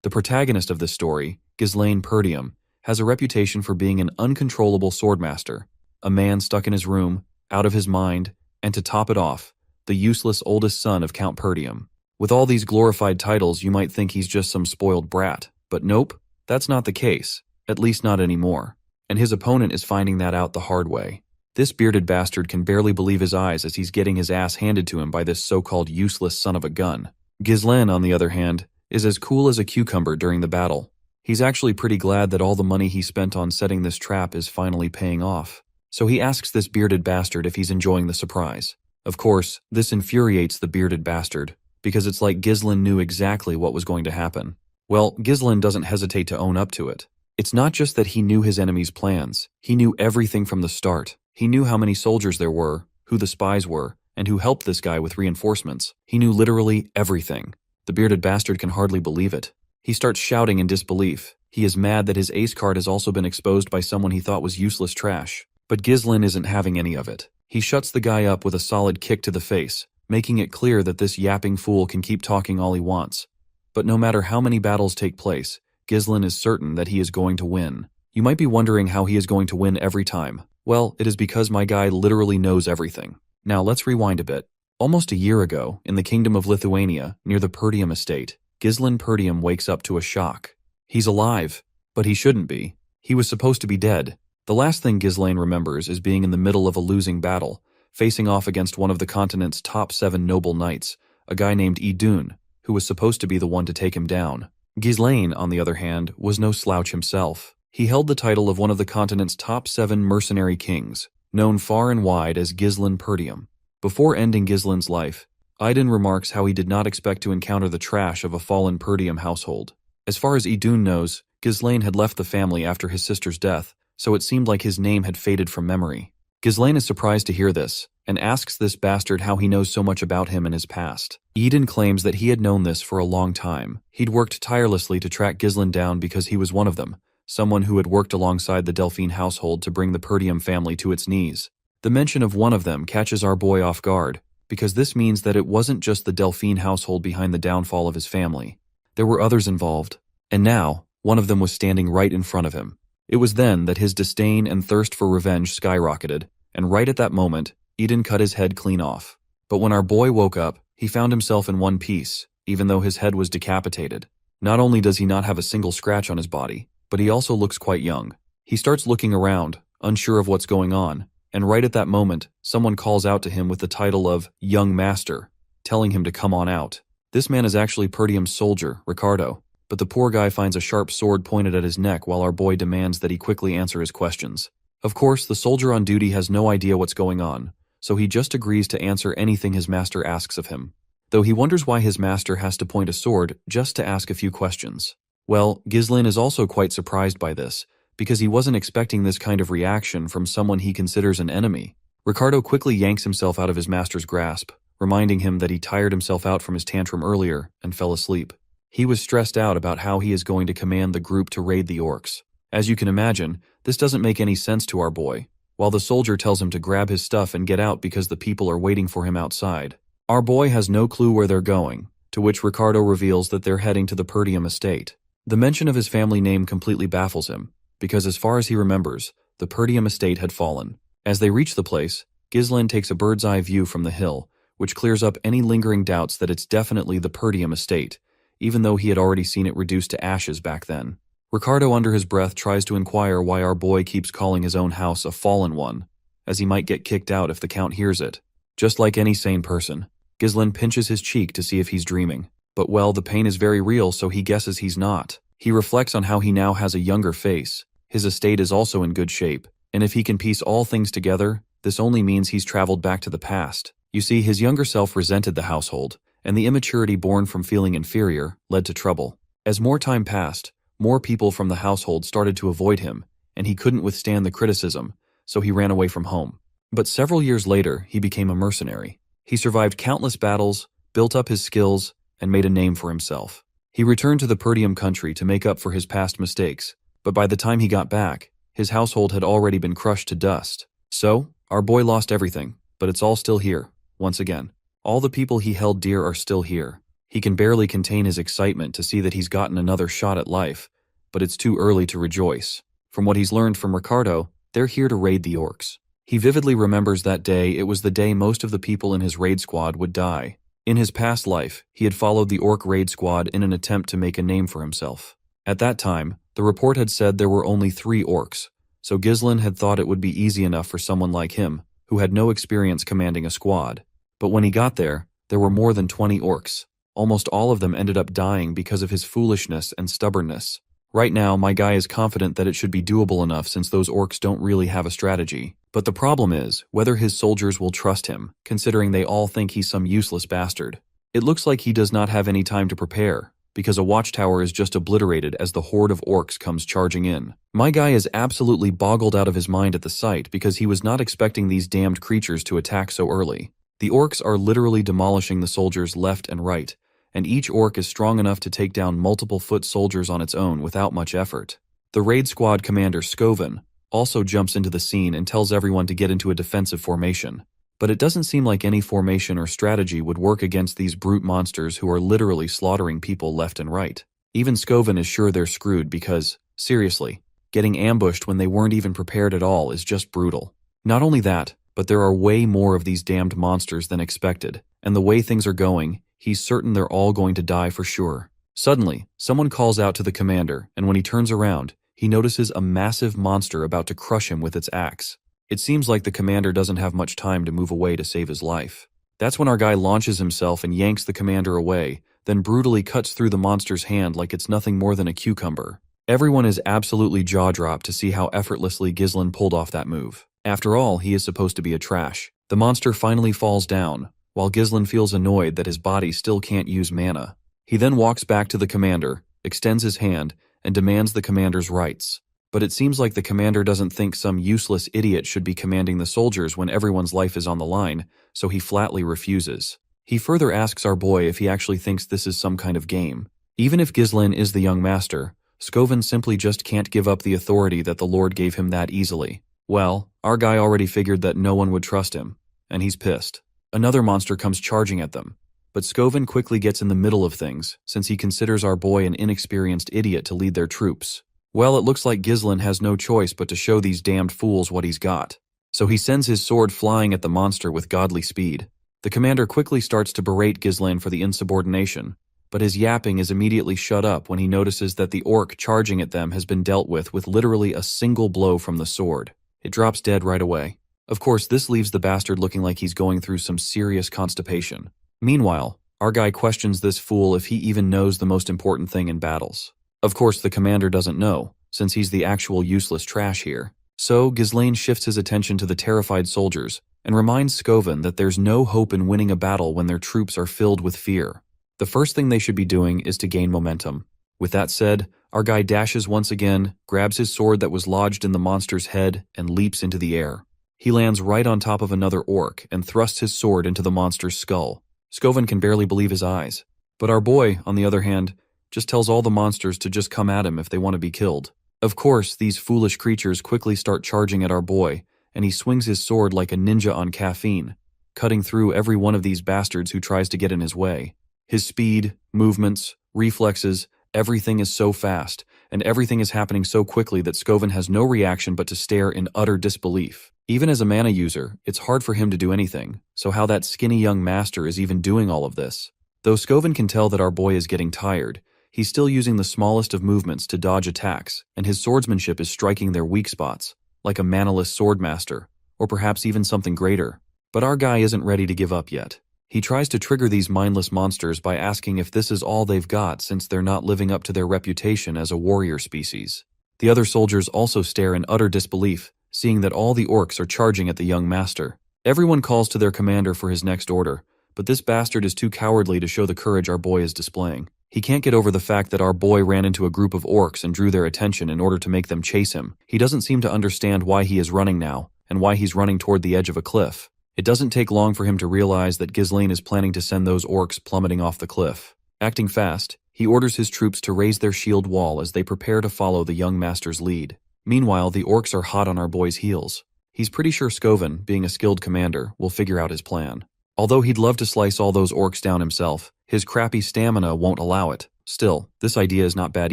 The protagonist of this story, Ghislaine Perdium, has a reputation for being an uncontrollable swordmaster, a man stuck in his room, out of his mind, and to top it off, the useless oldest son of Count Perdium. With all these glorified titles, you might think he's just some spoiled brat, but nope, that's not the case, at least not anymore. And his opponent is finding that out the hard way. This bearded bastard can barely believe his eyes as he's getting his ass handed to him by this so-called useless son of a gun. Ghislaine, on the other hand, is as cool as a cucumber during the battle. He's actually pretty glad that all the money he spent on setting this trap is finally paying off. So he asks this bearded bastard if he's enjoying the surprise. Of course, this infuriates the bearded bastard, because it's like Ghislaine knew exactly what was going to happen. Well, Ghislaine doesn't hesitate to own up to it. It's not just that he knew his enemy's plans, he knew everything from the start. He knew how many soldiers there were, who the spies were, and who helped this guy with reinforcements. He knew literally everything. The bearded bastard can hardly believe it. He starts shouting in disbelief. He is mad that his ace card has also been exposed by someone he thought was useless trash. But Ghislaine isn't having any of it. He shuts the guy up with a solid kick to the face, making it clear that this yapping fool can keep talking all he wants. But no matter how many battles take place, Ghislaine is certain that he is going to win. You might be wondering how he is going to win every time. Well, it is because my guy literally knows everything. Now let's rewind a bit. Almost a year ago, in the kingdom of Lithuania, near the Perdium estate, Ghislaine Perdium wakes up to a shock. He's alive, but he shouldn't be. He was supposed to be dead. The last thing Ghislaine remembers is being in the middle of a losing battle, facing off against one of the continent's top 7 noble knights, a guy named Idun, who was supposed to be the one to take him down. Ghislaine, on the other hand, was no slouch himself. He held the title of one of the continent's top 7 mercenary kings, known far and wide as Ghislaine Perdium. Before ending Ghislaine's life, Idun remarks how he did not expect to encounter the trash of a fallen Perdium household. As far as Idun knows, Ghislaine had left the family after his sister's death, so it seemed like his name had faded from memory. Ghislaine is surprised to hear this, and asks this bastard how he knows so much about him and his past. Idun claims that he had known this for a long time. He'd worked tirelessly to track Ghislaine down because he was one of them, someone who had worked alongside the Delphine household to bring the Perdium family to its knees. The mention of one of them catches our boy off guard, because this means that it wasn't just the Delphine household behind the downfall of his family. There were others involved, and now, one of them was standing right in front of him. It was then that his disdain and thirst for revenge skyrocketed, and right at that moment, Idun cut his head clean off. But when our boy woke up, he found himself in one piece, even though his head was decapitated. Not only does he not have a single scratch on his body, but he also looks quite young. He starts looking around, unsure of what's going on, and right at that moment, someone calls out to him with the title of Young Master, telling him to come on out. This man is actually Perdium's soldier, Ricardo, but the poor guy finds a sharp sword pointed at his neck while our boy demands that he quickly answer his questions. Of course, the soldier on duty has no idea what's going on, so he just agrees to answer anything his master asks of him, though he wonders why his master has to point a sword just to ask a few questions. Well, Ghislaine is also quite surprised by this, because he wasn't expecting this kind of reaction from someone he considers an enemy. Ricardo quickly yanks himself out of his master's grasp, reminding him that he tired himself out from his tantrum earlier and fell asleep. He was stressed out about how he is going to command the group to raid the orcs. As you can imagine, this doesn't make any sense to our boy, while the soldier tells him to grab his stuff and get out because the people are waiting for him outside. Our boy has no clue where they're going, to which Ricardo reveals that they're heading to the Perdium estate. The mention of his family name completely baffles him, because as far as he remembers, the Perdium estate had fallen. As they reach the place, Ghislaine takes a bird's eye view from the hill, which clears up any lingering doubts that it's definitely the Perdium estate, even though he had already seen it reduced to ashes back then. Ricardo under his breath tries to inquire why our boy keeps calling his own house a fallen one, as he might get kicked out if the Count hears it. Just like any sane person, Ghislaine pinches his cheek to see if he's dreaming. But well, the pain is very real, so he guesses he's not. He reflects on how he now has a younger face. His estate is also in good shape, and if he can piece all things together, this only means he's traveled back to the past. You see, his younger self resented the household, and the immaturity born from feeling inferior led to trouble. As more time passed, more people from the household started to avoid him, and he couldn't withstand the criticism, so he ran away from home. But several years later, he became a mercenary. He survived countless battles, built up his skills, and made a name for himself. He returned to the Perdium country to make up for his past mistakes, but by the time he got back, his household had already been crushed to dust. So, our boy lost everything, but it's all still here, once again. All the people he held dear are still here. He can barely contain his excitement to see that he's gotten another shot at life, but it's too early to rejoice. From what he's learned from Ricardo, they're here to raid the orcs. He vividly remembers that day. It was the day most of the people in his raid squad would die. In his past life, he had followed the orc raid squad in an attempt to make a name for himself. At that time, the report had said there were only 3 orcs, so Ghislain had thought it would be easy enough for someone like him, who had no experience commanding a squad. But when he got there were more than 20 orcs. Almost all of them ended up dying because of his foolishness and stubbornness. Right now, my guy is confident that it should be doable enough since those orcs don't really have a strategy. But the problem is whether his soldiers will trust him, considering they all think he's some useless bastard. It looks like he does not have any time to prepare, because a watchtower is just obliterated as the horde of orcs comes charging in. My guy is absolutely boggled out of his mind at the sight because he was not expecting these damned creatures to attack so early. The orcs are literally demolishing the soldiers left and right, and each orc is strong enough to take down multiple foot soldiers on its own without much effort. The raid squad commander Skoven also jumps into the scene and tells everyone to get into a defensive formation. But it doesn't seem like any formation or strategy would work against these brute monsters who are literally slaughtering people left and right. Even Skoven is sure they're screwed because, seriously, getting ambushed when they weren't even prepared at all is just brutal. Not only that, but there are way more of these damned monsters than expected, and the way things are going, he's certain they're all going to die for sure. Suddenly, someone calls out to the commander, and when he turns around, he notices a massive monster about to crush him with its axe. It seems like the commander doesn't have much time to move away to save his life. That's when our guy launches himself and yanks the commander away, then brutally cuts through the monster's hand like it's nothing more than a cucumber. Everyone is absolutely jaw-dropped to see how effortlessly Ghislain pulled off that move. After all, he is supposed to be a trash. The monster finally falls down, while Ghislain feels annoyed that his body still can't use mana. He then walks back to the commander, extends his hand, and demands the commander's rights. But it seems like the commander doesn't think some useless idiot should be commanding the soldiers when everyone's life is on the line, so he flatly refuses. He further asks our boy if he actually thinks this is some kind of game. Even if Ghislain is the young master, Skoven simply just can't give up the authority that the Lord gave him that easily. Well, our guy already figured that no one would trust him, and he's pissed. Another monster comes charging at them, but Skoven quickly gets in the middle of things since he considers our boy an inexperienced idiot to lead their troops. Well, it looks like Ghislain has no choice but to show these damned fools what he's got. So he sends his sword flying at the monster with godly speed. The commander quickly starts to berate Ghislain for the insubordination, but his yapping is immediately shut up when he notices that the orc charging at them has been dealt with literally a single blow from the sword. It drops dead right away. Of course, this leaves the bastard looking like he's going through some serious constipation. Meanwhile, our guy questions this fool if he even knows the most important thing in battles. Of course, the commander doesn't know, since he's the actual useless trash here. So, Ghislain shifts his attention to the terrified soldiers and reminds Skoven that there's no hope in winning a battle when their troops are filled with fear. The first thing they should be doing is to gain momentum. With that said, our guy dashes once again, grabs his sword that was lodged in the monster's head, and leaps into the air. He lands right on top of another orc and thrusts his sword into the monster's skull. Skoven can barely believe his eyes. But our boy, on the other hand, just tells all the monsters to just come at him if they want to be killed. Of course, these foolish creatures quickly start charging at our boy, and he swings his sword like a ninja on caffeine, cutting through every one of these bastards who tries to get in his way. His speed, movements, reflexes, everything is so fast, and everything is happening so quickly that Skoven has no reaction but to stare in utter disbelief. Even as a mana user, it's hard for him to do anything, so how that skinny young master is even doing all of this. Though Skoven can tell that our boy is getting tired, he's still using the smallest of movements to dodge attacks, and his swordsmanship is striking their weak spots, like a manaless swordmaster, or perhaps even something greater. But our guy isn't ready to give up yet. He tries to trigger these mindless monsters by asking if this is all they've got since they're not living up to their reputation as a warrior species. The other soldiers also stare in utter disbelief, seeing that all the orcs are charging at the young master. Everyone calls to their commander for his next order, but this bastard is too cowardly to show the courage our boy is displaying. He can't get over the fact that our boy ran into a group of orcs and drew their attention in order to make them chase him. He doesn't seem to understand why he is running now, and why he's running toward the edge of a cliff. It doesn't take long for him to realize that Ghislain is planning to send those orcs plummeting off the cliff. Acting fast, he orders his troops to raise their shield wall as they prepare to follow the young master's lead. Meanwhile, the orcs are hot on our boy's heels. He's pretty sure Skoven, being a skilled commander, will figure out his plan. Although he'd love to slice all those orcs down himself, his crappy stamina won't allow it. Still, this idea is not bad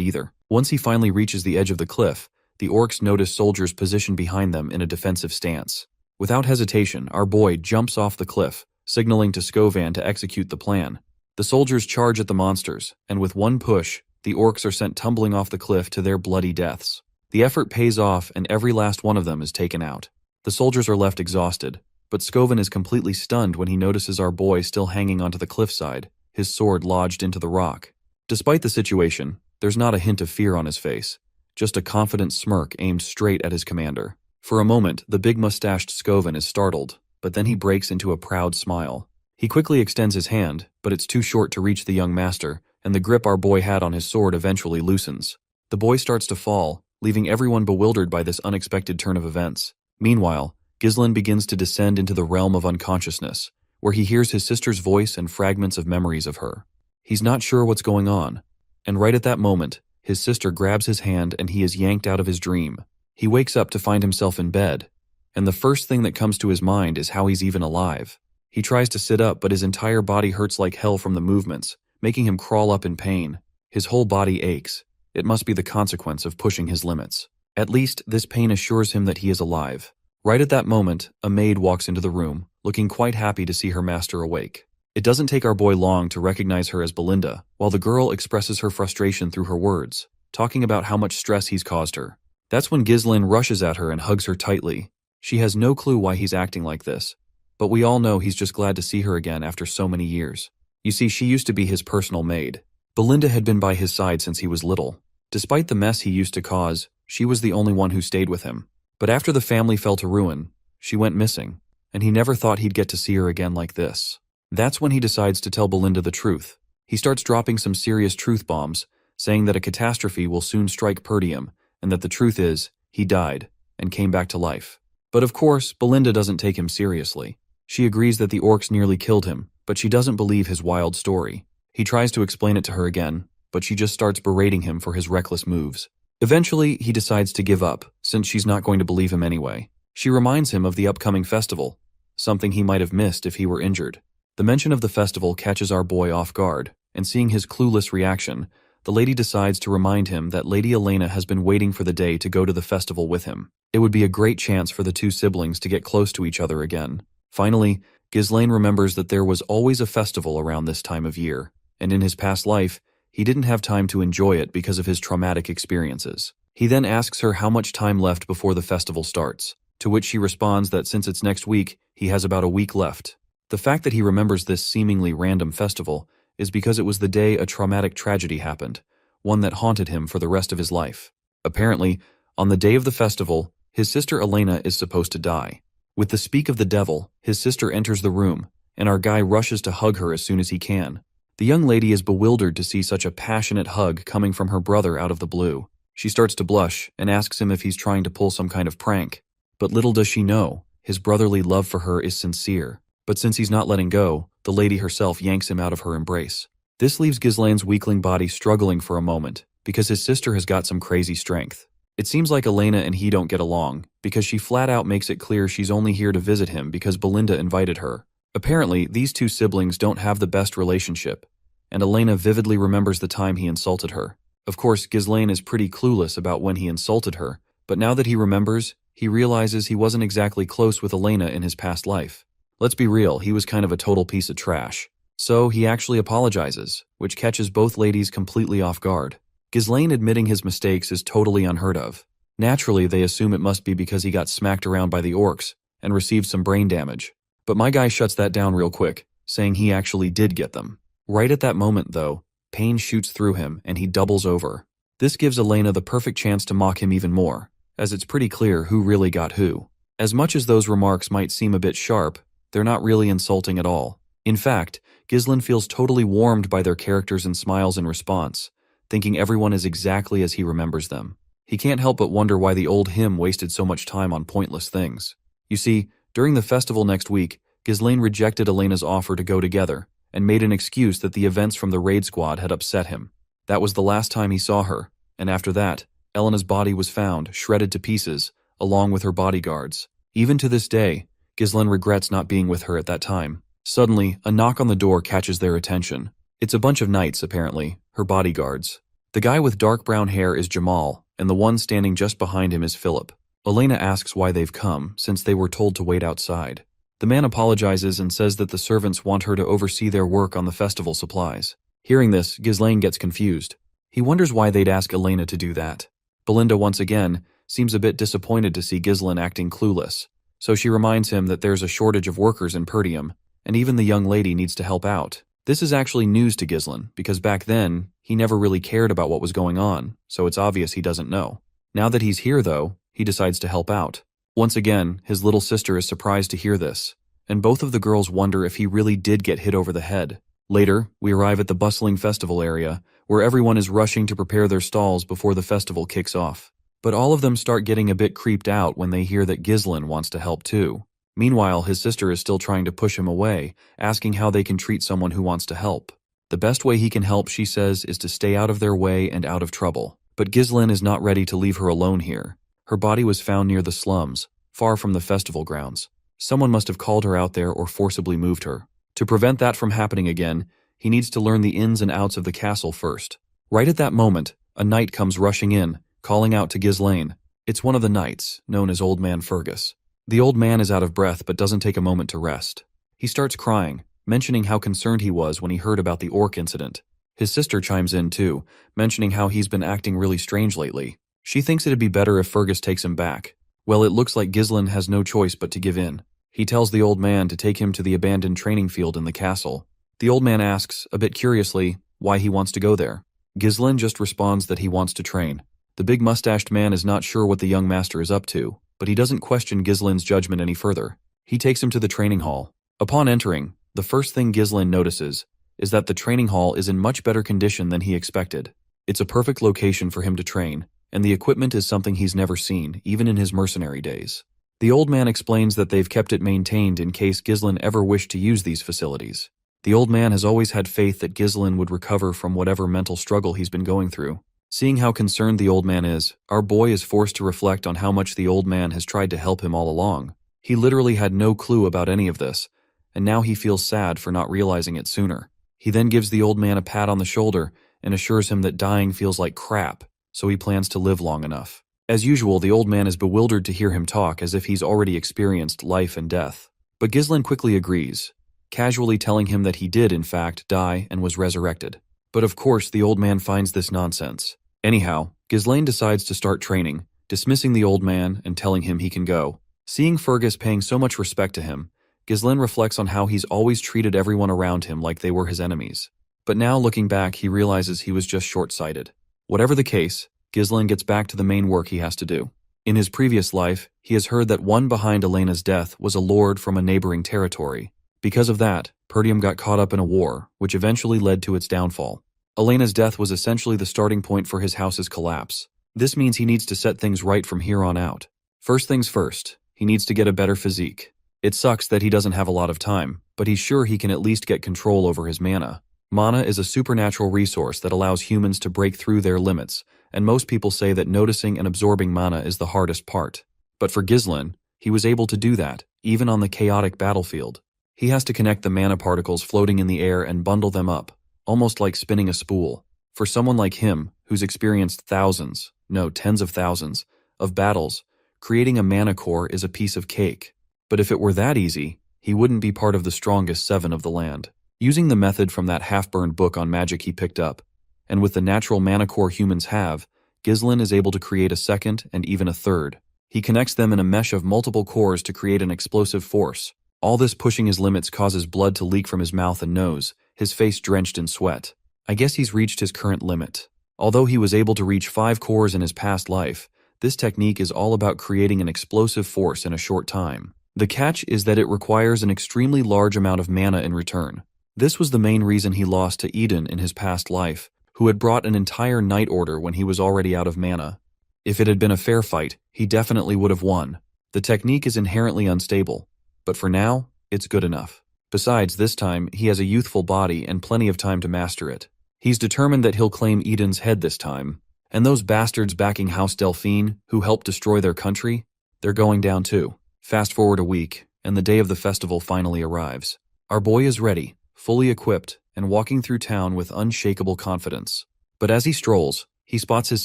either. Once he finally reaches the edge of the cliff, the orcs notice soldiers positioned behind them in a defensive stance. Without hesitation, our boy jumps off the cliff, signaling to Skovan to execute the plan. The soldiers charge at the monsters, and with one push, the orcs are sent tumbling off the cliff to their bloody deaths. The effort pays off, and every last one of them is taken out. The soldiers are left exhausted, but Skovan is completely stunned when he notices our boy still hanging onto the cliffside, his sword lodged into the rock. Despite the situation, there's not a hint of fear on his face, just a confident smirk aimed straight at his commander. For a moment, the big-mustached Skovan is startled, but then he breaks into a proud smile. He quickly extends his hand, but it's too short to reach the young master, and the grip our boy had on his sword eventually loosens. The boy starts to fall, leaving everyone bewildered by this unexpected turn of events. Meanwhile, Ghislain begins to descend into the realm of unconsciousness, where he hears his sister's voice and fragments of memories of her. He's not sure what's going on, and right at that moment, his sister grabs his hand and he is yanked out of his dream. He wakes up to find himself in bed, and the first thing that comes to his mind is how he's even alive. He tries to sit up, but his entire body hurts like hell from the movements, making him crawl up in pain. His whole body aches. It must be the consequence of pushing his limits. At least, this pain assures him that he is alive. Right at that moment, a maid walks into the room, looking quite happy to see her master awake. It doesn't take our boy long to recognize her as Belinda, while the girl expresses her frustration through her words, talking about how much stress he's caused her. That's when Ghislain rushes at her and hugs her tightly. She has no clue why he's acting like this, but we all know he's just glad to see her again after so many years. You see, she used to be his personal maid. Belinda had been by his side since he was little. Despite the mess he used to cause, she was the only one who stayed with him. But after the family fell to ruin, she went missing, and he never thought he'd get to see her again like this. That's when he decides to tell Belinda the truth. He starts dropping some serious truth bombs, saying that a catastrophe will soon strike Perdium, and that the truth is, he died, and came back to life. But of course, Belinda doesn't take him seriously. She agrees that the orcs nearly killed him, but she doesn't believe his wild story. He tries to explain it to her again, but she just starts berating him for his reckless moves. Eventually, he decides to give up, since she's not going to believe him anyway. She reminds him of the upcoming festival, something he might have missed if he were injured. The mention of the festival catches our boy off guard, and seeing his clueless reaction, the lady decides to remind him that Lady Elena has been waiting for the day to go to the festival with him. It would be a great chance for the two siblings to get close to each other again. Finally, Ghislain remembers that there was always a festival around this time of year, and in his past life, he didn't have time to enjoy it because of his traumatic experiences. He then asks her how much time left before the festival starts, to which she responds that since it's next week, he has about a week left. The fact that he remembers this seemingly random festival is because it was the day a traumatic tragedy happened, one that haunted him for the rest of his life. Apparently, on the day of the festival, his sister Elena is supposed to die. With the speak of the devil, his sister enters the room, and our guy rushes to hug her as soon as he can. The young lady is bewildered to see such a passionate hug coming from her brother out of the blue. She starts to blush and asks him if he's trying to pull some kind of prank. But little does she know, his brotherly love for her is sincere. But since he's not letting go, the lady herself yanks him out of her embrace. This leaves Ghislain's weakling body struggling for a moment, because his sister has got some crazy strength. It seems like Elena and he don't get along, because she flat out makes it clear she's only here to visit him because Belinda invited her. Apparently, these two siblings don't have the best relationship, and Elena vividly remembers the time he insulted her. Of course, Ghislain is pretty clueless about when he insulted her, but now that he remembers, he realizes he wasn't exactly close with Elena in his past life. Let's be real, he was kind of a total piece of trash. So he actually apologizes, which catches both ladies completely off guard. Ghislain admitting his mistakes is totally unheard of. Naturally, they assume it must be because he got smacked around by the orcs and received some brain damage. But my guy shuts that down real quick, saying he actually did get them. Right at that moment, though, pain shoots through him and he doubles over. This gives Elena the perfect chance to mock him even more, as it's pretty clear who really got who. As much as those remarks might seem a bit sharp, they're not really insulting at all. In fact, Ghislain feels totally warmed by their characters and smiles in response, thinking everyone is exactly as he remembers them. He can't help but wonder why the old him wasted so much time on pointless things. You see, during the festival next week, Ghislain rejected Elena's offer to go together, and made an excuse that the events from the raid squad had upset him. That was the last time he saw her, and after that, Elena's body was found, shredded to pieces, along with her bodyguards. Even to this day, Ghislain regrets not being with her at that time. Suddenly, a knock on the door catches their attention. It's a bunch of knights, apparently, her bodyguards. The guy with dark brown hair is Jamal, and the one standing just behind him is Philip. Elena asks why they've come, since they were told to wait outside. The man apologizes and says that the servants want her to oversee their work on the festival supplies. Hearing this, Ghislaine gets confused. He wonders why they'd ask Elena to do that. Belinda, once again, seems a bit disappointed to see Ghislaine acting clueless, so she reminds him that there's a shortage of workers in Perdium, and even the young lady needs to help out. This is actually news to Ghislaine, because back then, he never really cared about what was going on, so it's obvious he doesn't know. Now that he's here, though, he decides to help out. Once again, his little sister is surprised to hear this, and both of the girls wonder if he really did get hit over the head. Later, we arrive at the bustling festival area, where everyone is rushing to prepare their stalls before the festival kicks off. But all of them start getting a bit creeped out when they hear that Ghislaine wants to help too. Meanwhile, his sister is still trying to push him away, asking how they can treat someone who wants to help. The best way he can help, she says, is to stay out of their way and out of trouble. But Ghislaine is not ready to leave her alone here. Her body was found near the slums, far from the festival grounds. Someone must have called her out there or forcibly moved her. To prevent that from happening again, he needs to learn the ins and outs of the castle first. Right at that moment, a knight comes rushing in, calling out to Ghislaine. It's one of the knights, known as Old Man Fergus. The old man is out of breath but doesn't take a moment to rest. He starts crying, mentioning how concerned he was when he heard about the orc incident. His sister chimes in too, mentioning how he's been acting really strange lately. She thinks it'd be better if Fergus takes him back. Well, it looks like Ghislaine has no choice but to give in. He tells the old man to take him to the abandoned training field in the castle. The old man asks, a bit curiously, why he wants to go there. Ghislaine just responds that he wants to train. The big mustached man is not sure what the young master is up to, but he doesn't question Ghislaine's judgment any further. He takes him to the training hall. Upon entering, the first thing Ghislaine notices is that the training hall is in much better condition than he expected. It's a perfect location for him to train, and the equipment is something he's never seen, even in his mercenary days. The old man explains that they've kept it maintained in case Ghislaine ever wished to use these facilities. The old man has always had faith that Ghislaine would recover from whatever mental struggle he's been going through. Seeing how concerned the old man is, our boy is forced to reflect on how much the old man has tried to help him all along. He literally had no clue about any of this, and now he feels sad for not realizing it sooner. He then gives the old man a pat on the shoulder and assures him that dying feels like crap, so he plans to live long enough. As usual, the old man is bewildered to hear him talk as if he's already experienced life and death. But Ghislaine quickly agrees, casually telling him that he did, in fact, die and was resurrected. But of course, the old man finds this nonsense. Anyhow, Ghislaine decides to start training, dismissing the old man and telling him he can go. Seeing Fergus paying so much respect to him, Ghislaine reflects on how he's always treated everyone around him like they were his enemies. But now, looking back, he realizes he was just short-sighted. Whatever the case, Ghislaine gets back to the main work he has to do. In his previous life, he has heard that one behind Elena's death was a lord from a neighboring territory. Because of that, Perdium got caught up in a war, which eventually led to its downfall. Elena's death was essentially the starting point for his house's collapse. This means he needs to set things right from here on out. First things first, he needs to get a better physique. It sucks that he doesn't have a lot of time, but he's sure he can at least get control over his mana. Mana is a supernatural resource that allows humans to break through their limits, and most people say that noticing and absorbing mana is the hardest part. But for Ghislaine, he was able to do that, even on the chaotic battlefield. He has to connect the mana particles floating in the air and bundle them up, almost like spinning a spool. For someone like him, who's experienced tens of thousands, of battles, creating a mana core is a piece of cake. But if it were that easy, he wouldn't be part of the strongest 7 of the land. Using the method from that half-burned book on magic he picked up, and with the natural mana core humans have, Ghislaine is able to create a second and even a third. He connects them in a mesh of multiple cores to create an explosive force. All this pushing his limits causes blood to leak from his mouth and nose, his face drenched in sweat. I guess he's reached his current limit. Although he was able to reach 5 cores in his past life, this technique is all about creating an explosive force in a short time. The catch is that it requires an extremely large amount of mana in return. This was the main reason he lost to Eden in his past life, who had brought an entire knight order when he was already out of mana. If it had been a fair fight, he definitely would have won. The technique is inherently unstable, but for now, it's good enough. Besides, this time, he has a youthful body and plenty of time to master it. He's determined that he'll claim Eden's head this time, and those bastards backing House Delphine, who helped destroy their country, they're going down too. Fast forward a week, and the day of the festival finally arrives. Our boy is ready, fully equipped, and walking through town with unshakable confidence. But as he strolls, he spots his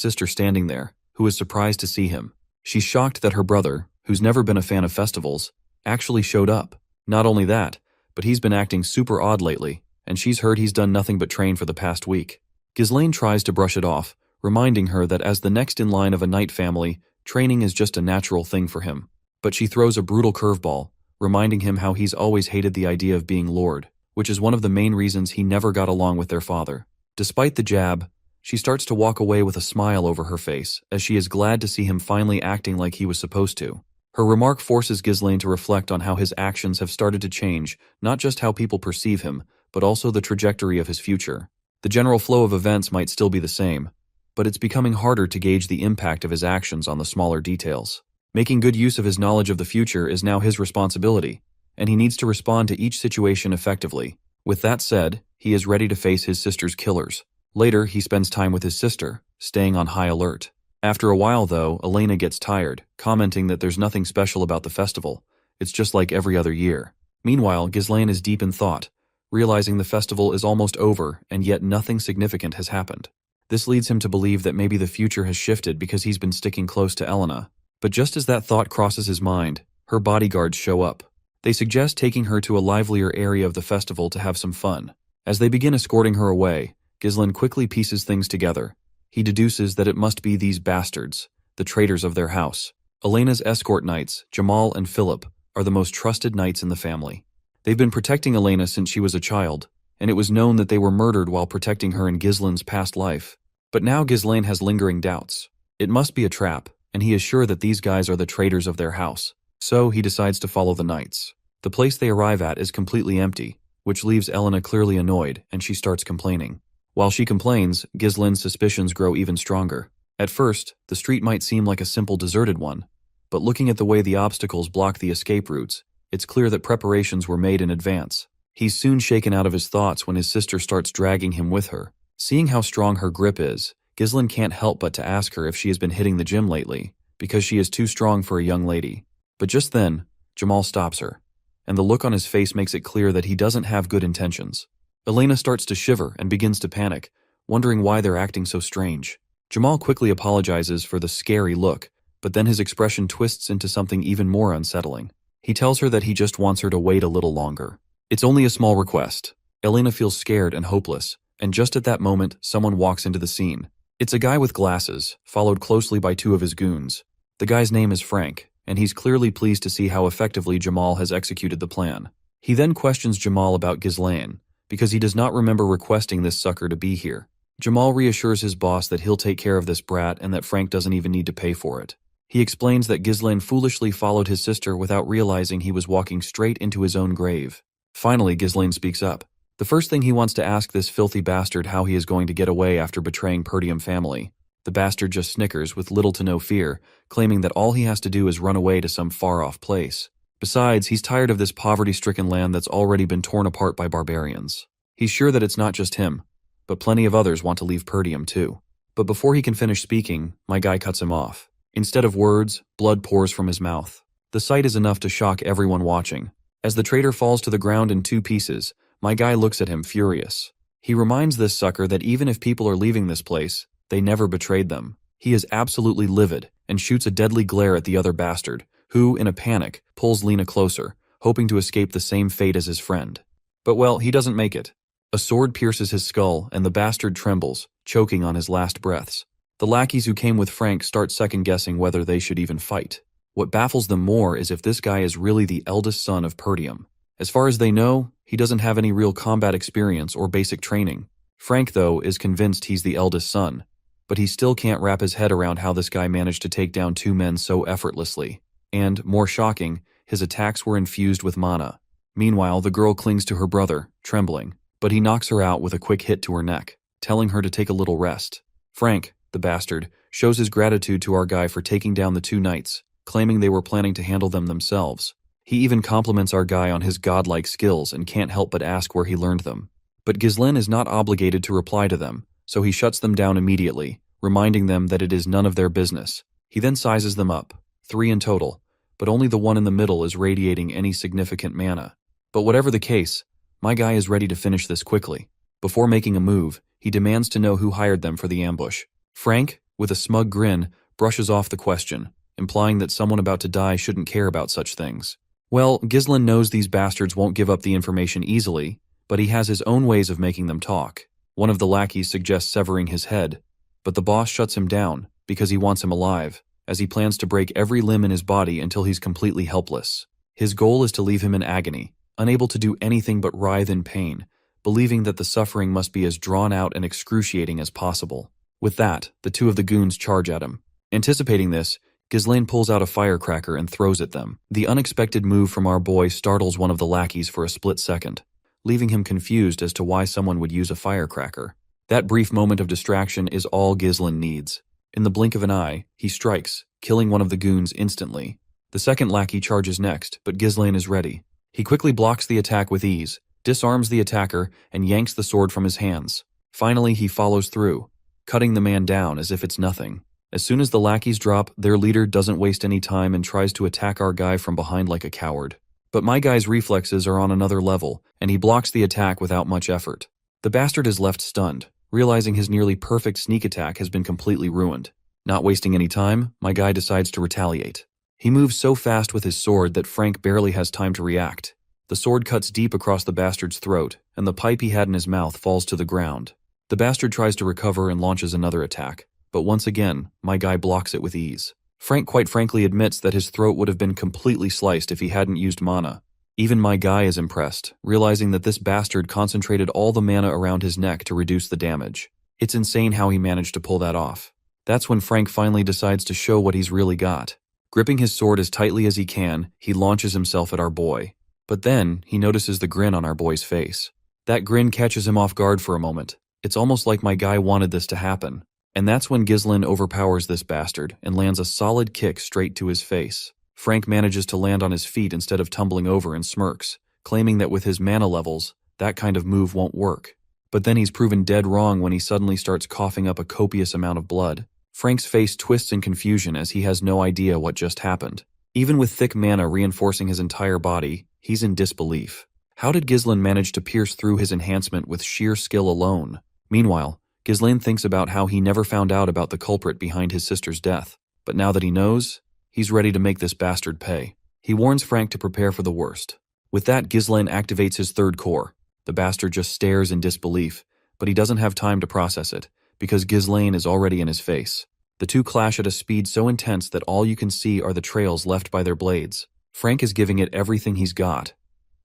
sister standing there, who is surprised to see him. She's shocked that her brother, who's never been a fan of festivals, actually showed up. Not only that, but he's been acting super odd lately, and she's heard he's done nothing but train for the past week. Ghislaine tries to brush it off, reminding her that as the next in line of a knight family, training is just a natural thing for him. But she throws a brutal curveball, reminding him how he's always hated the idea of being lord, which is one of the main reasons he never got along with their father. Despite the jab, she starts to walk away with a smile over her face, as she is glad to see him finally acting like he was supposed to. Her remark forces Ghislaine to reflect on how his actions have started to change, not just how people perceive him, but also the trajectory of his future. The general flow of events might still be the same, but it's becoming harder to gauge the impact of his actions on the smaller details. Making good use of his knowledge of the future is now his responsibility, and he needs to respond to each situation effectively. With that said, he is ready to face his sister's killers. Later, he spends time with his sister, staying on high alert. After a while, though, Elena gets tired, commenting that there's nothing special about the festival. It's just like every other year. Meanwhile, Ghislaine is deep in thought, realizing the festival is almost over and yet nothing significant has happened. This leads him to believe that maybe the future has shifted because he's been sticking close to Elena. But just as that thought crosses his mind, her bodyguards show up. They suggest taking her to a livelier area of the festival to have some fun. As they begin escorting her away, Ghislaine quickly pieces things together. He deduces that it must be these bastards, the traitors of their house. Elena's escort knights, Jamal and Philip, are the most trusted knights in the family. They've been protecting Elena since she was a child, and it was known that they were murdered while protecting her in Ghislaine's past life. But now Ghislaine has lingering doubts. It must be a trap, and he is sure that these guys are the traitors of their house. So he decides to follow the knights. The place they arrive at is completely empty, which leaves Elena clearly annoyed, and she starts complaining. While she complains, Ghislaine's suspicions grow even stronger. At first, the street might seem like a simple deserted one, but looking at the way the obstacles block the escape routes, it's clear that preparations were made in advance. He's soon shaken out of his thoughts when his sister starts dragging him with her. Seeing how strong her grip is, Ghislaine can't help but to ask her if she has been hitting the gym lately, because she is too strong for a young lady. But just then, Jamal stops her, and the look on his face makes it clear that he doesn't have good intentions. Elena starts to shiver and begins to panic, wondering why they're acting so strange. Jamal quickly apologizes for the scary look, but then his expression twists into something even more unsettling. He tells her that he just wants her to wait a little longer. It's only a small request. Elena feels scared and hopeless, and just at that moment, someone walks into the scene. It's a guy with glasses, followed closely by two of his goons. The guy's name is Frank, and he's clearly pleased to see how effectively Jamal has executed the plan. He then questions Jamal about Ghislaine, because he does not remember requesting this sucker to be here. Jamal reassures his boss that he'll take care of this brat and that Frank doesn't even need to pay for it. He explains that Ghislaine foolishly followed his sister without realizing he was walking straight into his own grave. Finally, Ghislaine speaks up. The first thing he wants to ask this filthy bastard how he is going to get away after betraying Perdium family. The bastard just snickers with little to no fear, claiming that all he has to do is run away to some far-off place. Besides, he's tired of this poverty-stricken land that's already been torn apart by barbarians. He's sure that it's not just him, but plenty of others want to leave Perdium too. But before he can finish speaking, my guy cuts him off. Instead of words, blood pours from his mouth. The sight is enough to shock everyone watching. As the traitor falls to the ground in two pieces, my guy looks at him furious. He reminds this sucker that even if people are leaving this place, they never betrayed them. He is absolutely livid and shoots a deadly glare at the other bastard, who, in a panic, pulls Lena closer, hoping to escape the same fate as his friend. But well, he doesn't make it. A sword pierces his skull, and the bastard trembles, choking on his last breaths. The lackeys who came with Frank start second-guessing whether they should even fight. What baffles them more is if this guy is really the eldest son of Perdium. As far as they know, he doesn't have any real combat experience or basic training. Frank, though, is convinced he's the eldest son, but he still can't wrap his head around how this guy managed to take down two men so effortlessly. And, more shocking, his attacks were infused with mana. Meanwhile, the girl clings to her brother, trembling, but he knocks her out with a quick hit to her neck, telling her to take a little rest. Frank, the bastard, shows his gratitude to our guy for taking down the two knights, claiming they were planning to handle them themselves. He even compliments our guy on his godlike skills and can't help but ask where he learned them. But Ghislaine is not obligated to reply to them, so he shuts them down immediately, reminding them that it is none of their business. He then sizes them up, 3 in total, but only the one in the middle is radiating any significant mana. But whatever the case, My guy is ready to finish this quickly. Before making a move, he demands to know who hired them for the ambush. Frank, with a smug grin, brushes off the question, implying that someone about to die shouldn't care about such things. Well, Ghislain knows these bastards won't give up the information easily, but he has his own ways of making them talk. One of the lackeys suggests severing his head, but the boss shuts him down because he wants him alive, as he plans to break every limb in his body until he's completely helpless. His goal is to leave him in agony, unable to do anything but writhe in pain, believing that the suffering must be as drawn out and excruciating as possible. With that, the two of the goons charge at him. Anticipating this, Ghislain pulls out a firecracker and throws at them. The unexpected move from our boy startles one of the lackeys for a split second, leaving him confused as to why someone would use a firecracker. That brief moment of distraction is all Ghislain needs. In the blink of an eye, he strikes, killing one of the goons instantly. The second lackey charges next, but Ghislain is ready. He quickly blocks the attack with ease, disarms the attacker, and yanks the sword from his hands. Finally, he follows through, cutting the man down as if it's nothing. As soon as the lackeys drop, their leader doesn't waste any time and tries to attack our guy from behind like a coward. But my guy's reflexes are on another level, and he blocks the attack without much effort. The bastard is left stunned, realizing his nearly perfect sneak attack has been completely ruined. Not wasting any time, my guy decides to retaliate. He moves so fast with his sword that Frank barely has time to react. The sword cuts deep across the bastard's throat, and the pipe he had in his mouth falls to the ground. The bastard tries to recover and launches another attack, but once again, my guy blocks it with ease. Frank quite frankly admits that his throat would have been completely sliced if he hadn't used mana. Even my guy is impressed, realizing that this bastard concentrated all the mana around his neck to reduce the damage. It's insane how he managed to pull that off. That's when Frank finally decides to show what he's really got. Gripping his sword as tightly as he can, he launches himself at our boy. But then, he notices the grin on our boy's face. That grin catches him off guard for a moment. It's almost like my guy wanted this to happen. And that's when Ghislain overpowers this bastard and lands a solid kick straight to his face. Frank manages to land on his feet instead of tumbling over and smirks, claiming that with his mana levels, that kind of move won't work. But then he's proven dead wrong when he suddenly starts coughing up a copious amount of blood. Frank's face twists in confusion as he has no idea what just happened. Even with thick mana reinforcing his entire body, he's in disbelief. How did Ghislain manage to pierce through his enhancement with sheer skill alone? Meanwhile, Ghislain thinks about how he never found out about the culprit behind his sister's death. But now that he knows, he's ready to make this bastard pay. He warns Frank to prepare for the worst. With that, Ghislain activates his third core. The bastard just stares in disbelief, but he doesn't have time to process it, because Ghislain is already in his face. The two clash at a speed so intense that all you can see are the trails left by their blades. Frank is giving it everything he's got,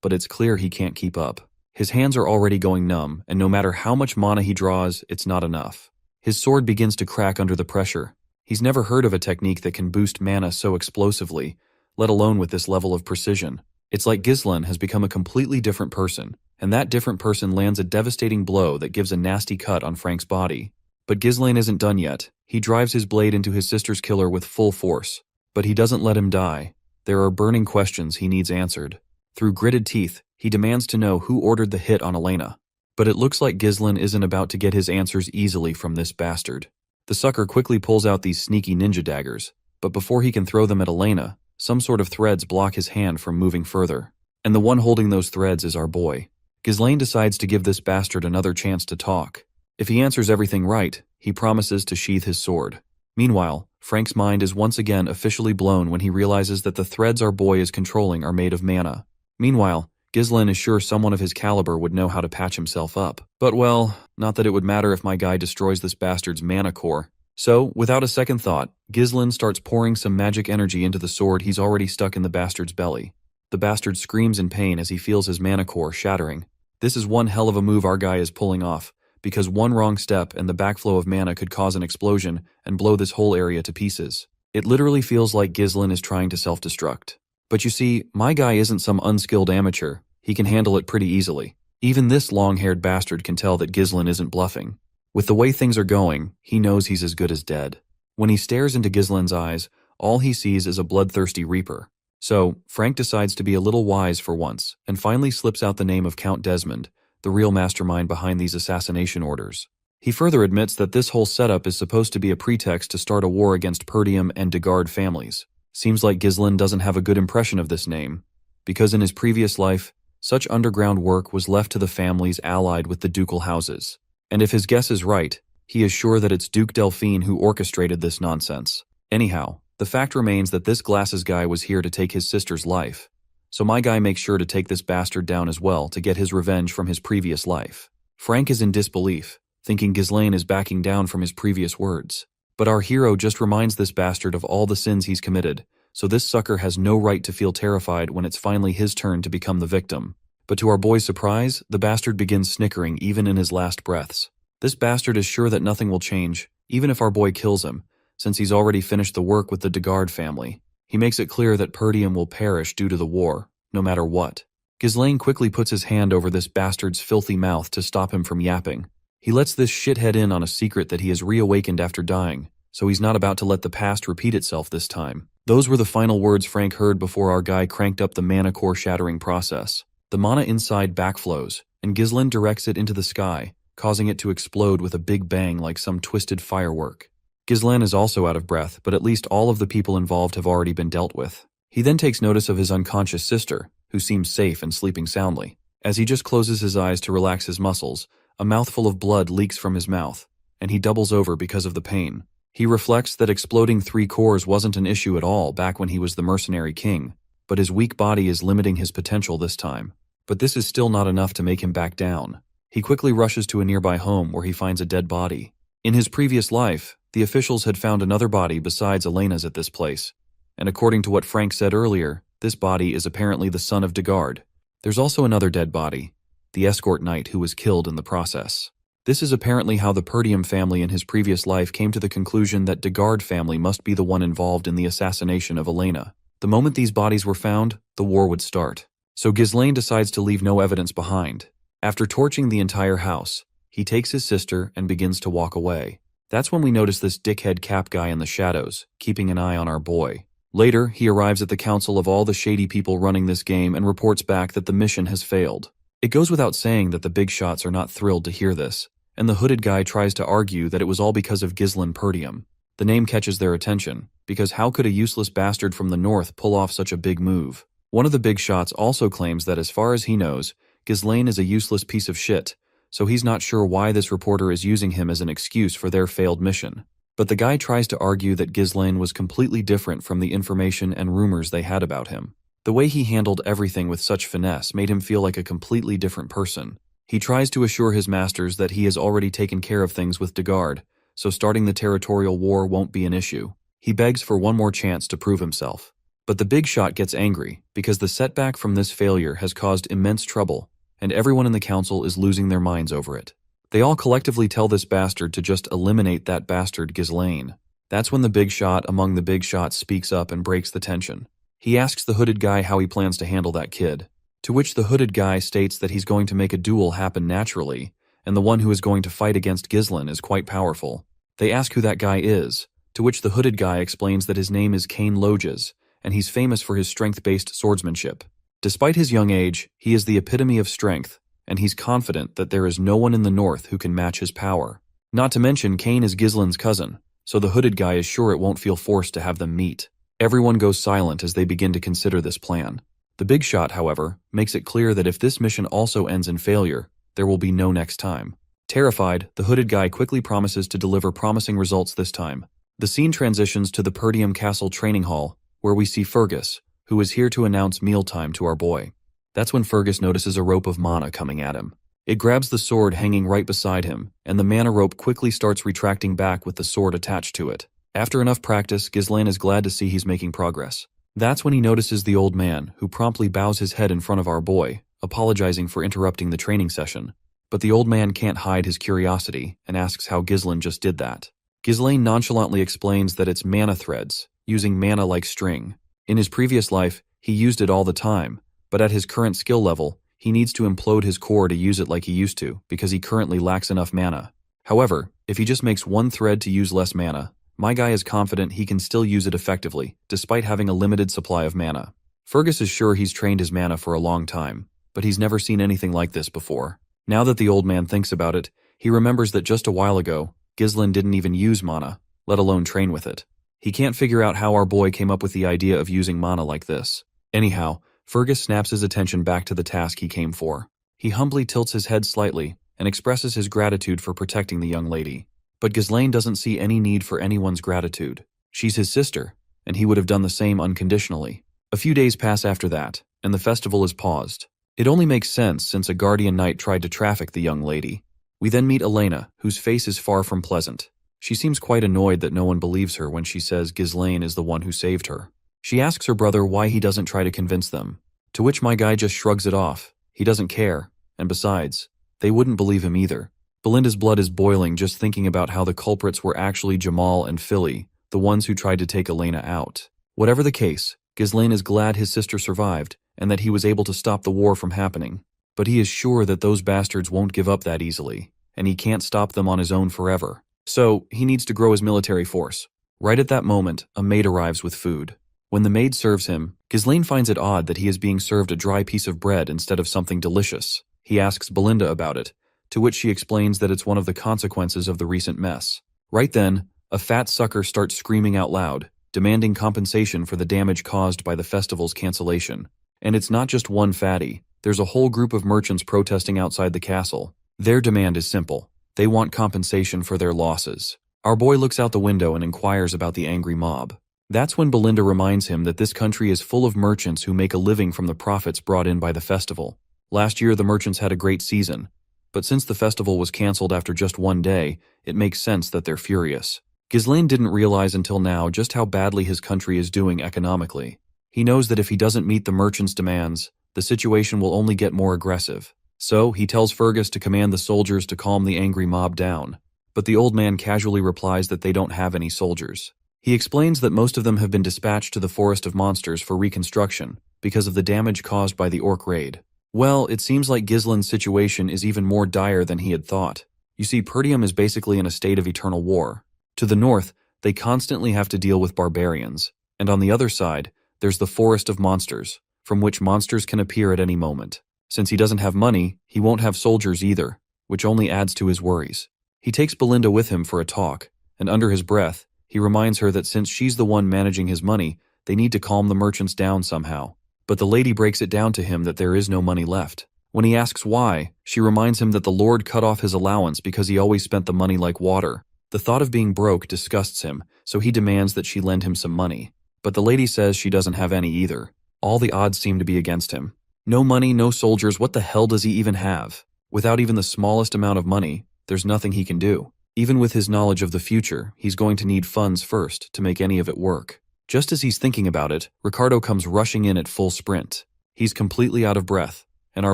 but it's clear he can't keep up. His hands are already going numb, and no matter how much mana he draws, it's not enough. His sword begins to crack under the pressure. He's never heard of a technique that can boost mana so explosively, let alone with this level of precision. It's like Ghislain has become a completely different person, and that different person lands a devastating blow that gives a nasty cut on Frank's body. But Ghislain isn't done yet. He drives his blade into his sister's killer with full force, but he doesn't let him die. There are burning questions he needs answered. Through gritted teeth, he demands to know who ordered the hit on Elena. But it looks like Ghislain isn't about to get his answers easily from this bastard. The sucker quickly pulls out these sneaky ninja daggers, but before he can throw them at Elena, some sort of threads block his hand from moving further. And the one holding those threads is our boy. Ghislain decides to give this bastard another chance to talk. If he answers everything right, he promises to sheath his sword. Meanwhile, Frank's mind is once again officially blown when he realizes that the threads our boy is controlling are made of mana. Meanwhile, Ghislain is sure someone of his caliber would know how to patch himself up. But well, not that it would matter if my guy destroys this bastard's mana core. So, without a second thought, Ghislain starts pouring some magic energy into the sword he's already stuck in the bastard's belly. The bastard screams in pain as he feels his mana core shattering. This is one hell of a move our guy is pulling off, because one wrong step and the backflow of mana could cause an explosion and blow this whole area to pieces. It literally feels like Ghislain is trying to self-destruct. But you see, my guy isn't some unskilled amateur. He can handle it pretty easily. Even this long-haired bastard can tell that Ghislain isn't bluffing. With the way things are going, he knows he's as good as dead. When he stares into Ghislain's eyes, all he sees is a bloodthirsty reaper. So, Frank decides to be a little wise for once, and finally slips out the name of Count Desmond, the real mastermind behind these assassination orders. He further admits that this whole setup is supposed to be a pretext to start a war against Perdium and Degard families. Seems like Ghislain doesn't have a good impression of this name, because in his previous life, Such underground work was left to the families allied with the ducal houses. And if his guess is right, he is sure that it's Duke Delphine who orchestrated this nonsense. Anyhow, the fact remains that this glasses guy was here to take his sister's life. So my guy makes sure to take this bastard down as well to get his revenge from his previous life. Frank is in disbelief, thinking Ghislaine is backing down from his previous words. But our hero just reminds this bastard of all the sins he's committed, so this sucker has no right to feel terrified when it's finally his turn to become the victim. But to our boy's surprise, the bastard begins snickering even in his last breaths. This bastard is sure that nothing will change, even if our boy kills him, since he's already finished the work with the Degard family. He makes it clear that Perdium will perish due to the war, no matter what. Ghislaine quickly puts his hand over this bastard's filthy mouth to stop him from yapping. He lets this shithead in on a secret that he has reawakened after dying, so he's not about to let the past repeat itself this time. Those were the final words Frank heard before our guy cranked up the mana core shattering process. The mana inside backflows, and Ghislaine directs it into the sky, causing it to explode with a big bang like some twisted firework. Ghislaine is also out of breath, but at least all of the people involved have already been dealt with. He then takes notice of his unconscious sister, who seems safe and sleeping soundly. As he just closes his eyes to relax his muscles, a mouthful of blood leaks from his mouth, and he doubles over because of the pain. He reflects that exploding 3 cores wasn't an issue at all back when he was the Mercenary King, but his weak body is limiting his potential this time. But this is still not enough to make him back down. He quickly rushes to a nearby home where he finds a dead body. In his previous life, the officials had found another body besides Elena's at this place, and according to what Frank said earlier, this body is apparently the son of Degard. There's also another dead body, the escort knight who was killed in the process. This is apparently how the Perdium family in his previous life came to the conclusion that Degard family must be the one involved in the assassination of Elena. The moment these bodies were found, the war would start. So Ghislaine decides to leave no evidence behind. After torching the entire house, he takes his sister and begins to walk away. That's when we notice this dickhead cap guy in the shadows, keeping an eye on our boy. Later, he arrives at the council of all the shady people running this game and reports back that the mission has failed. It goes without saying that the big shots are not thrilled to hear this, and the hooded guy tries to argue that it was all because of Ghislaine Perdium. The name catches their attention, because how could a useless bastard from the north pull off such a big move? One of the big shots also claims that as far as he knows, Ghislaine is a useless piece of shit, so he's not sure why this reporter is using him as an excuse for their failed mission. But the guy tries to argue that Ghislaine was completely different from the information and rumors they had about him. The way he handled everything with such finesse made him feel like a completely different person. He tries to assure his masters that he has already taken care of things with Degard, so starting the territorial war won't be an issue. He begs for one more chance to prove himself. But the big shot gets angry, because the setback from this failure has caused immense trouble, and everyone in the council is losing their minds over it. They all collectively tell this bastard to just eliminate that bastard Ghislaine. That's when the big shot among the big shots speaks up and breaks the tension. He asks the hooded guy how he plans to handle that kid, to which the hooded guy states that he's going to make a duel happen naturally, and the one who is going to fight against Ghislaine is quite powerful. They ask who that guy is, to which the hooded guy explains that his name is Cain Loges, and he's famous for his strength-based swordsmanship. Despite his young age, he is the epitome of strength, and he's confident that there is no one in the north who can match his power. Not to mention Cain is Ghislaine's cousin, so the hooded guy is sure it won't feel forced to have them meet. Everyone goes silent as they begin to consider this plan. The big shot, however, makes it clear that if this mission also ends in failure, there will be no next time. Terrified, the hooded guy quickly promises to deliver promising results this time. The scene transitions to the Perdium Castle training hall, where we see Fergus, who is here to announce mealtime to our boy. That's when Fergus notices a rope of mana coming at him. It grabs the sword hanging right beside him, and the mana rope quickly starts retracting back with the sword attached to it. After enough practice, Ghislaine is glad to see he's making progress. That's when he notices the old man, who promptly bows his head in front of our boy, apologizing for interrupting the training session. But the old man can't hide his curiosity, and asks how Ghislaine just did that. Ghislaine nonchalantly explains that it's mana threads, using mana like string. In his previous life, he used it all the time, but at his current skill level, he needs to implode his core to use it like he used to, because he currently lacks enough mana. However, if he just makes one thread to use less mana, my guy is confident he can still use it effectively, despite having a limited supply of mana. Fergus is sure he's trained his mana for a long time, but he's never seen anything like this before. Now that the old man thinks about it, he remembers that just a while ago, Ghislaine didn't even use mana, let alone train with it. He can't figure out how our boy came up with the idea of using mana like this. Anyhow, Fergus snaps his attention back to the task he came for. He humbly tilts his head slightly and expresses his gratitude for protecting the young lady. But Ghislaine doesn't see any need for anyone's gratitude. She's his sister, and he would have done the same unconditionally. A few days pass after that, and the festival is paused. It only makes sense since a guardian knight tried to traffic the young lady. We then meet Elena, whose face is far from pleasant. She seems quite annoyed that no one believes her when she says Ghislaine is the one who saved her. She asks her brother why he doesn't try to convince them, to which my guy just shrugs it off. He doesn't care, and besides, they wouldn't believe him either. Belinda's blood is boiling just thinking about how the culprits were actually Jamal and Philly, the ones who tried to take Elena out. Whatever the case, Ghislaine is glad his sister survived and that he was able to stop the war from happening. But he is sure that those bastards won't give up that easily, and he can't stop them on his own forever. So, he needs to grow his military force. Right at that moment, a maid arrives with food. When the maid serves him, Ghislaine finds it odd that he is being served a dry piece of bread instead of something delicious. He asks Belinda about it, to which she explains that it's one of the consequences of the recent mess. Right then, a fat sucker starts screaming out loud, demanding compensation for the damage caused by the festival's cancellation. And it's not just one fatty. There's a whole group of merchants protesting outside the castle. Their demand is simple. They want compensation for their losses. Our boy looks out the window and inquires about the angry mob. That's when Belinda reminds him that this country is full of merchants who make a living from the profits brought in by the festival. Last year the merchants had a great season, but since the festival was cancelled after just one day, it makes sense that they're furious. Ghislaine didn't realize until now just how badly his country is doing economically. He knows that if he doesn't meet the merchants' demands, the situation will only get more aggressive. So, he tells Fergus to command the soldiers to calm the angry mob down. But the old man casually replies that they don't have any soldiers. He explains that most of them have been dispatched to the Forest of Monsters for reconstruction because of the damage caused by the orc raid. Well, it seems like Ghislaine's situation is even more dire than he had thought. You see, Perdium is basically in a state of eternal war. To the north, they constantly have to deal with barbarians, and on the other side, there's the Forest of Monsters, from which monsters can appear at any moment. Since he doesn't have money, he won't have soldiers either, which only adds to his worries. He takes Belinda with him for a talk, and under his breath, he reminds her that since she's the one managing his money, they need to calm the merchants down somehow. But the lady breaks it down to him that there is no money left. When he asks why, she reminds him that the Lord cut off his allowance because he always spent the money like water. The thought of being broke disgusts him, so he demands that she lend him some money. But the lady says she doesn't have any either. All the odds seem to be against him. No money, no soldiers, what the hell does he even have? Without even the smallest amount of money, there's nothing he can do. Even with his knowledge of the future, he's going to need funds first to make any of it work. Just as he's thinking about it, Ricardo comes rushing in at full sprint. He's completely out of breath, and our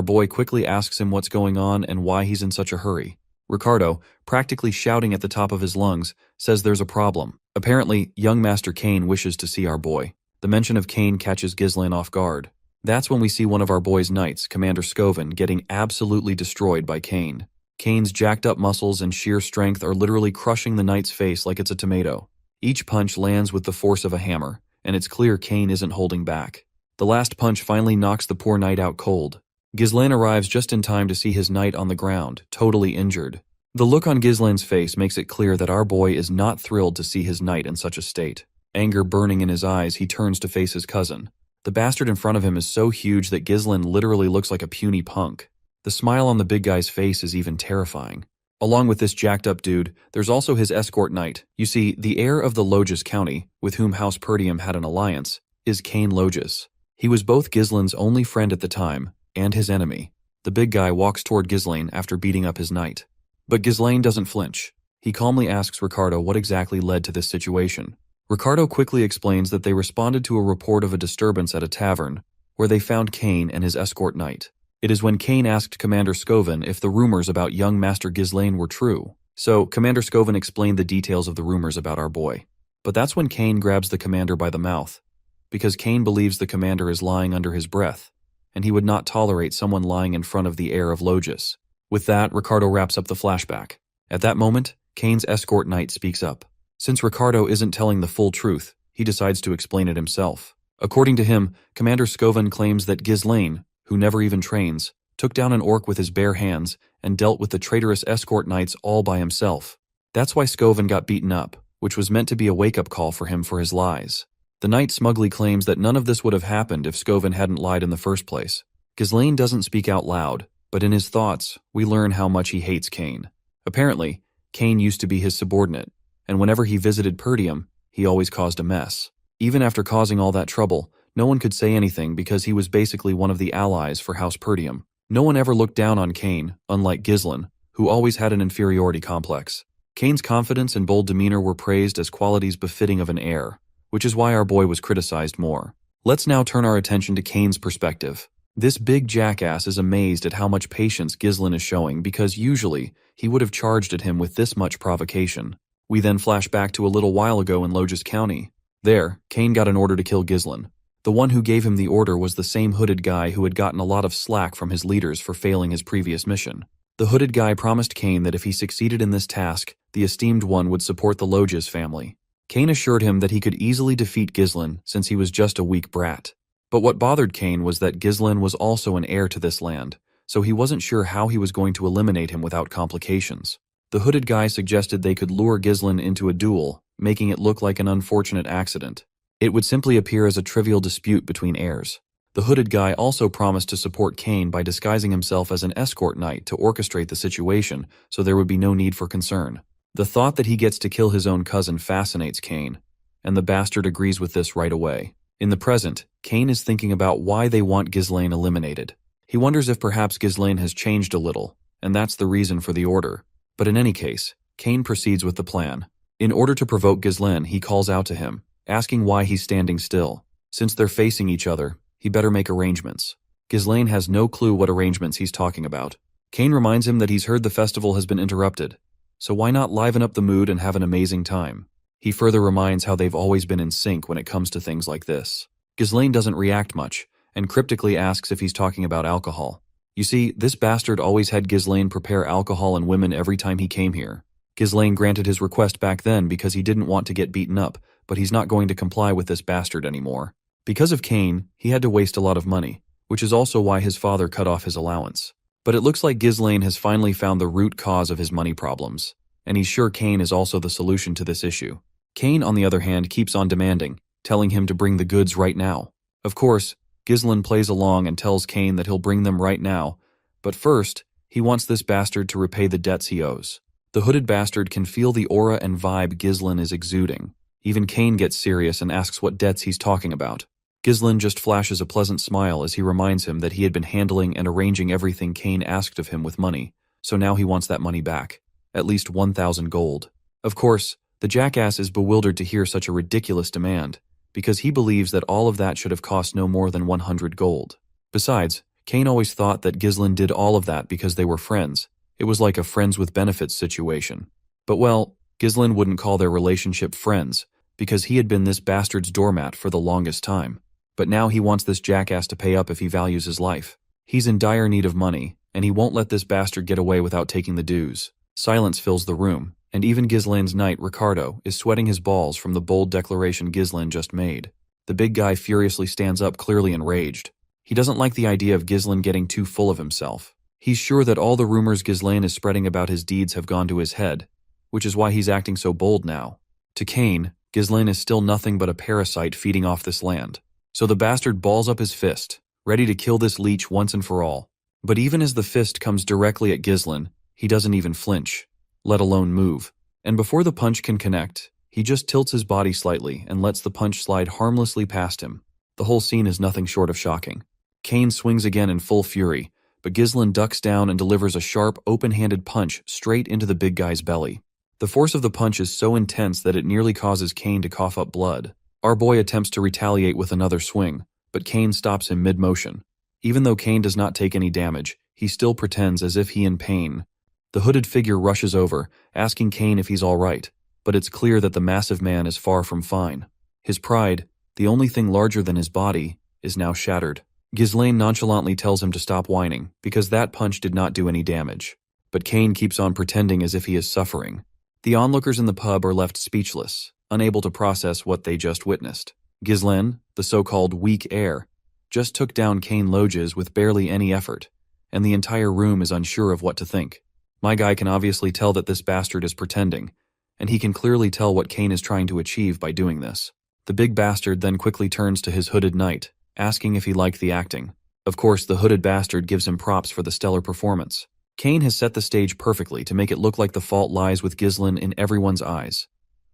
boy quickly asks him what's going on and why he's in such a hurry. Ricardo, practically shouting at the top of his lungs, says there's a problem. Apparently, young Master Kane wishes to see our boy. The mention of Kane catches Ghislaine off guard. That's when we see one of our boy's knights, Commander Scoven, getting absolutely destroyed by Kane. Kane's jacked up muscles and sheer strength are literally crushing the knight's face like it's a tomato. Each punch lands with the force of a hammer, and it's clear Kane isn't holding back. The last punch finally knocks the poor knight out cold. Ghislaine arrives just in time to see his knight on the ground, totally injured. The look on Ghislaine's face makes it clear that our boy is not thrilled to see his knight in such a state. Anger burning in his eyes, he turns to face his cousin. The bastard in front of him is so huge that Ghislaine literally looks like a puny punk. The smile on the big guy's face is even terrifying. Along with this jacked up dude, there's also his escort knight. You see, the heir of the Logis County, with whom House Perdium had an alliance, is Kane Logis. He was both Ghislaine's only friend at the time, and his enemy. The big guy walks toward Ghislaine after beating up his knight. But Ghislaine doesn't flinch. He calmly asks Ricardo what exactly led to this situation. Ricardo quickly explains that they responded to a report of a disturbance at a tavern, where they found Kane and his escort knight. It is when Kane asked Commander Scoven if the rumors about young Master Ghislaine were true. So, Commander Scoven explained the details of the rumors about our boy. But that's when Kane grabs the commander by the mouth, because Kane believes the commander is lying under his breath, and he would not tolerate someone lying in front of the heir of Logis. With that, Ricardo wraps up the flashback. At that moment, Kane's escort knight speaks up. Since Ricardo isn't telling the full truth, he decides to explain it himself. According to him, Commander Scoven claims that Ghislaine, who never even trains, took down an orc with his bare hands and dealt with the traitorous escort knights all by himself. That's why Scoven got beaten up, which was meant to be a wake-up call for him for his lies. The knight smugly claims that none of this would have happened if Scoven hadn't lied in the first place. Ghislaine doesn't speak out loud, but in his thoughts, we learn how much he hates Cain. Apparently, Cain used to be his subordinate, and whenever he visited Perdium, he always caused a mess. Even after causing all that trouble, no one could say anything because he was basically one of the allies for House Perdium. No one ever looked down on Cain, unlike Ghislaine, who always had an inferiority complex. Cain's confidence and bold demeanor were praised as qualities befitting of an heir, which is why our boy was criticized more. Let's now turn our attention to Cain's perspective. This big jackass is amazed at how much patience Ghislaine is showing because usually he would have charged at him with this much provocation. We then flash back to a little while ago in Logis County. There, Cain got an order to kill Ghislaine. The one who gave him the order was the same hooded guy who had gotten a lot of slack from his leaders for failing his previous mission. The hooded guy promised Cain that if he succeeded in this task, the esteemed one would support the Logis family. Cain assured him that he could easily defeat Ghislaine since he was just a weak brat. But what bothered Cain was that Ghislaine was also an heir to this land, so he wasn't sure how he was going to eliminate him without complications. The hooded guy suggested they could lure Ghislaine into a duel, making it look like an unfortunate accident. It would simply appear as a trivial dispute between heirs. The hooded guy also promised to support Cain by disguising himself as an escort knight to orchestrate the situation so there would be no need for concern. The thought that he gets to kill his own cousin fascinates Cain, and the bastard agrees with this right away. In the present, Cain is thinking about why they want Ghislaine eliminated. He wonders if perhaps Ghislaine has changed a little, and that's the reason for the order. But in any case, Cain proceeds with the plan. In order to provoke Ghislaine, he calls out to him, asking why he's standing still. Since they're facing each other, he better make arrangements. Ghislaine has no clue what arrangements he's talking about. Cain reminds him that he's heard the festival has been interrupted, so why not liven up the mood and have an amazing time? He further reminds how they've always been in sync when it comes to things like this. Ghislaine doesn't react much, and cryptically asks if he's talking about alcohol. You see, this bastard always had Ghislaine prepare alcohol and women every time he came here. Ghislaine granted his request back then because he didn't want to get beaten up, but he's not going to comply with this bastard anymore. Because of Cain, he had to waste a lot of money, which is also why his father cut off his allowance. But it looks like Ghislaine has finally found the root cause of his money problems, and he's sure Cain is also the solution to this issue. Cain, on the other hand, keeps on demanding, telling him to bring the goods right now. Of course, Ghislaine plays along and tells Cain that he'll bring them right now, but first, he wants this bastard to repay the debts he owes. The hooded bastard can feel the aura and vibe Ghislaine is exuding. Even Cain gets serious and asks what debts he's talking about. Ghislaine just flashes a pleasant smile as he reminds him that he had been handling and arranging everything Cain asked of him with money, so now he wants that money back. At least 1,000 gold. Of course, the jackass is bewildered to hear such a ridiculous demand, because he believes that all of that should have cost no more than 100 gold. Besides, Cain always thought that Ghislaine did all of that because they were friends. It was like a friends with benefits situation. But well, Ghislaine wouldn't call their relationship friends, because he had been this bastard's doormat for the longest time. But now he wants this jackass to pay up if he values his life. He's in dire need of money, and he won't let this bastard get away without taking the dues. Silence fills the room, and even Ghislaine's knight, Ricardo, is sweating his balls from the bold declaration Ghislaine just made. The big guy furiously stands up, clearly enraged. He doesn't like the idea of Ghislaine getting too full of himself. He's sure that all the rumors Ghislaine is spreading about his deeds have gone to his head, which is why he's acting so bold now. To Cain, Ghislaine is still nothing but a parasite feeding off this land. So the bastard balls up his fist, ready to kill this leech once and for all. But even as the fist comes directly at Ghislaine, he doesn't even flinch, let alone move. And before the punch can connect, he just tilts his body slightly and lets the punch slide harmlessly past him. The whole scene is nothing short of shocking. Cain swings again in full fury, but Ghislaine ducks down and delivers a sharp, open-handed punch straight into the big guy's belly. The force of the punch is so intense that it nearly causes Cain to cough up blood. Our boy attempts to retaliate with another swing, but Cain stops him mid-motion. Even though Cain does not take any damage, he still pretends as if he in pain. The hooded figure rushes over, asking Cain if he's all right, but it's clear that the massive man is far from fine. His pride, the only thing larger than his body, is now shattered. Ghislaine nonchalantly tells him to stop whining, because that punch did not do any damage. But Cain keeps on pretending as if he is suffering. The onlookers in the pub are left speechless, unable to process what they just witnessed. Ghislaine, the so-called weak heir, just took down Cain Logis with barely any effort, and the entire room is unsure of what to think. My guy can obviously tell that this bastard is pretending, and he can clearly tell what Cain is trying to achieve by doing this. The big bastard then quickly turns to his hooded knight, asking if he liked the acting. Of course, the hooded bastard gives him props for the stellar performance. Kane has set the stage perfectly to make it look like the fault lies with Ghislain in everyone's eyes.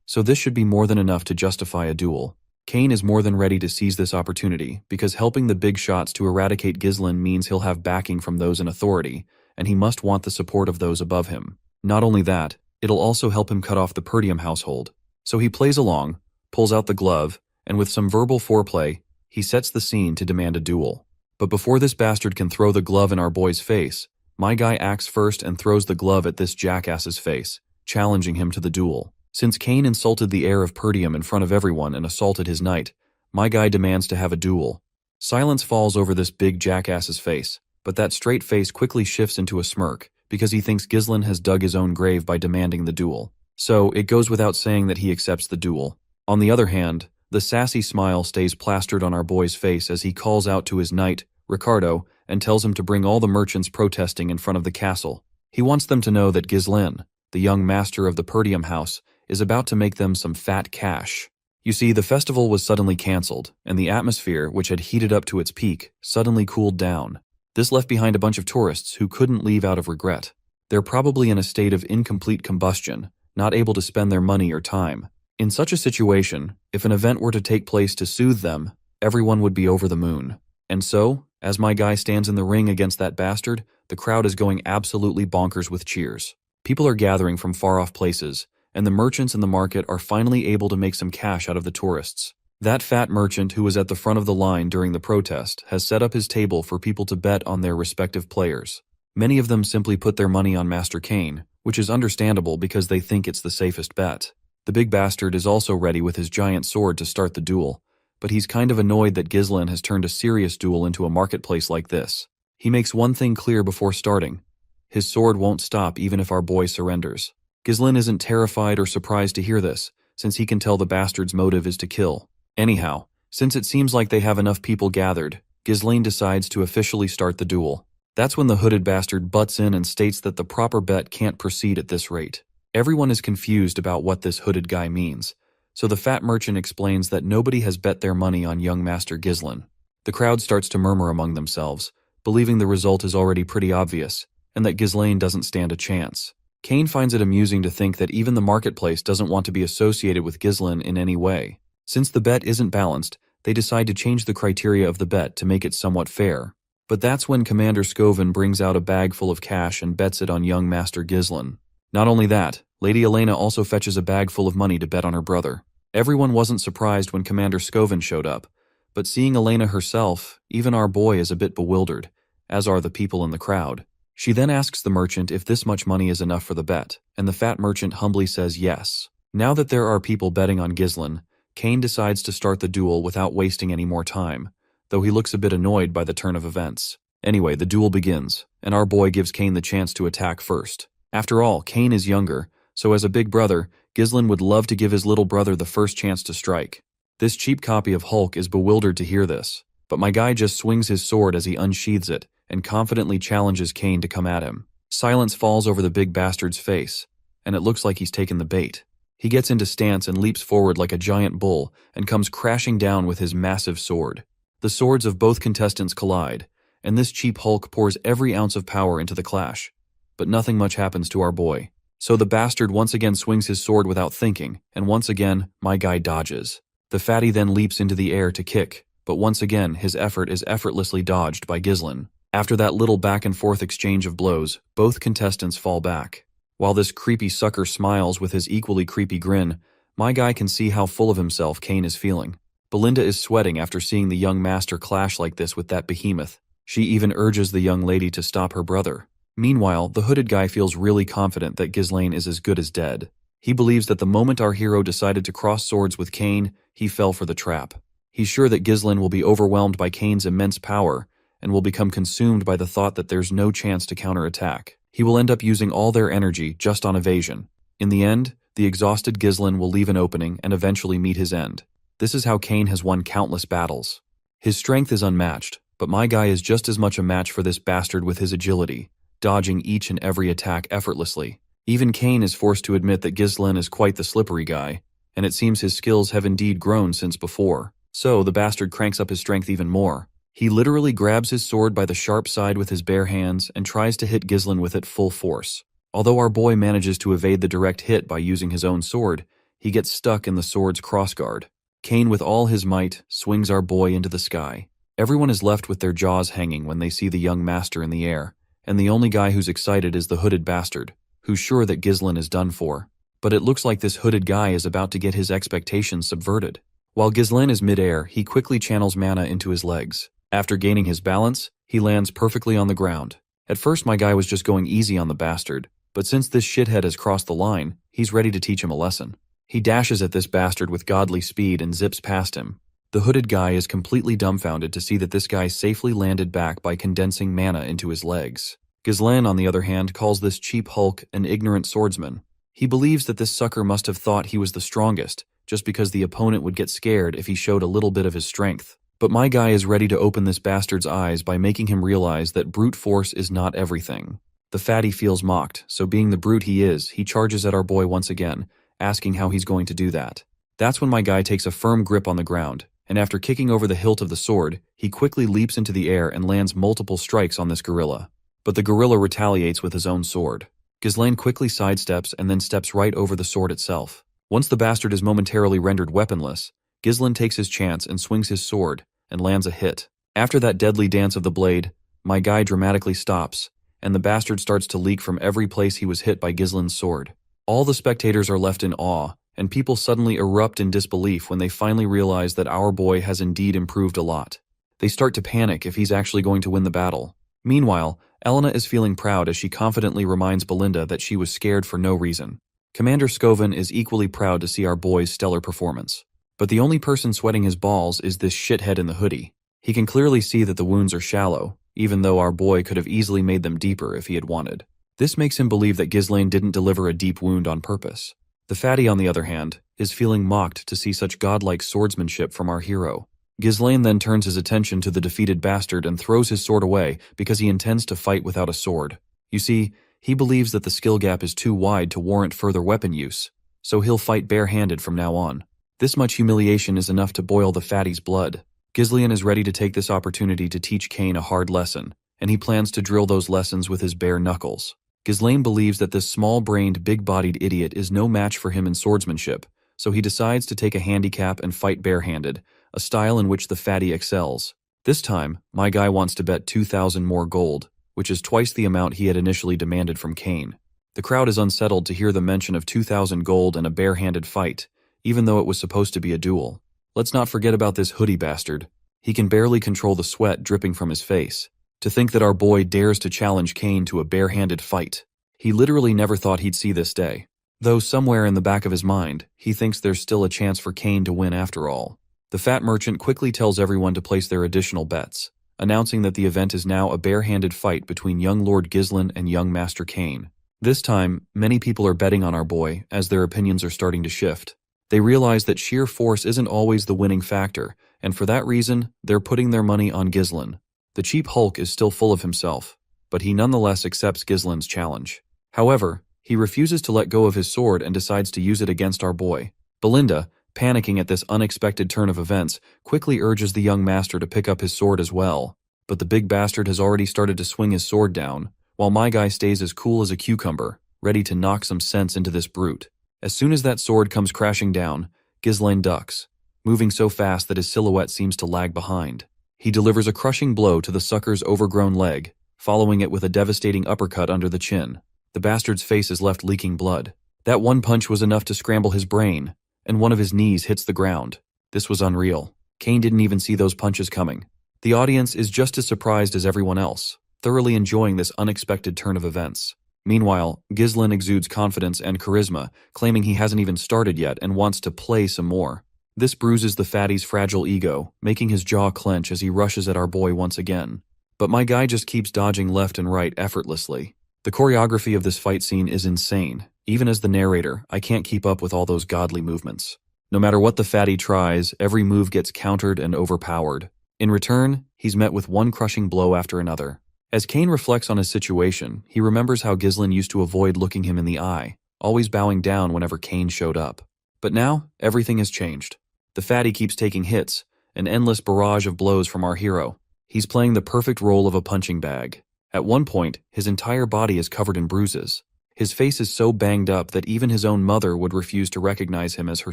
So this should be more than enough to justify a duel. Kane is more than ready to seize this opportunity, because helping the big shots to eradicate Ghislain means he'll have backing from those in authority, and he must want the support of those above him. Not only that, it'll also help him cut off the Perdium household. So he plays along, pulls out the glove, and with some verbal foreplay, he sets the scene to demand a duel. But before this bastard can throw the glove in our boy's face, my guy acts first and throws the glove at this jackass's face, challenging him to the duel. Since Kane insulted the heir of Perdium in front of everyone and assaulted his knight, my guy demands to have a duel. Silence falls over this big jackass's face, but that straight face quickly shifts into a smirk, because he thinks Ghislain has dug his own grave by demanding the duel. So, it goes without saying that he accepts the duel. On the other hand, the sassy smile stays plastered on our boy's face as he calls out to his knight, Ricardo, and tells him to bring all the merchants protesting in front of the castle. He wants them to know that Ghislain, the young master of the Perdium house, is about to make them some fat cash. You see, the festival was suddenly cancelled, and the atmosphere, which had heated up to its peak, suddenly cooled down. This left behind a bunch of tourists who couldn't leave out of regret. They're probably in a state of incomplete combustion, not able to spend their money or time. In such a situation, if an event were to take place to soothe them, everyone would be over the moon. And so, as my guy stands in the ring against that bastard, the crowd is going absolutely bonkers with cheers. People are gathering from far-off places, and the merchants in the market are finally able to make some cash out of the tourists. That fat merchant who was at the front of the line during the protest has set up his table for people to bet on their respective players. Many of them simply put their money on Master Kane, which is understandable because they think it's the safest bet. The big bastard is also ready with his giant sword to start the duel, but he's kind of annoyed that Ghislain has turned a serious duel into a marketplace like this. He makes one thing clear before starting. His sword won't stop even if our boy surrenders. Ghislain isn't terrified or surprised to hear this, since he can tell the bastard's motive is to kill. Anyhow, since it seems like they have enough people gathered, Ghislain decides to officially start the duel. That's when the hooded bastard butts in and states that the proper bet can't proceed at this rate. Everyone is confused about what this hooded guy means, so the fat merchant explains that nobody has bet their money on young Master Ghislain. The crowd starts to murmur among themselves, believing the result is already pretty obvious, and that Ghislain doesn't stand a chance. Kane finds it amusing to think that even the marketplace doesn't want to be associated with Ghislain in any way. Since the bet isn't balanced, they decide to change the criteria of the bet to make it somewhat fair. But that's when Commander Scoven brings out a bag full of cash and bets it on young Master Ghislain. Not only that, Lady Elena also fetches a bag full of money to bet on her brother. Everyone wasn't surprised when Commander Scoven showed up, but seeing Elena herself, even our boy is a bit bewildered, as are the people in the crowd. She then asks the merchant if this much money is enough for the bet, and the fat merchant humbly says yes. Now that there are people betting on Ghislain, Kane decides to start the duel without wasting any more time, though he looks a bit annoyed by the turn of events. Anyway, the duel begins, and our boy gives Kane the chance to attack first. After all, Kane is younger, so as a big brother, Ghislain would love to give his little brother the first chance to strike. This cheap copy of Hulk is bewildered to hear this, but my guy just swings his sword as he unsheathes it and confidently challenges Kane to come at him. Silence falls over the big bastard's face, and it looks like he's taken the bait. He gets into stance and leaps forward like a giant bull and comes crashing down with his massive sword. The swords of both contestants collide, and this cheap Hulk pours every ounce of power into the clash. But nothing much happens to our boy. So the bastard once again swings his sword without thinking, and once again, my guy dodges. The fatty then leaps into the air to kick, but once again, his effort is effortlessly dodged by Ghislain. After that little back and forth exchange of blows, both contestants fall back. While this creepy sucker smiles with his equally creepy grin, my guy can see how full of himself Kane is feeling. Belinda is sweating after seeing the young master clash like this with that behemoth. She even urges the young lady to stop her brother. Meanwhile, the hooded guy feels really confident that Ghislain is as good as dead. He believes that the moment our hero decided to cross swords with Kane, he fell for the trap. He's sure that Ghislain will be overwhelmed by Kane's immense power and will become consumed by the thought that there's no chance to counterattack. He will end up using all their energy just on evasion. In the end, the exhausted Ghislain will leave an opening and eventually meet his end. This is how Kane has won countless battles. His strength is unmatched, but my guy is just as much a match for this bastard with his agility, dodging each and every attack effortlessly. Even Kane is forced to admit that Ghislain is quite the slippery guy, and it seems his skills have indeed grown since before. So the bastard cranks up his strength even more. He literally grabs his sword by the sharp side with his bare hands and tries to hit Ghislain with it full force. Although our boy manages to evade the direct hit by using his own sword, he gets stuck in the sword's crossguard. Cain, with all his might, swings our boy into the sky. Everyone is left with their jaws hanging when they see the young master in the air, and the only guy who's excited is the hooded bastard, who's sure that Ghislain is done for. But it looks like this hooded guy is about to get his expectations subverted. While Ghislain is mid-air, he quickly channels mana into his legs. After gaining his balance, he lands perfectly on the ground. At first my guy was just going easy on the bastard, but since this shithead has crossed the line, he's ready to teach him a lesson. He dashes at this bastard with godly speed and zips past him. The hooded guy is completely dumbfounded to see that this guy safely landed back by condensing mana into his legs. Ghislain, on the other hand, calls this cheap hulk an ignorant swordsman. He believes that this sucker must have thought he was the strongest, just because the opponent would get scared if he showed a little bit of his strength. But my guy is ready to open this bastard's eyes by making him realize that brute force is not everything. The fatty feels mocked, so being the brute he is, he charges at our boy once again, asking how he's going to do that. That's when my guy takes a firm grip on the ground, and after kicking over the hilt of the sword, he quickly leaps into the air and lands multiple strikes on this gorilla. But the gorilla retaliates with his own sword. Ghislain quickly sidesteps and then steps right over the sword itself. Once the bastard is momentarily rendered weaponless, Ghislain takes his chance and swings his sword, and lands a hit. After that deadly dance of the blade, my guy dramatically stops, and the bastard starts to leak from every place he was hit by Ghislain's sword. All the spectators are left in awe, and people suddenly erupt in disbelief when they finally realize that our boy has indeed improved a lot. They start to panic if he's actually going to win the battle. Meanwhile, Elena is feeling proud as she confidently reminds Belinda that she was scared for no reason. Commander Scoven is equally proud to see our boy's stellar performance. But the only person sweating his balls is this shithead in the hoodie. He can clearly see that the wounds are shallow, even though our boy could have easily made them deeper if he had wanted. This makes him believe that Ghislain didn't deliver a deep wound on purpose. The fatty, on the other hand, is feeling mocked to see such godlike swordsmanship from our hero. Ghislain then turns his attention to the defeated bastard and throws his sword away because he intends to fight without a sword. You see, he believes that the skill gap is too wide to warrant further weapon use, so he'll fight barehanded from now on. This much humiliation is enough to boil the fatty's blood. Ghislain is ready to take this opportunity to teach Cain a hard lesson, and he plans to drill those lessons with his bare knuckles. Ghislain believes that this small-brained, big-bodied idiot is no match for him in swordsmanship, so he decides to take a handicap and fight barehanded, a style in which the fatty excels. This time, my guy wants to bet 2,000 more gold, which is twice the amount he had initially demanded from Cain. The crowd is unsettled to hear the mention of 2,000 gold and a barehanded fight, even though it was supposed to be a duel. Let's not forget about this hoodie bastard. He can barely control the sweat dripping from his face. To think that our boy dares to challenge Cain to a barehanded fight. He literally never thought he'd see this day. Though somewhere in the back of his mind, he thinks there's still a chance for Cain to win after all. The fat merchant quickly tells everyone to place their additional bets, announcing that the event is now a barehanded fight between young Lord Ghislain and young Master Cain. This time, many people are betting on our boy, as their opinions are starting to shift. They realize that sheer force isn't always the winning factor, and for that reason, they're putting their money on Ghislain. The cheap hulk is still full of himself, but he nonetheless accepts Ghislain's challenge. However, he refuses to let go of his sword and decides to use it against our boy. Belinda, panicking at this unexpected turn of events, quickly urges the young master to pick up his sword as well. But the big bastard has already started to swing his sword down, while my guy stays as cool as a cucumber, ready to knock some sense into this brute. As soon as that sword comes crashing down, Ghislain ducks, moving so fast that his silhouette seems to lag behind. He delivers a crushing blow to the sucker's overgrown leg, following it with a devastating uppercut under the chin. The bastard's face is left leaking blood. That one punch was enough to scramble his brain, and one of his knees hits the ground. This was unreal. Cain didn't even see those punches coming. The audience is just as surprised as everyone else, thoroughly enjoying this unexpected turn of events. Meanwhile, Ghislain exudes confidence and charisma, claiming he hasn't even started yet and wants to play some more. This bruises the fatty's fragile ego, making his jaw clench as he rushes at our boy once again. But my guy just keeps dodging left and right effortlessly. The choreography of this fight scene is insane. Even as the narrator, I can't keep up with all those godly movements. No matter what the fatty tries, every move gets countered and overpowered. In return, he's met with one crushing blow after another. As Cain reflects on his situation, he remembers how Ghislain used to avoid looking him in the eye, always bowing down whenever Cain showed up. But now, everything has changed. The fatty keeps taking hits, an endless barrage of blows from our hero. He's playing the perfect role of a punching bag. At one point, his entire body is covered in bruises. His face is so banged up that even his own mother would refuse to recognize him as her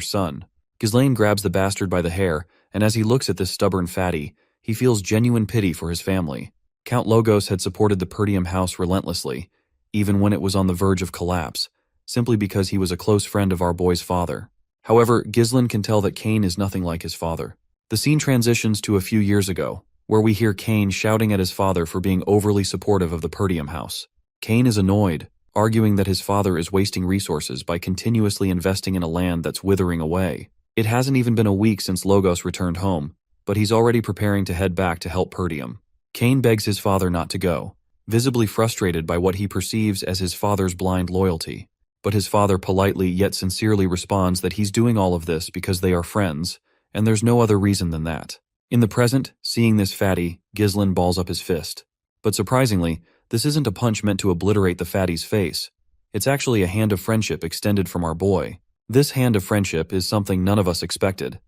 son. Ghislaine grabs the bastard by the hair, and as he looks at this stubborn fatty, he feels genuine pity for his family. Count Logos had supported the Perdium house relentlessly, even when it was on the verge of collapse, simply because he was a close friend of our boy's father. However, Ghislaine can tell that Cain is nothing like his father. The scene transitions to a few years ago, where we hear Cain shouting at his father for being overly supportive of the Perdium house. Cain is annoyed, arguing that his father is wasting resources by continuously investing in a land that's withering away. It hasn't even been a week since Logos returned home, but he's already preparing to head back to help Perdium. Cain begs his father not to go, visibly frustrated by what he perceives as his father's blind loyalty. But his father politely yet sincerely responds that he's doing all of this because they are friends, and there's no other reason than that. In the present, seeing this fatty, Ghislaine balls up his fist. But surprisingly, this isn't a punch meant to obliterate the fatty's face. It's actually a hand of friendship extended from our boy. This hand of friendship is something none of us expected.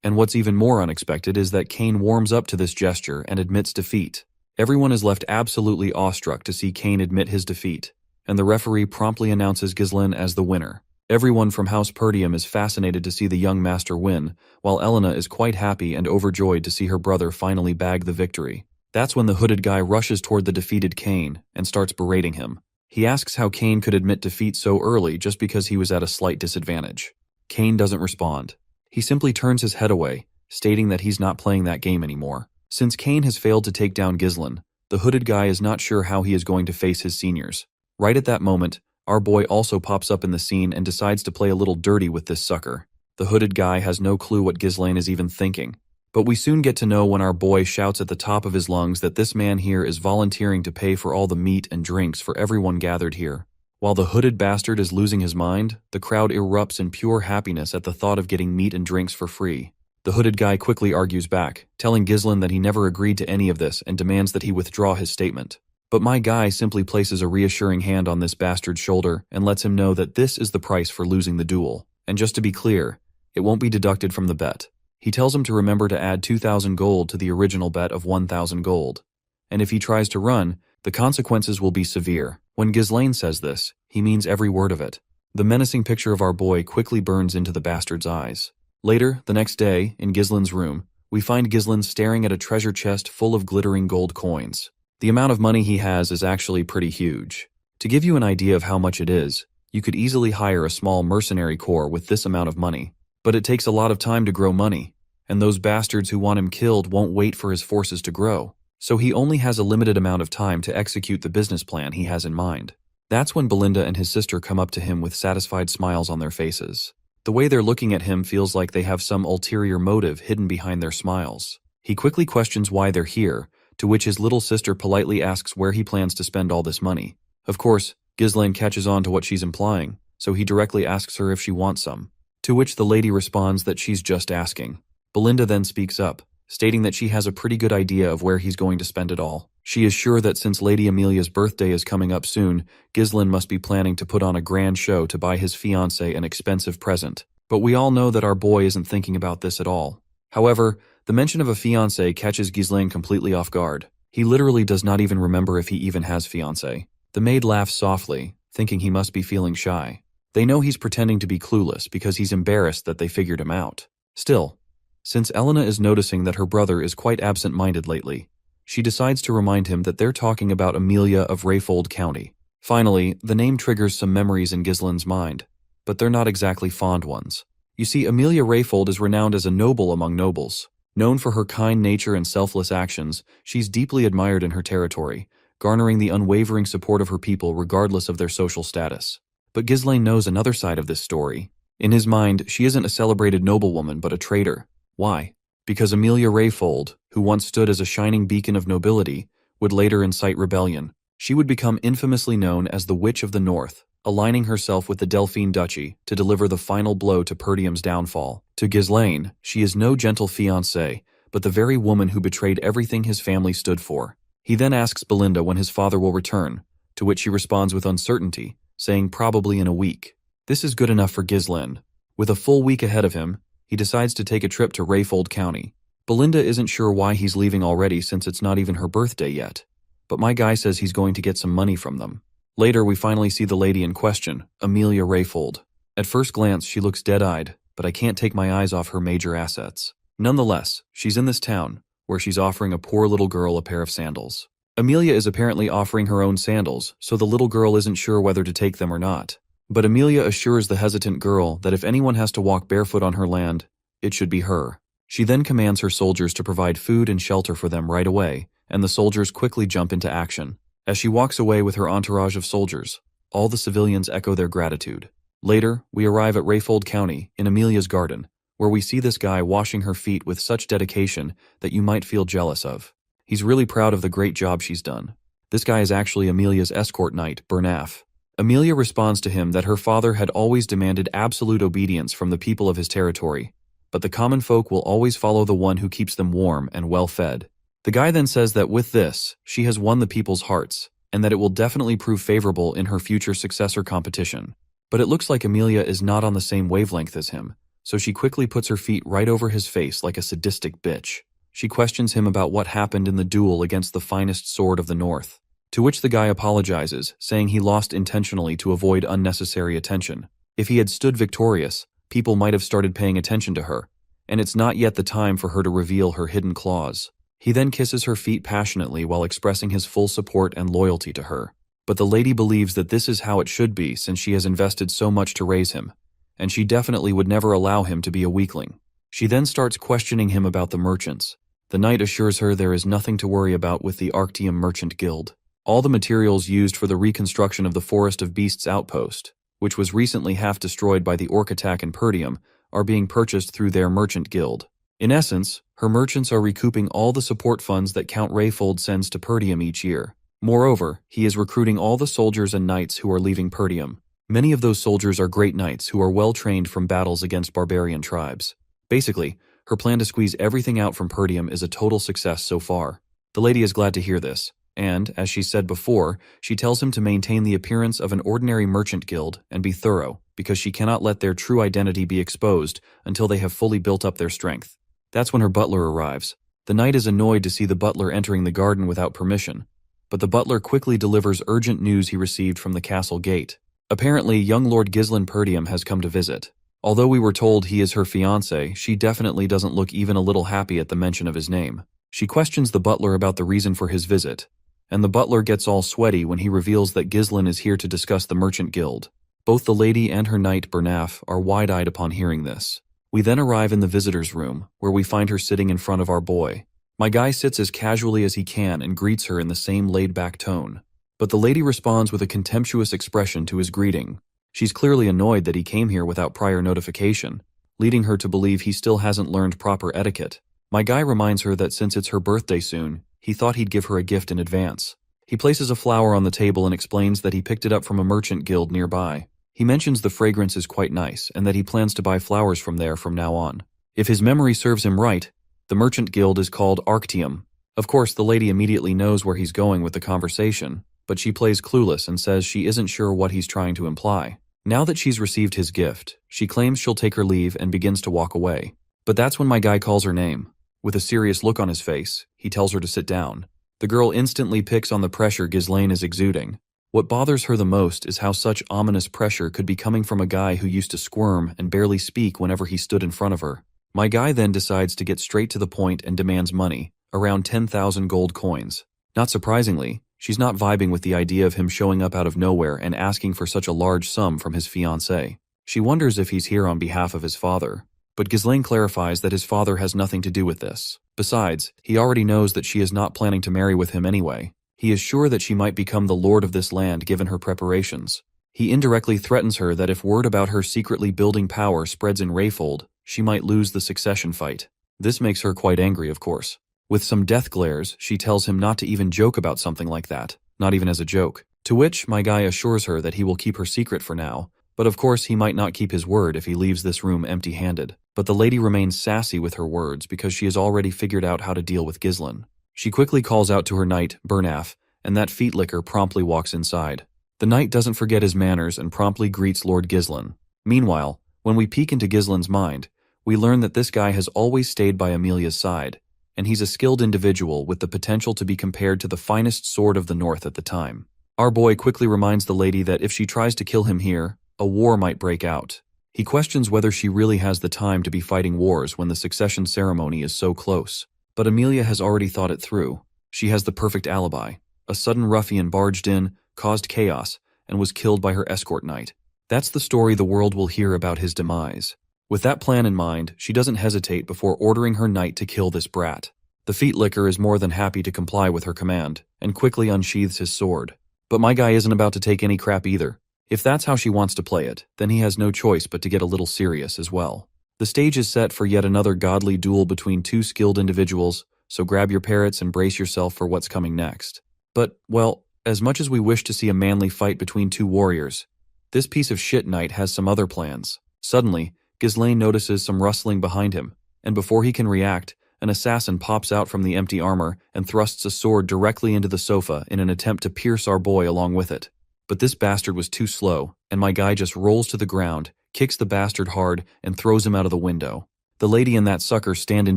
And what's even more unexpected is that Cain warms up to this gesture and admits defeat. Everyone is left absolutely awestruck to see Cain admit his defeat, and the referee promptly announces Ghislaine as the winner. Everyone from House Perdium is fascinated to see the young master win, while Elena is quite happy and overjoyed to see her brother finally bag the victory. That's when the hooded guy rushes toward the defeated Cain and starts berating him. He asks how Cain could admit defeat so early just because he was at a slight disadvantage. Cain doesn't respond. He simply turns his head away, stating that he's not playing that game anymore. Since Cain has failed to take down Ghislaine, the hooded guy is not sure how he is going to face his seniors. Right at that moment, our boy also pops up in the scene and decides to play a little dirty with this sucker. The hooded guy has no clue what Ghislaine is even thinking. But we soon get to know when our boy shouts at the top of his lungs that this man here is volunteering to pay for all the meat and drinks for everyone gathered here. While the hooded bastard is losing his mind, the crowd erupts in pure happiness at the thought of getting meat and drinks for free. The hooded guy quickly argues back, telling Ghislaine that he never agreed to any of this and demands that he withdraw his statement. But my guy simply places a reassuring hand on this bastard's shoulder and lets him know that this is the price for losing the duel. And just to be clear, it won't be deducted from the bet. He tells him to remember to add 2,000 gold to the original bet of 1,000 gold. And if he tries to run, the consequences will be severe. When Ghislaine says this, he means every word of it. The menacing picture of our boy quickly burns into the bastard's eyes. Later, the next day, in Ghislaine's room, we find Ghislaine staring at a treasure chest full of glittering gold coins. The amount of money he has is actually pretty huge. To give you an idea of how much it is, you could easily hire a small mercenary corps with this amount of money. But it takes a lot of time to grow money, and those bastards who want him killed won't wait for his forces to grow. So he only has a limited amount of time to execute the business plan he has in mind. That's when Belinda and his sister come up to him with satisfied smiles on their faces. The way they're looking at him feels like they have some ulterior motive hidden behind their smiles. He quickly questions why they're here, to which his little sister politely asks where he plans to spend all this money. Of course, Ghislaine catches on to what she's implying, so he directly asks her if she wants some, to which the lady responds that she's just asking. Belinda then speaks up, stating that she has a pretty good idea of where he's going to spend it all. She is sure that since Lady Amelia's birthday is coming up soon, Ghislaine must be planning to put on a grand show to buy his fiancée an expensive present. But we all know that our boy isn't thinking about this at all. However, the mention of a fiancé catches Ghislaine completely off guard. He literally does not even remember if he even has fiancé. The maid laughs softly, thinking he must be feeling shy. They know he's pretending to be clueless because he's embarrassed that they figured him out. Still, since Elena is noticing that her brother is quite absent-minded lately, she decides to remind him that they're talking about Amelia of Rayfold County. Finally, the name triggers some memories in Ghislaine's mind, but they're not exactly fond ones. You see, Amelia Rayfold is renowned as a noble among nobles. Known for her kind nature and selfless actions, she's deeply admired in her territory, garnering the unwavering support of her people regardless of their social status. But Ghislaine knows another side of this story. In his mind, she isn't a celebrated noblewoman but a traitor. Why? Because Amelia Rayfold, who once stood as a shining beacon of nobility, would later incite rebellion. She would become infamously known as the Witch of the North, aligning herself with the Delphine Duchy to deliver the final blow to Perdium's downfall. To Ghislaine, she is no gentle fiancée, but the very woman who betrayed everything his family stood for. He then asks Belinda when his father will return, to which she responds with uncertainty, saying probably in a week. This is good enough for Ghislaine, With a full week ahead of him, he decides to take a trip to Rayfold County. Belinda isn't sure why he's leaving already since it's not even her birthday yet, but my guy says he's going to get some money from them. Later, we finally see the lady in question, Amelia Rayfold. At first glance, she looks dead-eyed, but I can't take my eyes off her major assets. Nonetheless, she's in this town, where she's offering a poor little girl a pair of sandals. Amelia is apparently offering her own sandals, so the little girl isn't sure whether to take them or not. But Amelia assures the hesitant girl that if anyone has to walk barefoot on her land, it should be her. She then commands her soldiers to provide food and shelter for them right away, and the soldiers quickly jump into action. As she walks away with her entourage of soldiers, all the civilians echo their gratitude. Later, we arrive at Rayfold County, in Amelia's garden, where we see this guy washing her feet with such dedication that you might feel jealous of. He's really proud of the great job she's done. This guy is actually Amelia's escort knight, Bernaf. Amelia responds to him that her father had always demanded absolute obedience from the people of his territory, but the common folk will always follow the one who keeps them warm and well-fed. The guy then says that with this, she has won the people's hearts, and that it will definitely prove favorable in her future successor competition. But it looks like Amelia is not on the same wavelength as him, so she quickly puts her feet right over his face like a sadistic bitch. She questions him about what happened in the duel against the finest sword of the North, to which the guy apologizes, saying he lost intentionally to avoid unnecessary attention. If he had stood victorious, people might have started paying attention to her, and it's not yet the time for her to reveal her hidden claws. He then kisses her feet passionately while expressing his full support and loyalty to her. But the lady believes that this is how it should be since she has invested so much to raise him, and she definitely would never allow him to be a weakling. She then starts questioning him about the merchants. The knight assures her there is nothing to worry about with the Arctium Merchant Guild. All the materials used for the reconstruction of the Forest of Beasts outpost, which was recently half destroyed by the orc attack in Perdium, are being purchased through their merchant guild. In essence, her merchants are recouping all the support funds that Count Rayfold sends to Perdium each year. Moreover, he is recruiting all the soldiers and knights who are leaving Perdium. Many of those soldiers are great knights who are well trained from battles against barbarian tribes. Basically, her plan to squeeze everything out from Perdium is a total success so far. The lady is glad to hear this, and, as she said before, she tells him to maintain the appearance of an ordinary merchant guild and be thorough, because she cannot let their true identity be exposed until they have fully built up their strength. That's when her butler arrives. The knight is annoyed to see the butler entering the garden without permission, but the butler quickly delivers urgent news he received from the castle gate. Apparently, young Lord Ghislain Perdium has come to visit. Although we were told he is her fiancé, she definitely doesn't look even a little happy at the mention of his name. She questions the butler about the reason for his visit, and the butler gets all sweaty when he reveals that Ghislain is here to discuss the merchant guild. Both the lady and her knight Bernaf are wide-eyed upon hearing this. We then arrive in the visitor's room, where we find her sitting in front of our boy. My guy sits as casually as he can and greets her in the same laid-back tone. But the lady responds with a contemptuous expression to his greeting. She's clearly annoyed that he came here without prior notification, leading her to believe he still hasn't learned proper etiquette. My guy reminds her that since it's her birthday soon, he thought he'd give her a gift in advance. He places a flower on the table and explains that he picked it up from a merchant guild nearby. He mentions the fragrance is quite nice and that he plans to buy flowers from there from now on. If his memory serves him right, the merchant guild is called Arctium. Of course, the lady immediately knows where he's going with the conversation, but she plays clueless and says she isn't sure what he's trying to imply. Now that she's received his gift, she claims she'll take her leave and begins to walk away. But that's when my guy calls her name. With a serious look on his face, he tells her to sit down. The girl instantly picks on the pressure Ghislain is exuding. What bothers her the most is how such ominous pressure could be coming from a guy who used to squirm and barely speak whenever he stood in front of her. My guy then decides to get straight to the point and demands money, around 10,000 gold coins. Not surprisingly, she's not vibing with the idea of him showing up out of nowhere and asking for such a large sum from his fiancée. She wonders if he's here on behalf of his father, but Ghislain clarifies that his father has nothing to do with this. Besides, he already knows that she is not planning to marry with him anyway. He is sure that she might become the lord of this land given her preparations. He indirectly threatens her that if word about her secretly building power spreads in Rayfold, she might lose the succession fight. This makes her quite angry, of course. With some death glares, she tells him not to even joke about something like that, not even as a joke. To which my guy assures her that he will keep her secret for now, but of course he might not keep his word if he leaves this room empty-handed. But the lady remains sassy with her words because she has already figured out how to deal with Ghislain. She quickly calls out to her knight, Bernaf, and that feet licker promptly walks inside. The knight doesn't forget his manners and promptly greets Lord Ghislain. Meanwhile, When we peek into Ghislaine's mind, we learn that this guy has always stayed by Amelia's side, and he's a skilled individual with the potential to be compared to the finest sword of the North at the time. Our boy quickly reminds the lady that if she tries to kill him here, a war might break out. He questions whether she really has the time to be fighting wars when the succession ceremony is so close. But Amelia has already thought it through. She has the perfect alibi. A sudden ruffian barged in, caused chaos, and was killed by her escort knight. That's the story the world will hear about his demise. With that plan in mind, she doesn't hesitate before ordering her knight to kill this brat. The feet licker is more than happy to comply with her command, and quickly unsheathes his sword. But my guy isn't about to take any crap either. If that's how she wants to play it, then he has no choice but to get a little serious as well. The stage is set for yet another godly duel between two skilled individuals, so grab your parrots and brace yourself for what's coming next. But, well, as much as we wish to see a manly fight between two warriors, this piece of shit knight has some other plans. Suddenly, Ghislaine notices some rustling behind him, and before he can react, an assassin pops out from the empty armor and thrusts a sword directly into the sofa in an attempt to pierce our boy along with it. But this bastard was too slow, and my guy just rolls to the ground, kicks the bastard hard, and throws him out of the window. The lady and that sucker stand in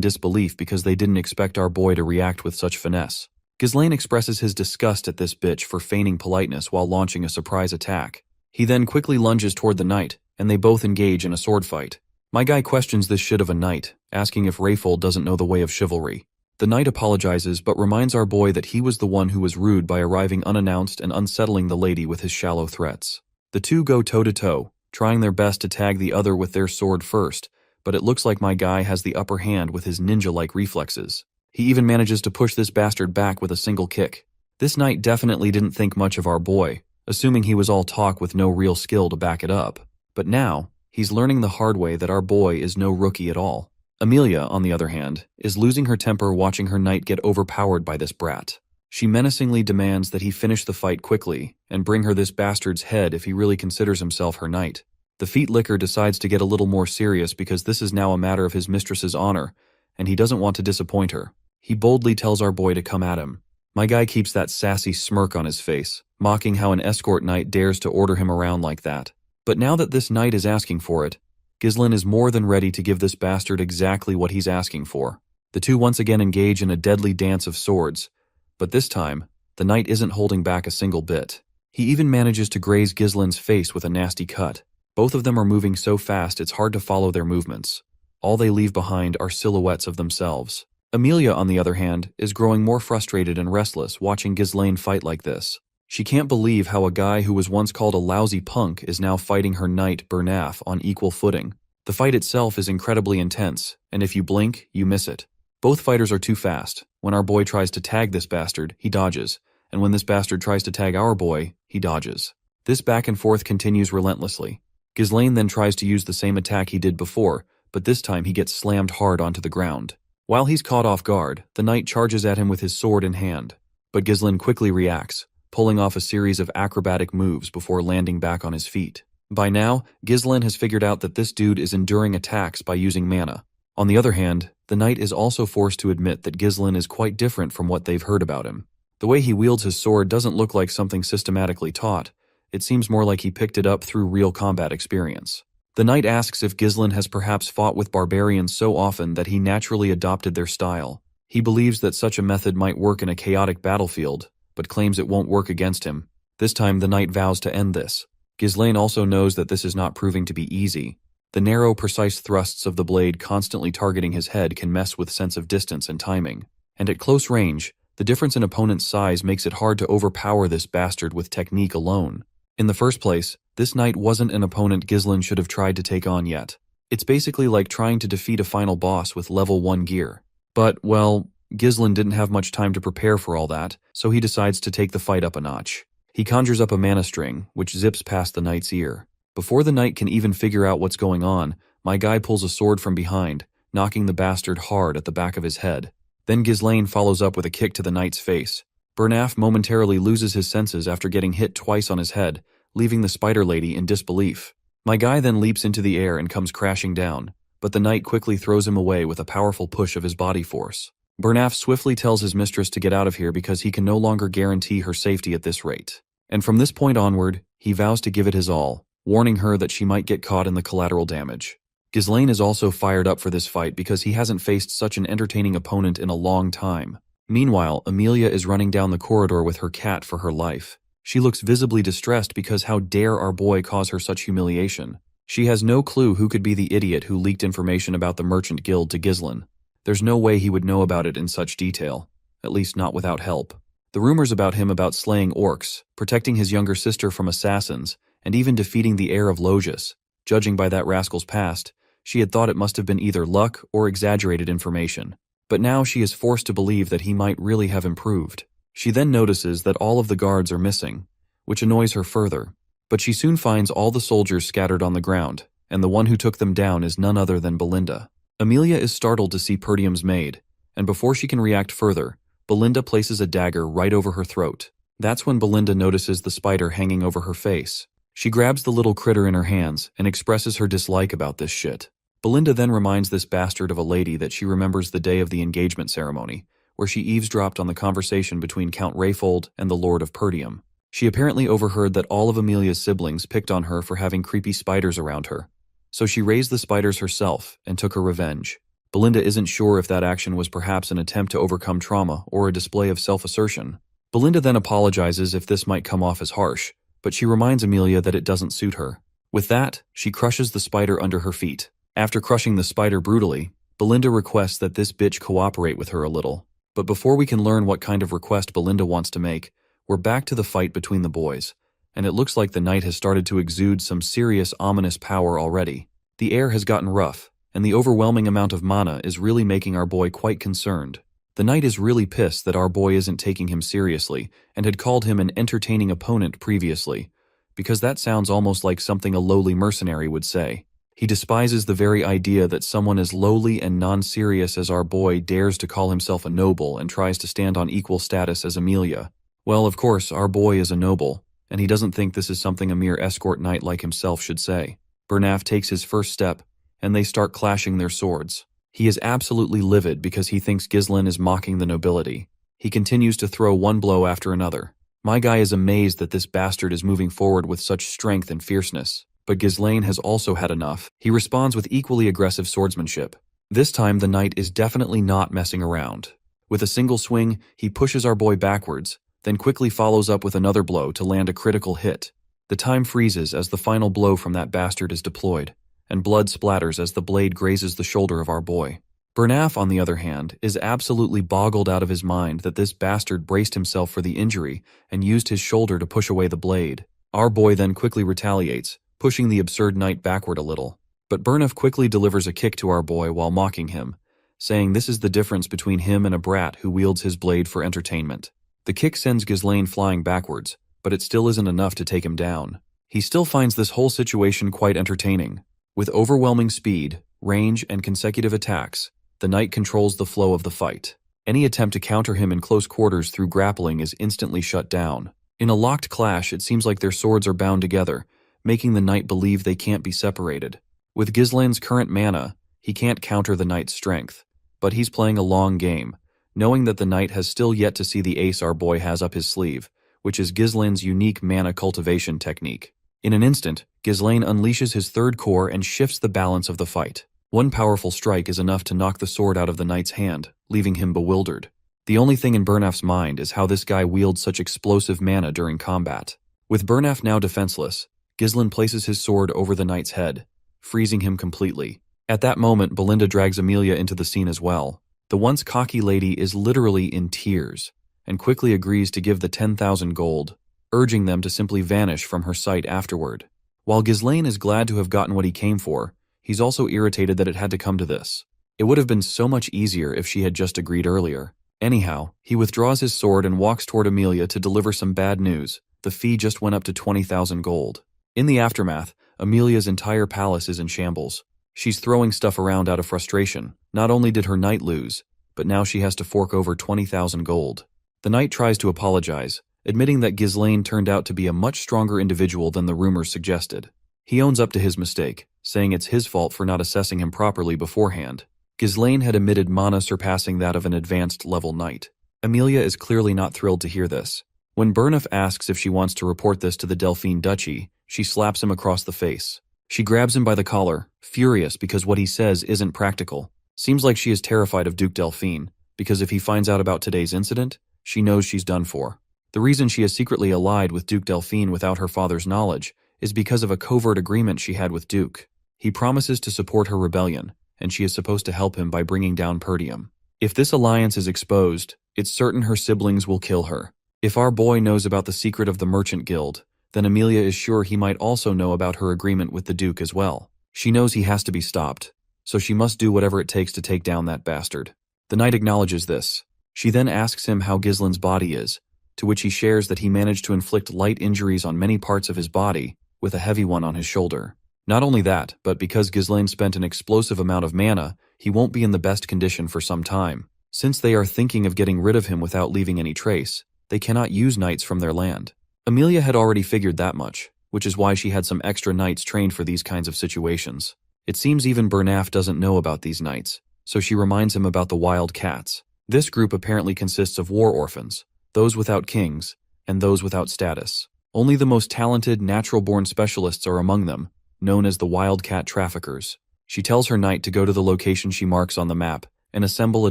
disbelief because they didn't expect our boy to react with such finesse. Ghislaine expresses his disgust at this bitch for feigning politeness while launching a surprise attack. He then quickly lunges toward the knight, and they both engage in a sword fight. My guy questions this shit of a knight, asking if Rayfold doesn't know the way of chivalry. The knight apologizes but reminds our boy that he was the one who was rude by arriving unannounced and unsettling the lady with his shallow threats. The two go toe-to-toe, trying their best to tag the other with their sword first, but it looks like my guy has the upper hand with his ninja-like reflexes. He even manages to push this bastard back with a single kick. This knight definitely didn't think much of our boy, assuming he was all talk with no real skill to back it up. But now, he's learning the hard way that our boy is no rookie at all. Amelia, on the other hand, is losing her temper watching her knight get overpowered by this brat. She menacingly demands that he finish the fight quickly and bring her this bastard's head if he really considers himself her knight. The feet licker decides to get a little more serious because this is now a matter of his mistress's honor, and he doesn't want to disappoint her. He boldly tells our boy to come at him. My guy keeps that sassy smirk on his face, mocking how an escort knight dares to order him around like that. But now that this knight is asking for it, Ghislaine is more than ready to give this bastard exactly what he's asking for. The two once again engage in a deadly dance of swords, but this time, the knight isn't holding back a single bit. He even manages to graze Ghislaine's face with a nasty cut. Both of them are moving so fast it's hard to follow their movements. All they leave behind are silhouettes of themselves. Amelia, on the other hand, is growing more frustrated and restless watching Ghislaine fight like this. She can't believe how a guy who was once called a lousy punk is now fighting her knight, Bernaf, on equal footing. The fight itself is incredibly intense, and if you blink, you miss it. Both fighters are too fast. When our boy tries to tag this bastard, he dodges, and when this bastard tries to tag our boy, he dodges. This back and forth continues relentlessly. Ghislaine then tries to use the same attack he did before, but this time he gets slammed hard onto the ground. While he's caught off guard, the knight charges at him with his sword in hand, but Ghislaine quickly reacts, pulling off a series of acrobatic moves before landing back on his feet. By now, Ghislaine has figured out that this dude is enduring attacks by using mana. On the other hand, the knight is also forced to admit that Ghislaine is quite different from what they've heard about him. The way he wields his sword doesn't look like something systematically taught. It seems more like he picked it up through real combat experience. The knight asks if Ghislaine has perhaps fought with barbarians so often that he naturally adopted their style. He believes that such a method might work in a chaotic battlefield, but claims it won't work against him. This time the knight vows to end this. Ghislaine also knows that this is not proving to be easy. The narrow, precise thrusts of the blade constantly targeting his head can mess with sense of distance and timing. And at close range, the difference in opponent's size makes it hard to overpower this bastard with technique alone. In the first place, this knight wasn't an opponent Ghislaine should have tried to take on yet. It's basically like trying to defeat a final boss with level 1 gear. But, well, Ghislaine didn't have much time to prepare for all that, so he decides to take the fight up a notch. He conjures up a mana string, which zips past the knight's ear. Before the knight can even figure out what's going on, my guy pulls a sword from behind, knocking the bastard hard at the back of his head. Then Ghislaine follows up with a kick to the knight's face. Bernaf momentarily loses his senses after getting hit twice on his head, leaving the spider lady in disbelief. My guy then leaps into the air and comes crashing down, but the knight quickly throws him away with a powerful push of his body force. Bernaf swiftly tells his mistress to get out of here because he can no longer guarantee her safety at this rate. And from this point onward, he vows to give it his all, warning her that she might get caught in the collateral damage. Ghislaine is also fired up for this fight because he hasn't faced such an entertaining opponent in a long time. Meanwhile, Amelia is running down the corridor with her cat for her life. She looks visibly distressed because how dare our boy cause her such humiliation. She has no clue who could be the idiot who leaked information about the Merchant Guild to Ghislaine. There's no way he would know about it in such detail, at least not without help. The rumors about him about slaying orcs, protecting his younger sister from assassins, and even defeating the heir of Logius, judging by that rascal's past, she had thought it must have been either luck or exaggerated information. But now she is forced to believe that he might really have improved. She then notices that all of the guards are missing, which annoys her further. But she soon finds all the soldiers scattered on the ground, and the one who took them down is none other than Belinda. Amelia is startled to see Perdium's maid, and before she can react further, Belinda places a dagger right over her throat. That's when Belinda notices the spider hanging over her face. She grabs the little critter in her hands and expresses her dislike about this shit. Belinda then reminds this bastard of a lady that she remembers the day of the engagement ceremony, where she eavesdropped on the conversation between Count Rayfold and the Lord of Perdium. She apparently overheard that all of Amelia's siblings picked on her for having creepy spiders around her, so she raised the spiders herself and took her revenge. Belinda isn't sure if that action was perhaps an attempt to overcome trauma or a display of self-assertion. Belinda then apologizes if this might come off as harsh, but she reminds Amelia that it doesn't suit her. With that, she crushes the spider under her feet. After crushing the spider brutally, Belinda requests that this bitch cooperate with her a little. But before we can learn what kind of request Belinda wants to make, we're back to the fight between the boys, and it looks like the knight has started to exude some serious ominous power already. The air has gotten rough, and the overwhelming amount of mana is really making our boy quite concerned. The knight is really pissed that our boy isn't taking him seriously and had called him an entertaining opponent previously, because that sounds almost like something a lowly mercenary would say. He despises the very idea that someone as lowly and non-serious as our boy dares to call himself a noble and tries to stand on equal status as Amelia. Well, of course, our boy is a noble, and he doesn't think this is something a mere escort knight like himself should say. Bernaf takes his first step, and they start clashing their swords. He is absolutely livid because he thinks Ghislaine is mocking the nobility. He continues to throw one blow after another. My guy is amazed that this bastard is moving forward with such strength and fierceness. But Ghislaine has also had enough. He responds with equally aggressive swordsmanship. This time the knight is definitely not messing around. With a single swing, he pushes our boy backwards, then quickly follows up with another blow to land a critical hit. The time freezes as the final blow from that bastard is deployed, and blood splatters as the blade grazes the shoulder of our boy. Bernaf, on the other hand, is absolutely boggled out of his mind that this bastard braced himself for the injury and used his shoulder to push away the blade. Our boy then quickly retaliates, pushing the absurd knight backward a little. But Bernaf quickly delivers a kick to our boy while mocking him, saying this is the difference between him and a brat who wields his blade for entertainment. The kick sends Ghislaine flying backwards, but it still isn't enough to take him down. He still finds this whole situation quite entertaining. With overwhelming speed, range, and consecutive attacks, the knight controls the flow of the fight. Any attempt to counter him in close quarters through grappling is instantly shut down. In a locked clash, it seems like their swords are bound together, making the knight believe they can't be separated. With Ghislaine's current mana, he can't counter the knight's strength, but he's playing a long game, knowing that the knight has still yet to see the ace our boy has up his sleeve, which is Ghislaine's unique mana cultivation technique. In an instant, Ghislaine unleashes his third core and shifts the balance of the fight. One powerful strike is enough to knock the sword out of the knight's hand, leaving him bewildered. The only thing in Bernaf's mind is how this guy wields such explosive mana during combat. With Bernaf now defenseless, Ghislaine places his sword over the knight's head, freezing him completely. At that moment, Belinda drags Amelia into the scene as well. The once cocky lady is literally in tears, and quickly agrees to give the 10,000 gold, urging them to simply vanish from her sight afterward. While Ghislaine is glad to have gotten what he came for, he's also irritated that it had to come to this. It would have been so much easier if she had just agreed earlier. Anyhow, he withdraws his sword and walks toward Amelia to deliver some bad news. The fee just went up to 20,000 gold. In the aftermath, Amelia's entire palace is in shambles. She's throwing stuff around out of frustration. Not only did her knight lose, but now she has to fork over 20,000 gold. The knight tries to apologize, admitting that Ghislaine turned out to be a much stronger individual than the rumors suggested. He owns up to his mistake, saying it's his fault for not assessing him properly beforehand. Ghislaine had emitted mana surpassing that of an advanced level knight. Amelia is clearly not thrilled to hear this. When Bernaf asks if she wants to report this to the Delphine Duchy, She slaps him across the face. She grabs him by the collar, furious because what he says isn't practical. Seems like she is terrified of Duke Delphine, because if he finds out about today's incident, she knows she's done for. The reason she is secretly allied with Duke Delphine without her father's knowledge is because of a covert agreement she had with Duke. He promises to support her rebellion, and she is supposed to help him by bringing down Perdium. If this alliance is exposed, it's certain her siblings will kill her. If our boy knows about the secret of the Merchant Guild, then Emilia is sure he might also know about her agreement with the Duke as well. She knows he has to be stopped, so she must do whatever it takes to take down that bastard. The knight acknowledges this. She then asks him how Ghislaine's body is, to which he shares that he managed to inflict light injuries on many parts of his body, with a heavy one on his shoulder. Not only that, but because Ghislaine spent an explosive amount of mana, he won't be in the best condition for some time. Since they are thinking of getting rid of him without leaving any trace, they cannot use knights from their land. Emilia had already figured that much, which is why she had some extra knights trained for these kinds of situations. It seems even Bernaf doesn't know about these knights, so she reminds him about the wild cats. This group apparently consists of war orphans, those without kings, and those without status. Only the most talented, natural-born specialists are among them, known as the wildcat traffickers. She tells her knight to go to the location she marks on the map and assemble a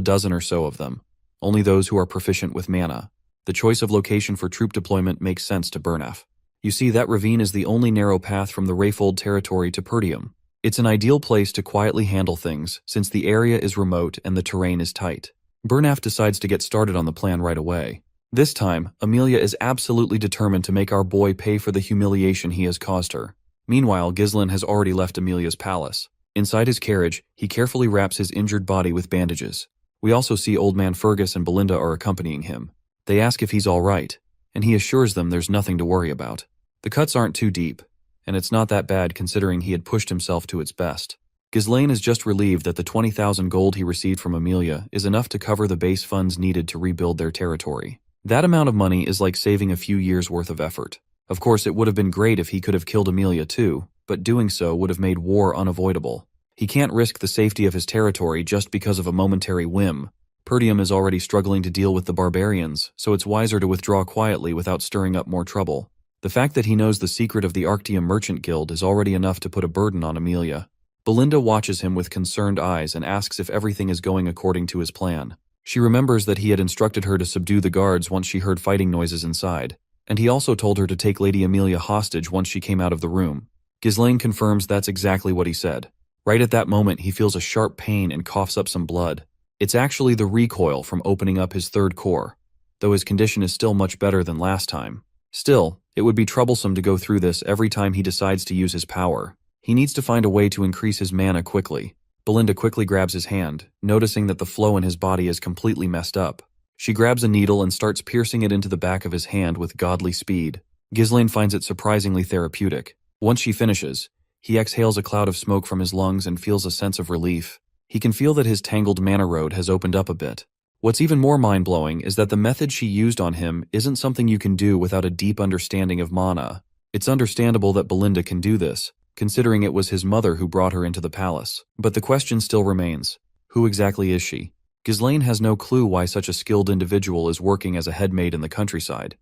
dozen or so of them, only those who are proficient with mana. The choice of location for troop deployment makes sense to Bernaf. You see, that ravine is the only narrow path from the Rayfold territory to Perdium. It's an ideal place to quietly handle things, since the area is remote and the terrain is tight. Bernaf decides to get started on the plan right away. This time, Emilia is absolutely determined to make our boy pay for the humiliation he has caused her. Meanwhile, Ghislaine has already left Emilia's palace. Inside his carriage, he carefully wraps his injured body with bandages. We also see Old Man Fergus and Belinda are accompanying him. They ask if he's all right, and he assures them there's nothing to worry about. The cuts aren't too deep, and it's not that bad considering he had pushed himself to its best. Ghislaine is just relieved that the 20,000 gold he received from Emilia is enough to cover the base funds needed to rebuild their territory. That amount of money is like saving a few years' worth of effort. Of course, it would have been great if he could have killed Emilia too, but doing so would have made war unavoidable. He can't risk the safety of his territory just because of a momentary whim. Perdium is already struggling to deal with the barbarians, so it's wiser to withdraw quietly without stirring up more trouble. The fact that he knows the secret of the Arctium Merchant Guild is already enough to put a burden on Emilia. Belinda watches him with concerned eyes and asks if everything is going according to his plan. She remembers that he had instructed her to subdue the guards once she heard fighting noises inside, and he also told her to take Lady Emilia hostage once she came out of the room. Ghislaine confirms that's exactly what he said. Right at that moment, he feels a sharp pain and coughs up some blood. It's actually the recoil from opening up his third core, though his condition is still much better than last time. Still, it would be troublesome to go through this every time he decides to use his power. He needs to find a way to increase his mana quickly. Belinda quickly grabs his hand, noticing that the flow in his body is completely messed up. She grabs a needle and starts piercing it into the back of his hand with godly speed. Ghislaine finds it surprisingly therapeutic. Once she finishes, he exhales a cloud of smoke from his lungs and feels a sense of relief. He can feel that his tangled mana road has opened up a bit. What's even more mind-blowing is that the method she used on him isn't something you can do without a deep understanding of mana. It's understandable that Belinda can do this, considering it was his mother who brought her into the palace. But the question still remains, who exactly is she? Ghislaine has no clue why such a skilled individual is working as a headmaid in the countryside,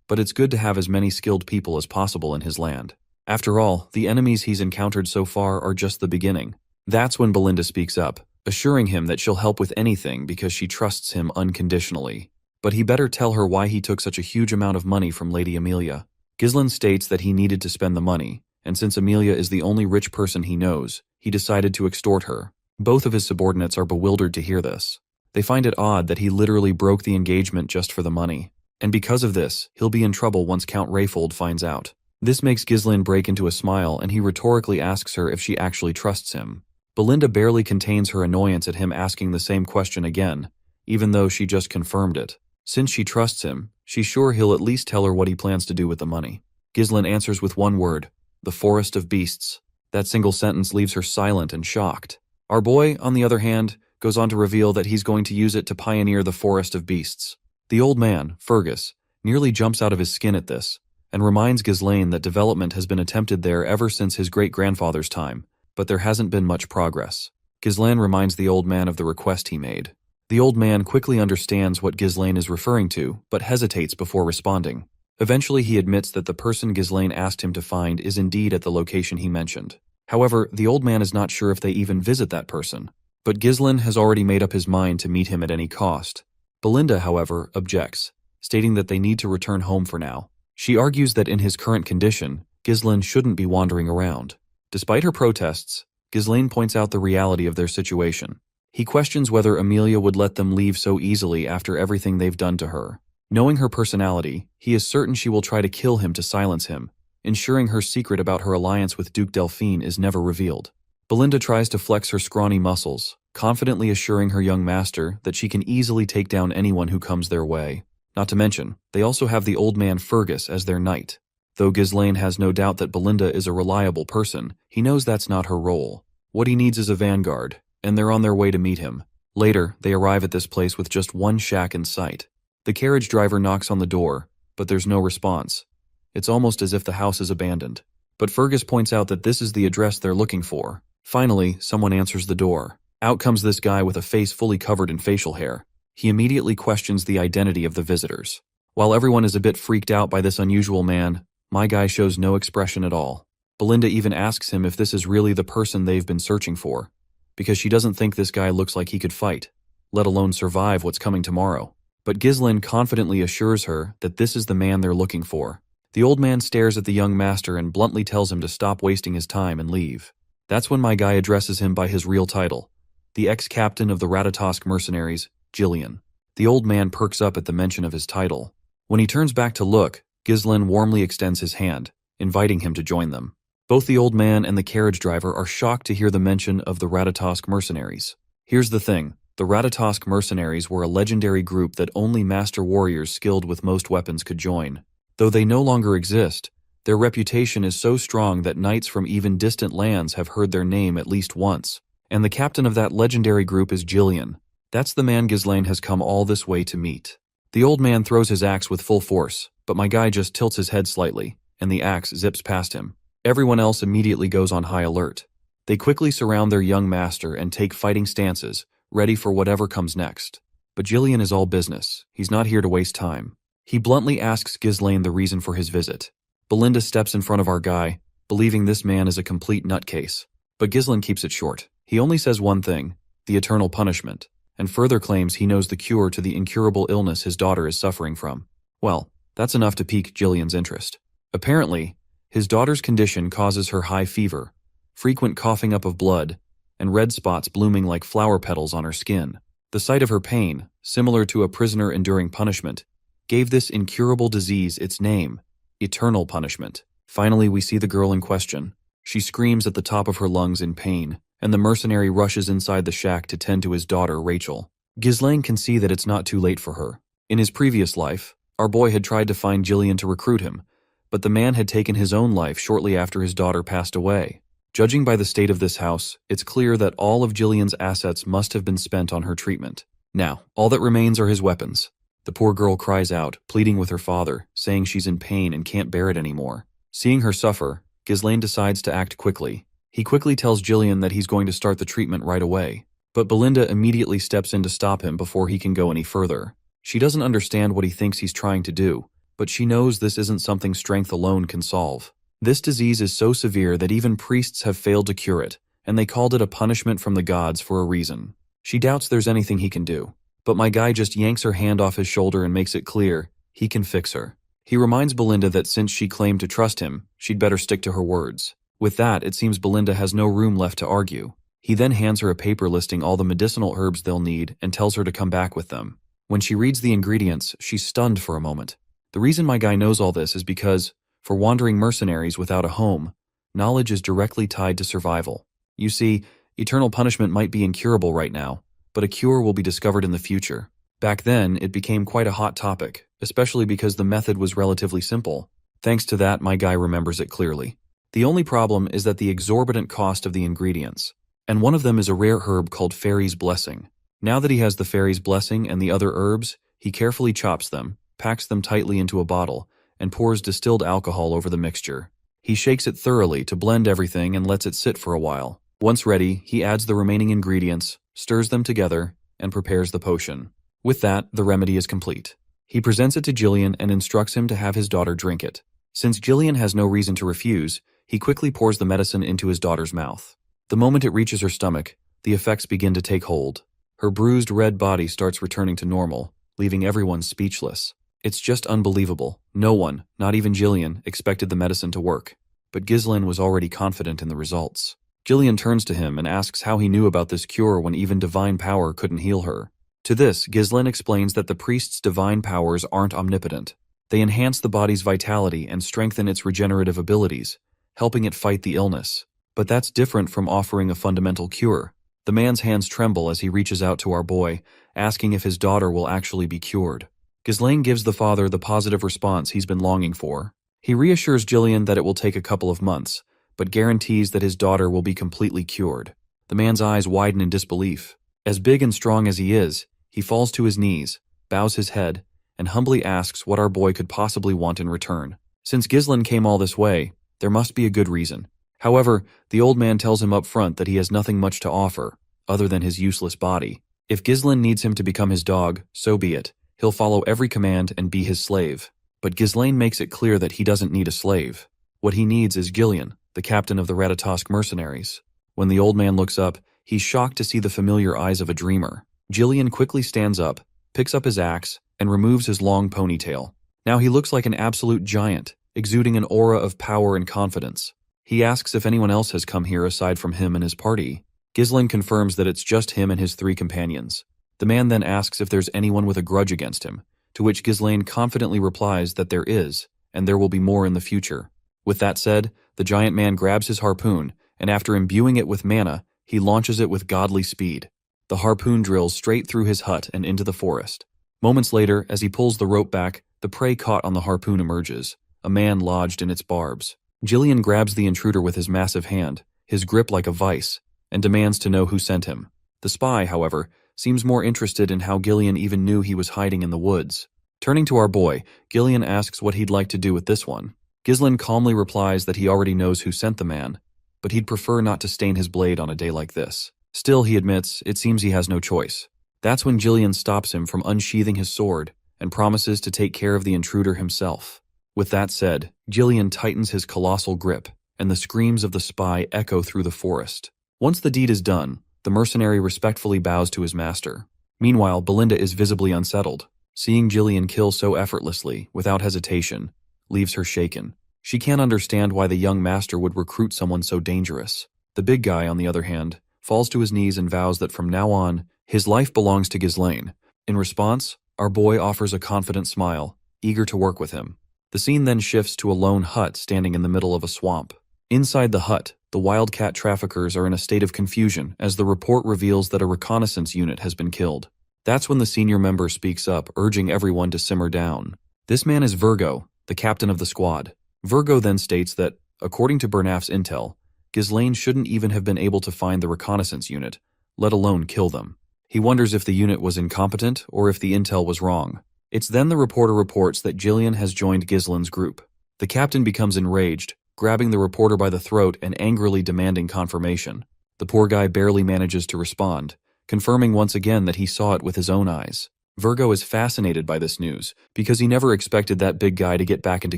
but it's good to have as many skilled people as possible in his land. After all, the enemies he's encountered so far are just the beginning. That's when Belinda speaks up, assuring him that she'll help with anything because she trusts him unconditionally. But he better tell her why he took such a huge amount of money from Lady Emilia. Ghislaine states that he needed to spend the money, and since Emilia is the only rich person he knows, he decided to extort her. Both of his subordinates are bewildered to hear this. They find it odd that he literally broke the engagement just for the money. And because of this, he'll be in trouble once Count Rayfold finds out. This makes Ghislaine break into a smile, and he rhetorically asks her if she actually trusts him. Belinda barely contains her annoyance at him asking the same question again, even though she just confirmed it. Since she trusts him, she's sure he'll at least tell her what he plans to do with the money. Ghislaine answers with one word: the Forest of Beasts. That single sentence leaves her silent and shocked. Our boy, on the other hand, goes on to reveal that he's going to use it to pioneer the Forest of Beasts. The old man, Fergus, nearly jumps out of his skin at this, and reminds Ghislaine that development has been attempted there ever since his great-grandfather's time, but there hasn't been much progress. Ghislaine reminds the old man of the request he made. The old man quickly understands what Ghislaine is referring to, but hesitates before responding. Eventually, he admits that the person Ghislaine asked him to find is indeed at the location he mentioned. However, the old man is not sure if they even visit that person. But Ghislaine has already made up his mind to meet him at any cost. Belinda, however, objects, stating that they need to return home for now. She argues that in his current condition, Ghislaine shouldn't be wandering around. Despite her protests, Ghislaine points out the reality of their situation. He questions whether Amelia would let them leave so easily after everything they've done to her. Knowing her personality, he is certain she will try to kill him to silence him, ensuring her secret about her alliance with Duke Delphine is never revealed. Belinda tries to flex her scrawny muscles, confidently assuring her young master that she can easily take down anyone who comes their way. Not to mention, they also have the old man Fergus as their knight. Though Ghislaine has no doubt that Belinda is a reliable person, he knows that's not her role. What he needs is a vanguard, and they're on their way to meet him. Later, they arrive at this place with just one shack in sight. The carriage driver knocks on the door, but there's no response. It's almost as if the house is abandoned. But Fergus points out that this is the address they're looking for. Finally, someone answers the door. Out comes this guy with a face fully covered in facial hair. He immediately questions the identity of the visitors. While everyone is a bit freaked out by this unusual man, my guy shows no expression at all. Belinda even asks him if this is really the person they've been searching for, because she doesn't think this guy looks like he could fight, let alone survive what's coming tomorrow. But Ghislaine confidently assures her that this is the man they're looking for. The old man stares at the young master and bluntly tells him to stop wasting his time and leave. That's when my guy addresses him by his real title, the ex-captain of the Ratatosk mercenaries, Gillian. The old man perks up at the mention of his title. When he turns back to look, Ghislaine warmly extends his hand, inviting him to join them. Both the old man and the carriage driver are shocked to hear the mention of the Ratatosk mercenaries. Here's the thing. The Ratatosk mercenaries were a legendary group that only master warriors skilled with most weapons could join. Though they no longer exist, their reputation is so strong that knights from even distant lands have heard their name at least once. And the captain of that legendary group is Gillian. That's the man Ghislaine has come all this way to meet. The old man throws his axe with full force, but my guy just tilts his head slightly, and the axe zips past him. Everyone else immediately goes on high alert. They quickly surround their young master and take fighting stances, ready for whatever comes next. But Gillian is all business. He's not here to waste time. He bluntly asks Ghislaine the reason for his visit. Belinda steps in front of our guy, believing this man is a complete nutcase. But Ghislaine keeps it short. He only says one thing, the eternal punishment, and further claims he knows the cure to the incurable illness his daughter is suffering from. Well, that's enough to pique Gillian's interest. Apparently, his daughter's condition causes her high fever, frequent coughing up of blood, and red spots blooming like flower petals on her skin. The sight of her pain, similar to a prisoner enduring punishment, gave this incurable disease its name, eternal punishment. Finally, we see the girl in question. She screams at the top of her lungs in pain, and the mercenary rushes inside the shack to tend to his daughter, Rachel. Ghislaine can see that it's not too late for her. In his previous life, our boy had tried to find Gillian to recruit him, but the man had taken his own life shortly after his daughter passed away. Judging by the state of this house, it's clear that all of Gillian's assets must have been spent on her treatment. Now, all that remains are his weapons. The poor girl cries out, pleading with her father, saying she's in pain and can't bear it anymore. Seeing her suffer, Ghislaine decides to act quickly. He quickly tells Gillian that he's going to start the treatment right away, but Belinda immediately steps in to stop him before he can go any further. She doesn't understand what he thinks he's trying to do, but she knows this isn't something strength alone can solve. This disease is so severe that even priests have failed to cure it, and they called it a punishment from the gods for a reason. She doubts there's anything he can do, but my guy just yanks her hand off his shoulder and makes it clear he can fix her. He reminds Belinda that since she claimed to trust him, she'd better stick to her words. With that, it seems Belinda has no room left to argue. He then hands her a paper listing all the medicinal herbs they'll need and tells her to come back with them. When she reads the ingredients, she's stunned for a moment. The reason my guy knows all this is because, for wandering mercenaries without a home, knowledge is directly tied to survival. You see, eternal punishment might be incurable right now, but a cure will be discovered in the future. Back then, it became quite a hot topic, especially because the method was relatively simple. Thanks to that, my guy remembers it clearly. The only problem is that the exorbitant cost of the ingredients, and one of them is a rare herb called Fairy's Blessing. Now that he has the Fairy's Blessing and the other herbs, he carefully chops them, packs them tightly into a bottle, and pours distilled alcohol over the mixture. He shakes it thoroughly to blend everything and lets it sit for a while. Once ready, he adds the remaining ingredients, stirs them together, and prepares the potion. With that, the remedy is complete. He presents it to Jillian and instructs him to have his daughter drink it. Since Jillian has no reason to refuse, he quickly pours the medicine into his daughter's mouth. The moment it reaches her stomach, the effects begin to take hold. Her bruised red body starts returning to normal, leaving everyone speechless. It's just unbelievable. No one, not even Jillian, expected the medicine to work. But Ghislaine was already confident in the results. Jillian turns to him and asks how he knew about this cure when even divine power couldn't heal her. To this, Ghislaine explains that the priest's divine powers aren't omnipotent. They enhance the body's vitality and strengthen its regenerative abilities, helping it fight the illness. But that's different from offering a fundamental cure. The man's hands tremble as he reaches out to our boy, asking if his daughter will actually be cured. Ghislaine gives the father the positive response he's been longing for. He reassures Jillian that it will take a couple of months, but guarantees that his daughter will be completely cured. The man's eyes widen in disbelief. As big and strong as he is, he falls to his knees, bows his head, and humbly asks what our boy could possibly want in return. Since Ghislaine came all this way, there must be a good reason. However, the old man tells him up front that he has nothing much to offer, other than his useless body. If Ghislaine needs him to become his dog, so be it. He'll follow every command and be his slave. But Ghislaine makes it clear that he doesn't need a slave. What he needs is Gillian, the captain of the Ratatosk mercenaries. When the old man looks up, he's shocked to see the familiar eyes of a dreamer. Gillian quickly stands up, picks up his axe, and removes his long ponytail. Now he looks like an absolute giant, exuding an aura of power and confidence. He asks if anyone else has come here aside from him and his party. Ghislaine confirms that it's just him and his 3 companions. The man then asks if there's anyone with a grudge against him, to which Ghislaine confidently replies that there is, and there will be more in the future. With that said, the giant man grabs his harpoon, and after imbuing it with mana, he launches it with godly speed. The harpoon drills straight through his hut and into the forest. Moments later, as he pulls the rope back, the prey caught on the harpoon emerges, a man lodged in its barbs. Jillian grabs the intruder with his massive hand, his grip like a vice, and demands to know who sent him. The spy, however, seems more interested in how Gillian even knew he was hiding in the woods. Turning to our boy, Gillian asks what he'd like to do with this one. Ghislaine calmly replies that he already knows who sent the man, but he'd prefer not to stain his blade on a day like this. Still, he admits, it seems he has no choice. That's when Gillian stops him from unsheathing his sword and promises to take care of the intruder himself. With that said, Gillian tightens his colossal grip, and the screams of the spy echo through the forest. Once the deed is done, the mercenary respectfully bows to his master. Meanwhile, Belinda is visibly unsettled. Seeing Gillian kill so effortlessly, without hesitation, leaves her shaken. She can't understand why the young master would recruit someone so dangerous. The big guy, on the other hand, falls to his knees and vows that from now on, his life belongs to Ghislaine. In response, our boy offers a confident smile, eager to work with him. The scene then shifts to a lone hut standing in the middle of a swamp. Inside the hut, the wildcat traffickers are in a state of confusion as the report reveals that a reconnaissance unit has been killed. That's when the senior member speaks up, urging everyone to simmer down. This man is Virgo, the captain of the squad. Virgo then states that, according to Bernaf's intel, Ghislaine shouldn't even have been able to find the reconnaissance unit, let alone kill them. He wonders if the unit was incompetent or if the intel was wrong. It's then the reporter reports that Gillian has joined Ghislaine's group. The captain becomes enraged, grabbing the reporter by the throat and angrily demanding confirmation. The poor guy barely manages to respond, confirming once again that he saw it with his own eyes. Virgo is fascinated by this news because he never expected that big guy to get back into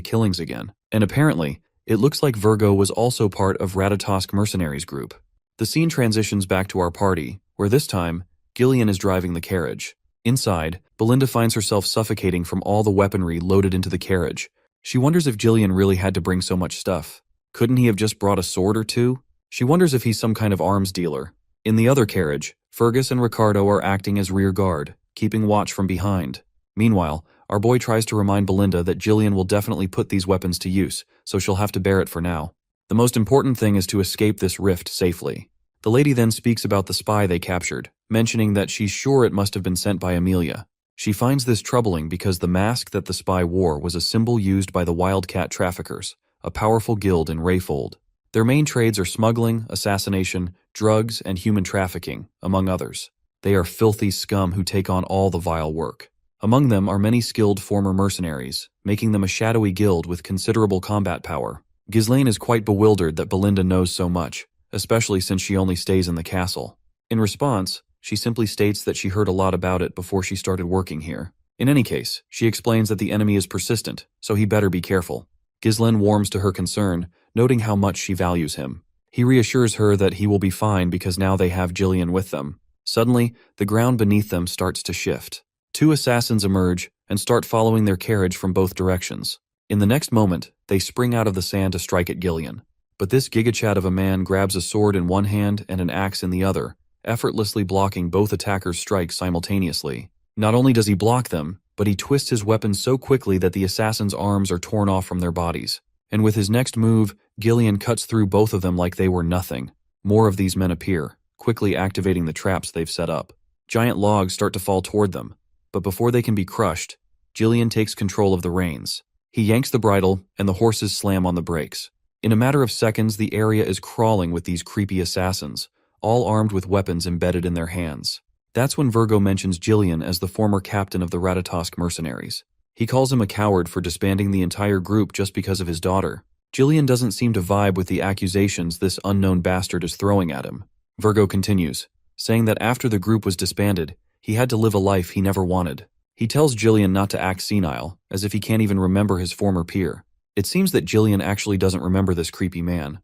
killings again. And apparently, it looks like Virgo was also part of Ratatosk mercenaries group. The scene transitions back to our party, where this time, Gillian is driving the carriage. Inside, Belinda finds herself suffocating from all the weaponry loaded into the carriage. She wonders if Gillian really had to bring so much stuff. Couldn't he have just brought a sword or two? She wonders if he's some kind of arms dealer. In the other carriage, Fergus and Ricardo are acting as rear guard, keeping watch from behind. Meanwhile, our boy tries to remind Belinda that Gillian will definitely put these weapons to use, so she'll have to bear it for now. The most important thing is to escape this rift safely. The lady then speaks about the spy they captured, mentioning that she's sure it must have been sent by Amelia. She finds this troubling because the mask that the spy wore was a symbol used by the Wildcat traffickers, a powerful guild in Rayfold. Their main trades are smuggling, assassination, drugs, and human trafficking, among others. They are filthy scum who take on all the vile work. Among them are many skilled former mercenaries, making them a shadowy guild with considerable combat power. Ghislaine is quite bewildered that Belinda knows so much, especially since she only stays in the castle. In response, she simply states that she heard a lot about it before she started working here. In any case, she explains that the enemy is persistent, so he better be careful. Ghislaine warms to her concern, noting how much she values him. He reassures her that he will be fine because now they have Jillian with them. Suddenly, the ground beneath them starts to shift. Two assassins emerge and start following their carriage from both directions. In the next moment, they spring out of the sand to strike at Gillian. But this gigachad of a man grabs a sword in one hand and an axe in the other, effortlessly blocking both attackers' strikes simultaneously. Not only does he block them, but he twists his weapon so quickly that the assassins' arms are torn off from their bodies. And with his next move, Gillian cuts through both of them like they were nothing. More of these men appear, quickly activating the traps they've set up. Giant logs start to fall toward them, but before they can be crushed, Gillian takes control of the reins. He yanks the bridle, and the horses slam on the brakes. In a matter of seconds, the area is crawling with these creepy assassins, all armed with weapons embedded in their hands. That's when Virgo mentions Gillian as the former captain of the Ratatosk mercenaries. He calls him a coward for disbanding the entire group just because of his daughter. Gillian doesn't seem to vibe with the accusations this unknown bastard is throwing at him. Virgo continues, saying that after the group was disbanded, he had to live a life he never wanted. He tells Gillian not to act senile, as if he can't even remember his former peer. It seems that Gillian actually doesn't remember this creepy man.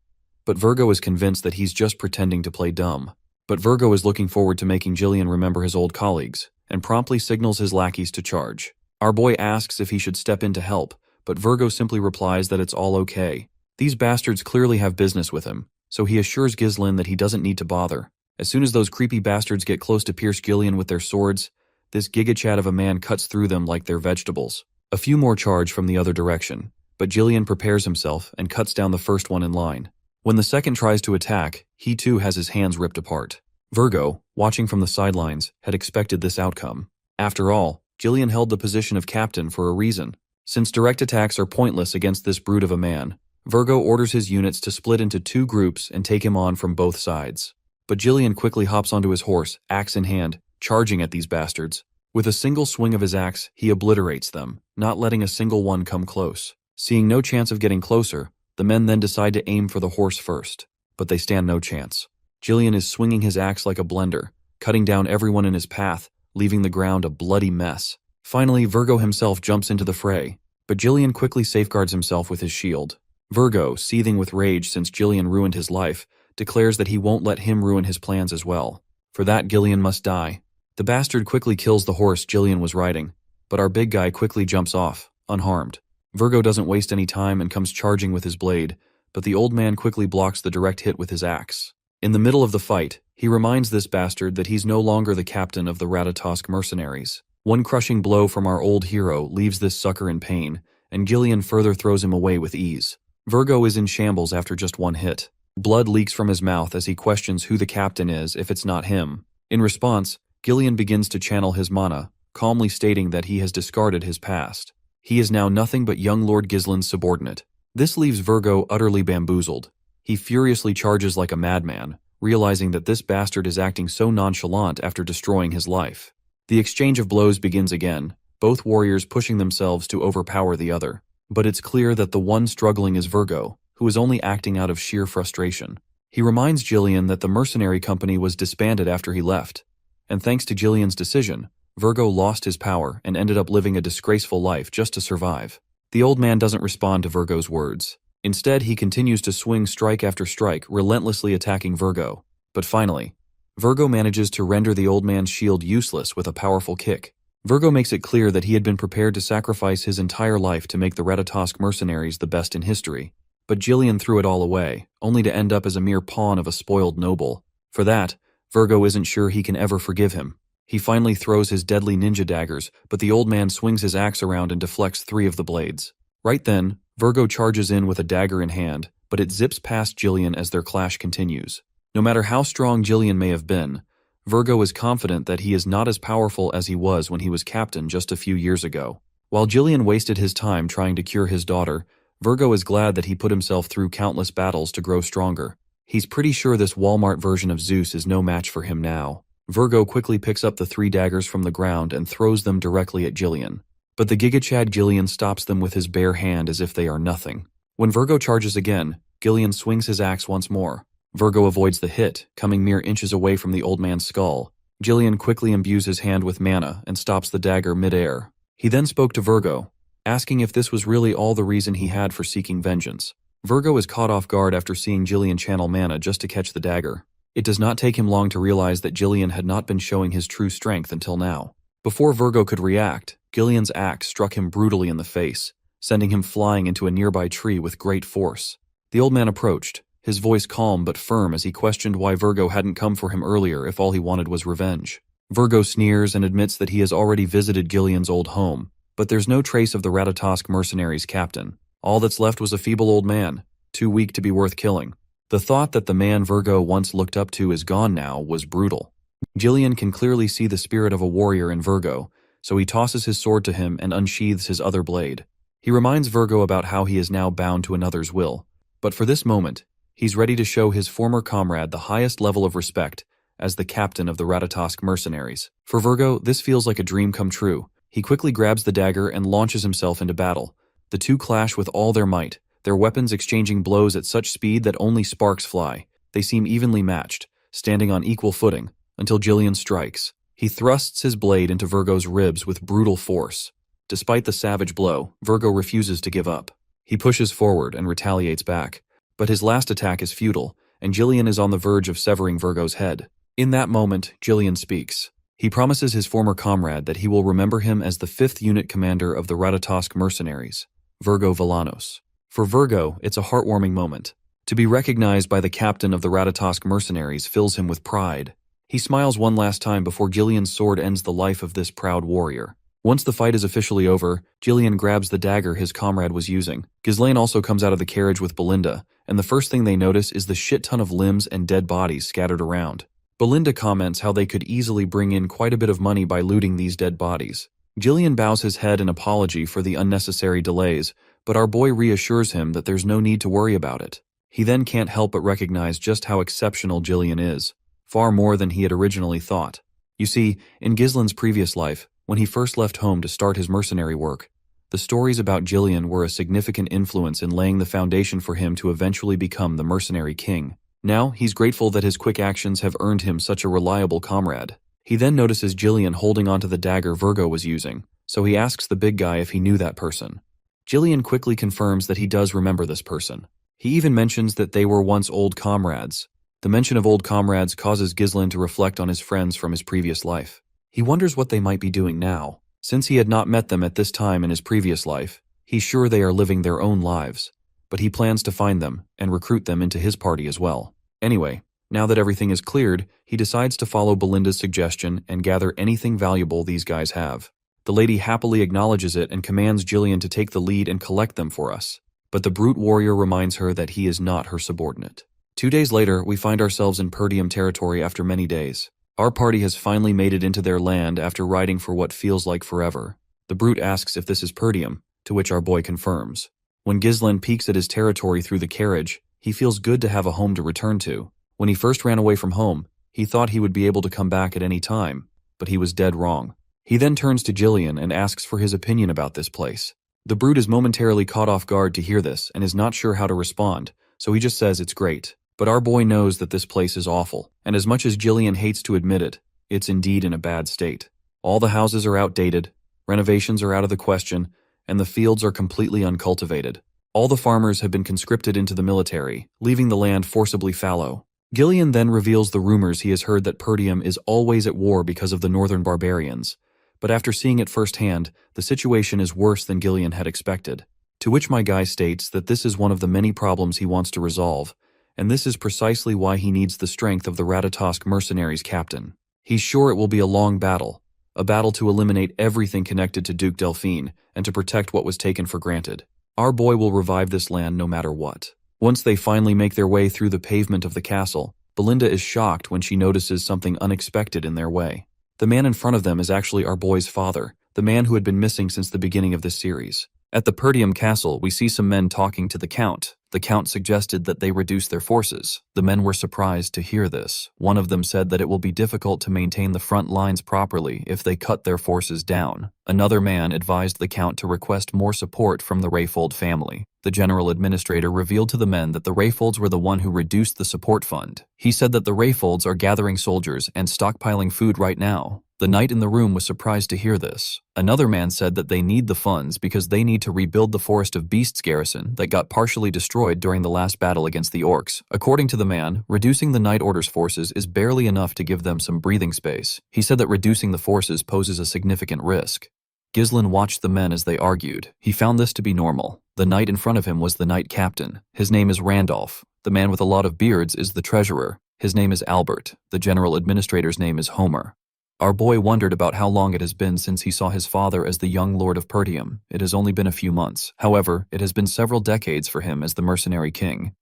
But Virgo is convinced that he's just pretending to play dumb. But Virgo is looking forward to making Gillian remember his old colleagues, and promptly signals his lackeys to charge. Our boy asks if he should step in to help, but Virgo simply replies that it's all okay. These bastards clearly have business with him, so he assures Ghislaine that he doesn't need to bother. As soon as those creepy bastards get close to pierce Gillian with their swords, this gigachad of a man cuts through them like they're vegetables. A few more charge from the other direction, but Gillian prepares himself and cuts down the first one in line. When the second tries to attack, he too has his hands ripped apart. Virgo, watching from the sidelines, had expected this outcome. After all, Gillian held the position of captain for a reason. Since direct attacks are pointless against this brute of a man, Virgo orders his units to split into two groups and take him on from both sides. But Gillian quickly hops onto his horse, axe in hand, charging at these bastards. With a single swing of his axe, he obliterates them, not letting a single one come close. Seeing no chance of getting closer, the men then decide to aim for the horse first. But they stand no chance. Gillian is swinging his axe like a blender, cutting down everyone in his path, leaving the ground a bloody mess. Finally, Virgo himself jumps into the fray, but Gillian quickly safeguards himself with his shield. Virgo, seething with rage since Gillian ruined his life, declares that he won't let him ruin his plans as well. For that, Gillian must die. The bastard quickly kills the horse Gillian was riding, but our big guy quickly jumps off, unharmed. Virgo doesn't waste any time and comes charging with his blade, but the old man quickly blocks the direct hit with his axe. In the middle of the fight, he reminds this bastard that he's no longer the captain of the Ratatosk mercenaries. One crushing blow from our old hero leaves this sucker in pain, and Gillian further throws him away with ease. Virgo is in shambles after just one hit. Blood leaks from his mouth as he questions who the captain is if it's not him. In response, Gillian begins to channel his mana, calmly stating that he has discarded his past. He is now nothing but young Lord Ghislaine's subordinate. This leaves Virgo utterly bamboozled. He furiously charges like a madman, realizing that this bastard is acting so nonchalant after destroying his life. The exchange of blows begins again, both warriors pushing themselves to overpower the other. But it's clear that the one struggling is Virgo, who is only acting out of sheer frustration. He reminds Gillian that the mercenary company was disbanded after he left, and thanks to Gillian's decision, Virgo lost his power and ended up living a disgraceful life just to survive. The old man doesn't respond to Virgo's words. Instead, he continues to swing strike after strike, relentlessly attacking Virgo. But finally, Virgo manages to render the old man's shield useless with a powerful kick. Virgo makes it clear that he had been prepared to sacrifice his entire life to make the Ratatosk mercenaries the best in history. But Gillian threw it all away, only to end up as a mere pawn of a spoiled noble. For that, Virgo isn't sure he can ever forgive him. He finally throws his deadly ninja daggers, but the old man swings his axe around and deflects 3 of the blades. Right then, Virgo charges in with a dagger in hand, but it zips past Gillian as their clash continues. No matter how strong Gillian may have been, Virgo is confident that he is not as powerful as he was when he was captain just a few years ago. While Gillian wasted his time trying to cure his daughter, Virgo is glad that he put himself through countless battles to grow stronger. He's pretty sure this Walmart version of Zeus is no match for him now. Virgo quickly picks up the 3 daggers from the ground and throws them directly at Gillian. But the gigachad Gillian stops them with his bare hand as if they are nothing. When Virgo charges again, Gillian swings his axe once more. Virgo avoids the hit, coming mere inches away from the old man's skull. Gillian quickly imbues his hand with mana and stops the dagger mid-air. He then spoke to Virgo, asking if this was really all the reason he had for seeking vengeance. Virgo is caught off guard after seeing Jillian channel mana just to catch the dagger. It does not take him long to realize that Jillian had not been showing his true strength until now. Before Virgo could react, Jillian's axe struck him brutally in the face, sending him flying into a nearby tree with great force. The old man approached, his voice calm but firm as he questioned why Virgo hadn't come for him earlier if all he wanted was revenge. Virgo sneers and admits that he has already visited Jillian's old home, but there's no trace of the Ratatosk mercenaries' captain. All that's left was a feeble old man, too weak to be worth killing. The thought that the man Virgo once looked up to is gone now was brutal. Jillian can clearly see the spirit of a warrior in Virgo, so he tosses his sword to him and unsheathes his other blade. He reminds Virgo about how he is now bound to another's will. But for this moment, he's ready to show his former comrade the highest level of respect as the captain of the Ratatosk mercenaries. For Virgo, this feels like a dream come true. He quickly grabs the dagger and launches himself into battle. The two clash with all their might, their weapons exchanging blows at such speed that only sparks fly. They seem evenly matched, standing on equal footing, until Jillian strikes. He thrusts his blade into Virgo's ribs with brutal force. Despite the savage blow, Virgo refuses to give up. He pushes forward and retaliates back, but his last attack is futile, and Jillian is on the verge of severing Virgo's head. In that moment, Jillian speaks. He promises his former comrade that he will remember him as the 5th unit commander of the Ratatosk mercenaries, Virgo Villanos. For Virgo, it's a heartwarming moment. To be recognized by the captain of the Ratatosk mercenaries fills him with pride. He smiles one last time before Jillian's sword ends the life of this proud warrior. Once the fight is officially over, Jillian grabs the dagger his comrade was using. Ghislaine also comes out of the carriage with Belinda, and the first thing they notice is the shit ton of limbs and dead bodies scattered around. Belinda comments how they could easily bring in quite a bit of money by looting these dead bodies. Jillian bows his head in apology for the unnecessary delays, but our boy reassures him that there's no need to worry about it. He then can't help but recognize just how exceptional Jillian is, far more than he had originally thought. You see, in Ghislaine's previous life, when he first left home to start his mercenary work, the stories about Jillian were a significant influence in laying the foundation for him to eventually become the mercenary king. Now, he's grateful that his quick actions have earned him such a reliable comrade. He then notices Jillian holding onto the dagger Virgo was using, so he asks the big guy if he knew that person. Jillian quickly confirms that he does remember this person. He even mentions that they were once old comrades. The mention of old comrades causes Ghislaine to reflect on his friends from his previous life. He wonders what they might be doing now. Since he had not met them at this time in his previous life, he's sure they are living their own lives. But he plans to find them and recruit them into his party as well. Anyway, now that everything is cleared, he decides to follow Belinda's suggestion and gather anything valuable these guys have. The lady happily acknowledges it and commands Jillian to take the lead and collect them for us. But the brute warrior reminds her that he is not her subordinate. 2 days later, we find ourselves in Perdium territory after many days. Our party has finally made it into their land after riding for what feels like forever. The brute asks if this is Perdium, to which our boy confirms. When Ghislaine peeks at his territory through the carriage, he feels good to have a home to return to. When he first ran away from home, he thought he would be able to come back at any time, but he was dead wrong. He then turns to Jillian and asks for his opinion about this place. The brute is momentarily caught off guard to hear this and is not sure how to respond, so he just says it's great. But our boy knows that this place is awful, and as much as Jillian hates to admit it, it's indeed in a bad state. All the houses are outdated, renovations are out of the question, and the fields are completely uncultivated. All the farmers have been conscripted into the military, leaving the land forcibly fallow. Gillian then reveals the rumors he has heard that Perdium is always at war because of the northern barbarians, but after seeing it firsthand, the situation is worse than Gillian had expected. To which my guy states that this is one of the many problems he wants to resolve, and this is precisely why he needs the strength of the Ratatosk mercenaries captain. He's sure it will be a long battle, a battle to eliminate everything connected to Duke Delphine and to protect what was taken for granted. Our boy will revive this land no matter what. Once they finally make their way through the pavement of the castle, Belinda is shocked when she notices something unexpected in their way. The man in front of them is actually our boy's father, the man who had been missing since the beginning of this series. At the Perdium castle, we see some men talking to the Count. The Count suggested that they reduce their forces. The men were surprised to hear this. One of them said that it will be difficult to maintain the front lines properly if they cut their forces down. Another man advised the Count to request more support from the Rayfold family. The general administrator revealed to the men that the Rayfolds were the one who reduced the support fund. He said that the Rayfolds are gathering soldiers and stockpiling food right now. The knight in the room was surprised to hear this. Another man said that they need the funds because they need to rebuild the Forest of Beasts garrison that got partially destroyed during the last battle against the orcs. According to the man, reducing the Night Order's forces is barely enough to give them some breathing space. He said that reducing the forces poses a significant risk. Ghislain watched the men as they argued. He found this to be normal. The knight in front of him was the knight captain. His name is Randolph. The man with a lot of beards is the treasurer. His name is Albert. The general administrator's name is Homer. Our boy wondered about how long it has been since he saw his father as the young lord of Pertium. It has only been a few months. However, it has been several decades for him as the mercenary king.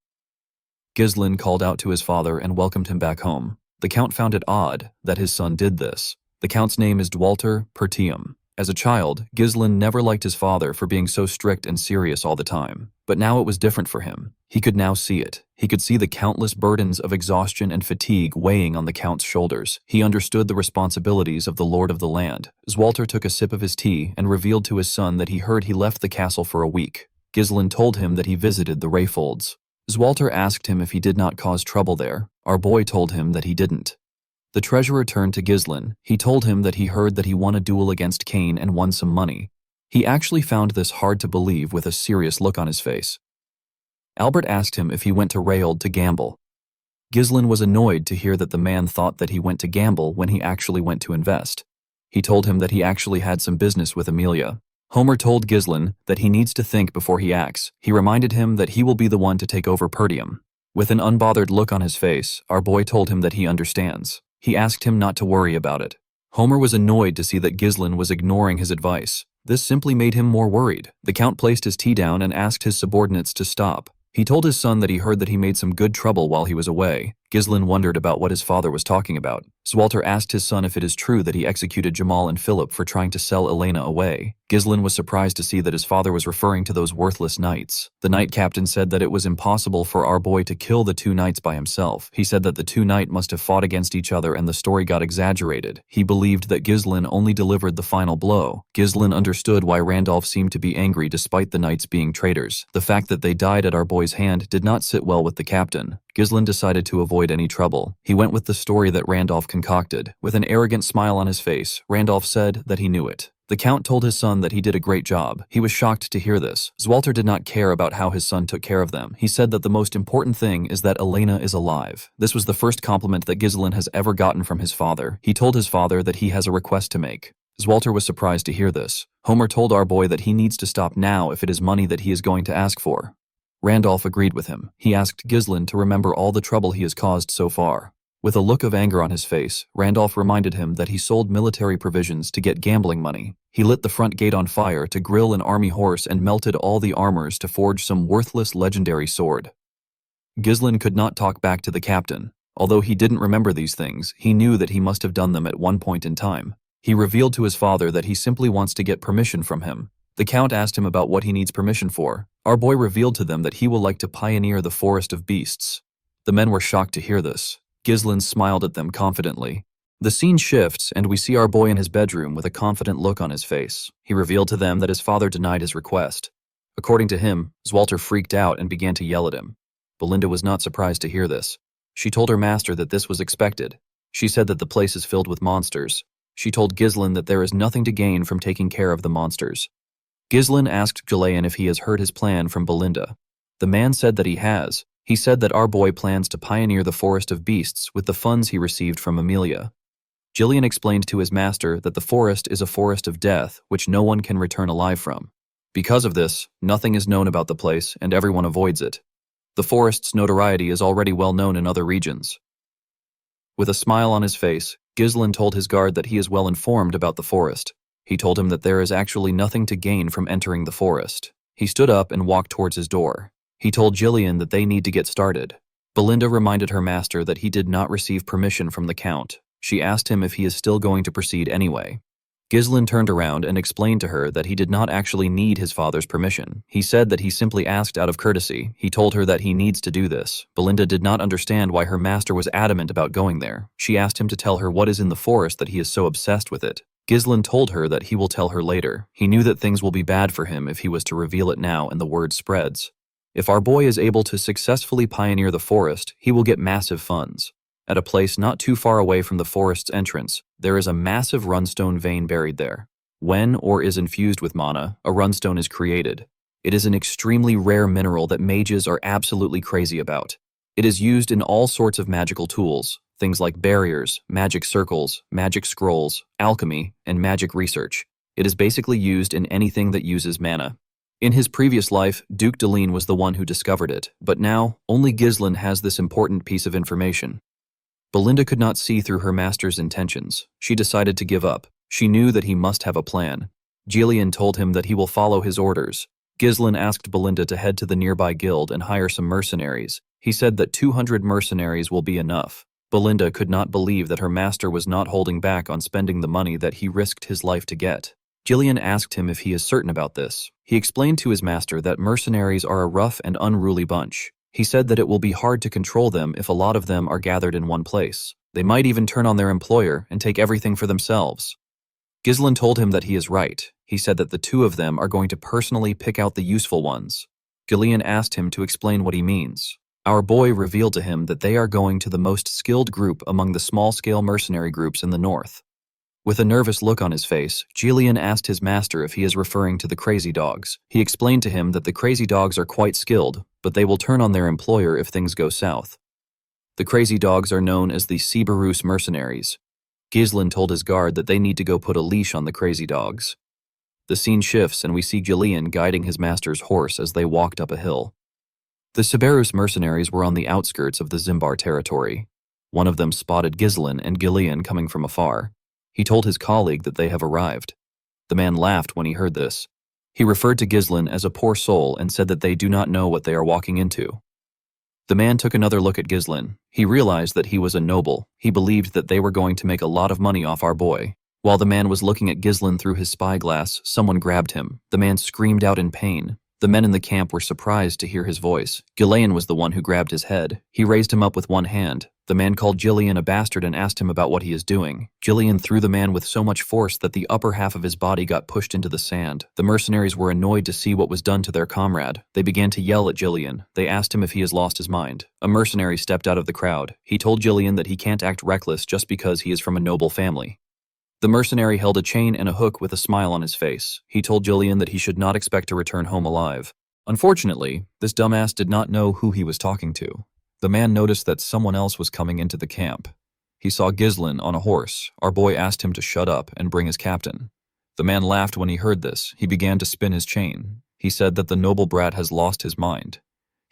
Ghislain called out to his father and welcomed him back home. The count found it odd that his son did this. The count's name is Dwalter Pertium. As a child, Ghislain never liked his father for being so strict and serious all the time. But now it was different for him. He could now see it. He could see the countless burdens of exhaustion and fatigue weighing on the count's shoulders. He understood the responsibilities of the lord of the land. Dwalter took a sip of his tea and revealed to his son that he heard he left the castle for a week. Ghislain told him that he visited the Rayfolds. Dwalter asked him if he did not cause trouble there. Our boy told him that he didn't. The treasurer turned to Ghislain. He told him that he heard that he won a duel against Cain and won some money. He actually found this hard to believe with a serious look on his face. Albert asked him if he went to Rayold to gamble. Ghislain was annoyed to hear that the man thought that he went to gamble when he actually went to invest. He told him that he actually had some business with Amelia. Homer told Ghislain that he needs to think before he acts. He reminded him that he will be the one to take over Pertium. With an unbothered look on his face, our boy told him that he understands. He asked him not to worry about it. Homer was annoyed to see that Ghislain was ignoring his advice. This simply made him more worried. The count placed his tea down and asked his subordinates to stop. He told his son that he heard that he made some good trouble while he was away. Ghislain wondered about what his father was talking about. Dwalter asked his son if it is true that he executed Jamal and Philip for trying to sell Elena away. Ghislain was surprised to see that his father was referring to those worthless knights. The knight captain said that it was impossible for our boy to kill the two knights by himself. He said that the two knights must have fought against each other and the story got exaggerated. He believed that Ghislain only delivered the final blow. Ghislain understood why Randolph seemed to be angry despite the knights being traitors. The fact that they died at our boy's hand did not sit well with the captain. Ghislain decided to avoid any trouble. He went with the story that Randolph concocted. With an arrogant smile on his face, Randolph said that he knew it. The count told his son that he did a great job. He was shocked to hear this. Dwalter did not care about how his son took care of them. He said that the most important thing is that Elena is alive. This was the first compliment that Ghislain has ever gotten from his father. He told his father that he has a request to make. Dwalter was surprised to hear this. Homer told our boy that he needs to stop now if it is money that he is going to ask for. Randolph agreed with him. He asked Ghislain to remember all the trouble he has caused so far. With a look of anger on his face, Randolph reminded him that he sold military provisions to get gambling money. He lit the front gate on fire to grill an army horse and melted all the armors to forge some worthless legendary sword. Ghislain could not talk back to the captain. Although he didn't remember these things, he knew that he must have done them at one point in time. He revealed to his father that he simply wants to get permission from him. The count asked him about what he needs permission for. Our boy revealed to them that he will like to pioneer the Forest of Beasts. The men were shocked to hear this. Ghislain smiled at them confidently. The scene shifts, and we see our boy in his bedroom with a confident look on his face. He revealed to them that his father denied his request. According to him, Dwalter freaked out and began to yell at him. Belinda was not surprised to hear this. She told her master that this was expected. She said that the place is filled with monsters. She told Ghislain that there is nothing to gain from taking care of the monsters. Ghislain asked Jalayan if he has heard his plan from Belinda. The man said that he has. He said that our boy plans to pioneer the Forest of Beasts with the funds he received from Amelia. Jillian explained to his master that the forest is a forest of death which no one can return alive from. Because of this, nothing is known about the place and everyone avoids it. The forest's notoriety is already well known in other regions. With a smile on his face, Ghislain told his guard that he is well informed about the forest. He told him that there is actually nothing to gain from entering the forest. He stood up and walked towards his door. He told Jillian that they need to get started. Belinda reminded her master that he did not receive permission from the count. She asked him if he is still going to proceed anyway. Ghislain turned around and explained to her that he did not actually need his father's permission. He said that he simply asked out of courtesy. He told her that he needs to do this. Belinda did not understand why her master was adamant about going there. She asked him to tell her what is in the forest that he is so obsessed with it. Ghislain told her that he will tell her later. He knew that things will be bad for him if he was to reveal it now and the word spreads. If our boy is able to successfully pioneer the forest, he will get massive funds. At a place not too far away from the forest's entrance, there is a massive runestone vein buried there. When or is infused with mana, a runestone is created. It is an extremely rare mineral that mages are absolutely crazy about. It is used in all sorts of magical tools, things like barriers, magic circles, magic scrolls, alchemy, and magic research. It is basically used in anything that uses mana. In his previous life, Duke Deline was the one who discovered it, but now, only Ghislain has this important piece of information. Belinda could not see through her master's intentions. She decided to give up. She knew that he must have a plan. Gillian told him that he will follow his orders. Ghislain asked Belinda to head to the nearby guild and hire some mercenaries. He said that 200 mercenaries will be enough. Belinda could not believe that her master was not holding back on spending the money that he risked his life to get. Gillian asked him if he is certain about this. He explained to his master that mercenaries are a rough and unruly bunch. He said that it will be hard to control them if a lot of them are gathered in one place. They might even turn on their employer and take everything for themselves. Ghislain told him that he is right. He said that the two of them are going to personally pick out the useful ones. Gillian asked him to explain what he means. Our boy revealed to him that they are going to the most skilled group among the small-scale mercenary groups in the north. With a nervous look on his face, Gillian asked his master if he is referring to the crazy dogs. He explained to him that the crazy dogs are quite skilled, but they will turn on their employer if things go south. The crazy dogs are known as the Siberus mercenaries. Ghislain told his guard that they need to go put a leash on the crazy dogs. The scene shifts and we see Gillian guiding his master's horse as they walked up a hill. The Siberus mercenaries were on the outskirts of the Zimbar territory. One of them spotted Ghislain and Gillian coming from afar. He told his colleague that they have arrived. The man laughed when he heard this. He referred to Ghislain as a poor soul and said that they do not know what they are walking into. The man took another look at Ghislain. He realized that he was a noble. He believed that they were going to make a lot of money off our boy. While the man was looking at Ghislain through his spyglass, someone grabbed him. The man screamed out in pain. The men in the camp were surprised to hear his voice. Ghislain was the one who grabbed his head. He raised him up with one hand. The man called Gillian a bastard and asked him about what he is doing. Gillian threw the man with so much force that the upper half of his body got pushed into the sand. The mercenaries were annoyed to see what was done to their comrade. They began to yell at Gillian. They asked him if he has lost his mind. A mercenary stepped out of the crowd. He told Gillian that he can't act reckless just because he is from a noble family. The mercenary held a chain and a hook with a smile on his face. He told Gillian that he should not expect to return home alive. Unfortunately, this dumbass did not know who he was talking to. The man noticed that someone else was coming into the camp. He saw Ghislain on a horse. Our boy asked him to shut up and bring his captain. The man laughed when he heard this. He began to spin his chain. He said that the noble brat has lost his mind.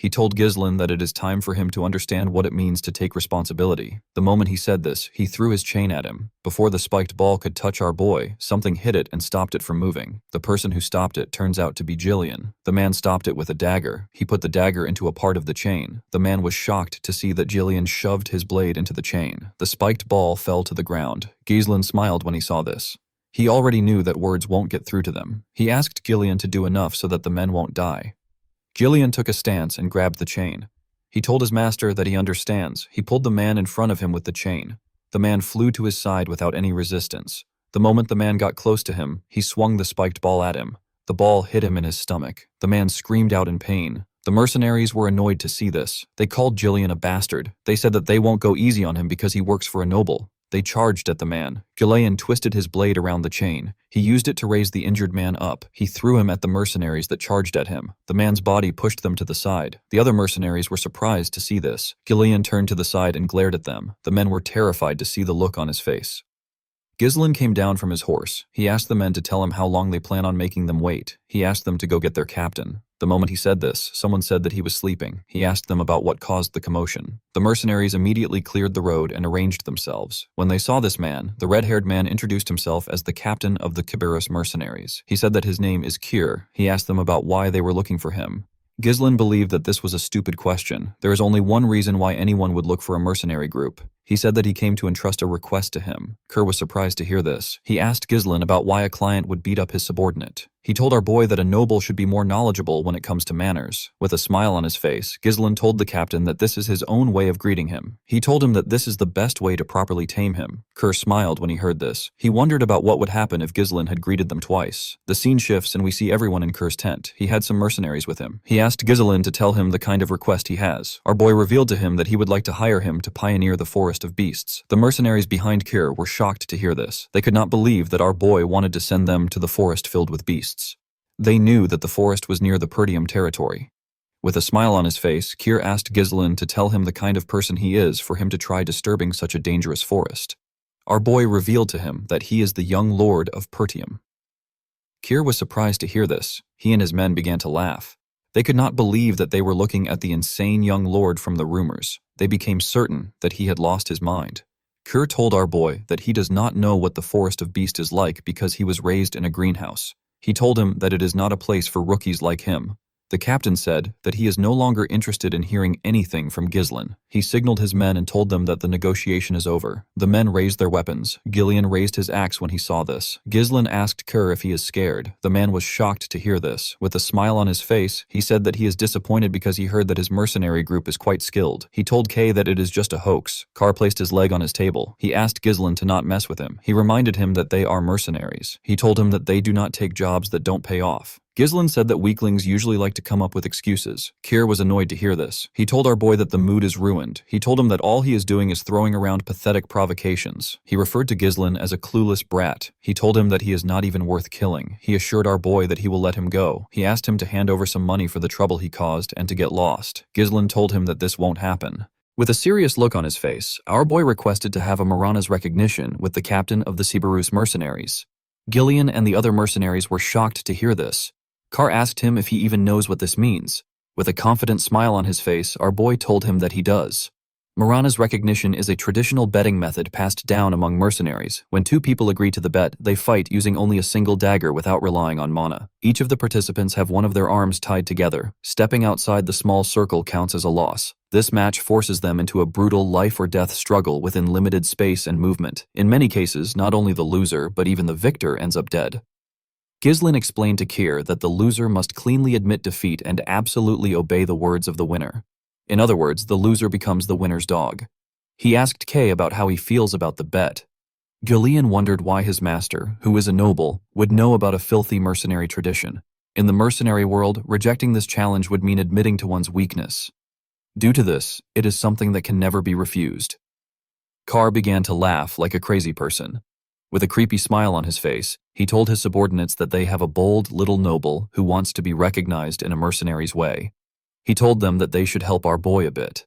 He told Ghislain that it is time for him to understand what it means to take responsibility. The moment he said this, he threw his chain at him. Before the spiked ball could touch our boy, something hit it and stopped it from moving. The person who stopped it turns out to be Gillian. The man stopped it with a dagger. He put the dagger into a part of the chain. The man was shocked to see that Gillian shoved his blade into the chain. The spiked ball fell to the ground. Ghislain smiled when he saw this. He already knew that words won't get through to them. He asked Gillian to do enough so that the men won't die. Gillian took a stance and grabbed the chain. He told his master that he understands. He pulled the man in front of him with the chain. The man flew to his side without any resistance. The moment the man got close to him, he swung the spiked ball at him. The ball hit him in his stomach. The man screamed out in pain. The mercenaries were annoyed to see this. They called Gillian a bastard. They said that they won't go easy on him because he works for a noble. They charged at the man. Gillian twisted his blade around the chain. He used it to raise the injured man up. He threw him at the mercenaries that charged at him. The man's body pushed them to the side. The other mercenaries were surprised to see this. Gillian turned to the side and glared at them. The men were terrified to see the look on his face. Ghislain came down from his horse. He asked the men to tell him how long they plan on making them wait. He asked them to go get their captain. The moment he said this, someone said that he was sleeping. He asked them about what caused the commotion. The mercenaries immediately cleared the road and arranged themselves. When they saw this man, the red-haired man introduced himself as the captain of the Siberus mercenaries. He said that his name is Kir. He asked them about why they were looking for him. Ghislain believed that this was a stupid question. There is only one reason why anyone would look for a mercenary group. He said that he came to entrust a request to him. Kir was surprised to hear this. He asked Ghislain about why a client would beat up his subordinate. He told our boy that a noble should be more knowledgeable when it comes to manners. With a smile on his face, Ghislain told the captain that this is his own way of greeting him. He told him that this is the best way to properly tame him. Kerr smiled when he heard this. He wondered about what would happen if Ghislain had greeted them twice. The scene shifts and we see everyone in Kerr's tent. He had some mercenaries with him. He asked Ghislain to tell him the kind of request he has. Our boy revealed to him that he would like to hire him to pioneer the forest of beasts. The mercenaries behind Kerr were shocked to hear this. They could not believe that our boy wanted to send them to the forest filled with beasts. They knew that the forest was near the Perdium territory. With a smile on his face, Keir asked Ghislain to tell him the kind of person he is for him to try disturbing such a dangerous forest. Our boy revealed to him that he is the young lord of Pertium. Keir was surprised to hear this. He and his men began to laugh. They could not believe that they were looking at the insane young lord from the rumors. They became certain that he had lost his mind. Keir told our boy that he does not know what the forest of beasts is like because he was raised in a greenhouse. He told him that it is not a place for rookies like him. The captain said that he is no longer interested in hearing anything from Ghislain. He signaled his men and told them that the negotiation is over. The men raised their weapons. Gillian raised his axe when he saw this. Ghislain asked Kerr if he is scared. The man was shocked to hear this. With a smile on his face, he said that he is disappointed because he heard that his mercenary group is quite skilled. He told Kay that it is just a hoax. Carr placed his leg on his table. He asked Ghislain to not mess with him. He reminded him that they are mercenaries. He told him that they do not take jobs that don't pay off. Ghislain said that weaklings usually like to come up with excuses. Keir was annoyed to hear this. He told our boy that the mood is ruined. He told him that all he is doing is throwing around pathetic provocations. He referred to Ghislain as a clueless brat. He told him that he is not even worth killing. He assured our boy that he will let him go. He asked him to hand over some money for the trouble he caused and to get lost. Ghislain told him that this won't happen. With a serious look on his face, our boy requested to have a Marana's recognition with the captain of the Siberus mercenaries. Gillian and the other mercenaries were shocked to hear this. Carr asked him if he even knows what this means. With a confident smile on his face, our boy told him that he does. Marana's recognition is a traditional betting method passed down among mercenaries. When two people agree to the bet, they fight using only a single dagger without relying on mana. Each of the participants have one of their arms tied together. Stepping outside the small circle counts as a loss. This match forces them into a brutal life-or-death struggle within limited space and movement. In many cases, not only the loser, but even the victor ends up dead. Ghislain explained to Keir that the loser must cleanly admit defeat and absolutely obey the words of the winner. In other words, the loser becomes the winner's dog. He asked Kay about how he feels about the bet. Gillian wondered why his master, who is a noble, would know about a filthy mercenary tradition. In the mercenary world, rejecting this challenge would mean admitting to one's weakness. Due to this, it is something that can never be refused. Carr began to laugh like a crazy person. With a creepy smile on his face, he told his subordinates that they have a bold little noble who wants to be recognized in a mercenary's way. He told them that they should help our boy a bit.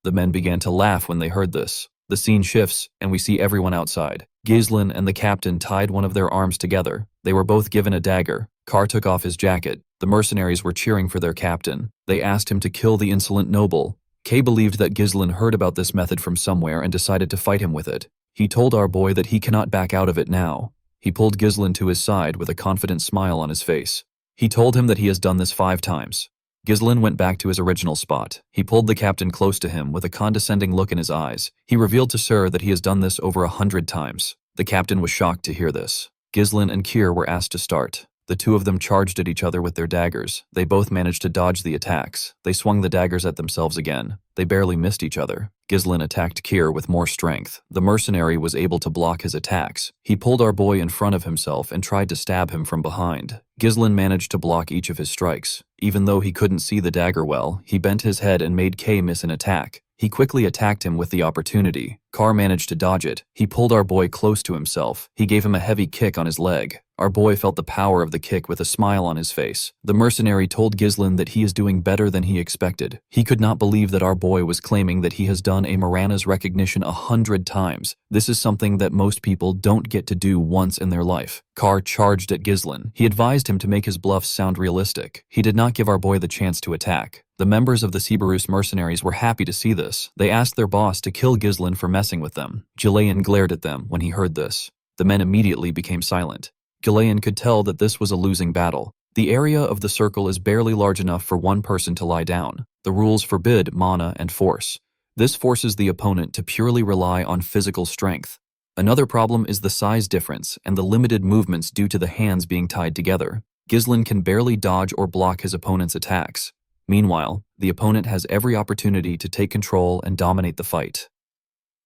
The men began to laugh when they heard this. The scene shifts, and we see everyone outside. Ghislain and the captain tied one of their arms together. They were both given a dagger. Carr took off his jacket. The mercenaries were cheering for their captain. They asked him to kill the insolent noble. Kay believed that Ghislain heard about this method from somewhere and decided to fight him with it. He told our boy that he cannot back out of it now. He pulled Ghislain to his side with a confident smile on his face. He told him that he has done this 5 times. Ghislain went back to his original spot. He pulled the captain close to him with a condescending look in his eyes. He revealed to Sir that he has done this over 100 times. The captain was shocked to hear this. Ghislain and Keir were asked to start. The two of them charged at each other with their daggers. They both managed to dodge the attacks. They swung the daggers at themselves again. They barely missed each other. Ghislain attacked Keir with more strength. The mercenary was able to block his attacks. He pulled our boy in front of himself and tried to stab him from behind. Ghislain managed to block each of his strikes. Even though he couldn't see the dagger well, he bent his head and made Kay miss an attack. He quickly attacked him with the opportunity. Carr managed to dodge it. He pulled our boy close to himself. He gave him a heavy kick on his leg. Our boy felt the power of the kick with a smile on his face. The mercenary told Ghislain that he is doing better than he expected. He could not believe that our boy was claiming that he has done a Marana's recognition 100 times. This is something that most people don't get to do once in their life. Carr charged at Ghislain. He advised him to make his bluffs sound realistic. He did not give our boy the chance to attack. The members of the Siberus mercenaries were happy to see this. They asked their boss to kill Ghislain for messing with them. Gillian glared at them when he heard this. The men immediately became silent. Gillian could tell that this was a losing battle. The area of the circle is barely large enough for one person to lie down. The rules forbid mana and force. This forces the opponent to purely rely on physical strength. Another problem is the size difference and the limited movements due to the hands being tied together. Ghislain can barely dodge or block his opponent's attacks. Meanwhile, the opponent has every opportunity to take control and dominate the fight.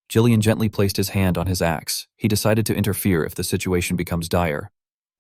Jillian gently placed his hand on his axe. He decided to interfere if the situation becomes dire.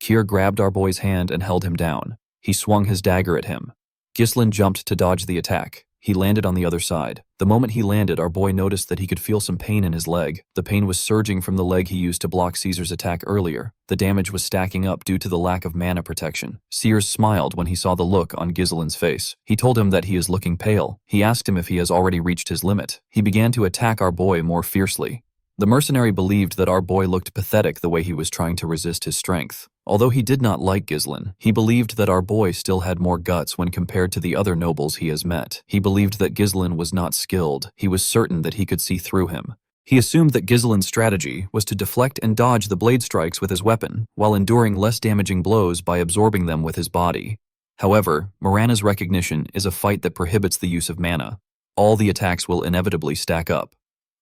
Kier grabbed our boy's hand and held him down. He swung his dagger at him. Ghislain jumped to dodge the attack. He landed on the other side. The moment he landed, our boy noticed that he could feel some pain in his leg. The pain was surging from the leg he used to block Caesar's attack earlier. The damage was stacking up due to the lack of mana protection. Sears smiled when he saw the look on Ghislain's face. He told him that he is looking pale. He asked him if he has already reached his limit. He began to attack our boy more fiercely. The mercenary believed that our boy looked pathetic the way he was trying to resist his strength. Although he did not like Ghislain, he believed that our boy still had more guts when compared to the other nobles he has met. He believed that Ghislain was not skilled. He was certain that he could see through him. He assumed that Ghislain's strategy was to deflect and dodge the blade strikes with his weapon, while enduring less damaging blows by absorbing them with his body. However, Mirana's recognition is a fight that prohibits the use of mana. All the attacks will inevitably stack up.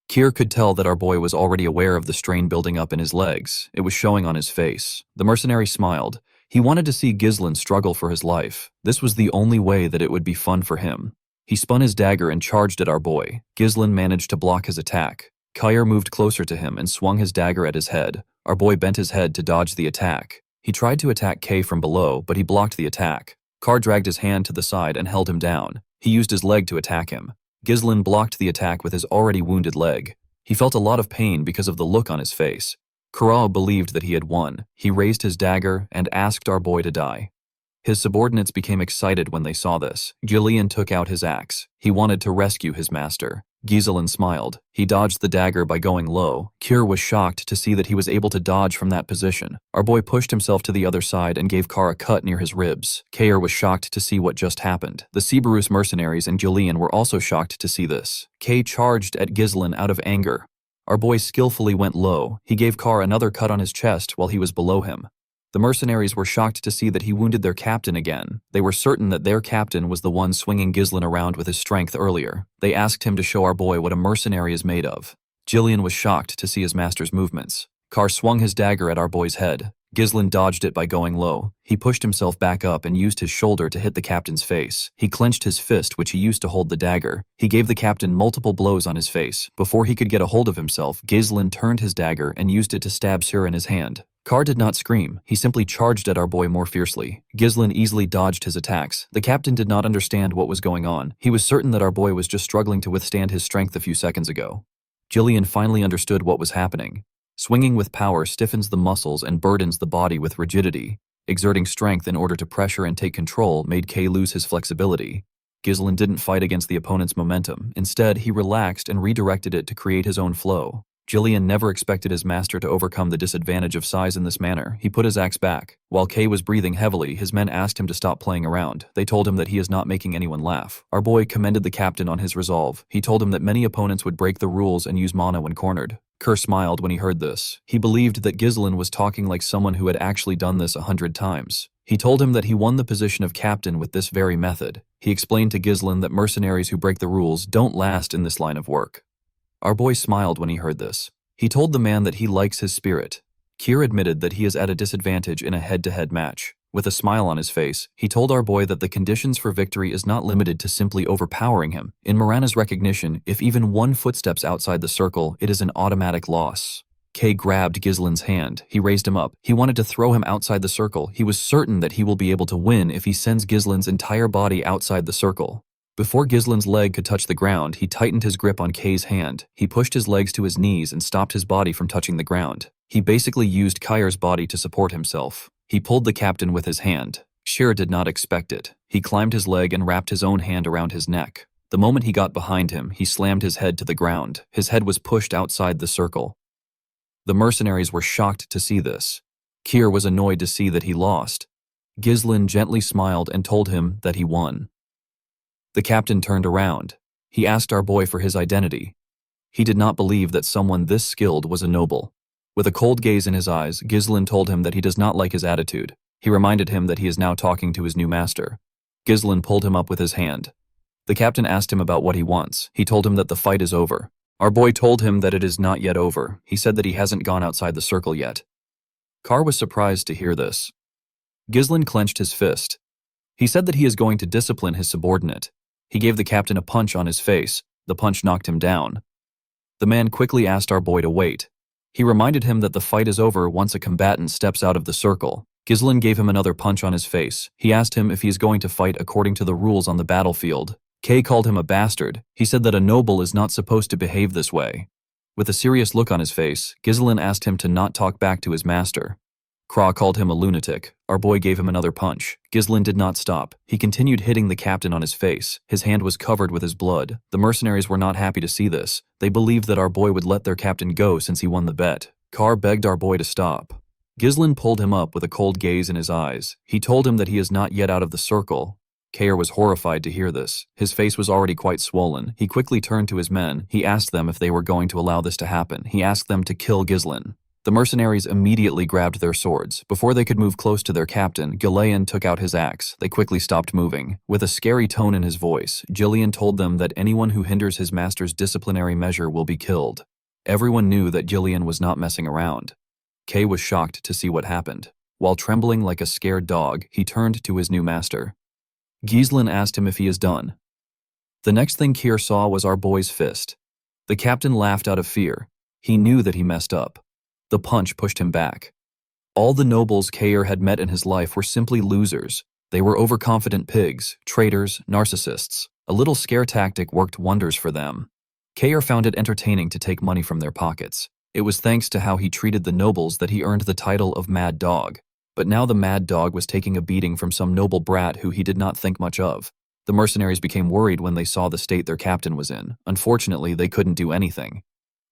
Kier could tell that our boy was already aware of the strain building up in his legs. It was showing on his face. The mercenary smiled. He wanted to see Ghislain struggle for his life. This was the only way that it would be fun for him. He spun his dagger and charged at our boy. Ghislain managed to block his attack. Kier moved closer to him and swung his dagger at his head. Our boy bent his head to dodge the attack. He tried to attack Kay from below, but he blocked the attack. Kier dragged his hand to the side and held him down. He used his leg to attack him. Ghislain blocked the attack with his already wounded leg. He felt a lot of pain because of the look on his face. Kurao believed that he had won. He raised his dagger and asked our boy to die. His subordinates became excited when they saw this. Jillian took out his axe. He wanted to rescue his master. Ghislain smiled. He dodged the dagger by going low. Kier was shocked to see that he was able to dodge from that position. Our boy pushed himself to the other side and gave Kar a cut near his ribs. Kair was shocked to see what just happened. The Siberus mercenaries and Jillian were also shocked to see this. Kay charged at Ghislain out of anger. Our boy skillfully went low. He gave Kar another cut on his chest while he was below him. The mercenaries were shocked to see that he wounded their captain again. They were certain that their captain was the one swinging Ghislain around with his strength earlier. They asked him to show our boy what a mercenary is made of. Jillian was shocked to see his master's movements. Kar swung his dagger at our boy's head. Ghislain dodged it by going low. He pushed himself back up and used his shoulder to hit the captain's face. He clenched his fist, which he used to hold the dagger. He gave the captain multiple blows on his face. Before he could get a hold of himself, Ghislain turned his dagger and used it to stab Sura in his hand. Kar did not scream. He simply charged at our boy more fiercely. Ghislain easily dodged his attacks. The captain did not understand what was going on. He was certain that our boy was just struggling to withstand his strength a few seconds ago. Jillian finally understood what was happening. Swinging with power stiffens the muscles and burdens the body with rigidity. Exerting strength in order to pressure and take control made Kay lose his flexibility. Ghislain didn't fight against the opponent's momentum. Instead, he relaxed and redirected it to create his own flow. Jillian never expected his master to overcome the disadvantage of size in this manner. He put his axe back. While Kay was breathing heavily, his men asked him to stop playing around. They told him that he is not making anyone laugh. Our boy commended the captain on his resolve. He told him that many opponents would break the rules and use mana when cornered. Kerr smiled when he heard this. He believed that Ghislain was talking like someone who had actually done this 100 times. He told him that he won the position of captain with this very method. He explained to Ghislain that mercenaries who break the rules don't last in this line of work. Our boy smiled when he heard this. He told the man that he likes his spirit. Kier admitted that he is at a disadvantage in a head-to-head match. With a smile on his face, he told our boy that the conditions for victory is not limited to simply overpowering him. In Mirana's recognition, if even one footsteps outside the circle, it is an automatic loss. Kay grabbed Ghislain's hand. He raised him up. He wanted to throw him outside the circle. He was certain that he will be able to win if he sends Ghislain's entire body outside the circle. Before Ghislain's leg could touch the ground, he tightened his grip on Kay's hand. He pushed his legs to his knees and stopped his body from touching the ground. He basically used Kyr's body to support himself. He pulled the captain with his hand. Shir did not expect it. He climbed his leg and wrapped his own hand around his neck. The moment he got behind him, he slammed his head to the ground. His head was pushed outside the circle. The mercenaries were shocked to see this. Kier was annoyed to see that he lost. Ghislain gently smiled and told him that he won. The captain turned around. He asked our boy for his identity. He did not believe that someone this skilled was a noble. With a cold gaze in his eyes, Ghislain told him that he does not like his attitude. He reminded him that he is now talking to his new master. Ghislain pulled him up with his hand. The captain asked him about what he wants. He told him that the fight is over. Our boy told him that it is not yet over. He said that he hasn't gone outside the circle yet. Kar was surprised to hear this. Ghislain clenched his fist. He said that he is going to discipline his subordinate. He gave the captain a punch on his face. The punch knocked him down. The man quickly asked our boy to wait. He reminded him that the fight is over once a combatant steps out of the circle. Ghislain gave him another punch on his face. He asked him if he is going to fight according to the rules on the battlefield. Kay called him a bastard. He said that a noble is not supposed to behave this way. With a serious look on his face, Ghislain asked him to not talk back to his master. Kra called him a lunatic. Our boy gave him another punch. Ghislain did not stop. He continued hitting the captain on his face. His hand was covered with his blood. The mercenaries were not happy to see this. They believed that our boy would let their captain go since he won the bet. Kar begged our boy to stop. Ghislain pulled him up with a cold gaze in his eyes. He told him that he is not yet out of the circle. Kair was horrified to hear this. His face was already quite swollen. He quickly turned to his men. He asked them if they were going to allow this to happen. He asked them to kill Ghislain. The mercenaries immediately grabbed their swords. Before they could move close to their captain, Ghislain took out his axe. They quickly stopped moving. With a scary tone in his voice, Ghislain told them that anyone who hinders his master's disciplinary measure will be killed. Everyone knew that Ghislain was not messing around. Kay was shocked to see what happened. While trembling like a scared dog, he turned to his new master. Ghislain asked him if he is done. The next thing Kier saw was our boy's fist. The captain laughed out of fear. He knew that he messed up. The punch pushed him back. All the nobles Kair had met in his life were simply losers. They were overconfident pigs, traitors, narcissists. A little scare tactic worked wonders for them. Kair found it entertaining to take money from their pockets. It was thanks to how he treated the nobles that he earned the title of Mad Dog. But now the Mad Dog was taking a beating from some noble brat who he did not think much of. The mercenaries became worried when they saw the state their captain was in. Unfortunately, they couldn't do anything.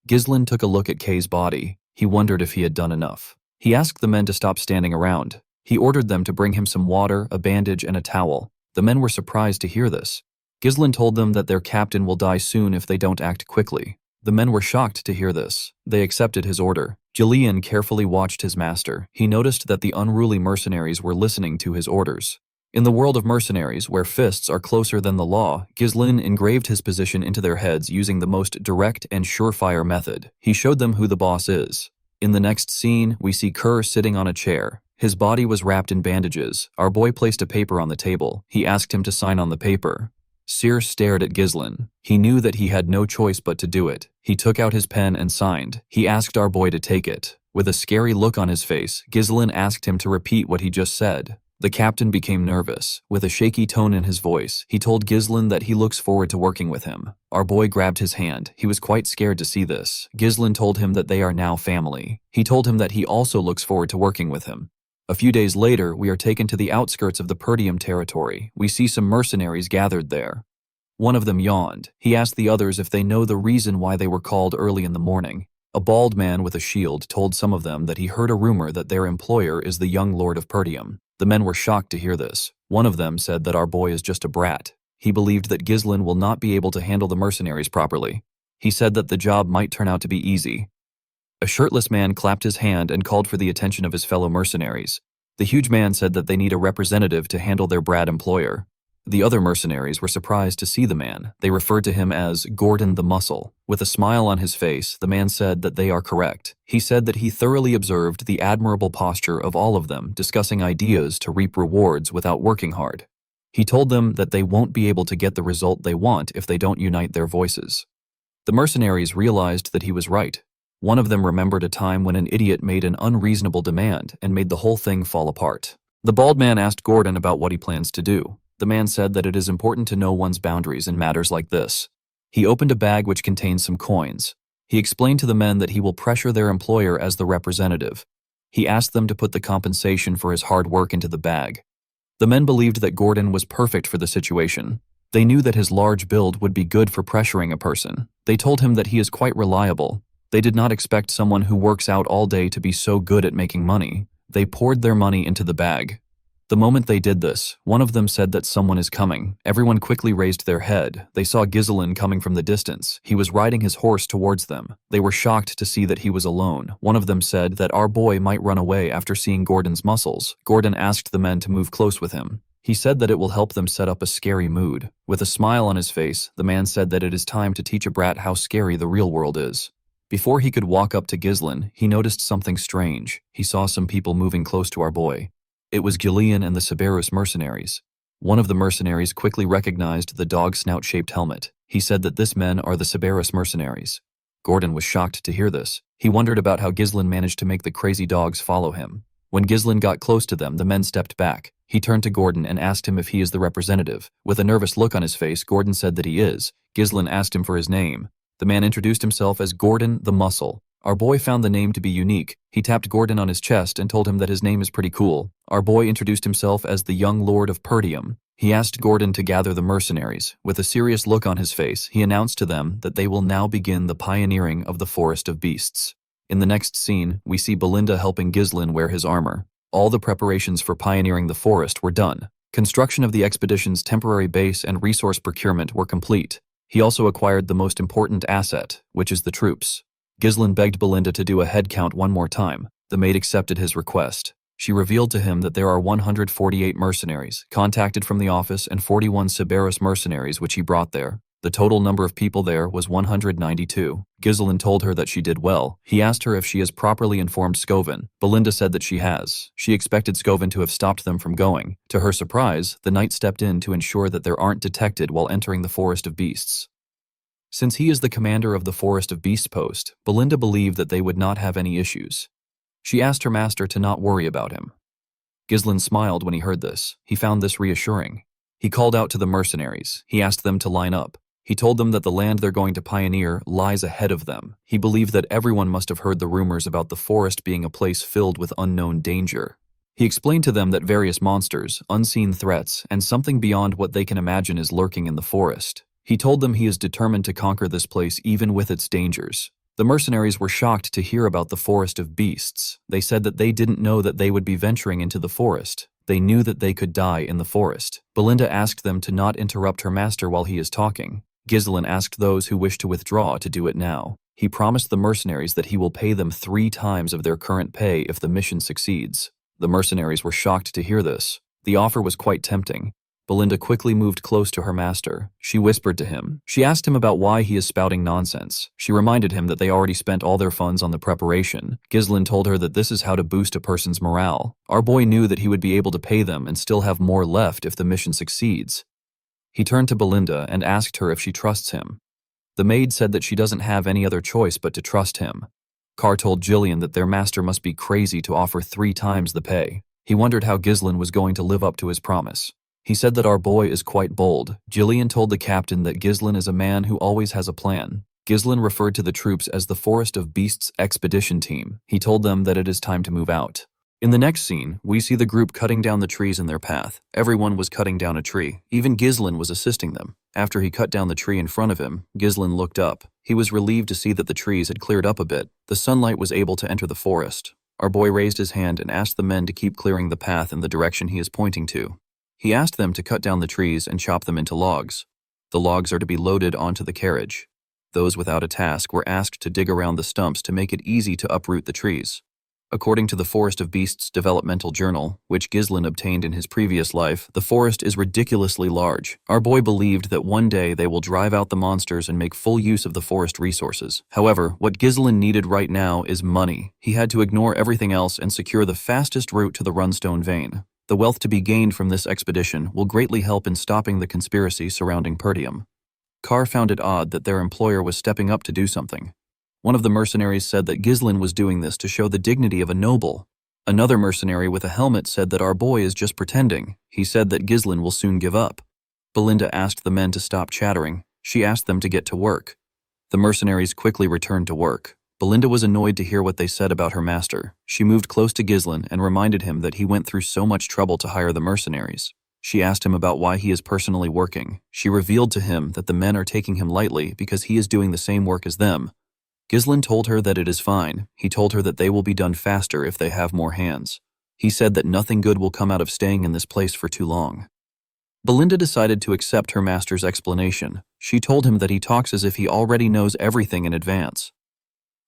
Ghislain took a look at Kay's body. He wondered if he had done enough. He asked the men to stop standing around. He ordered them to bring him some water, a bandage, and a towel. The men were surprised to hear this. Ghislain told them that their captain will die soon if they don't act quickly. The men were shocked to hear this. They accepted his order. Ghislain carefully watched his master. He noticed that the unruly mercenaries were listening to his orders. In the world of mercenaries, where fists are closer than the law, Ghislain engraved his position into their heads using the most direct and surefire method. He showed them who the boss is. In the next scene, we see Kerr sitting on a chair. His body was wrapped in bandages. Our boy placed a paper on the table. He asked him to sign on the paper. Cyr stared at Ghislain. He knew that he had no choice but to do it. He took out his pen and signed. He asked our boy to take it. With a scary look on his face, Ghislain asked him to repeat what he just said. The captain became nervous. With a shaky tone in his voice, he told Ghislain that he looks forward to working with him. Our boy grabbed his hand. He was quite scared to see this. Ghislain told him that they are now family. He told him that he also looks forward to working with him. A few days later, we are taken to the outskirts of the Perdium territory. We see some mercenaries gathered there. One of them yawned. He asked the others if they know the reason why they were called early in the morning. A bald man with a shield told some of them that he heard a rumor that their employer is the young lord of Perdium. The men were shocked to hear this. One of them said that our boy is just a brat. He believed that Ghislain will not be able to handle the mercenaries properly. He said that the job might turn out to be easy. A shirtless man clapped his hand and called for the attention of his fellow mercenaries. The huge man said that they need a representative to handle their brat employer. The other mercenaries were surprised to see the man. They referred to him as Gordon the Muscle. With a smile on his face, the man said that they are correct. He said that he thoroughly observed the admirable posture of all of them, discussing ideas to reap rewards without working hard. He told them that they won't be able to get the result they want if they don't unite their voices. The mercenaries realized that he was right. One of them remembered a time when an idiot made an unreasonable demand and made the whole thing fall apart. The bald man asked Gordon about what he plans to do. The man said that it is important to know one's boundaries in matters like this. He opened a bag which contained some coins. He explained to the men that he will pressure their employer as the representative. He asked them to put the compensation for his hard work into the bag. The men believed that Gordon was perfect for the situation. They knew that his large build would be good for pressuring a person. They told him that he is quite reliable. They did not expect someone who works out all day to be so good at making money. They poured their money into the bag. The moment they did this, one of them said that someone is coming. Everyone quickly raised their head. They saw Ghislain coming from the distance. He was riding his horse towards them. They were shocked to see that he was alone. One of them said that our boy might run away after seeing Gordon's muscles. Gordon asked the men to move close with him. He said that it will help them set up a scary mood. With a smile on his face, the man said that it is time to teach a brat how scary the real world is. Before he could walk up to Ghislain, he noticed something strange. He saw some people moving close to our boy. It was Gillian and the Cerberus mercenaries. One of the mercenaries quickly recognized the dog snout-shaped helmet. He said that this men are the Cerberus mercenaries. Gordon was shocked to hear this. He wondered about how Ghislain managed to make the crazy dogs follow him. When Ghislain got close to them, the men stepped back. He turned to Gordon and asked him if he is the representative. With a nervous look on his face, Gordon said that he is. Ghislain asked him for his name. The man introduced himself as Gordon the Muscle. Our boy found the name to be unique. He tapped Gordon on his chest and told him that his name is pretty cool. Our boy introduced himself as the young lord of Perdium. He asked Gordon to gather the mercenaries. With a serious look on his face, he announced to them that they will now begin the pioneering of the Forest of Beasts. In the next scene, we see Belinda helping Ghislain wear his armor. All the preparations for pioneering the forest were done. Construction of the expedition's temporary base and resource procurement were complete. He also acquired the most important asset, which is the troops. Ghislain begged Belinda to do a head count one more time. The maid accepted his request. She revealed to him that there are 148 mercenaries contacted from the office and 41 Cerberus mercenaries which he brought there. The total number of people there was 192. Ghislain told her that she did well. He asked her if she has properly informed Scovin. Belinda said that she has. She expected Scovin to have stopped them from going. To her surprise, the knight stepped in to ensure that they aren't detected while entering the Forest of Beasts. Since he is the commander of the Forest of Beasts post, Belinda believed that they would not have any issues. She asked her master to not worry about him. Ghislain smiled when he heard this. He found this reassuring. He called out to the mercenaries. He asked them to line up. He told them that the land they're going to pioneer lies ahead of them. He believed that everyone must have heard the rumors about the forest being a place filled with unknown danger. He explained to them that various monsters, unseen threats, and something beyond what they can imagine is lurking in the forest. He told them he is determined to conquer this place even with its dangers. The mercenaries were shocked to hear about the Forest of Beasts. They said that they didn't know that they would be venturing into the forest. They knew that they could die in the forest. Belinda asked them to not interrupt her master while he is talking. Ghislain asked those who wish to withdraw to do it now. He promised the mercenaries that he will pay them 3 times of their current pay if the mission succeeds. The mercenaries were shocked to hear this. The offer was quite tempting. Belinda quickly moved close to her master. She whispered to him. She asked him about why he is spouting nonsense. She reminded him that they already spent all their funds on the preparation. Ghislain told her that this is how to boost a person's morale. Our boy knew that he would be able to pay them and still have more left if the mission succeeds. He turned to Belinda and asked her if she trusts him. The maid said that she doesn't have any other choice but to trust him. Carr told Gillian that their master must be crazy to offer 3 times the pay. He wondered how Ghislain was going to live up to his promise. He said that our boy is quite bold. Gillian told the captain that Ghislain is a man who always has a plan. Ghislain referred to the troops as the Forest of Beasts expedition team. He told them that it is time to move out. In the next scene, we see the group cutting down the trees in their path. Everyone was cutting down a tree. Even Ghislain was assisting them. After he cut down the tree in front of him, Ghislain looked up. He was relieved to see that the trees had cleared up a bit. The sunlight was able to enter the forest. Our boy raised his hand and asked the men to keep clearing the path in the direction he is pointing to. He asked them to cut down the trees and chop them into logs. The logs are to be loaded onto the carriage. Those without a task were asked to dig around the stumps to make it easy to uproot the trees. According to the Forest of Beasts developmental journal, which Ghislain obtained in his previous life, the forest is ridiculously large. Our boy believed that one day they will drive out the monsters and make full use of the forest resources. However, what Ghislain needed right now is money. He had to ignore everything else and secure the fastest route to the Runestone Vein. The wealth to be gained from this expedition will greatly help in stopping the conspiracy surrounding Perdium. Carr found it odd that their employer was stepping up to do something. One of the mercenaries said that Ghislain was doing this to show the dignity of a noble. Another mercenary with a helmet said that our boy is just pretending. He said that Ghislain will soon give up. Belinda asked the men to stop chattering. She asked them to get to work. The mercenaries quickly returned to work. Belinda was annoyed to hear what they said about her master. She moved close to Ghislain and reminded him that he went through so much trouble to hire the mercenaries. She asked him about why he is personally working. She revealed to him that the men are taking him lightly because he is doing the same work as them. Ghislain told her that it is fine. He told her that they will be done faster if they have more hands. He said that nothing good will come out of staying in this place for too long. Belinda decided to accept her master's explanation. She told him that he talks as if he already knows everything in advance.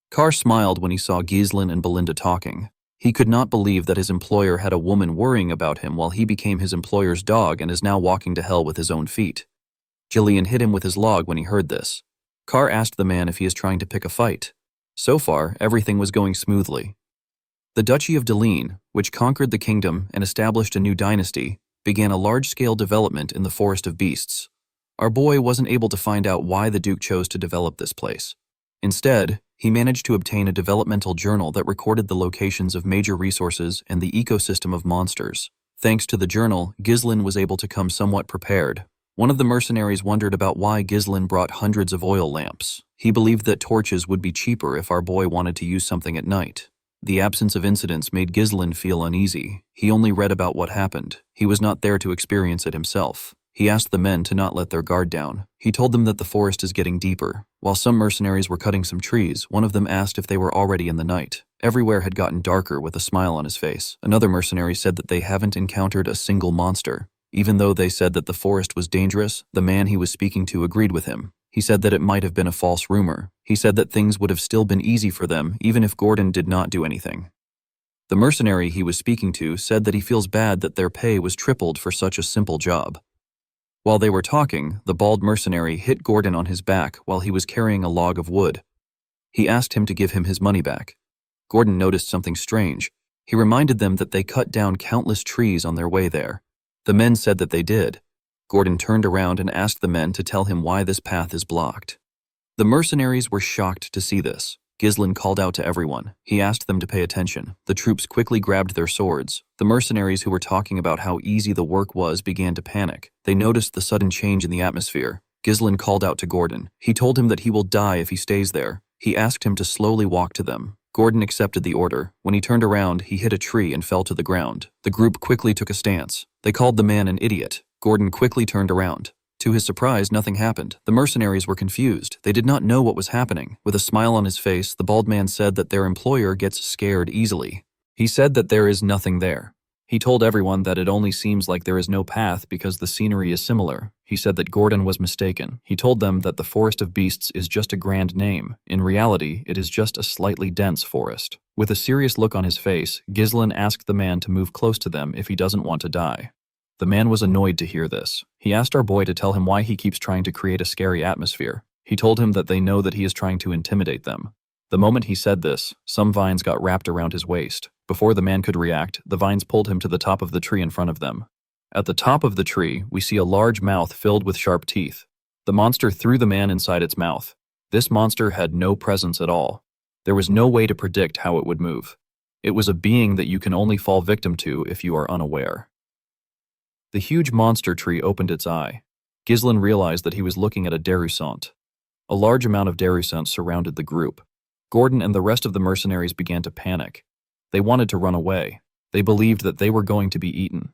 Carr smiled when he saw Ghislain and Belinda talking. He could not believe that his employer had a woman worrying about him while he became his employer's dog and is now walking to hell with his own feet. Gillian hit him with his log when he heard this. Carr asked the man if he is trying to pick a fight. So far, everything was going smoothly. The Duchy of Deline, which conquered the kingdom and established a new dynasty, began a large-scale development in the Forest of Beasts. Our boy wasn't able to find out why the Duke chose to develop this place. Instead, he managed to obtain a developmental journal that recorded the locations of major resources and the ecosystem of monsters. Thanks to the journal, Ghislain was able to come somewhat prepared. One of the mercenaries wondered about why Ghislain brought hundreds of oil lamps. He believed that torches would be cheaper if our boy wanted to use something at night. The absence of incidents made Ghislain feel uneasy. He only read about what happened. He was not there to experience it himself. He asked the men to not let their guard down. He told them that the forest is getting deeper. While some mercenaries were cutting some trees, one of them asked if they were already in the night. Everywhere had gotten darker with a smile on his face. Another mercenary said that they haven't encountered a single monster. Even though they said that the forest was dangerous, the man he was speaking to agreed with him. He said that it might have been a false rumor. He said that things would have still been easy for them even if Gordon did not do anything. The mercenary he was speaking to said that he feels bad that their pay was tripled for such a simple job. While they were talking, the bald mercenary hit Gordon on his back while he was carrying a log of wood. He asked him to give him his money back. Gordon noticed something strange. He reminded them that they cut down countless trees on their way there. The men said that they did. Gordon turned around and asked the men to tell him why this path is blocked. The mercenaries were shocked to see this. Ghislain called out to everyone. He asked them to pay attention. The troops quickly grabbed their swords. The mercenaries who were talking about how easy the work was began to panic. They noticed the sudden change in the atmosphere. Ghislain called out to Gordon. He told him that he will die if he stays there. He asked him to slowly walk to them. Gordon accepted the order. When he turned around, he hit a tree and fell to the ground. The group quickly took a stance. They called the man an idiot. Gordon quickly turned around. To his surprise, nothing happened. The mercenaries were confused. They did not know what was happening. With a smile on his face, the bald man said that their employer gets scared easily. He said that there is nothing there. He told everyone that it only seems like there is no path because the scenery is similar. He said that Gordon was mistaken. He told them that the Forest of Beasts is just a grand name. In reality, it is just a slightly dense forest. With a serious look on his face, Ghislain asked the man to move close to them if he doesn't want to die. The man was annoyed to hear this. He asked our boy to tell him why he keeps trying to create a scary atmosphere. He told him that they know that he is trying to intimidate them. The moment he said this, some vines got wrapped around his waist. Before the man could react, the vines pulled him to the top of the tree in front of them. At the top of the tree, we see a large mouth filled with sharp teeth. The monster threw the man inside its mouth. This monster had no presence at all. There was no way to predict how it would move. It was a being that you can only fall victim to if you are unaware. The huge monster tree opened its eye. Ghislain realized that he was looking at a Derusant. A large amount of Derusants surrounded the group. Gordon and the rest of the mercenaries began to panic. They wanted to run away. They believed that they were going to be eaten.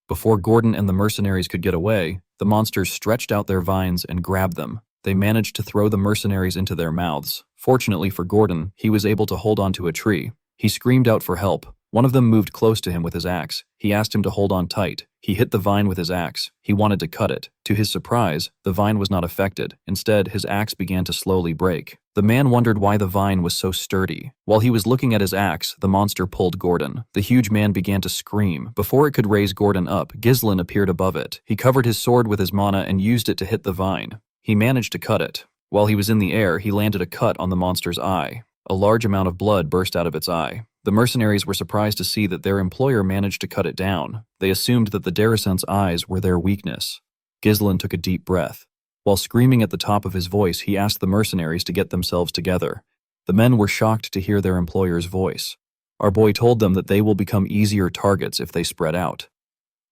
Before Gordon and the mercenaries could get away, the monsters stretched out their vines and grabbed them. They managed to throw the mercenaries into their mouths. Fortunately for Gordon, he was able to hold onto a tree. He screamed out for help. One of them moved close to him with his axe. He asked him to hold on tight. He hit the vine with his axe. He wanted to cut it. To his surprise, the vine was not affected. Instead, his axe began to slowly break. The man wondered why the vine was so sturdy. While he was looking at his axe, the monster pulled Gordon. The huge man began to scream. Before it could raise Gordon up, Ghislain appeared above it. He covered his sword with his mana and used it to hit the vine. He managed to cut it. While he was in the air, he landed a cut on the monster's eye. A large amount of blood burst out of its eye. The mercenaries were surprised to see that their employer managed to cut it down. They assumed that the Derusant's eyes were their weakness. Ghislain took a deep breath. While screaming at the top of his voice, he asked the mercenaries to get themselves together. The men were shocked to hear their employer's voice. Our boy told them that they will become easier targets if they spread out.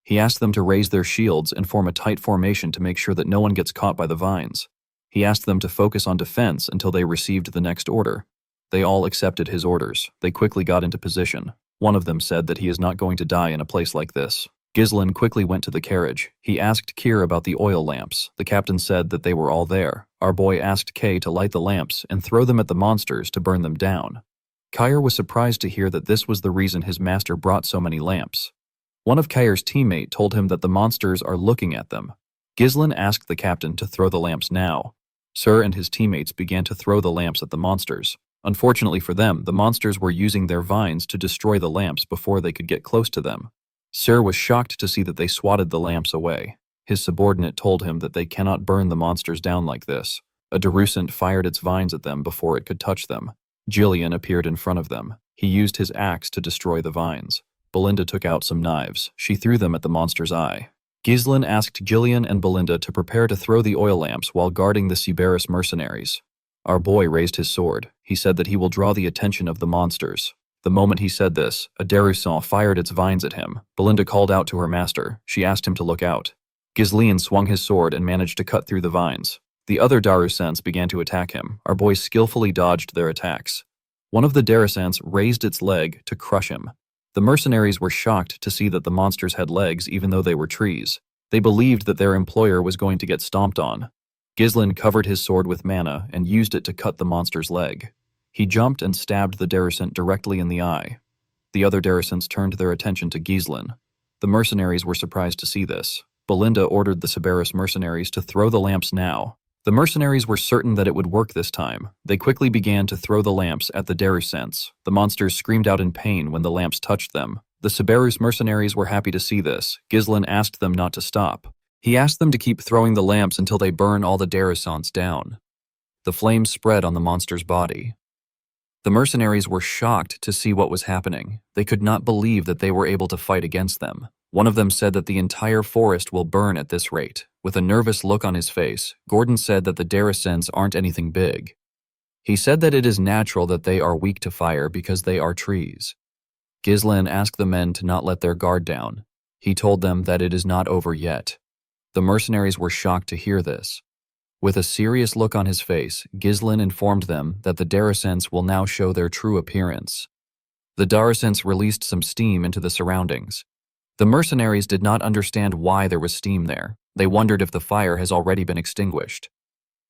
He asked them to raise their shields and form a tight formation to make sure that no one gets caught by the vines. He asked them to focus on defense until they received the next order. They all accepted his orders. They quickly got into position. One of them said that he is not going to die in a place like this. Ghislain quickly went to the carriage. He asked Kier about the oil lamps. The captain said that they were all there. Our boy asked Kay to light the lamps and throw them at the monsters to burn them down. Kier was surprised to hear that this was the reason his master brought so many lamps. One of Kier's teammates told him that the monsters are looking at them. Ghislain asked the captain to throw the lamps now. Sir and his teammates began to throw the lamps at the monsters. Unfortunately for them, the monsters were using their vines to destroy the lamps before they could get close to them. Sir was shocked to see that they swatted the lamps away. His subordinate told him that they cannot burn the monsters down like this. A Derusant fired its vines at them before it could touch them. Jillian appeared in front of them. He used his axe to destroy the vines. Belinda took out some knives. She threw them at the monster's eye. Ghislain asked Jillian and Belinda to prepare to throw the oil lamps while guarding the Cerberus mercenaries. Our boy raised his sword. He said that he will draw the attention of the monsters. The moment he said this, a Derusant fired its vines at him. Belinda called out to her master. She asked him to look out. Ghislain swung his sword and managed to cut through the vines. The other Darusants began to attack him. Our boy skillfully dodged their attacks. One of the Darusants raised its leg to crush him. The mercenaries were shocked to see that the monsters had legs even though they were trees. They believed that their employer was going to get stomped on. Ghislain covered his sword with mana and used it to cut the monster's leg. He jumped and stabbed the Darusant directly in the eye. The other Darusants turned their attention to Ghislain. The mercenaries were surprised to see this. Belinda ordered the Cerberus mercenaries to throw the lamps now. The mercenaries were certain that it would work this time. They quickly began to throw the lamps at the Darusants. The monsters screamed out in pain when the lamps touched them. The Cerberus mercenaries were happy to see this. Ghislain asked them not to stop. He asked them to keep throwing the lamps until they burn all the Darusants down. The flames spread on the monster's body. The mercenaries were shocked to see what was happening. They could not believe that they were able to fight against them. One of them said that the entire forest will burn at this rate. With a nervous look on his face, Gordon said that the Darusants aren't anything big. He said that it is natural that they are weak to fire because they are trees. Ghislain asked the men to not let their guard down. He told them that it is not over yet. The mercenaries were shocked to hear this. With a serious look on his face, Ghislain informed them that the Darusants will now show their true appearance. The Darusants released some steam into the surroundings. The mercenaries did not understand why there was steam there. They wondered if the fire has already been extinguished.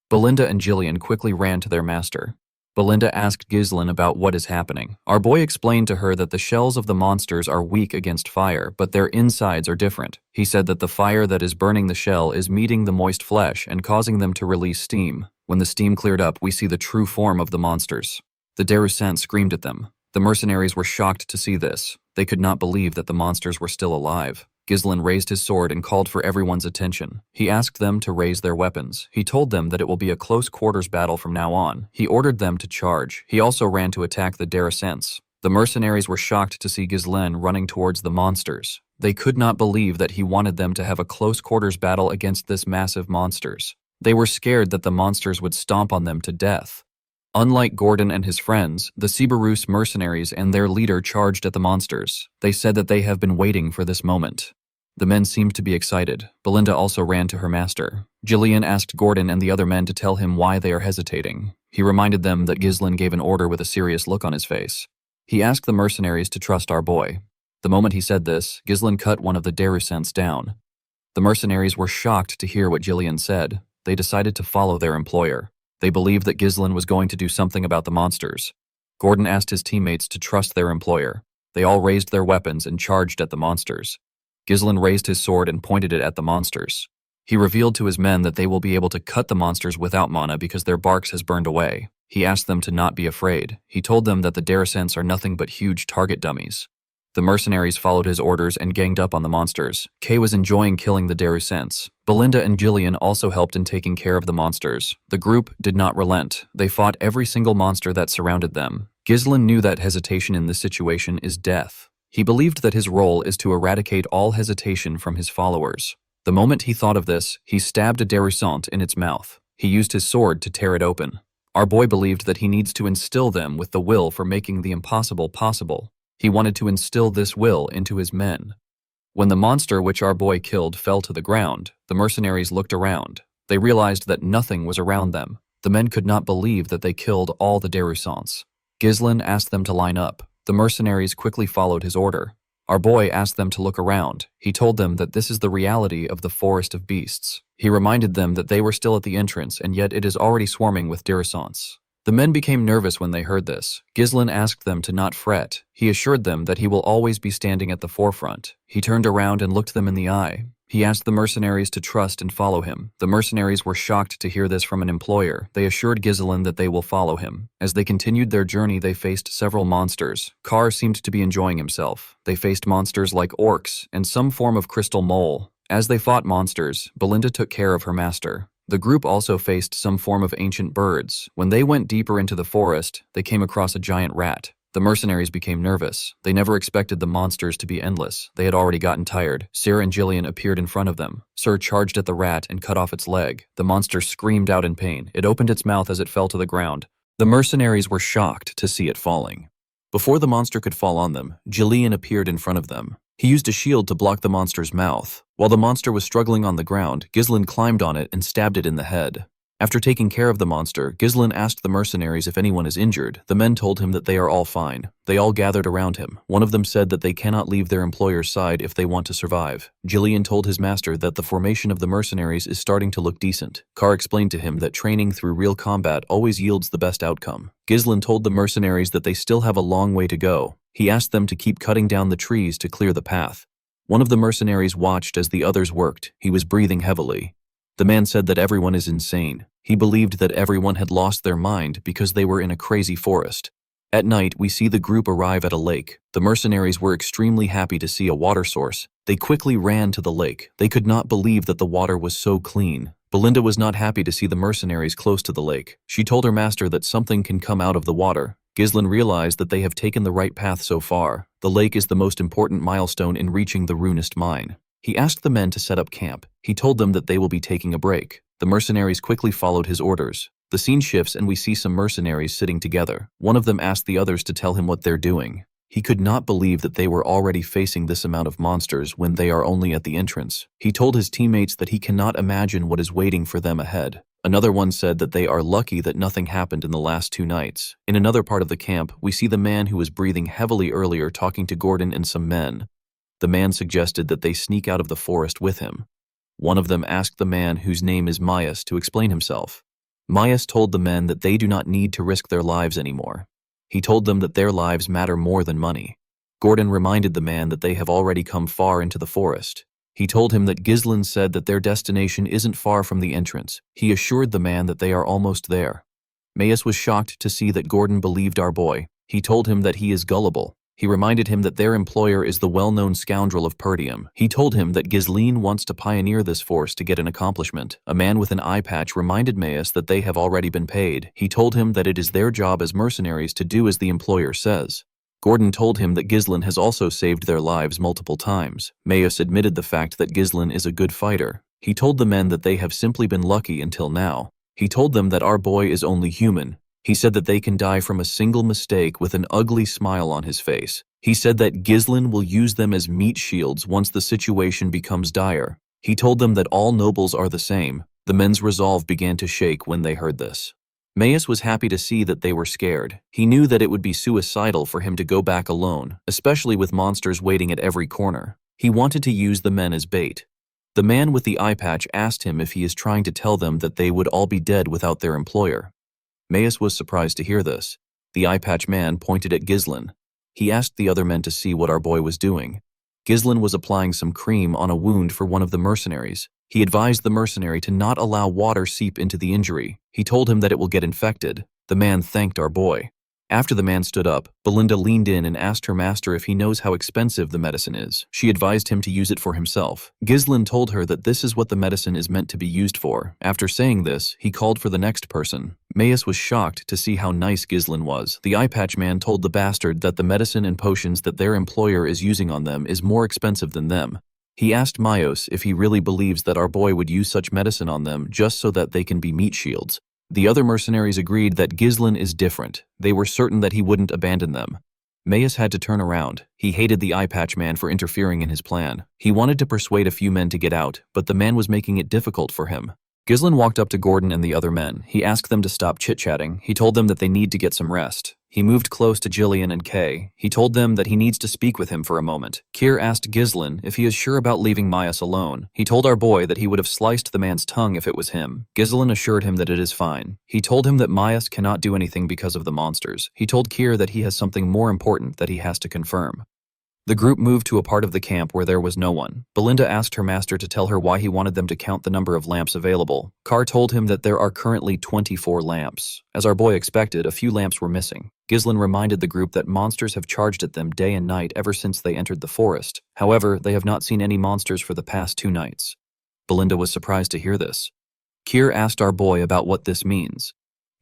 Belinda and Jillian quickly ran to their master. Belinda asked Ghislain about what is happening. Our boy explained to her that the shells of the monsters are weak against fire, but their insides are different. He said that the fire that is burning the shell is meeting the moist flesh and causing them to release steam. When the steam cleared up, we see the true form of the monsters. The Darusants screamed at them. The mercenaries were shocked to see this. They could not believe that the monsters were still alive. Ghislain raised his sword and called for everyone's attention. He asked them to raise their weapons. He told them that it will be a close quarters battle from now on. He ordered them to charge. He also ran to attack the Darusants. The mercenaries were shocked to see Ghislain running towards the monsters. They could not believe that he wanted them to have a close quarters battle against this massive monsters. They were scared that the monsters would stomp on them to death. Unlike Gordon and his friends, the Cerberus mercenaries and their leader charged at the monsters. They said that they have been waiting for this moment. The men seemed to be excited. Belinda also ran to her master. Jillian asked Gordon and the other men to tell him why they are hesitating. He reminded them that Ghislain gave an order with a serious look on his face. He asked the mercenaries to trust our boy. The moment he said this, Ghislain cut one of the Darusants down. The mercenaries were shocked to hear what Jillian said. They decided to follow their employer. They believed that Ghislain was going to do something about the monsters. Gordon asked his teammates to trust their employer. They all raised their weapons and charged at the monsters. Ghislain raised his sword and pointed it at the monsters. He revealed to his men that they will be able to cut the monsters without mana because their barks has burned away. He asked them to not be afraid. He told them that the Darusants are nothing but huge target dummies. The mercenaries followed his orders and ganged up on the monsters. Kay was enjoying killing the Darusants. Belinda and Jillian also helped in taking care of the monsters. The group did not relent. They fought every single monster that surrounded them. Ghislain knew that hesitation in this situation is death. He believed that his role is to eradicate all hesitation from his followers. The moment he thought of this, he stabbed a Darusant in its mouth. He used his sword to tear it open. Our boy believed that he needs to instill them with the will for making the impossible possible. He wanted to instill this will into his men. When the monster which our boy killed fell to the ground, the mercenaries looked around. They realized that nothing was around them. The men could not believe that they killed all the Darusants. Ghislain asked them to line up. The mercenaries quickly followed his order. Our boy asked them to look around. He told them that this is the reality of the forest of beasts. He reminded them that they were still at the entrance and yet it is already swarming with Darusants. The men became nervous when they heard this. Ghislain asked them to not fret. He assured them that he will always be standing at the forefront. He turned around and looked them in the eye. He asked the mercenaries to trust and follow him. The mercenaries were shocked to hear this from an employer. They assured Ghislain that they will follow him. As they continued their journey, they faced several monsters. Carr seemed to be enjoying himself. They faced monsters like orcs and some form of crystal mole. As they fought monsters, Belinda took care of her master. The group also faced some form of ancient birds. When they went deeper into the forest, they came across a giant rat. The mercenaries became nervous. They never expected the monsters to be endless. They had already gotten tired. Sir and Jillian appeared in front of them. Sir charged at the rat and cut off its leg. The monster screamed out in pain. It opened its mouth as it fell to the ground. The mercenaries were shocked to see it falling. Before the monster could fall on them, Jillian appeared in front of them. He used a shield to block the monster's mouth. While the monster was struggling on the ground, Ghislain climbed on it and stabbed it in the head. After taking care of the monster, Ghislain asked the mercenaries if anyone is injured. The men told him that they are all fine. They all gathered around him. One of them said that they cannot leave their employer's side if they want to survive. Jillian told his master that the formation of the mercenaries is starting to look decent. Carr explained to him that training through real combat always yields the best outcome. Ghislain told the mercenaries that they still have a long way to go. He asked them to keep cutting down the trees to clear the path. One of the mercenaries watched as the others worked. He was breathing heavily. The man said that everyone is insane. He believed that everyone had lost their mind because they were in a crazy forest. At night, we see the group arrive at a lake. The mercenaries were extremely happy to see a water source. They quickly ran to the lake. They could not believe that the water was so clean. Belinda was not happy to see the mercenaries close to the lake. She told her master that something can come out of the water. Ghislain realized that they have taken the right path so far. The lake is the most important milestone in reaching the runest mine. He asked the men to set up camp. He told them that they will be taking a break. The mercenaries quickly followed his orders. The scene shifts and we see some mercenaries sitting together. One of them asked the others to tell him what they're doing. He could not believe that they were already facing this amount of monsters when they are only at the entrance. He told his teammates that he cannot imagine what is waiting for them ahead. Another one said that they are lucky that nothing happened in the last 2 nights. In another part of the camp, we see the man who was breathing heavily earlier talking to Gordon and some men. The man suggested that they sneak out of the forest with him. One of them asked the man, whose name is Myas, to explain himself. Myas told the men that they do not need to risk their lives anymore. He told them that their lives matter more than money. Gordon reminded the man that they have already come far into the forest. He told him that Ghislain said that their destination isn't far from the entrance. He assured the man that they are almost there. Myas was shocked to see that Gordon believed our boy. He told him that he is gullible. He reminded him that their employer is the well-known scoundrel of Perdium. He told him that Ghislain wants to pioneer this force to get an accomplishment. A man with an eye patch reminded Myas that they have already been paid. He told him that it is their job as mercenaries to do as the employer says. Gordon told him that Ghislain has also saved their lives multiple times. Myas admitted the fact that Ghislain is a good fighter. He told the men that they have simply been lucky until now. He told them that our boy is only human. He said that they can die from a single mistake with an ugly smile on his face. He said that Ghislain will use them as meat shields once the situation becomes dire. He told them that all nobles are the same. The men's resolve began to shake when they heard this. Myas was happy to see that they were scared. He knew that it would be suicidal for him to go back alone, especially with monsters waiting at every corner. He wanted to use the men as bait. The man with the eye patch asked him if he is trying to tell them that they would all be dead without their employer. Myas was surprised to hear this. The eye patch man pointed at Ghislain. He asked the other men to see what our boy was doing. Ghislain was applying some cream on a wound for one of the mercenaries. He advised the mercenary to not allow water seep into the injury. He told him that it will get infected. The man thanked our boy. After the man stood up, Belinda leaned in and asked her master if he knows how expensive the medicine is. She advised him to use it for himself. Ghislain told her that this is what the medicine is meant to be used for. After saying this, he called for the next person. Myas was shocked to see how nice Ghislain was. The eye patch man told the bastard that the medicine and potions that their employer is using on them is more expensive than them. He asked Myos if he really believes that our boy would use such medicine on them just so that they can be meat shields. The other mercenaries agreed that Ghislain is different. They were certain that he wouldn't abandon them. Myas had to turn around. He hated the eye patch man for interfering in his plan. He wanted to persuade a few men to get out, but the man was making it difficult for him. Ghislain walked up to Gordon and the other men. He asked them to stop chit-chatting. He told them that they need to get some rest. He moved close to Jillian and Kay. He told them that he needs to speak with him for a moment. Keir asked Ghislain if he is sure about leaving Myas alone. He told our boy that he would have sliced the man's tongue if it was him. Ghislain assured him that it is fine. He told him that Myas cannot do anything because of the monsters. He told Keir that he has something more important that he has to confirm. The group moved to a part of the camp where there was no one. Belinda asked her master to tell her why he wanted them to count the number of lamps available. Carr told him that there are currently 24 lamps. As our boy expected, a few lamps were missing. Ghislain reminded the group that monsters have charged at them day and night ever since they entered the forest. However, they have not seen any monsters for the past 2 nights. Belinda was surprised to hear this. Keir asked our boy about what this means.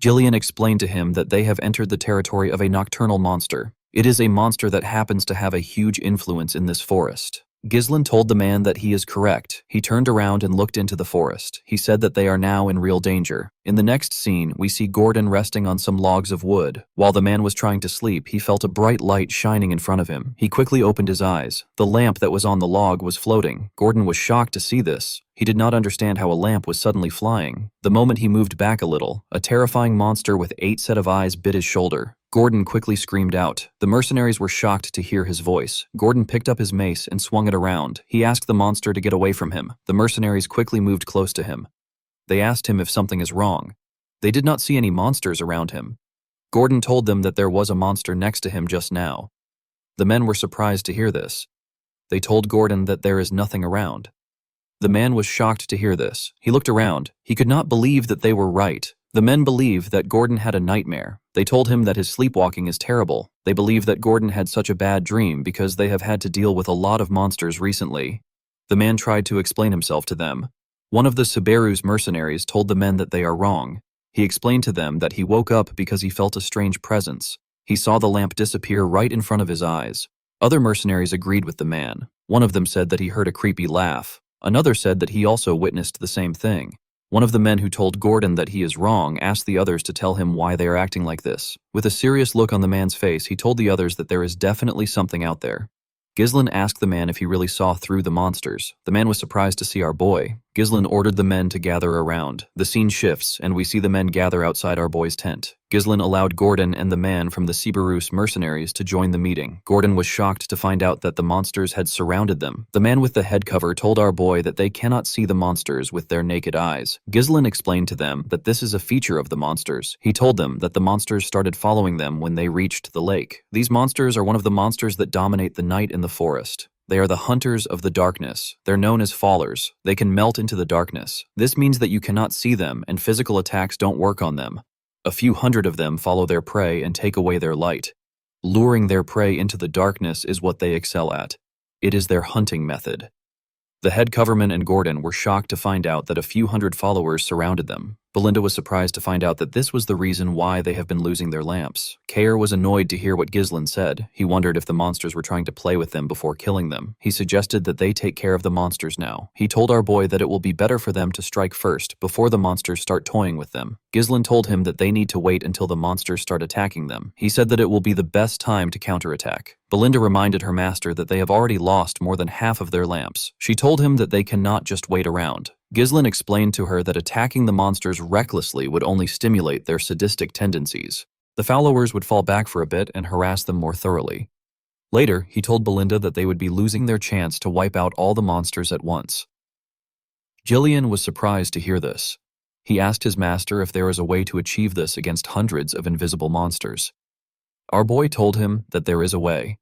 Jillian explained to him that they have entered the territory of a nocturnal monster. It is a monster that happens to have a huge influence in this forest. Ghislain told the man that he is correct. He turned around and looked into the forest. He said that they are now in real danger. In the next scene, we see Gordon resting on some logs of wood. While the man was trying to sleep, he felt a bright light shining in front of him. He quickly opened his eyes. The lamp that was on the log was floating. Gordon was shocked to see this. He did not understand how a lamp was suddenly flying. The moment he moved back a little, a terrifying monster with 8 sets of eyes bit his shoulder. Gordon quickly screamed out. The mercenaries were shocked to hear his voice. Gordon picked up his mace and swung it around. He asked the monster to get away from him. The mercenaries quickly moved close to him. They asked him if something is wrong. They did not see any monsters around him. Gordon told them that there was a monster next to him just now. The men were surprised to hear this. They told Gordon that there is nothing around. The man was shocked to hear this. He looked around. He could not believe that they were right. The men believed that Gordon had a nightmare. They told him that his sleepwalking is terrible. They believe that Gordon had such a bad dream because they have had to deal with a lot of monsters recently. The man tried to explain himself to them. One of the Subaru's mercenaries told the men that they are wrong. He explained to them that he woke up because he felt a strange presence. He saw the lamp disappear right in front of his eyes. Other mercenaries agreed with the man. One of them said that he heard a creepy laugh. Another said that he also witnessed the same thing. One of the men who told Gordon that he is wrong asked the others to tell him why they are acting like this. With a serious look on the man's face, he told the others that there is definitely something out there. Ghislain asked the man if he really saw through the monsters. The man was surprised to see our boy. Ghislain ordered the men to gather around. The scene shifts, and we see the men gather outside our boy's tent. Ghislain allowed Gordon and the man from the Subaru's mercenaries to join the meeting. Gordon was shocked to find out that the monsters had surrounded them. The man with the head cover told our boy that they cannot see the monsters with their naked eyes. Ghislain explained to them that this is a feature of the monsters. He told them that the monsters started following them when they reached the lake. These monsters are one of the monsters that dominate the night in the forest. They are the hunters of the darkness. They're known as fallers. They can melt into the darkness. This means that you cannot see them and physical attacks don't work on them. A few hundred of them follow their prey and take away their light. Luring their prey into the darkness is what they excel at. It is their hunting method. The head coverman and Gordon were shocked to find out that a few hundred followers surrounded them. Belinda was surprised to find out that this was the reason why they have been losing their lamps. Kair was annoyed to hear what Ghislain said. He wondered if the monsters were trying to play with them before killing them. He suggested that they take care of the monsters now. He told our boy that it will be better for them to strike first before the monsters start toying with them. Ghislain told him that they need to wait until the monsters start attacking them. He said that it will be the best time to counterattack. Belinda reminded her master that they have already lost more than half of their lamps. She told him that they cannot just wait around. Ghislain explained to her that attacking the monsters recklessly would only stimulate their sadistic tendencies. The followers would fall back for a bit and harass them more thoroughly. Later, he told Belinda that they would be losing their chance to wipe out all the monsters at once. Gillian was surprised to hear this. He asked his master if there was a way to achieve this against hundreds of invisible monsters. Our boy told him that there is a way.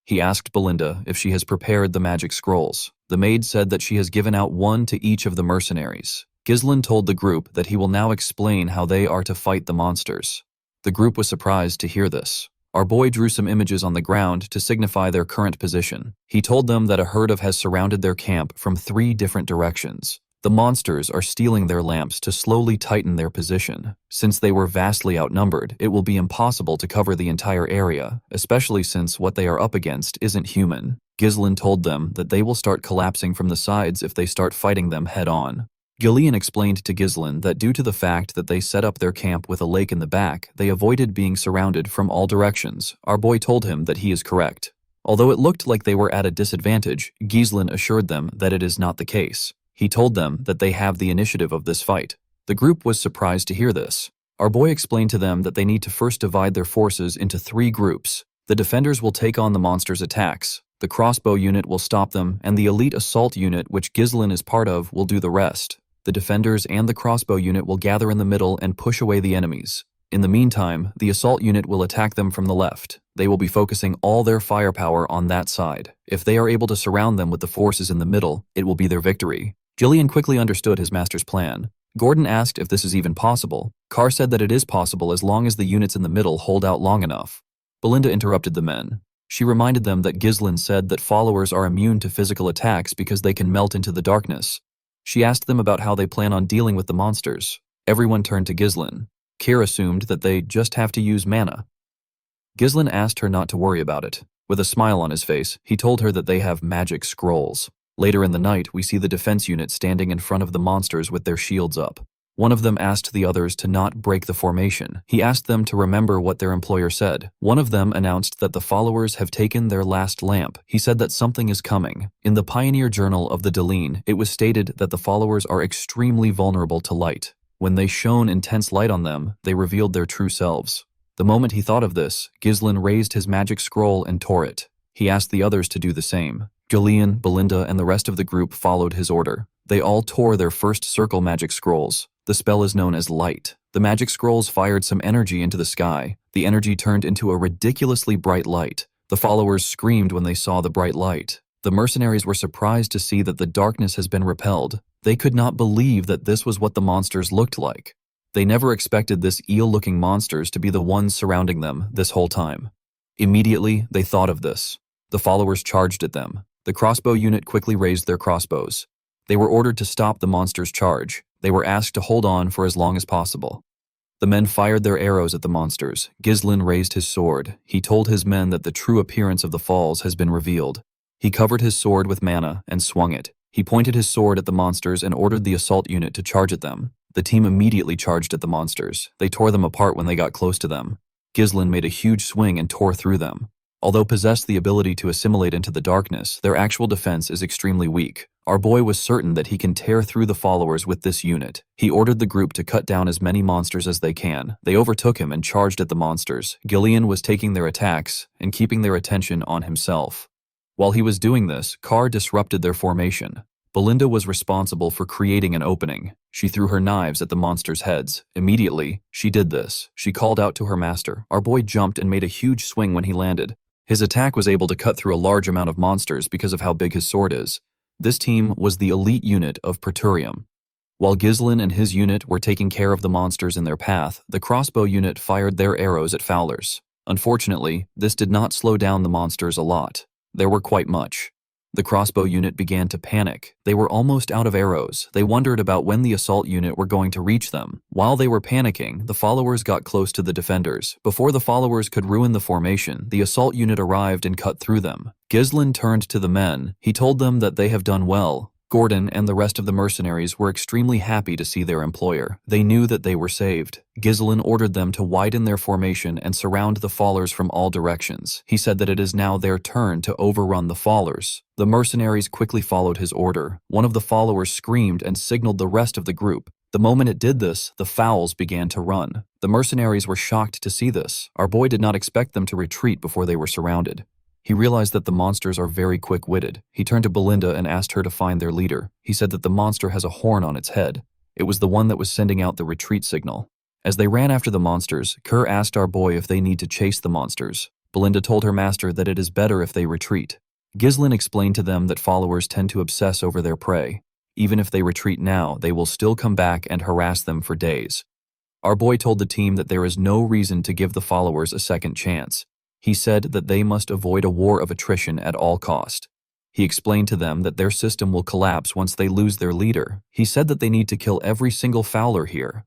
He asked Belinda if she has prepared the magic scrolls. The maid said that she has given out one to each of the mercenaries. Ghislain told the group that he will now explain how they are to fight the monsters. The group was surprised to hear this. Our boy drew some images on the ground to signify their current position. He told them that a herd has surrounded their camp from 3 different directions. The monsters are stealing their lamps to slowly tighten their position. Since they were vastly outnumbered, it will be impossible to cover the entire area, especially since what they are up against isn't human. Ghislain told them that they will start collapsing from the sides if they start fighting them head-on. Gillian explained to Ghislain that due to the fact that they set up their camp with a lake in the back, they avoided being surrounded from all directions. Our boy told him that he is correct. Although it looked like they were at a disadvantage, Ghislain assured them that it is not the case. He told them that they have the initiative of this fight. The group was surprised to hear this. Our boy explained to them that they need to first divide their forces into 3 groups. The defenders will take on the monsters' attacks. The crossbow unit will stop them, and the elite assault unit, which Ghislain is part of, will do the rest. The defenders and the crossbow unit will gather in the middle and push away the enemies. In the meantime, the assault unit will attack them from the left. They will be focusing all their firepower on that side. If they are able to surround them with the forces in the middle, it will be their victory. Gillian quickly understood his master's plan. Gordon asked if this is even possible. Carr said that it is possible as long as the units in the middle hold out long enough. Belinda interrupted the men. She reminded them that Ghislain said that followers are immune to physical attacks because they can melt into the darkness. She asked them about how they plan on dealing with the monsters. Everyone turned to Ghislain. Kair assumed that they just have to use mana. Ghislain asked her not to worry about it. With a smile on his face, he told her that they have magic scrolls. Later in the night, we see the defense unit standing in front of the monsters with their shields up. One of them asked the others to not break the formation. He asked them to remember what their employer said. One of them announced that the followers have taken their last lamp. He said that something is coming. In the Pioneer Journal of the Deline, it was stated that the followers are extremely vulnerable to light. When they shone intense light on them, they revealed their true selves. The moment he thought of this, Ghislain raised his magic scroll and tore it. He asked the others to do the same. Julian, Belinda, and the rest of the group followed his order. They all tore their first circle magic scrolls. The spell is known as Light. The magic scrolls fired some energy into the sky. The energy turned into a ridiculously bright light. The followers screamed when they saw the bright light. The mercenaries were surprised to see that the darkness has been repelled. They could not believe that this was what the monsters looked like. They never expected this eel-looking monsters to be the ones surrounding them this whole time. Immediately, they thought of this. The followers charged at them. The crossbow unit quickly raised their crossbows. They were ordered to stop the monsters' charge. They were asked to hold on for as long as possible. The men fired their arrows at the monsters. Ghislain raised his sword. He told his men that the true appearance of the falls has been revealed. He covered his sword with mana and swung it. He pointed his sword at the monsters and ordered the assault unit to charge at them. The team immediately charged at the monsters. They tore them apart when they got close to them. Ghislain made a huge swing and tore through them. Although possessed the ability to assimilate into the darkness, their actual defense is extremely weak. Our boy was certain that he can tear through the followers with this unit. He ordered the group to cut down as many monsters as they can. They overtook him and charged at the monsters. Gillian was taking their attacks and keeping their attention on himself. While he was doing this, Carr disrupted their formation. Belinda was responsible for creating an opening. She threw her knives at the monsters' heads. Immediately, she did this. She called out to her master. Our boy jumped and made a huge swing when he landed. His attack was able to cut through a large amount of monsters because of how big his sword is. This team was the elite unit of Praetorium. While Ghislain and his unit were taking care of the monsters in their path, the crossbow unit fired their arrows at Fowlers. Unfortunately, this did not slow down the monsters a lot. There were quite much. The crossbow unit began to panic. They were almost out of arrows. They wondered about when the assault unit were going to reach them. While they were panicking, the followers got close to the defenders. Before the followers could ruin the formation, the assault unit arrived and cut through them. Ghislain turned to the men. He told them that they have done well. Gordon and the rest of the mercenaries were extremely happy to see their employer. They knew that they were saved. Ghislain ordered them to widen their formation and surround the fallers from all directions. He said that it is now their turn to overrun the fallers. The mercenaries quickly followed his order. One of the followers screamed and signaled the rest of the group. The moment it did this, the fowls began to run. The mercenaries were shocked to see this. Our boy did not expect them to retreat before they were surrounded. He realized that the monsters are very quick-witted. He turned to Belinda and asked her to find their leader. He said that the monster has a horn on its head. It was the one that was sending out the retreat signal. As they ran after the monsters, Kerr asked our boy if they need to chase the monsters. Belinda told her master that it is better if they retreat. Ghislain explained to them that followers tend to obsess over their prey. Even if they retreat now, they will still come back and harass them for days. Our boy told the team that there is no reason to give the followers a second chance. He said that they must avoid a war of attrition at all cost. He explained to them that their system will collapse once they lose their leader. He said that they need to kill every single fowler here.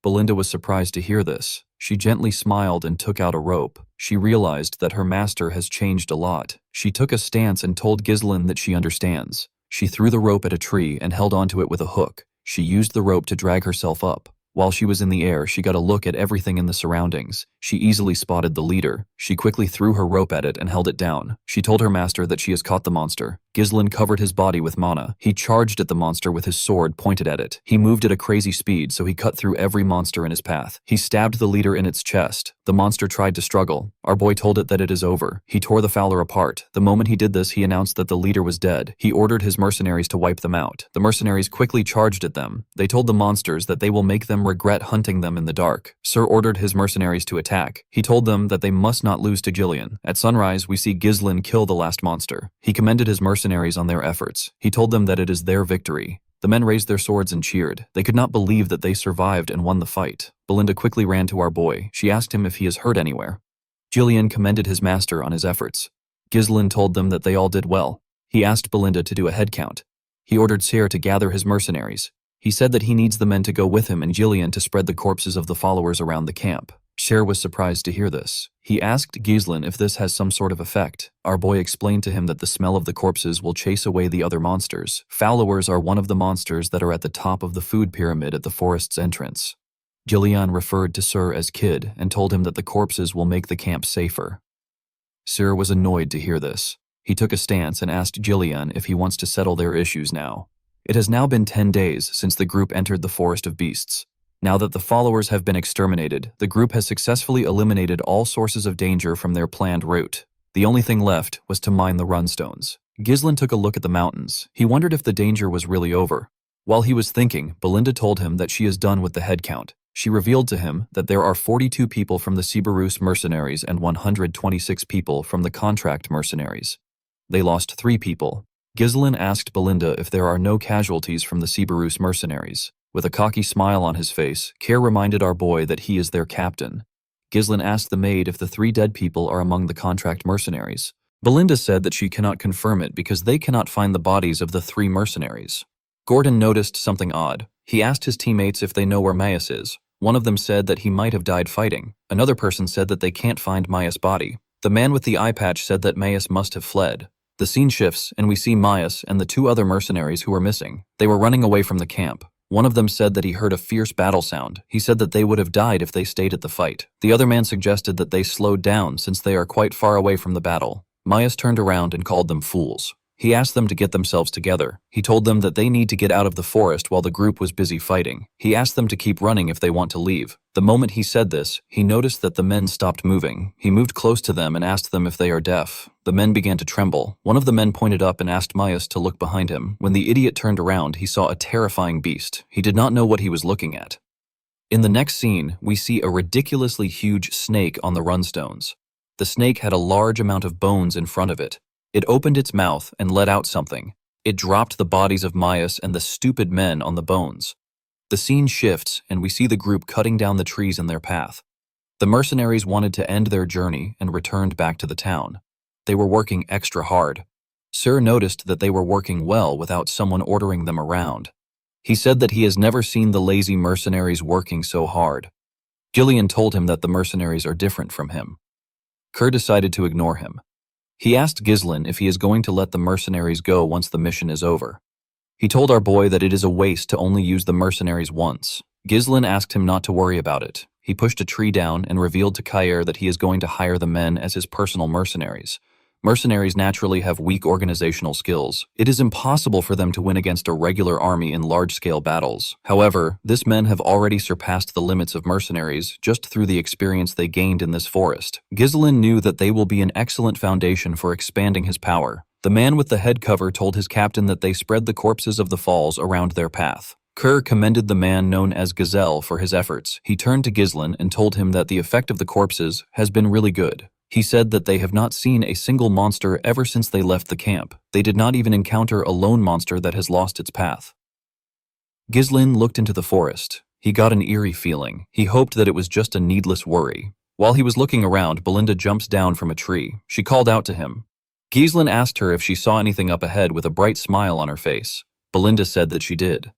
Belinda was surprised to hear this. She gently smiled and took out a rope. She realized that her master has changed a lot. She took a stance and told Ghislain that she understands. She threw the rope at a tree and held onto it with a hook. She used the rope to drag herself up. While she was in the air, she got a look at everything in the surroundings. She easily spotted the leader. She quickly threw her rope at it and held it down. She told her master that she has caught the monster. Ghislain covered his body with mana. He charged at the monster with his sword pointed at it. He moved at a crazy speed, so he cut through every monster in his path. He stabbed the leader in its chest. The monster tried to struggle. Our boy told it that it is over. He tore the fowler apart. The moment he did this, he announced that the leader was dead. He ordered his mercenaries to wipe them out. The mercenaries quickly charged at them. They told the monsters that they will make them regret hunting them in the dark. Sir ordered his mercenaries to attack. He told them that they must not lose to Gillian. At sunrise, we see Ghislain kill the last monster. He commended his mercenaries on their efforts. He told them that it is their victory. The men raised their swords and cheered. They could not believe that they survived and won the fight. Belinda quickly ran to our boy. She asked him if he is hurt anywhere. Gillian commended his master on his efforts. Ghislain told them that they all did well. He asked Belinda to do a head count. He ordered Cyr to gather his mercenaries. He said that he needs the men to go with him and Gillian to spread the corpses of the followers around the camp. Cher was surprised to hear this. He asked Gislin if this has some sort of effect. Our boy explained to him that the smell of the corpses will chase away the other monsters. Followers are one of the monsters that are at the top of the food pyramid at the forest's entrance. Gillian referred to Sir as Kid and told him that the corpses will make the camp safer. Sir was annoyed to hear this. He took a stance and asked Gillian if he wants to settle their issues now. It has now been 10 days since the group entered the Forest of Beasts. Now that the followers have been exterminated, the group has successfully eliminated all sources of danger from their planned route. The only thing left was to mine the runstones. Gislin took a look at the mountains. He wondered if the danger was really over. While he was thinking, Belinda told him that she is done with the head count. She revealed to him that there are 42 people from the Siberus mercenaries and 126 people from the contract mercenaries. They lost 3 people. Gislin asked Belinda if there are no casualties from the Siberus mercenaries. With a cocky smile on his face, Care reminded our boy that he is their captain. Gislin asked the maid if the 3 dead people are among the contract mercenaries. Belinda said that she cannot confirm it because they cannot find the bodies of the 3 mercenaries. Gordon noticed something odd. He asked his teammates if they know where Maius is. One of them said that he might have died fighting. Another person said that they can't find Maius' body. The man with the eye patch said that Maius must have fled. The scene shifts, and we see Maius and the 2 other mercenaries who are missing. They were running away from the camp. One of them said that he heard a fierce battle sound. He said that they would have died if they stayed at the fight. The other man suggested that they slowed down since they are quite far away from the battle. Maius turned around and called them fools. He asked them to get themselves together. He told them that they need to get out of the forest while the group was busy fighting. He asked them to keep running if they want to leave. The moment he said this, he noticed that the men stopped moving. He moved close to them and asked them if they are deaf. The men began to tremble. One of the men pointed up and asked Maius to look behind him. When the idiot turned around, he saw a terrifying beast. He did not know what he was looking at. In the next scene, we see a ridiculously huge snake on the runstones. The snake had a large amount of bones in front of it. It opened its mouth and let out something. It dropped the bodies of Maius and the stupid men on the bones. The scene shifts, and we see the group cutting down the trees in their path. The mercenaries wanted to end their journey and returned back to the town. They were working extra hard. Sir noticed that they were working well without someone ordering them around. He said that he has never seen the lazy mercenaries working so hard. Gillian told him that the mercenaries are different from him. Kerr decided to ignore him. He asked Gislin if he is going to let the mercenaries go once the mission is over. He told our boy that it is a waste to only use the mercenaries once. Gislin asked him not to worry about it. He pushed a tree down and revealed to Kair that he is going to hire the men as his personal mercenaries. Mercenaries naturally have weak organizational skills. It is impossible for them to win against a regular army in large-scale battles. However, these men have already surpassed the limits of mercenaries just through the experience they gained in this forest. Gislin knew that they will be an excellent foundation for expanding his power. The man with the head cover told his captain that they spread the corpses of the falls around their path. Kerr commended the man known as Gazelle for his efforts. He turned to Gislin and told him that the effect of the corpses has been really good. He said that they have not seen a single monster ever since they left the camp. They did not even encounter a lone monster that has lost its path. Gislin looked into the forest. He got an eerie feeling. He hoped that it was just a needless worry. While he was looking around, Belinda jumps down from a tree. She called out to him. Gislin asked her if she saw anything up ahead with a bright smile on her face. Belinda said that she did.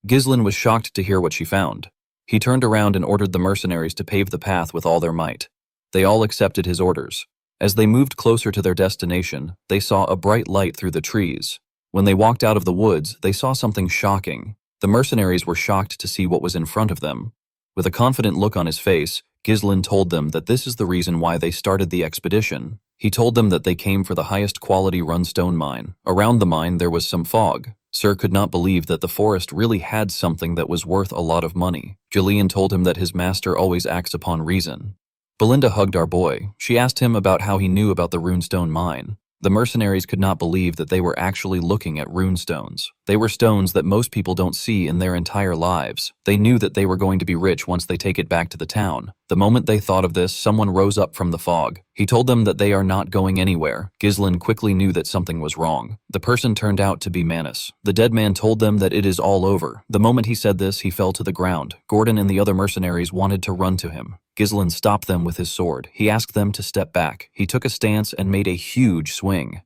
Gislin was shocked to hear what she found. He turned around and ordered the mercenaries to pave the path with all their might. They all accepted his orders. As they moved closer to their destination, they saw a bright light through the trees. When they walked out of the woods, they saw something shocking. The mercenaries were shocked to see what was in front of them. With a confident look on his face, Gislin told them that this is the reason why they started the expedition. He told them that they came for the highest quality runstone mine. Around the mine there was some fog. Sir could not believe that the forest really had something that was worth a lot of money. Gillian told him that his master always acts upon reason. Belinda hugged our boy. She asked him about how he knew about the runestone mine. The mercenaries could not believe that they were actually looking at runestones. They were stones that most people don't see in their entire lives. They knew that they were going to be rich once they take it back to the town. The moment they thought of this, someone rose up from the fog. He told them that they are not going anywhere. Gislin quickly knew that something was wrong. The person turned out to be Manus. The dead man told them that it is all over. The moment he said this, he fell to the ground. Gordon and the other mercenaries wanted to run to him. Gislin stopped them with his sword. He asked them to step back. He took a stance and made a huge swing.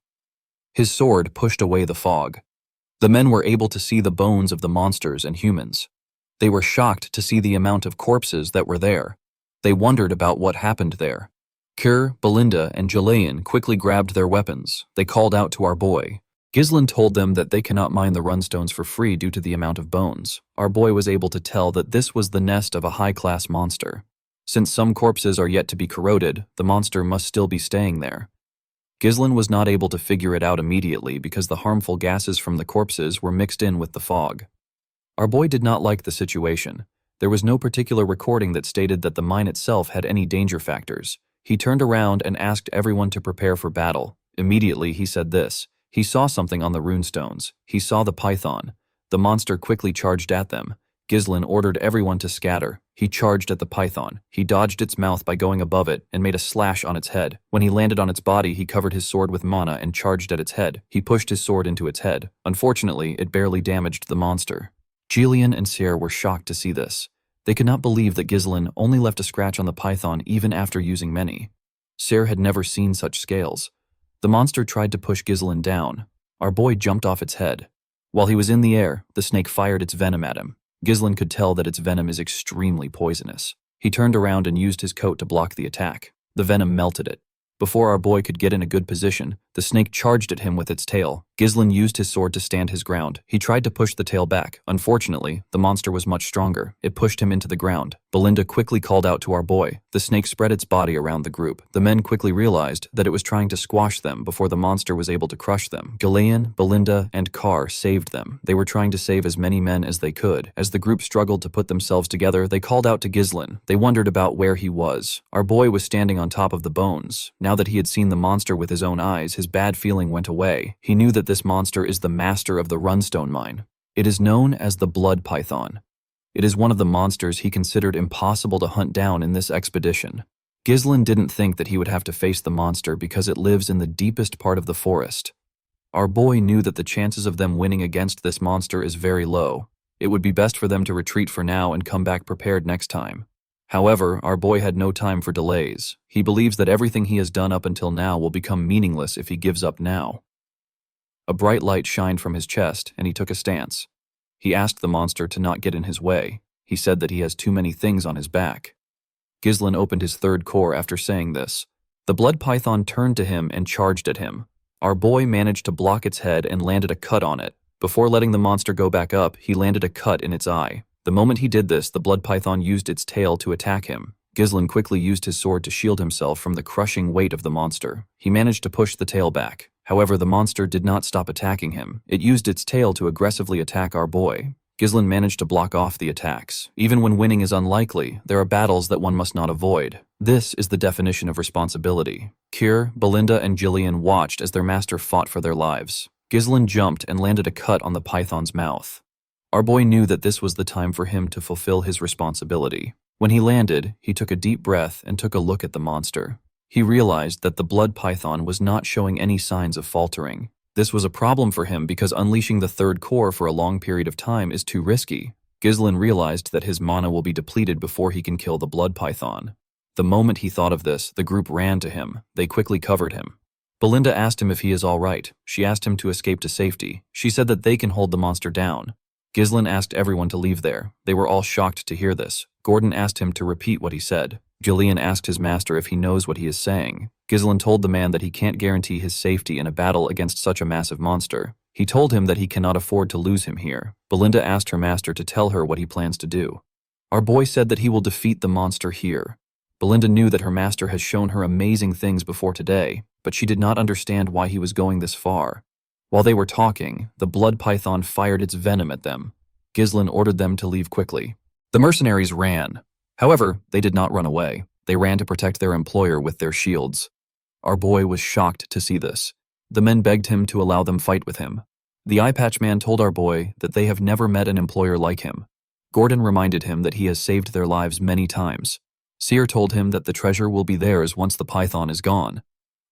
His sword pushed away the fog. The men were able to see the bones of the monsters and humans. They were shocked to see the amount of corpses that were there. They wondered about what happened there. Kir, Belinda, and Jalayan quickly grabbed their weapons. They called out to our boy. Ghislain told them that they cannot mine the runstones for free due to the amount of bones. Our boy was able to tell that this was the nest of a high-class monster. Since some corpses are yet to be corroded, the monster must still be staying there. Ghislain was not able to figure it out immediately because the harmful gases from the corpses were mixed in with the fog. Our boy did not like the situation. There was no particular recording that stated that the mine itself had any danger factors. He turned around and asked everyone to prepare for battle. Immediately he said this. He saw something on the runestones. He saw the python. The monster quickly charged at them. Ghislain ordered everyone to scatter. He charged at the python. He dodged its mouth by going above it and made a slash on its head. When he landed on its body, he covered his sword with mana and charged at its head. He pushed his sword into its head. Unfortunately, it barely damaged the monster. Jillian and Sarah were shocked to see this. They could not believe that Ghislain only left a scratch on the python even after using many. Sarah had never seen such scales. The monster tried to push Ghislain down. Our boy jumped off its head. While he was in the air, the snake fired its venom at him. Ghislain could tell that its venom is extremely poisonous. He turned around and used his coat to block the attack. The venom melted it. Before our boy could get in a good position, the snake charged at him with its tail. Ghislain used his sword to stand his ground. He tried to push the tail back. Unfortunately, the monster was much stronger. It pushed him into the ground. Belinda quickly called out to our boy. The snake spread its body around the group. The men quickly realized that it was trying to squash them before the monster was able to crush them. Ghislain, Belinda, and Carr saved them. They were trying to save as many men as they could. As the group struggled to put themselves together, they called out to Ghislain. They wondered about where he was. Our boy was standing on top of the bones. Now that he had seen the monster with his own eyes, his bad feeling went away. He knew that this monster is the master of the runstone mine. It is known as the blood python. It is one of the monsters he considered impossible to hunt down in this expedition. Ghislain didn't think that he would have to face the monster because it lives in the deepest part of the forest. Our boy knew that the chances of them winning against this monster is very low. It would be best for them to retreat for now and come back prepared next time. However, our boy had no time for delays. He believes that everything he has done up until now will become meaningless if he gives up now. A bright light shined from his chest, and he took a stance. He asked the monster to not get in his way. He said that he has too many things on his back. Ghislain opened his third core after saying this. The blood python turned to him and charged at him. Our boy managed to block its head and landed a cut on it. Before letting the monster go back up, he landed a cut in its eye. The moment he did this, the blood python used its tail to attack him. Ghislain quickly used his sword to shield himself from the crushing weight of the monster. He managed to push the tail back. However, the monster did not stop attacking him. It used its tail to aggressively attack our boy. Ghislain managed to block off the attacks. Even when winning is unlikely, there are battles that one must not avoid. This is the definition of responsibility. Kir, Belinda, and Jillian watched as their master fought for their lives. Ghislain jumped and landed a cut on the python's mouth. Our boy knew that this was the time for him to fulfill his responsibility. When he landed, he took a deep breath and took a look at the monster. He realized that the blood python was not showing any signs of faltering. This was a problem for him because unleashing the third core for a long period of time is too risky. Ghislain realized that his mana will be depleted before he can kill the blood python. The moment he thought of this, the group ran to him. They quickly covered him. Belinda asked him if he is all right. She asked him to escape to safety. She said that they can hold the monster down. Ghislain asked everyone to leave there. They were all shocked to hear this. Gordon asked him to repeat what he said. Jillian asked his master if he knows what he is saying. Ghislain told the man that he can't guarantee his safety in a battle against such a massive monster. He told him that he cannot afford to lose him here. Belinda asked her master to tell her what he plans to do. Our boy said that he will defeat the monster here. Belinda knew that her master has shown her amazing things before today, but she did not understand why he was going this far. While they were talking, the blood python fired its venom at them. Ghislain ordered them to leave quickly. The mercenaries ran. However, they did not run away. They ran to protect their employer with their shields. Our boy was shocked to see this. The men begged him to allow them fight with him. The eye patch man told our boy that they have never met an employer like him. Gordon reminded him that he has saved their lives many times. Seer told him that the treasure will be theirs once the python is gone.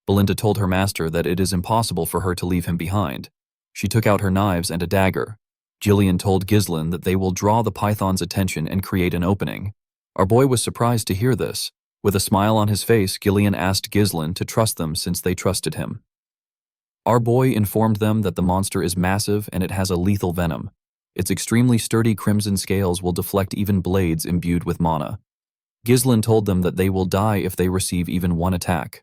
Belinda told her master that it is impossible for her to leave him behind. She took out her knives and a dagger. Jillian told Ghislain that they will draw the python's attention and create an opening. Our boy was surprised to hear this. With a smile on his face, Ghislain asked Ghislain to trust them since they trusted him. Our boy informed them that the monster is massive and it has a lethal venom. Its extremely sturdy crimson scales will deflect even blades imbued with mana. Ghislain told them that they will die if they receive even one attack.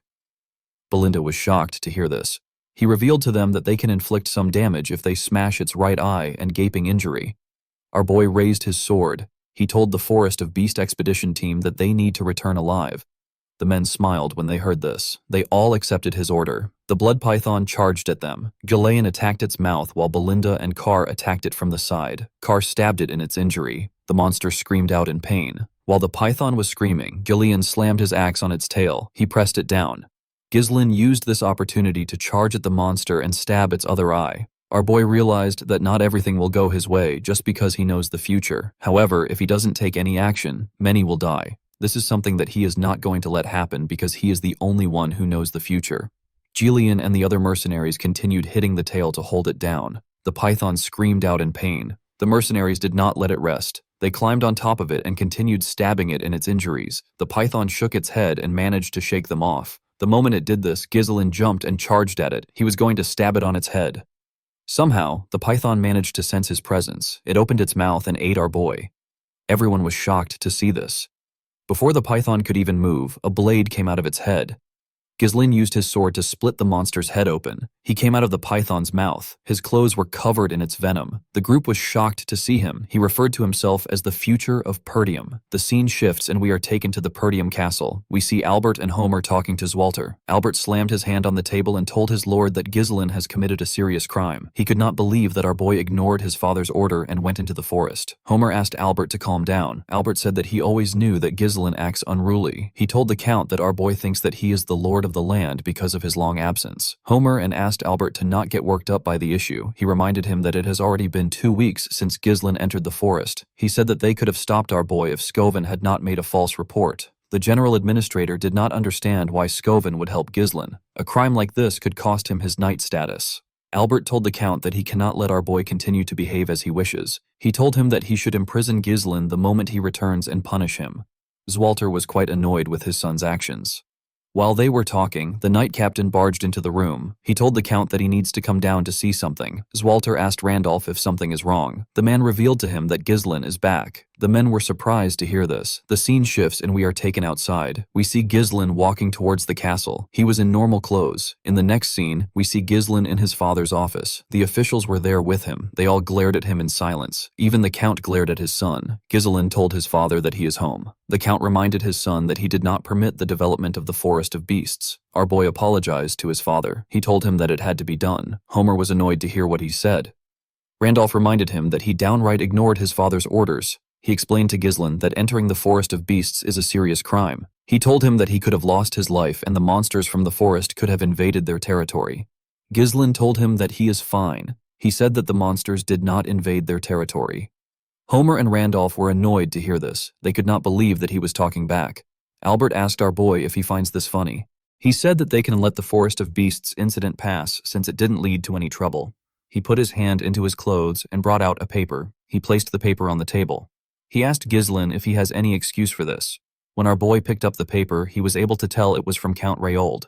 Belinda was shocked to hear this. He revealed to them that they can inflict some damage if they smash its right eye and gaping injury. Our boy raised his sword. He told the Forest of Beast expedition team that they need to return alive. The men smiled when they heard this. They all accepted his order. The blood python charged at them. Ghislain attacked its mouth while Belinda and Carr attacked it from the side. Carr stabbed it in its injury. The monster screamed out in pain. While the python was screaming, Ghislain slammed his axe on its tail. He pressed it down. Ghislain used this opportunity to charge at the monster and stab its other eye. Our boy realized that not everything will go his way just because he knows the future. However, if he doesn't take any action, many will die. This is something that he is not going to let happen because he is the only one who knows the future. Ghislain and the other mercenaries continued hitting the tail to hold it down. The python screamed out in pain. The mercenaries did not let it rest. They climbed on top of it and continued stabbing it in its injuries. The python shook its head and managed to shake them off. The moment it did this, Ghislain jumped and charged at it. He was going to stab it on its head. Somehow, the python managed to sense his presence. It opened its mouth and ate our boy. Everyone was shocked to see this. Before the python could even move, a blade came out of its head. Ghislain used his sword to split the monster's head open. He came out of the python's mouth. His clothes were covered in its venom. The group was shocked to see him. He referred to himself as the future of Perdium. The scene shifts and we are taken to the Perdium castle. We see Albert and Homer talking to Zwalter. Albert slammed his hand on the table and told his lord that Ghislain has committed a serious crime. He could not believe that our boy ignored his father's order and went into the forest. Homer asked Albert to calm down. Albert said that he always knew that Ghislain acts unruly. He told the count that our boy thinks that he is the lord of the land because of his long absence. Homer and asked Albert to not get worked up by the issue. He reminded him that it has already been 2 weeks since Ghislain entered the forest. He said that they could have stopped our boy if Scoven had not made a false report. The general administrator did not understand why Scoven would help Ghislain. A crime like this could cost him his knight status. Albert told the count that he cannot let our boy continue to behave as he wishes. He told him that he should imprison Ghislain the moment he returns and punish him. Zwalter was quite annoyed with his son's actions. While they were talking, the knight captain barged into the room. He told the count that he needs to come down to see something. Zwalter asked Randolph if something is wrong. The man revealed to him that Ghislain is back. The men were surprised to hear this. The scene shifts and we are taken outside. We see Ghislain walking towards the castle. He was in normal clothes. In the next scene, we see Ghislain in his father's office. The officials were there with him. They all glared at him in silence. Even the count glared at his son. Ghislain told his father that he is home. The count reminded his son that he did not permit the development of the Forest of Beasts. Our boy apologized to his father. He told him that it had to be done. Homer was annoyed to hear what he said. Randolph reminded him that he downright ignored his father's orders. He explained to Ghislain that entering the Forest of Beasts is a serious crime. He told him that he could have lost his life and the monsters from the forest could have invaded their territory. Ghislain told him that he is fine. He said that the monsters did not invade their territory. Homer and Randolph were annoyed to hear this. They could not believe that he was talking back. Albert asked our boy if he finds this funny. He said that they can let the Forest of Beasts incident pass since it didn't lead to any trouble. He put his hand into his clothes and brought out a paper. He placed the paper on the table. He asked Ghislain if he has any excuse for this. When our boy picked up the paper, he was able to tell it was from Count Rayold.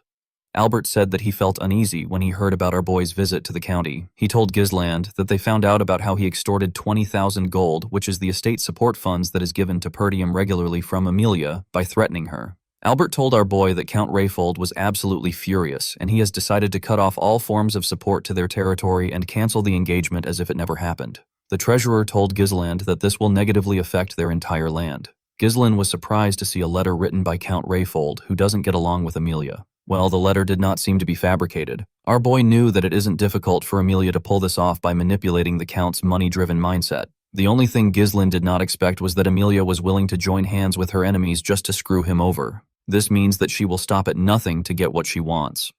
Albert said that he felt uneasy when he heard about our boy's visit to the county. He told Ghislain that they found out about how he extorted 20,000 gold, which is the estate support funds that is given to Perdium regularly from Amelia, by threatening her. Albert told our boy that Count Rayfold was absolutely furious, and he has decided to cut off all forms of support to their territory and cancel the engagement as if it never happened. The treasurer told Ghislain that this will negatively affect their entire land. Ghislain was surprised to see a letter written by Count Rayfold, who doesn't get along with Amelia. Well, the letter did not seem to be fabricated. Our boy knew that it isn't difficult for Amelia to pull this off by manipulating the Count's money-driven mindset. The only thing Ghislain did not expect was that Amelia was willing to join hands with her enemies just to screw him over. This means that she will stop at nothing to get what she wants.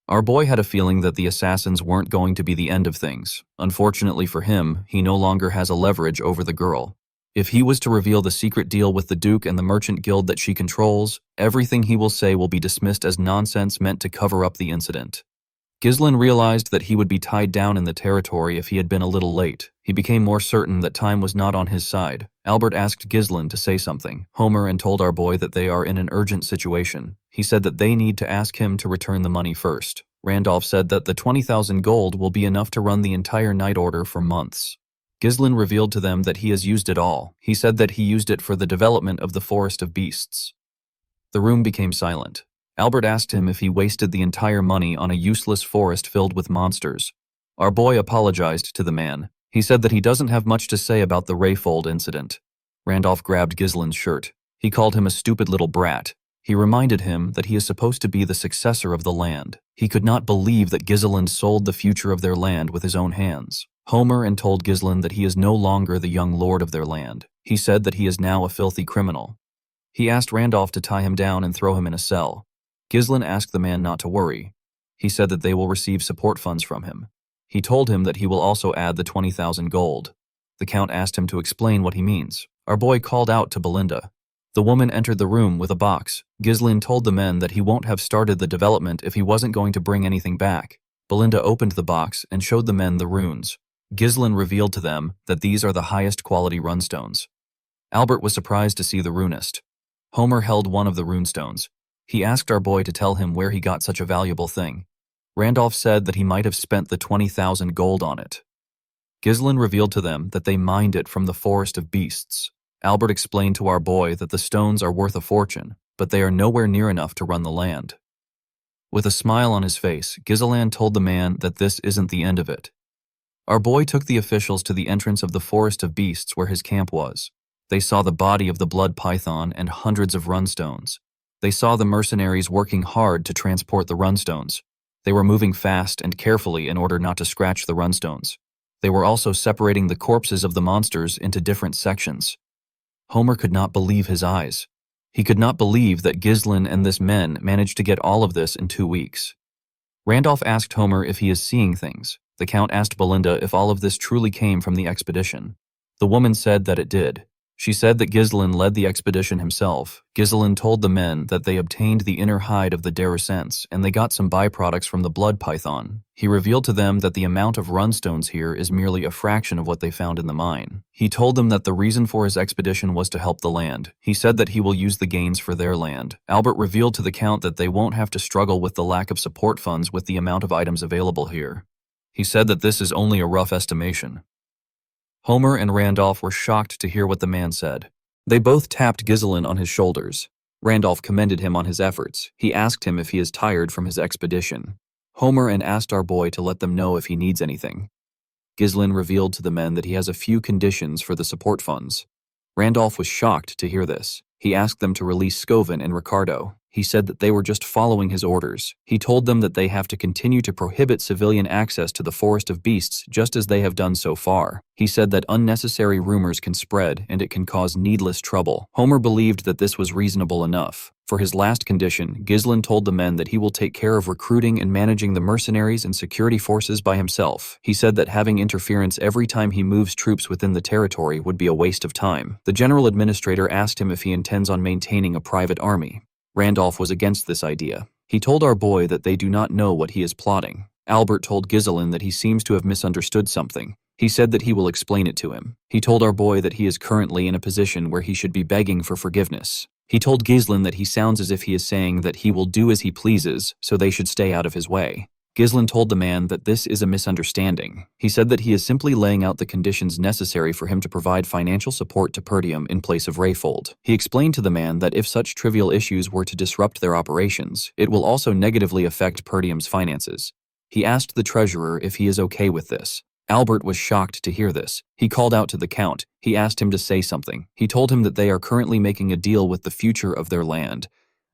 Our boy had a feeling that the assassins weren't going to be the end of things. Unfortunately for him, he no longer has a leverage over the girl. If he was to reveal the secret deal with the Duke and the merchant guild that she controls, everything he will say will be dismissed as nonsense meant to cover up the incident. Ghislain realized that he would be tied down in the territory if he had been a little late. He became more certain that time was not on his side. Albert asked Ghislain to say something. Homer and told our boy that they are in an urgent situation. He said that they need to ask him to return the money first. Randolph said that the 20,000 gold will be enough to run the entire night order for months. Ghislain revealed to them that he has used it all. He said that he used it for the development of the Forest of Beasts. The room became silent. Albert asked him if he wasted the entire money on a useless forest filled with monsters. Our boy apologized to the man. He said that he doesn't have much to say about the Rayfold incident. Randolph grabbed Ghislain's shirt. He called him a stupid little brat. He reminded him that he is supposed to be the successor of the land. He could not believe that Ghislain sold the future of their land with his own hands. Homer and told Ghislain that he is no longer the young lord of their land. He said that he is now a filthy criminal. He asked Randolph to tie him down and throw him in a cell. Ghislain asked the man not to worry. He said that they will receive support funds from him. He told him that he will also add the 20,000 gold. The Count asked him to explain what he means. Our boy called out to Belinda. The woman entered the room with a box. Ghislain told the men that he won't have started the development if he wasn't going to bring anything back. Belinda opened the box and showed the men the runes. Ghislain revealed to them that these are the highest quality runstones. Albert was surprised to see the runist. Homer held one of the runestones. He asked our boy to tell him where he got such a valuable thing. Randolph said that he might have spent the 20,000 gold on it. Ghislain revealed to them that they mined it from the Forest of Beasts. Albert explained to our boy that the stones are worth a fortune, but they are nowhere near enough to run the land. With a smile on his face, Ghislain told the man that this isn't the end of it. Our boy took the officials to the entrance of the Forest of Beasts where his camp was. They saw the body of the blood python and hundreds of runstones. They saw the mercenaries working hard to transport the runstones. They were moving fast and carefully in order not to scratch the runstones. They were also separating the corpses of the monsters into different sections. Homer could not believe his eyes. He could not believe that Ghislain and this men managed to get all of this in 2 weeks. Randolph asked Homer if he is seeing things. The Count asked Belinda if all of this truly came from the expedition. The woman said that it did. She said that Ghislain led the expedition himself. Ghislain told the men that they obtained the inner hide of the Darusents and they got some byproducts from the blood python. He revealed to them that the amount of runstones here is merely a fraction of what they found in the mine. He told them that the reason for his expedition was to help the land. He said that he will use the gains for their land. Albert revealed to the Count that they won't have to struggle with the lack of support funds with the amount of items available here. He said that this is only a rough estimation. Homer and Randolph were shocked to hear what the man said. They both tapped Ghislain on his shoulders. Randolph commended him on his efforts. He asked him if he is tired from his expedition. Homer and asked our boy to let them know if he needs anything. Ghislain revealed to the men that he has a few conditions for the support funds. Randolph was shocked to hear this. He asked them to release Scovin and Ricardo. He said that they were just following his orders. He told them that they have to continue to prohibit civilian access to the Forest of Beasts just as they have done so far. He said that unnecessary rumors can spread and it can cause needless trouble. Homer believed that this was reasonable enough. For his last condition, Ghislain told the men that he will take care of recruiting and managing the mercenaries and security forces by himself. He said that having interference every time he moves troops within the territory would be a waste of time. The general administrator asked him if he intends on maintaining a private army. Randolph was against this idea. He told our boy that they do not know what he is plotting. Albert told Ghislain that he seems to have misunderstood something. He said that he will explain it to him. He told our boy that he is currently in a position where he should be begging for forgiveness. He told Ghislain that he sounds as if he is saying that he will do as he pleases, so they should stay out of his way. Ghislain told the man that this is a misunderstanding. He said that he is simply laying out the conditions necessary for him to provide financial support to Perdium in place of Rayfold. He explained to the man that if such trivial issues were to disrupt their operations, it will also negatively affect Perdium's finances. He asked the treasurer if he is okay with this. Albert was shocked to hear this. He called out to the Count. He asked him to say something. He told him that they are currently making a deal with the future of their land.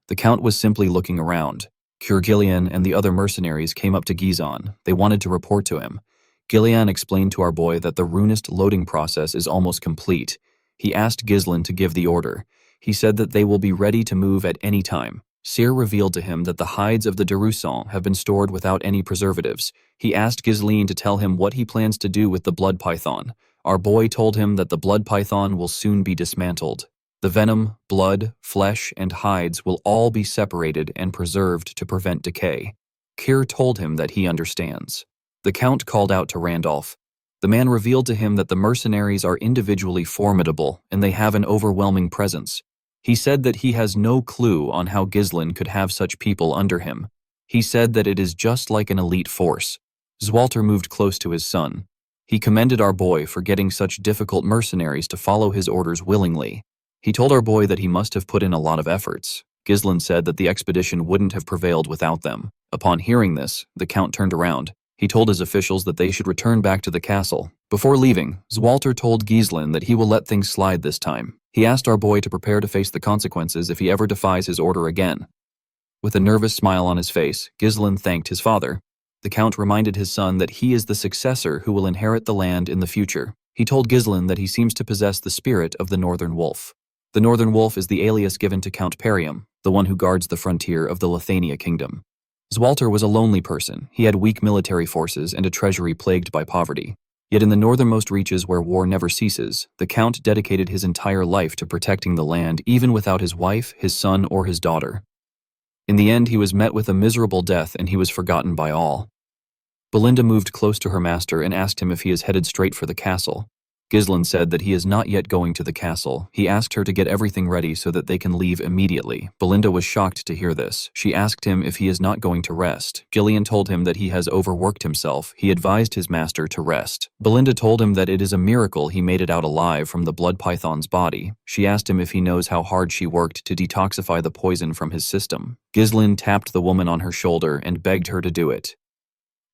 The Count was simply looking around. Gillian and the other mercenaries came up to Gizon. They wanted to report to him. Gillian explained to our boy that the runist loading process is almost complete. He asked Ghislain to give the order. He said that they will be ready to move at any time. Cyr revealed to him that the hides of the Darusants have been stored without any preservatives. He asked Ghislain to tell him what he plans to do with the blood python. Our boy told him that the blood python will soon be dismantled. The venom, blood, flesh, and hides will all be separated and preserved to prevent decay. Cyr told him that he understands. The Count called out to Randolph. The man revealed to him that the mercenaries are individually formidable and they have an overwhelming presence. He said that he has no clue on how Ghislain could have such people under him. He said that it is just like an elite force. Zwalter moved close to his son. He commended our boy for getting such difficult mercenaries to follow his orders willingly. He told our boy that he must have put in a lot of efforts. Ghislain said that the expedition wouldn't have prevailed without them. Upon hearing this, the Count turned around. He told his officials that they should return back to the castle. Before leaving, Zwalter told Ghislain that he will let things slide this time. He asked our boy to prepare to face the consequences if he ever defies his order again. With a nervous smile on his face, Ghislain thanked his father. The Count reminded his son that he is the successor who will inherit the land in the future. He told Ghislain that he seems to possess the spirit of the Northern Wolf. The Northern Wolf is the alias given to Count Perium, the one who guards the frontier of the Lithania kingdom. Zwalter was a lonely person. He had weak military forces and a treasury plagued by poverty. Yet in the northernmost reaches where war never ceases, the Count dedicated his entire life to protecting the land even without his wife, his son, or his daughter. In the end, he was met with a miserable death and he was forgotten by all. Belinda moved close to her master and asked him if he is headed straight for the castle. Ghislain said that he is not yet going to the castle. He asked her to get everything ready so that they can leave immediately. Belinda was shocked to hear this. She asked him if he is not going to rest. Gillian told him that he has overworked himself. He advised his master to rest. Belinda told him that it is a miracle he made it out alive from the blood python's body. She asked him if he knows how hard she worked to detoxify the poison from his system. Ghislain tapped the woman on her shoulder and begged her to do it.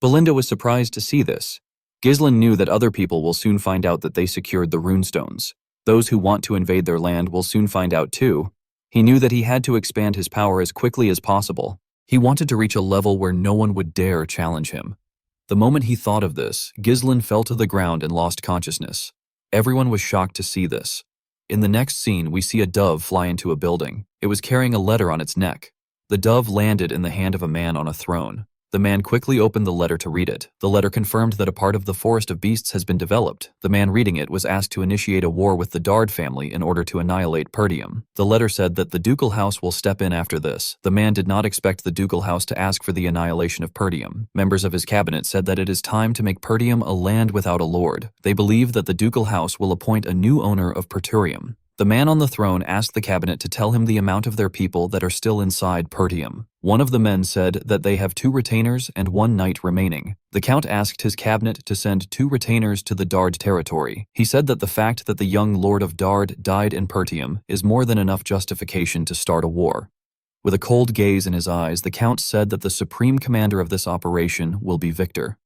Belinda was surprised to see this. Ghislain knew that other people will soon find out that they secured the runestones. Those who want to invade their land will soon find out too. He knew that he had to expand his power as quickly as possible. He wanted to reach a level where no one would dare challenge him. The moment he thought of this, Ghislain fell to the ground and lost consciousness. Everyone was shocked to see this. In the next scene, we see a dove fly into a building. It was carrying a letter on its neck. The dove landed in the hand of a man on a throne. The man quickly opened the letter to read it. The letter confirmed that a part of the Forest of Beasts has been developed. The man reading it was asked to initiate a war with the Dard family in order to annihilate Perdium. The letter said that the ducal house will step in after this. The man did not expect the ducal house to ask for the annihilation of Perdium. Members of his cabinet said that it is time to make Perdium a land without a lord. They believe that the ducal house will appoint a new owner of Perturium. The man on the throne asked the cabinet to tell him the amount of their people that are still inside Pertium. One of the men said that they have 2 retainers and 1 knight remaining. The Count asked his cabinet to send 2 retainers to the Dard territory. He said that the fact that the young Lord of Dard died in Pertium is more than enough justification to start a war. With a cold gaze in his eyes, the Count said that the supreme commander of this operation will be Victor.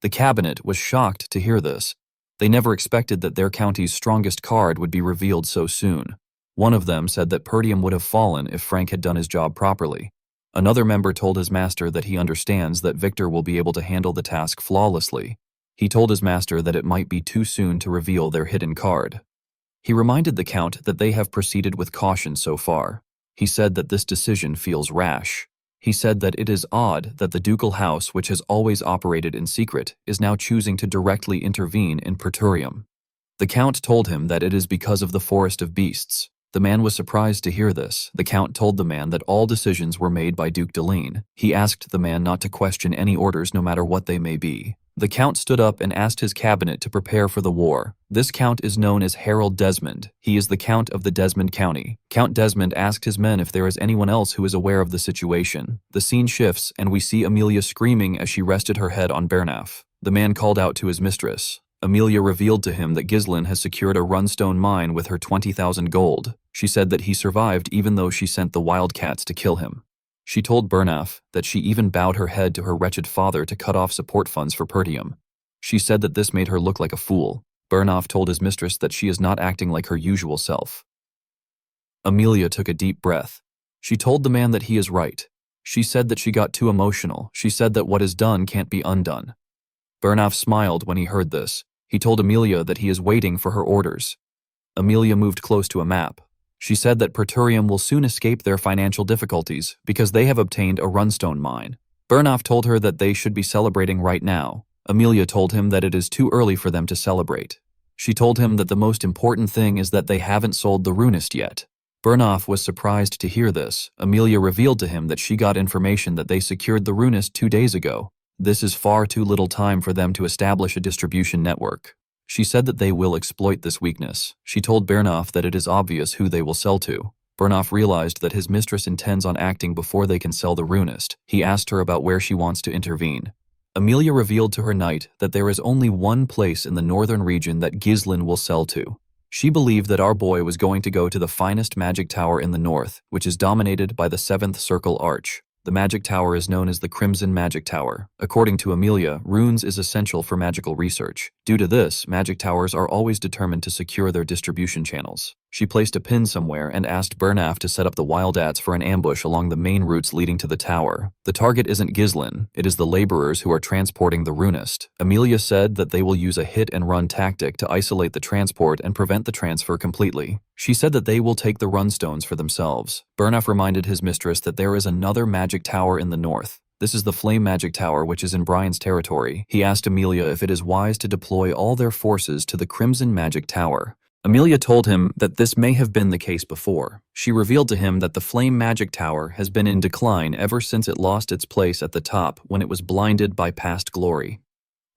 The cabinet was shocked to hear this. They never expected that their county's strongest card would be revealed so soon. One of them said that Pertium would have fallen if Frank had done his job properly. Another member told his master that he understands that Victor will be able to handle the task flawlessly. He told his master that it might be too soon to reveal their hidden card. He reminded the Count that they have proceeded with caution so far. He said that this decision feels rash. He said that it is odd that the ducal house, which has always operated in secret, is now choosing to directly intervene in Perturium. The Count told him that it is because of the Forest of Beasts. The man was surprised to hear this. The Count told the man that all decisions were made by Duke Deline. He asked the man not to question any orders no matter what they may be. The Count stood up and asked his cabinet to prepare for the war. This Count is known as Harold Desmond. He is the Count of the Desmond County. Count Desmond asked his men if there is anyone else who is aware of the situation. The scene shifts and we see Amelia screaming as she rested her head on Bernaf. The man called out to his mistress. Amelia revealed to him that Ghislain has secured a runestone mine with her 20,000 gold. She said that he survived even though she sent the wildcats to kill him. She told Bernaf that she even bowed her head to her wretched father to cut off support funds for Pertium. She said that this made her look like a fool. Bernaf told his mistress that she is not acting like her usual self. Amelia took a deep breath. She told the man that he is right. She said that she got too emotional. She said that what is done can't be undone. Bernaf smiled when he heard this. He told Amelia that he is waiting for her orders. Amelia moved close to a map. She said that Perturium will soon escape their financial difficulties because they have obtained a runestone mine. Bernaf told her that they should be celebrating right now. Amelia told him that it is too early for them to celebrate. She told him that the most important thing is that they haven't sold the runist yet. Bernaf was surprised to hear this. Amelia revealed to him that she got information that they secured the runist 2 days ago. This is far too little time for them to establish a distribution network. She said that they will exploit this weakness. She told Bernaf that it is obvious who they will sell to. Bernaf realized that his mistress intends on acting before they can sell the runist. He asked her about where she wants to intervene. Amelia revealed to her knight that there is only one place in the northern region that Ghislain will sell to. She believed that our boy was going to go to the finest magic tower in the north, which is dominated by the seventh circle arch. The magic tower is known as the Crimson Magic Tower. According to Amelia, runes is essential for magical research. Due to this, magic towers are always determined to secure their distribution channels. She placed a pin somewhere and asked Bernaf to set up the Wildats for an ambush along the main routes leading to the tower. The target isn't Ghislain, it is the laborers who are transporting the runist. Amelia said that they will use a hit-and-run tactic to isolate the transport and prevent the transfer completely. She said that they will take the runstones for themselves. Bernaf reminded his mistress that there is another magic tower in the north. This is the Flame Magic Tower, which is in Brian's territory. He asked Amelia if it is wise to deploy all their forces to the Crimson Magic Tower. Amelia told him that this may have been the case before. She revealed to him that the Flame Magic Tower has been in decline ever since it lost its place at the top when it was blinded by past glory.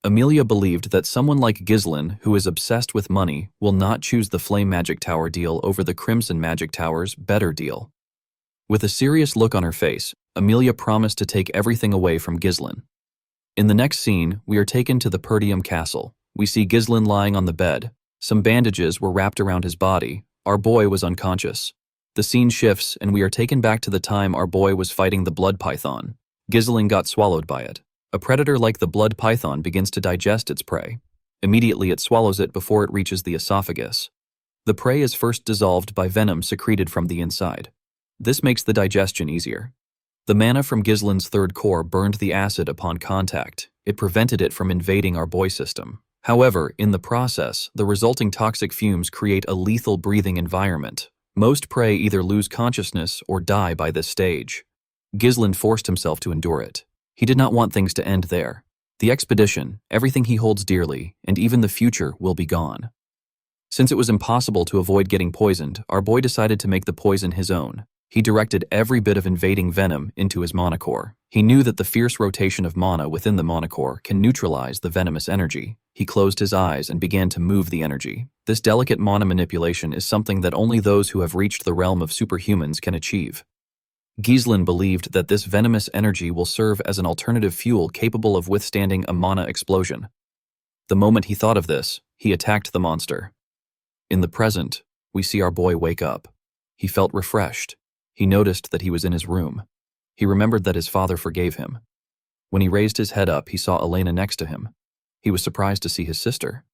Amelia believed that someone like Ghislain, who is obsessed with money, will not choose the Flame Magic Tower deal over the Crimson Magic Tower's better deal. With a serious look on her face, Amelia promised to take everything away from Ghislain. In the next scene, we are taken to the Perdium Castle. We see Ghislain lying on the bed. Some bandages were wrapped around his body. Our boy was unconscious. The scene shifts, and we are taken back to the time our boy was fighting the blood python. Ghislain got swallowed by it. A predator like the blood python begins to digest its prey. Immediately it swallows it before it reaches the esophagus. The prey is first dissolved by venom secreted from the inside. This makes the digestion easier. The mana from Ghislain's third core burned the acid upon contact. It prevented it from invading our boy system. However, in the process, the resulting toxic fumes create a lethal breathing environment. Most prey either lose consciousness or die by this stage. Ghislain forced himself to endure it. He did not want things to end there. The expedition, everything he holds dearly, and even the future will be gone. Since it was impossible to avoid getting poisoned, our boy decided to make the poison his own. He directed every bit of invading venom into his mana core. He knew that the fierce rotation of mana within the mana core can neutralize the venomous energy. He closed his eyes and began to move the energy. This delicate mana manipulation is something that only those who have reached the realm of superhumans can achieve. Ghislain believed that this venomous energy will serve as an alternative fuel capable of withstanding a mana explosion. The moment he thought of this, he attacked the monster. In the present, we see our boy wake up. He felt refreshed. He noticed that he was in his room. He remembered that his father forgave him. When he raised his head up, he saw Elena next to him. He was surprised to see his sister.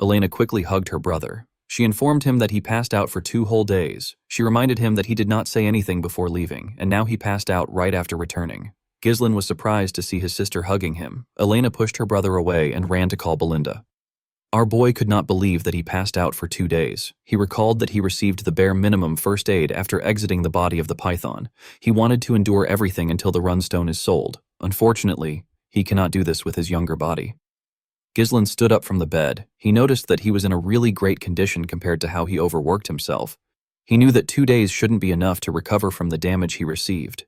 Elena quickly hugged her brother. She informed him that he passed out for 2 whole days. She reminded him that he did not say anything before leaving, and now he passed out right after returning. Ghislain was surprised to see his sister hugging him. Elena pushed her brother away and ran to call Belinda. Our boy could not believe that he passed out for 2 days. He recalled that he received the bare minimum first aid after exiting the body of the python. He wanted to endure everything until the runstone is sold. Unfortunately, he cannot do this with his younger body. Ghislain stood up from the bed. He noticed that he was in a really great condition compared to how he overworked himself. He knew that 2 days shouldn't be enough to recover from the damage he received.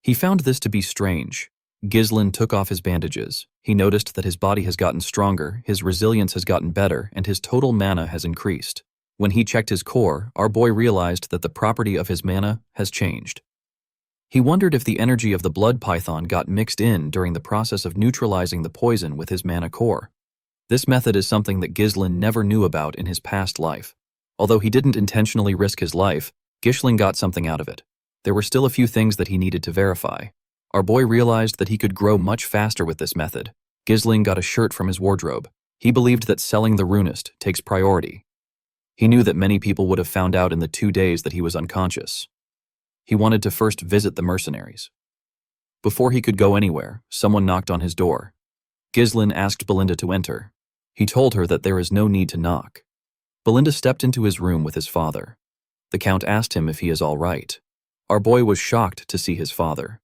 He found this to be strange. Ghislain took off his bandages. He noticed that his body has gotten stronger, his resilience has gotten better, and his total mana has increased. When he checked his core, our boy realized that the property of his mana has changed. He wondered if the energy of the blood python got mixed in during the process of neutralizing the poison with his mana core. This method is something that Ghislain never knew about in his past life. Although he didn't intentionally risk his life, Ghislain got something out of it. There were still a few things that he needed to verify. Our boy realized that he could grow much faster with this method. Ghislain got a shirt from his wardrobe. He believed that selling the runist takes priority. He knew that many people would have found out in the 2 days that he was unconscious. He wanted to first visit the mercenaries. Before he could go anywhere, someone knocked on his door. Ghislain asked Belinda to enter. He told her that there is no need to knock. Belinda stepped into his room with his father. The Count asked him if he is all right. Our boy was shocked to see his father.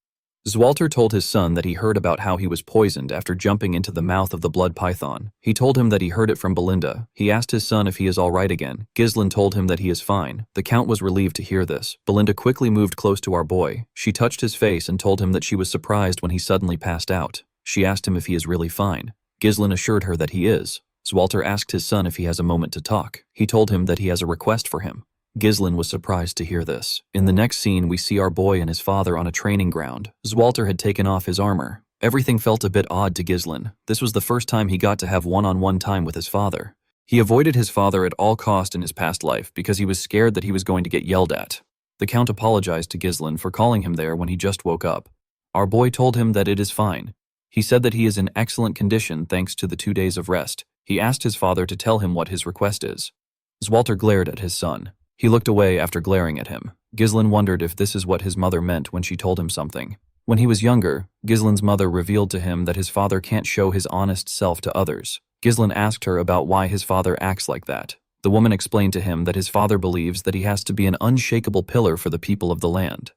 Zwalter told his son that he heard about how he was poisoned after jumping into the mouth of the blood python. He told him that he heard it from Belinda. He asked his son if he is all right again. Ghislain told him that he is fine. The Count was relieved to hear this. Belinda quickly moved close to our boy. She touched his face and told him that she was surprised when he suddenly passed out. She asked him if he is really fine. Ghislain assured her that he is. Zwalter asked his son if he has a moment to talk. He told him that he has a request for him. Ghislain was surprised to hear this. In the next scene, we see our boy and his father on a training ground. Zwalter had taken off his armor. Everything felt a bit odd to Ghislain. This was the first time he got to have one-on-one time with his father. He avoided his father at all cost in his past life because he was scared that he was going to get yelled at. The Count apologized to Ghislain for calling him there when he just woke up. Our boy told him that it is fine. He said that he is in excellent condition thanks to the 2 days of rest. He asked his father to tell him what his request is. Zwalter glared at his son. He looked away after glaring at him. Ghislain wondered if this is what his mother meant when she told him something. When he was younger, Ghislain's mother revealed to him that his father can't show his honest self to others. Ghislain asked her about why his father acts like that. The woman explained to him that his father believes that he has to be an unshakable pillar for the people of the land.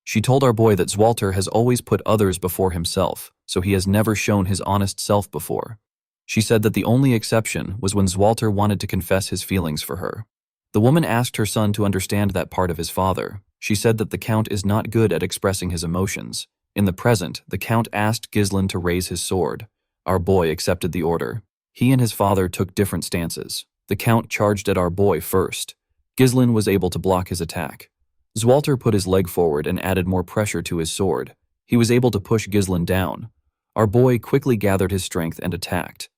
She told our boy that Zwalter has always put others before himself, so he has never shown his honest self before. She said that the only exception was when Zwalter wanted to confess his feelings for her. The woman asked her son to understand that part of his father. She said that the Count is not good at expressing his emotions. In the present, the Count asked Ghislain to raise his sword. Our boy accepted the order. He and his father took different stances. The Count charged at our boy first. Ghislain was able to block his attack. Zwalter put his leg forward and added more pressure to his sword. He was able to push Ghislain down. Our boy quickly gathered his strength and attacked.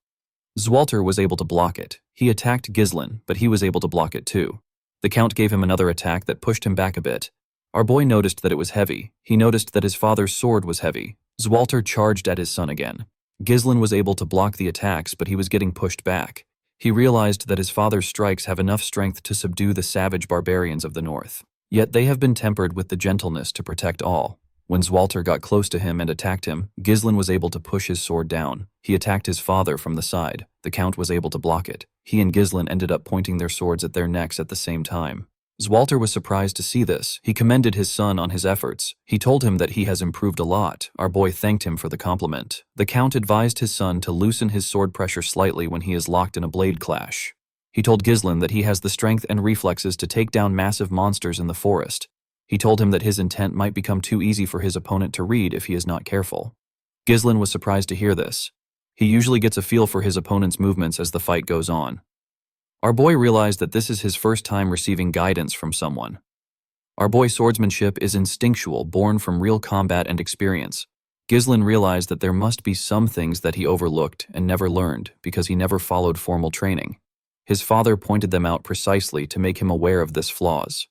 Zwalter was able to block it. He attacked Ghislain, but he was able to block it too. The Count gave him another attack that pushed him back a bit. Our boy noticed that it was heavy. He noticed that his father's sword was heavy. Zwalter charged at his son again. Ghislain was able to block the attacks, but he was getting pushed back. He realized that his father's strikes have enough strength to subdue the savage barbarians of the north. Yet they have been tempered with the gentleness to protect all. When Zwalter got close to him and attacked him, Ghislain was able to push his sword down. He attacked his father from the side. The Count was able to block it. He and Ghislain ended up pointing their swords at their necks at the same time. Zwalter was surprised to see this. He commended his son on his efforts. He told him that he has improved a lot. Our boy thanked him for the compliment. The Count advised his son to loosen his sword pressure slightly when he is locked in a blade clash. He told Ghislain that he has the strength and reflexes to take down massive monsters in the forest. He told him that his intent might become too easy for his opponent to read if he is not careful. Ghislain was surprised to hear this. He usually gets a feel for his opponent's movements as the fight goes on. Our boy realized that this is his first time receiving guidance from someone. Our boy's swordsmanship is instinctual, born from real combat and experience. Ghislain realized that there must be some things that he overlooked and never learned because he never followed formal training. His father pointed them out precisely to make him aware of this flaws.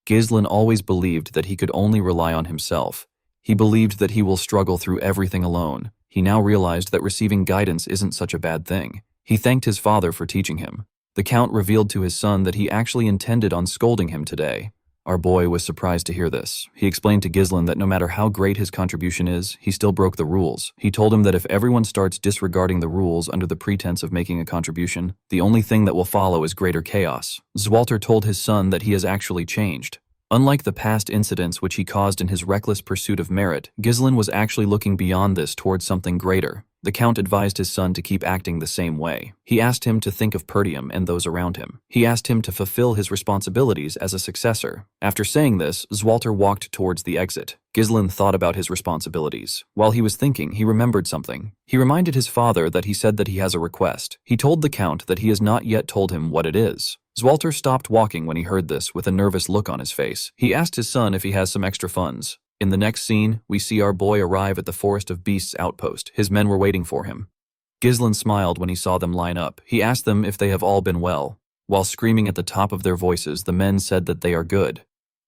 Ghislain always believed that he could only rely on himself. He believed that he will struggle through everything alone. He now realized that receiving guidance isn't such a bad thing. He thanked his father for teaching him. The Count revealed to his son that he actually intended on scolding him today. Our boy was surprised to hear this. He explained to Ghislain that no matter how great his contribution is, he still broke the rules. He told him that if everyone starts disregarding the rules under the pretense of making a contribution, the only thing that will follow is greater chaos. Zwalter told his son that he has actually changed. Unlike the past incidents which he caused in his reckless pursuit of merit, Ghislain was actually looking beyond this towards something greater. The Count advised his son to keep acting the same way. He asked him to think of Perdium and those around him. He asked him to fulfill his responsibilities as a successor. After saying this, Zwalter walked towards the exit. Ghislain thought about his responsibilities. While he was thinking, he remembered something. He reminded his father that he said that he has a request. He told the Count that he has not yet told him what it is. Zwalter stopped walking when he heard this with a nervous look on his face. He asked his son if he has some extra funds. In the next scene, we see our boy arrive at the Forest of Beasts outpost. His men were waiting for him. Ghislain smiled when he saw them line up. He asked them if they have all been well. While screaming at the top of their voices, the men said that they are good.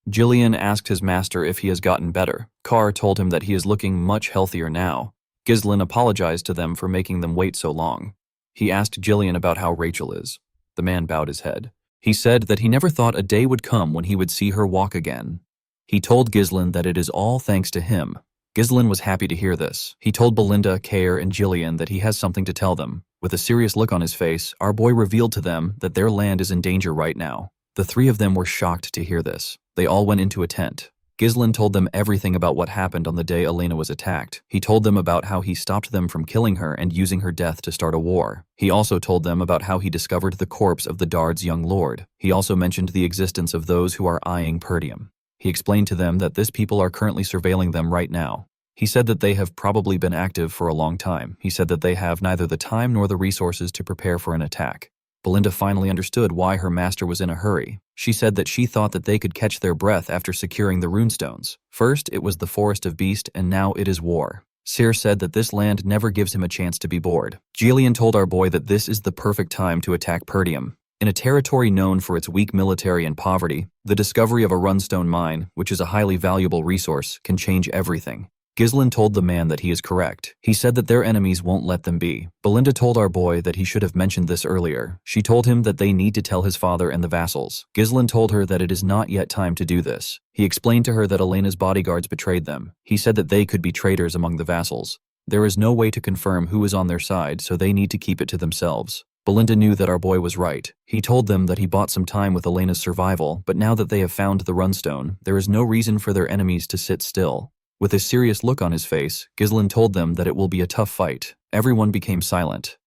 Jillian asked his master if he has gotten better. Carr told him that he is looking much healthier now. Ghislain apologized to them for making them wait so long. He asked Jillian about how Rachel is. The man bowed his head. He said that he never thought a day would come when he would see her walk again. He told Ghislain that it is all thanks to him. Ghislain was happy to hear this. He told Belinda, Care, and Jillian that he has something to tell them. With a serious look on his face, our boy revealed to them that their land is in danger right now. The three of them were shocked to hear this. They all went into a tent. Ghislain told them everything about what happened on the day Elena was attacked. He told them about how he stopped them from killing her and using her death to start a war. He also told them about how he discovered the corpse of the Dard's young lord. He also mentioned the existence of those who are eyeing Perdium. He explained to them that this people are currently surveilling them right now. He said that they have probably been active for a long time. He said that they have neither the time nor the resources to prepare for an attack. Belinda finally understood why her master was in a hurry. She said that she thought that they could catch their breath after securing the runestones. First, it was the Forest of Beast, and now it is war. Cyr said that this land never gives him a chance to be bored. Jillian told our boy that this is the perfect time to attack Perdium. In a territory known for its weak military and poverty, the discovery of a runestone mine, which is a highly valuable resource, can change everything. Ghislain told the man that he is correct. He said that their enemies won't let them be. Belinda told our boy that he should have mentioned this earlier. She told him that they need to tell his father and the vassals. Ghislain told her that it is not yet time to do this. He explained to her that Elena's bodyguards betrayed them. He said that they could be traitors among the vassals. There is no way to confirm who is on their side, so they need to keep it to themselves. Belinda knew that our boy was right. He told them that he bought some time with Elena's survival, but now that they have found the runestone, there is no reason for their enemies to sit still. With a serious look on his face, Ghislain told them that it will be a tough fight. Everyone became silent.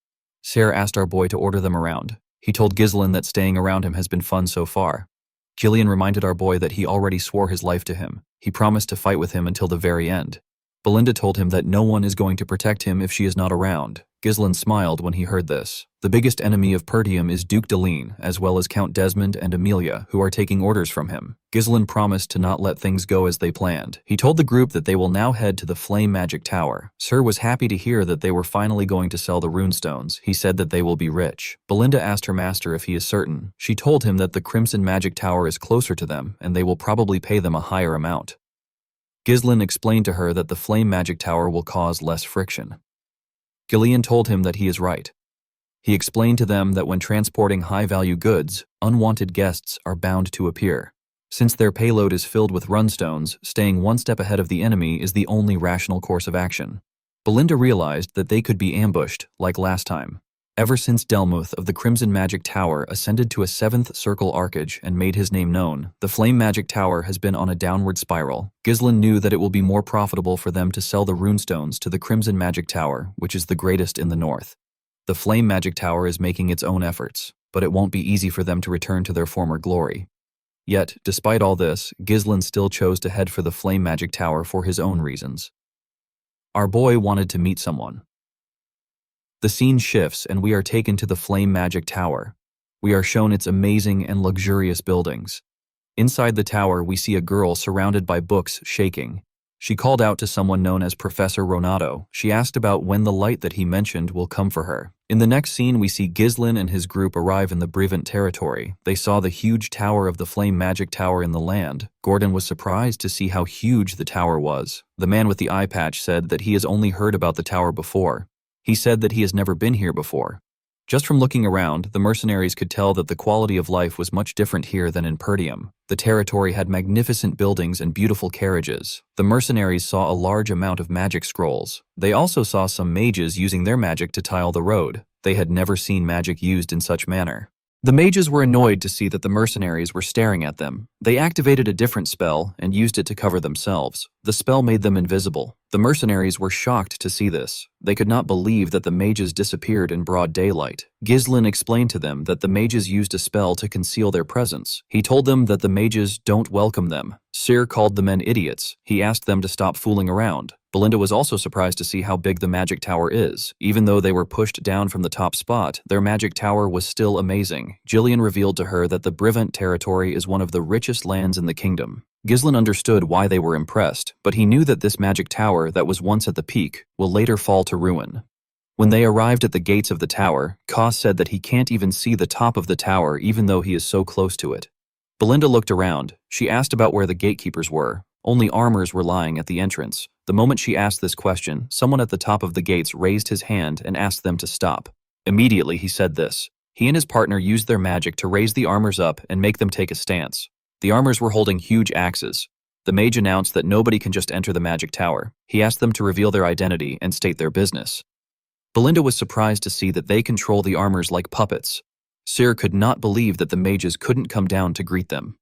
Cyr asked our boy to order them around. He told Ghislain that staying around him has been fun so far. Jillian reminded our boy that he already swore his life to him. He promised to fight with him until the very end. Belinda told him that no one is going to protect him if she is not around. Ghislain smiled when he heard this. The biggest enemy of Perdium is Duke Deline, as well as Count Desmond and Amelia, who are taking orders from him. Ghislain promised to not let things go as they planned. He told the group that they will now head to the Flame Magic Tower. Cyr was happy to hear that they were finally going to sell the runestones. He said that they will be rich. Belinda asked her master if he is certain. She told him that the Crimson Magic Tower is closer to them, and they will probably pay them a higher amount. Ghislain explained to her that the Flame Magic Tower will cause less friction. Gillian told him that he is right. He explained to them that when transporting high-value goods, unwanted guests are bound to appear. Since their payload is filled with runstones, staying one step ahead of the enemy is the only rational course of action. Belinda realized that they could be ambushed, like last time. Ever since Delmuth of the Crimson Magic Tower ascended to a 7th circle arcage and made his name known, the Flame Magic Tower has been on a downward spiral. Ghislain knew that it will be more profitable for them to sell the runestones to the Crimson Magic Tower, which is the greatest in the north. The Flame Magic Tower is making its own efforts, but it won't be easy for them to return to their former glory. Yet, despite all this, Ghislain still chose to head for the Flame Magic Tower for his own reasons. Our boy wanted to meet someone. The scene shifts and we are taken to the Flame Magic Tower. We are shown its amazing and luxurious buildings. Inside the tower, we see a girl surrounded by books shaking. She called out to someone known as Professor Ronato. She asked about when the light that he mentioned will come for her. In the next scene, we see Ghislain and his group arrive in the Brevant territory. They saw the huge tower of the Flame Magic Tower in the land. Gordon was surprised to see how huge the tower was. The man with the eye patch said that he has only heard about the tower before. He said that he has never been here before. Just from looking around, the mercenaries could tell that the quality of life was much different here than in Perdium. The territory had magnificent buildings and beautiful carriages. The mercenaries saw a large amount of magic scrolls. They also saw some mages using their magic to tile the road. They had never seen magic used in such manner. The mages were annoyed to see that the mercenaries were staring at them. They activated a different spell and used it to cover themselves. The spell made them invisible. The mercenaries were shocked to see this. They could not believe that the mages disappeared in broad daylight. Ghislain explained to them that the mages used a spell to conceal their presence. He told them that the mages don't welcome them. Cyr called the men idiots. He asked them to stop fooling around. Belinda was also surprised to see how big the magic tower is. Even though they were pushed down from the top spot, their magic tower was still amazing. Jillian revealed to her that the Brevant territory is one of the richest lands in the kingdom. Ghislain understood why they were impressed, but he knew that this magic tower that was once at the peak will later fall to ruin. When they arrived at the gates of the tower, Koss said that he can't even see the top of the tower even though he is so close to it. Belinda looked around. She asked about where the gatekeepers were. Only armors were lying at the entrance. The moment she asked this question, someone at the top of the gates raised his hand and asked them to stop. Immediately he said this. He and his partner used their magic to raise the armors up and make them take a stance. The armors were holding huge axes. The mage announced that nobody can just enter the magic tower. He asked them to reveal their identity and state their business. Belinda was surprised to see that they control the armors like puppets. Cyr could not believe that the mages couldn't come down to greet them.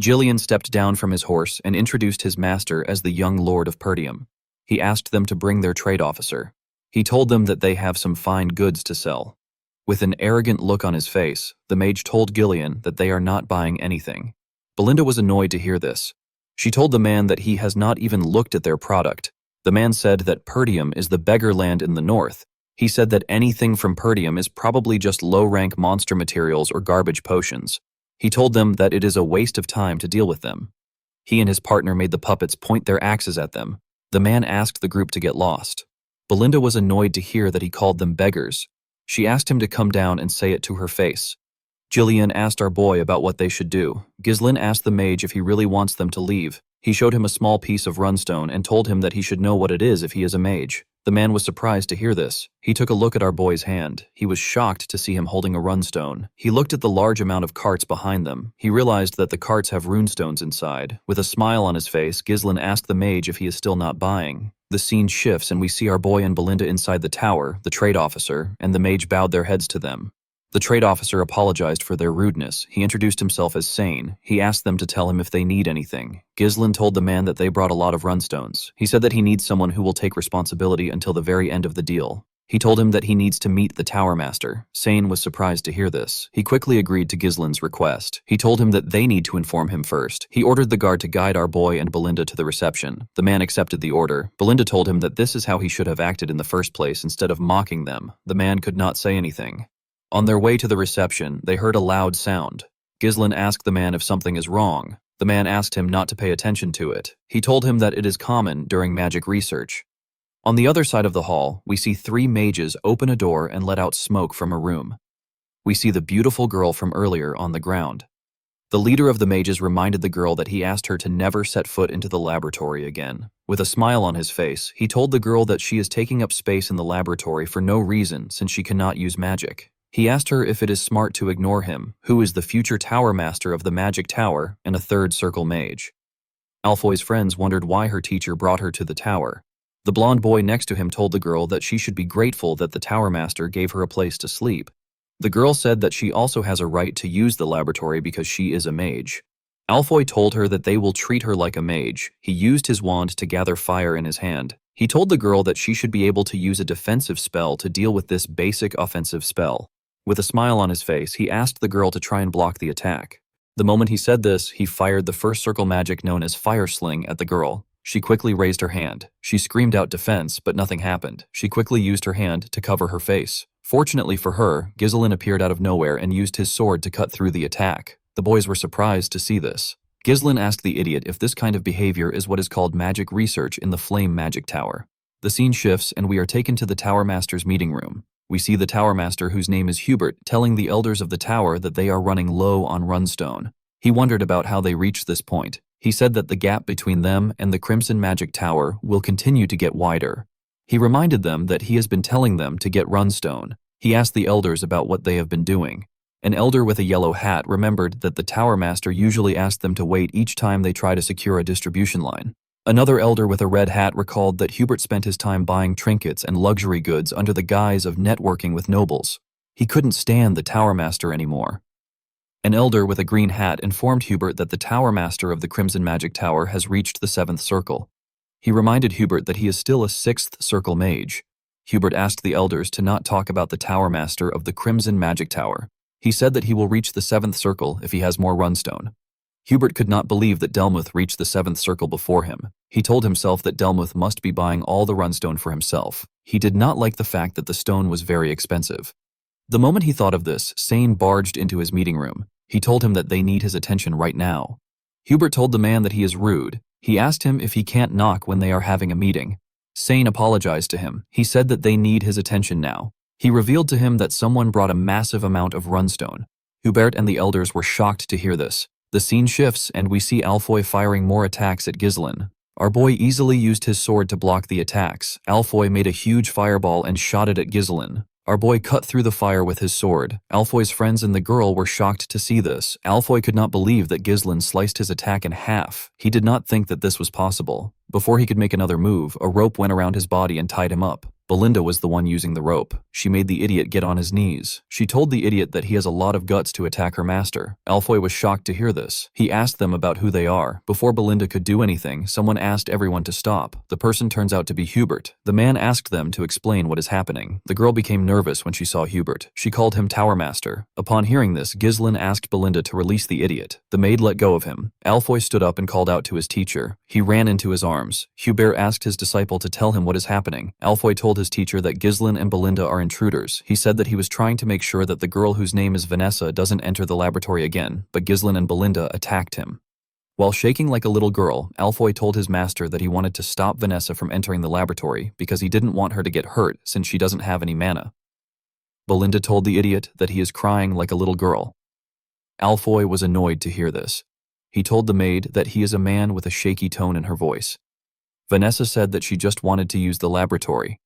Jillian stepped down from his horse and introduced his master as the young lord of Perdium. He asked them to bring their trade officer. He told them that they have some fine goods to sell. With an arrogant look on his face, the mage told Gillian that they are not buying anything. Belinda was annoyed to hear this. She told the man that he has not even looked at their product. The man said that Perdium is the beggar land in the north. He said that anything from Perdium is probably just low-rank monster materials or garbage potions. He told them that it is a waste of time to deal with them. He and his partner made the puppets point their axes at them. The man asked the group to get lost. Belinda was annoyed to hear that he called them beggars. She asked him to come down and say it to her face. Jillian asked our boy about what they should do. Ghislaine asked the mage if he really wants them to leave. He showed him a small piece of runestone and told him that he should know what it is if he is a mage. The man was surprised to hear this. He took a look at our boy's hand. He was shocked to see him holding a runestone. He looked at the large amount of carts behind them. He realized that the carts have runestones inside. With a smile on his face, Ghislaine asked the mage if he is still not buying. The scene shifts and we see our boy and Belinda inside the tower, the trade officer, and the mage bowed their heads to them. The trade officer apologized for their rudeness. He introduced himself as Sane. He asked them to tell him if they need anything. Ghislaine told the man that they brought a lot of runstones. He said that he needs someone who will take responsibility until the very end of the deal. He told him that he needs to meet the tower master. Sane was surprised to hear this. He quickly agreed to Ghislaine's request. He told him that they need to inform him first. He ordered the guard to guide our boy and Belinda to the reception. The man accepted the order. Belinda told him that this is how he should have acted in the first place instead of mocking them. The man could not say anything. On their way to the reception, they heard a loud sound. Ghislaine asked the man if something is wrong. The man asked him not to pay attention to it. He told him that it is common during magic research. On the other side of the hall, we see 3 mages open a door and let out smoke from a room. We see the beautiful girl from earlier on the ground. The leader of the mages reminded the girl that he asked her to never set foot into the laboratory again. With a smile on his face, he told the girl that she is taking up space in the laboratory for no reason since she cannot use magic. He asked her if it is smart to ignore him, who is the future tower master of the magic tower and a third circle mage. Alfoy's friends wondered why her teacher brought her to the tower. The blonde boy next to him told the girl that she should be grateful that the tower master gave her a place to sleep. The girl said that she also has a right to use the laboratory because she is a mage. Alfoy told her that they will treat her like a mage. He used his wand to gather fire in his hand. He told the girl that she should be able to use a defensive spell to deal with this basic offensive spell. With a smile on his face, he asked the girl to try and block the attack. The moment he said this, he fired the first circle magic known as Fire Sling at the girl. She quickly raised her hand. She screamed out defense, but nothing happened. She quickly used her hand to cover her face. Fortunately for her, Ghislaine appeared out of nowhere and used his sword to cut through the attack. The boys were surprised to see this. Ghislaine asked the idiot if this kind of behavior is what is called magic research in the Flame Magic Tower. The scene shifts and we are taken to the Tower Master's meeting room. We see the Tower Master, whose name is Hubert, telling the elders of the tower that they are running low on runestone. He wondered about how they reached this point. He said that the gap between them and the Crimson Magic Tower will continue to get wider. He reminded them that he has been telling them to get runestone. He asked the elders about what they have been doing. An elder with a yellow hat remembered that the Tower Master usually asked them to wait each time they try to secure a distribution line. Another elder with a red hat recalled that Hubert spent his time buying trinkets and luxury goods under the guise of networking with nobles. He couldn't stand the Tower Master anymore. An elder with a green hat informed Hubert that the Tower Master of the Crimson Magic Tower has reached the 7th circle. He reminded Hubert that he is still a 6th circle mage. Hubert asked the elders to not talk about the Tower Master of the Crimson Magic Tower. He said that he will reach the 7th circle if he has more runestone. Hubert could not believe that Delmuth reached the 7th circle before him. He told himself that Delmuth must be buying all the runestone for himself. He did not like the fact that the stone was very expensive. The moment he thought of this, Sane barged into his meeting room. He told him that they need his attention right now. Hubert told the man that he is rude. He asked him if he can't knock when they are having a meeting. Sane apologized to him. He said that they need his attention now. He revealed to him that someone brought a massive amount of runestone. Hubert and the elders were shocked to hear this. The scene shifts and we see Alfoy firing more attacks at Ghislaine. Our boy easily used his sword to block the attacks. Alfoy made a huge fireball and shot it at Ghislaine. Our boy cut through the fire with his sword. Alfoy's friends and the girl were shocked to see this. Alfoy could not believe that Ghislaine sliced his attack in half. He did not think that this was possible. Before he could make another move, a rope went around his body and tied him up. Belinda was the one using the rope. She made the idiot get on his knees. She told the idiot that he has a lot of guts to attack her master. Alfoy was shocked to hear this. He asked them about who they are. Before Belinda could do anything, someone asked everyone to stop. The person turns out to be Hubert. The man asked them to explain what is happening. The girl became nervous when she saw Hubert. She called him Tower Master. Upon hearing this, Ghislaine asked Belinda to release the idiot. The maid let go of him. Alfoy stood up and called out to his teacher. He ran into his arms. Hubert asked his disciple to tell him what is happening. Alfoy told his teacher that Ghislaine and Belinda are intruders. He said that he was trying to make sure that the girl whose name is Vanessa doesn't enter the laboratory again, but Ghislaine and Belinda attacked him. While shaking like a little girl, Alfoy told his master that he wanted to stop Vanessa from entering the laboratory because he didn't want her to get hurt since she doesn't have any mana. Belinda told the idiot that he is crying like a little girl. Alfoy was annoyed to hear this. He told the maid that he is a man with a shaky tone in her voice. Vanessa said that she just wanted to use the laboratory.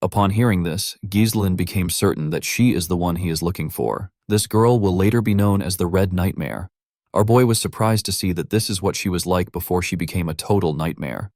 Upon hearing this, Ghislain became certain that she is the one he is looking for. This girl will later be known as the Red Nightmare. Our boy was surprised to see that this is what she was like before she became a total nightmare.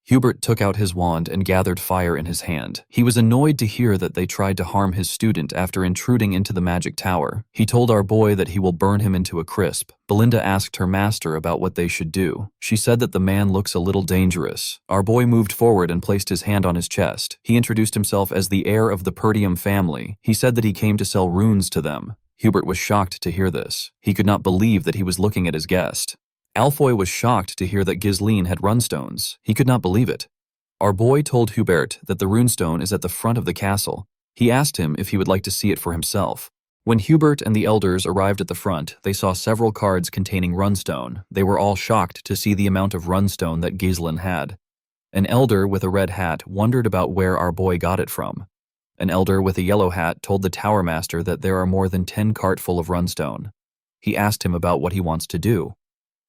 Hubert took out his wand and gathered fire in his hand. He was annoyed to hear that they tried to harm his student after intruding into the magic tower. He told our boy that he will burn him into a crisp. Belinda asked her master about what they should do. She said that the man looks a little dangerous. Our boy moved forward and placed his hand on his chest. He introduced himself as the heir of the Perdium family. He said that he came to sell runes to them. Hubert was shocked to hear this. He could not believe that he was looking at his guest. Alfoy was shocked to hear that Ghislain had runstones. He could not believe it. Our boy told Hubert that the runestone is at the front of the castle. He asked him if he would like to see it for himself. When Hubert and the elders arrived at the front, they saw several cards containing runestone. They were all shocked to see the amount of runestone that Ghislain had. An elder with a red hat wondered about where our boy got it from. An elder with a yellow hat told the tower master that there are more than 10 carts full of runestone. He asked him about what he wants to do.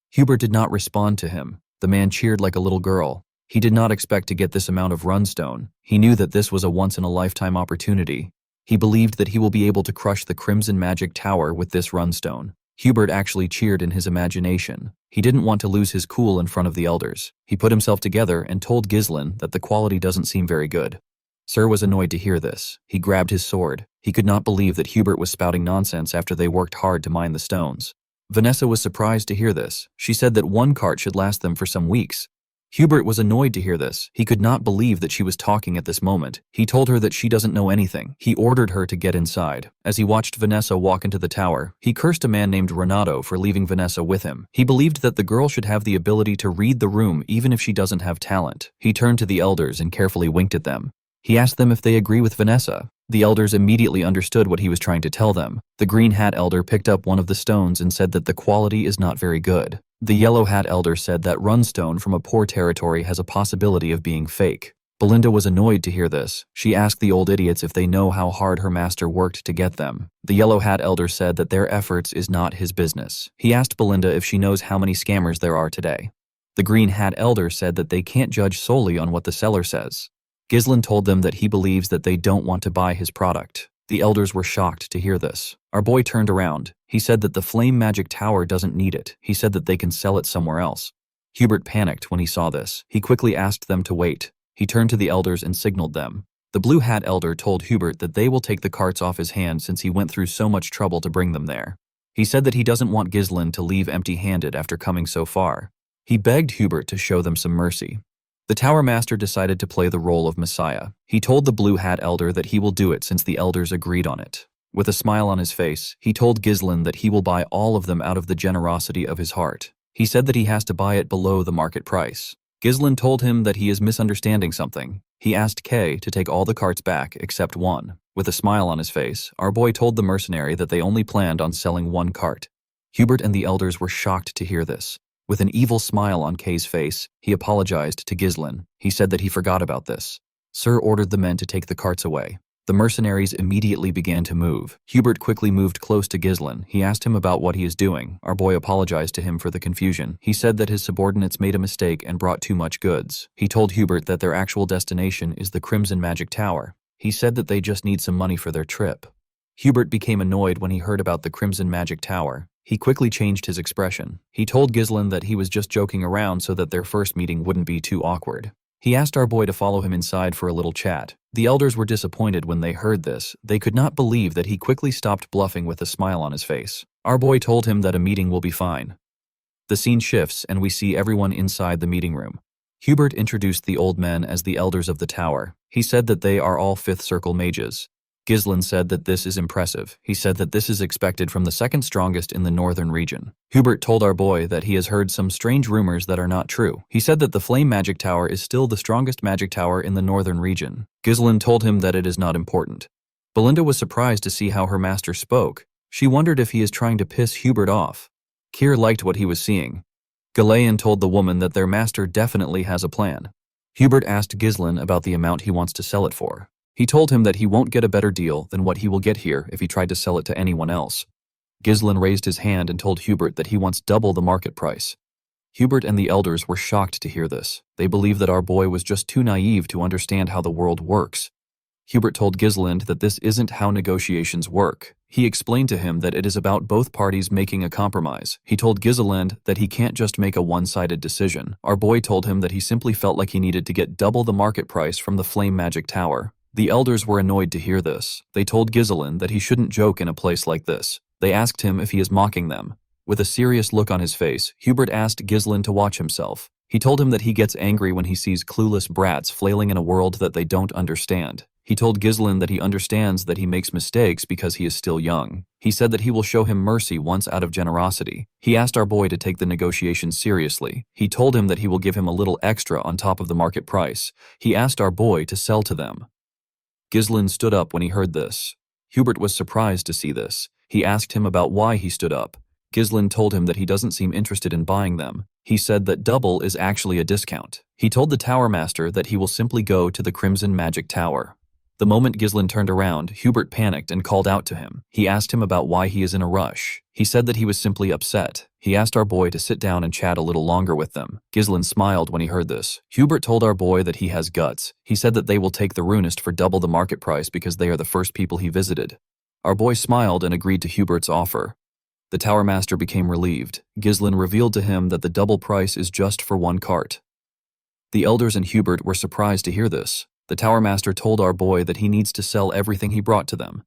Hubert did not respond to him. The man cheered like a little girl. He did not expect to get this amount of runestone. He knew that this was a once-in-a-lifetime opportunity. He believed that he will be able to crush the Crimson Magic Tower with this runestone. Hubert actually cheered in his imagination. He didn't want to lose his cool in front of the elders. He put himself together and told Ghislain that the quality doesn't seem very good. Sir was annoyed to hear this. He grabbed his sword. He could not believe that Hubert was spouting nonsense after they worked hard to mine the stones. Vanessa was surprised to hear this. She said that one cart should last them for some weeks. Hubert was annoyed to hear this. He could not believe that she was talking at this moment. He told her that she doesn't know anything. He ordered her to get inside. As he watched Vanessa walk into the tower, he cursed a man named Renato for leaving Vanessa with him. He believed that the girl should have the ability to read the room even if she doesn't have talent. He turned to the elders and carefully winked at them. He asked them if they agree with Vanessa. The elders immediately understood what he was trying to tell them. The green hat elder picked up one of the stones and said that the quality is not very good. The yellow hat elder said that runestone from a poor territory has a possibility of being fake. Belinda was annoyed to hear this. She asked the old idiots if they know how hard her master worked to get them. The yellow hat elder said that their efforts is not his business. He asked Belinda if she knows how many scammers there are today. The green hat elder said that they can't judge solely on what the seller says. Ghislain told them that he believes that they don't want to buy his product. The elders were shocked to hear this. Our boy turned around. He said that the Flame Magic Tower doesn't need it. He said that they can sell it somewhere else. Hubert panicked when he saw this. He quickly asked them to wait. He turned to the elders and signaled them. The blue hat elder told Hubert that they will take the carts off his hand since he went through so much trouble to bring them there. He said that he doesn't want Ghislain to leave empty-handed after coming so far. He begged Hubert to show them some mercy. The Tower Master decided to play the role of Messiah. He told the Blue Hat Elder that he will do it since the elders agreed on it. With a smile on his face, he told Ghislain that he will buy all of them out of the generosity of his heart. He said that he has to buy it below the market price. Ghislain told him that he is misunderstanding something. He asked Kay to take all the carts back except one. With a smile on his face, our boy told the mercenary that they only planned on selling one cart. Hubert and the elders were shocked to hear this. With an evil smile on Kay's face, he apologized to Ghislain. He said that he forgot about this. Sir ordered the men to take the carts away. The mercenaries immediately began to move. Hubert quickly moved close to Ghislain. He asked him about what he is doing. Our boy apologized to him for the confusion. He said that his subordinates made a mistake and brought too much goods. He told Hubert that their actual destination is the Crimson Magic Tower. He said that they just need some money for their trip. Hubert became annoyed when he heard about the Crimson Magic Tower. He quickly changed his expression. He told Ghislain that he was just joking around so that their first meeting wouldn't be too awkward. He asked our boy to follow him inside for a little chat. The elders were disappointed when they heard this. They could not believe that he quickly stopped bluffing with a smile on his face. Our boy told him that a meeting will be fine. The scene shifts and we see everyone inside the meeting room. Hubert introduced the old men as the elders of the tower. He said that they are all fifth circle mages. Ghislain said that this is impressive. He said that this is expected from the second strongest in the northern region. Hubert told our boy that he has heard some strange rumors that are not true. He said that the Flame Magic Tower is still the strongest magic tower in the northern region. Ghislain told him that it is not important. Belinda was surprised to see how her master spoke. She wondered if he is trying to piss Hubert off. Keir liked what he was seeing. Ghislain told the woman that their master definitely has a plan. Hubert asked Ghislain about the amount he wants to sell it for. He told him that he won't get a better deal than what he will get here if he tried to sell it to anyone else. Ghislain raised his hand and told Hubert that he wants double the market price. Hubert and the elders were shocked to hear this. They believed that our boy was just too naive to understand how the world works. Hubert told Ghislain that this isn't how negotiations work. He explained to him that it is about both parties making a compromise. He told Ghislain that he can't just make a one-sided decision. Our boy told him that he simply felt like he needed to get double the market price from the Flame Magic Tower. The elders were annoyed to hear this. They told Ghislain that he shouldn't joke in a place like this. They asked him if he is mocking them. With a serious look on his face, Hubert asked Ghislain to watch himself. He told him that he gets angry when he sees clueless brats flailing in a world that they don't understand. He told Ghislain that he understands that he makes mistakes because he is still young. He said that he will show him mercy once out of generosity. He asked our boy to take the negotiations seriously. He told him that he will give him a little extra on top of the market price. He asked our boy to sell to them. Ghislain stood up when he heard this. Hubert was surprised to see this. He asked him about why he stood up. Ghislain told him that he doesn't seem interested in buying them. He said that double is actually a discount. He told the Tower Master that he will simply go to the Crimson Magic Tower. The moment Ghislain turned around, Hubert panicked and called out to him. He asked him about why he is in a rush. He said that he was simply upset. He asked our boy to sit down and chat a little longer with them. Ghislain smiled when he heard this. Hubert told our boy that he has guts. He said that they will take the runist for double the market price because they are the first people he visited. Our boy smiled and agreed to Hubert's offer. The Tower Master became relieved. Ghislain revealed to him that the double price is just for one cart. The elders and Hubert were surprised to hear this. The Tower Master told our boy that he needs to sell everything he brought to them.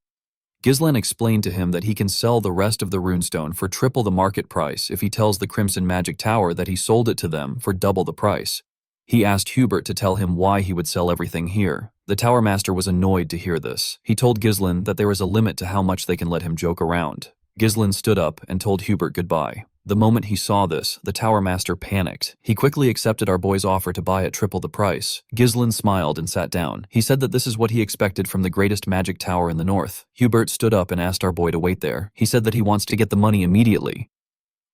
Ghislain explained to him that he can sell the rest of the runestone for triple the market price if he tells the Crimson Magic Tower that he sold it to them for double the price. He asked Hubert to tell him why he would sell everything here. The Tower Master was annoyed to hear this. He told Ghislain that there is a limit to how much they can let him joke around. Ghislain stood up and told Hubert goodbye. The moment he saw this, the Tower Master panicked. He quickly accepted our boy's offer to buy at triple the price. Ghislain smiled and sat down. He said that this is what he expected from the greatest magic tower in the north. Hubert stood up and asked our boy to wait there. He said that he wants to get the money immediately.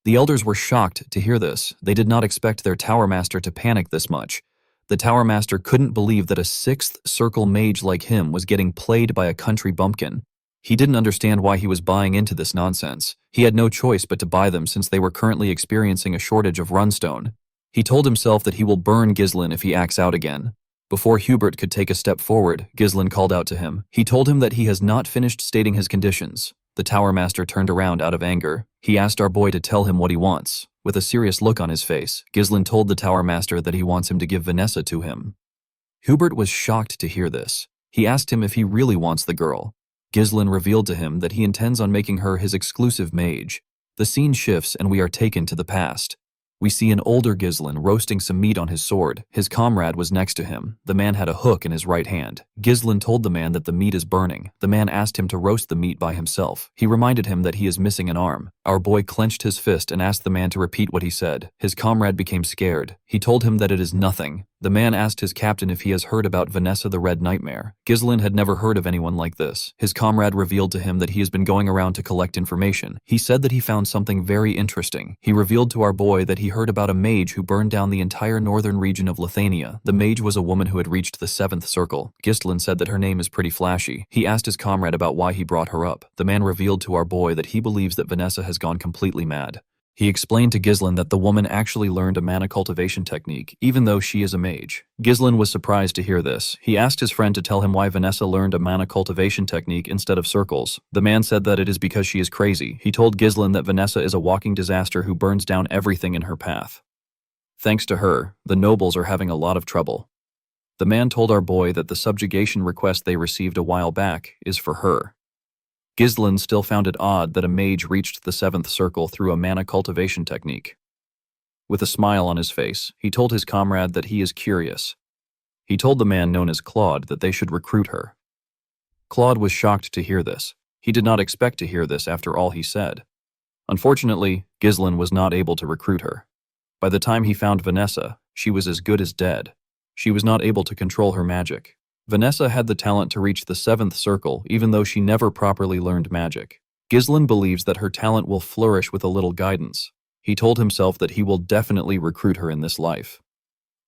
The elders were shocked to hear this. They did not expect their Tower Master to panic this much. The Tower Master couldn't believe that a sixth circle mage like him was getting played by a country bumpkin. He didn't understand why he was buying into this nonsense. He had no choice but to buy them since they were currently experiencing a shortage of runestone. He told himself that he will burn Ghislain if he acts out again. Before Hubert could take a step forward, Ghislain called out to him. He told him that he has not finished stating his conditions. The Tower Master turned around out of anger. He asked our boy to tell him what he wants. With a serious look on his face, Ghislain told the Tower Master that he wants him to give Vanessa to him. Hubert was shocked to hear this. He asked him if he really wants the girl. Ghislain revealed to him that he intends on making her his exclusive mage. The scene shifts and we are taken to the past. We see an older Ghislain roasting some meat on his sword. His comrade was next to him. The man had a hook in his right hand. Ghislain told the man that the meat is burning. The man asked him to roast the meat by himself. He reminded him that he is missing an arm. Our boy clenched his fist and asked the man to repeat what he said. His comrade became scared. He told him that it is nothing. The man asked his captain if he has heard about Vanessa the Red Nightmare. Ghislain had never heard of anyone like this. His comrade revealed to him that he has been going around to collect information. He said that he found something very interesting. He revealed to our boy that he heard about a mage who burned down the entire northern region of Lithuania. The mage was a woman who had reached the 7th circle. Ghislain said that her name is pretty flashy. He asked his comrade about why he brought her up. The man revealed to our boy that he believes that Vanessa has gone completely mad. He explained to Ghislain that the woman actually learned a mana cultivation technique, even though she is a mage. Ghislain was surprised to hear this. He asked his friend to tell him why Vanessa learned a mana cultivation technique instead of circles. The man said that it is because she is crazy. He told Ghislain that Vanessa is a walking disaster who burns down everything in her path. Thanks to her, the nobles are having a lot of trouble. The man told our boy that the subjugation request they received a while back is for her. Ghislain still found it odd that a mage reached the 7th circle through a mana cultivation technique. With a smile on his face, he told his comrade that he is curious. He told the man known as Claude that they should recruit her. Claude was shocked to hear this. He did not expect to hear this after all he said. Unfortunately, Ghislain was not able to recruit her. By the time he found Vanessa, she was as good as dead. She was not able to control her magic. Vanessa had the talent to reach the 7th circle even though she never properly learned magic. Ghislain believes that her talent will flourish with a little guidance. He told himself that he will definitely recruit her in this life.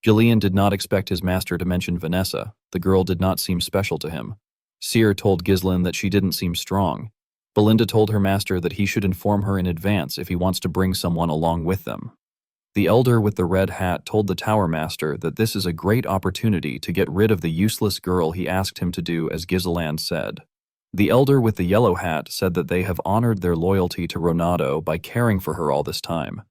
Jillian did not expect his master to mention Vanessa. The girl did not seem special to him. Seer told Ghislaine that she didn't seem strong. Belinda told her master that he should inform her in advance if he wants to bring someone along with them. The elder with the red hat told the tower master that this is a great opportunity to get rid of the useless girl he asked him to do as Ghislaine said. The elder with the yellow hat said that they have honored their loyalty to Ronaldo by caring for her all this time.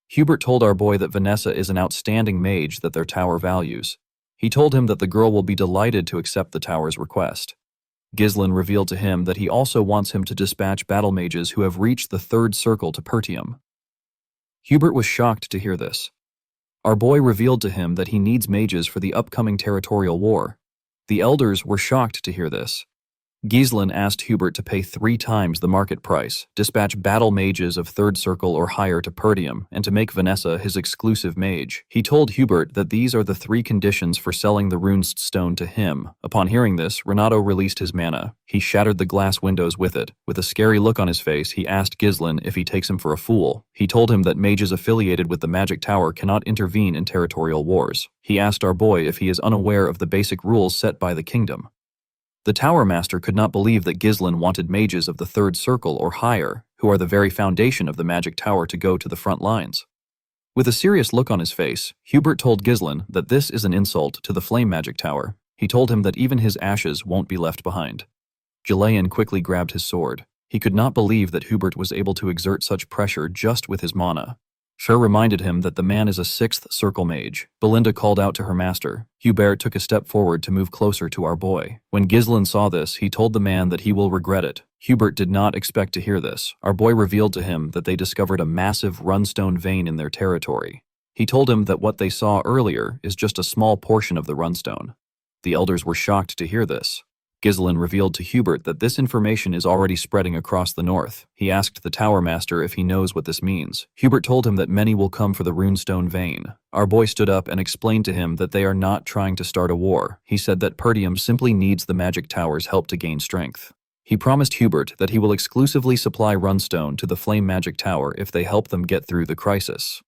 Hubert told our boy that Vanessa is an outstanding mage that their tower values. He told him that the girl will be delighted to accept the tower's request. Ghislaine revealed to him that he also wants him to dispatch battle mages who have reached the third circle to Pertium. Hubert was shocked to hear this. Our boy revealed to him that he needs mages for the upcoming territorial war. The elders were shocked to hear this. Ghislaine asked Hubert to pay 3 times the market price, dispatch battle mages of third circle or higher to Pertium, and to make Vanessa his exclusive mage. He told Hubert that these are the 3 conditions for selling the runed stone to him. Upon hearing this, Renato released his mana. He shattered the glass windows with it. With a scary look on his face, he asked Ghislaine if he takes him for a fool. He told him that mages affiliated with the Magic Tower cannot intervene in territorial wars. He asked our boy if he is unaware of the basic rules set by the kingdom. The Tower Master could not believe that Ghislaine wanted mages of the third circle or higher, who are the very foundation of the Magic Tower, to go to the front lines. With a serious look on his face, Hubert told Ghislaine that this is an insult to the Flame Magic Tower. He told him that even his ashes won't be left behind. Jillian quickly grabbed his sword. He could not believe that Hubert was able to exert such pressure just with his mana. Cher reminded him that the man is a 6th circle mage. Belinda called out to her master. Hubert took a step forward to move closer to our boy. When Ghislaine saw this, he told the man that he will regret it. Hubert did not expect to hear this. Our boy revealed to him that they discovered a massive runestone vein in their territory. He told him that what they saw earlier is just a small portion of the runestone. The elders were shocked to hear this. Ghislaine revealed to Hubert that this information is already spreading across the north. He asked the Tower Master if he knows what this means. Hubert told him that many will come for the runestone vein. Our boy stood up and explained to him that they are not trying to start a war. He said that Pertium simply needs the Magic Tower's help to gain strength. He promised Hubert that he will exclusively supply runestone to the Flame Magic Tower if they help them get through the crisis.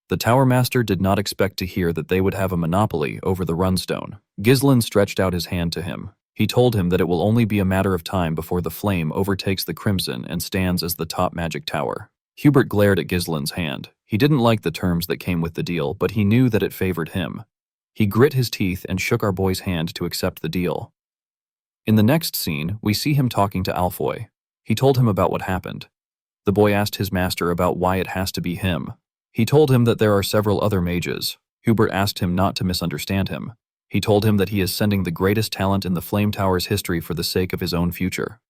The Tower Master did not expect to hear that they would have a monopoly over the runestone. Ghislaine stretched out his hand to him. He told him that it will only be a matter of time before the flame overtakes the crimson and stands as the top magic tower. Hubert glared at Ghislaine's hand. He didn't like the terms that came with the deal, but he knew that it favored him. He grit his teeth and shook our boy's hand to accept the deal. In the next scene, we see him talking to Alfoy. He told him about what happened. The boy asked his master about why it has to be him. He told him that there are several other mages. Hubert asked him not to misunderstand him. He told him that he is sending the greatest talent in the Flame Tower's history for the sake of his own future.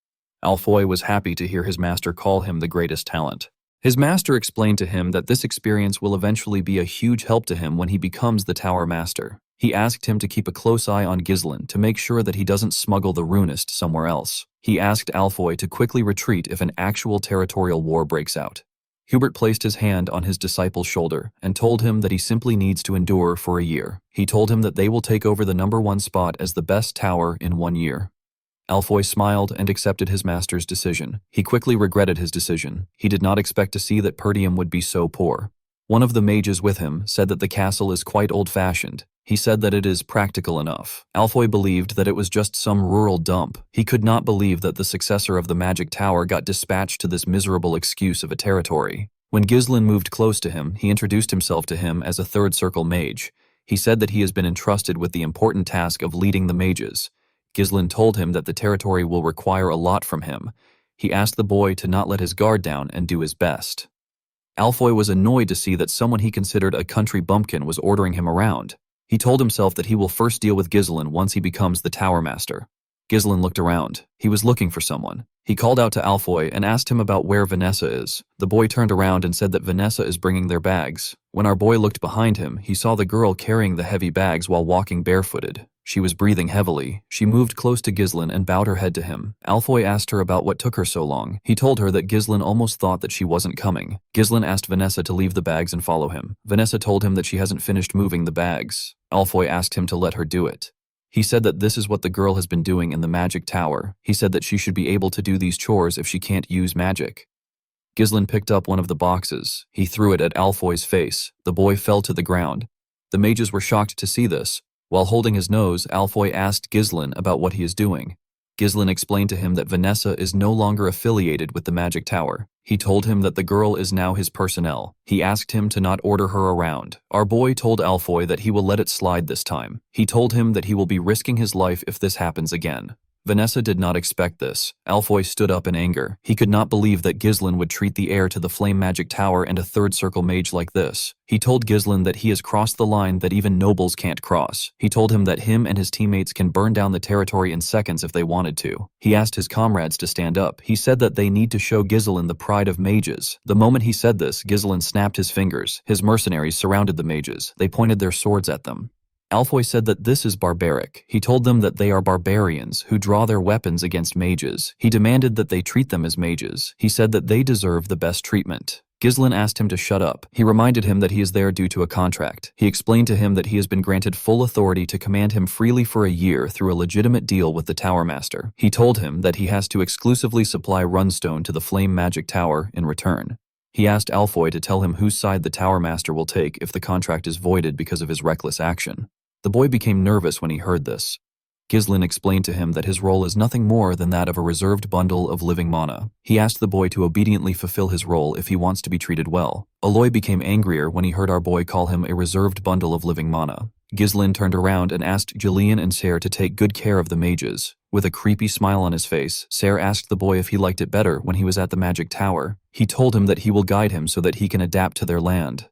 Alfoy was happy to hear his master call him the greatest talent. His master explained to him that this experience will eventually be a huge help to him when he becomes the Tower Master. He asked him to keep a close eye on Ghislaine to make sure that he doesn't smuggle the runist somewhere else. He asked Alfoy to quickly retreat if an actual territorial war breaks out. Hubert placed his hand on his disciple's shoulder and told him that he simply needs to endure for a year. He told him that they will take over the #1 spot as the best tower in 1 year. Alfoy smiled and accepted his master's decision. He quickly regretted his decision. He did not expect to see that Pertium would be so poor. One of the mages with him said that the castle is quite old-fashioned. He said that it is practical enough. Alfoy believed that it was just some rural dump. He could not believe that the successor of the Magic Tower got dispatched to this miserable excuse of a territory. When Ghislaine moved close to him, he introduced himself to him as a third circle mage. He said that he has been entrusted with the important task of leading the mages. Ghislaine told him that the territory will require a lot from him. He asked the boy to not let his guard down and do his best. Alfoy was annoyed to see that someone he considered a country bumpkin was ordering him around. He told himself that he will first deal with Ghislaine once he becomes the Tower Master. Ghislaine looked around. He was looking for someone. He called out to Alfoy and asked him about where Vanessa is. The boy turned around and said that Vanessa is bringing their bags. When our boy looked behind him, he saw the girl carrying the heavy bags while walking barefooted. She was breathing heavily. She moved close to Ghislaine and bowed her head to him. Alfoy asked her about what took her so long. He told her that Ghislaine almost thought that she wasn't coming. Ghislaine asked Vanessa to leave the bags and follow him. Vanessa told him that she hasn't finished moving the bags. Alfoy asked him to let her do it. He said that this is what the girl has been doing in the Magic Tower. He said that she should be able to do these chores if she can't use magic. Gislin picked up one of the boxes. He threw it at Alfoy's face. The boy fell to the ground. The mages were shocked to see this. While holding his nose, Alfoy asked Gislin about what he is doing. Gislin explained to him that Vanessa is no longer affiliated with the Magic Tower. He told him that the girl is now his personnel. He asked him to not order her around. Our boy told Alfoy that he will let it slide this time. He told him that he will be risking his life if this happens again. Vanessa did not expect this. Alfoy stood up in anger. He could not believe that Gislin would treat the heir to the Flame Magic Tower and a third circle mage like this. He told Gislin that he has crossed the line that even nobles can't cross. He told him that him and his teammates can burn down the territory in seconds if they wanted to. He asked his comrades to stand up. He said that they need to show Gislin the pride of mages. The moment he said this, Gislin snapped his fingers. His mercenaries surrounded the mages. They pointed their swords at them. Alfoy said that this is barbaric. He told them that they are barbarians who draw their weapons against mages. He demanded that they treat them as mages. He said that they deserve the best treatment. Gislin asked him to shut up. He reminded him that he is there due to a contract. He explained to him that he has been granted full authority to command him freely for a year through a legitimate deal with the Tower Master. He told him that he has to exclusively supply runestone to the Flame Magic Tower in return. He asked Alfoy to tell him whose side the Tower Master will take if the contract is voided because of his reckless action. The boy became nervous when he heard this. Gislin explained to him that his role is nothing more than that of a reserved bundle of living mana. He asked the boy to obediently fulfill his role if he wants to be treated well. Aloy became angrier when he heard our boy call him a reserved bundle of living mana. Gislin turned around and asked Jillian and Ser to take good care of the mages. With a creepy smile on his face, Ser asked the boy if he liked it better when he was at the Magic Tower. He told him that he will guide him so that he can adapt to their land.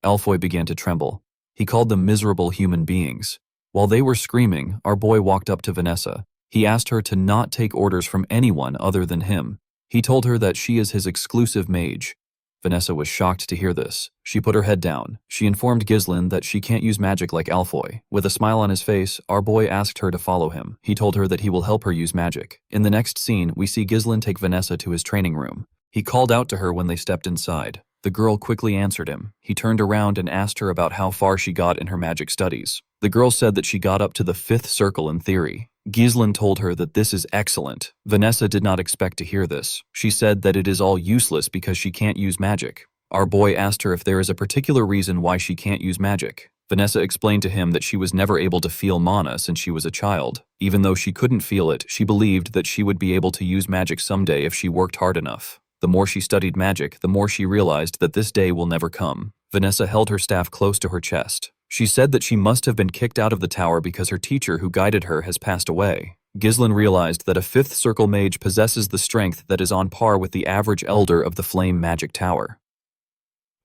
Alfoy began to tremble. He called them miserable human beings. While they were screaming, our boy walked up to Vanessa. He asked her to not take orders from anyone other than him. He told her that she is his exclusive mage. Vanessa was shocked to hear this. She put her head down. She informed Gislin that she can't use magic like Alfoy. With a smile on his face, our boy asked her to follow him. He told her that he will help her use magic. In the next scene, we see Gislin take Vanessa to his training room. He called out to her when they stepped inside. The girl quickly answered him. He turned around and asked her about how far she got in her magic studies. The girl said that she got up to the 5th circle in theory. Gislin told her that this is excellent. Vanessa did not expect to hear this. She said that it is all useless because she can't use magic. Our boy asked her if there is a particular reason why she can't use magic. Vanessa explained to him that she was never able to feel mana since she was a child. Even though she couldn't feel it, she believed that she would be able to use magic someday if she worked hard enough. The more she studied magic, the more she realized that this day will never come. Vanessa held her staff close to her chest. She said that she must have been kicked out of the tower because her teacher who guided her has passed away. Gislin realized that a 5th circle mage possesses the strength that is on par with the average elder of the Flame Magic Tower.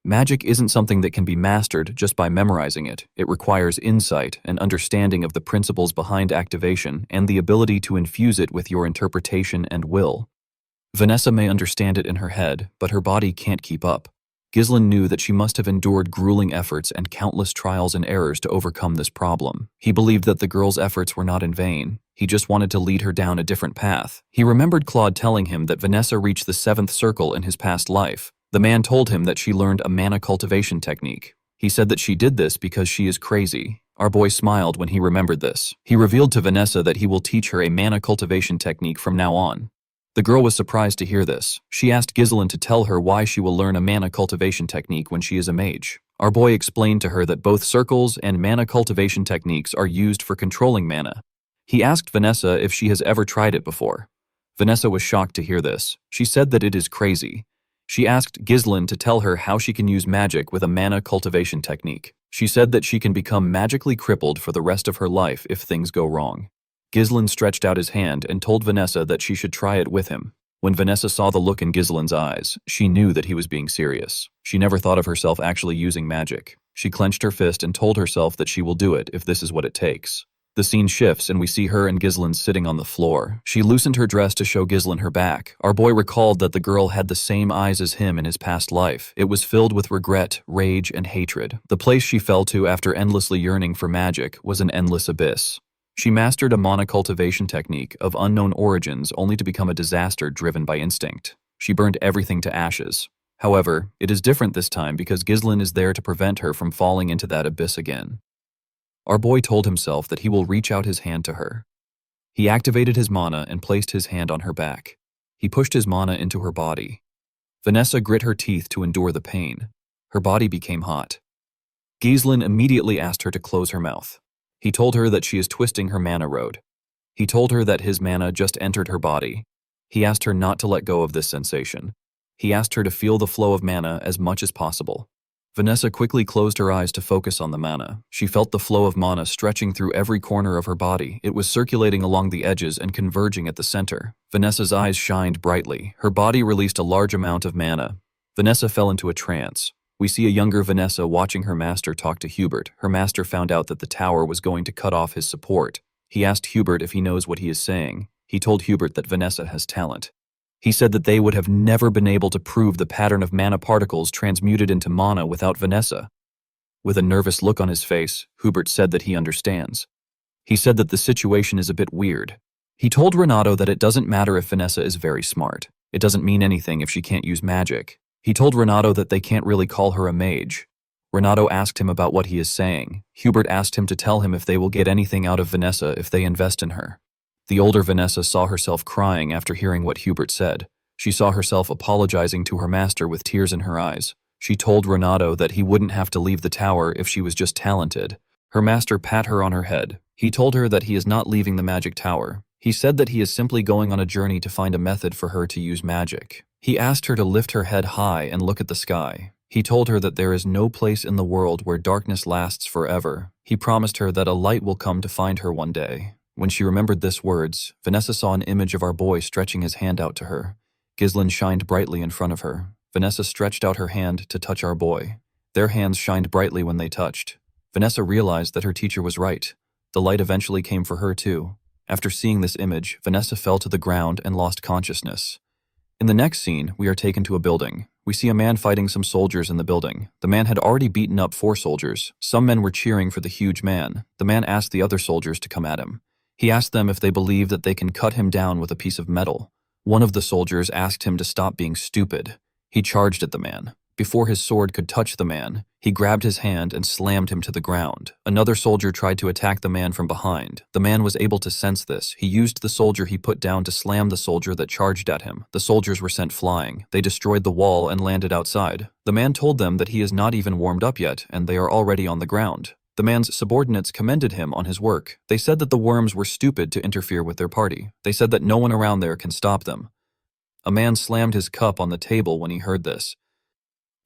Magic isn't something that can be mastered just by memorizing it. It requires insight and understanding of the principles behind activation and the ability to infuse it with your interpretation and will. Vanessa may understand it in her head, but her body can't keep up. Gislin knew that she must have endured grueling efforts and countless trials and errors to overcome this problem. He believed that the girl's efforts were not in vain. He just wanted to lead her down a different path. He remembered Claude telling him that Vanessa reached the 7th circle in his past life. The man told him that she learned a mana cultivation technique. He said that she did this because she is crazy. Our boy smiled when he remembered this. He revealed to Vanessa that he will teach her a mana cultivation technique from now on. The girl was surprised to hear this. She asked Gislin to tell her why she will learn a mana cultivation technique when she is a mage. Our boy explained to her that both circles and mana cultivation techniques are used for controlling mana. He asked Vanessa if she has ever tried it before. Vanessa was shocked to hear this. She said that it is crazy. She asked Gislin to tell her how she can use magic with a mana cultivation technique. She said that she can become magically crippled for the rest of her life if things go wrong. Gislin stretched out his hand and told Vanessa that she should try it with him. When Vanessa saw the look in Gislin's eyes, she knew that he was being serious. She never thought of herself actually using magic. She clenched her fist and told herself that she will do it if this is what it takes. The scene shifts and we see her and Gislin sitting on the floor. She loosened her dress to show Gislin her back. Our boy recalled that the girl had the same eyes as him in his past life. It was filled with regret, rage, and hatred. The place she fell to after endlessly yearning for magic was an endless abyss. She mastered a mana cultivation technique of unknown origins only to become a disaster driven by instinct. She burned everything to ashes. However, it is different this time because Gislin is there to prevent her from falling into that abyss again. Our boy told himself that he will reach out his hand to her. He activated his mana and placed his hand on her back. He pushed his mana into her body. Vanessa grit her teeth to endure the pain. Her body became hot. Ghislain immediately asked her to close her mouth. He told her that she is twisting her mana road. He told her that his mana just entered her body. He asked her not to let go of this sensation. He asked her to feel the flow of mana as much as possible. Vanessa quickly closed her eyes to focus on the mana. She felt the flow of mana stretching through every corner of her body. It was circulating along the edges and converging at the center. Vanessa's eyes shined brightly. Her body released a large amount of mana. Vanessa fell into a trance. We see a younger Vanessa watching her master talk to Hubert. Her master found out that the tower was going to cut off his support. He asked Hubert if he knows what he is saying. He told Hubert that Vanessa has talent. He said that they would have never been able to prove the pattern of mana particles transmuted into mana without Vanessa. With a nervous look on his face, Hubert said that he understands. He said that the situation is a bit weird. He told Renato that it doesn't matter if Vanessa is very smart. It doesn't mean anything if she can't use magic. He told Renato that they can't really call her a mage. Renato asked him about what he is saying. Hubert asked him to tell him if they will get anything out of Vanessa if they invest in her. The older Vanessa saw herself crying after hearing what Hubert said. She saw herself apologizing to her master with tears in her eyes. She told Renato that he wouldn't have to leave the tower if she was just talented. Her master pat her on her head. He told her that he is not leaving the magic tower. He said that he is simply going on a journey to find a method for her to use magic. He asked her to lift her head high and look at the sky. He told her that there is no place in the world where darkness lasts forever. He promised her that a light will come to find her one day. When she remembered this words, Vanessa saw an image of our boy stretching his hand out to her. Ghislain shined brightly in front of her. Vanessa stretched out her hand to touch our boy. Their hands shined brightly when they touched. Vanessa realized that her teacher was right. The light eventually came for her too. After seeing this image, Vanessa fell to the ground and lost consciousness. In the next scene, we are taken to a building. We see a man fighting some soldiers in the building. The man had already beaten up 4 soldiers. Some men were cheering for the huge man. The man asked the other soldiers to come at him. He asked them if they believe that they can cut him down with a piece of metal. One of the soldiers asked him to stop being stupid. He charged at the man. Before his sword could touch the man, he grabbed his hand and slammed him to the ground. Another soldier tried to attack the man from behind. The man was able to sense this. He used the soldier he put down to slam the soldier that charged at him. The soldiers were sent flying. They destroyed the wall and landed outside. The man told them that he is not even warmed up yet, and they are already on the ground. The man's subordinates commended him on his work. They said that the worms were stupid to interfere with their party. They said that no one around there can stop them. A man slammed his cup on the table when he heard this.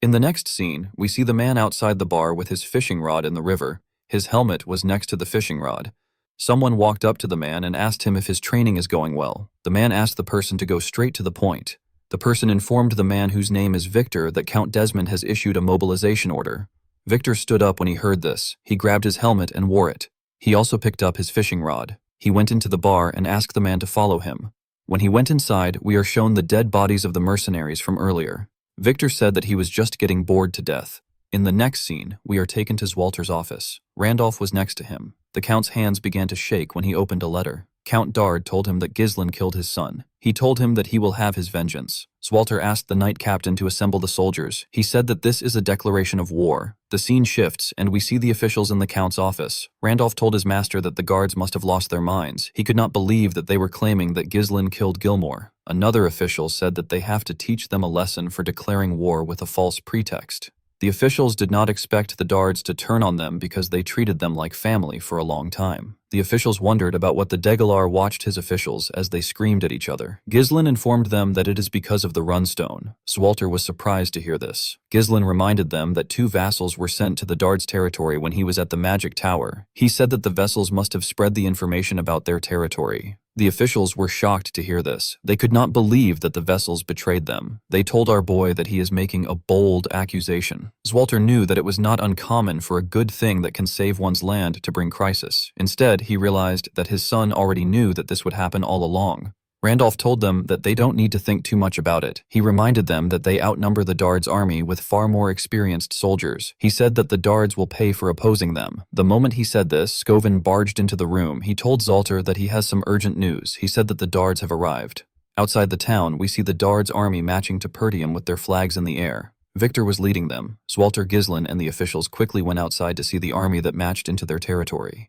In the next scene, we see the man outside the bar with his fishing rod in the river. His helmet was next to the fishing rod. Someone walked up to the man and asked him if his training is going well. The man asked the person to go straight to the point. The person informed the man whose name is Victor that Count Desmond has issued a mobilization order. Victor stood up when he heard this. He grabbed his helmet and wore it. He also picked up his fishing rod. He went into the bar and asked the man to follow him. When he went inside, we are shown the dead bodies of the mercenaries from earlier. Victor said that he was just getting bored to death. In the next scene, we are taken to Zwalter's office. Randolph was next to him. The Count's hands began to shake when he opened a letter. Count Dard told him that Ghislain killed his son. He told him that he will have his vengeance. Zwalter asked the knight captain to assemble the soldiers. He said that this is a declaration of war. The scene shifts, and we see the officials in the Count's office. Randolph told his master that the guards must have lost their minds. He could not believe that they were claiming that Ghislain killed Gilmore. Another official said that they have to teach them a lesson for declaring war with a false pretext. The officials did not expect the Dards to turn on them because they treated them like family for a long time. The officials wondered about what the Degalar watched his officials as they screamed at each other. Ghislain informed them that it is because of the runestone. Zwalter was surprised to hear this. Ghislain reminded them that 2 vassals were sent to the Dards' territory when he was at the Magic Tower. He said that the vessels must have spread the information about their territory. The officials were shocked to hear this. They could not believe that the vessels betrayed them. They told our boy that he is making a bold accusation. Zwalter knew that it was not uncommon for a good thing that can save one's land to bring crisis. Instead, he realized that his son already knew that this would happen all along. Randolph told them that they don't need to think too much about it. He reminded them that they outnumber the Dards' army with far more experienced soldiers. He said that the Dards will pay for opposing them. The moment he said this, Scoven barged into the room. He told Zwalter that he has some urgent news. He said that the Dards have arrived. Outside the town, we see the Dards' army marching to Pertium with their flags in the air. Victor was leading them. Zwalter, Ghislain, and the officials quickly went outside to see the army that marched into their territory.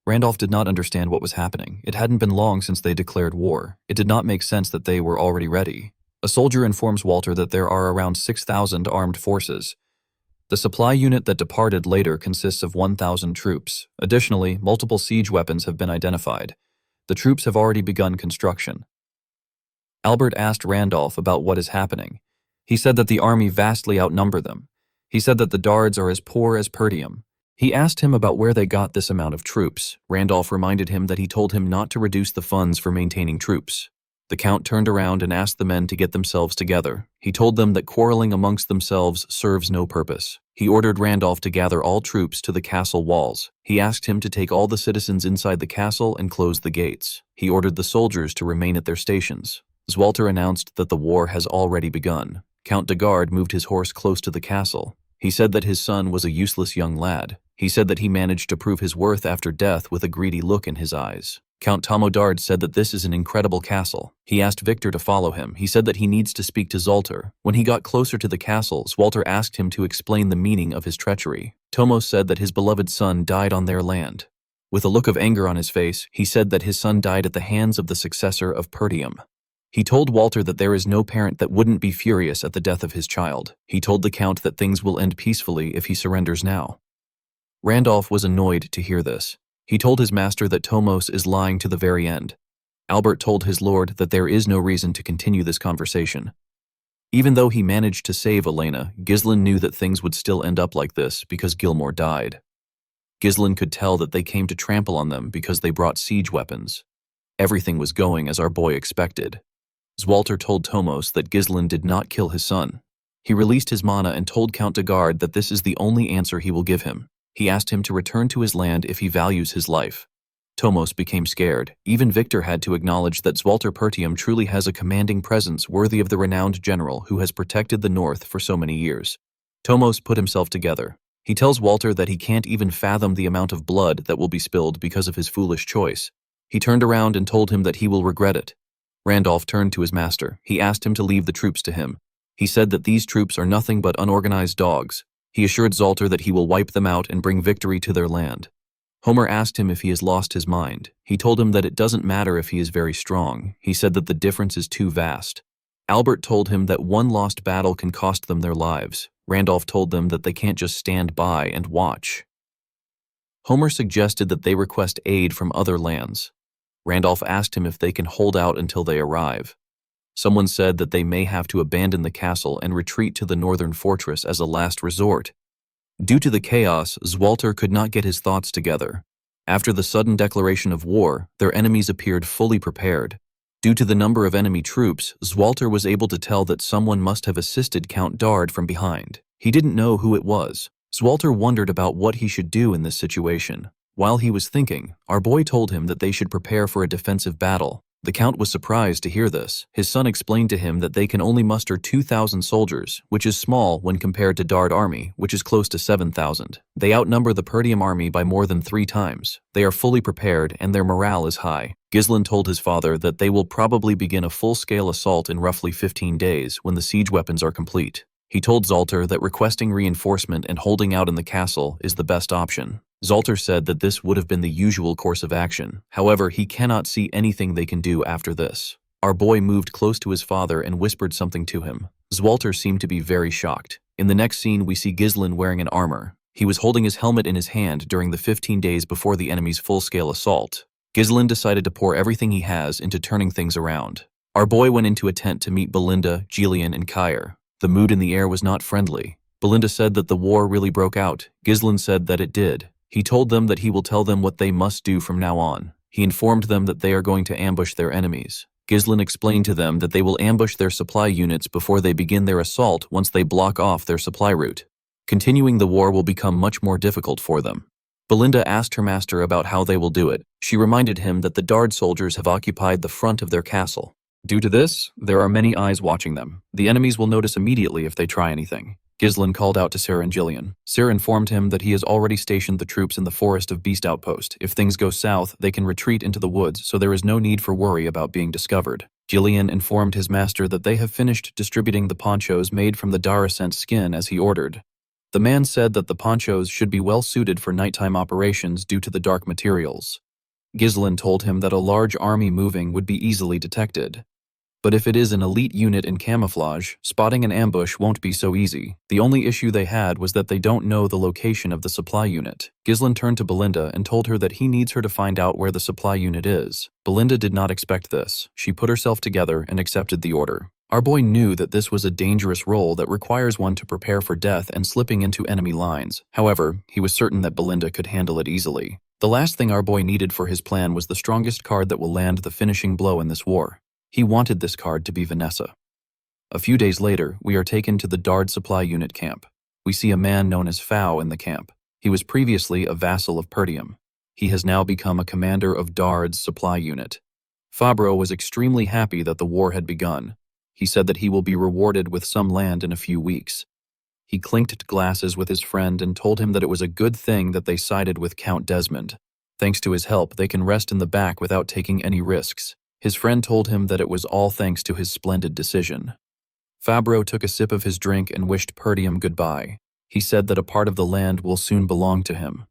Randolph did not understand what was happening. It hadn't been long since they declared war. It did not make sense that they were already ready. A soldier informs Walter that there are around 6,000 armed forces. The supply unit that departed later consists of 1,000 troops. Additionally, multiple siege weapons have been identified. The troops have already begun construction. Albert asked Randolph about what is happening. He said that the army vastly outnumber them. He said that the Dards are as poor as Pertium. He asked him about where they got this amount of troops. Randolph reminded him that he told him not to reduce the funds for maintaining troops. The Count turned around and asked the men to get themselves together. He told them that quarreling amongst themselves serves no purpose. He ordered Randolph to gather all troops to the castle walls. He asked him to take all the citizens inside the castle and close the gates. He ordered the soldiers to remain at their stations. Walter announced that the war has already begun. Count de Garde moved his horse close to the castle. He said that his son was a useless young lad. He said that he managed to prove his worth after death with a greedy look in his eyes. Count Tamodard said that this is an incredible castle. He asked Victor to follow him. He said that he needs to speak to Zoltar. When he got closer to the castle, Walter asked him to explain the meaning of his treachery. Tomos said that his beloved son died on their land. With a look of anger on his face, he said that his son died at the hands of the successor of Pertium. He told Walter that there is no parent that wouldn't be furious at the death of his child. He told the Count that things will end peacefully if he surrenders now. Randolph was annoyed to hear this. He told his master that Tomos is lying to the very end. Albert told his lord that there is no reason to continue this conversation. Even though he managed to save Elena, Ghislain knew that things would still end up like this because Gilmore died. Ghislain could tell that they came to trample on them because they brought siege weapons. Everything was going as our boy expected. Walter told Tomos that Ghislain did not kill his son. He released his mana and told Count de Garde that this is the only answer he will give him. He asked him to return to his land if he values his life. Tomos became scared. Even Victor had to acknowledge that Walter Pertium truly has a commanding presence worthy of the renowned general who has protected the North for so many years. Tomos put himself together. He tells Walter that he can't even fathom the amount of blood that will be spilled because of his foolish choice. He turned around and told him that he will regret it. Randolph turned to his master. He asked him to leave the troops to him. He said that these troops are nothing but unorganized dogs. He assured Zoltar that he will wipe them out and bring victory to their land. Homer asked him if he has lost his mind. He told him that it doesn't matter if he is very strong. He said that the difference is too vast. Albert told him that one lost battle can cost them their lives. Randolph told them that they can't just stand by and watch. Homer suggested that they request aid from other lands. Randolph asked him if they can hold out until they arrive. Someone said that they may have to abandon the castle and retreat to the northern fortress as a last resort. Due to the chaos, Walter could not get his thoughts together. After the sudden declaration of war, their enemies appeared fully prepared. Due to the number of enemy troops, Walter was able to tell that someone must have assisted Count Dard from behind. He didn't know who it was. Walter wondered about what he should do in this situation. While he was thinking, our boy told him that they should prepare for a defensive battle. The Count was surprised to hear this. His son explained to him that they can only muster 2,000 soldiers, which is small when compared to Dard army, which is close to 7,000. They outnumber the Pertium army by more than 3 times. They are fully prepared and their morale is high. Ghislain told his father that they will probably begin a full-scale assault in roughly 15 days when the siege weapons are complete. He told Zoltar that requesting reinforcement and holding out in the castle is the best option. Zoltar said that this would have been the usual course of action. However, he cannot see anything they can do after this. Our boy moved close to his father and whispered something to him. Zoltar seemed to be very shocked. In the next scene, we see Ghislain wearing an armor. He was holding his helmet in his hand during the 15 days before the enemy's full-scale assault. Ghislain decided to pour everything he has into turning things around. Our boy went into a tent to meet Belinda, Jillian, and Kair. The mood in the air was not friendly. Belinda said that the war really broke out. Ghislain said that it did. He told them that he will tell them what they must do from now on. He informed them that they are going to ambush their enemies. Ghislain explained to them that they will ambush their supply units before they begin their assault once they block off their supply route. Continuing the war will become much more difficult for them. Belinda asked her master about how they will do it. She reminded him that the Dard soldiers have occupied the front of their castle. Due to this, there are many eyes watching them. The enemies will notice immediately if they try anything. Ghislain called out to Sarah and Jillian. Sarah informed him that he has already stationed the troops in the forest of Beast Outpost. If things go south, they can retreat into the woods, so there is no need for worry about being discovered. Jillian informed his master that they have finished distributing the ponchos made from the Daracent skin as he ordered. The man said that the ponchos should be well suited for nighttime operations due to the dark materials. Ghislain told him that a large army moving would be easily detected. But if it is an elite unit in camouflage, spotting an ambush won't be so easy. The only issue they had was that they don't know the location of the supply unit. Ghislaine turned to Belinda and told her that he needs her to find out where the supply unit is. Belinda did not expect this. She put herself together and accepted the order. Our boy knew that this was a dangerous role that requires one to prepare for death and slipping into enemy lines. However, he was certain that Belinda could handle it easily. The last thing our boy needed for his plan was the strongest card that will land the finishing blow in this war. He wanted this card to be Vanessa. A few days later, we are taken to the Dard supply unit camp. We see a man known as Fao in the camp. He was previously a vassal of Perdium. He has now become a commander of Dard's supply unit. Fabro was extremely happy that the war had begun. He said that he will be rewarded with some land in a few weeks. He clinked glasses with his friend and told him that it was a good thing that they sided with Count Desmond. Thanks to his help, they can rest in the back without taking any risks. His friend told him that it was all thanks to his splendid decision. Fabro took a sip of his drink and wished Perdium goodbye. He said that a part of the land will soon belong to him.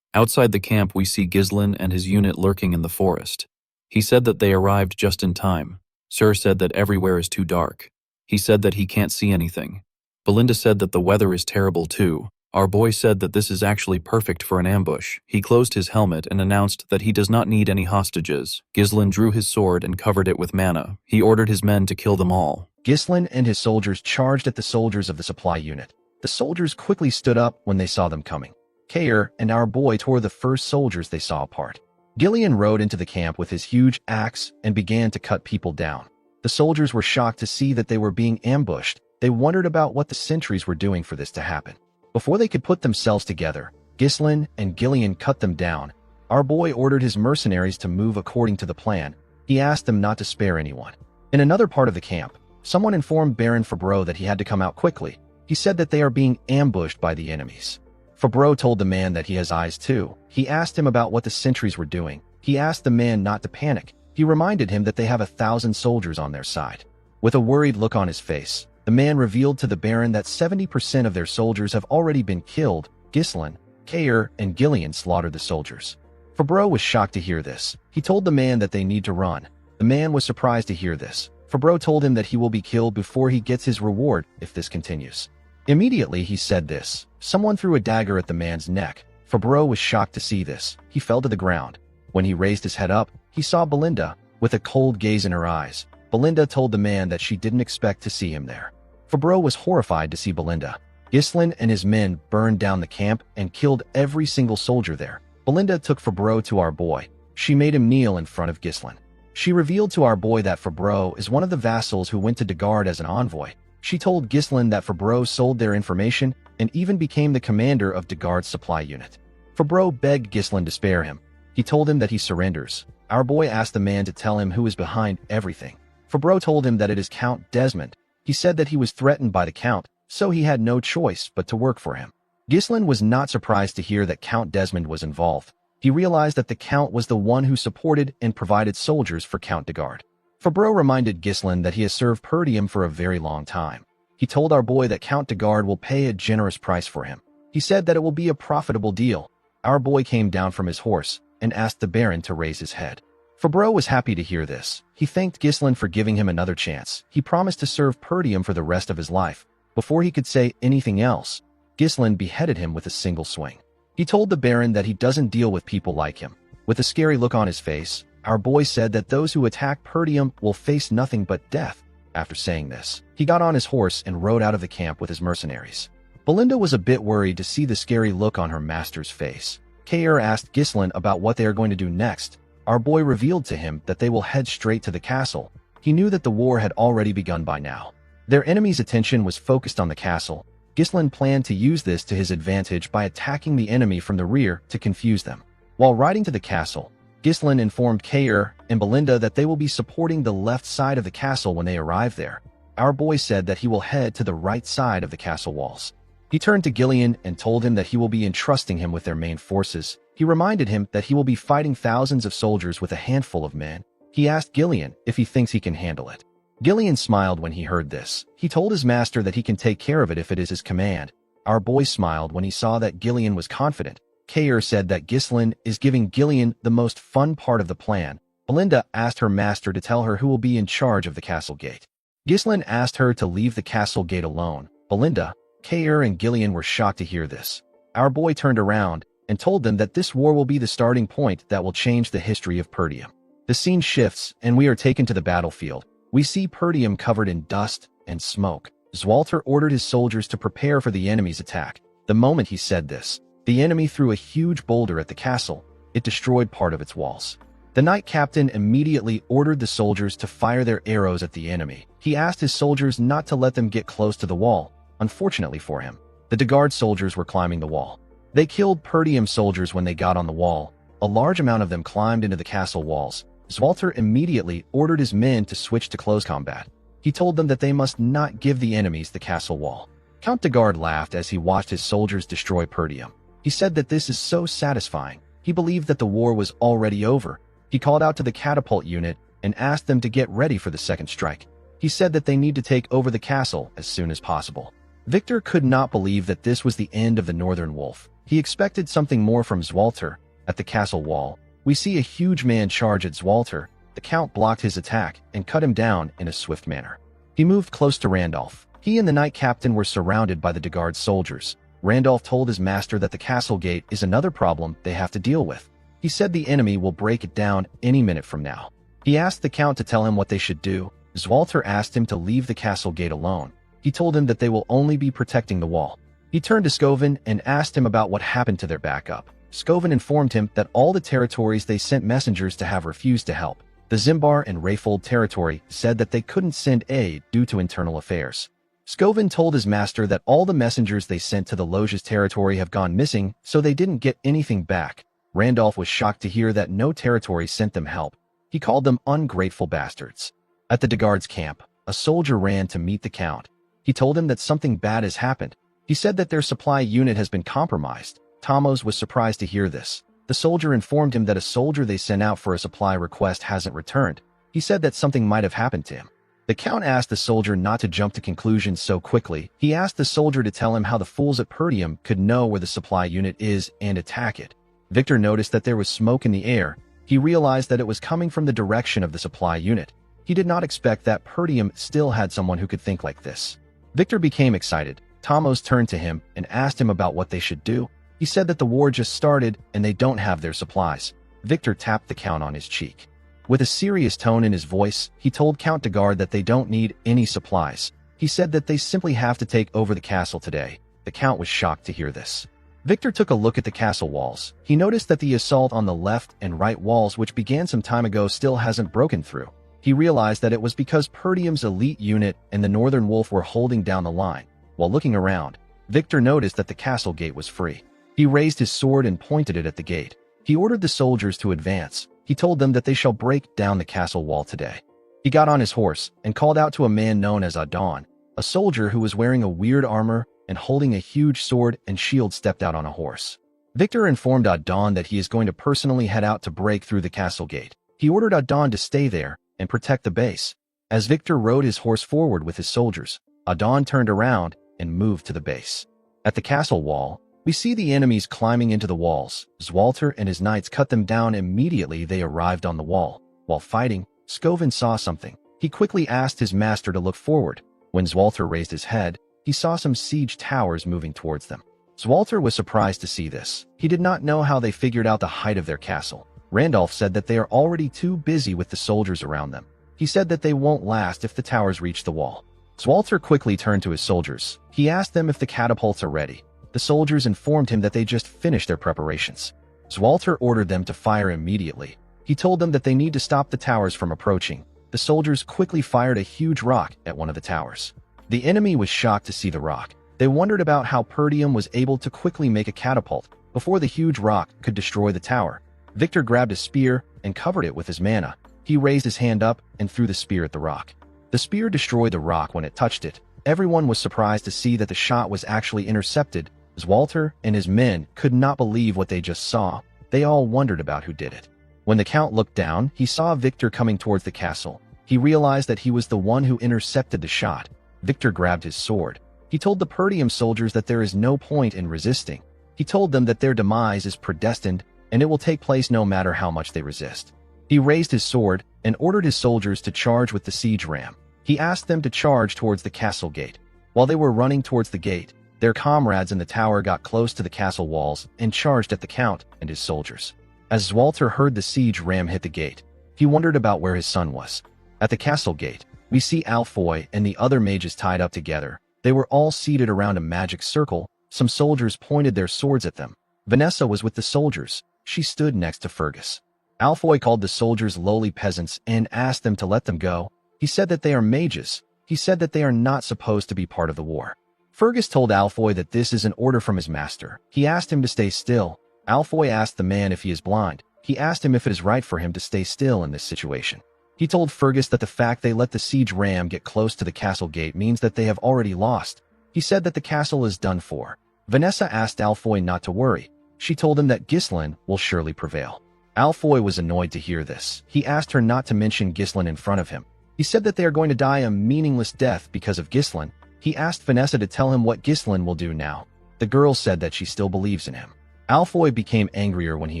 Outside the camp, we see Ghislaine and his unit lurking in the forest. He said that they arrived just in time. Sir said that everywhere is too dark. He said that he can't see anything. Belinda said that the weather is terrible too. Our boy said that this is actually perfect for an ambush. He closed his helmet and announced that he does not need any hostages. Ghislaine drew his sword and covered it with mana. He ordered his men to kill them all. Ghislaine and his soldiers charged at the soldiers of the supply unit. The soldiers quickly stood up when they saw them coming. Kair and our boy tore the first soldiers they saw apart. Gillian rode into the camp with his huge axe and began to cut people down. The soldiers were shocked to see that they were being ambushed. They wondered about what the sentries were doing for this to happen. Before they could put themselves together, Ghislaine and Gillian cut them down. Our boy ordered his mercenaries to move according to the plan. He asked them not to spare anyone. In another part of the camp, someone informed Baron Fabreau that he had to come out quickly. He said that they are being ambushed by the enemies. Fabreau told the man that he has eyes too. He asked him about what the sentries were doing. He asked the man not to panic. He reminded him that they have 1,000 soldiers on their side. With a worried look on his face, the man revealed to the Baron that 70% of their soldiers have already been killed. Ghislaine, Kair, and Gillian slaughtered the soldiers. Fabreau was shocked to hear this. He told the man that they need to run. The man was surprised to hear this. Fabreau told him that he will be killed before he gets his reward if this continues. Immediately he said this. Someone threw a dagger at the man's neck. Fabreau was shocked to see this. He fell to the ground. When he raised his head up, he saw Belinda, with a cold gaze in her eyes. Belinda told the man that she didn't expect to see him there. Fabreau was horrified to see Belinda. Ghislaine and his men burned down the camp and killed every single soldier there. Belinda took Fabreau to our boy. She made him kneel in front of Ghislaine. She revealed to our boy that Fabreau is one of the vassals who went to Dagard as an envoy. She told Ghislaine that Fabreau sold their information and even became the commander of Dagard's supply unit. Fabreau begged Ghislaine to spare him. He told him that he surrenders. Our boy asked the man to tell him who is behind everything. Fabreau told him that it is Count Desmond. He said that he was threatened by the Count, so he had no choice but to work for him. Ghislaine was not surprised to hear that Count Desmond was involved. He realized that the Count was the one who supported and provided soldiers for Count Dagard. Fabreau reminded Ghislaine that he has served Perdium for a very long time. He told our boy that Count Dagard will pay a generous price for him. He said that it will be a profitable deal. Our boy came down from his horse and asked the Baron to raise his head. Fabreau was happy to hear this. He thanked Ghislaine for giving him another chance. He promised to serve Perdium for the rest of his life. Before he could say anything else, Ghislaine beheaded him with a single swing. He told the Baron that he doesn't deal with people like him. With a scary look on his face, our boy said that those who attack Perdium will face nothing but death. After saying this, he got on his horse and rode out of the camp with his mercenaries. Belinda was a bit worried to see the scary look on her master's face. Kair asked Ghislaine about what they are going to do next. Our boy revealed to him that they will head straight to the castle. He knew that the war had already begun by now. Their enemy's attention was focused on the castle. Ghislaine planned to use this to his advantage by attacking the enemy from the rear to confuse them. While riding to the castle, Ghislaine informed Kair and Belinda that they will be supporting the left side of the castle when they arrive there. Our boy said that he will head to the right side of the castle walls. He turned to Gillian and told him that he will be entrusting him with their main forces. He reminded him that he will be fighting thousands of soldiers with a handful of men. He asked Gillian if he thinks he can handle it. Gillian smiled when he heard this. He told his master that he can take care of it if it is his command. Our boy smiled when he saw that Gillian was confident. Kair said that Ghislaine is giving Gillian the most fun part of the plan. Belinda asked her master to tell her who will be in charge of the castle gate. Ghislaine asked her to leave the castle gate alone. Belinda, Kair, and Gillian were shocked to hear this. Our boy turned around and told them that this war will be the starting point that will change the history of Perdium. The scene shifts, and we are taken to the battlefield. We see Perdium covered in dust and smoke. Zwalter ordered his soldiers to prepare for the enemy's attack. The moment he said this, the enemy threw a huge boulder at the castle. It destroyed part of its walls. The knight captain immediately ordered the soldiers to fire their arrows at the enemy. He asked his soldiers not to let them get close to the wall. Unfortunately for him, the Dagard soldiers were climbing the wall. They killed Perdium soldiers when they got on the wall. A large amount of them climbed into the castle walls. Zwalter immediately ordered his men to switch to close combat. He told them that they must not give the enemies the castle wall. Count Dagard laughed as he watched his soldiers destroy Perdium. He said that this is so satisfying. He believed that the war was already over. He called out to the catapult unit and asked them to get ready for the second strike. He said that they need to take over the castle as soon as possible. Victor could not believe that this was the end of the Northern Wolf. He expected something more from Zwalter. At the castle wall, we see a huge man charge at Zwalter. The Count blocked his attack and cut him down in a swift manner. He moved close to Randolph. He and the knight captain were surrounded by the Dagard soldiers. Randolph told his master that the castle gate is another problem they have to deal with. He said the enemy will break it down any minute from now. He asked the Count to tell him what they should do. Zwalter asked him to leave the castle gate alone. He told him that they will only be protecting the wall. He turned to Scovin and asked him about what happened to their backup. Scovin informed him that all the territories they sent messengers to have refused to help. The Zimbar and Rayfold territory said that they couldn't send aid due to internal affairs. Scovin told his master that all the messengers they sent to the Loges territory have gone missing, so they didn't get anything back. Randolph was shocked to hear that no territory sent them help. He called them ungrateful bastards. At the Dagard's camp, a soldier ran to meet the Count. He told him that something bad has happened. He said that their supply unit has been compromised. Tomos was surprised to hear this. The soldier informed him that a soldier they sent out for a supply request hasn't returned. He said that something might have happened to him. The Count asked the soldier not to jump to conclusions so quickly. He asked the soldier to tell him how the fools at Perdium could know where the supply unit is and attack it. Victor noticed that there was smoke in the air. He realized that it was coming from the direction of the supply unit. He did not expect that Perdium still had someone who could think like this. Victor became excited. Tomos turned to him and asked him about what they should do. He said that the war just started and they don't have their supplies. Victor tapped the Count on his cheek. With a serious tone in his voice, he told Count Dagard that they don't need any supplies. He said that they simply have to take over the castle today. The Count was shocked to hear this. Victor took a look at the castle walls. He noticed that the assault on the left and right walls, which began some time ago, still hasn't broken through. He realized that it was because Perdium's elite unit and the Northern Wolf were holding down the line. While looking around, Victor noticed that the castle gate was free. He raised his sword and pointed it at the gate. He ordered the soldiers to advance. He told them that they shall break down the castle wall today. He got on his horse and called out to a man known as Adon. A soldier who was wearing a weird armor and holding a huge sword and shield stepped out on a horse. Victor informed Adon that he is going to personally head out to break through the castle gate. He ordered Adon to stay there and protect the base. As Victor rode his horse forward with his soldiers, Adon turned around and moved to the base. At the castle wall, we see the enemies climbing into the walls. Zwalter and his knights cut them down immediately they arrived on the wall. While fighting, Scovin saw something. He quickly asked his master to look forward. When Zwalter raised his head, he saw some siege towers moving towards them. Zwalter was surprised to see this. He did not know how they figured out the height of their castle. Randolph said that they are already too busy with the soldiers around them. He said that they won't last if the towers reach the wall. Zwalter quickly turned to his soldiers. He asked them if the catapults are ready. The soldiers informed him that they just finished their preparations. Zwalter ordered them to fire immediately. He told them that they need to stop the towers from approaching. The soldiers quickly fired a huge rock at one of the towers. The enemy was shocked to see the rock. They wondered about how Perdium was able to quickly make a catapult before the huge rock could destroy the tower. Victor grabbed a spear and covered it with his mana. He raised his hand up and threw the spear at the rock. The spear destroyed the rock when it touched it. Everyone was surprised to see that the shot was actually intercepted. Zwalter and his men could not believe what they just saw. They all wondered about who did it. When the Count looked down, he saw Victor coming towards the castle. He realized that he was the one who intercepted the shot. Victor grabbed his sword. He told the Perdium soldiers that there is no point in resisting. He told them that their demise is predestined and it will take place no matter how much they resist. He raised his sword and ordered his soldiers to charge with the siege ram. He asked them to charge towards the castle gate. While they were running towards the gate, their comrades in the tower got close to the castle walls and charged at the count and his soldiers. As Walter heard the siege ram hit the gate, he wondered about where his son was. At the castle gate, we see Alfoy and the other mages tied up together. They were all seated around a magic circle. Some soldiers pointed their swords at them. Vanessa was with the soldiers. She stood next to Fergus. Alfoy called the soldiers lowly peasants and asked them to let them go. He said that they are mages. He said that they are not supposed to be part of the war. Fergus told Alfoy that this is an order from his master. He asked him to stay still. Alfoy asked the man if he is blind. He asked him if it is right for him to stay still in this situation. He told Fergus that the fact they let the siege ram get close to the castle gate means that they have already lost. He said that the castle is done for. Vanessa asked Alfoy not to worry. She told him that Ghislain will surely prevail. Alfoy was annoyed to hear this. He asked her not to mention Ghislain in front of him. He said that they are going to die a meaningless death because of Ghislain. He asked Vanessa to tell him what Ghislain will do now. The girl said that she still believes in him. Alfoy became angrier when he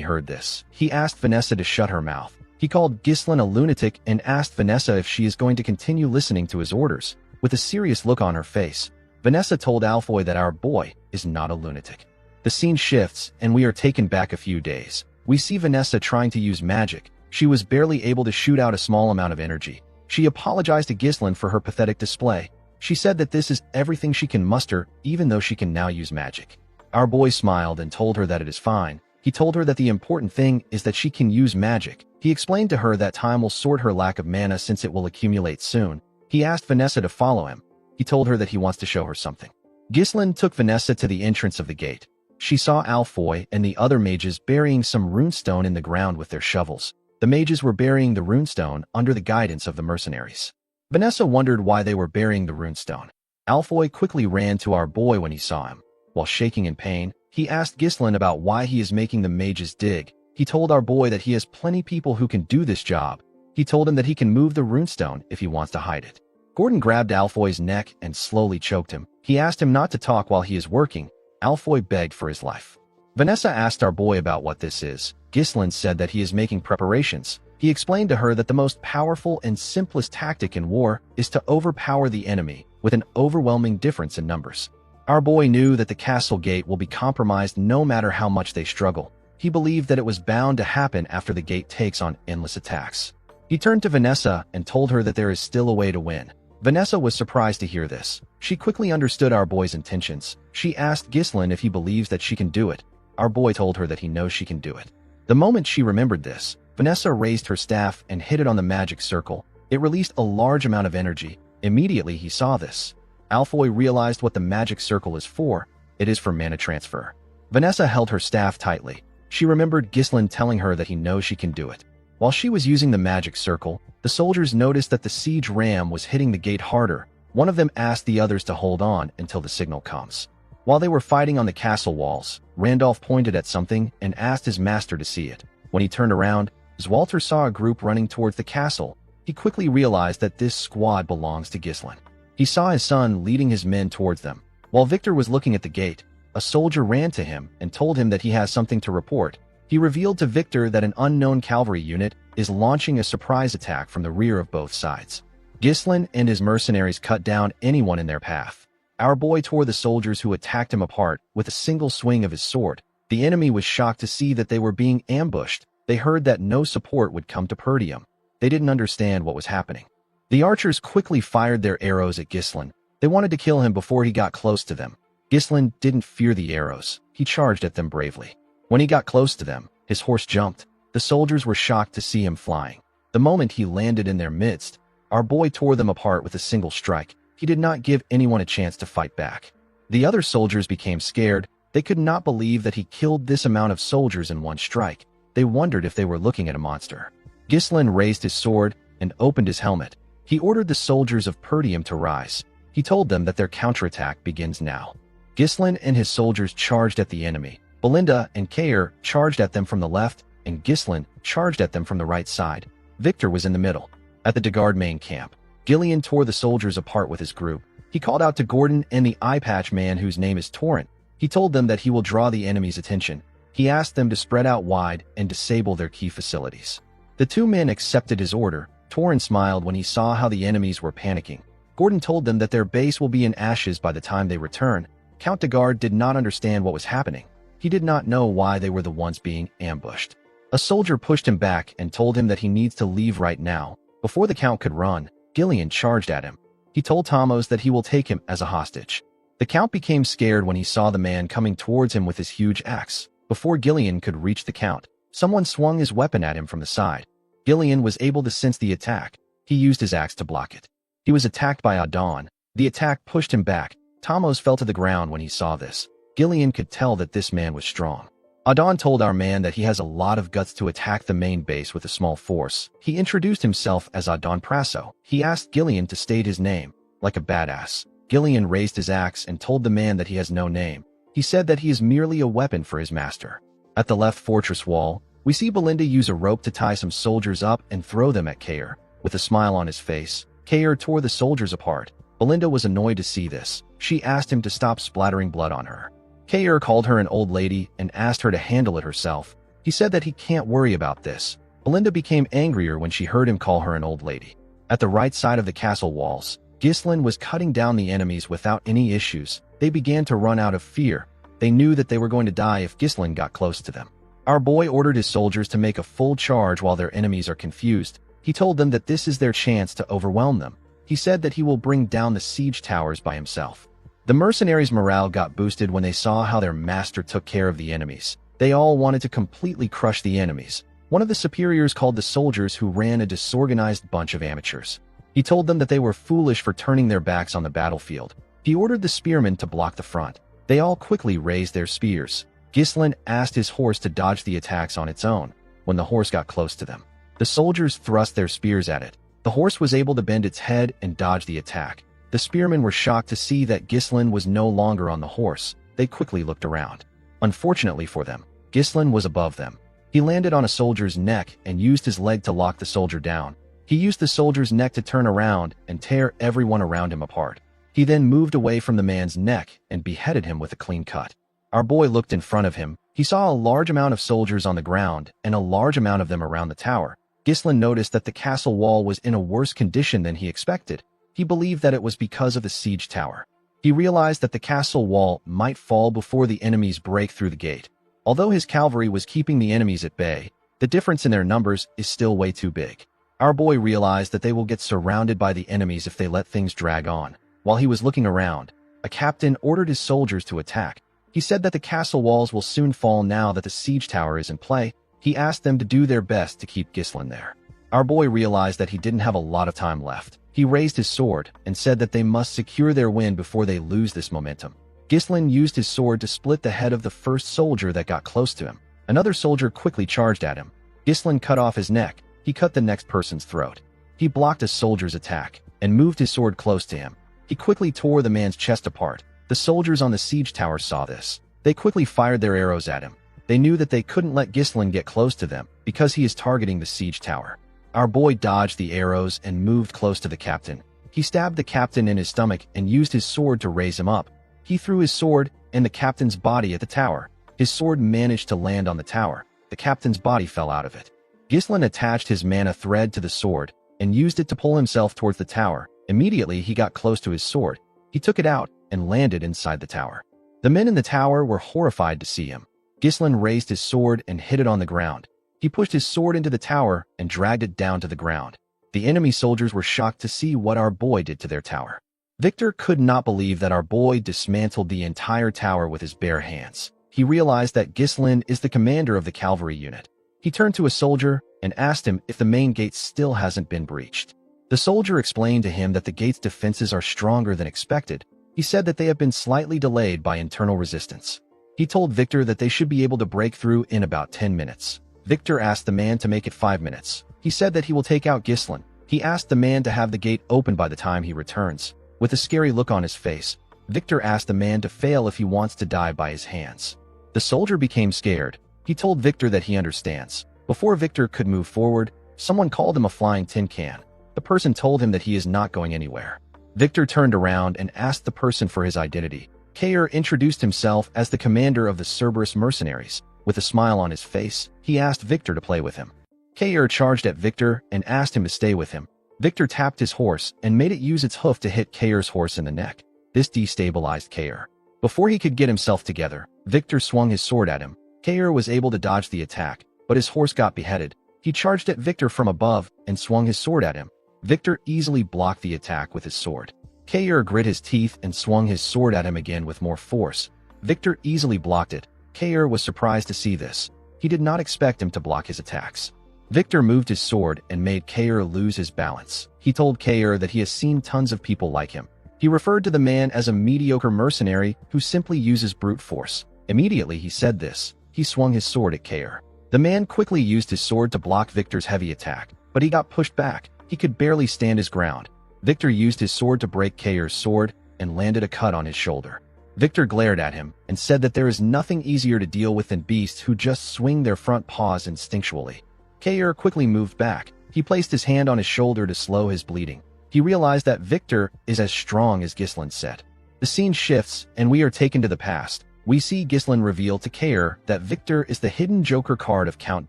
heard this. He asked Vanessa to shut her mouth. He called Ghislain a lunatic and asked Vanessa if she is going to continue listening to his orders. With a serious look on her face, Vanessa told Alfoy that our boy is not a lunatic. The scene shifts, and we are taken back a few days. We see Vanessa trying to use magic. She was barely able to shoot out a small amount of energy. She apologized to Ghislain for her pathetic display. She said that this is everything she can muster, even though she can now use magic. Our boy smiled and told her that it is fine. He told her that the important thing is that she can use magic. He explained to her that time will sort her lack of mana since it will accumulate soon. He asked Vanessa to follow him. He told her that he wants to show her something. Ghislain took Vanessa to the entrance of the gate. She saw Alfoy and the other mages burying some runestone in the ground with their shovels. The mages were burying the runestone under the guidance of the mercenaries. Vanessa wondered why they were burying the runestone. Alfoy quickly ran to our boy when he saw him. While shaking in pain, he asked Ghislain about why he is making the mages dig. He told our boy that he has plenty people who can do this job. He told him that he can move the runestone if he wants to hide it. Gordon grabbed Alfoy's neck and slowly choked him. He asked him not to talk while he is working. Alfoy begged for his life. Vanessa asked our boy about what this is. Ghislain said that he is making preparations. He explained to her that the most powerful and simplest tactic in war is to overpower the enemy with an overwhelming difference in numbers. Our boy knew that the castle gate will be compromised no matter how much they struggle. He believed that it was bound to happen after the gate takes on endless attacks. He turned to Vanessa and told her that there is still a way to win. Vanessa was surprised to hear this. She quickly understood our boy's intentions. She asked Ghislain if he believes that she can do it. Our boy told her that he knows she can do it. The moment she remembered this, Vanessa raised her staff and hit it on the magic circle. It released a large amount of energy. Immediately he saw this. Alfoy realized what the magic circle is for. It is for mana transfer. Vanessa held her staff tightly. She remembered Ghislain telling her that he knows she can do it. While she was using the magic circle, the soldiers noticed that the siege ram was hitting the gate harder. One of them asked the others to hold on until the signal comes. While they were fighting on the castle walls, Randolph pointed at something and asked his master to see it. When he turned around, Walter saw a group running towards the castle. He quickly realized that this squad belongs to Ghislain. He saw his son leading his men towards them. While Victor was looking at the gate, a soldier ran to him and told him that he has something to report. He revealed to Victor that an unknown cavalry unit is launching a surprise attack from the rear of both sides. Ghislain and his mercenaries cut down anyone in their path. Our boy tore the soldiers who attacked him apart with a single swing of his sword. The enemy was shocked to see that they were being ambushed. They heard that no support would come to Perdium. They didn't understand what was happening. The archers quickly fired their arrows at Ghislain. They wanted to kill him before he got close to them. Ghislain didn't fear the arrows. He charged at them bravely. When he got close to them, his horse jumped. The soldiers were shocked to see him flying. The moment he landed in their midst, our boy tore them apart with a single strike. He did not give anyone a chance to fight back. The other soldiers became scared. They could not believe that he killed this amount of soldiers in one strike. They wondered if they were looking at a monster. Ghislain raised his sword and opened his helmet. He ordered the soldiers of Perdium to rise. He told them that their counterattack begins now. Ghislain and his soldiers charged at the enemy. Belinda and Kair charged at them from the left, and Ghislain charged at them from the right side. Victor was in the middle. At the Degard main camp, Gillian tore the soldiers apart with his group. He called out to Gordon and the eye patch man whose name is Torrent. He told them that he will draw the enemy's attention. He asked them to spread out wide and disable their key facilities. The two men accepted his order. Torin smiled when he saw how the enemies were panicking. Gordon told them that their base will be in ashes by the time they return. Count de Garde did not understand what was happening. He did not know why they were the ones being ambushed. A soldier pushed him back and told him that he needs to leave right now. Before the Count could run, Gillian charged at him. He told Thomas that he will take him as a hostage. The Count became scared when he saw the man coming towards him with his huge axe. Before Gillian could reach the Count, someone swung his weapon at him from the side. Gillian was able to sense the attack. He used his axe to block it. He was attacked by Adon. The attack pushed him back. Thomas fell to the ground when he saw this. Gillian could tell that this man was strong. Adon told our man that he has a lot of guts to attack the main base with a small force. He introduced himself as Adon Prasso. He asked Gillian to state his name, like a badass. Gillian raised his axe and told the man that he has no name. He said that he is merely a weapon for his master. At the left fortress wall, we see Belinda use a rope to tie some soldiers up and throw them at Kair. With a smile on his face, Kair tore the soldiers apart. Belinda was annoyed to see this. She asked him to stop splattering blood on her. Kair called her an old lady and asked her to handle it herself. He said that he can't worry about this. Belinda became angrier when she heard him call her an old lady. At the right side of the castle walls, Ghislain was cutting down the enemies without any issues. They began to run out of fear. They knew that they were going to die if Ghislain got close to them. Our boy ordered his soldiers to make a full charge while their enemies are confused. He told them that this is their chance to overwhelm them. He said that he will bring down the siege towers by himself. The mercenaries' morale got boosted when they saw how their master took care of the enemies. They all wanted to completely crush the enemies. One of the superiors called the soldiers who ran a disorganized bunch of amateurs. He told them that they were foolish for turning their backs on the battlefield. He ordered the spearmen to block the front. They all quickly raised their spears. Ghislain asked his horse to dodge the attacks on its own. When the horse got close to them, the soldiers thrust their spears at it. The horse was able to bend its head and dodge the attack. The spearmen were shocked to see that Ghislain was no longer on the horse. They quickly looked around. Unfortunately for them, Ghislain was above them. He landed on a soldier's neck and used his leg to lock the soldier down. He used the soldier's neck to turn around and tear everyone around him apart. He then moved away from the man's neck and beheaded him with a clean cut. Our boy looked in front of him. He saw a large amount of soldiers on the ground and a large amount of them around the tower. Ghislain noticed that the castle wall was in a worse condition than he expected. He believed that it was because of the siege tower. He realized that the castle wall might fall before the enemies break through the gate. Although his cavalry was keeping the enemies at bay, the difference in their numbers is still way too big. Our boy realized that they will get surrounded by the enemies if they let things drag on. While he was looking around, a captain ordered his soldiers to attack. He said that the castle walls will soon fall now that the siege tower is in play. He asked them to do their best to keep Ghislain there. Our boy realized that he didn't have a lot of time left. He raised his sword and said that they must secure their win before they lose this momentum. Ghislain used his sword to split the head of the first soldier that got close to him. Another soldier quickly charged at him. Ghislain cut off his neck. He cut the next person's throat. He blocked a soldier's attack and moved his sword close to him. He quickly tore the man's chest apart. The soldiers on the siege tower saw this. They quickly fired their arrows at him. They knew that they couldn't let Ghislain get close to them because he is targeting the siege tower. Our boy dodged the arrows and moved close to the captain. He stabbed the captain in his stomach and used his sword to raise him up. He threw his sword and the captain's body at the tower. His sword managed to land on the tower. The captain's body fell out of it. Ghislain attached his mana thread to the sword and used it to pull himself towards the tower. Immediately, he got close to his sword. He took it out and landed inside the tower. The men in the tower were horrified to see him. Ghislain raised his sword and hit it on the ground. He pushed his sword into the tower and dragged it down to the ground. The enemy soldiers were shocked to see what our boy did to their tower. Victor could not believe that our boy dismantled the entire tower with his bare hands. He realized that Ghislain is the commander of the cavalry unit. He turned to a soldier and asked him if the main gate still hasn't been breached. The soldier explained to him that the gate's defenses are stronger than expected. He said that they have been slightly delayed by internal resistance. He told Victor that they should be able to break through in about 10 minutes. Victor asked the man to make it 5 minutes. He said that he will take out Ghislain. He asked the man to have the gate open by the time he returns. With a scary look on his face, Victor asked the man to fail if he wants to die by his hands. The soldier became scared. He told Victor that he understands. Before Victor could move forward, someone called him a flying tin can. The person told him that he is not going anywhere. Victor turned around and asked the person for his identity. Kair introduced himself as the commander of the Cerberus mercenaries. With a smile on his face, he asked Victor to play with him. Kair charged at Victor and asked him to stay with him. Victor tapped his horse and made it use its hoof to hit Kair's horse in the neck. This destabilized Kair. Before he could get himself together, Victor swung his sword at him. Kair was able to dodge the attack, but his horse got beheaded. He charged at Victor from above and swung his sword at him. Victor easily blocked the attack with his sword. Kair grit his teeth and swung his sword at him again with more force. Victor easily blocked it. Kair was surprised to see this. He did not expect him to block his attacks. Victor moved his sword and made Kair lose his balance. He told Kair that he has seen tons of people like him. He referred to the man as a mediocre mercenary who simply uses brute force. Immediately he said this, he swung his sword at Kair. The man quickly used his sword to block Victor's heavy attack, but he got pushed back. He could barely stand his ground. Victor used his sword to break Kair's sword and landed a cut on his shoulder. Victor glared at him and said that there is nothing easier to deal with than beasts who just swing their front paws instinctually. Kair quickly moved back. He placed his hand on his shoulder to slow his bleeding. He realized that Victor is as strong as Ghislain said. The scene shifts, and we are taken to the past. We see Ghislain reveal to Kair that Victor is the hidden Joker card of Count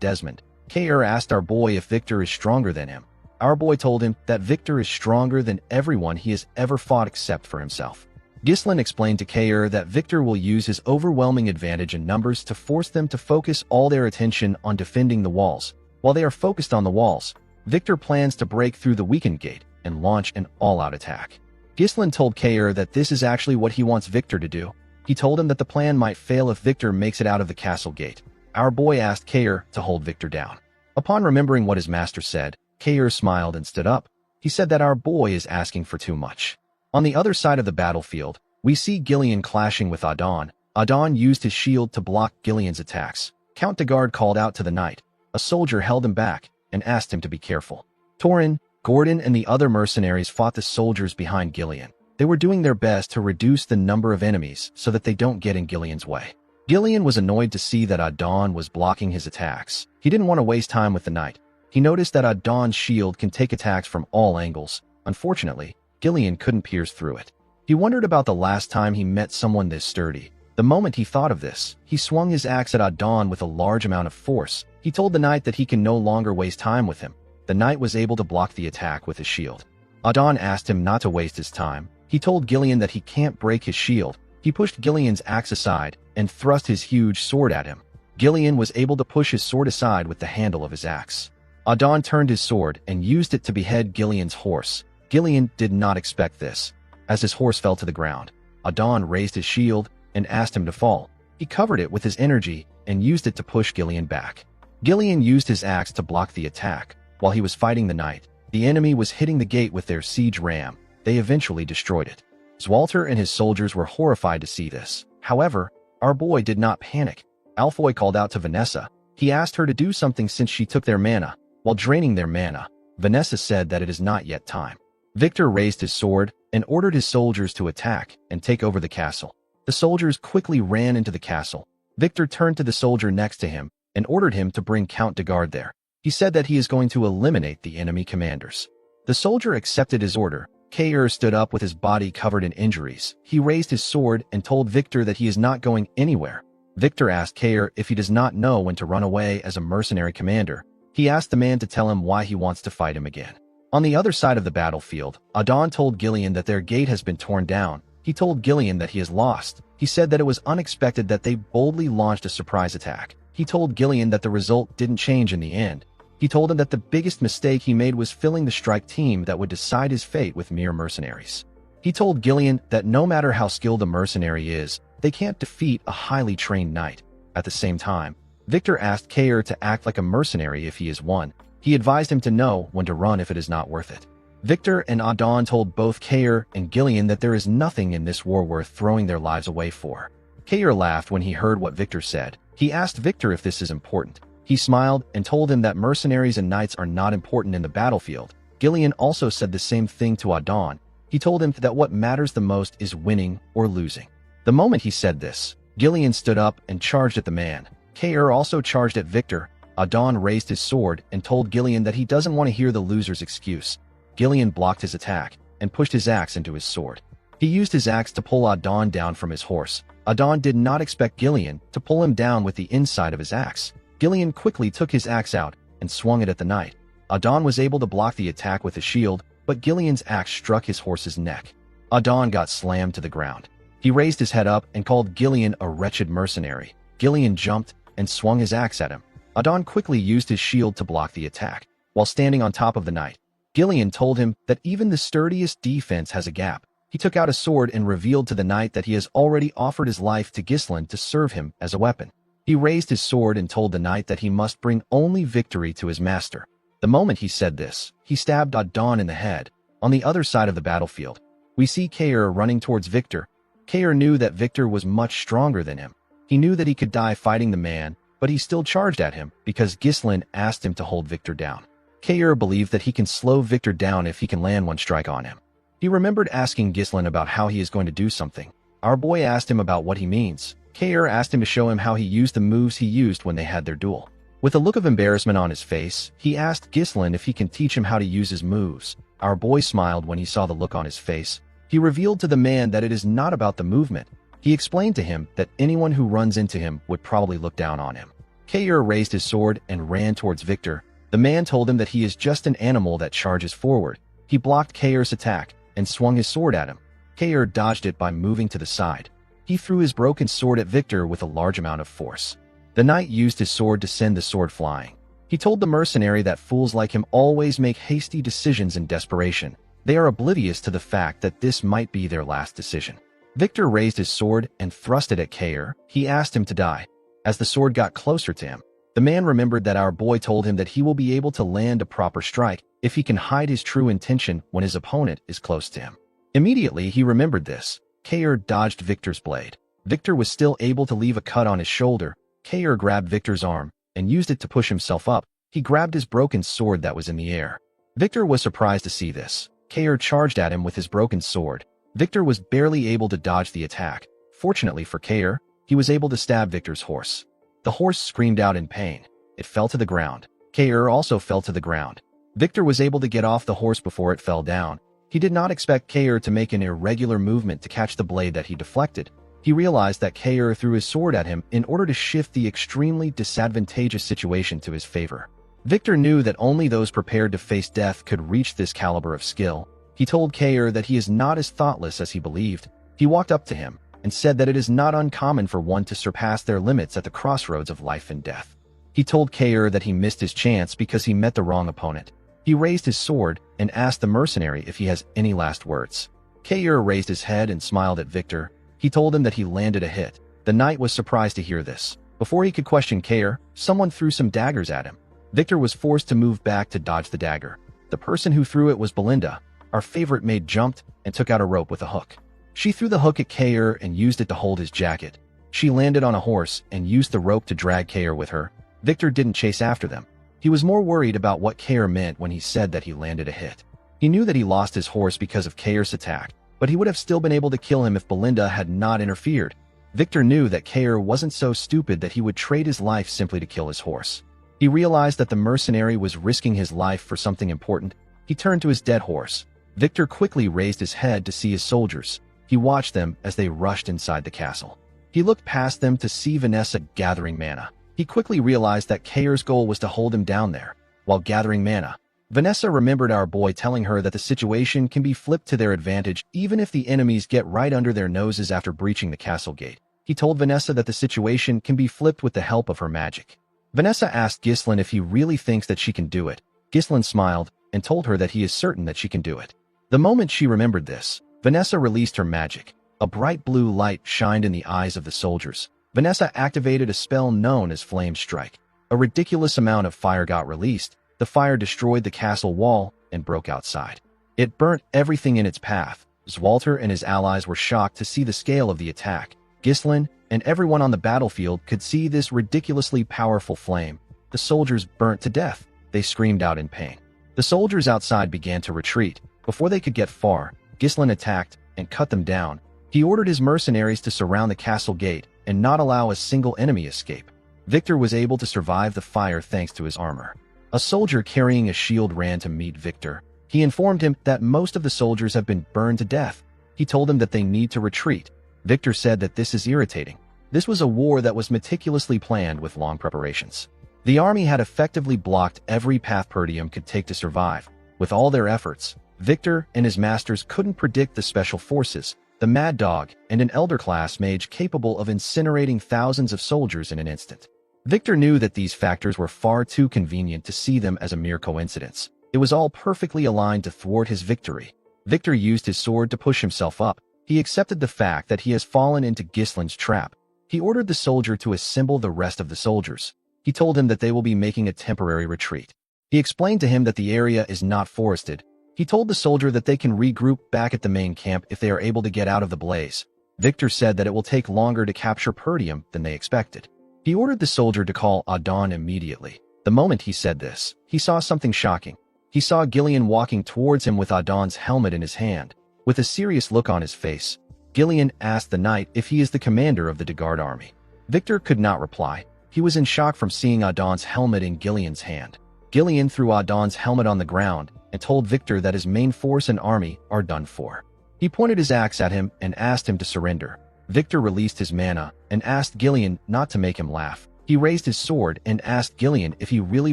Desmond. Kair asked our boy if Victor is stronger than him. Our boy told him that Victor is stronger than everyone he has ever fought except for himself. Ghislain explained to Kair that Victor will use his overwhelming advantage in numbers to force them to focus all their attention on defending the walls. While they are focused on the walls, Victor plans to break through the weakened gate and launch an all-out attack. Ghislain told Kair that this is actually what he wants Victor to do. He told him that the plan might fail if Victor makes it out of the castle gate. Our boy asked Kair to hold Victor down. Upon remembering what his master said, Kair smiled and stood up. He said that our boy is asking for too much. On the other side of the battlefield, we see Gillian clashing with Adon. Adon used his shield to block Gillian's attacks. Count de Garde called out to the knight. A soldier held him back and asked him to be careful. Torin, Gordon, and the other mercenaries fought the soldiers behind Gillian. They were doing their best to reduce the number of enemies so that they don't get in Gillian's way. Gillian was annoyed to see that Adon was blocking his attacks. He didn't want to waste time with the knight. He noticed that Adon's shield can take attacks from all angles. Unfortunately, Gillian couldn't pierce through it. He wondered about the last time he met someone this sturdy. The moment he thought of this, he swung his axe at Adon with a large amount of force. He told the knight that he can no longer waste time with him. The knight was able to block the attack with his shield. Adon asked him not to waste his time. He told Gillian that he can't break his shield. He pushed Gillian's axe aside and thrust his huge sword at him. Gillian was able to push his sword aside with the handle of his axe. Adon turned his sword and used it to behead Gillian's horse. Gillian did not expect this. As his horse fell to the ground, Adon raised his shield and asked him to fall. He covered it with his energy and used it to push Gillian back. Gillian used his axe to block the attack. While he was fighting the knight, the enemy was hitting the gate with their siege ram. They eventually destroyed it. Zwalter and his soldiers were horrified to see this. However, our boy did not panic. Alfoy called out to Vanessa. He asked her to do something since she took their mana. While draining their mana, Vanessa said that it is not yet time. Victor raised his sword and ordered his soldiers to attack and take over the castle. The soldiers quickly ran into the castle. Victor turned to the soldier next to him and ordered him to bring Count de Garde there. He said that he is going to eliminate the enemy commanders. The soldier accepted his order. Kair stood up with his body covered in injuries. He raised his sword and told Victor that he is not going anywhere. Victor asked Kair if he does not know when to run away as a mercenary commander. He asked the man to tell him why he wants to fight him again. On the other side of the battlefield, Adon told Gillian that their gate has been torn down. He told Gillian that he is lost. He said that it was unexpected that they boldly launched a surprise attack. He told Gillian that the result didn't change in the end. He told him that the biggest mistake he made was filling the strike team that would decide his fate with mere mercenaries. He told Gillian that no matter how skilled a mercenary is, they can't defeat a highly trained knight. At the same time, Victor asked Kair to act like a mercenary if he is one. He advised him to know when to run if it is not worth it. Victor and Adon told both Kair and Gillian that there is nothing in this war worth throwing their lives away for. Kair laughed when he heard what Victor said. He asked Victor if this is important. He smiled and told him that mercenaries and knights are not important in the battlefield. Gillian also said the same thing to Adon. He told him that what matters the most is winning or losing. The moment he said this, Gillian stood up and charged at the man. Kair also charged at Victor. Adon raised his sword and told Gillian that he doesn't want to hear the loser's excuse. Gillian blocked his attack and pushed his axe into his sword. He used his axe to pull Adon down from his horse. Adon did not expect Gillian to pull him down with the inside of his axe. Gillian quickly took his axe out and swung it at the knight. Adon was able to block the attack with his shield, but Gillian's axe struck his horse's neck. Adon got slammed to the ground. He raised his head up and called Gillian a wretched mercenary. Gillian jumped and swung his axe at him. Adon quickly used his shield to block the attack. While standing on top of the knight, Gillian told him that even the sturdiest defense has a gap. He took out a sword and revealed to the knight that he has already offered his life to Ghislain to serve him as a weapon. He raised his sword and told the knight that he must bring only victory to his master. The moment he said this, he stabbed Adon in the head. On the other side of the battlefield, we see Kair running towards Victor. Kair knew that Victor was much stronger than him. He knew that he could die fighting the man, but he still charged at him because Ghislain asked him to hold Victor down. Kair believed that he can slow Victor down if he can land one strike on him. He remembered asking Ghislain about how he is going to do something. Our boy asked him about what he means. Kair asked him to show him how he used the moves he used when they had their duel. With a look of embarrassment on his face, he asked Ghislain if he can teach him how to use his moves. Our boy smiled when he saw the look on his face. He revealed to the man that it is not about the movement. He explained to him that anyone who runs into him would probably look down on him. Kair raised his sword and ran towards Victor. The man told him that he is just an animal that charges forward. He blocked Kair's attack and swung his sword at him. Kair dodged it by moving to the side. He threw his broken sword at Victor with a large amount of force. The knight used his sword to send the sword flying. He told the mercenary that fools like him always make hasty decisions in desperation. They are oblivious to the fact that this might be their last decision. Victor raised his sword and thrust it at Kair. He asked him to die. As the sword got closer to him, the man remembered that our boy told him that he will be able to land a proper strike if he can hide his true intention when his opponent is close to him. Immediately, he remembered this. Kair dodged Victor's blade. Victor was still able to leave a cut on his shoulder. Kair grabbed Victor's arm and used it to push himself up. He grabbed his broken sword that was in the air. Victor was surprised to see this. Kair charged at him with his broken sword. Victor was barely able to dodge the attack. Fortunately for Kair, he was able to stab Victor's horse. The horse screamed out in pain. It fell to the ground. Kair also fell to the ground. Victor was able to get off the horse before it fell down. He did not expect Kair to make an irregular movement to catch the blade that he deflected. He realized that Kair threw his sword at him in order to shift the extremely disadvantageous situation to his favor. Victor knew that only those prepared to face death could reach this caliber of skill. He told Kair that he is not as thoughtless as he believed. He walked up to him and said that it is not uncommon for one to surpass their limits at the crossroads of life and death. He told Kair that he missed his chance because he met the wrong opponent. He raised his sword and asked the mercenary if he has any last words. Kair raised his head and smiled at Victor. He told him that he landed a hit. The knight was surprised to hear this. Before he could question Kair, someone threw some daggers at him. Victor was forced to move back to dodge the dagger. The person who threw it was Belinda. Our favorite maid jumped and took out a rope with a hook. She threw the hook at Kair and used it to hold his jacket. She landed on a horse and used the rope to drag Kair with her. Victor didn't chase after them. He was more worried about what Kair meant when he said that he landed a hit. He knew that he lost his horse because of Kair's attack, but he would have still been able to kill him if Belinda had not interfered. Victor knew that Kair wasn't so stupid that he would trade his life simply to kill his horse. He realized that the mercenary was risking his life for something important. He turned to his dead horse. Victor quickly raised his head to see his soldiers. He watched them as they rushed inside the castle. He looked past them to see Vanessa gathering mana. He quickly realized that Kair's goal was to hold him down there. While gathering mana, Vanessa remembered our boy telling her that the situation can be flipped to their advantage even if the enemies get right under their noses after breaching the castle gate. He told Vanessa that the situation can be flipped with the help of her magic. Vanessa asked Ghislain if he really thinks that she can do it. Ghislain smiled and told her that he is certain that she can do it. The moment she remembered this, Vanessa released her magic. A bright blue light shined in the eyes of the soldiers. Vanessa activated a spell known as Flame Strike. A ridiculous amount of fire got released. The fire destroyed the castle wall and broke outside. It burnt everything in its path. Zwalter and his allies were shocked to see the scale of the attack. Ghislain and everyone on the battlefield could see this ridiculously powerful flame. The soldiers burnt to death. They screamed out in pain. The soldiers outside began to retreat. Before they could get far, Ghislain attacked and cut them down. He ordered his mercenaries to surround the castle gate and not allow a single enemy escape. Victor was able to survive the fire thanks to his armor. A soldier carrying a shield ran to meet Victor. He informed him that most of the soldiers have been burned to death. He told them that they need to retreat. Victor said that this is irritating. This was a war that was meticulously planned with long preparations. The army had effectively blocked every path Perdium could take to survive. With all their efforts, Victor and his masters couldn't predict the special forces, the Mad Dog, and an Elder Class mage capable of incinerating thousands of soldiers in an instant. Victor knew that these factors were far too convenient to see them as a mere coincidence. It was all perfectly aligned to thwart his victory. Victor used his sword to push himself up. He accepted the fact that he has fallen into Gislin's trap. He ordered the soldier to assemble the rest of the soldiers. He told him that they will be making a temporary retreat. He explained to him that the area is not forested. He told the soldier that they can regroup back at the main camp if they are able to get out of the blaze. Victor said that it will take longer to capture Perdium than they expected. He ordered the soldier to call Adon immediately. The moment he said this, he saw something shocking. He saw Gillian walking towards him with Adon's helmet in his hand. With a serious look on his face, Gillian asked the knight if he is the commander of the Degard army. Victor could not reply. He was in shock from seeing Adon's helmet in Gillian's hand. Gillian threw Adon's helmet on the ground and told Victor that his main force and army are done for. He pointed his axe at him and asked him to surrender. Victor released his mana and asked Gillian not to make him laugh. He raised his sword and asked Gillian if he really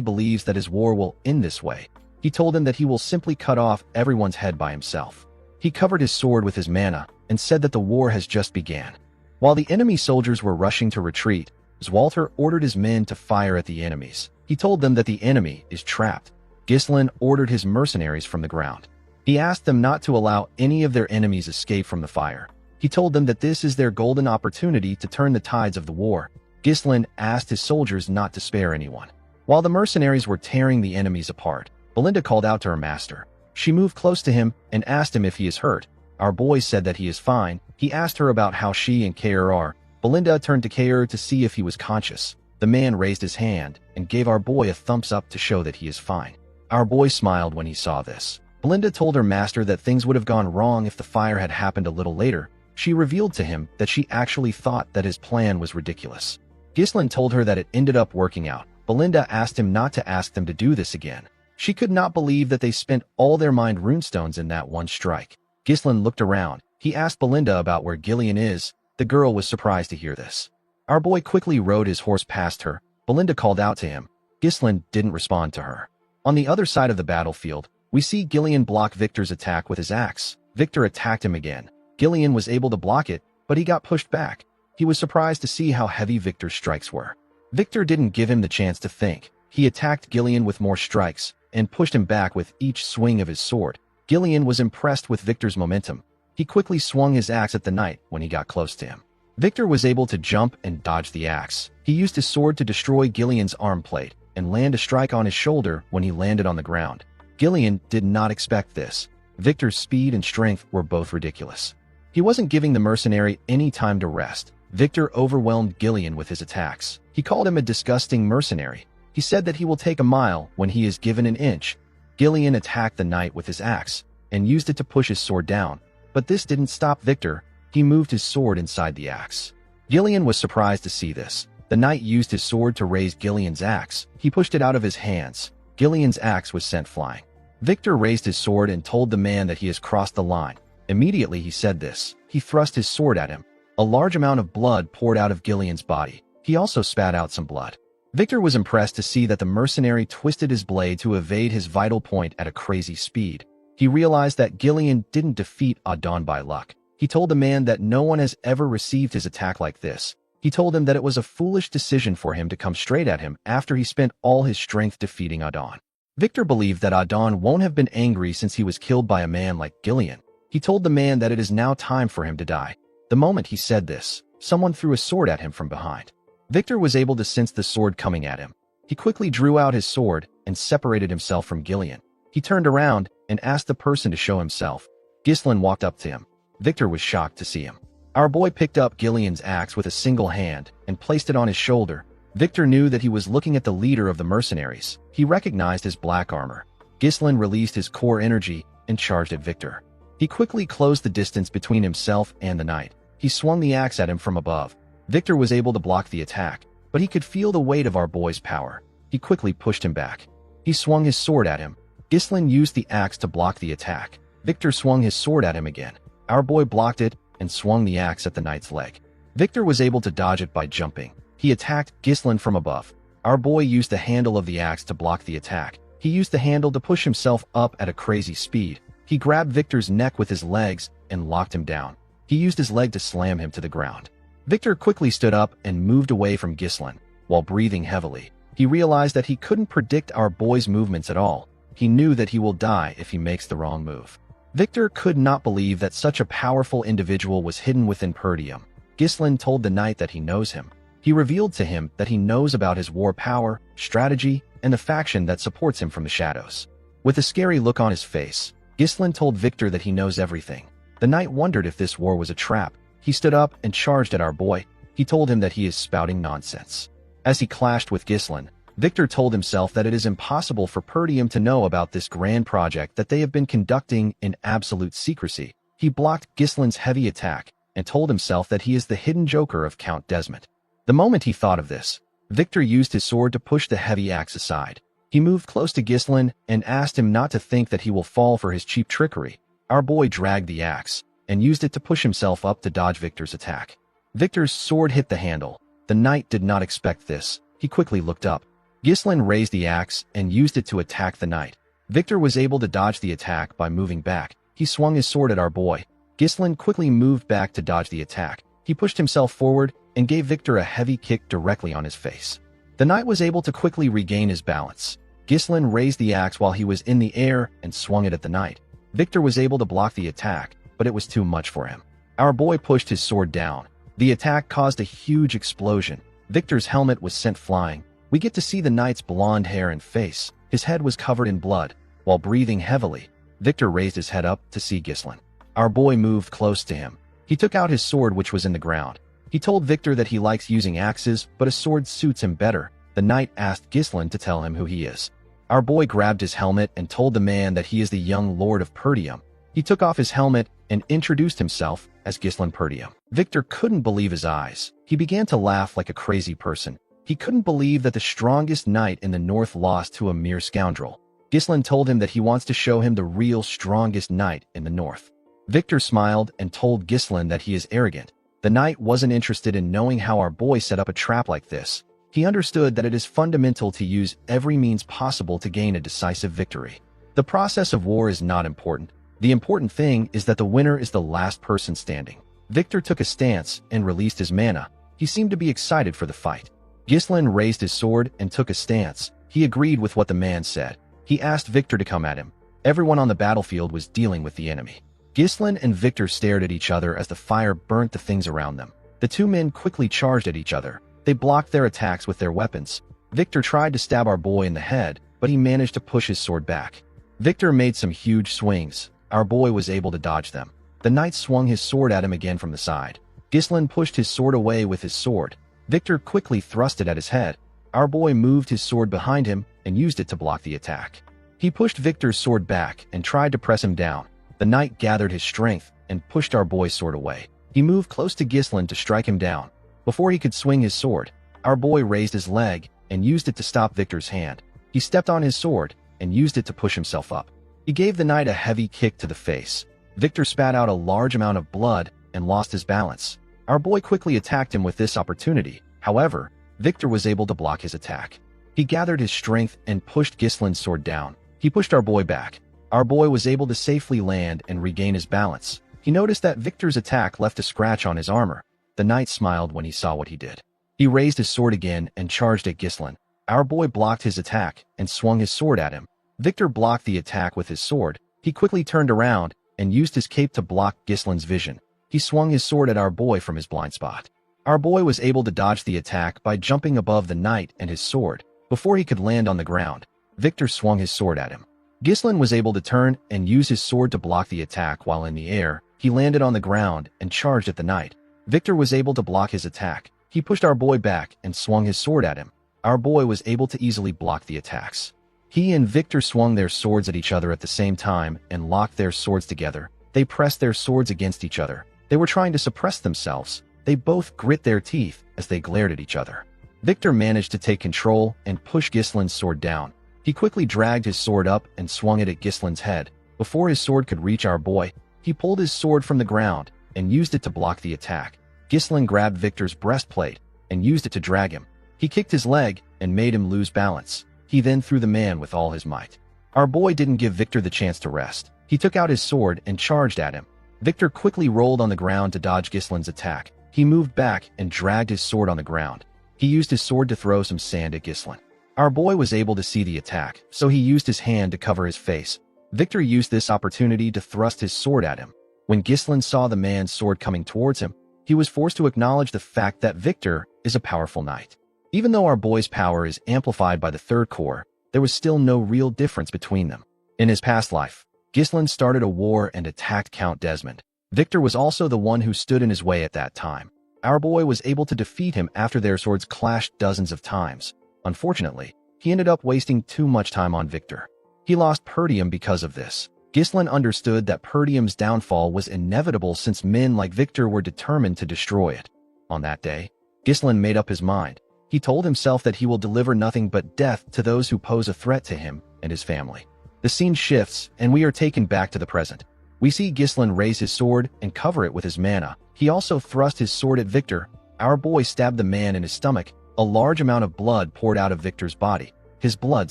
believes that his war will end this way. He told him that he will simply cut off everyone's head by himself. He covered his sword with his mana and said that the war has just began. While the enemy soldiers were rushing to retreat, Zwalter ordered his men to fire at the enemies. He told them that the enemy is trapped. Gislin ordered his mercenaries from the ground. He asked them not to allow any of their enemies escape from the fire. He told them that this is their golden opportunity to turn the tides of the war. Gislin asked his soldiers not to spare anyone. While the mercenaries were tearing the enemies apart, Belinda called out to her master. She moved close to him and asked him if he is hurt. Our boy said that he is fine. He asked her about how she and Kair are. Belinda turned to Kair to see if he was conscious. The man raised his hand and gave our boy a thumbs up to show that he is fine. Our boy smiled when he saw this. Belinda told her master that things would have gone wrong if the fire had happened a little later. She revealed to him that she actually thought that his plan was ridiculous. Gislin told her that it ended up working out. Belinda asked him not to ask them to do this again. She could not believe that they spent all their mind runestones in that one strike. Gislin looked around. He asked Belinda about where Gillian is. The girl was surprised to hear this. Our boy quickly rode his horse past her. Belinda called out to him. Gislin didn't respond to her. On the other side of the battlefield, we see Gillian block Victor's attack with his axe. Victor attacked him again. Gillian was able to block it, but he got pushed back. He was surprised to see how heavy Victor's strikes were. Victor didn't give him the chance to think. He attacked Gillian with more strikes and pushed him back with each swing of his sword. Gillian was impressed with Victor's momentum. He quickly swung his axe at the knight when he got close to him. Victor was able to jump and dodge the axe. He used his sword to destroy Gillian's arm plate and land a strike on his shoulder when he landed on the ground. Gillian did not expect this. Victor's speed and strength were both ridiculous. He wasn't giving the mercenary any time to rest. Victor overwhelmed Gillian with his attacks. He called him a disgusting mercenary. He said that he will take a mile when he is given an inch. Gillian attacked the knight with his axe and used it to push his sword down. But this didn't stop Victor. He moved his sword inside the axe. Gillian was surprised to see this. The knight used his sword to raise Gillian's axe. He pushed it out of his hands. Gillian's axe was sent flying. Victor raised his sword and told the man that he has crossed the line. Immediately he said this. He thrust his sword at him. A large amount of blood poured out of Gillian's body. He also spat out some blood. Victor was impressed to see that the mercenary twisted his blade to evade his vital point at a crazy speed. He realized that Gillian didn't defeat Adon by luck. He told the man that no one has ever received his attack like this. He told him that it was a foolish decision for him to come straight at him after he spent all his strength defeating Adon. Victor believed that Adon won't have been angry since he was killed by a man like Gillian. He told the man that it is now time for him to die. The moment he said this, someone threw a sword at him from behind. Victor was able to sense the sword coming at him. He quickly drew out his sword and separated himself from Gillian. He turned around and asked the person to show himself. Gislin walked up to him. Victor was shocked to see him. Our boy picked up Gillian's axe with a single hand and placed it on his shoulder. Victor knew that he was looking at the leader of the mercenaries. He recognized his black armor. Gislin released his core energy and charged at Victor. He quickly closed the distance between himself and the knight. He swung the axe at him from above. Victor was able to block the attack, but he could feel the weight of our boy's power. He quickly pushed him back. He swung his sword at him. Gislin used the axe to block the attack. Victor swung his sword at him again. Our boy blocked it and swung the axe at the knight's leg. Victor was able to dodge it by jumping. He attacked Gislin from above. Our boy used the handle of the axe to block the attack. He used the handle to push himself up at a crazy speed. He grabbed Victor's neck with his legs and locked him down. He used his leg to slam him to the ground. Victor quickly stood up and moved away from Ghislain, while breathing heavily. He realized that he couldn't predict our boy's movements at all. He knew that he will die if he makes the wrong move. Victor could not believe that such a powerful individual was hidden within Perdium. Ghislain told the knight that he knows him. He revealed to him that he knows about his war power, strategy, and the faction that supports him from the shadows. With a scary look on his face, Ghislain told Victor that he knows everything. The knight wondered if this war was a trap. He stood up and charged at our boy. He told him that he is spouting nonsense. As he clashed with Ghislain, Victor told himself that it is impossible for Perdium to know about this grand project that they have been conducting in absolute secrecy. He blocked Ghislain's heavy attack and told himself that he is the hidden joker of Count Desmond. The moment he thought of this, Victor used his sword to push the heavy axe aside. He moved close to Ghislain and asked him not to think that he will fall for his cheap trickery. Our boy dragged the axe and used it to push himself up to dodge Victor's attack. Victor's sword hit the handle. The knight did not expect this. He quickly looked up. Ghislain raised the axe and used it to attack the knight. Victor was able to dodge the attack by moving back. He swung his sword at our boy. Ghislain quickly moved back to dodge the attack. He pushed himself forward and gave Victor a heavy kick directly on his face. The knight was able to quickly regain his balance. Ghislain raised the axe while he was in the air and swung it at the knight. Victor was able to block the attack, but it was too much for him. Our boy pushed his sword down. The attack caused a huge explosion. Victor's helmet was sent flying. We get to see the knight's blonde hair and face. His head was covered in blood. While breathing heavily, Victor raised his head up to see Ghislain. Our boy moved close to him. He took out his sword, which was in the ground. He told Victor that he likes using axes, but a sword suits him better. The knight asked Ghislain to tell him who he is. Our boy grabbed his helmet and told the man that he is the young lord of Perdium. He took off his helmet and introduced himself as Ghislain Perdium. Victor couldn't believe his eyes. He began to laugh like a crazy person. He couldn't believe that the strongest knight in the north lost to a mere scoundrel. Ghislain told him that he wants to show him the real strongest knight in the north. Victor smiled and told Ghislain that he is arrogant. The knight wasn't interested in knowing how our boy set up a trap like this. He understood that it is fundamental to use every means possible to gain a decisive victory. The process of war is not important. The important thing is that the winner is the last person standing. Victor took a stance and released his mana. He seemed to be excited for the fight. Ghislain raised his sword and took a stance. He agreed with what the man said. He asked Victor to come at him. Everyone on the battlefield was dealing with the enemy. Ghislain and Victor stared at each other as the fire burnt the things around them. The two men quickly charged at each other. They blocked their attacks with their weapons. Victor tried to stab our boy in the head, but he managed to push his sword back. Victor made some huge swings. Our boy was able to dodge them. The knight swung his sword at him again from the side. Ghislain pushed his sword away with his sword. Victor quickly thrust it at his head. Our boy moved his sword behind him and used it to block the attack. He pushed Victor's sword back and tried to press him down. The knight gathered his strength and pushed our boy's sword away. He moved close to Ghislain to strike him down. Before he could swing his sword, our boy raised his leg and used it to stop Victor's hand. He stepped on his sword and used it to push himself up. He gave the knight a heavy kick to the face. Victor spat out a large amount of blood and lost his balance. Our boy quickly attacked him with this opportunity. However, Victor was able to block his attack. He gathered his strength and pushed Ghislain's sword down. He pushed our boy back. Our boy was able to safely land and regain his balance. He noticed that Victor's attack left a scratch on his armor. The knight smiled when he saw what he did. He raised his sword again and charged at Ghislain. Our boy blocked his attack and swung his sword at him. Victor blocked the attack with his sword. He quickly turned around and used his cape to block Ghislain's vision. He swung his sword at our boy from his blind spot. Our boy was able to dodge the attack by jumping above the knight and his sword. Before he could land on the ground, Victor swung his sword at him. Ghislain was able to turn and use his sword to block the attack while in the air. He landed on the ground and charged at the knight. Victor was able to block his attack. He pushed our boy back and swung his sword at him. Our boy was able to easily block the attacks. He and Victor swung their swords at each other at the same time and locked their swords together. They pressed their swords against each other. They were trying to suppress themselves. They both grit their teeth as they glared at each other. Victor managed to take control and push Ghislain's sword down. He quickly dragged his sword up and swung it at Ghislain's head. Before his sword could reach our boy, he pulled his sword from the ground and used it to block the attack. Ghislain grabbed Victor's breastplate and used it to drag him. He kicked his leg and made him lose balance. He then threw the man with all his might. Our boy didn't give Victor the chance to rest. He took out his sword and charged at him. Victor quickly rolled on the ground to dodge Gislin's attack. He moved back and dragged his sword on the ground. He used his sword to throw some sand at Gislin. Our boy was able to see the attack, so he used his hand to cover his face. Victor used this opportunity to thrust his sword at him. When Gislin saw the man's sword coming towards him, he was forced to acknowledge the fact that Victor is a powerful knight. Even though our boy's power is amplified by the third core, there was still no real difference between them. In his past life, Gislin started a war and attacked Count Desmond. Victor was also the one who stood in his way at that time. Our boy was able to defeat him after their swords clashed dozens of times. Unfortunately, he ended up wasting too much time on Victor. He lost Perdium because of this. Gislin understood that Perdium's downfall was inevitable since men like Victor were determined to destroy it. On that day, Gislin made up his mind. He told himself that he will deliver nothing but death to those who pose a threat to him and his family. The scene shifts, and we are taken back to the present. We see Gislin raise his sword and cover it with his mana. He also thrust his sword at Victor. Our boy stabbed the man in his stomach. A large amount of blood poured out of Victor's body. His blood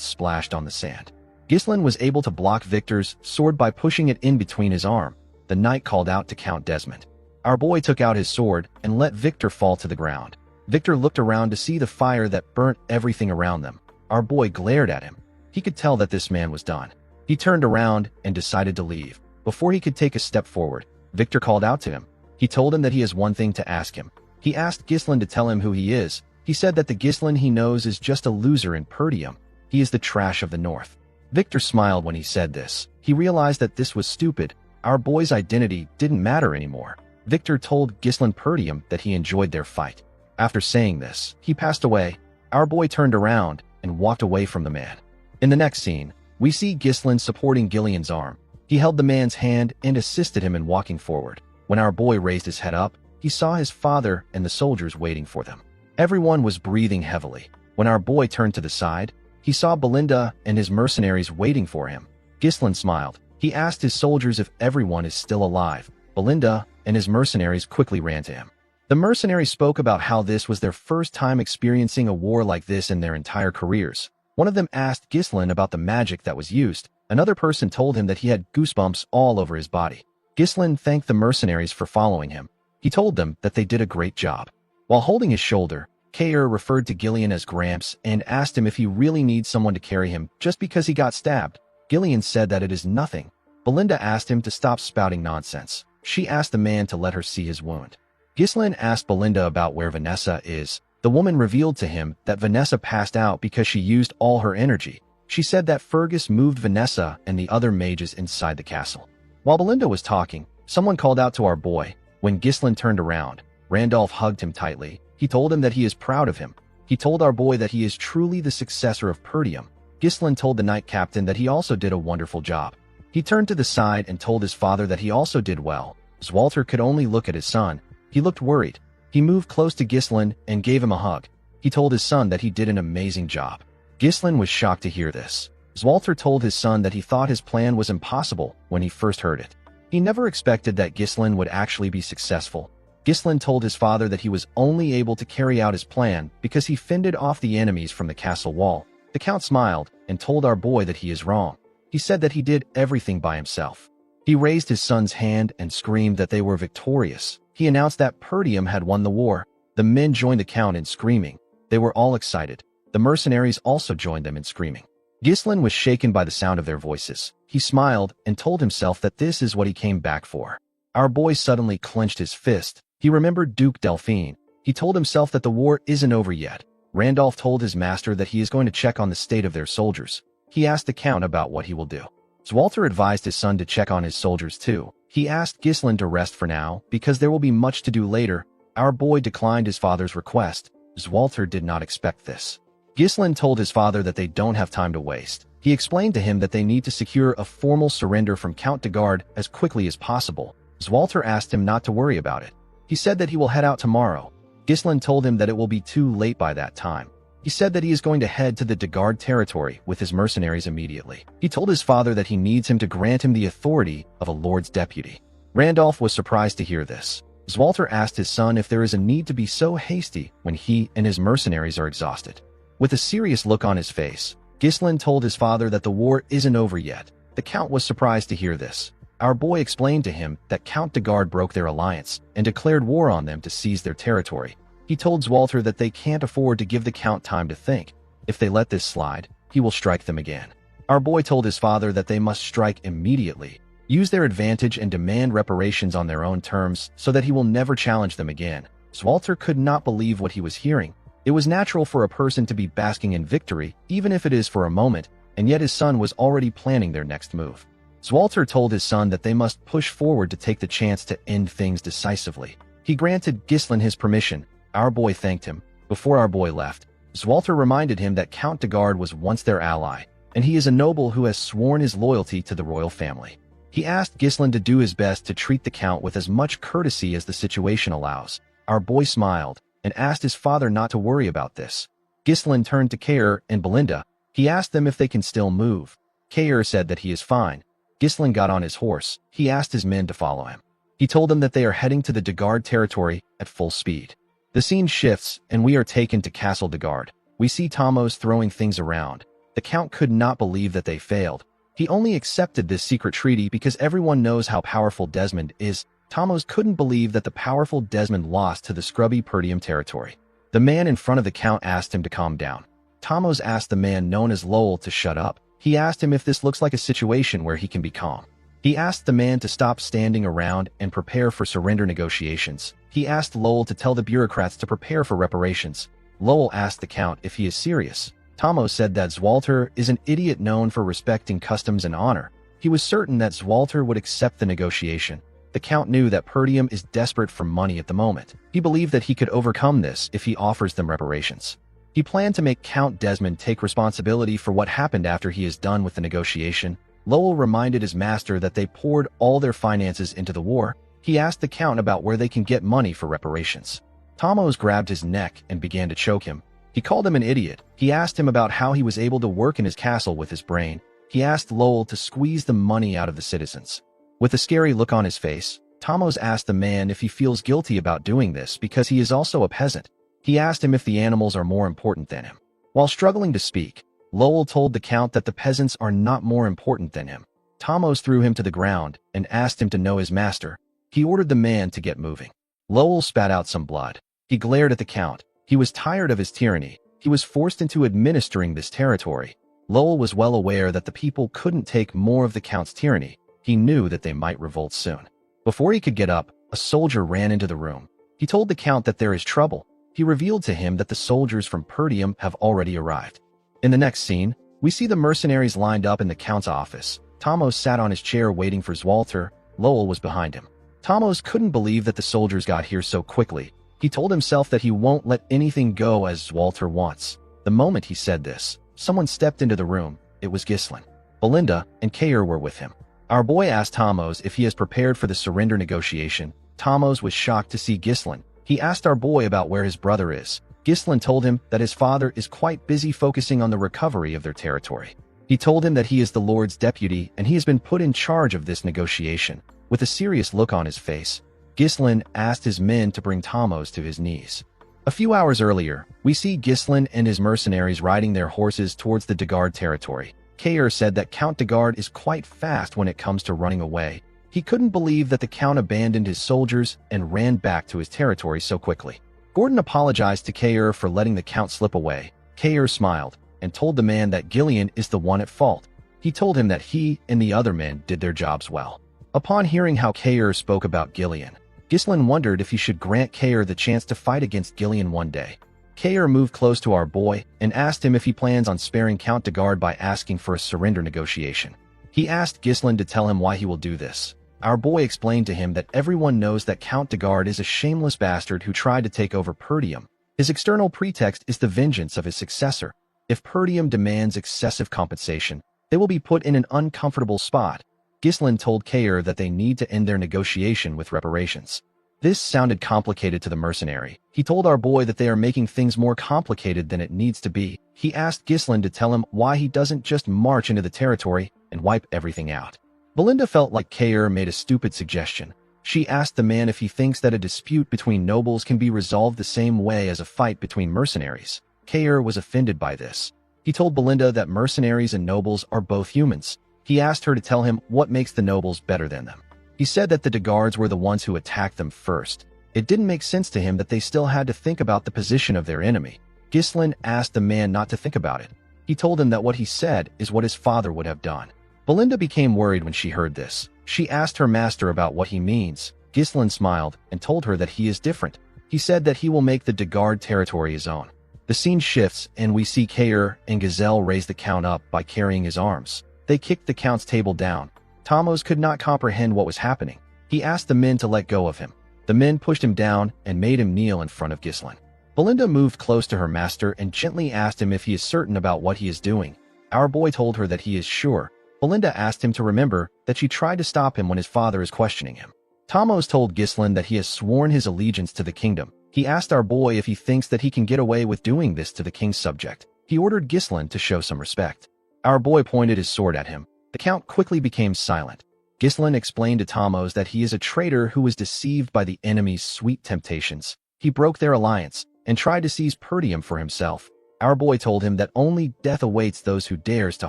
splashed on the sand. Gislin was able to block Victor's sword by pushing it in between his arm. The knight called out to Count Desmond. Our boy took out his sword and let Victor fall to the ground. Victor looked around to see the fire that burnt everything around them. Our boy glared at him. He could tell that this man was done. He turned around and decided to leave. Before he could take a step forward, Victor called out to him. He told him that he has one thing to ask him. He asked Gislin to tell him who he is. He said that the Gislin he knows is just a loser in Perdium. He is the trash of the North. Victor smiled when he said this. He realized that this was stupid. Our boy's identity didn't matter anymore. Victor told Gislin Perdium that he enjoyed their fight. After saying this, he passed away. Our boy turned around and walked away from the man. In the next scene, we see Gislin supporting Gillian's arm. He held the man's hand and assisted him in walking forward. When our boy raised his head up, he saw his father and the soldiers waiting for them. Everyone was breathing heavily. When our boy turned to the side, he saw Belinda and his mercenaries waiting for him. Gislin smiled. He asked his soldiers if everyone is still alive. Belinda and his mercenaries quickly ran to him. The mercenaries spoke about how this was their first time experiencing a war like this in their entire careers. One of them asked Gislin about the magic that was used. Another person told him that he had goosebumps all over his body. Gislin thanked the mercenaries for following him. He told them that they did a great job. While holding his shoulder, Kair referred to Gillian as Gramps and asked him if he really needs someone to carry him just because he got stabbed. Gillian said that it is nothing. Belinda asked him to stop spouting nonsense. She asked the man to let her see his wound. Gislin asked Belinda about where Vanessa is. The woman revealed to him that Vanessa passed out because she used all her energy. She said that Fergus moved Vanessa and the other mages inside the castle. While Belinda was talking, someone called out to our boy. When Gislin turned around, Randolph hugged him tightly. He told him that he is proud of him. He told our boy that he is truly the successor of Perdium. Gislin told the knight captain that he also did a wonderful job. He turned to the side and told his father that he also did well. Zwalter could only look at his son. He looked worried. He moved close to Gislin and gave him a hug. He told his son that he did an amazing job. Gislin was shocked to hear this. Zwalter told his son that he thought his plan was impossible when he first heard it. He never expected that Gislin would actually be successful. Gislin told his father that he was only able to carry out his plan because he fended off the enemies from the castle wall. The count smiled and told our boy that he is wrong. He said that he did everything by himself. He raised his son's hand and screamed that they were victorious. He announced that Perdium had won the war. The men joined the count in screaming. They were all excited. The mercenaries also joined them in screaming. Gislin was shaken by the sound of their voices. He smiled and told himself that this is what he came back for. Our boy suddenly clenched his fist. He remembered Duke Delphine. He told himself that the war isn't over yet. Randolph told his master that he is going to check on the state of their soldiers. He asked the count about what he will do. Zwalter advised his son to check on his soldiers too. He asked Gislin to rest for now because there will be much to do later. Our boy declined his father's request. Zwalter did not expect this. Gislin told his father that they don't have time to waste. He explained to him that they need to secure a formal surrender from Count de Garde as quickly as possible. Zwalter asked him not to worry about it. He said that he will head out tomorrow. Gislin told him that it will be too late by that time. He said that he is going to head to the de Garde territory with his mercenaries immediately. He told his father that he needs him to grant him the authority of a lord's deputy. Randolph was surprised to hear this. Zwalter asked his son if there is a need to be so hasty when he and his mercenaries are exhausted. With a serious look on his face, Ghislain told his father that the war isn't over yet. The Count was surprised to hear this. Our boy explained to him that Count de Garde broke their alliance and declared war on them to seize their territory. He told Zwalter that they can't afford to give the Count time to think. If they let this slide, he will strike them again. Our boy told his father that they must strike immediately, use their advantage and demand reparations on their own terms so that he will never challenge them again. Zwalter could not believe what he was hearing. It was natural for a person to be basking in victory, even if it is for a moment, and yet his son was already planning their next move. Zwalter told his son that they must push forward to take the chance to end things decisively. He granted Ghislain his permission. Our boy thanked him. Before our boy left, Zwalter reminded him that Count de Garde was once their ally, and he is a noble who has sworn his loyalty to the royal family. He asked Ghislain to do his best to treat the Count with as much courtesy as the situation allows. Our boy smiled and asked his father not to worry about this. Ghislain turned to Kair and Belinda. He asked them if they can still move. Kair said that he is fine. Ghislain got on his horse. He asked his men to follow him. He told them that they are heading to the de Garde territory at full speed. The scene shifts, and we are taken to Castle de Garde. We see Thamos throwing things around. The Count could not believe that they failed. He only accepted this secret treaty because everyone knows how powerful Desmond is. Thamos couldn't believe that the powerful Desmond lost to the scrubby Perdium territory. The man in front of the Count asked him to calm down. Thamos asked the man known as Lowell to shut up. He asked him if this looks like a situation where he can be calm. He asked the man to stop standing around and prepare for surrender negotiations. He asked Lowell to tell the bureaucrats to prepare for reparations. Lowell asked the Count if he is serious. Thamos said that Zwalter is an idiot known for respecting customs and honor. He was certain that Zwalter would accept the negotiation. The Count knew that Perdium is desperate for money at the moment. He believed that he could overcome this if he offers them reparations. He planned to make Count Desmond take responsibility for what happened after he is done with the negotiation. Lowell reminded his master that they poured all their finances into the war. He asked the Count about where they can get money for reparations. Thamos grabbed his neck and began to choke him. He called him an idiot. He asked him about how he was able to work in his castle with his brain. He asked Lowell to squeeze the money out of the citizens. With a scary look on his face, Thamos asked the man if he feels guilty about doing this because he is also a peasant. He asked him if the animals are more important than him. While struggling to speak, Lowell told the Count that the peasants are not more important than him. Thamos threw him to the ground and asked him to know his master. He ordered the man to get moving. Lowell spat out some blood. He glared at the Count. He was tired of his tyranny. He was forced into administering this territory. Lowell was well aware that the people couldn't take more of the Count's tyranny. He knew that they might revolt soon. Before he could get up, a soldier ran into the room. He told the Count that there is trouble. He revealed to him that the soldiers from Perdium have already arrived. In the next scene, we see the mercenaries lined up in the Count's office. Thamos sat on his chair waiting for Zwalter. Lowell was behind him. Thamos couldn't believe that the soldiers got here so quickly. He told himself that he won't let anything go as Zwalter wants. The moment he said this, someone stepped into the room. It was Ghislain. Belinda and Kair were with him. Our boy asked Thamos if he is prepared for the surrender negotiation. Thamos was shocked to see Ghislain. He asked our boy about where his brother is. Ghislain told him that his father is quite busy focusing on the recovery of their territory. He told him that he is the Lord's deputy and he has been put in charge of this negotiation. With a serious look on his face, Ghislain asked his men to bring Thamos to his knees. A few hours earlier, we see Ghislain and his mercenaries riding their horses towards the de Garde territory. Kair said that Count de Garde is quite fast when it comes to running away. He couldn't believe that the Count abandoned his soldiers and ran back to his territory so quickly. Gordon apologized to Kair for letting the Count slip away. Kair smiled and told the man that Gillian is the one at fault. He told him that he and the other men did their jobs well. Upon hearing how Kair spoke about Gillian, Ghislain wondered if he should grant Kair the chance to fight against Gillian one day. Kair moved close to our boy and asked him if he plans on sparing Count de Garde by asking for a surrender negotiation. He asked Ghislain to tell him why he will do this. Our boy explained to him that everyone knows that Count de Garde is a shameless bastard who tried to take over Perdium. His external pretext is the vengeance of his successor. If Perdium demands excessive compensation, they will be put in an uncomfortable spot. Ghislain told Kair that they need to end their negotiation with reparations. This sounded complicated to the mercenary. He told our boy that they are making things more complicated than it needs to be. He asked Ghislain to tell him why he doesn't just march into the territory and wipe everything out. Belinda felt like Kair made a stupid suggestion. She asked the man if he thinks that a dispute between nobles can be resolved the same way as a fight between mercenaries. Kair was offended by this. He told Belinda that mercenaries and nobles are both humans. He asked her to tell him what makes the nobles better than them. He said that the Degards were the ones who attacked them first. It didn't make sense to him that they still had to think about the position of their enemy. Ghislain asked the man not to think about it. He told him that what he said is what his father would have done. Belinda became worried when she heard this. She asked her master about what he means. Ghislain smiled and told her that he is different. He said that he will make the Degard territory his own. The scene shifts and we see Kair and Gazelle raise the Count up by carrying his arms. They kicked the Count's table down. Tamos could not comprehend what was happening. He asked the men to let go of him. The men pushed him down and made him kneel in front of Ghislain. Belinda moved close to her master and gently asked him if he is certain about what he is doing. Our boy told her that he is sure. Belinda asked him to remember that she tried to stop him when his father is questioning him. Tamos told Ghislain that he has sworn his allegiance to the kingdom. He asked our boy if he thinks that he can get away with doing this to the king's subject. He ordered Ghislain to show some respect. Our boy pointed his sword at him. The Count quickly became silent. Ghislain explained to Tamos that he is a traitor who was deceived by the enemy's sweet temptations. He broke their alliance and tried to seize Perdium for himself. Our boy told him that only death awaits those who dares to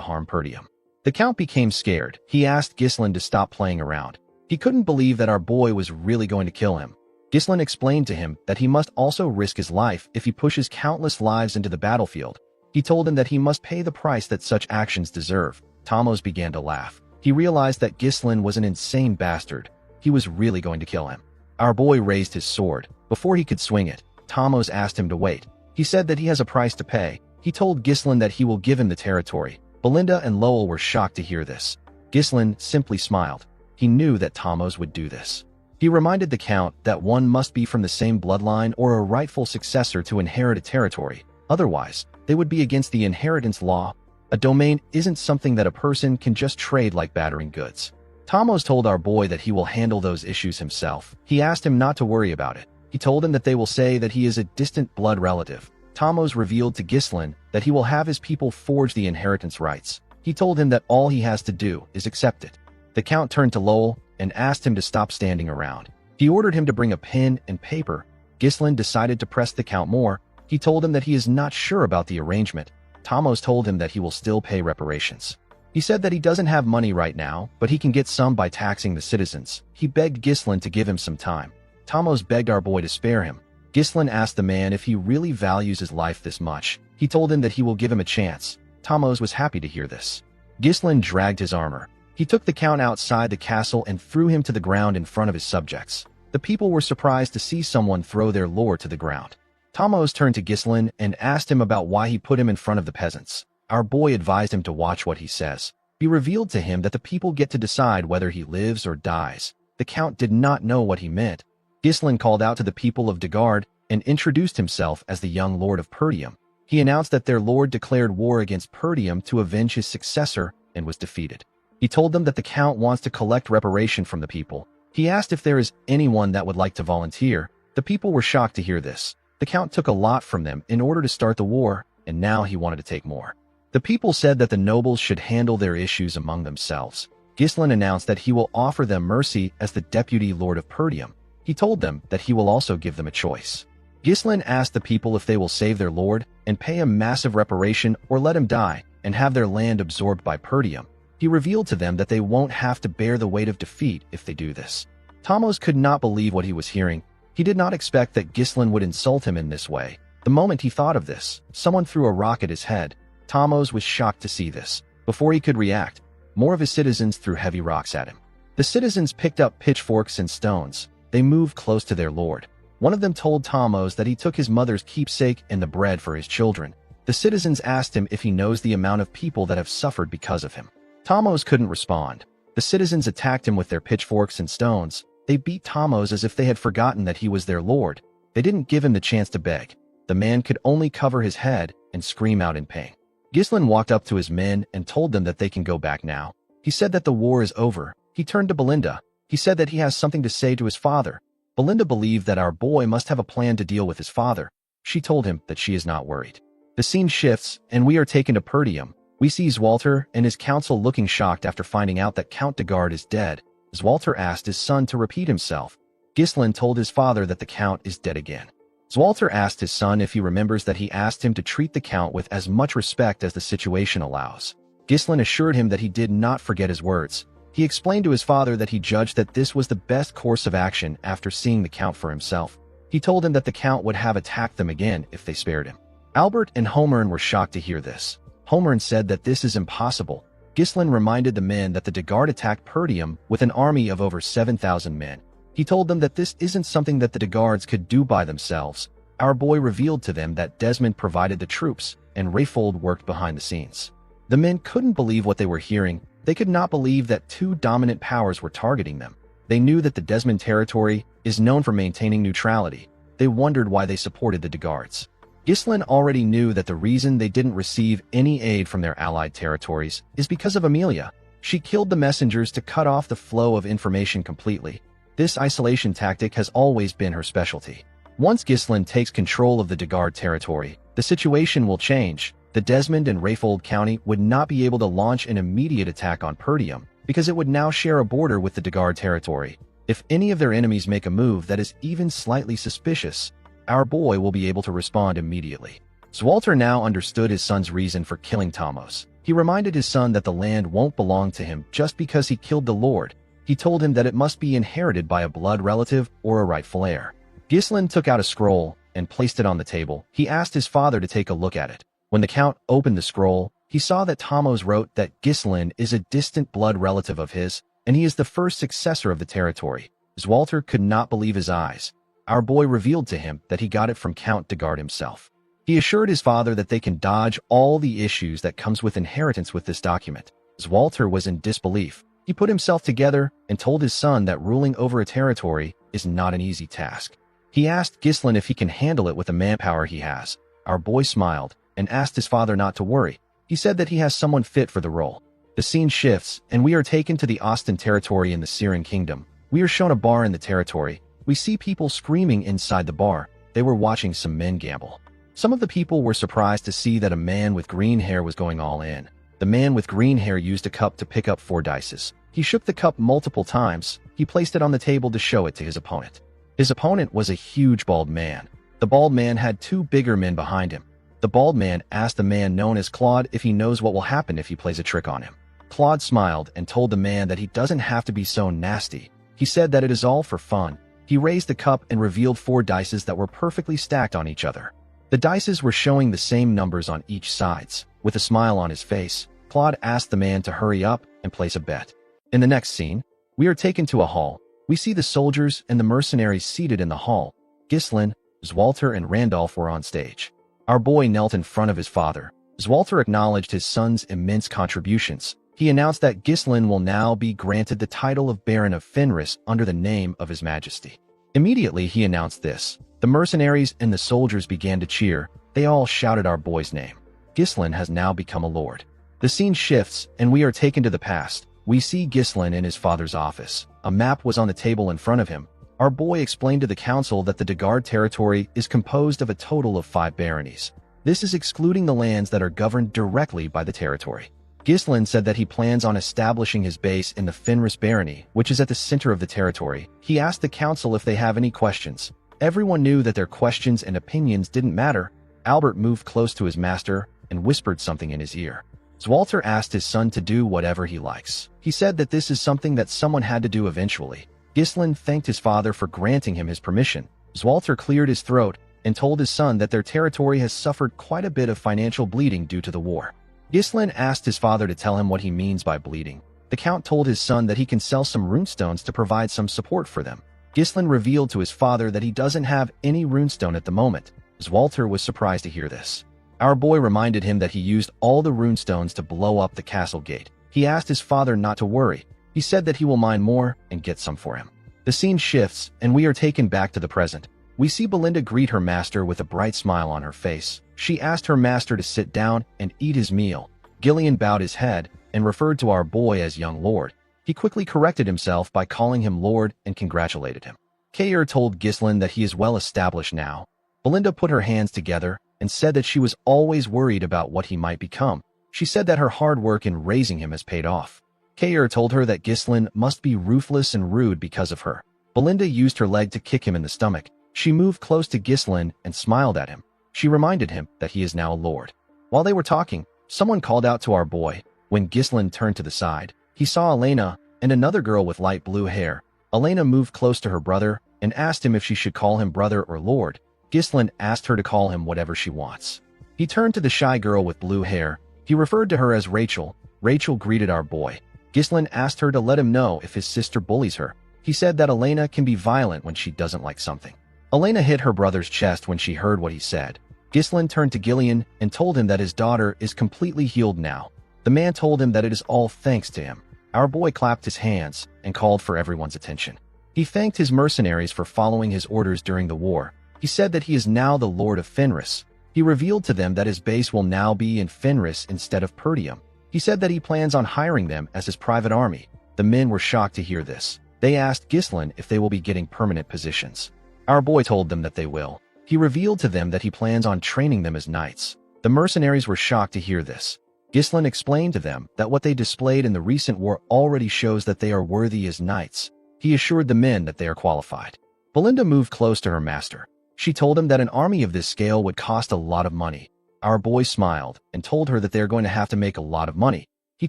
harm Perdium. The Count became scared. He asked Ghislain to stop playing around. He couldn't believe that our boy was really going to kill him. Ghislain explained to him that he must also risk his life if he pushes countless lives into the battlefield. He told him that he must pay the price that such actions deserve. Tamos began to laugh. He realized that Ghislain was an insane bastard. He was really going to kill him. Our boy raised his sword. Before he could swing it, Tamos asked him to wait. He said that he has a price to pay. He told Ghislain that he will give him the territory. Belinda and Lowell were shocked to hear this. Ghislain simply smiled. He knew that Tamos would do this. He reminded the Count that one must be from the same bloodline or a rightful successor to inherit a territory. Otherwise, they would be against the inheritance law. A domain isn't something that a person can just trade like battering goods. Tamos told our boy that he will handle those issues himself. He asked him not to worry about it. He told him that they will say that he is a distant blood relative. Tamos revealed to Ghislain that he will have his people forge the inheritance rights. He told him that all he has to do is accept it. The Count turned to Lowell and asked him to stop standing around. He ordered him to bring a pen and paper. Ghislain decided to press the Count more. He told him that he is not sure about the arrangement. Tamos told him that he will still pay reparations. He said that he doesn't have money right now, but he can get some by taxing the citizens. He begged Ghislain to give him some time. Tamos begged our boy to spare him. Ghislain asked the man if he really values his life this much. He told him that he will give him a chance. Tamos was happy to hear this. Ghislain dragged his armor. He took the Count outside the castle and threw him to the ground in front of his subjects. The people were surprised to see someone throw their lord to the ground. Tamos turned to Ghislain and asked him about why he put him in front of the peasants. Our boy advised him to watch what he says. He revealed to him that the people get to decide whether he lives or dies. The Count did not know what he meant. Ghislain called out to the people of Degard and introduced himself as the young lord of Perdium. He announced that their lord declared war against Perdium to avenge his successor and was defeated. He told them that the Count wants to collect reparation from the people. He asked if there is anyone that would like to volunteer. The people were shocked to hear this. The Count took a lot from them in order to start the war, and now he wanted to take more. The people said that the nobles should handle their issues among themselves. Ghislain announced that he will offer them mercy as the deputy lord of Perdium. He told them that he will also give them a choice. Ghislain asked the people if they will save their lord and pay a massive reparation or let him die and have their land absorbed by Perdium. He revealed to them that they won't have to bear the weight of defeat if they do this. Tamos could not believe what he was hearing. He did not expect that Ghislain would insult him in this way. The moment he thought of this, someone threw a rock at his head. Tamos was shocked to see this. Before he could react, more of his citizens threw heavy rocks at him. The citizens picked up pitchforks and stones. They moved close to their lord. One of them told Tamos that he took his mother's keepsake and the bread for his children. The citizens asked him if he knows the amount of people that have suffered because of him. Tamos couldn't respond. The citizens attacked him with their pitchforks and stones. They beat Tamos as if they had forgotten that he was their lord. They didn't give him the chance to beg. The man could only cover his head and scream out in pain. Ghislain walked up to his men and told them that they can go back now. He said that the war is over. He turned to Belinda. He said that he has something to say to his father. Belinda believed that our boy must have a plan to deal with his father. She told him that she is not worried. The scene shifts, and we are taken to Perdium. We see Zwalter and his council looking shocked after finding out that Count Degard is dead. Zwalter asked his son to repeat himself. Ghislain told his father that the Count is dead again. Zwalter asked his son if he remembers that he asked him to treat the Count with as much respect as the situation allows. Ghislain assured him that he did not forget his words. He explained to his father that he judged that this was the best course of action after seeing the Count for himself. He told him that the Count would have attacked them again if they spared him. Albert and Homern were shocked to hear this. Homern said that this is impossible. Ghislain reminded the men that the Dagard attacked Perdium with an army of over 7,000 men. He told them that this isn't something that the Dagards could do by themselves. Our boy revealed to them that Desmond provided the troops, and Rayfold worked behind the scenes. The men couldn't believe what they were hearing. They could not believe that two dominant powers were targeting them. They knew that the Desmond territory is known for maintaining neutrality. They wondered why they supported the Dagards. Ghislain already knew that the reason they didn't receive any aid from their allied territories is because of Amelia. She killed the messengers to cut off the flow of information completely. This isolation tactic has always been her specialty. Once Ghislain takes control of the Dagard territory, the situation will change. The Desmond and Rayfold County would not be able to launch an immediate attack on Perdium because it would now share a border with the Dagard territory. If any of their enemies make a move that is even slightly suspicious, our boy will be able to respond immediately. Zwalter now understood his son's reason for killing Tomos. He reminded his son that the land won't belong to him just because he killed the Lord. He told him that it must be inherited by a blood relative or a rightful heir. Ghislain took out a scroll and placed it on the table. He asked his father to take a look at it. When the Count opened the scroll, he saw that Tomos wrote that Ghislain is a distant blood relative of his, and he is the first successor of the territory. Zwalter could not believe his eyes. Our boy revealed to him that he got it from Count Dagard himself. He assured his father that they can dodge all the issues that comes with inheritance with this document. Zwalter was in disbelief. He put himself together and told his son that ruling over a territory is not an easy task. He asked Ghislain if he can handle it with the manpower he has. Our boy smiled and asked his father not to worry. He said that he has someone fit for the role. The scene shifts, and we are taken to the Austin territory in the Syrian kingdom. We are shown a bar in the territory. We see people screaming inside the bar. They were watching some men gamble. Some of the people were surprised to see that a man with green hair was going all in. The man with green hair used a cup to pick up 4 dices. He shook the cup multiple times. He placed it on the table to show it to his opponent. His opponent was a huge bald man. The bald man had 2 bigger men behind him. The bald man asked the man known as Claude if he knows what will happen if he plays a trick on him. Claude smiled and told the man that he doesn't have to be so nasty. He said that it is all for fun. He raised the cup and revealed 4 dices that were perfectly stacked on each other. The dices were showing the same numbers on each sides. With a smile on his face, Claude asked the man to hurry up and place a bet. In the next scene, we are taken to a hall. We see the soldiers and the mercenaries seated in the hall. Ghislain, Zwalter, and Randolph were on stage. Our boy knelt in front of his father. Zwalter acknowledged his son's immense contributions. He announced that Ghislain will now be granted the title of Baron of Fenris under the name of His Majesty. Immediately he announced this. The mercenaries and the soldiers began to cheer. They all shouted our boy's name. Ghislain has now become a lord. The scene shifts, and we are taken to the past. We see Ghislain in his father's office. A map was on the table in front of him. Our boy explained to the council that the Dagard territory is composed of a total of 5 baronies. This is excluding the lands that are governed directly by the territory. Ghislain said that he plans on establishing his base in the Fenris barony, which is at the center of the territory. He asked the council if they have any questions. Everyone knew that their questions and opinions didn't matter. Albert moved close to his master and whispered something in his ear. Zwalter asked his son to do whatever he likes. He said that this is something that someone had to do eventually. Ghislain thanked his father for granting him his permission. Zwalter cleared his throat and told his son that their territory has suffered quite a bit of financial bleeding due to the war. Ghislain asked his father to tell him what he means by bleeding. The count told his son that he can sell some runestones to provide some support for them. Ghislain revealed to his father that he doesn't have any runestone at the moment. Zwalter was surprised to hear this. Our boy reminded him that he used all the runestones to blow up the castle gate. He asked his father not to worry. He said that he will mine more and get some for him. The scene shifts, and we are taken back to the present. We see Belinda greet her master with a bright smile on her face. She asked her master to sit down and eat his meal. Gillian bowed his head and referred to our boy as young lord. He quickly corrected himself by calling him lord and congratulated him. Kayer told Ghislain that he is well established now. Belinda put her hands together and said that she was always worried about what he might become. She said that her hard work in raising him has paid off. Kayer told her that Ghislain must be ruthless and rude because of her. Belinda used her leg to kick him in the stomach. She moved close to Ghislain and smiled at him. She reminded him that he is now a lord. While they were talking, someone called out to our boy. When Ghislain turned to the side, he saw Elena and another girl with light blue hair. Elena moved close to her brother and asked him if she should call him brother or lord. Ghislain asked her to call him whatever she wants. He turned to the shy girl with blue hair. He referred to her as Rachel. Rachel greeted our boy. Ghislain asked her to let him know if his sister bullies her. He said that Elena can be violent when she doesn't like something. Elena hit her brother's chest when she heard what he said. Ghislain turned to Gillian and told him that his daughter is completely healed now. The man told him that it is all thanks to him. Our boy clapped his hands and called for everyone's attention. He thanked his mercenaries for following his orders during the war. He said that he is now the Lord of Fenris. He revealed to them that his base will now be in Fenris instead of Perdium. He said that he plans on hiring them as his private army. The men were shocked to hear this. They asked Ghislain if they will be getting permanent positions. Our boy told them that they will. He revealed to them that he plans on training them as knights. The mercenaries were shocked to hear this. Ghislain explained to them that what they displayed in the recent war already shows that they are worthy as knights. He assured the men that they are qualified. Belinda moved close to her master. She told him that an army of this scale would cost a lot of money. Our boy smiled and told her that they are going to have to make a lot of money. He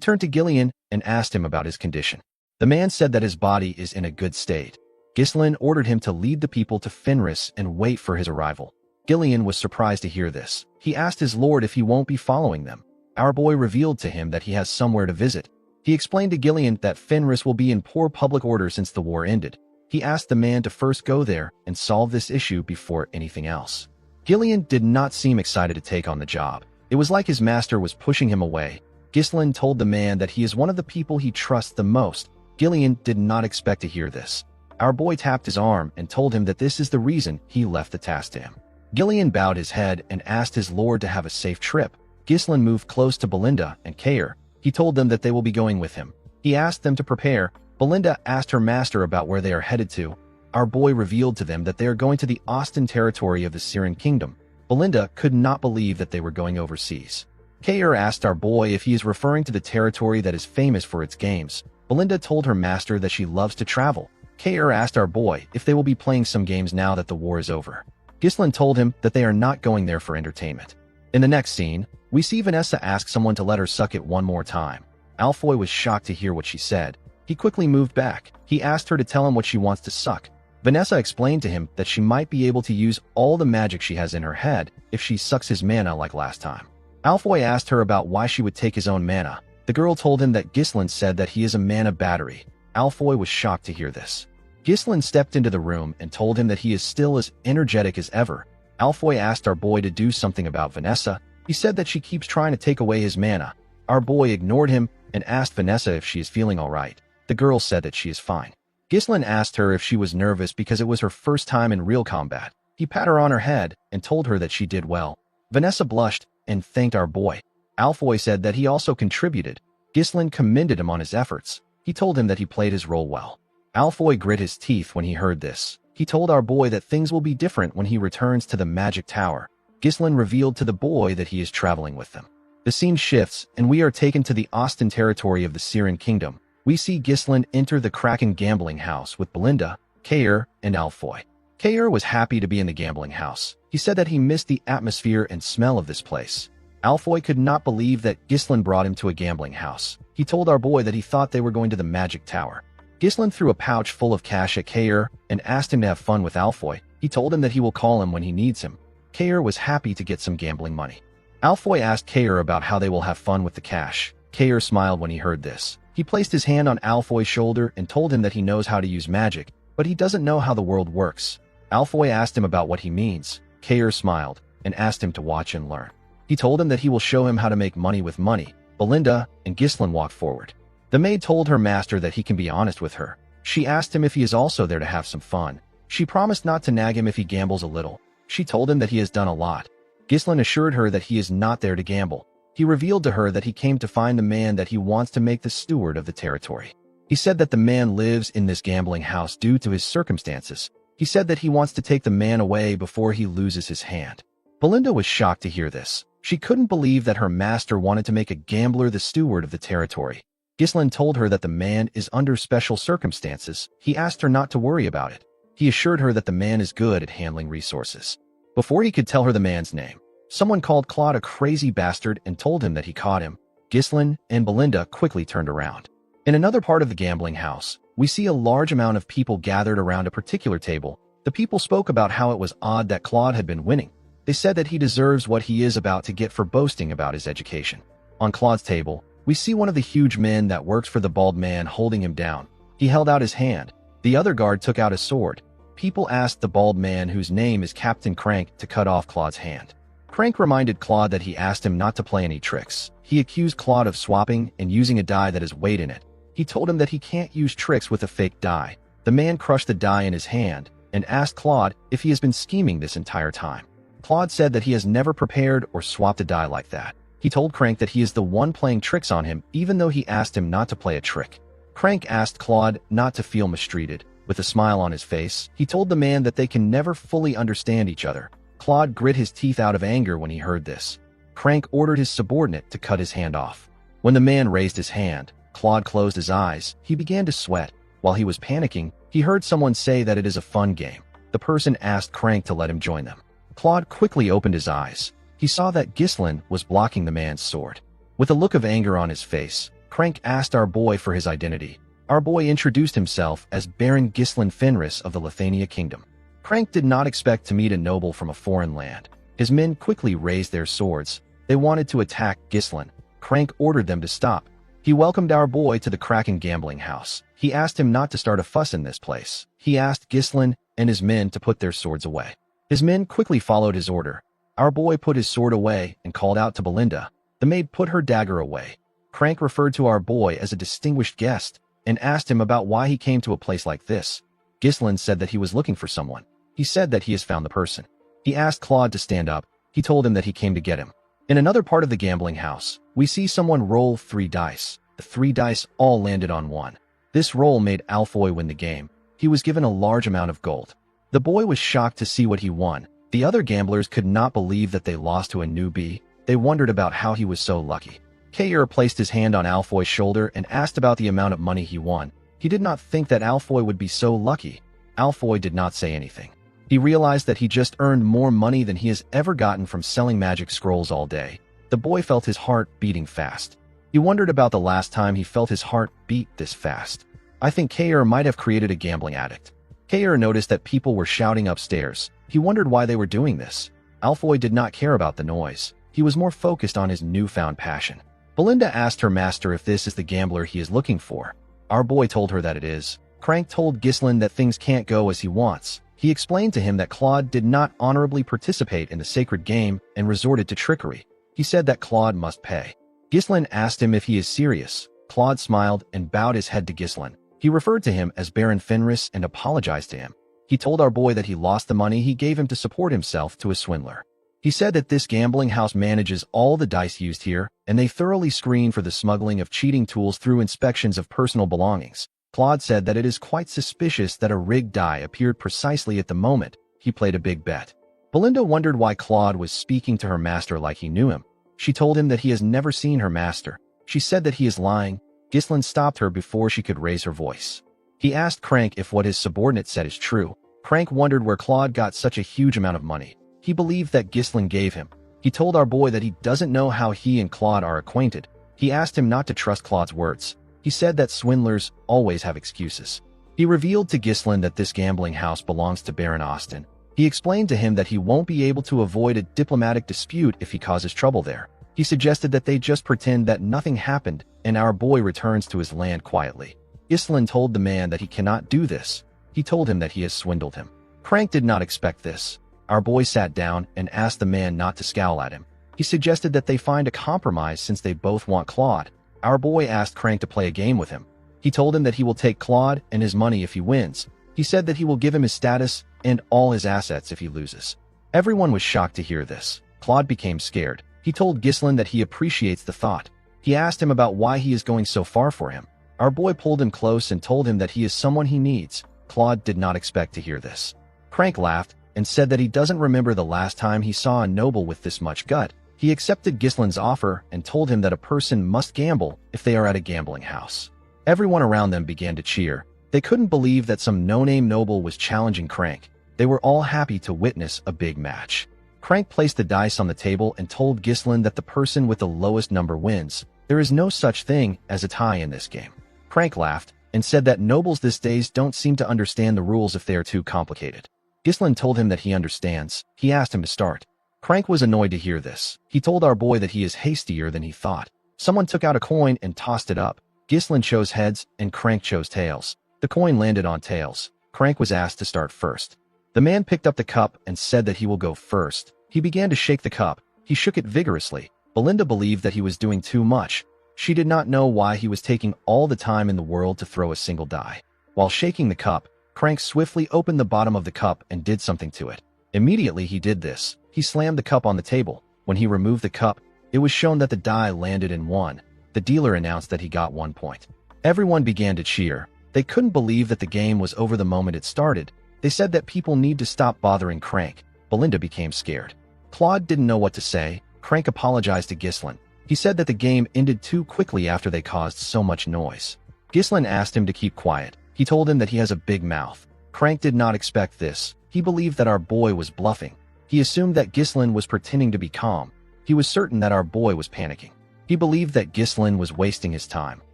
turned to Gillian and asked him about his condition. The man said that his body is in a good state. Ghislain ordered him to lead the people to Fenris and wait for his arrival. Gillian was surprised to hear this. He asked his lord if he won't be following them. Our boy revealed to him that he has somewhere to visit. He explained to Gillian that Fenris will be in poor public order since the war ended. He asked the man to first go there and solve this issue before anything else. Gillian did not seem excited to take on the job. It was like his master was pushing him away. Ghislain told the man that he is one of the people he trusts the most. Gillian did not expect to hear this. Our boy tapped his arm and told him that this is the reason he left the task to him. Gillian bowed his head and asked his lord to have a safe trip. Ghislain moved close to Belinda and Kair. He told them that they will be going with him. He asked them to prepare. Belinda asked her master about where they are headed to. Our boy revealed to them that they are going to the Austin territory of the Syrian kingdom. Belinda could not believe that they were going overseas. Kair asked our boy if he is referring to the territory that is famous for its games. Belinda told her master that she loves to travel. Kair asked our boy if they will be playing some games now that the war is over. Ghislain told him that they are not going there for entertainment. In the next scene, we see Vanessa ask someone to let her suck it one more time. Alfoy was shocked to hear what she said. He quickly moved back. He asked her to tell him what she wants to suck. Vanessa explained to him that she might be able to use all the magic she has in her head if she sucks his mana like last time. Alfoy asked her about why she would take his own mana. The girl told him that Ghislain said that he is a mana battery. Alfoy was shocked to hear this. Ghislain stepped into the room and told him that he is still as energetic as ever. Alfoy asked our boy to do something about Vanessa. He said that she keeps trying to take away his mana. Our boy ignored him and asked Vanessa if she is feeling alright. The girl said that she is fine. Ghislain asked her if she was nervous because it was her first time in real combat. He patted her on her head and told her that she did well. Vanessa blushed and thanked our boy. Alfoy said that he also contributed. Ghislain commended him on his efforts. He told him that he played his role well. Alfoy grit his teeth when he heard this. He told our boy that things will be different when he returns to the magic tower. Ghislain revealed to the boy that he is traveling with them. The scene shifts and we are taken to the Austin territory of the Syrian kingdom. We see Ghislain enter the Kraken gambling house with Belinda, Kair, and Alfoy. Kair was happy to be in the gambling house. He said that he missed the atmosphere and smell of this place. Alfoy could not believe that Ghislain brought him to a gambling house. He told our boy that he thought they were going to the magic tower. Ghislain threw a pouch full of cash at Kair and asked him to have fun with Alfoy. He told him that he will call him when he needs him. Kair was happy to get some gambling money. Alfoy asked Kair about how they will have fun with the cash. Kair smiled when he heard this. He placed his hand on Alfoy's shoulder and told him that he knows how to use magic, but he doesn't know how the world works. Alfoy asked him about what he means. Kair smiled and asked him to watch and learn. He told him that he will show him how to make money with money. Belinda and Ghislain walked forward. The maid told her master that he can be honest with her. She asked him if he is also there to have some fun. She promised not to nag him if he gambles a little. She told him that he has done a lot. Ghislain assured her that he is not there to gamble. He revealed to her that he came to find the man that he wants to make the steward of the territory. He said that the man lives in this gambling house due to his circumstances. He said that he wants to take the man away before he loses his hand. Belinda was shocked to hear this. She couldn't believe that her master wanted to make a gambler the steward of the territory. Ghislain told her that the man is under special circumstances. He asked her not to worry about it. He assured her that the man is good at handling resources. Before he could tell her the man's name, someone called Claude a crazy bastard and told him that he caught him. Ghislaine and Belinda quickly turned around. In another part of the gambling house, we see a large amount of people gathered around a particular table. The people spoke about how it was odd that Claude had been winning. They said that he deserves what he is about to get for boasting about his education. On Claude's table, we see one of the huge men that works for the bald man holding him down. He held out his hand. The other guard took out a sword. People asked the bald man, whose name is Captain Crank, to cut off Claude's hand. Crank reminded Claude that he asked him not to play any tricks. He accused Claude of swapping and using a die that has weight in it. He told him that he can't use tricks with a fake die. The man crushed the die in his hand and asked Claude if he has been scheming this entire time. Claude said that he has never prepared or swapped a die like that. He told Crank that he is the one playing tricks on him, even though he asked him not to play a trick. Crank asked Claude not to feel mistreated. With a smile on his face, he told the man that they can never fully understand each other. Claude grit his teeth out of anger when he heard this. Crank ordered his subordinate to cut his hand off. When the man raised his hand, Claude closed his eyes. He began to sweat. While he was panicking, he heard someone say that it is a fun game. The person asked Crank to let him join them. Claude quickly opened his eyes. He saw that Ghislaine was blocking the man's sword. With a look of anger on his face, Crank asked our boy for his identity. Our boy introduced himself as Baron Ghislaine Fenris of the Lithania Kingdom. Crank did not expect to meet a noble from a foreign land. His men quickly raised their swords. They wanted to attack Ghislaine. Crank ordered them to stop. He welcomed our boy to the Kraken gambling house. He asked him not to start a fuss in this place. He asked Ghislaine and his men to put their swords away. His men quickly followed his order. Our boy put his sword away and called out to Belinda. The maid put her dagger away. Crank referred to our boy as a distinguished guest and asked him about why he came to a place like this. Ghislaine said that he was looking for someone. He said that he has found the person. He asked Claude to stand up. He told him that he came to get him. In another part of the gambling house, we see someone roll 3 dice. The 3 dice all landed on 1. This roll made Alfoy win the game. He was given a large amount of gold. The boy was shocked to see what he won. The other gamblers could not believe that they lost to a newbie. They wondered about how he was so lucky. Kayer placed his hand on Alfoy's shoulder and asked about the amount of money he won. He did not think that Alfoy would be so lucky. Alfoy did not say anything. He realized that he just earned more money than he has ever gotten from selling magic scrolls all day. The boy felt his heart beating fast. He wondered about the last time he felt his heart beat this fast. I think Kayer might have created a gambling addict. Kayer noticed that people were shouting upstairs. He wondered why they were doing this. Alfoy did not care about the noise. He was more focused on his newfound passion. Belinda asked her master if this is the gambler he is looking for. Our boy told her that it is. Crank told Ghislaine that things can't go as he wants. He explained to him that Claude did not honorably participate in the sacred game and resorted to trickery. He said that Claude must pay. Ghislaine asked him if he is serious. Claude smiled and bowed his head to Ghislaine. He referred to him as Baron Fenris and apologized to him. He told our boy that he lost the money he gave him to support himself to a swindler. He said that this gambling house manages all the dice used here, and they thoroughly screen for the smuggling of cheating tools through inspections of personal belongings. Claude said that it is quite suspicious that a rigged die appeared precisely at the moment he played a big bet. Belinda wondered why Claude was speaking to her master like he knew him. She told him that he has never seen her master. She said that he is lying. Ghislaine stopped her before she could raise her voice. He asked Crank if what his subordinate said is true. Crank wondered where Claude got such a huge amount of money. He believed that Ghislaine gave him. He told our boy that he doesn't know how he and Claude are acquainted. He asked him not to trust Claude's words. He said that swindlers always have excuses. He revealed to Ghislaine that this gambling house belongs to Baron Austin. He explained to him that he won't be able to avoid a diplomatic dispute if he causes trouble there. He suggested that they just pretend that nothing happened and our boy returns to his land quietly. Ghislaine told the man that he cannot do this. He told him that he has swindled him. Crank did not expect this. Our boy sat down and asked the man not to scowl at him. He suggested that they find a compromise since they both want Claude. Our boy asked Crank to play a game with him. He told him that he will take Claude and his money if he wins. He said that he will give him his status and all his assets if he loses. Everyone was shocked to hear this. Claude became scared. He told Ghislaine that he appreciates the thought. He asked him about why he is going so far for him. Our boy pulled him close and told him that he is someone he needs. Claude did not expect to hear this. Crank laughed and said that he doesn't remember the last time he saw a noble with this much gut. He accepted Ghislaine's offer and told him that a person must gamble if they are at a gambling house. Everyone around them began to cheer. They couldn't believe that some no-name noble was challenging Crank. They were all happy to witness a big match. Crank placed the dice on the table and told Ghislain that the person with the lowest number wins. There is no such thing as a tie in this game. Crank laughed and said that nobles these days don't seem to understand the rules if they are too complicated. Ghislain told him that he understands. He asked him to start. Crank was annoyed to hear this. He told our boy that he is hastier than he thought. Someone took out a coin and tossed it up. Ghislain chose heads and Crank chose tails. The coin landed on tails. Crank was asked to start first. The man picked up the cup and said that he will go first. He began to shake the cup. He shook it vigorously. Belinda believed that he was doing too much. She did not know why he was taking all the time in the world to throw a single die. While shaking the cup, Crank swiftly opened the bottom of the cup and did something to it. Immediately he did this. He slammed the cup on the table. When he removed the cup, it was shown that the die landed in 1. The dealer announced that he got 1 point. Everyone began to cheer. They couldn't believe that the game was over the moment it started. They said that people need to stop bothering Crank. Belinda became scared. Claude didn't know what to say. Crank apologized to Ghislain. He said that the game ended too quickly after they caused so much noise. Ghislain asked him to keep quiet. He told him that he has a big mouth. Crank did not expect this. He believed that our boy was bluffing. He assumed that Ghislain was pretending to be calm. He was certain that our boy was panicking. He believed that Ghislain was wasting his time.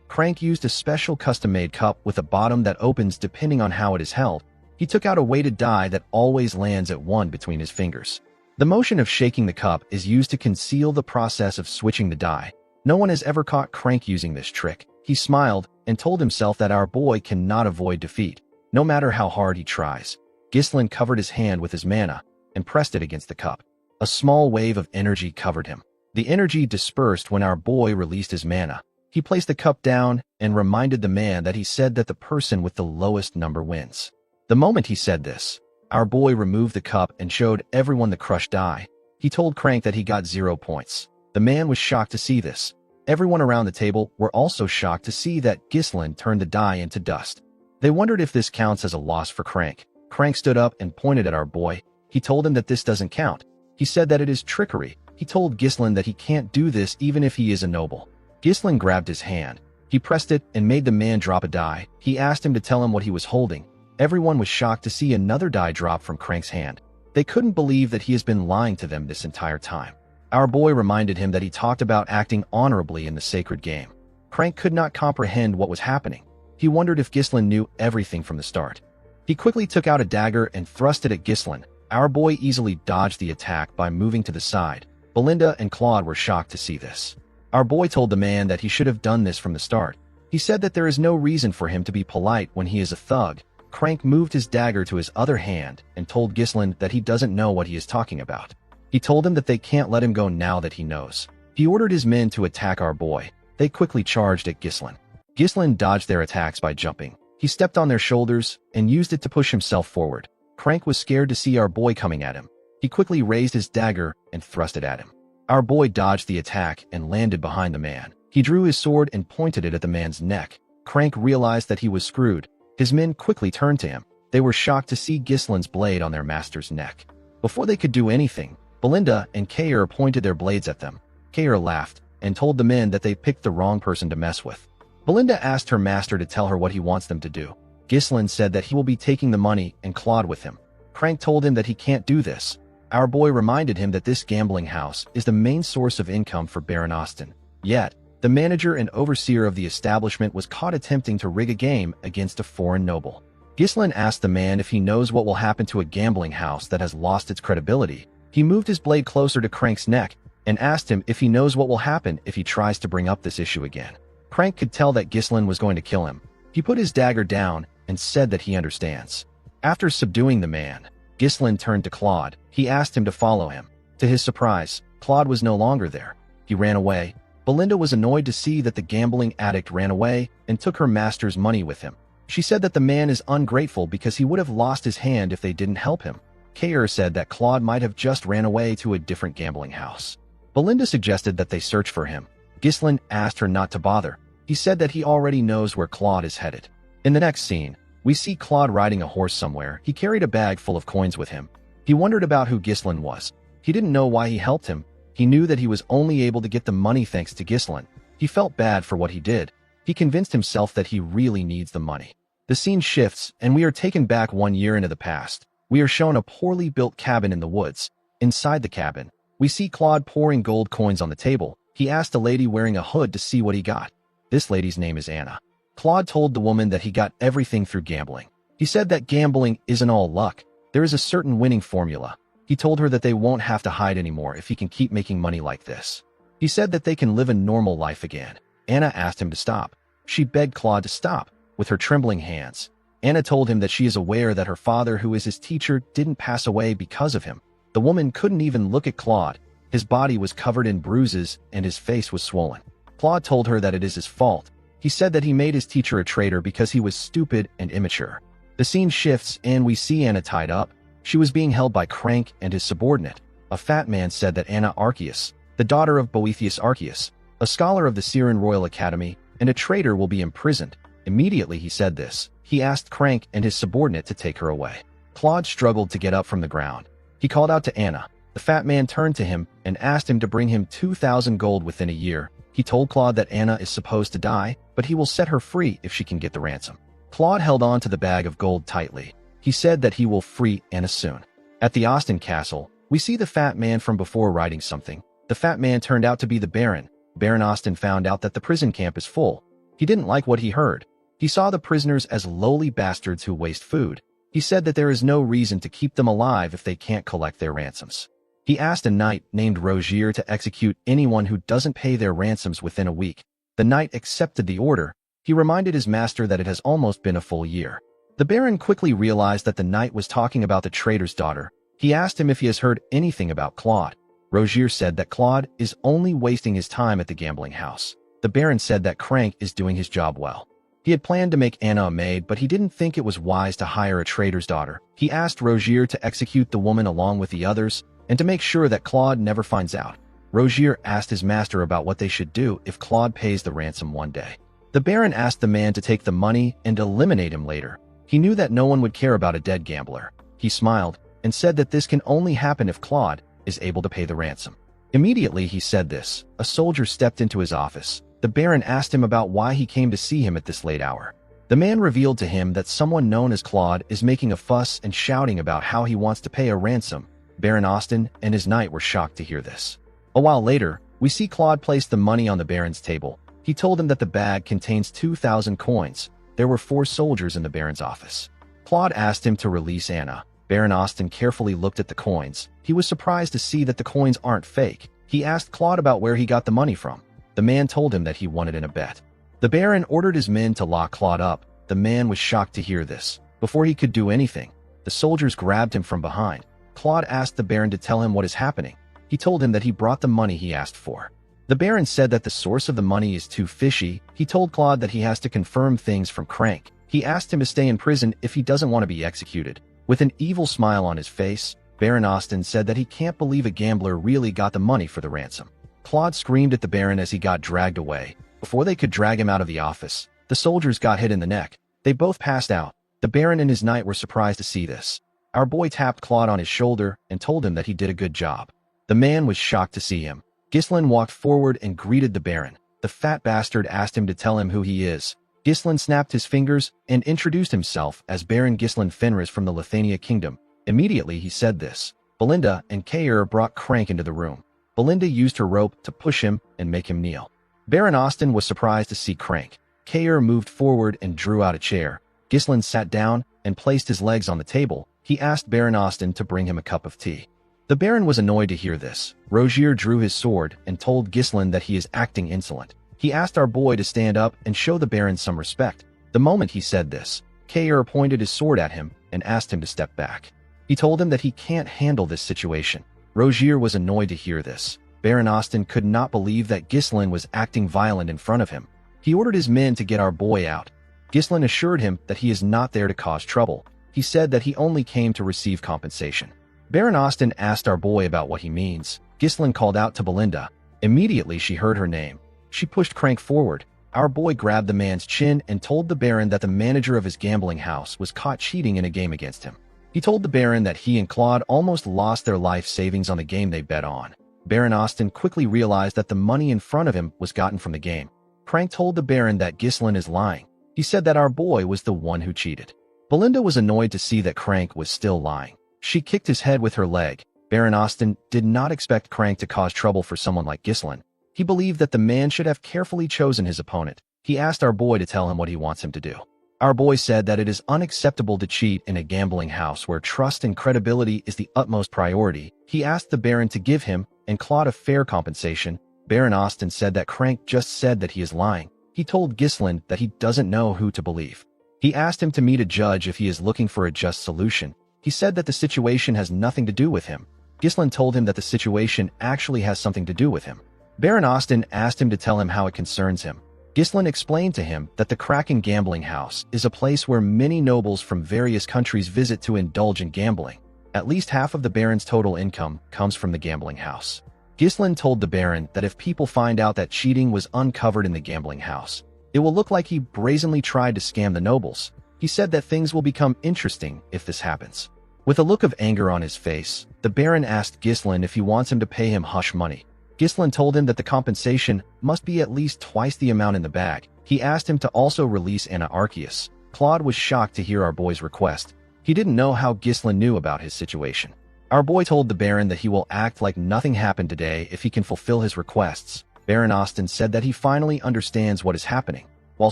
Crank used a special custom-made cup with a bottom that opens depending on how it is held. He took out a weighted die that always lands at 1 between his fingers. The motion of shaking the cup is used to conceal the process of switching the die. No one has ever caught Crank using this trick. He smiled and told himself that our boy cannot avoid defeat, no matter how hard he tries. Ghislain covered his hand with his mana and pressed it against the cup. A small wave of energy covered him. The energy dispersed when our boy released his mana. He placed the cup down and reminded the man that he said that the person with the lowest number wins. The moment he said this, our boy removed the cup and showed everyone the crushed die. He told Crank that he got 0 points. The man was shocked to see this. Everyone around the table were also shocked to see that Ghislain turned the die into dust. They wondered if this counts as a loss for Crank. Crank stood up and pointed at our boy. He told him that this doesn't count. He said that it is trickery. He told Ghislain that he can't do this even if he is a noble. Ghislain grabbed his hand. He pressed it and made the man drop a die. He asked him to tell him what he was holding. Everyone was shocked to see another die drop from Crank's hand. They couldn't believe that he has been lying to them this entire time. Our boy reminded him that he talked about acting honorably in the sacred game. Crank could not comprehend what was happening. He wondered if Ghislain knew everything from the start. He quickly took out a dagger and thrust it at Ghislain. Our boy easily dodged the attack by moving to the side. Belinda and Claude were shocked to see this. Our boy told the man that he should have done this from the start. He said that there is no reason for him to be polite when he is a thug. Crank moved his dagger to his other hand and told Ghislain that he doesn't know what he is talking about. He told him that they can't let him go now that he knows. He ordered his men to attack our boy. They quickly charged at Ghislain. Ghislain dodged their attacks by jumping. He stepped on their shoulders and used it to push himself forward. Crank was scared to see our boy coming at him. He quickly raised his dagger and thrust it at him. Our boy dodged the attack and landed behind the man. He drew his sword and pointed it at the man's neck. Crank realized that he was screwed. His men quickly turned to him. They were shocked to see Ghislain's blade on their master's neck. Before they could do anything, Belinda and Kair pointed their blades at them. Kair laughed and told the men that they picked the wrong person to mess with. Belinda asked her master to tell her what he wants them to do. Ghislain said that he will be taking the money and Claude with him. Crank told him that he can't do this. Our boy reminded him that this gambling house is the main source of income for Baron Austin. Yet, the manager and overseer of the establishment was caught attempting to rig a game against a foreign noble. Ghislain asked the man if he knows what will happen to a gambling house that has lost its credibility. He moved his blade closer to Crank's neck and asked him if he knows what will happen if he tries to bring up this issue again. Crank could tell that Ghislain was going to kill him. He put his dagger down and said that he understands. After subduing the man, Ghislain turned to Claude. He asked him to follow him. To his surprise, Claude was no longer there. He ran away. Belinda was annoyed to see that the gambling addict ran away and took her master's money with him. She said that the man is ungrateful because he would have lost his hand if they didn't help him. Kair said that Claude might have just ran away to a different gambling house. Belinda suggested that they search for him. Ghislain asked her not to bother. He said that he already knows where Claude is headed. In the next scene, we see Claude riding a horse somewhere. He carried a bag full of coins with him. He wondered about who Ghislain was. He didn't know why he helped him. He knew that he was only able to get the money thanks to Ghislain. He felt bad for what he did. He convinced himself that he really needs the money. The scene shifts, and we are taken back 1 year into the past. We are shown a poorly built cabin in the woods. Inside the cabin, we see Claude pouring gold coins on the table. He asked a lady wearing a hood to see what he got. This lady's name is Anna. Claude told the woman that he got everything through gambling. He said that gambling isn't all luck. There is a certain winning formula. He told her that they won't have to hide anymore if he can keep making money like this. He said that they can live a normal life again. Anna asked him to stop. She begged Claude to stop with her trembling hands. Anna told him that she is aware that her father, who is his teacher, didn't pass away because of him. The woman couldn't even look at Claude. His body was covered in bruises and his face was swollen. Claude told her that it is his fault. He said that he made his teacher a traitor because he was stupid and immature. The scene shifts and we see Anna tied up. She was being held by Crank and his subordinate. A fat man said that Anna Arceus, the daughter of Boethius Arceus, a scholar of the Syrian Royal Academy, and a traitor, will be imprisoned. Immediately he said this, he asked Crank and his subordinate to take her away. Claude struggled to get up from the ground. He called out to Anna. The fat man turned to him and asked him to bring him 2,000 gold within a year. He told Claude that Anna is supposed to die, but he will set her free if she can get the ransom. Claude held on to the bag of gold tightly. He said that he will free Anna soon. At the Austin castle, we see the fat man from before writing something. The fat man turned out to be the Baron. Baron Austin found out that the prison camp is full. He didn't like what he heard. He saw the prisoners as lowly bastards who waste food. He said that there is no reason to keep them alive if they can't collect their ransoms. He asked a knight named Rogier to execute anyone who doesn't pay their ransoms within a week. The knight accepted the order. He reminded his master that it has almost been a full year. The Baron quickly realized that the knight was talking about the traitor's daughter. He asked him if he has heard anything about Claude. Rogier said that Claude is only wasting his time at the gambling house. The Baron said that Crank is doing his job well. He had planned to make Anna a maid, but he didn't think it was wise to hire a traitor's daughter. He asked Rogier to execute the woman along with the others, and to make sure that Claude never finds out. Rogier asked his master about what they should do if Claude pays the ransom one day. The Baron asked the man to take the money and eliminate him later. He knew that no one would care about a dead gambler. He smiled and said that this can only happen if Claude is able to pay the ransom. Immediately he said this, a soldier stepped into his office. The Baron asked him about why he came to see him at this late hour. The man revealed to him that someone known as Claude is making a fuss and shouting about how he wants to pay a ransom. Baron Austin and his knight were shocked to hear this. A while later, we see Claude place the money on the Baron's table. He told him that the bag contains 2,000 coins. There were 4 soldiers in the Baron's office. Claude asked him to release Anna. Baron Austin carefully looked at the coins. He was surprised to see that the coins aren't fake. He asked Claude about where he got the money from. The man told him that he won it in a bet. The Baron ordered his men to lock Claude up. The man was shocked to hear this. Before he could do anything, the soldiers grabbed him from behind. Claude asked the Baron to tell him what is happening. He told him that he brought the money he asked for. The Baron said that the source of the money is too fishy. He told Claude that he has to confirm things from Crank. He asked him to stay in prison if he doesn't want to be executed. With an evil smile on his face, Baron Austin said that he can't believe a gambler really got the money for the ransom. Claude screamed at the Baron as he got dragged away. Before they could drag him out of the office, the soldiers got hit in the neck. They both passed out. The Baron and his knight were surprised to see this. Our boy tapped Claude on his shoulder and told him that he did a good job. The man was shocked to see him. Ghislain walked forward and greeted the Baron. The fat bastard asked him to tell him who he is. Ghislain snapped his fingers and introduced himself as Baron Ghislain Fenris from the Lithania Kingdom. Immediately he said this. Belinda and Kair brought Crank into the room. Belinda used her rope to push him and make him kneel. Baron Austin was surprised to see Crank. Kair moved forward and drew out a chair. Ghislain sat down and placed his legs on the table. He asked Baron Austin to bring him a cup of tea. The Baron was annoyed to hear this. Rogier drew his sword and told Ghislain that he is acting insolent. He asked our boy to stand up and show the Baron some respect. The moment he said this, Kair pointed his sword at him and asked him to step back. He told him that he can't handle this situation. Rogier was annoyed to hear this. Baron Austin could not believe that Ghislain was acting violent in front of him. He ordered his men to get our boy out. Ghislain assured him that he is not there to cause trouble. He said that he only came to receive compensation. Baron Austin asked our boy about what he means. Ghislain called out to Belinda. Immediately she heard her name. She pushed Crank forward. Our boy grabbed the man's chin and told the Baron that the manager of his gambling house was caught cheating in a game against him. He told the Baron that he and Claude almost lost their life savings on the game they bet on. Baron Austin quickly realized that the money in front of him was gotten from the game. Crank told the Baron that Ghislain is lying. He said that our boy was the one who cheated. Belinda was annoyed to see that Crank was still lying. She kicked his head with her leg. Baron Austin did not expect Crank to cause trouble for someone like Ghislain. He believed that the man should have carefully chosen his opponent. He asked our boy to tell him what he wants him to do. Our boy said that it is unacceptable to cheat in a gambling house where trust and credibility is the utmost priority. He asked the Baron to give him and Claude a fair compensation. Baron Austin said that Crank just said that he is lying. He told Ghislain that he doesn't know who to believe. He asked him to meet a judge if he is looking for a just solution. He said that the situation has nothing to do with him. Ghislain told him that the situation actually has something to do with him. Baron Austin asked him to tell him how it concerns him. Ghislain explained to him that the Kraken Gambling House is a place where many nobles from various countries visit to indulge in gambling. At least half of the Baron's total income comes from the gambling house. Ghislain told the Baron that if people find out that cheating was uncovered in the gambling house, it will look like he brazenly tried to scam the nobles. He said that things will become interesting if this happens. With a look of anger on his face, the Baron asked Ghislain if he wants him to pay him hush money. Ghislain told him that the compensation must be at least twice the amount in the bag. He asked him to also release Anarchius. Claude was shocked to hear our boy's request. He didn't know how Ghislain knew about his situation. Our boy told the Baron that he will act like nothing happened today if he can fulfill his requests. Baron Austin said that he finally understands what is happening. While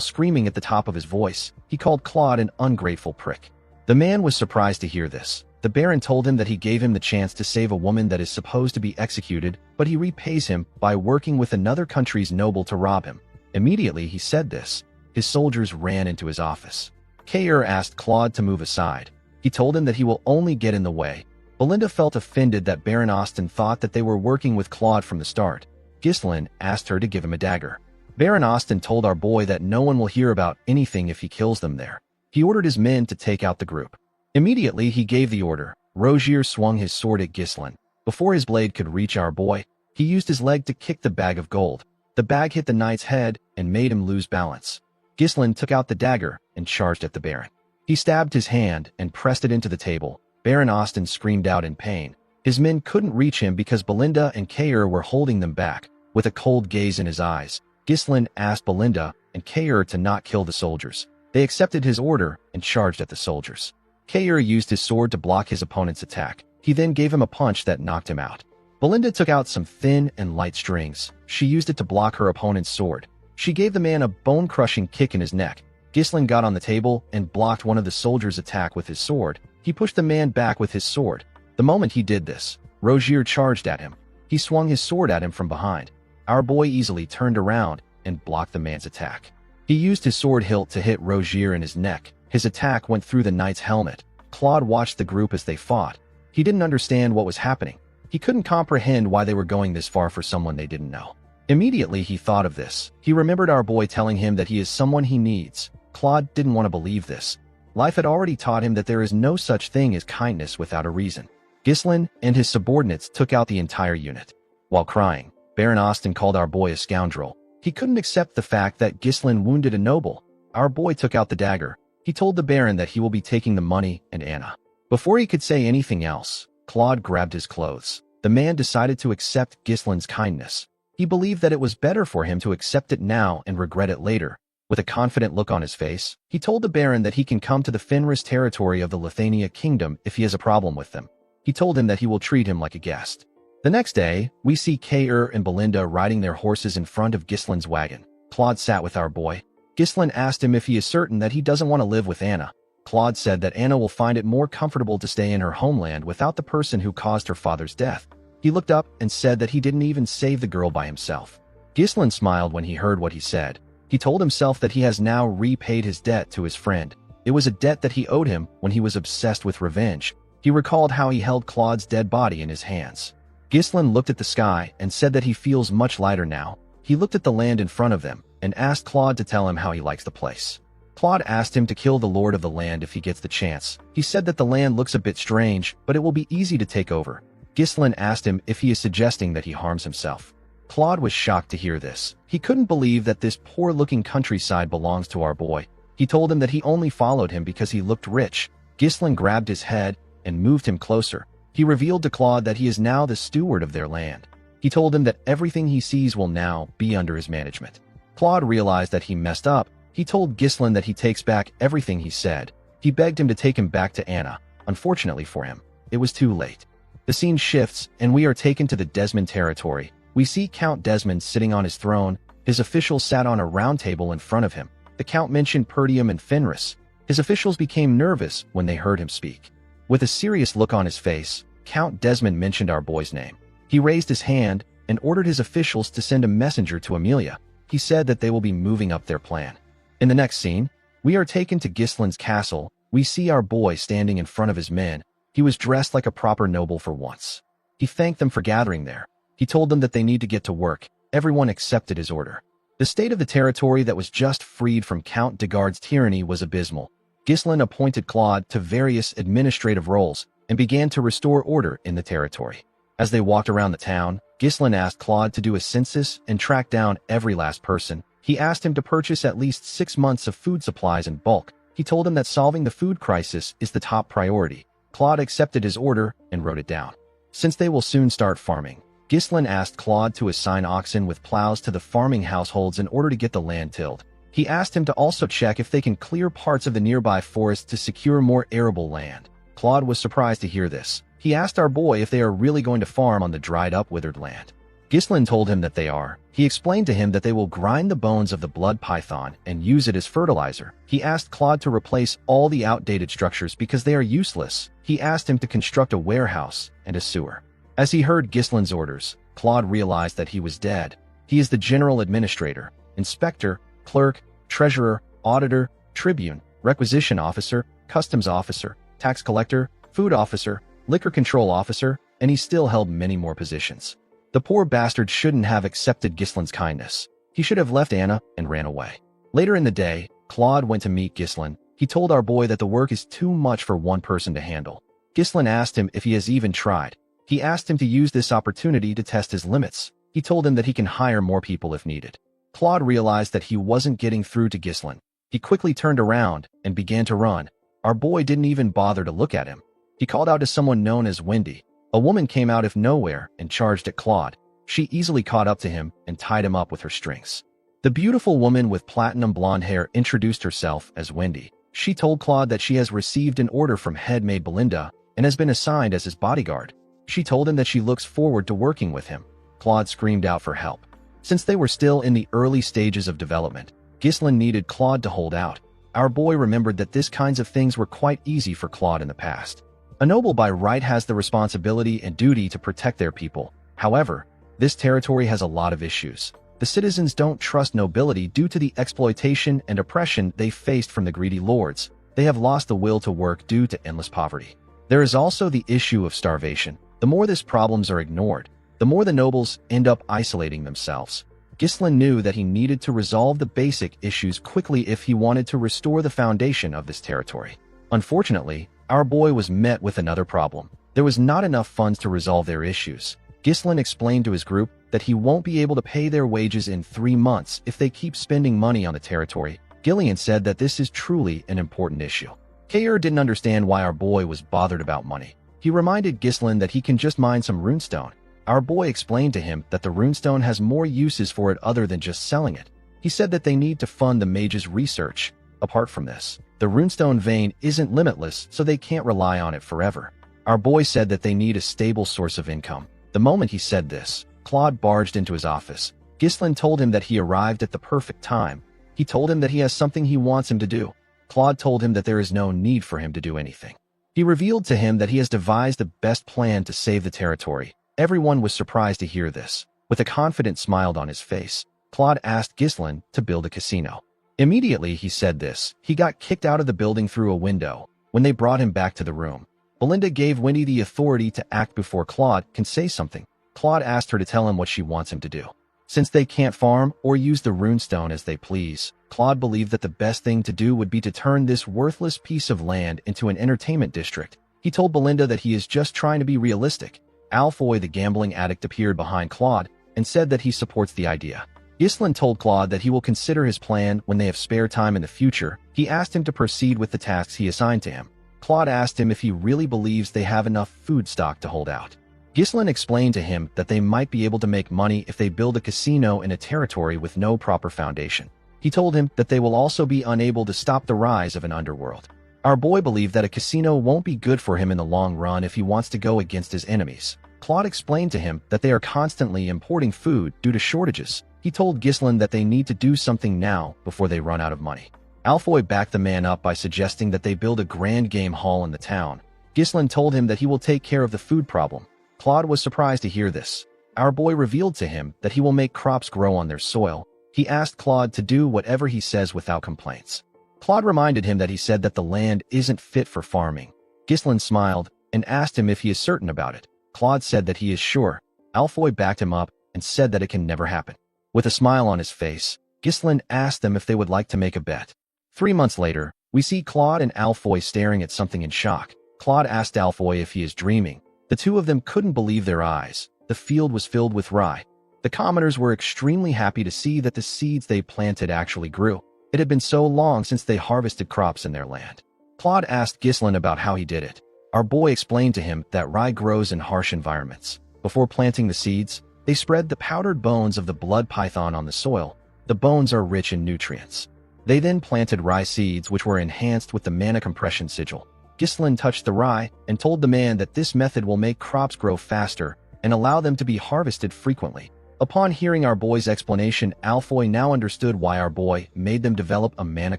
screaming at the top of his voice, he called Claude an ungrateful prick. The man was surprised to hear this. The Baron told him that he gave him the chance to save a woman that is supposed to be executed, but he repays him by working with another country's noble to rob him. Immediately he said this, his soldiers ran into his office. Kair asked Claude to move aside. He told him that he will only get in the way. Belinda felt offended that Baron Austin thought that they were working with Claude from the start. Ghislain asked her to give him a dagger. Baron Austin told our boy that no one will hear about anything if he kills them there. He ordered his men to take out the group. Immediately he gave the order. Rogier swung his sword at Ghislain. Before his blade could reach our boy, he used his leg to kick the bag of gold. The bag hit the knight's head and made him lose balance. Ghislain took out the dagger and charged at the Baron. He stabbed his hand and pressed it into the table. Baron Austin screamed out in pain. His men couldn't reach him because Belinda and Kair were holding them back. With a cold gaze in his eyes, Ghislain asked Belinda and Kair to not kill the soldiers. They accepted his order and charged at the soldiers. Kair used his sword to block his opponent's attack. He then gave him a punch that knocked him out. Belinda took out some thin and light strings. She used it to block her opponent's sword. She gave the man a bone-crushing kick in his neck. Ghislain got on the table and blocked one of the soldiers' attack with his sword. He pushed the man back with his sword. The moment he did this, Rogier charged at him. He swung his sword at him from behind. Our boy easily turned around and blocked the man's attack. He used his sword hilt to hit Rogier in his neck. His attack went through the knight's helmet. Claude watched the group as they fought. He didn't understand what was happening. He couldn't comprehend why they were going this far for someone they didn't know. Immediately he thought of this. He remembered our boy telling him that he is someone he needs. Claude didn't want to believe this. Life had already taught him that there is no such thing as kindness without a reason. Ghislain and his subordinates took out the entire unit. While crying, Baron Austin called our boy a scoundrel. He couldn't accept the fact that Ghislain wounded a noble. Our boy took out the dagger. He told the Baron that he will be taking the money and Anna. Before he could say anything else, Claude grabbed his clothes. The man decided to accept Ghislain's kindness. He believed that it was better for him to accept it now and regret it later. With a confident look on his face, he told the Baron that he can come to the Fenris territory of the Lithania kingdom if he has a problem with them. He told him that he will treat him like a guest. The next day, we see Kair and Belinda riding their horses in front of Ghislain's wagon. Claude sat with our boy. Ghislain asked him if he is certain that he doesn't want to live with Anna. Claude said that Anna will find it more comfortable to stay in her homeland without the person who caused her father's death. He looked up and said that he didn't even save the girl by himself. Ghislain smiled when he heard what he said. He told himself that he has now repaid his debt to his friend. It was a debt that he owed him when he was obsessed with revenge. He recalled how he held Claude's dead body in his hands. Ghislain looked at the sky and said that he feels much lighter now. He looked at the land in front of them and asked Claude to tell him how he likes the place. Claude asked him to kill the lord of the land if he gets the chance. He said that the land looks a bit strange, but it will be easy to take over. Ghislain asked him if he is suggesting that he harms himself. Claude was shocked to hear this. He couldn't believe that this poor-looking countryside belongs to our boy. He told him that he only followed him because he looked rich. Ghislain grabbed his head and moved him closer. He revealed to Claude that he is now the steward of their land. He told him that everything he sees will now be under his management. Claude realized that he messed up. He told Ghislain that he takes back everything he said. He begged him to take him back to Anna. Unfortunately for him, it was too late. The scene shifts, and we are taken to the Desmond territory. We see Count Desmond sitting on his throne. His officials sat on a round table in front of him. The Count mentioned Perdium and Fenris. His officials became nervous when they heard him speak. With a serious look on his face, Count Desmond mentioned our boy's name. He raised his hand and ordered his officials to send a messenger to Amelia. He said that they will be moving up their plan. In the next scene, we are taken to Ghislain's castle. We see our boy standing in front of his men. He was dressed like a proper noble for once. He thanked them for gathering there. He told them that they need to get to work. Everyone accepted his order. The state of the territory that was just freed from Count Degard's tyranny was abysmal. Ghislain appointed Claude to various administrative roles and began to restore order in the territory. As they walked around the town, Ghislain asked Claude to do a census and track down every last person. He asked him to purchase at least 6 months of food supplies in bulk. He told him that solving the food crisis is the top priority. Claude accepted his order and wrote it down. Since they will soon start farming, Ghislain asked Claude to assign oxen with plows to the farming households in order to get the land tilled. He asked him to also check if they can clear parts of the nearby forest to secure more arable land. Claude was surprised to hear this. He asked our boy if they are really going to farm on the dried-up, withered land. Ghislain told him that they are. He explained to him that they will grind the bones of the blood python and use it as fertilizer. He asked Claude to replace all the outdated structures because they are useless. He asked him to construct a warehouse and a sewer. As he heard Ghislain's orders, Claude realized that he was dead. He is the general administrator, inspector, clerk, treasurer, auditor, tribune, requisition officer, customs officer, tax collector, food officer, liquor control officer, and he still held many more positions. The poor bastard shouldn't have accepted Ghislain's kindness. He should have left Anna and ran away. Later in the day, Claude went to meet Ghislain. He told our boy that the work is too much for one person to handle. Ghislain asked him if he has even tried. He asked him to use this opportunity to test his limits. He told him that he can hire more people if needed. Claude realized that he wasn't getting through to Ghislain. He quickly turned around and began to run. Our boy didn't even bother to look at him. He called out to someone known as Wendy. A woman came out of nowhere and charged at Claude. She easily caught up to him and tied him up with her strings. The beautiful woman with platinum blonde hair introduced herself as Wendy. She told Claude that she has received an order from head maid Belinda and has been assigned as his bodyguard. She told him that she looks forward to working with him. Claude screamed out for help. Since they were still in the early stages of development, Ghislain needed Claude to hold out. Our boy remembered that these kinds of things were quite easy for Claude in the past. A noble by right has the responsibility and duty to protect their people. However, this territory has a lot of issues. The citizens don't trust nobility due to the exploitation and oppression they faced from the greedy lords. They have lost the will to work due to endless poverty. There is also the issue of starvation. The more these problems are ignored, the more the nobles end up isolating themselves. Ghislain knew that he needed to resolve the basic issues quickly if he wanted to restore the foundation of this territory. Unfortunately, our boy was met with another problem. There was not enough funds to resolve their issues. Ghislain explained to his group that he won't be able to pay their wages in 3 months if they keep spending money on the territory. Gillian said that this is truly an important issue. Kair didn't understand why our boy was bothered about money. He reminded Ghislain that he can just mine some runestone. Our boy explained to him that the runestone has more uses for it other than just selling it. He said that they need to fund the mage's research. Apart from this, the runestone vein isn't limitless, so they can't rely on it forever. Our boy said that they need a stable source of income. The moment he said this, Claude barged into his office. Ghislain told him that he arrived at the perfect time. He told him that he has something he wants him to do. Claude told him that there is no need for him to do anything. He revealed to him that he has devised the best plan to save the territory. Everyone was surprised to hear this. With a confident smile on his face, Claude asked Ghislain to build a casino. Immediately he said this, he got kicked out of the building through a window. When they brought him back to the room, Belinda gave Wendy the authority to act before Claude can say something. Claude asked her to tell him what she wants him to do. Since they can't farm or use the runestone as they please, Claude believed that the best thing to do would be to turn this worthless piece of land into an entertainment district. He told Belinda that he is just trying to be realistic. Alfoy, the gambling addict, appeared behind Claude and said that he supports the idea. Ghislain told Claude that he will consider his plan when they have spare time in the future. He asked him to proceed with the tasks he assigned to him. Claude asked him if he really believes they have enough food stock to hold out. Ghislain explained to him that they might be able to make money if they build a casino in a territory with no proper foundation. He He told him that they will also be unable to stop the rise of an underworld. Our boy believed that a casino won't be good for him in the long run if he wants to go against his enemies. Claude explained to him that they are constantly importing food due to shortages. He told Ghislain that they need to do something now before they run out of money. Alfoy backed the man up by suggesting that they build a grand game hall in the town. Ghislain told him that he will take care of the food problem. Claude was surprised to hear this. Our boy revealed to him that he will make crops grow on their soil. He asked Claude to do whatever he says without complaints. Claude reminded him that he said that the land isn't fit for farming. Ghislain smiled and asked him if he is certain about it. Claude said that he is sure. Alfoy backed him up and said that it can never happen. With a smile on his face, Ghislain asked them if they would like to make a bet. 3 months later, we see Claude and Alfoy staring at something in shock. Claude asked Alfoy if he is dreaming. The two of them couldn't believe their eyes. The field was filled with rye. The commoners were extremely happy to see that the seeds they planted actually grew. It had been so long since they harvested crops in their land. Claude asked Ghislain about how he did it. Our boy explained to him that rye grows in harsh environments. Before planting the seeds, they spread the powdered bones of the blood python on the soil. The bones are rich in nutrients. They then planted rye seeds which were enhanced with the mana compression sigil. Ghislain touched the rye and told the man that this method will make crops grow faster and allow them to be harvested frequently. Upon hearing our boy's explanation, Alfoy now understood why our boy made them develop a mana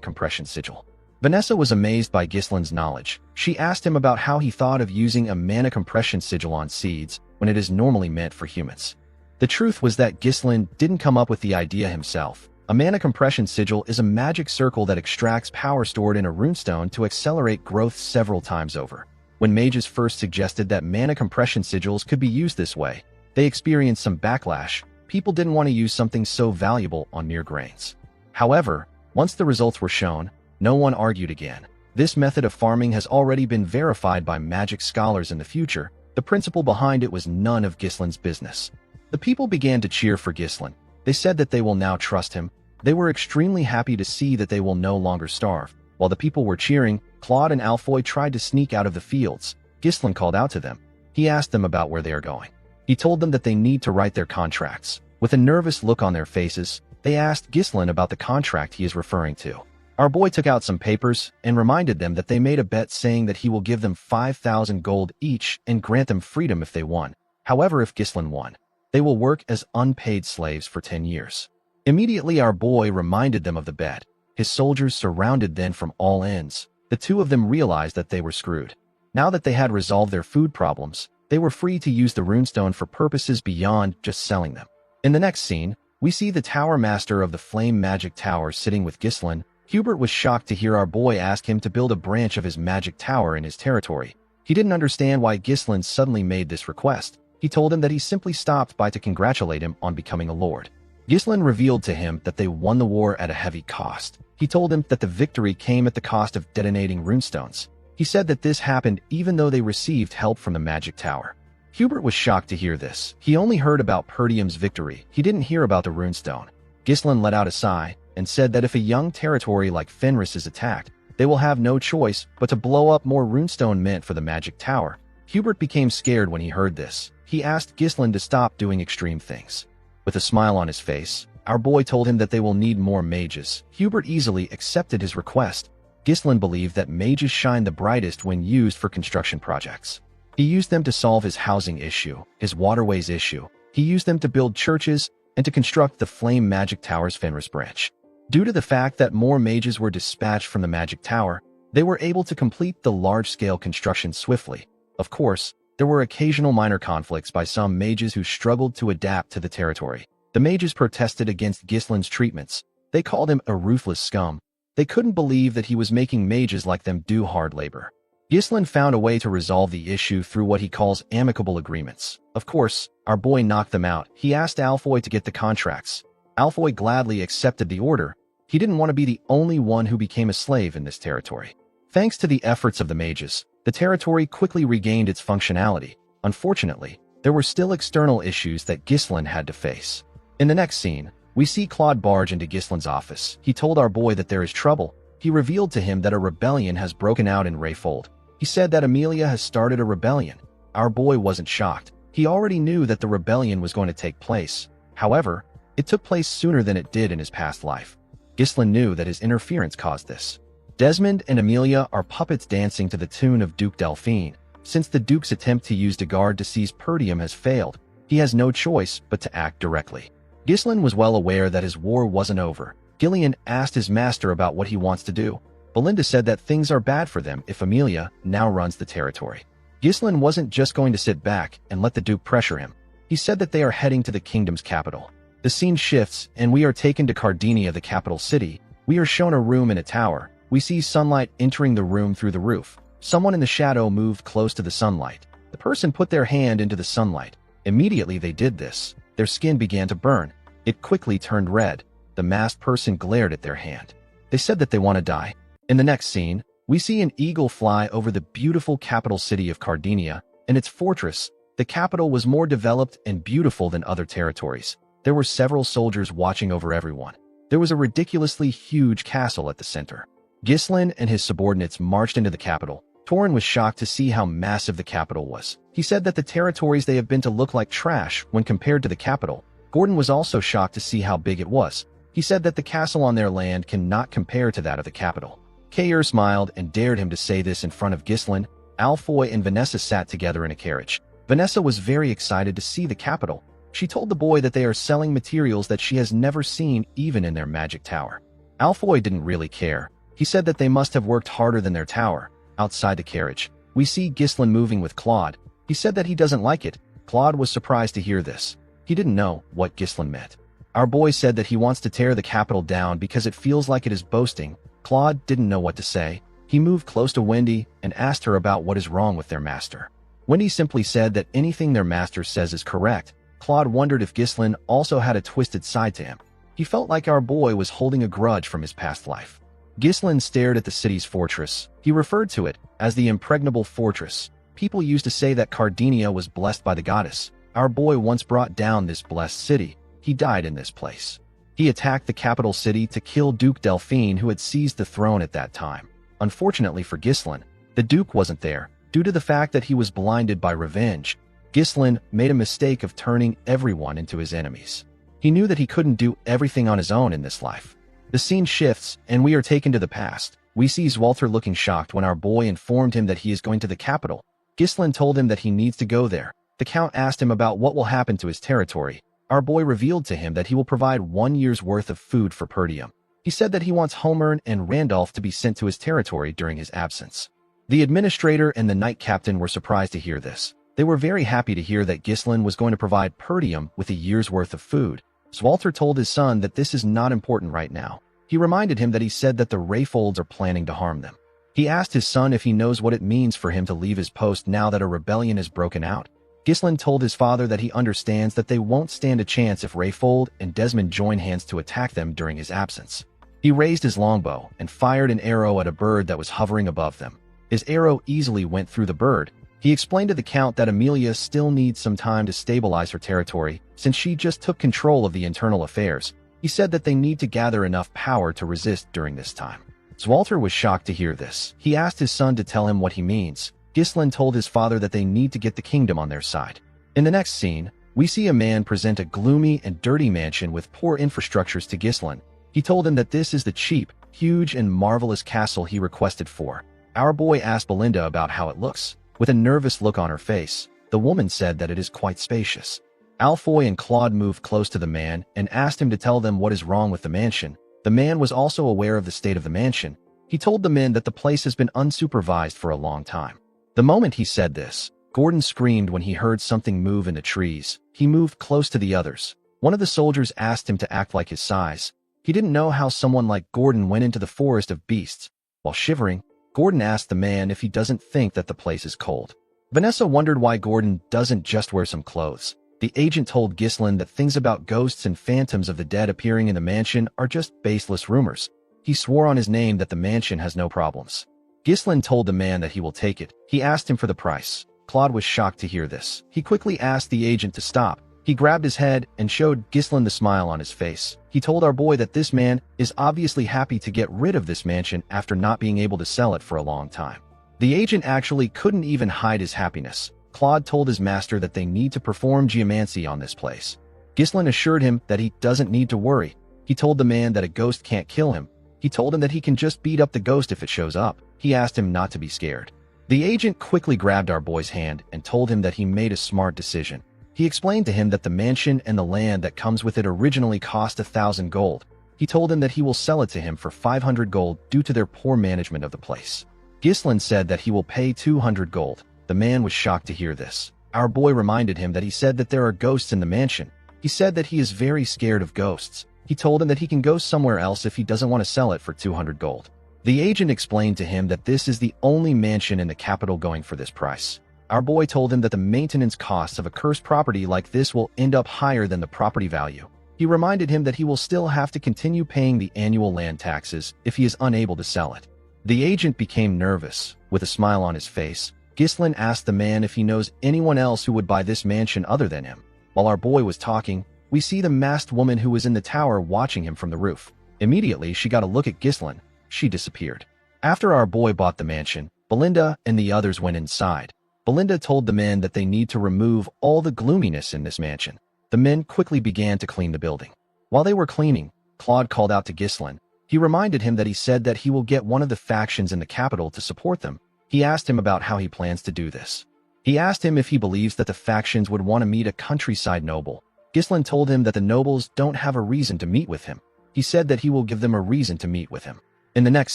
compression sigil. Vanessa was amazed by Ghislain's knowledge. She asked him about how he thought of using a mana compression sigil on seeds when it is normally meant for humans. The truth was that Ghislain didn't come up with the idea himself. A mana compression sigil is a magic circle that extracts power stored in a runestone to accelerate growth several times over. When mages first suggested that mana compression sigils could be used this way, they experienced some backlash. People didn't want to use something so valuable on mere grains. However, once the results were shown, no one argued again. This method of farming has already been verified by magic scholars in the future. The principle behind it was none of Ghislain's business. The people began to cheer for Ghislain. They said that they will now trust him. They were extremely happy to see that they will no longer starve. While the people were cheering, Claude and Alfoy tried to sneak out of the fields. Ghislain called out to them. He asked them about where they are going. He told them that they need to write their contracts. With a nervous look on their faces, they asked Ghislain about the contract he is referring to. Our boy took out some papers and reminded them that they made a bet saying that he will give them 5,000 gold each and grant them freedom if they won. However, if Ghislain won, they will work as unpaid slaves for 10 years. Immediately, our boy reminded them of the bet. His soldiers surrounded them from all ends. The two of them realized that they were screwed. Now that they had resolved their food problems, they were free to use the runestone for purposes beyond just selling them. In the next scene, we see the tower master of the flame magic tower sitting with Ghislain. Hubert was shocked to hear our boy ask him to build a branch of his magic tower in his territory. He didn't understand why Ghislain suddenly made this request. He told him that he simply stopped by to congratulate him on becoming a lord. Ghislain revealed to him that they won the war at a heavy cost. He told him that the victory came at the cost of detonating runestones. He said that this happened even though they received help from the magic tower. Hubert was shocked to hear this. He only heard about Perdium's victory. He didn't hear about the runestone. Ghislain let out a sigh and said that if a young territory like Fenris is attacked, they will have no choice but to blow up more runestone mint for the magic tower. Hubert became scared when he heard this. He asked Ghislain to stop doing extreme things. With a smile on his face, our boy told him that they will need more mages. Hubert easily accepted his request. Ghislain believed that mages shine the brightest when used for construction projects. He used them to solve his housing issue, his waterways issue. He used them to build churches and to construct the Flame Magic Tower's Fenris branch. Due to the fact that more mages were dispatched from the Magic Tower, they were able to complete the large-scale construction swiftly. Of course, there were occasional minor conflicts by some mages who struggled to adapt to the territory. The mages protested against Ghislain's treatments. They called him a ruthless scum. They couldn't believe that he was making mages like them do hard labor. Ghislain found a way to resolve the issue through what he calls amicable agreements. Of course, our boy knocked them out. He asked Alfoy to get the contracts. Alfoy gladly accepted the order. He didn't want to be the only one who became a slave in this territory. Thanks to the efforts of the mages, the territory quickly regained its functionality. Unfortunately, there were still external issues that Ghislain had to face. In the next scene, we see Claude barge into Ghislain's office. He told our boy that there is trouble. He revealed to him that a rebellion has broken out in Rayfold. He said that Amelia has started a rebellion. Our boy wasn't shocked. He already knew that the rebellion was going to take place. However, it took place sooner than it did in his past life. Ghislain knew that his interference caused this. Desmond and Amelia are puppets dancing to the tune of Duke Delphine. Since the Duke's attempt to use Degard to seize Perdium has failed, he has no choice but to act directly. Ghislain was well aware that his war wasn't over. Gillian asked his master about what he wants to do. Belinda said that things are bad for them if Amelia now runs the territory. Ghislain wasn't just going to sit back and let the Duke pressure him. He said that they are heading to the kingdom's capital. The scene shifts, and we are taken to Cardinia, the capital city. We are shown a room in a tower. We see sunlight entering the room through the roof. Someone in the shadow moved close to the sunlight. The person put their hand into the sunlight. Immediately they did this, their skin began to burn. It quickly turned red. The masked person glared at their hand. They said that they want to die. In the next scene, we see an eagle fly over the beautiful capital city of Cardinia and its fortress. The capital was more developed and beautiful than other territories. There were several soldiers watching over everyone. There was a ridiculously huge castle at the center. Ghislain and his subordinates marched into the capital. Torin was shocked to see how massive the capital was. He said that the territories they have been to look like trash when compared to the capital. Gordon was also shocked to see how big it was. He said that the castle on their land cannot compare to that of the capital. Kair smiled and dared him to say this in front of Ghislain. Alfoy and Vanessa sat together in a carriage. Vanessa was very excited to see the capital. She told the boy that they are selling materials that she has never seen even in their magic tower. Alfoy didn't really care. He said that they must have worked harder than their tower. Outside the carriage, we see Ghislain moving with Claude. He said that he doesn't like it. Claude was surprised to hear this. He didn't know what Ghislain meant. Our boy said that he wants to tear the capital down because it feels like it is boasting. Claude didn't know what to say. He moved close to Wendy and asked her about what is wrong with their master. Wendy simply said that anything their master says is correct. Claude wondered if Ghislain also had a twisted side to him. He felt like our boy was holding a grudge from his past life. Ghislain stared at the city's fortress. He referred to it as the impregnable fortress. People used to say that Cardinia was blessed by the goddess. Our boy once brought down this blessed city. He died in this place. He attacked the capital city to kill Duke Delphine, who had seized the throne at that time. Unfortunately for Ghislain, the Duke wasn't there, due to the fact that he was blinded by revenge. Ghislain made a mistake of turning everyone into his enemies. He knew that he couldn't do everything on his own in this life. The scene shifts, and we are taken to the past. We see Zwalter looking shocked when our boy informed him that he is going to the capital. Ghislain told him that he needs to go there. The Count asked him about what will happen to his territory. Our boy revealed to him that he will provide 1 year's worth of food for Perdium. He said that he wants Homer and Randolph to be sent to his territory during his absence. The administrator and the knight captain were surprised to hear this. They were very happy to hear that Ghislain was going to provide Perdium with a year's worth of food. Zwalter told his son that this is not important right now. He reminded him that he said that the Rayfolds are planning to harm them. He asked his son if he knows what it means for him to leave his post now that a rebellion has broken out. Ghislain told his father that he understands that they won't stand a chance if Rayfold and Desmond join hands to attack them during his absence. He raised his longbow and fired an arrow at a bird that was hovering above them. His arrow easily went through the bird. He explained to the Count that Amelia still needs some time to stabilize her territory since she just took control of the internal affairs. He said that they need to gather enough power to resist during this time. Zwalter was shocked to hear this. He asked his son to tell him what he means. Ghislain told his father that they need to get the kingdom on their side. In the next scene, we see a man present a gloomy and dirty mansion with poor infrastructures to Ghislain. He told him that this is the cheap, huge, and marvelous castle he requested for. Our boy asked Belinda about how it looks. With a nervous look on her face, the woman said that it is quite spacious. Alfoy and Claude moved close to the man and asked him to tell them what is wrong with the mansion. The man was also aware of the state of the mansion. He told the men that the place has been unsupervised for a long time. The moment he said this, Gordon screamed when he heard something move in the trees. He moved close to the others. One of the soldiers asked him to act like his size. He didn't know how someone like Gordon went into the forest of beasts. While shivering, Gordon asked the man if he doesn't think that the place is cold. Vanessa wondered why Gordon doesn't just wear some clothes. The agent told Ghislain that things about ghosts and phantoms of the dead appearing in the mansion are just baseless rumors. He swore on his name that the mansion has no problems. Ghislain told the man that he will take it. He asked him for the price. Claude was shocked to hear this. He quickly asked the agent to stop. He grabbed his head and showed Ghislain the smile on his face. He told our boy that this man is obviously happy to get rid of this mansion after not being able to sell it for a long time. The agent actually couldn't even hide his happiness. Claude told his master that they need to perform geomancy on this place. Ghislain assured him that he doesn't need to worry. He told the man that a ghost can't kill him. He told him that he can just beat up the ghost if it shows up. He asked him not to be scared. The agent quickly grabbed our boy's hand and told him that he made a smart decision. He explained to him that the mansion and the land that comes with it originally cost 1,000 gold. He told him that he will sell it to him for 500 gold due to their poor management of the place. Ghislain said that he will pay 200 gold. The man was shocked to hear this. Our boy reminded him that he said that there are ghosts in the mansion. He said that he is very scared of ghosts. He told him that he can go somewhere else if he doesn't want to sell it for 200 gold. The agent explained to him that this is the only mansion in the capital going for this price. Our boy told him that the maintenance costs of a cursed property like this will end up higher than the property value. He reminded him that he will still have to continue paying the annual land taxes if he is unable to sell it. The agent became nervous. With a smile on his face, Ghislain asked the man if he knows anyone else who would buy this mansion other than him. While our boy was talking, we see the masked woman who was in the tower watching him from the roof. Immediately, she got a look at Ghislain. She disappeared. After our boy bought the mansion, Belinda and the others went inside. Belinda told the men that they need to remove all the gloominess in this mansion. The men quickly began to clean the building. While they were cleaning, Claude called out to Ghislain. He reminded him that he said that he will get one of the factions in the capital to support them. He asked him about how he plans to do this. He asked him if he believes that the factions would want to meet a countryside noble. Ghislain told him that the nobles don't have a reason to meet with him. He said that he will give them a reason to meet with him. In the next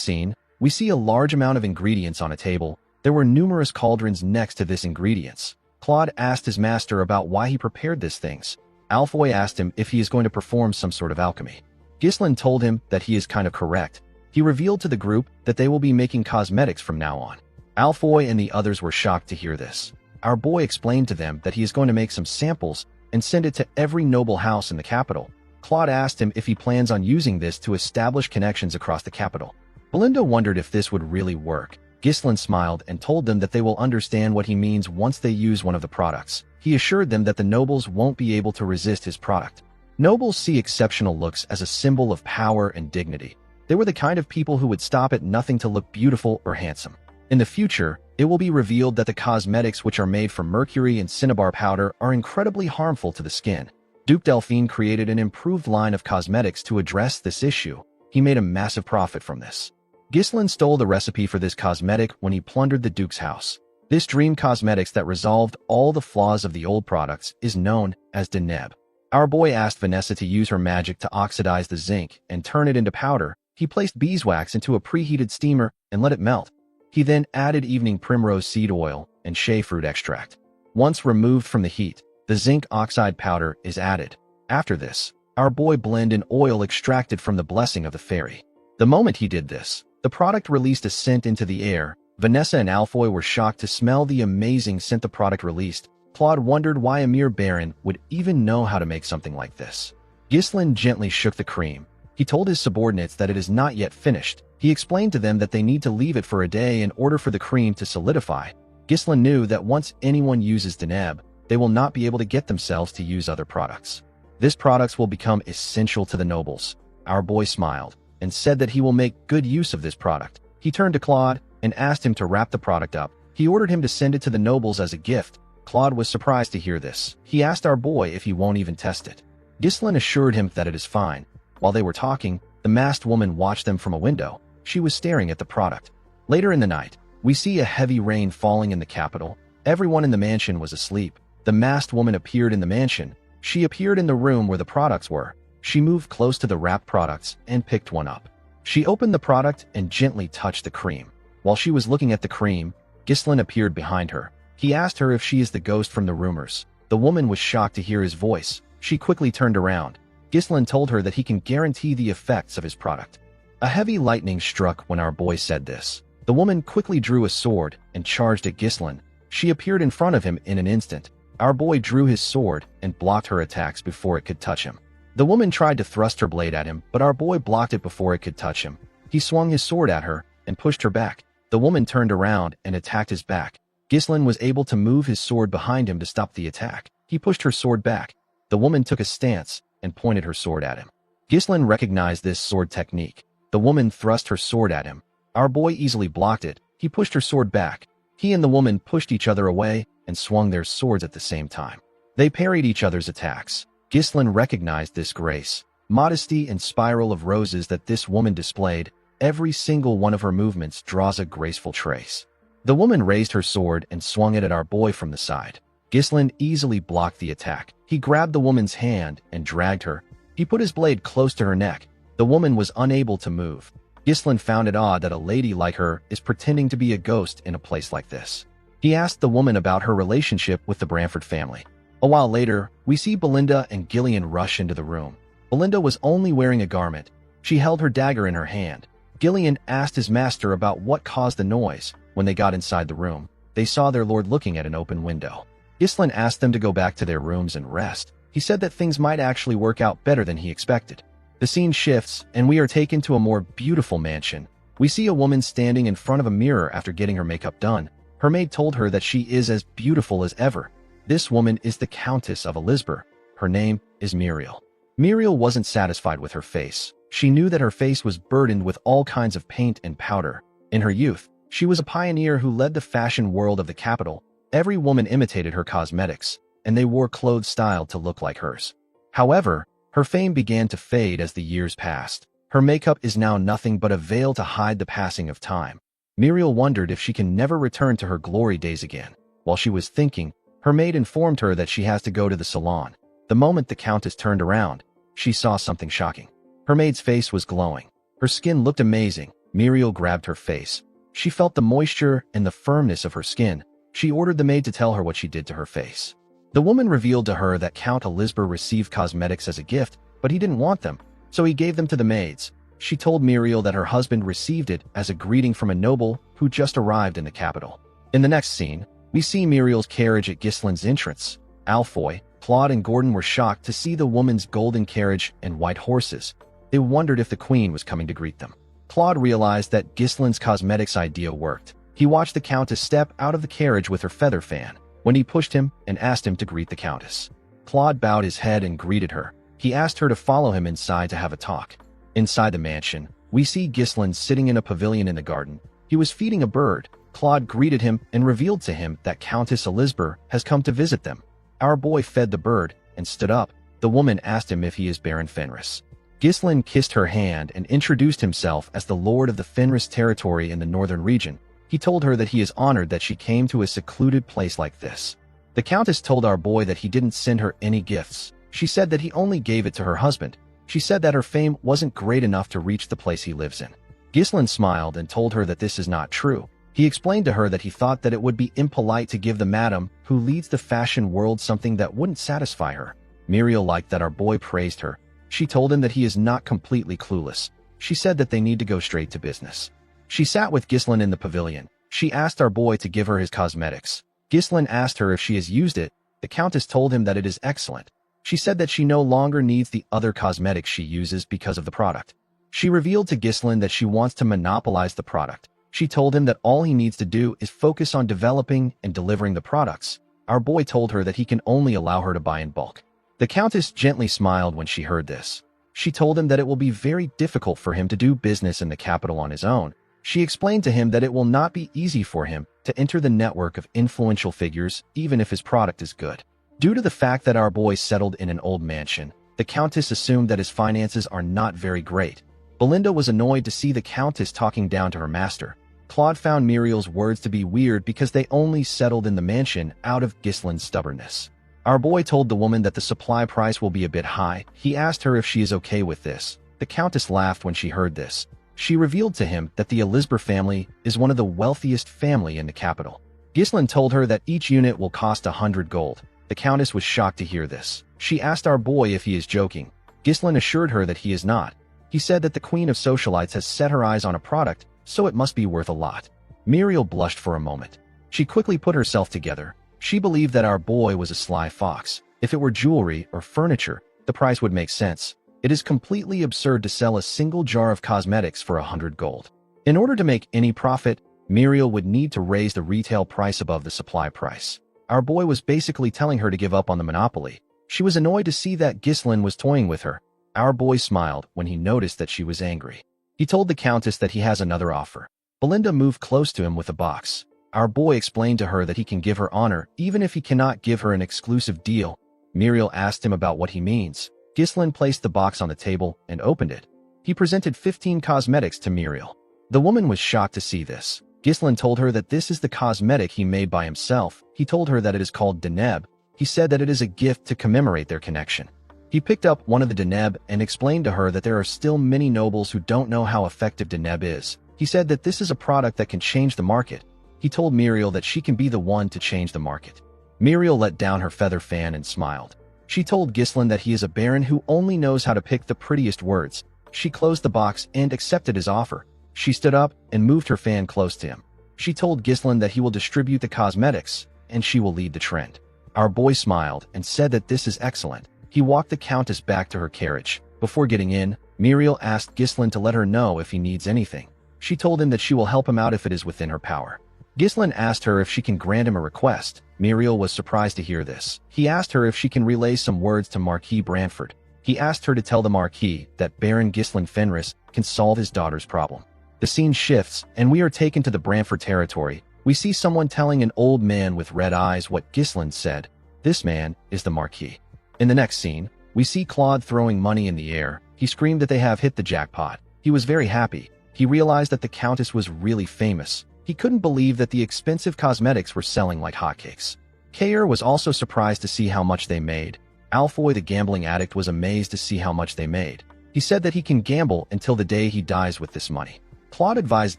scene, we see a large amount of ingredients on a table. There were numerous cauldrons next to this ingredients. Claude asked his master about why he prepared these things. Alfoy asked him if he is going to perform some sort of alchemy. Ghislain told him that he is kind of correct. He revealed to the group that they will be making cosmetics from now on. Alfoy and the others were shocked to hear this. Our boy explained to them that he is going to make some samples and send it to every noble house in the capital. Claude asked him if he plans on using this to establish connections across the capital. Belinda wondered if this would really work. Ghislain smiled and told them that they will understand what he means once they use one of the products. He assured them that the nobles won't be able to resist his product. Nobles see exceptional looks as a symbol of power and dignity. They were the kind of people who would stop at nothing to look beautiful or handsome. In the future, it will be revealed that the cosmetics which are made from mercury and cinnabar powder are incredibly harmful to the skin. Duke Delphine created an improved line of cosmetics to address this issue. He made a massive profit from this. Ghislain stole the recipe for this cosmetic when he plundered the Duke's house. This dream cosmetics that resolved all the flaws of the old products is known as Deneb. Our boy asked Vanessa to use her magic to oxidize the zinc and turn it into powder. He placed beeswax into a preheated steamer and let it melt. He then added evening primrose seed oil and shea fruit extract. Once removed from the heat, the zinc oxide powder is added. After this, our boy blended an oil extracted from the blessing of the fairy. The moment he did this, the product released a scent into the air. Vanessa and Alfoy were shocked to smell the amazing scent the product released. Claude wondered why a mere baron would even know how to make something like this. Ghislain gently shook the cream. He told his subordinates that it is not yet finished. He explained to them that they need to leave it for a day in order for the cream to solidify. Ghislain knew that once anyone uses Deneb, they will not be able to get themselves to use other products. This products will become essential to the nobles. Our boy smiled and said that he will make good use of this product. He turned to Claude and asked him to wrap the product up. He ordered him to send it to the nobles as a gift. Claude was surprised to hear this. He asked our boy if he won't even test it. Ghislain assured him that it is fine. While they were talking, the masked woman watched them from a window. She was staring at the product. Later in the night, we see a heavy rain falling in the capital. Everyone in the mansion was asleep. The masked woman appeared in the mansion. She appeared in the room where the products were. She moved close to the wrapped products and picked one up. She opened the product and gently touched the cream. While she was looking at the cream, Ghislain appeared behind her. He asked her if she is the ghost from the rumors. The woman was shocked to hear his voice. She quickly turned around. Ghislain told her that he can guarantee the effects of his product. A heavy lightning struck when our boy said this. The woman quickly drew a sword and charged at Ghislain. She appeared in front of him in an instant. Our boy drew his sword and blocked her attacks before it could touch him. The woman tried to thrust her blade at him, but our boy blocked it before it could touch him. He swung his sword at her and pushed her back. The woman turned around and attacked his back. Ghislain was able to move his sword behind him to stop the attack. He pushed her sword back. The woman took a stance and pointed her sword at him. Ghislain recognized this sword technique. The woman thrust her sword at him. Our boy easily blocked it. He pushed her sword back. He and the woman pushed each other away and swung their swords at the same time. They parried each other's attacks. Ghislain recognized this grace. modesty and spiral of roses that this woman displayed, every single one of her movements draws a graceful trace. The woman raised her sword and swung it at our boy from the side. Ghislain easily blocked the attack. He grabbed the woman's hand and dragged her. He put his blade close to her neck. The woman was unable to move. Ghislain found it odd that a lady like her is pretending to be a ghost in a place like this. He asked the woman about her relationship with the Bramford family. A while later, we see Belinda and Gillian rush into the room. Belinda was only wearing a garment. She held her dagger in her hand. Gillian asked his master about what caused the noise. When they got inside the room, they saw their lord looking at an open window. Ghislain asked them to go back to their rooms and rest. He said that things might actually work out better than he expected. The scene shifts, and we are taken to a more beautiful mansion. We see a woman standing in front of a mirror after getting her makeup done. Her maid told her that she is as beautiful as ever. This woman is the Countess of Elisber. Her name is Muriel. Muriel wasn't satisfied with her face. She knew that her face was burdened with all kinds of paint and powder. In her youth, she was a pioneer who led the fashion world of the capital. Every woman imitated her cosmetics, and they wore clothes styled to look like hers. However, her fame began to fade as the years passed. Her makeup is now nothing but a veil to hide the passing of time. Muriel wondered if she can never return to her glory days again. While she was thinking, her maid informed her that she has to go to the salon. The moment the Countess turned around, she saw something shocking. Her maid's face was glowing. Her skin looked amazing. Muriel grabbed her face. She felt the moisture and the firmness of her skin. She ordered the maid to tell her what she did to her face. The woman revealed to her that Count Elisber received cosmetics as a gift, but he didn't want them, so he gave them to the maids. She told Muriel that her husband received it as a greeting from a noble who just arrived in the capital. In the next scene, we see Muriel's carriage at Ghislain's entrance. Alfoy, Claude, and Gordon were shocked to see the woman's golden carriage and white horses. They wondered if the queen was coming to greet them. Claude realized that Ghislain's cosmetics idea worked. He watched the Countess step out of the carriage with her feather fan, when he pushed him and asked him to greet the Countess. Claude bowed his head and greeted her. He asked her to follow him inside to have a talk. Inside the mansion, we see Ghislain sitting in a pavilion in the garden. He was feeding a bird. Claude greeted him and revealed to him that Countess Elisber has come to visit them. Our boy fed the bird and stood up. The woman asked him if he is Baron Fenris. Ghislain kissed her hand and introduced himself as the lord of the Fenris territory in the northern region. He told her that he is honored that she came to a secluded place like this. The Countess told our boy that he didn't send her any gifts. She said that he only gave it to her husband. She said that her fame wasn't great enough to reach the place he lives in. Ghislain smiled and told her that this is not true. He explained to her that he thought that it would be impolite to give the madam who leads the fashion world something that wouldn't satisfy her. Muriel liked that our boy praised her. She told him that he is not completely clueless. She said that they need to go straight to business. She sat with Ghislain in the pavilion. She asked our boy to give her his cosmetics. Ghislain asked her if she has used it. The Countess told him that it is excellent. She said that she no longer needs the other cosmetics she uses because of the product. She revealed to Ghislain that she wants to monopolize the product. She told him that all he needs to do is focus on developing and delivering the products. Our boy told her that he can only allow her to buy in bulk. The Countess gently smiled when she heard this. She told him that it will be very difficult for him to do business in the capital on his own. She explained to him that it will not be easy for him to enter the network of influential figures even if his product is good. Due to the fact that our boy settled in an old mansion, the Countess assumed that his finances are not very great. Belinda was annoyed to see the Countess talking down to her master. Claude found Muriel's words to be weird because they only settled in the mansion out of Ghislain's stubbornness. Our boy told the woman that the supply price will be a bit high. He asked her if she is okay with this. The Countess laughed when she heard this. She revealed to him that the Elisber family is one of the wealthiest family in the capital. Ghislain told her that each unit will cost 100 gold. The Countess was shocked to hear this. She asked our boy if he is joking. Ghislain assured her that he is not. He said that the Queen of Socialites has set her eyes on a product, so it must be worth a lot. Muriel blushed for a moment. She quickly put herself together. She believed that our boy was a sly fox. If it were jewelry or furniture, the price would make sense. It is completely absurd to sell a single jar of cosmetics for 100 gold. In order to make any profit, Muriel would need to raise the retail price above the supply price. Our boy was basically telling her to give up on the monopoly. She was annoyed to see that Ghislain was toying with her. Our boy smiled when he noticed that she was angry. He told the Countess that he has another offer. Belinda moved close to him with a box. Our boy explained to her that he can give her honor even if he cannot give her an exclusive deal. Muriel asked him about what he means. Ghislain placed the box on the table and opened it. He presented 15 cosmetics to Muriel. The woman was shocked to see this. Ghislain told her that this is the cosmetic he made by himself. He told her that it is called Deneb. He said that it is a gift to commemorate their connection. He picked up one of the Deneb and explained to her that there are still many nobles who don't know how effective Deneb is. He said that this is a product that can change the market. He told Muriel that she can be the one to change the market. Muriel let down her feather fan and smiled. She told Ghislain that he is a baron who only knows how to pick the prettiest words. She closed the box and accepted his offer. She stood up and moved her fan close to him. She told Ghislain that he will distribute the cosmetics and she will lead the trend. Our boy smiled and said that this is excellent. He walked the countess back to her carriage. Before getting in, Muriel asked Ghislain to let her know if he needs anything. She told him that she will help him out if it is within her power. Ghislain asked her if she can grant him a request. Muriel was surprised to hear this. He asked her if she can relay some words to Marquis Branford. He asked her to tell the Marquis that Baron Ghislain Fenris can solve his daughter's problem. The scene shifts, and we are taken to the Branford territory. We see someone telling an old man with red eyes what Ghislain said. This man is the Marquis. In the next scene, we see Claude throwing money in the air. He screamed that they have hit the jackpot. He was very happy. He realized that the Countess was really famous. He couldn't believe that the expensive cosmetics were selling like hotcakes. Kayer was also surprised to see how much they made. Alfoy the gambling addict was amazed to see how much they made. He said that he can gamble until the day he dies with this money. Claude advised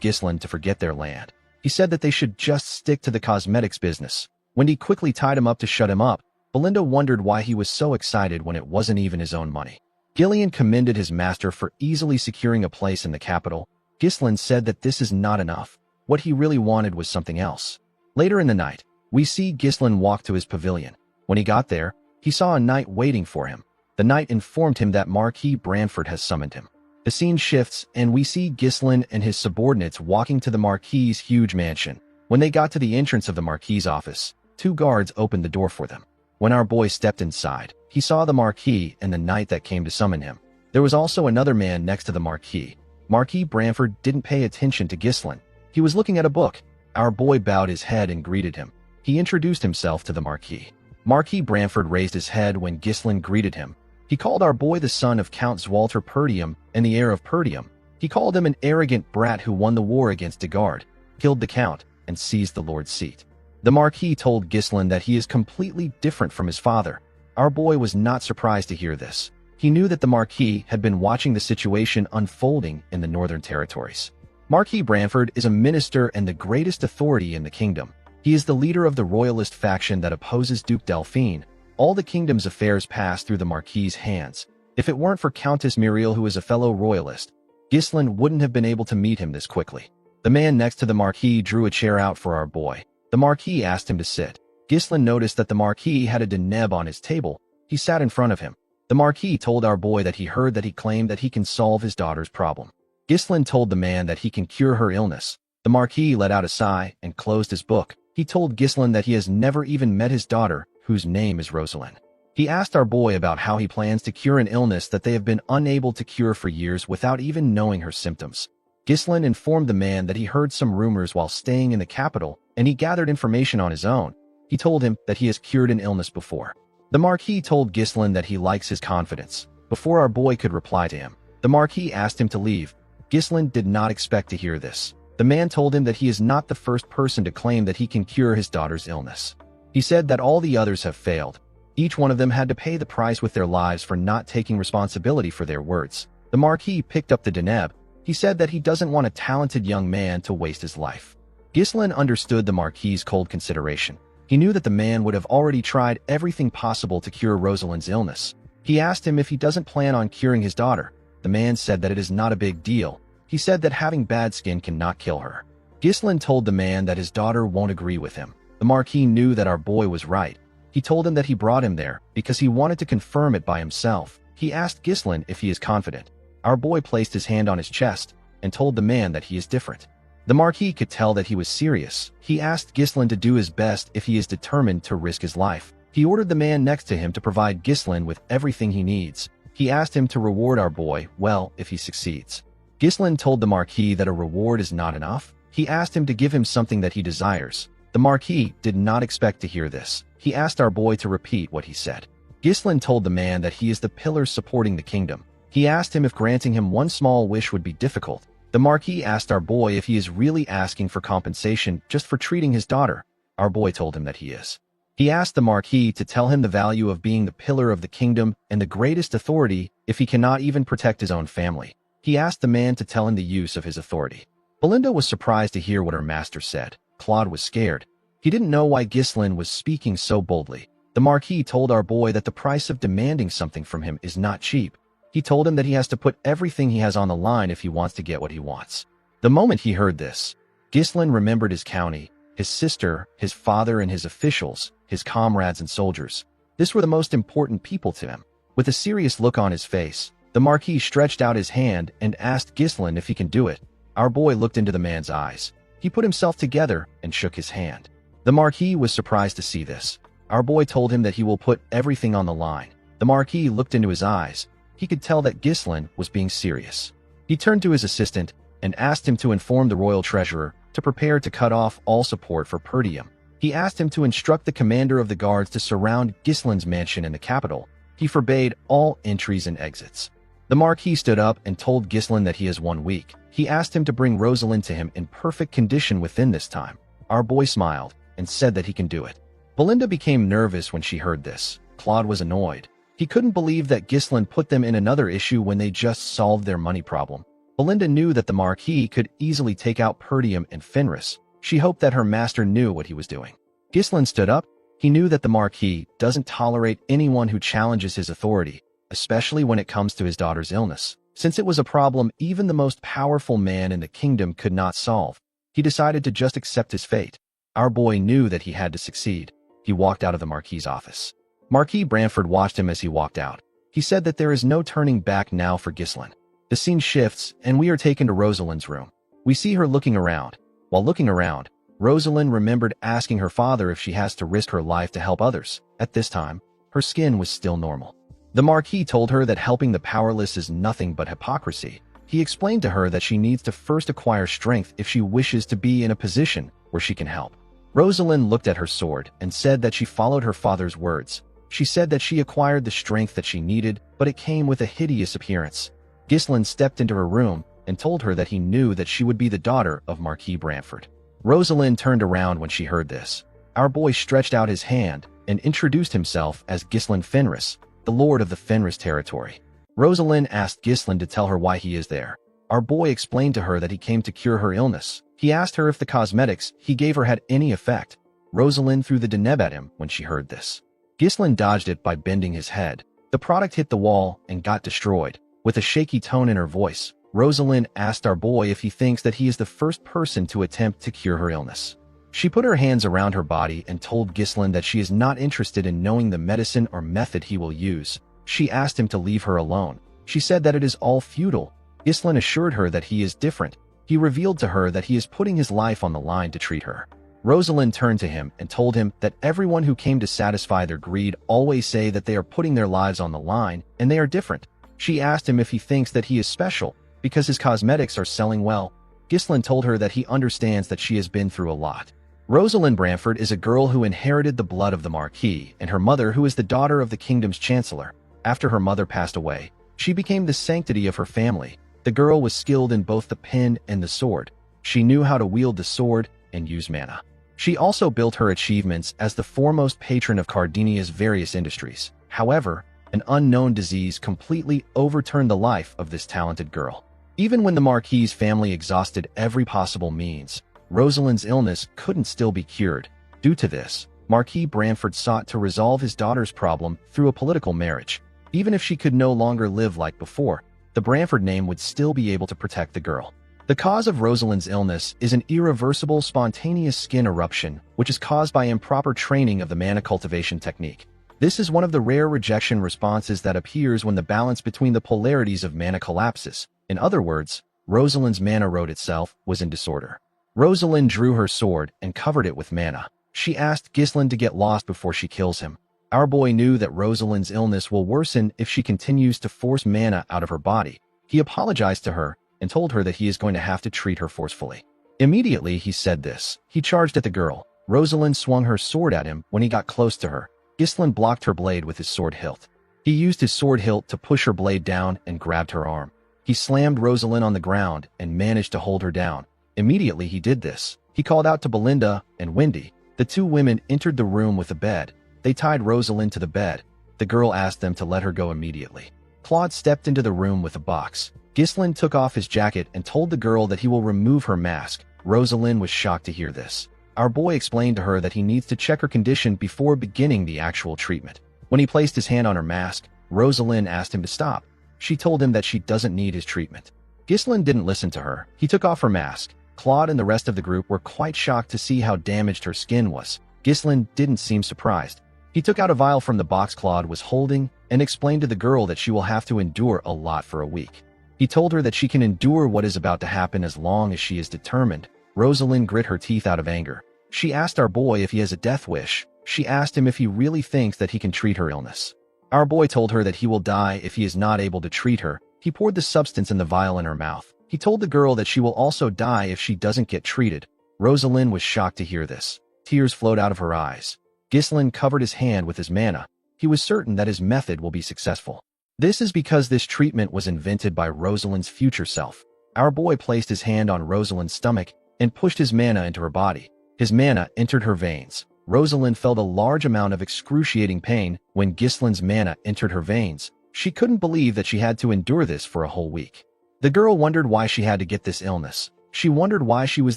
Ghislain to forget their land. He said that they should just stick to the cosmetics business. Wendy quickly tied him up to shut him up. Belinda wondered why he was so excited when it wasn't even his own money. Gillian commended his master for easily securing a place in the capital. Ghislain said that this is not enough. What he really wanted was something else. Later in the night, we see Ghislain walk to his pavilion. When he got there, he saw a knight waiting for him. The knight informed him that Marquis Branford has summoned him. The scene shifts, and we see Ghislain and his subordinates walking to the Marquis's huge mansion. When they got to the entrance of the Marquis's office, 2 guards opened the door for them. When our boy stepped inside, he saw the Marquis and the knight that came to summon him. There was also another man next to the Marquis. Marquis Branford didn't pay attention to Ghislain. He was looking at a book. Our boy bowed his head and greeted him. He introduced himself to the Marquis. Marquis Branford raised his head when Ghislain greeted him. He called our boy the son of Count Zwalter Perdium and the heir of Perdium. He called him an arrogant brat who won the war against Degard, killed the count, and seized the lord's seat. The Marquis told Ghislain that he is completely different from his father. Our boy was not surprised to hear this. He knew that the Marquis had been watching the situation unfolding in the Northern Territories. Marquis Branford is a minister and the greatest authority in the kingdom. He is the leader of the royalist faction that opposes Duke Delphine. All the kingdom's affairs pass through the Marquis's hands. If it weren't for Countess Muriel, who is a fellow royalist, Ghislain wouldn't have been able to meet him this quickly. The man next to the Marquis drew a chair out for our boy. The Marquis asked him to sit. Ghislain noticed that the Marquis had a Deneb on his table. He sat in front of him. The Marquis told our boy that he heard that he claimed that he can solve his daughter's problem. Ghislain told the man that he can cure her illness. The Marquis let out a sigh and closed his book. He told Ghislain that he has never even met his daughter, whose name is Rosalind. He asked our boy about how he plans to cure an illness that they have been unable to cure for years without even knowing her symptoms. Ghislain informed the man that he heard some rumors while staying in the capital, and he gathered information on his own. He told him that he has cured an illness before. The Marquis told Ghislain that he likes his confidence. Before our boy could reply to him, the Marquis asked him to leave. Ghislain did not expect to hear this. The man told him that he is not the first person to claim that he can cure his daughter's illness. He said that all the others have failed. Each one of them had to pay the price with their lives for not taking responsibility for their words. The Marquis picked up the Deneb. He said that he doesn't want a talented young man to waste his life. Ghislain understood the Marquis's cold consideration. He knew that the man would have already tried everything possible to cure Rosalind's illness. He asked him if he doesn't plan on curing his daughter. The man said that it is not a big deal. He said that having bad skin cannot kill her. Ghislain told the man that his daughter won't agree with him. The Marquis knew that our boy was right. He told him that he brought him there because he wanted to confirm it by himself. He asked Ghislain if he is confident. Our boy placed his hand on his chest and told the man that he is different. The Marquis could tell that he was serious. He asked Ghislain to do his best if he is determined to risk his life. He ordered the man next to him to provide Ghislain with everything he needs. He asked him to reward our boy well if he succeeds. Ghislain told the Marquis that a reward is not enough. He asked him to give him something that he desires. The Marquis did not expect to hear this. He asked our boy to repeat what he said. Ghislain told the man that he is the pillar supporting the kingdom. He asked him if granting him one small wish would be difficult. The Marquis asked our boy if he is really asking for compensation just for treating his daughter. Our boy told him that he is. He asked the Marquis to tell him the value of being the pillar of the kingdom and the greatest authority if he cannot even protect his own family. He asked the man to tell him the use of his authority. Belinda was surprised to hear what her master said. Claude was scared. He didn't know why Ghislain was speaking so boldly. The Marquis told our boy that the price of demanding something from him is not cheap. He told him that he has to put everything he has on the line if he wants to get what he wants. The moment he heard this, Ghislain remembered his county, his sister, his father and his officials, his comrades and soldiers. This were the most important people to him. With a serious look on his face, the Marquis stretched out his hand and asked Ghislain if he can do it. Our boy looked into the man's eyes. He put himself together and shook his hand. The Marquis was surprised to see this. Our boy told him that he will put everything on the line. The Marquis looked into his eyes. He could tell that Ghislain was being serious. He turned to his assistant and asked him to inform the royal treasurer to prepare to cut off all support for Perdium. He asked him to instruct the commander of the guards to surround Ghislain's mansion in the capital. He forbade all entries and exits. The Marquis stood up and told Ghislain that he has 1 week. He asked him to bring Rosalind to him in perfect condition within this time. Our boy smiled and said that he can do it. Belinda became nervous when she heard this. Claude was annoyed. He couldn't believe that Ghislain put them in another issue when they just solved their money problem. Belinda knew that the Marquis could easily take out Perdium and Fenris. She hoped that her master knew what he was doing. Ghislain stood up. He knew that the Marquis doesn't tolerate anyone who challenges his authority, especially when it comes to his daughter's illness. Since it was a problem even the most powerful man in the kingdom could not solve, he decided to just accept his fate. Our boy knew that he had to succeed. He walked out of the Marquis' office. Marquis Branford watched him as he walked out. He said that there is no turning back now for Ghislain. The scene shifts, and we are taken to Rosalind's room. We see her looking around. While looking around, Rosalind remembered asking her father if she has to risk her life to help others. At this time, her skin was still normal. The Marquis told her that helping the powerless is nothing but hypocrisy. He explained to her that she needs to first acquire strength if she wishes to be in a position where she can help. Rosalind looked at her sword and said that she followed her father's words. She said that she acquired the strength that she needed, but it came with a hideous appearance. Ghislain stepped into her room and told her that he knew that she would be the daughter of Marquis Branford. Rosalind turned around when she heard this. Our boy stretched out his hand and introduced himself as Ghislain Fenris, the lord of the Fenris territory. Rosalind asked Ghislain to tell her why he is there. Our boy explained to her that he came to cure her illness. He asked her if the cosmetics he gave her had any effect. Rosalind threw the deneb at him when she heard this. Ghislain dodged it by bending his head. The product hit the wall and got destroyed. With a shaky tone in her voice, Rosalind asked our boy if he thinks that he is the first person to attempt to cure her illness. She put her hands around her body and told Ghislain that she is not interested in knowing the medicine or method he will use. She asked him to leave her alone. She said that it is all futile. Ghislain assured her that he is different. He revealed to her that he is putting his life on the line to treat her. Rosalind turned to him and told him that everyone who came to satisfy their greed always say that they are putting their lives on the line and they are different. She asked him if he thinks that he is special because his cosmetics are selling well. Ghislain told her that he understands that she has been through a lot. Rosalind Branford is a girl who inherited the blood of the Marquis and her mother, who is the daughter of the kingdom's chancellor. After her mother passed away, she became the sanctity of her family. The girl was skilled in both the pen and the sword. She knew how to wield the sword and use mana. She also built her achievements as the foremost patron of Cardinia's various industries. However, an unknown disease completely overturned the life of this talented girl. Even when the Marquis' family exhausted every possible means, Rosalind's illness couldn't still be cured. Due to this, Marquis Branford sought to resolve his daughter's problem through a political marriage. Even if she could no longer live like before, the Branford name would still be able to protect the girl. The cause of Rosalind's illness is an irreversible spontaneous skin eruption, which is caused by improper training of the mana cultivation technique. This is one of the rare rejection responses that appears when the balance between the polarities of mana collapses. In other words, Rosalind's mana road itself was in disorder. Rosalind drew her sword and covered it with mana. She asked Ghislain to get lost before she kills him. Our boy knew that Rosalind's illness will worsen if she continues to force mana out of her body. He apologized to her and told her that he is going to have to treat her forcefully. Immediately he said this, he charged at the girl. Rosalind swung her sword at him when he got close to her. Ghislain blocked her blade with his sword hilt. He used his sword hilt to push her blade down and grabbed her arm. He slammed Rosalind on the ground and managed to hold her down. Immediately he did this, he called out to Belinda and Wendy. The two women entered the room with a bed. They tied Rosalind to the bed. The girl asked them to let her go immediately. Claude stepped into the room with a box. Ghislain took off his jacket and told the girl that he will remove her mask. Rosalind was shocked to hear this. Our boy explained to her that he needs to check her condition before beginning the actual treatment. When he placed his hand on her mask, Rosalind asked him to stop. She told him that she doesn't need his treatment. Ghislain didn't listen to her. He took off her mask. Claude and the rest of the group were quite shocked to see how damaged her skin was. Ghislain didn't seem surprised. He took out a vial from the box Claude was holding and explained to the girl that she will have to endure a lot for a week. He told her that she can endure what is about to happen as long as she is determined. Rosalind grit her teeth out of anger. She asked our boy if he has a death wish. She asked him if he really thinks that he can treat her illness. Our boy told her that he will die if he is not able to treat her. He poured the substance in the vial in her mouth. He told the girl that she will also die if she doesn't get treated. Rosalind was shocked to hear this. Tears flowed out of her eyes. Ghislain covered his hand with his mana. He was certain that his method will be successful. This is because this treatment was invented by Rosalind's future self. Our boy placed his hand on Rosalind's stomach and pushed his mana into her body. His mana entered her veins. Rosalind felt a large amount of excruciating pain when Ghislain's mana entered her veins. She couldn't believe that she had to endure this for a whole week. The girl wondered why she had to get this illness. She wondered why she was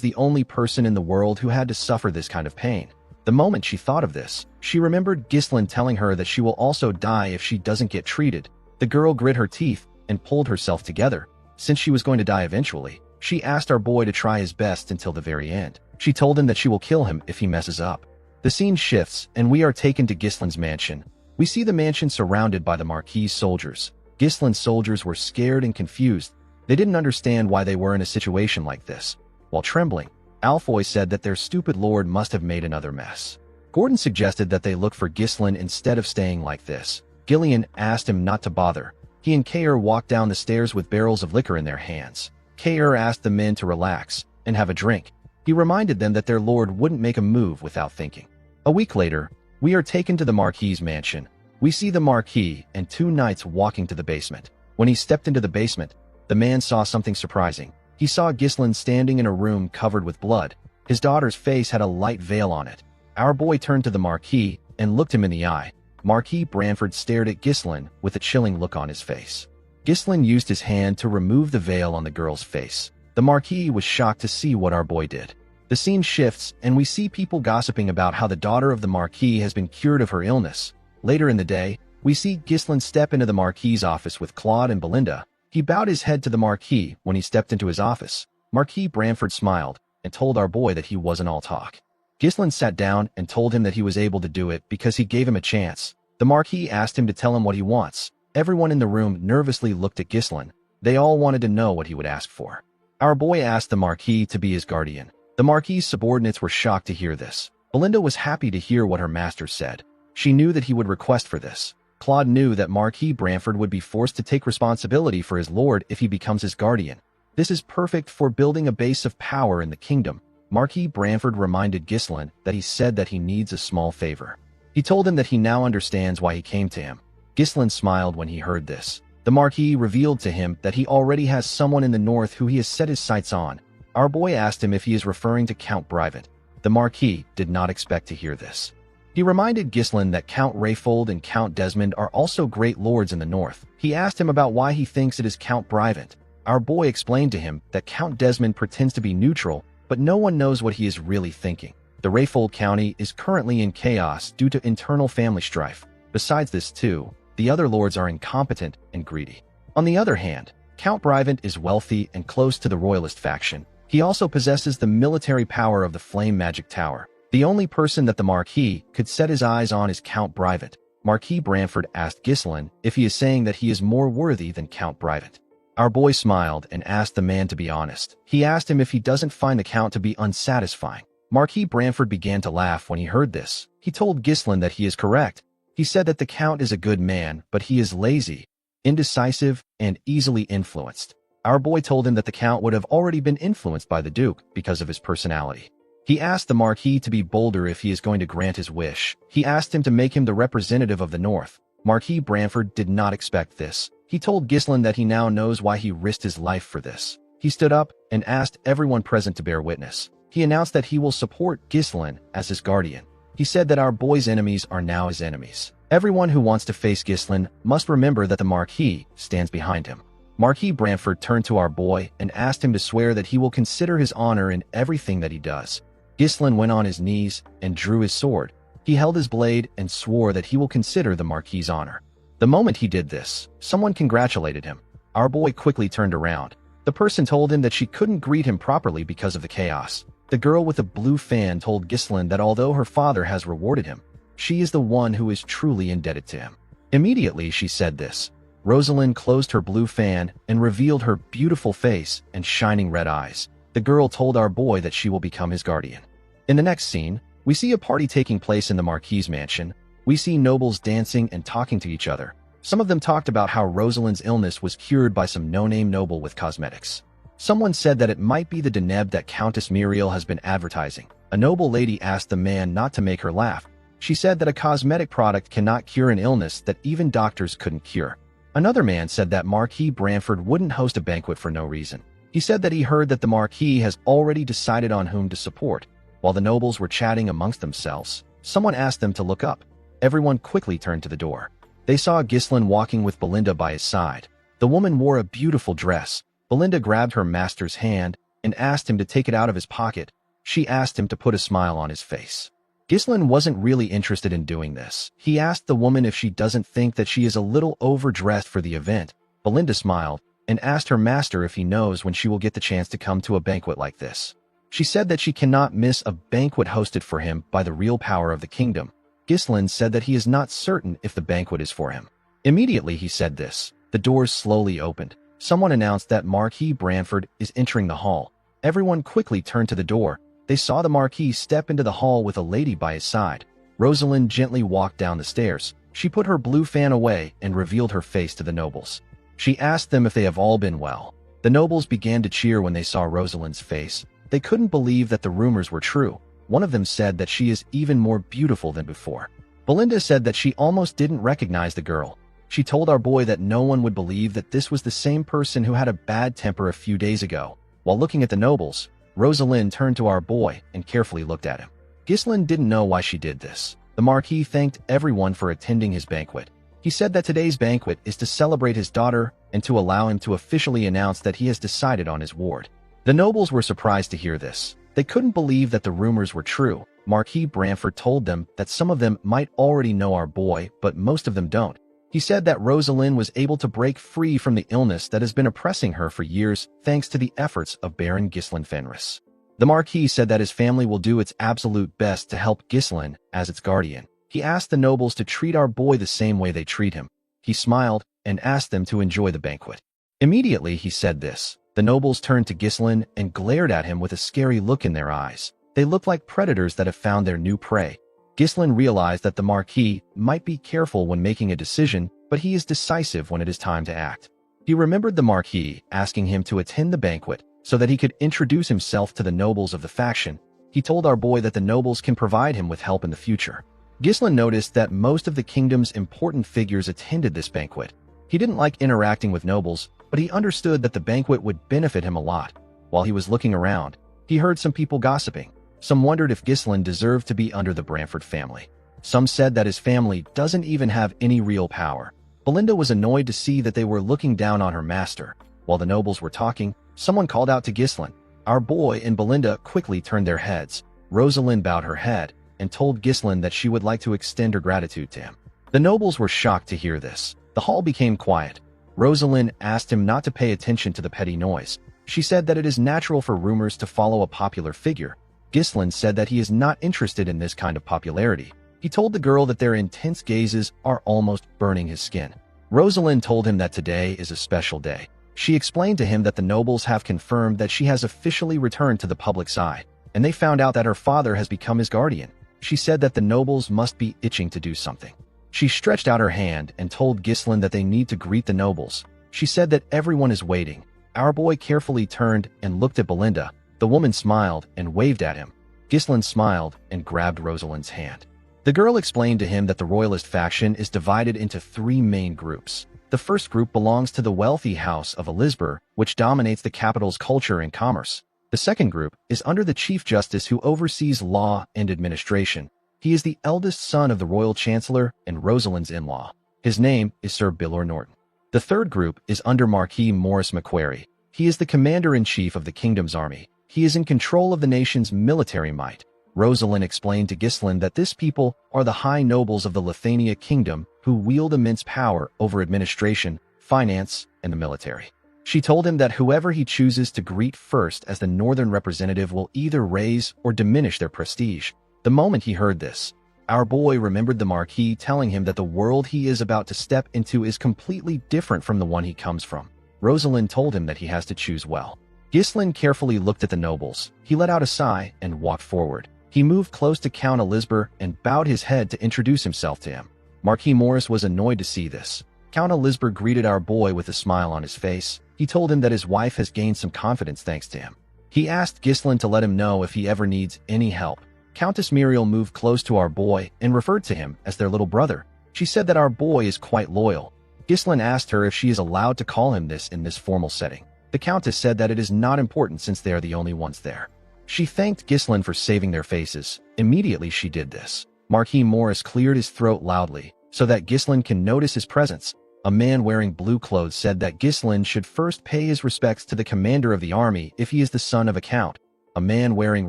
the only person in the world who had to suffer this kind of pain. The moment she thought of this, she remembered Ghislain telling her that she will also die if she doesn't get treated. The girl grit her teeth and pulled herself together. Since she was going to die eventually, she asked our boy to try his best until the very end. She told him that she will kill him if he messes up. The scene shifts, and we are taken to Ghislain's mansion. We see the mansion surrounded by the Marquis's soldiers. Ghislain's soldiers were scared and confused. They didn't understand why they were in a situation like this. While trembling, Alfoy said that their stupid lord must have made another mess. Gordon suggested that they look for Ghislain instead of staying like this. Gillian asked him not to bother. He and Kair walked down the stairs with barrels of liquor in their hands. Kair asked the men to relax and have a drink. He reminded them that their lord wouldn't make a move without thinking. A week later, we are taken to the Marquis's mansion. We see the Marquis and two knights walking to the basement. When he stepped into the basement, the man saw something surprising. He saw Ghislain standing in a room covered with blood. His daughter's face had a light veil on it. Our boy turned to the Marquis and looked him in the eye. Marquis Branford stared at Ghislain with a chilling look on his face. Ghislain used his hand to remove the veil on the girl's face. The Marquis was shocked to see what our boy did. The scene shifts, and we see people gossiping about how the daughter of the Marquis has been cured of her illness. Later in the day, we see Ghislain step into the Marquis's office with Claude and Belinda. He bowed his head to the Marquis when he stepped into his office. Marquis Branford smiled and told our boy that he wasn't all talk. Ghislain sat down and told him that he was able to do it because he gave him a chance. The Marquis asked him to tell him what he wants. Everyone in the room nervously looked at Ghislain. They all wanted to know what he would ask for. Our boy asked the Marquis to be his guardian. The Marquis's subordinates were shocked to hear this. Belinda was happy to hear what her master said. She knew that he would request for this. Claude knew that Marquis Branford would be forced to take responsibility for his lord if he becomes his guardian. This is perfect for building a base of power in the kingdom. Marquis Branford reminded Ghislain that he said that he needs a small favor. He told him that he now understands why he came to him. Ghislain smiled when he heard this. The Marquis revealed to him that he already has someone in the north who he has set his sights on. Our boy asked him if he is referring to Count Brivant. The Marquis did not expect to hear this. He reminded Ghislain that Count Rayfold and Count Desmond are also great lords in the north. He asked him about why he thinks it is Count Brivant. Our boy explained to him that Count Desmond pretends to be neutral, but no one knows what he is really thinking. The Rayfold County is currently in chaos due to internal family strife. Besides this too, the other lords are incompetent and greedy. On the other hand, Count Brivant is wealthy and close to the royalist faction. He also possesses the military power of the Flame Magic Tower. The only person that the Marquis could set his eyes on is Count Brivant. Marquis Branford asked Ghislain if he is saying that he is more worthy than Count Brivant. Our boy smiled and asked the man to be honest. He asked him if he doesn't find the Count to be unsatisfying. Marquis Branford began to laugh when he heard this. He told Ghislain that he is correct. He said that the Count is a good man, but he is lazy, indecisive, and easily influenced. Our boy told him that the Count would have already been influenced by the Duke because of his personality. He asked the Marquis to be bolder if he is going to grant his wish. He asked him to make him the representative of the North. Marquis Branford did not expect this. He told Ghislaine that he now knows why he risked his life for this. He stood up and asked everyone present to bear witness. He announced that he will support Ghislaine as his guardian. He said that our boy's enemies are now his enemies. Everyone who wants to face Ghislaine must remember that the Marquis stands behind him. Marquis Branford turned to our boy and asked him to swear that he will consider his honor in everything that he does. Ghislaine went on his knees and drew his sword. He held his blade and swore that he will consider the Marquis' honor. The moment he did this, someone congratulated him. Our boy quickly turned around. The person told him that she couldn't greet him properly because of the chaos. The girl with the blue fan told Ghislaine that although her father has rewarded him, she is the one who is truly indebted to him. Immediately she said this. Rosalind closed her blue fan and revealed her beautiful face and shining red eyes. The girl told our boy that she will become his guardian. In the next scene, we see a party taking place in the Marquis' mansion. We see nobles dancing and talking to each other. Some of them talked about how Rosalind's illness was cured by some no-name noble with cosmetics. Someone said that it might be the Deneb that Countess Muriel has been advertising. A noble lady asked the man not to make her laugh. She said that a cosmetic product cannot cure an illness that even doctors couldn't cure. Another man said that Marquis Branford wouldn't host a banquet for no reason. He said that he heard that the Marquis has already decided on whom to support. While the nobles were chatting amongst themselves, someone asked them to look up. Everyone quickly turned to the door. They saw Ghislaine walking with Belinda by his side. The woman wore a beautiful dress. Belinda grabbed her master's hand and asked him to take it out of his pocket. She asked him to put a smile on his face. Ghislaine wasn't really interested in doing this. He asked the woman if she doesn't think that she is a little overdressed for the event. Belinda smiled and asked her master if he knows when she will get the chance to come to a banquet like this. She said that she cannot miss a banquet hosted for him by the real power of the kingdom. Ghislaine said that he is not certain if the banquet is for him. Immediately he said this. The doors slowly opened. Someone announced that Marquis Branford is entering the hall. Everyone quickly turned to the door. They saw the Marquis step into the hall with a lady by his side. Rosalind gently walked down the stairs. She put her blue fan away and revealed her face to the nobles. She asked them if they have all been well. The nobles began to cheer when they saw Rosalind's face. They couldn't believe that the rumors were true. One of them said that she is even more beautiful than before. Belinda said that she almost didn't recognize the girl. She told our boy that no one would believe that this was the same person who had a bad temper a few days ago. While looking at the nobles, Rosalind turned to our boy and carefully looked at him. Ghislaine didn't know why she did this. The Marquis thanked everyone for attending his banquet. He said that today's banquet is to celebrate his daughter and to allow him to officially announce that he has decided on his ward. The nobles were surprised to hear this. They couldn't believe that the rumors were true. Marquis Branford told them that some of them might already know our boy, but most of them don't. He said that Rosalind was able to break free from the illness that has been oppressing her for years thanks to the efforts of Baron Ghislaine Fenris. The Marquis said that his family will do its absolute best to help Ghislaine as its guardian. He asked the nobles to treat our boy the same way they treat him. He smiled and asked them to enjoy the banquet. Immediately he said this. The nobles turned to Ghislaine and glared at him with a scary look in their eyes. They looked like predators that have found their new prey. Ghislaine realized that the Marquis might be careful when making a decision, but he is decisive when it is time to act. He remembered the Marquis asking him to attend the banquet so that he could introduce himself to the nobles of the faction. He told our boy that the nobles can provide him with help in the future. Ghislaine noticed that most of the kingdom's important figures attended this banquet. He didn't like interacting with nobles, but he understood that the banquet would benefit him a lot. While he was looking around, he heard some people gossiping. Some wondered if Ghislaine deserved to be under the Branford family. Some said that his family doesn't even have any real power. Belinda was annoyed to see that they were looking down on her master. While the nobles were talking, someone called out to Ghislaine. Our boy and Belinda quickly turned their heads. Rosalind bowed her head and told Ghislaine that she would like to extend her gratitude to him. The nobles were shocked to hear this. The hall became quiet. Rosalind asked him not to pay attention to the petty noise. She said that it is natural for rumors to follow a popular figure. Ghislaine said that he is not interested in this kind of popularity. He told the girl that their intense gazes are almost burning his skin. Rosalind told him that today is a special day. She explained to him that the nobles have confirmed that she has officially returned to the public's eye, and they found out that her father has become his guardian. She said that the nobles must be itching to do something. She stretched out her hand and told Ghislaine that they need to greet the nobles. She said that everyone is waiting. Our boy carefully turned and looked at Belinda. The woman smiled and waved at him. Ghislain smiled and grabbed Rosalind's hand. The girl explained to him that the royalist faction is divided into 3 main groups. The first group belongs to the wealthy house of Elizabeth, which dominates the capital's culture and commerce. The second group is under the Chief Justice who oversees law and administration. He is the eldest son of the royal chancellor and Rosalind's in-law. His name is Sir Bilor Norton. The third group is under Marquis Morris Macquarie. He is the commander-in-chief of the kingdom's army. He is in control of the nation's military might. Rosalind explained to Ghislain that this people are the high nobles of the Lithania kingdom who wield immense power over administration, finance, and the military. She told him that whoever he chooses to greet first as the northern representative will either raise or diminish their prestige. The moment he heard this, our boy remembered the Marquis telling him that the world he is about to step into is completely different from the one he comes from. Rosalind told him that he has to choose well. Ghislain carefully looked at the nobles. He let out a sigh and walked forward. He moved close to Count Elizabeth and bowed his head to introduce himself to him. Marquis Morris was annoyed to see this. Count Elizabeth greeted our boy with a smile on his face. He told him that his wife has gained some confidence thanks to him. He asked Ghislain to let him know if he ever needs any help. Countess Muriel moved close to our boy and referred to him as their little brother. She said that our boy is quite loyal. Ghislain asked her if she is allowed to call him this in this formal setting. The Countess said that it is not important since they are the only ones there. She thanked Ghislain for saving their faces. Immediately she did this. Marquis Morris cleared his throat loudly so that Ghislain can notice his presence. A man wearing blue clothes said that Ghislain should first pay his respects to the commander of the army if he is the son of a count. A man wearing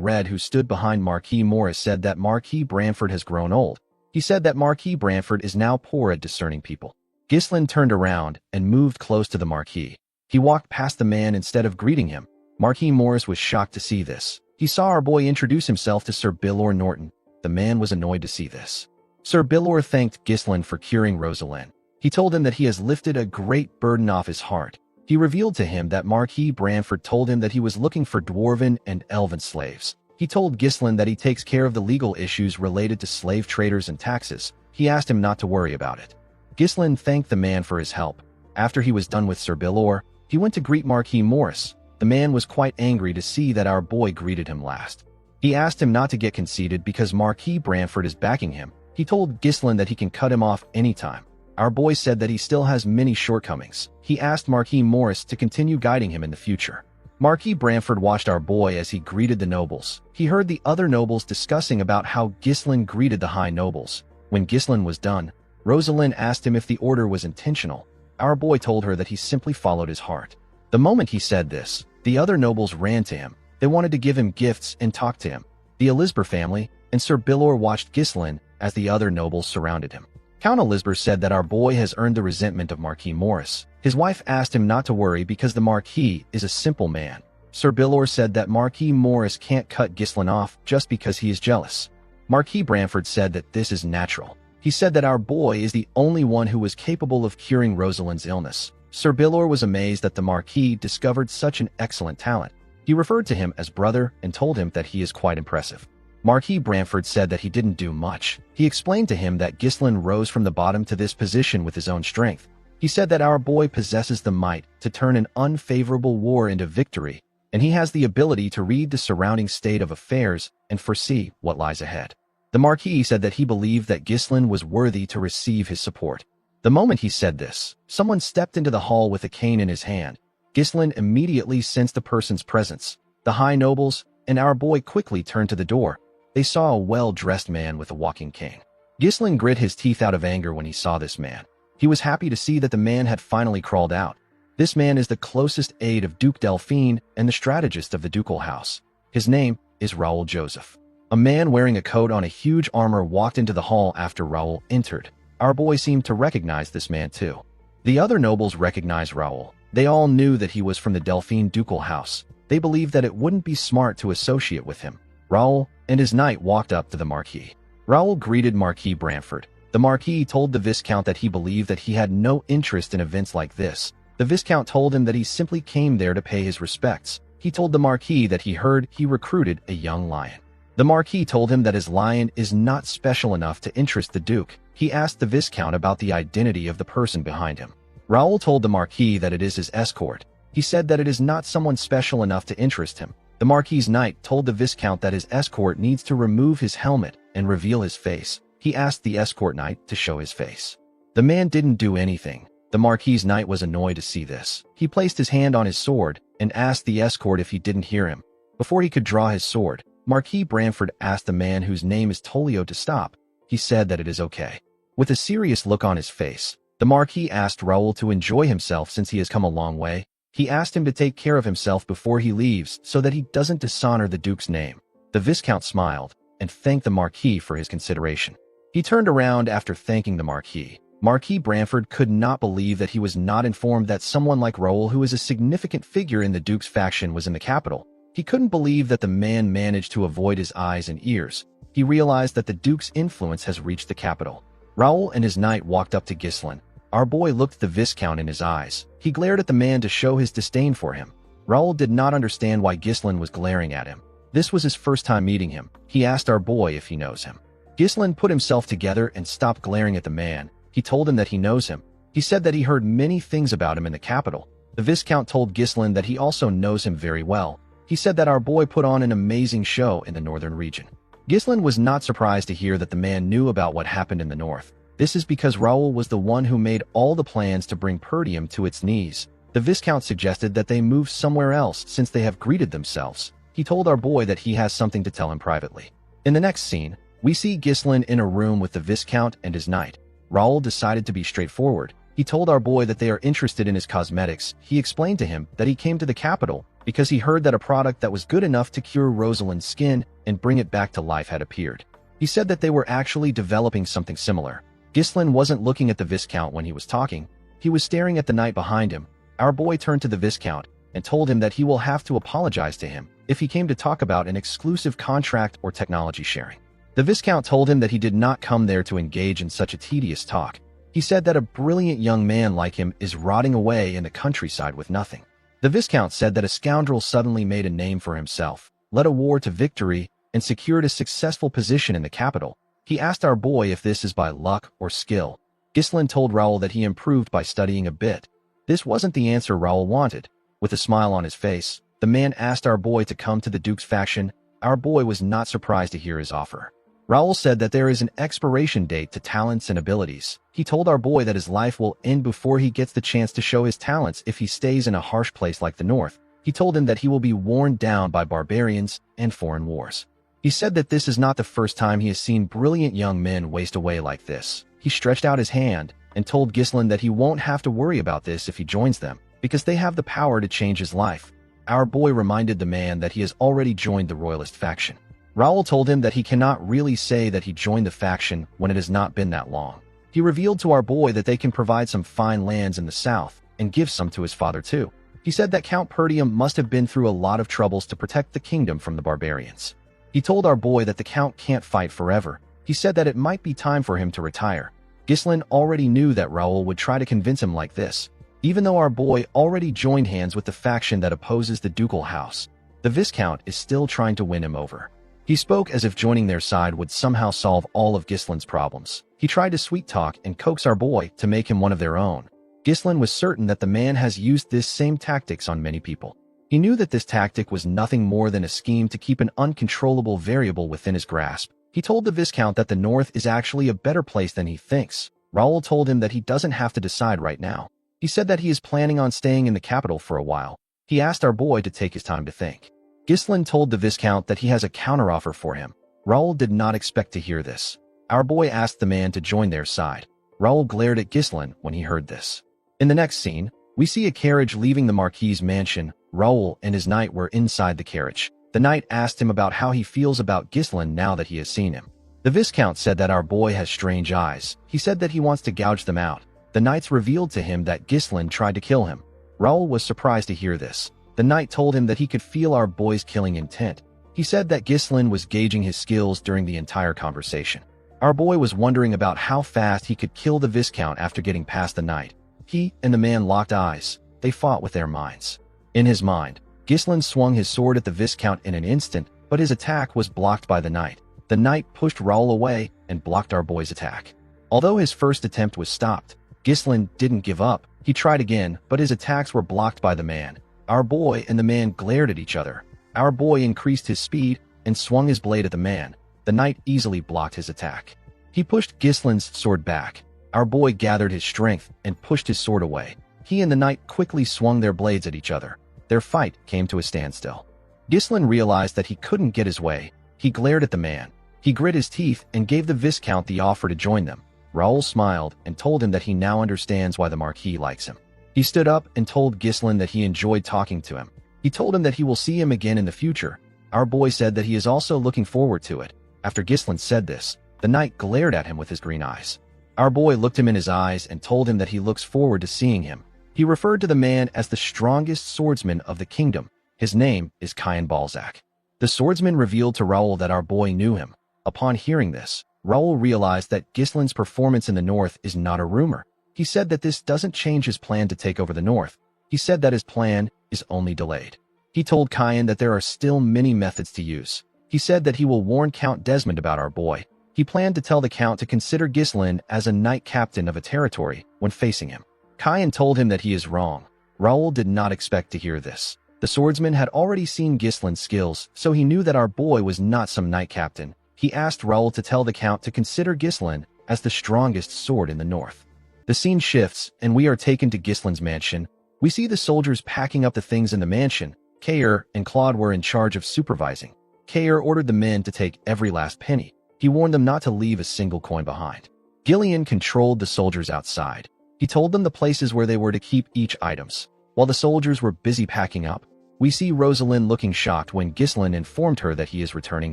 red who stood behind Marquis Morris said that Marquis Branford has grown old. He said that Marquis Branford is now poor at discerning people. Ghislain turned around and moved close to the Marquis. He walked past the man instead of greeting him. Marquis Morris was shocked to see this. He saw our boy introduce himself to Sir Bilor Norton. The man was annoyed to see this. Sir Bilor thanked Ghislain for curing Rosalind. He told him that he has lifted a great burden off his heart. He revealed to him that Marquis Branford told him that he was looking for dwarven and elven slaves. He told Ghislain that he takes care of the legal issues related to slave traders and taxes. He asked him not to worry about it. Ghislain thanked the man for his help. After he was done with Sir Bilor, he went to greet Marquis Morris. The man was quite angry to see that our boy greeted him last. He asked him not to get conceited because Marquis Branford is backing him. He told Ghislain that he can cut him off anytime. Our boy said that he still has many shortcomings. He asked Marquis Morris to continue guiding him in the future. Marquis Branford watched our boy as he greeted the nobles. He heard the other nobles discussing about how Ghislain greeted the high nobles. When Ghislain was done, Rosalind asked him if the order was intentional. Our boy told her that he simply followed his heart. The moment he said this, the other nobles ran to him. They wanted to give him gifts and talk to him. The Elizabeth family and Sir Bilor watched Ghislain as the other nobles surrounded him. Count Elizabeth said that our boy has earned the resentment of Marquis Morris. His wife asked him not to worry because the Marquis is a simple man. Sir Bilor said that Marquis Morris can't cut Ghislain off just because he is jealous. Marquis Branford said that this is natural. He said that our boy is the only one who was capable of curing Rosalind's illness. Sir Bilor was amazed that the Marquis discovered such an excellent talent. He referred to him as brother and told him that he is quite impressive. Marquis Branford said that he didn't do much. He explained to him that Ghislain rose from the bottom to this position with his own strength. He said that our boy possesses the might to turn an unfavorable war into victory, and he has the ability to read the surrounding state of affairs and foresee what lies ahead. The Marquis said that he believed that Ghislain was worthy to receive his support. The moment he said this, someone stepped into the hall with a cane in his hand. Ghislain immediately sensed the person's presence. The high nobles and our boy quickly turned to the door. They saw a well-dressed man with a walking cane. Ghislain grit his teeth out of anger when he saw this man. He was happy to see that the man had finally crawled out. This man is the closest aide of Duke Delphine and the strategist of the ducal house. His name is Raoul Joseph. A man wearing a coat on a huge armor walked into the hall after Raoul entered. Our boy seemed to recognize this man too. The other nobles recognized Raoul. They all knew that he was from the Delphine ducal house. They believed that it wouldn't be smart to associate with him. Raoul and his knight walked up to the Marquis. Raoul greeted Marquis Branford. The Marquis told the Viscount that he believed that he had no interest in events like this. The Viscount told him that he simply came there to pay his respects. He told the Marquis that he heard he recruited a young lion. The Marquis told him that his lion is not special enough to interest the Duke. He asked the Viscount about the identity of the person behind him. Raoul told the Marquis that it is his escort. He said that it is not someone special enough to interest him. The Marquis Knight told the Viscount that his escort needs to remove his helmet and reveal his face. He asked the escort knight to show his face. The man didn't do anything. The Marquis Knight was annoyed to see this. He placed his hand on his sword and asked the escort if he didn't hear him. Before he could draw his sword, Marquis Branford asked the man whose name is Tolio to stop. He said that it is okay. With a serious look on his face, the Marquis asked Raoul to enjoy himself since he has come a long way. He asked him to take care of himself before he leaves so that he doesn't dishonor the Duke's name. The Viscount smiled and thanked the Marquis for his consideration. He turned around after thanking the Marquis. Marquis Branford could not believe that he was not informed that someone like Raoul, who is a significant figure in the Duke's faction, was in the capital. He couldn't believe that the man managed to avoid his eyes and ears. He realized that the Duke's influence has reached the capital. Raoul and his knight walked up to Ghislain. Our boy looked the Viscount in his eyes. He glared at the man to show his disdain for him. Raoul did not understand why Ghislain was glaring at him. This was his first time meeting him. He asked our boy if he knows him. Ghislain put himself together and stopped glaring at the man. He told him that he knows him. He said that he heard many things about him in the capital. The Viscount told Ghislain that he also knows him very well. He said that our boy put on an amazing show in the northern region. Ghislain was not surprised to hear that the man knew about what happened in the north. This is because Raoul was the one who made all the plans to bring Perdium to its knees. The Viscount suggested that they move somewhere else since they have greeted themselves. He told our boy that he has something to tell him privately. In the next scene, we see Ghislain in a room with the Viscount and his knight. Raoul decided to be straightforward. He told our boy that they are interested in his cosmetics. He explained to him that he came to the capital because he heard that a product that was good enough to cure Rosalind's skin and bring it back to life had appeared. He said that they were actually developing something similar. Ghislain wasn't looking at the Viscount when he was talking. He was staring at the knight behind him. Our boy turned to the Viscount and told him that he will have to apologize to him if he came to talk about an exclusive contract or technology sharing. The Viscount told him that he did not come there to engage in such a tedious talk. He said that a brilliant young man like him is rotting away in the countryside with nothing. The Viscount said that a scoundrel suddenly made a name for himself, led a war to victory, and secured a successful position in the capital. He asked our boy if this is by luck or skill. Ghislain told Raoul that he improved by studying a bit. This wasn't the answer Raoul wanted. With a smile on his face, the man asked our boy to come to the Duke's faction. Our boy was not surprised to hear his offer. Raoul said that there is an expiration date to talents and abilities. He told our boy that his life will end before he gets the chance to show his talents if he stays in a harsh place like the North. He told him that he will be worn down by barbarians and foreign wars. He said that this is not the first time he has seen brilliant young men waste away like this. He stretched out his hand and told Ghislain that he won't have to worry about this if he joins them, because they have the power to change his life. Our boy reminded the man that he has already joined the Royalist faction. Raoul told him that he cannot really say that he joined the faction when it has not been that long. He revealed to our boy that they can provide some fine lands in the south and give some to his father too. He said that Count Perdium must have been through a lot of troubles to protect the kingdom from the barbarians. He told our boy that the Count can't fight forever. He said that it might be time for him to retire. Ghislain already knew that Raoul would try to convince him like this. Even though our boy already joined hands with the faction that opposes the ducal house, the Viscount is still trying to win him over. He spoke as if joining their side would somehow solve all of Ghislain's problems. He tried to sweet-talk and coax our boy to make him one of their own. Ghislain was certain that the man has used this same tactics on many people. He knew that this tactic was nothing more than a scheme to keep an uncontrollable variable within his grasp. He told the Viscount that the North is actually a better place than he thinks. Raoul told him that he doesn't have to decide right now. He said that he is planning on staying in the capital for a while. He asked our boy to take his time to think. Ghislain told the Viscount that he has a counteroffer for him. Raoul did not expect to hear this. Our boy asked the man to join their side. Raoul glared at Ghislain when he heard this. In the next scene, we see a carriage leaving the Marquis' mansion. Raoul and his knight were inside the carriage. The knight asked him about how he feels about Ghislain now that he has seen him. The Viscount said that our boy has strange eyes. He said that he wants to gouge them out. The knights revealed to him that Ghislain tried to kill him. Raoul was surprised to hear this. The knight told him that he could feel our boy's killing intent. He said that Ghislain was gauging his skills during the entire conversation. Our boy was wondering about how fast he could kill the Viscount after getting past the knight. He and the man locked eyes. They fought with their minds. In his mind, Ghislain swung his sword at the Viscount in an instant, but his attack was blocked by the knight. The knight pushed Raoul away and blocked our boy's attack. Although his first attempt was stopped, Ghislain didn't give up. He tried again, but his attacks were blocked by the man. Our boy and the man glared at each other. Our boy increased his speed and swung his blade at the man. The knight easily blocked his attack. He pushed Gislin's sword back. Our boy gathered his strength and pushed his sword away. He and the knight quickly swung their blades at each other. Their fight came to a standstill. Gislin realized that he couldn't get his way. He glared at the man. He grit his teeth and gave the Viscount the offer to join them. Raoul smiled and told him that he now understands why the Marquis likes him. He stood up and told Gislin that he enjoyed talking to him. He told him that he will see him again in the future. Our boy said that he is also looking forward to it. After Gislin said this, the knight glared at him with his green eyes. Our boy looked him in his eyes and told him that he looks forward to seeing him. He referred to the man as the strongest swordsman of the kingdom. His name is Cain Balzac. The swordsman revealed to Raoul that our boy knew him. Upon hearing this, Raoul realized that Gislin's performance in the north is not a rumor. He said that this doesn't change his plan to take over the north. He said that his plan is only delayed. He told Cain that there are still many methods to use. He said that he will warn Count Desmond about our boy. He planned to tell the Count to consider Gislin as a knight captain of a territory when facing him. Cain told him that he is wrong. Raoul did not expect to hear this. The swordsman had already seen Gislin's skills, so he knew that our boy was not some knight captain. He asked Raoul to tell the Count to consider Gislin as the strongest sword in the north. The scene shifts, and we are taken to Gislin's mansion. We see the soldiers packing up the things in the mansion. Kair and Claude were in charge of supervising. Kair ordered the men to take every last penny. He warned them not to leave a single coin behind. Gillian controlled the soldiers outside. He told them the places where they were to keep each items. While the soldiers were busy packing up, we see Rosalind looking shocked when Gislin informed her that he is returning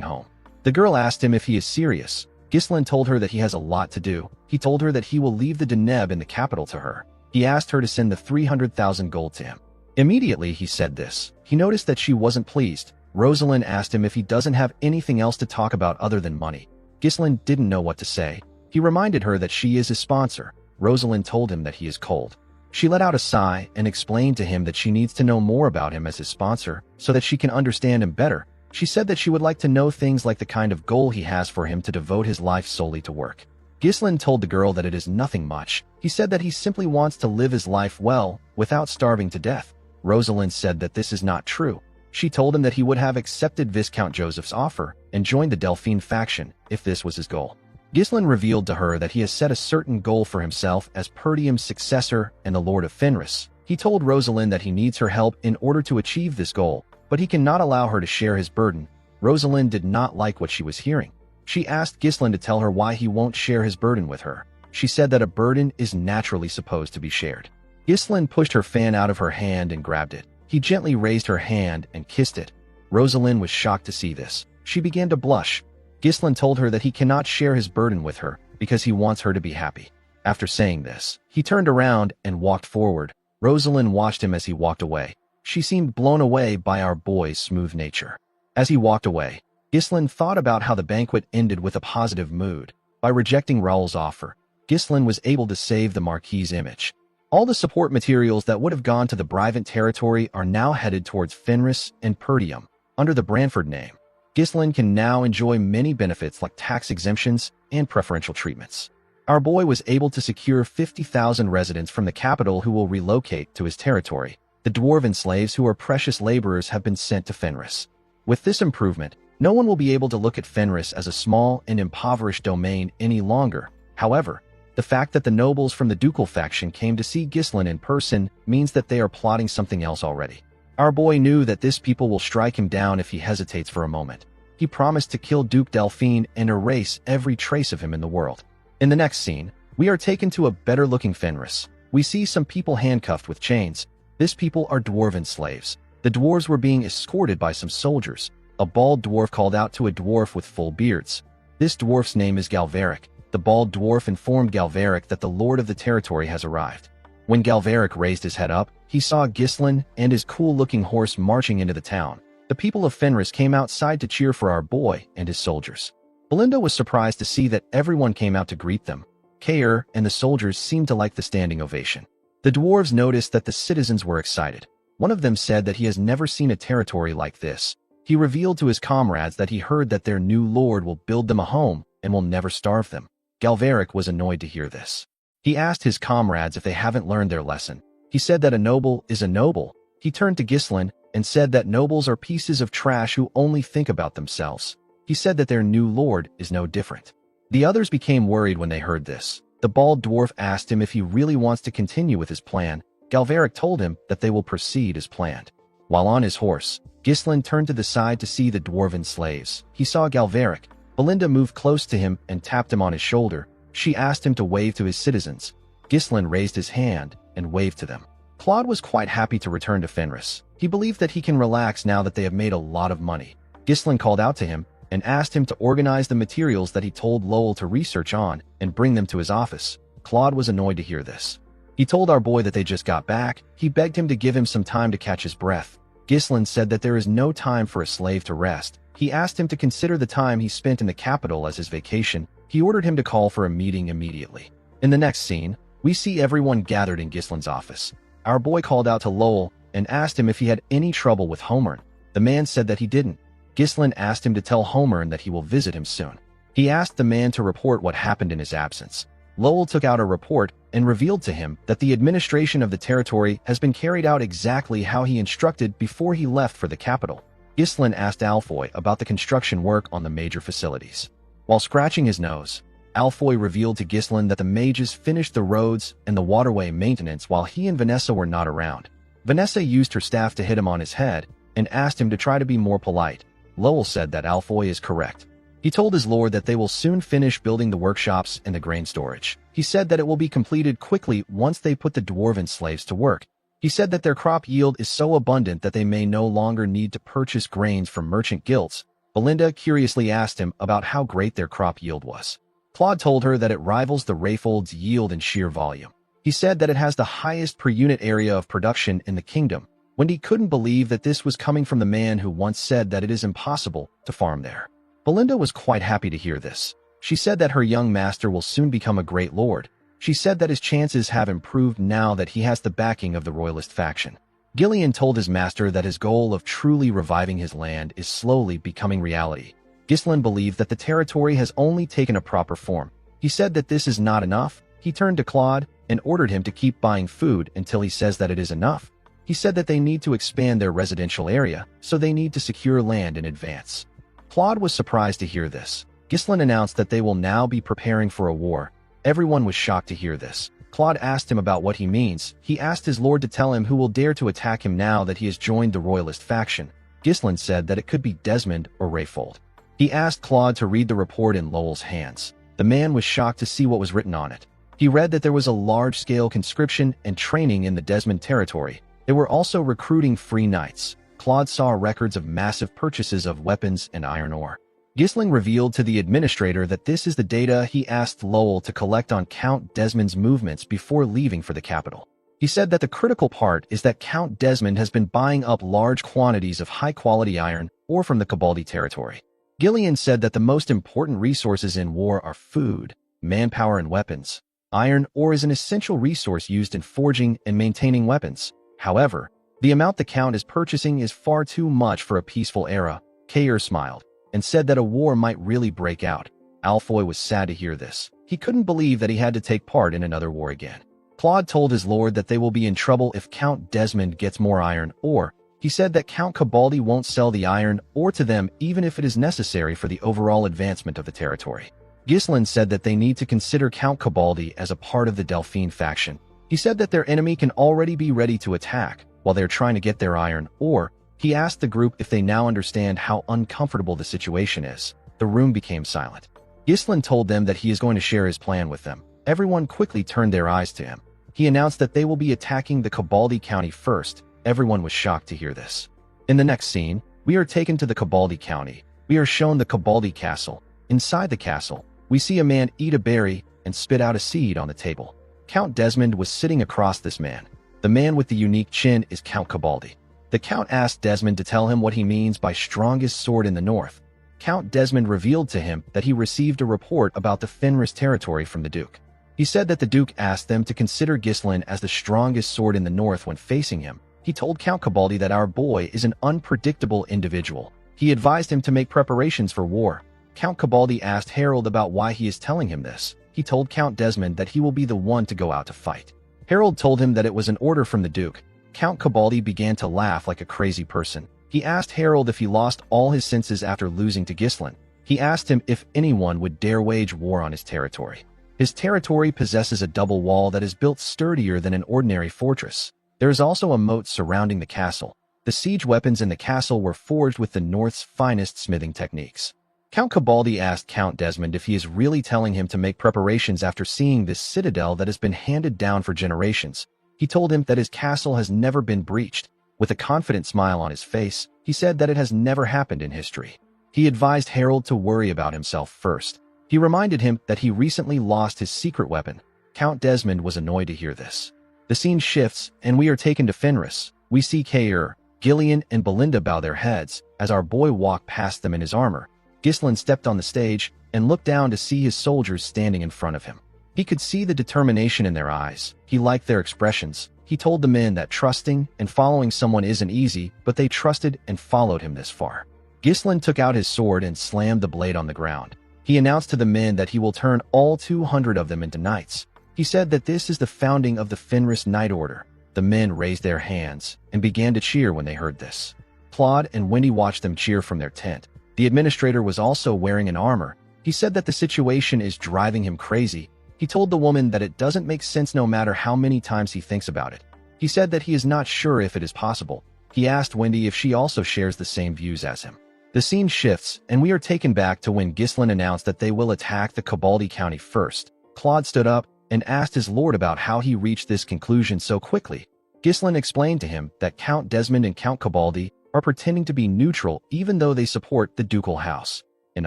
home. The girl asked him if he is serious. Gislin told her that he has a lot to do. He told her that he will leave the Deneb in the capital to her. He asked her to send the 300,000 gold to him. Immediately he said this. He noticed that she wasn't pleased. Rosalind asked him if he doesn't have anything else to talk about other than money. Gislin didn't know what to say. He reminded her that she is his sponsor. Rosalind told him that he is cold. She let out a sigh and explained to him that she needs to know more about him as his sponsor so that she can understand him better. She said that she would like to know things like the kind of goal he has for him to devote his life solely to work. Gislin told the girl that it is nothing much. He said that he simply wants to live his life well without starving to death. Rosalind said that this is not true. She told him that he would have accepted Viscount Joseph's offer and joined the Delphine faction if this was his goal. Gislin revealed to her that he has set a certain goal for himself as Perdium's successor and the Lord of Fenris. He told Rosalind that he needs her help in order to achieve this goal, but he cannot allow her to share his burden. Rosalind did not like what she was hearing. She asked Gislin to tell her why he won't share his burden with her. She said that a burden is naturally supposed to be shared. Gislin pushed her fan out of her hand and grabbed it. He gently raised her hand and kissed it. Rosalind was shocked to see this. She began to blush. Gislin told her that he cannot share his burden with her because he wants her to be happy. After saying this, he turned around and walked forward. Rosalind watched him as he walked away. She seemed blown away by our boy's smooth nature. As he walked away, Gislin thought about how the banquet ended with a positive mood. By rejecting Raoul's offer, Gislin was able to save the Marquis's image. All the support materials that would have gone to the Brivant territory are now headed towards Fenris and Perdium. Under the Branford name, Gislin can now enjoy many benefits like tax exemptions and preferential treatments. Our boy was able to secure 50,000 residents from the capital who will relocate to his territory. The dwarven slaves who are precious laborers have been sent to Fenris. With this improvement, no one will be able to look at Fenris as a small and impoverished domain any longer. However, the fact that the nobles from the ducal faction came to see Gislin in person means that they are plotting something else already. Our boy knew that this people will strike him down if he hesitates for a moment. He promised to kill Duke Delphine and erase every trace of him in the world. In the next scene, we are taken to a better-looking Fenris. We see some people handcuffed with chains. These people are dwarven slaves. The dwarves were being escorted by some soldiers. A bald dwarf called out to a dwarf with full beards. This dwarf's name is Galveric. The bald dwarf informed Galveric that the lord of the territory has arrived. When Galveric raised his head up, he saw Gislin and his cool-looking horse marching into the town. The people of Fenris came outside to cheer for our boy and his soldiers. Belinda was surprised to see that everyone came out to greet them. Kair and the soldiers seemed to like the standing ovation. The dwarves noticed that the citizens were excited. One of them said that he has never seen a territory like this. He revealed to his comrades that he heard that their new lord will build them a home and will never starve them. Galveric was annoyed to hear this. He asked his comrades if they haven't learned their lesson. He said that a noble is a noble. He turned to Gislin and said that nobles are pieces of trash who only think about themselves. He said that their new lord is no different. The others became worried when they heard this. The bald dwarf asked him if he really wants to continue with his plan. Galveric told him that they will proceed as planned. While on his horse, Ghislain turned to the side to see the dwarven slaves. He saw Galveric. Belinda moved close to him and tapped him on his shoulder. She asked him to wave to his citizens. Ghislain raised his hand and waved to them. Claude was quite happy to return to Fenris. He believed that he can relax now that they have made a lot of money. Ghislain called out to him and asked him to organize the materials that he told Lowell to research on and bring them to his office. Claude was annoyed to hear this. He told our boy that they just got back. He begged him to give him some time to catch his breath. Ghislain said that there is no time for a slave to rest. He asked him to consider the time he spent in the capital as his vacation. He ordered him to call for a meeting immediately. In the next scene, we see everyone gathered in Ghislain's office. Our boy called out to Lowell and asked him if he had any trouble with Homern. The man said that he didn't. Ghislain asked him to tell Homern that he will visit him soon. He asked the man to report what happened in his absence. Lowell took out a report and revealed to him that the administration of the territory has been carried out exactly how he instructed before he left for the capital. Ghislain asked Alfoy about the construction work on the major facilities. While scratching his nose, Alfoy revealed to Ghislain that the mages finished the roads and the waterway maintenance while he and Vanessa were not around. Vanessa used her staff to hit him on his head and asked him to try to be more polite. Lowell said that Alfoy is correct. He told his lord that they will soon finish building the workshops and the grain storage. He said that it will be completed quickly once they put the dwarven slaves to work. He said that their crop yield is so abundant that they may no longer need to purchase grains from merchant guilds. Belinda curiously asked him about how great their crop yield was. Claude told her that it rivals the Rayfold's yield in sheer volume. He said that it has the highest per unit area of production in the kingdom. Wendy couldn't believe that this was coming from the man who once said that it is impossible to farm there. Belinda was quite happy to hear this. She said that her young master will soon become a great lord. She said that his chances have improved now that he has the backing of the royalist faction. Gillian told his master that his goal of truly reviving his land is slowly becoming reality. Ghislain believed that the territory has only taken a proper form. He said that this is not enough. He turned to Claude and ordered him to keep buying food until he says that it is enough. He said that they need to expand their residential area, so they need to secure land in advance. Claude was surprised to hear this. Ghislain announced that they will now be preparing for a war. Everyone was shocked to hear this. Claude asked him about what he means. He asked his lord to tell him who will dare to attack him now that he has joined the royalist faction. Ghislain said that it could be Desmond or Rayfold. He asked Claude to read the report in Lowell's hands. The man was shocked to see what was written on it. He read that there was a large-scale conscription and training in the Desmond territory. They were also recruiting free knights. Claude saw records of massive purchases of weapons and iron ore. Ghislain revealed to the administrator that this is the data he asked Lowell to collect on Count Desmond's movements before leaving for the capital. He said that the critical part is that Count Desmond has been buying up large quantities of high-quality iron ore from the Cabaldi territory. Gillian said that the most important resources in war are food, manpower, and weapons. Iron ore is an essential resource used in forging and maintaining weapons. However, the amount the Count is purchasing is far too much for a peaceful era. Kayer smiled and said that a war might really break out. Alfoy was sad to hear this. He couldn't believe that he had to take part in another war again. Claude told his lord that they will be in trouble if Count Desmond gets more iron ore. He said that Count Cabaldi won't sell the iron ore to them even if it is necessary for the overall advancement of the territory. Ghislain said that they need to consider Count Cabaldi as a part of the Delphine faction. He said that their enemy can already be ready to attack while they're trying to get their iron ore. He asked the group if they now understand how uncomfortable the situation is. The room became silent. Ghislain told them that he is going to share his plan with them. Everyone quickly turned their eyes to him. He announced that they will be attacking the Cabaldi County first. Everyone was shocked to hear this. In the next scene, we are taken to the Cabaldi County. We are shown the Cabaldi Castle. Inside the castle, we see a man eat a berry and spit out a seed on the table. Count Desmond was sitting across this man. The man with the unique chin is Count Cabaldi. The Count asked Desmond to tell him what he means by strongest sword in the north. Count Desmond revealed to him that he received a report about the Fenris territory from the Duke. He said that the Duke asked them to consider Ghislain as the strongest sword in the north when facing him. He told Count Cabaldi that our boy is an unpredictable individual. He advised him to make preparations for war. Count Cabaldi asked Harold about why he is telling him this. He told Count Desmond that he will be the one to go out to fight. Harold told him that it was an order from the Duke. Count Cabaldi began to laugh like a crazy person. He asked Harold if he lost all his senses after losing to Ghislain. He asked him if anyone would dare wage war on his territory. His territory possesses a double wall that is built sturdier than an ordinary fortress. There is also a moat surrounding the castle. The siege weapons in the castle were forged with the North's finest smithing techniques. Count Cabaldi asked Count Desmond if he is really telling him to make preparations after seeing this citadel that has been handed down for generations. He told him that his castle has never been breached. With a confident smile on his face, he said that it has never happened in history. He advised Harold to worry about himself first. He reminded him that he recently lost his secret weapon. Count Desmond was annoyed to hear this. The scene shifts, and we are taken to Fenris. We see Kair, Gillian, and Belinda bow their heads as our boy walked past them in his armor. Ghislain stepped on the stage and looked down to see his soldiers standing in front of him. He could see the determination in their eyes. He liked their expressions. He told the men that trusting and following someone isn't easy, but they trusted and followed him this far. Ghislain took out his sword and slammed the blade on the ground. He announced to the men that he will turn all 200 of them into knights. He said that this is the founding of the Fenris Knight Order. The men raised their hands and began to cheer when they heard this. Claude and Wendy watched them cheer from their tent. The administrator was also wearing an armor. He said that the situation is driving him crazy. He told the woman that it doesn't make sense no matter how many times he thinks about it. He said that he is not sure if it is possible. He asked Wendy if she also shares the same views as him. The scene shifts, and we are taken back to when Ghislain announced that they will attack the Cabaldi County first. Claude stood up and asked his lord about how he reached this conclusion so quickly. Ghislain explained to him that Count Desmond and Count Cabaldi are pretending to be neutral even though they support the ducal house. In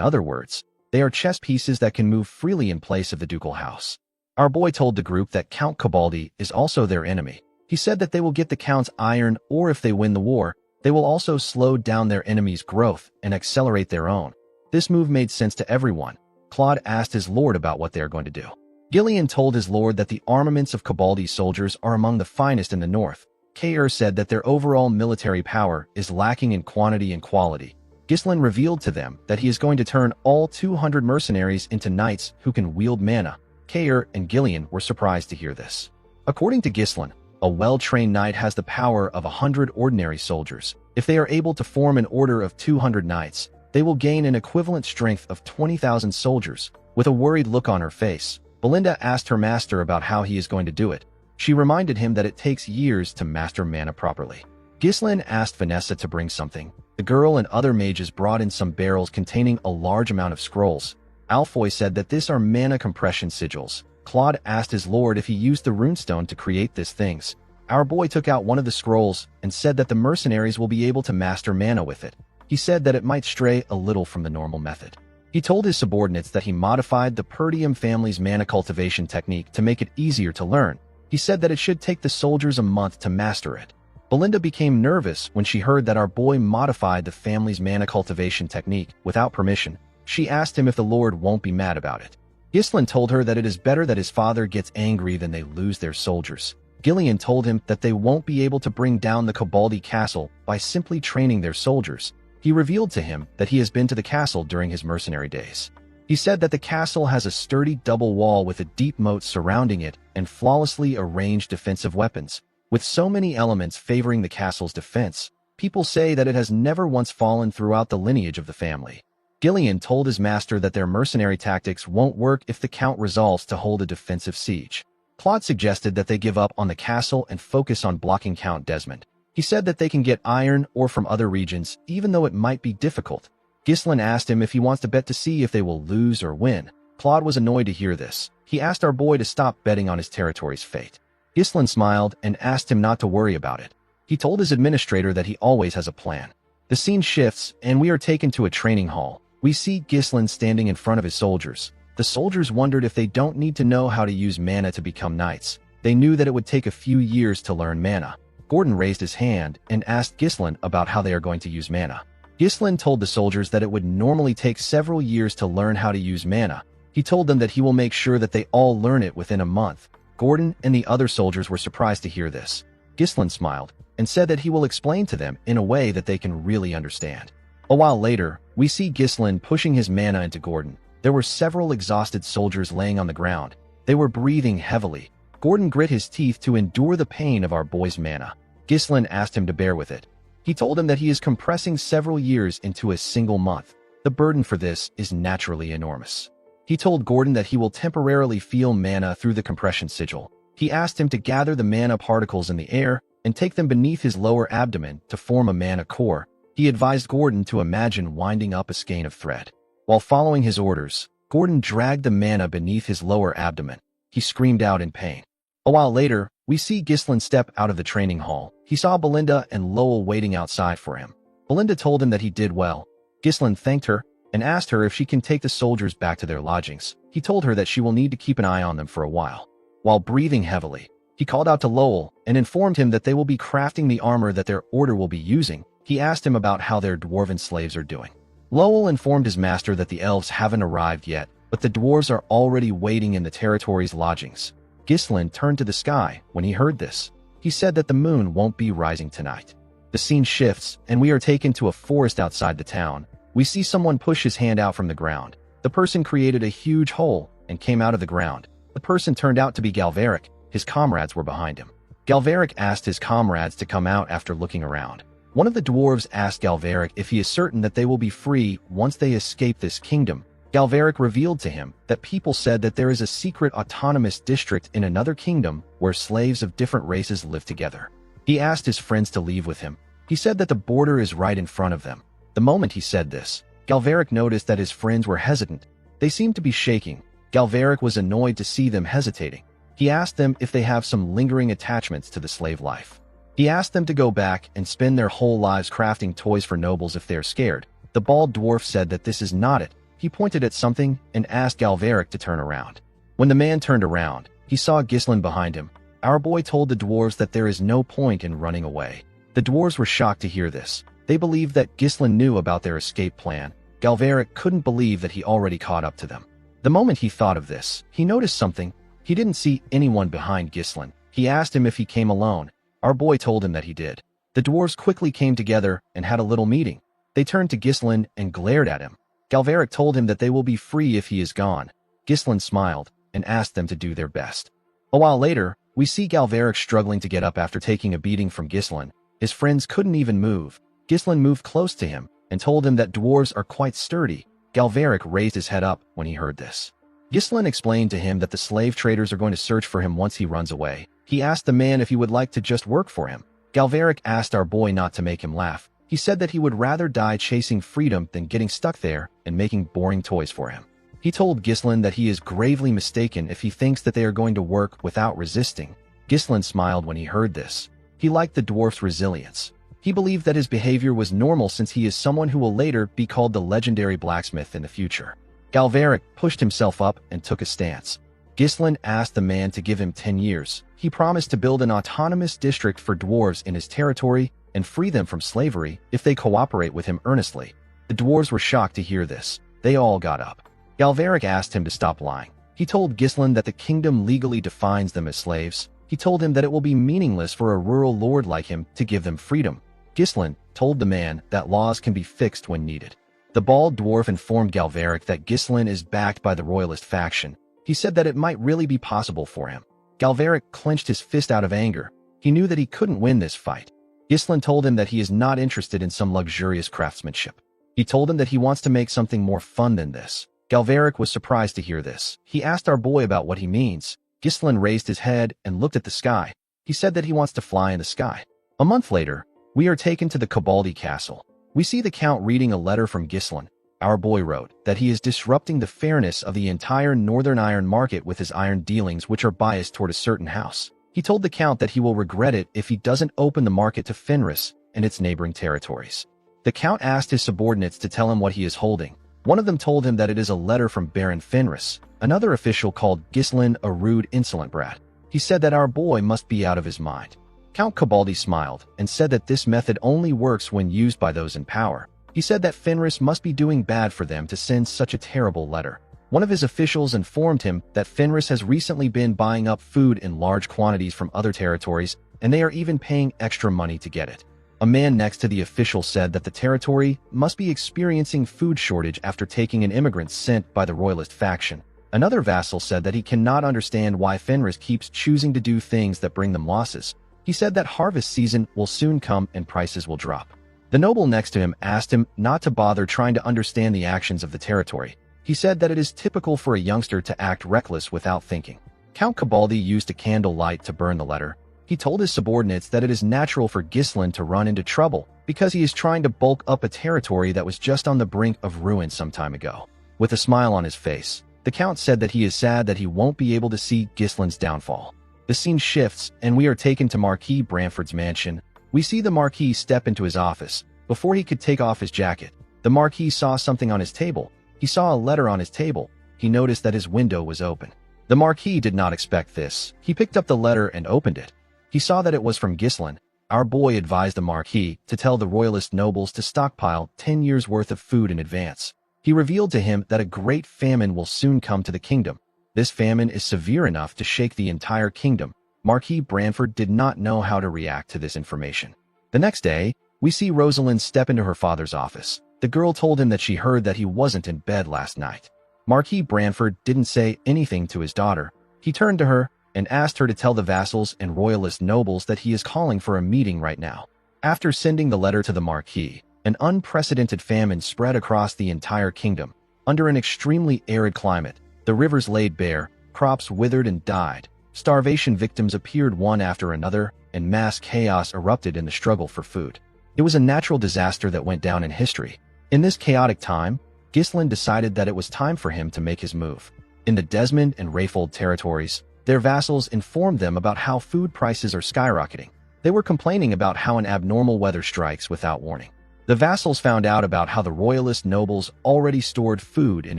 other words, they are chess pieces that can move freely in place of the ducal house. Our boy told the group that Count Cabaldi is also their enemy. He said that they will get the Count's iron, or if they win the war, they will also slow down their enemy's growth and accelerate their own. This move made sense to everyone. Claude asked his lord about what they are going to do. Gillian told his lord that the armaments of Cabaldi's soldiers are among the finest in the north. Kair said that their overall military power is lacking in quantity and quality. Ghislain revealed to them that he is going to turn all 200 mercenaries into knights who can wield mana. Kair and Gillian were surprised to hear this. According to Ghislain, a well-trained knight has the power of 100 ordinary soldiers. If they are able to form an order of 200 knights, they will gain an equivalent strength of 20,000 soldiers. With a worried look on her face, Belinda asked her master about how he is going to do it. She reminded him that it takes years to master mana properly. Ghislain asked Vanessa to bring something. The girl and other mages brought in some barrels containing a large amount of scrolls. Alfoy said that these are mana compression sigils. Claude asked his lord if he used the runestone to create these things. Our boy took out one of the scrolls and said that the mercenaries will be able to master mana with it. He said that it might stray a little from the normal method. He told his subordinates that he modified the Perdium family's mana cultivation technique to make it easier to learn. He said that it should take the soldiers a month to master it. Belinda became nervous when she heard that our boy modified the family's mana cultivation technique without permission. She asked him if the lord won't be mad about it. Ghislain told her that it is better that his father gets angry than they lose their soldiers. Gillian told him that they won't be able to bring down the Cabaldi castle by simply training their soldiers. He revealed to him that he has been to the castle during his mercenary days. He said that the castle has a sturdy double wall with a deep moat surrounding it and flawlessly arranged defensive weapons. With so many elements favoring the castle's defense, people say that it has never once fallen throughout the lineage of the family. Gillian told his master that their mercenary tactics won't work if the Count resolves to hold a defensive siege. Claude suggested that they give up on the castle and focus on blocking Count Desmond. He said that they can get iron ore from other regions, even though it might be difficult. Ghislain asked him if he wants to bet to see if they will lose or win. Claude was annoyed to hear this. He asked our boy to stop betting on his territory's fate. Ghislain smiled and asked him not to worry about it. He told his administrator that he always has a plan. The scene shifts, and we are taken to a training hall. We see Ghislain standing in front of his soldiers. The soldiers wondered if they don't need to know how to use mana to become knights. They knew that it would take a few years to learn mana. Gordon raised his hand and asked Ghislain about how they are going to use mana. Ghislain told the soldiers that it would normally take several years to learn how to use mana. He told them that he will make sure that they all learn it within a month. Gordon and the other soldiers were surprised to hear this. Ghislain smiled and said that he will explain to them in a way that they can really understand. A while later, we see Ghislain pushing his mana into Gordon. There were several exhausted soldiers laying on the ground. They were breathing heavily. Gordon grit his teeth to endure the pain of our boy's mana. Ghislain asked him to bear with it. He told him that he is compressing several years into a single month. The burden for this is naturally enormous. He told Gordon that he will temporarily feel mana through the compression sigil. He asked him to gather the mana particles in the air and take them beneath his lower abdomen to form a mana core. He advised Gordon to imagine winding up a skein of thread. While following his orders, Gordon dragged the mana beneath his lower abdomen. He screamed out in pain. A while later, we see Ghislain step out of the training hall. He saw Belinda and Lowell waiting outside for him. Belinda told him that he did well. Ghislain thanked her and asked her if she can take the soldiers back to their lodgings. He told her that she will need to keep an eye on them for a while. While breathing heavily, he called out to Lowell and informed him that they will be crafting the armor that their order will be using. He asked him about how their dwarven slaves are doing. Lowell informed his master that the elves haven't arrived yet, but the dwarves are already waiting in the territory's lodgings. Ghislain turned to the sky when he heard this. He said that the moon won't be rising tonight. The scene shifts, and we are taken to a forest outside the town. We see someone push his hand out from the ground. The person created a huge hole and came out of the ground. The person turned out to be Galveric. His comrades were behind him. Galveric asked his comrades to come out after looking around. One of the dwarves asked Galveric if he is certain that they will be free once they escape this kingdom. Galveric revealed to him that people said that there is a secret autonomous district in another kingdom where slaves of different races live together. He asked his friends to leave with him. He said that the border is right in front of them. The moment he said this, Galveric noticed that his friends were hesitant. They seemed to be shaking. Galveric was annoyed to see them hesitating. He asked them if they have some lingering attachments to the slave life. He asked them to go back and spend their whole lives crafting toys for nobles if they're scared. The bald dwarf said that this is not it. He pointed at something and asked Galveric to turn around. When the man turned around, he saw Ghislain behind him. Our boy told the dwarves that there is no point in running away. The dwarves were shocked to hear this. They believed that Ghislain knew about their escape plan. Galveric couldn't believe that he already caught up to them. The moment he thought of this, he noticed something. He didn't see anyone behind Ghislain. He asked him if he came alone. Our boy told him that he did. The dwarves quickly came together and had a little meeting. They turned to Ghislain and glared at him. Galveric told him that they will be free if he is gone. Ghislain smiled and asked them to do their best. A while later, we see Galveric struggling to get up after taking a beating from Ghislain. His friends couldn't even move. Ghislain moved close to him and told him that dwarves are quite sturdy. Galveric raised his head up when he heard this. Ghislain explained to him that the slave traders are going to search for him once he runs away. He asked the man if he would like to just work for him. Galveric asked our boy not to make him laugh. He said that he would rather die chasing freedom than getting stuck there and making boring toys for him. He told Ghislain that he is gravely mistaken if he thinks that they are going to work without resisting. Ghislain smiled when he heard this. He liked the dwarf's resilience. He believed that his behavior was normal since he is someone who will later be called the legendary blacksmith in the future. Galveric pushed himself up and took a stance. Ghislain asked the man to give him 10 years. He promised to build an autonomous district for dwarves in his territory and free them from slavery if they cooperate with him earnestly. The dwarves were shocked to hear this. They all got up. Galveric asked him to stop lying. He told Ghislain that the kingdom legally defines them as slaves. He told him that it will be meaningless for a rural lord like him to give them freedom. Ghislain told the man that laws can be fixed when needed. The bald dwarf informed Galveric that Ghislain is backed by the royalist faction. He said that it might really be possible for him. Galveric clenched his fist out of anger. He knew that he couldn't win this fight. Ghislain told him that he is not interested in some luxurious craftsmanship. He told him that he wants to make something more fun than this. Galveric was surprised to hear this. He asked our boy about what he means. Ghislain raised his head and looked at the sky. He said that he wants to fly in the sky. A month later, we are taken to the Koboldi castle. We see the Count reading a letter from Ghislain. Our boy wrote that he is disrupting the fairness of the entire northern iron market with his iron dealings, which are biased toward a certain house. He told the Count that he will regret it if he doesn't open the market to Fenris and its neighboring territories. The Count asked his subordinates to tell him what he is holding. One of them told him that it is a letter from Baron Fenris. Another official called Ghislain a rude, insolent brat. He said that our boy must be out of his mind. Count Koboldi smiled and said that this method only works when used by those in power. He said that Fenris must be doing bad for them to send such a terrible letter. One of his officials informed him that Fenris has recently been buying up food in large quantities from other territories, and they are even paying extra money to get it. A man next to the official said that the territory must be experiencing food shortage after taking in immigrants sent by the royalist faction. Another vassal said that he cannot understand why Fenris keeps choosing to do things that bring them losses. He said that harvest season will soon come and prices will drop. The noble next to him asked him not to bother trying to understand the actions of the territory. He said that it is typical for a youngster to act reckless without thinking. Count Cabaldi used a candle light to burn the letter. He told his subordinates that it is natural for Ghislain to run into trouble because he is trying to bulk up a territory that was just on the brink of ruin some time ago. With a smile on his face, the Count said that he is sad that he won't be able to see Ghislain's downfall. The scene shifts, and we are taken to Marquis Branford's mansion. We see the Marquis step into his office. Before he could take off his jacket, the Marquis saw something on his table. He saw a letter on his table. He noticed that his window was open. The Marquis did not expect this. He picked up the letter and opened it. He saw that it was from Ghislain. Our boy advised the Marquis to tell the royalist nobles to stockpile 10 years' worth of food in advance. He revealed to him that a great famine will soon come to the kingdom. This famine is severe enough to shake the entire kingdom. Marquis Branford did not know how to react to this information. The next day, we see Rosalind step into her father's office. The girl told him that she heard that he wasn't in bed last night. Marquis Branford didn't say anything to his daughter. He turned to her and asked her to tell the vassals and royalist nobles that he is calling for a meeting right now. After sending the letter to the Marquis, an unprecedented famine spread across the entire kingdom. Under an extremely arid climate, the rivers laid bare, crops withered and died. Starvation victims appeared one after another, and mass chaos erupted in the struggle for food. It was a natural disaster that went down in history. In this chaotic time, Ghislain decided that it was time for him to make his move. In the Desmond and Rayfold territories, their vassals informed them about how food prices are skyrocketing. They were complaining about how an abnormal weather strikes without warning. The vassals found out about how the royalist nobles already stored food in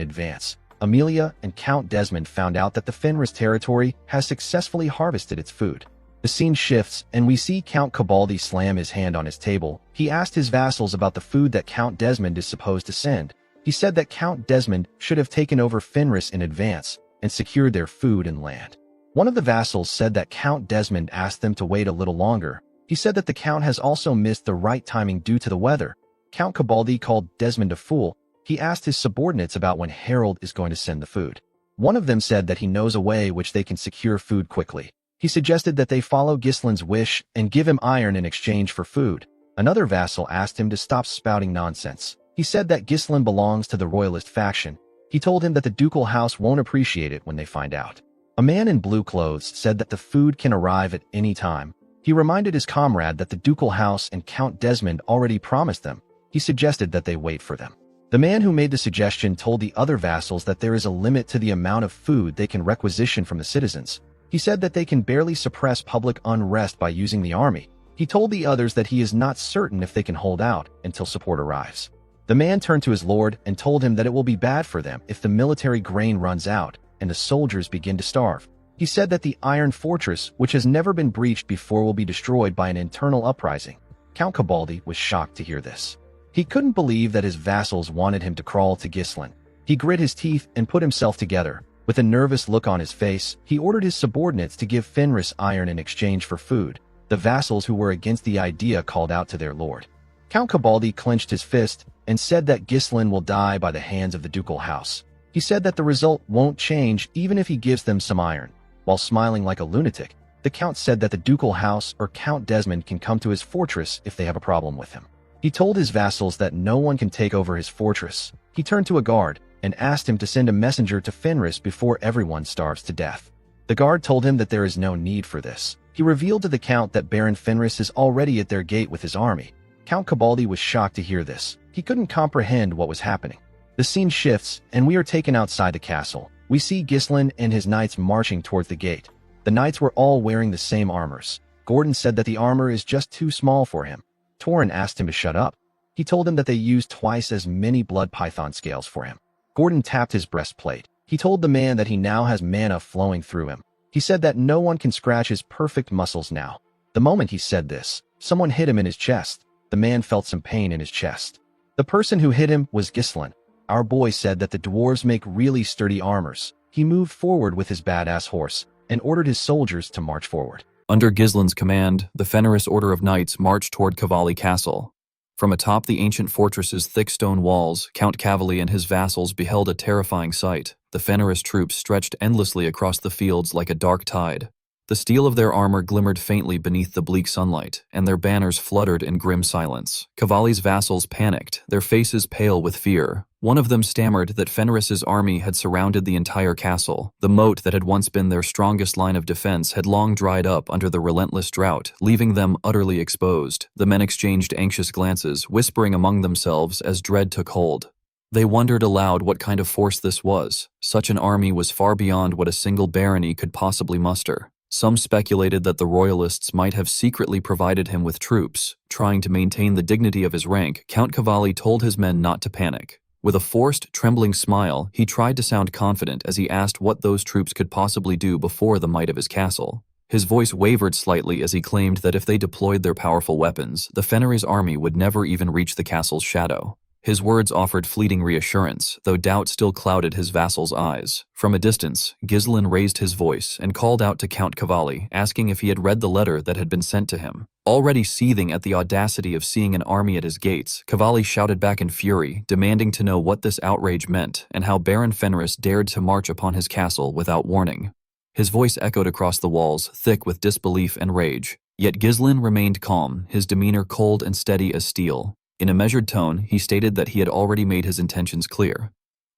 advance. Amelia and Count Desmond found out that the Fenris territory has successfully harvested its food. The scene shifts, and we see Count Cabaldi slam his hand on his table. He asked his vassals about the food that Count Desmond is supposed to send. He said that Count Desmond should have taken over Fenris in advance and secured their food and land. One of the vassals said that Count Desmond asked them to wait a little longer. He said that the Count has also missed the right timing due to the weather. Count Cabaldi called Desmond a fool. He asked his subordinates about when Harold is going to send the food. One of them said that he knows a way which they can secure food quickly. He suggested that they follow Ghislain's wish and give him iron in exchange for food. Another vassal asked him to stop spouting nonsense. He said that Ghislain belongs to the royalist faction. He told him that the ducal house won't appreciate it when they find out. A man in blue clothes said that the food can arrive at any time. He reminded his comrade that the ducal house and Count Desmond already promised them. He suggested that they wait for them. The man who made the suggestion told the other vassals that there is a limit to the amount of food they can requisition from the citizens. He said that they can barely suppress public unrest by using the army. He told the others that he is not certain if they can hold out until support arrives. The man turned to his lord and told him that it will be bad for them if the military grain runs out and the soldiers begin to starve. He said that the Iron Fortress, which has never been breached before, will be destroyed by an internal uprising. Count Cabaldi was shocked to hear this. He couldn't believe that his vassals wanted him to crawl to Ghislain. He grit his teeth and put himself together. With a nervous look on his face, he ordered his subordinates to give Fenris iron in exchange for food. The vassals who were against the idea called out to their lord. Count Cabaldi clenched his fist and said that Ghislain will die by the hands of the ducal house. He said that the result won't change even if he gives them some iron. While smiling like a lunatic, the Count said that the ducal house or Count Desmond can come to his fortress if they have a problem with him. He told his vassals that no one can take over his fortress. He turned to a guard and asked him to send a messenger to Fenris before everyone starves to death. The guard told him that there is no need for this. He revealed to the Count that Baron Fenris is already at their gate with his army. Count Cabaldi was shocked to hear this. He couldn't comprehend what was happening. The scene shifts, and we are taken outside the castle. We see Ghislain and his knights marching towards the gate. The knights were all wearing the same armors. Gordon said that the armor is just too small for him. Torin asked him to shut up. He told him that they used twice as many blood python scales for him. Gordon tapped his breastplate. He told the man that he now has mana flowing through him. He said that no one can scratch his perfect muscles now. The moment he said this, someone hit him in his chest. The man felt some pain in his chest. The person who hit him was Ghislain. Our boy said that the dwarves make really sturdy armors. He moved forward with his badass horse and ordered his soldiers to march forward. Under Ghislain's command, the Fenris Order of Knights marched toward Cavalli Castle. From atop the ancient fortress's thick stone walls, Count Cavalli and his vassals beheld a terrifying sight. The Fenris troops stretched endlessly across the fields like a dark tide. The steel of their armor glimmered faintly beneath the bleak sunlight, and their banners fluttered in grim silence. Cavalli's vassals panicked, their faces pale with fear. One of them stammered that Fenris's army had surrounded the entire castle. The moat that had once been their strongest line of defense had long dried up under the relentless drought, leaving them utterly exposed. The men exchanged anxious glances, whispering among themselves as dread took hold. They wondered aloud what kind of force this was. Such an army was far beyond what a single barony could possibly muster. Some speculated that the royalists might have secretly provided him with troops. Trying to maintain the dignity of his rank, Count Cavalli told his men not to panic. With a forced, trembling smile, he tried to sound confident as he asked what those troops could possibly do before the might of his castle. His voice wavered slightly as he claimed that if they deployed their powerful weapons, the Fenris army would never even reach the castle's shadow. His words offered fleeting reassurance, though doubt still clouded his vassal's eyes. From a distance, Ghislain raised his voice and called out to Count Cavalli, asking if he had read the letter that had been sent to him. Already seething at the audacity of seeing an army at his gates, Cavalli shouted back in fury, demanding to know what this outrage meant and how Baron Fenris dared to march upon his castle without warning. His voice echoed across the walls, thick with disbelief and rage. Yet Ghislain remained calm, his demeanor cold and steady as steel. In a measured tone, he stated that he had already made his intentions clear.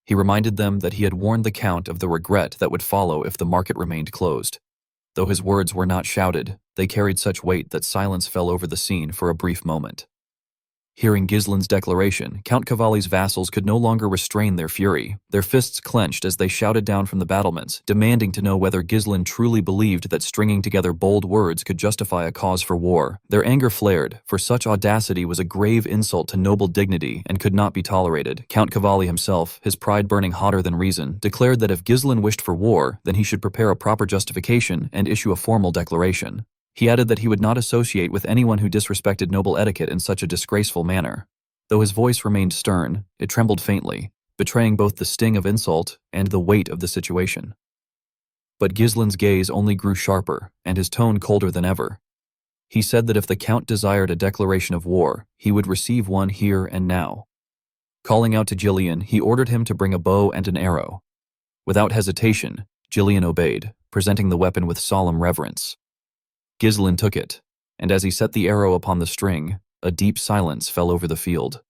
He reminded them that he had warned the Count of the regret that would follow if the market remained closed. Though his words were not shouted, they carried such weight that silence fell over the scene for a brief moment. Hearing Ghislain's declaration, Count Cavalli's vassals could no longer restrain their fury. Their fists clenched as they shouted down from the battlements, demanding to know whether Ghislain truly believed that stringing together bold words could justify a cause for war. Their anger flared, for such audacity was a grave insult to noble dignity and could not be tolerated. Count Cavalli himself, his pride burning hotter than reason, declared that if Ghislain wished for war, then he should prepare a proper justification and issue a formal declaration. He added that he would not associate with anyone who disrespected noble etiquette in such a disgraceful manner. Though his voice remained stern, it trembled faintly, betraying both the sting of insult and the weight of the situation. But Ghislain's gaze only grew sharper, and his tone colder than ever. He said that if the Count desired a declaration of war, he would receive one here and now. Calling out to Gillian, he ordered him to bring a bow and an arrow. Without hesitation, Gillian obeyed, presenting the weapon with solemn reverence. Ghislain took it, and as he set the arrow upon the string, a deep silence fell over the field.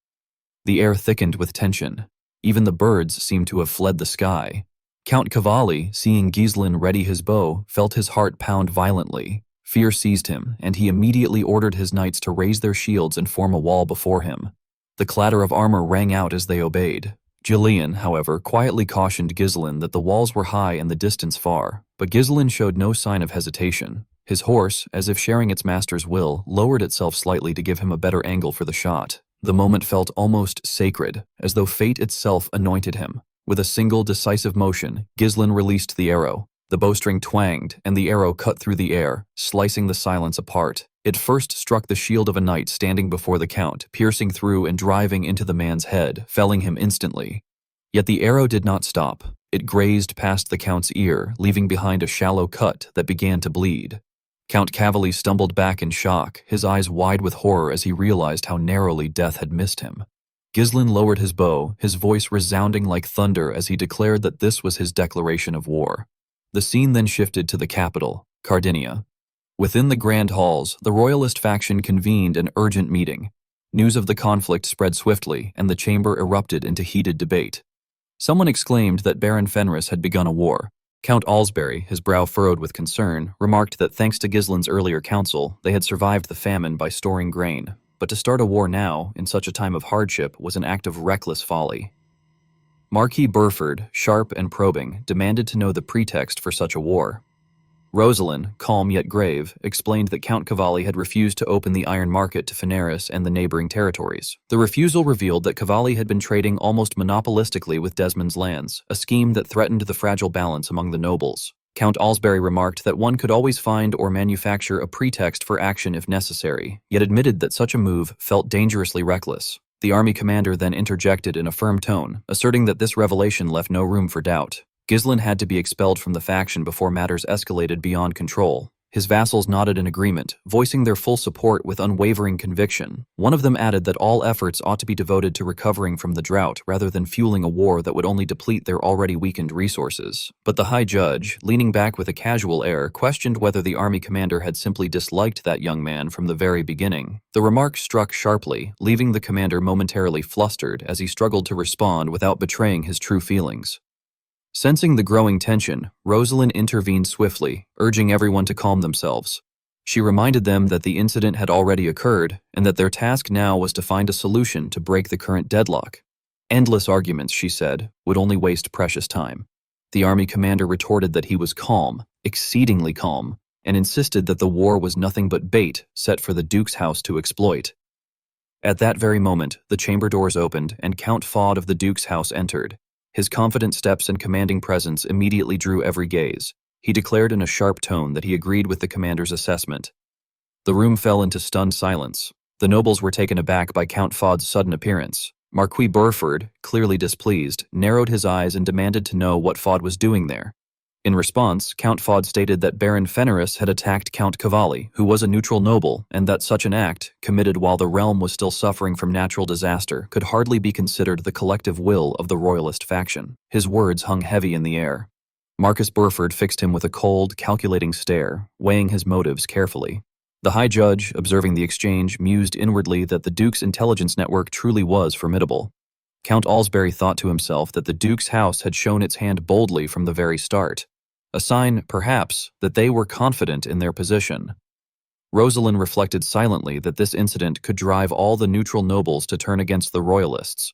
The air thickened with tension. Even the birds seemed to have fled the sky. Count Cavalli, seeing Ghislain ready his bow, felt his heart pound violently. Fear seized him, and he immediately ordered his knights to raise their shields and form a wall before him. The clatter of armor rang out as they obeyed. Gillian, however, quietly cautioned Ghislain that the walls were high and the distance far, but Ghislain showed no sign of hesitation. His horse, as if sharing its master's will, lowered itself slightly to give him a better angle for the shot. The moment felt almost sacred, as though fate itself anointed him. With a single decisive motion, Ghislain released the arrow. The bowstring twanged, and the arrow cut through the air, slicing the silence apart. It first struck the shield of a knight standing before the Count, piercing through and driving into the man's head, felling him instantly. Yet the arrow did not stop. It grazed past the Count's ear, leaving behind a shallow cut that began to bleed. Count Cavalli stumbled back in shock, his eyes wide with horror as he realized how narrowly death had missed him. Ghislain lowered his bow, his voice resounding like thunder as he declared that this was his declaration of war. The scene then shifted to the capital, Cardinia. Within the grand halls, the royalist faction convened an urgent meeting. News of the conflict spread swiftly, and the chamber erupted into heated debate. Someone exclaimed that Baron Fenris had begun a war. Count Alsbury, his brow furrowed with concern, remarked that thanks to Ghislain's earlier counsel, they had survived the famine by storing grain. But to start a war now, in such a time of hardship, was an act of reckless folly. Marquis Burford, sharp and probing, demanded to know the pretext for such a war. Rosalind, calm yet grave, explained that Count Cavalli had refused to open the iron market to Fenris and the neighboring territories. The refusal revealed that Cavalli had been trading almost monopolistically with Desmond's lands, a scheme that threatened the fragile balance among the nobles. Count Alsbury remarked that one could always find or manufacture a pretext for action if necessary, yet admitted that such a move felt dangerously reckless. The army commander then interjected in a firm tone, asserting that this revelation left no room for doubt. Ghislain had to be expelled from the faction before matters escalated beyond control. His vassals nodded in agreement, voicing their full support with unwavering conviction. One of them added that all efforts ought to be devoted to recovering from the drought rather than fueling a war that would only deplete their already weakened resources. But the High Judge, leaning back with a casual air, questioned whether the army commander had simply disliked that young man from the very beginning. The remark struck sharply, leaving the commander momentarily flustered as he struggled to respond without betraying his true feelings. Sensing the growing tension, Rosalind intervened swiftly, urging everyone to calm themselves. She reminded them that the incident had already occurred and that their task now was to find a solution to break the current deadlock. Endless arguments, she said, would only waste precious time. The army commander retorted that he was calm, exceedingly calm, and insisted that the war was nothing but bait set for the Duke's house to exploit. At that very moment, the chamber doors opened and Count Fod of the Duke's house entered. His confident steps and commanding presence immediately drew every gaze. He declared in a sharp tone that he agreed with the commander's assessment. The room fell into stunned silence. The nobles were taken aback by Count Fod's sudden appearance. Marquis Burford, clearly displeased, narrowed his eyes and demanded to know what Fod was doing there. In response, Count Fod stated that Baron Fenris had attacked Count Cavalli, who was a neutral noble, and that such an act, committed while the realm was still suffering from natural disaster, could hardly be considered the collective will of the royalist faction. His words hung heavy in the air. Marcus Burford fixed him with a cold, calculating stare, weighing his motives carefully. The High Judge, observing the exchange, mused inwardly that the Duke's intelligence network truly was formidable. Count Alsbury thought to himself that the Duke's house had shown its hand boldly from the very start. A sign, perhaps, that they were confident in their position. Rosalind reflected silently that this incident could drive all the neutral nobles to turn against the royalists.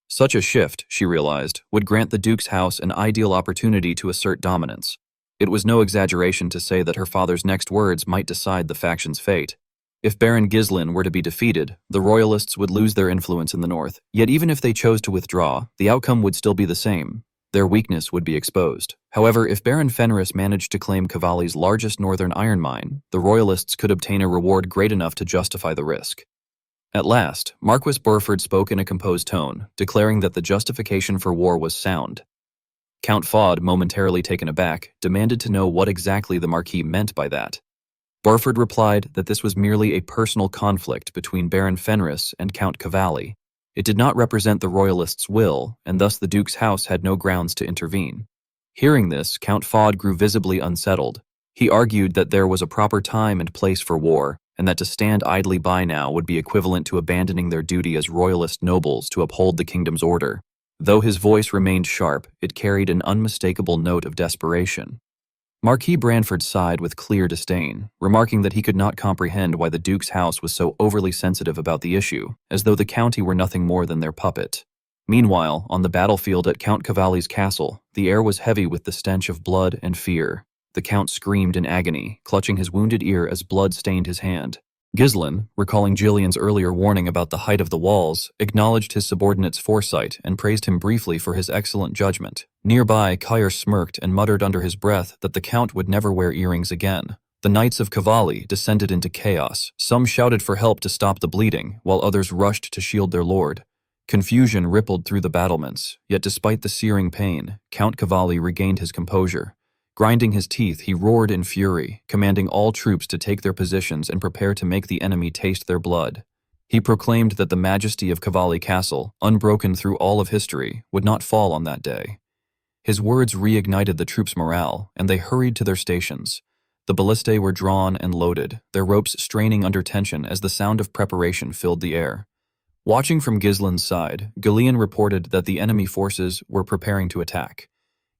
Such a shift, she realized, would grant the Duke's house an ideal opportunity to assert dominance. It was no exaggeration to say that her father's next words might decide the faction's fate. If Baron Ghislain were to be defeated, the royalists would lose their influence in the north. Yet even if they chose to withdraw, the outcome would still be the same. Their weakness would be exposed. However, if Baron Fenris managed to claim Cavalli's largest northern iron mine, the royalists could obtain a reward great enough to justify the risk. At last, Marquis Burford spoke in a composed tone, declaring that the justification for war was sound. Count Fod, momentarily taken aback, demanded to know what exactly the Marquis meant by that. Burford replied that this was merely a personal conflict between Baron Fenris and Count Cavalli. It did not represent the royalists' will, and thus the Duke's house had no grounds to intervene. Hearing this, Count Fod grew visibly unsettled. He argued that there was a proper time and place for war, and that to stand idly by now would be equivalent to abandoning their duty as royalist nobles to uphold the kingdom's order. Though his voice remained sharp, it carried an unmistakable note of desperation. Marquis Branford sighed with clear disdain, remarking that he could not comprehend why the Duke's house was so overly sensitive about the issue, as though the county were nothing more than their puppet. Meanwhile, on the battlefield at Count Cavalli's castle, the air was heavy with the stench of blood and fear. The Count screamed in agony, clutching his wounded ear as blood stained his hand. Ghislain, recalling Gillian's earlier warning about the height of the walls, acknowledged his subordinate's foresight and praised him briefly for his excellent judgment. Nearby, Cair smirked and muttered under his breath that the Count would never wear earrings again. The Knights of Cavalli descended into chaos. Some shouted for help to stop the bleeding, while others rushed to shield their lord. Confusion rippled through the battlements, yet despite the searing pain, Count Cavalli regained his composure. Grinding his teeth, he roared in fury, commanding all troops to take their positions and prepare to make the enemy taste their blood. He proclaimed that the majesty of Cavalli Castle, unbroken through all of history, would not fall on that day. His words reignited the troops' morale, and they hurried to their stations. The ballistae were drawn and loaded, their ropes straining under tension as the sound of preparation filled the air. Watching from Ghislain's side, Gillian reported that the enemy forces were preparing to attack.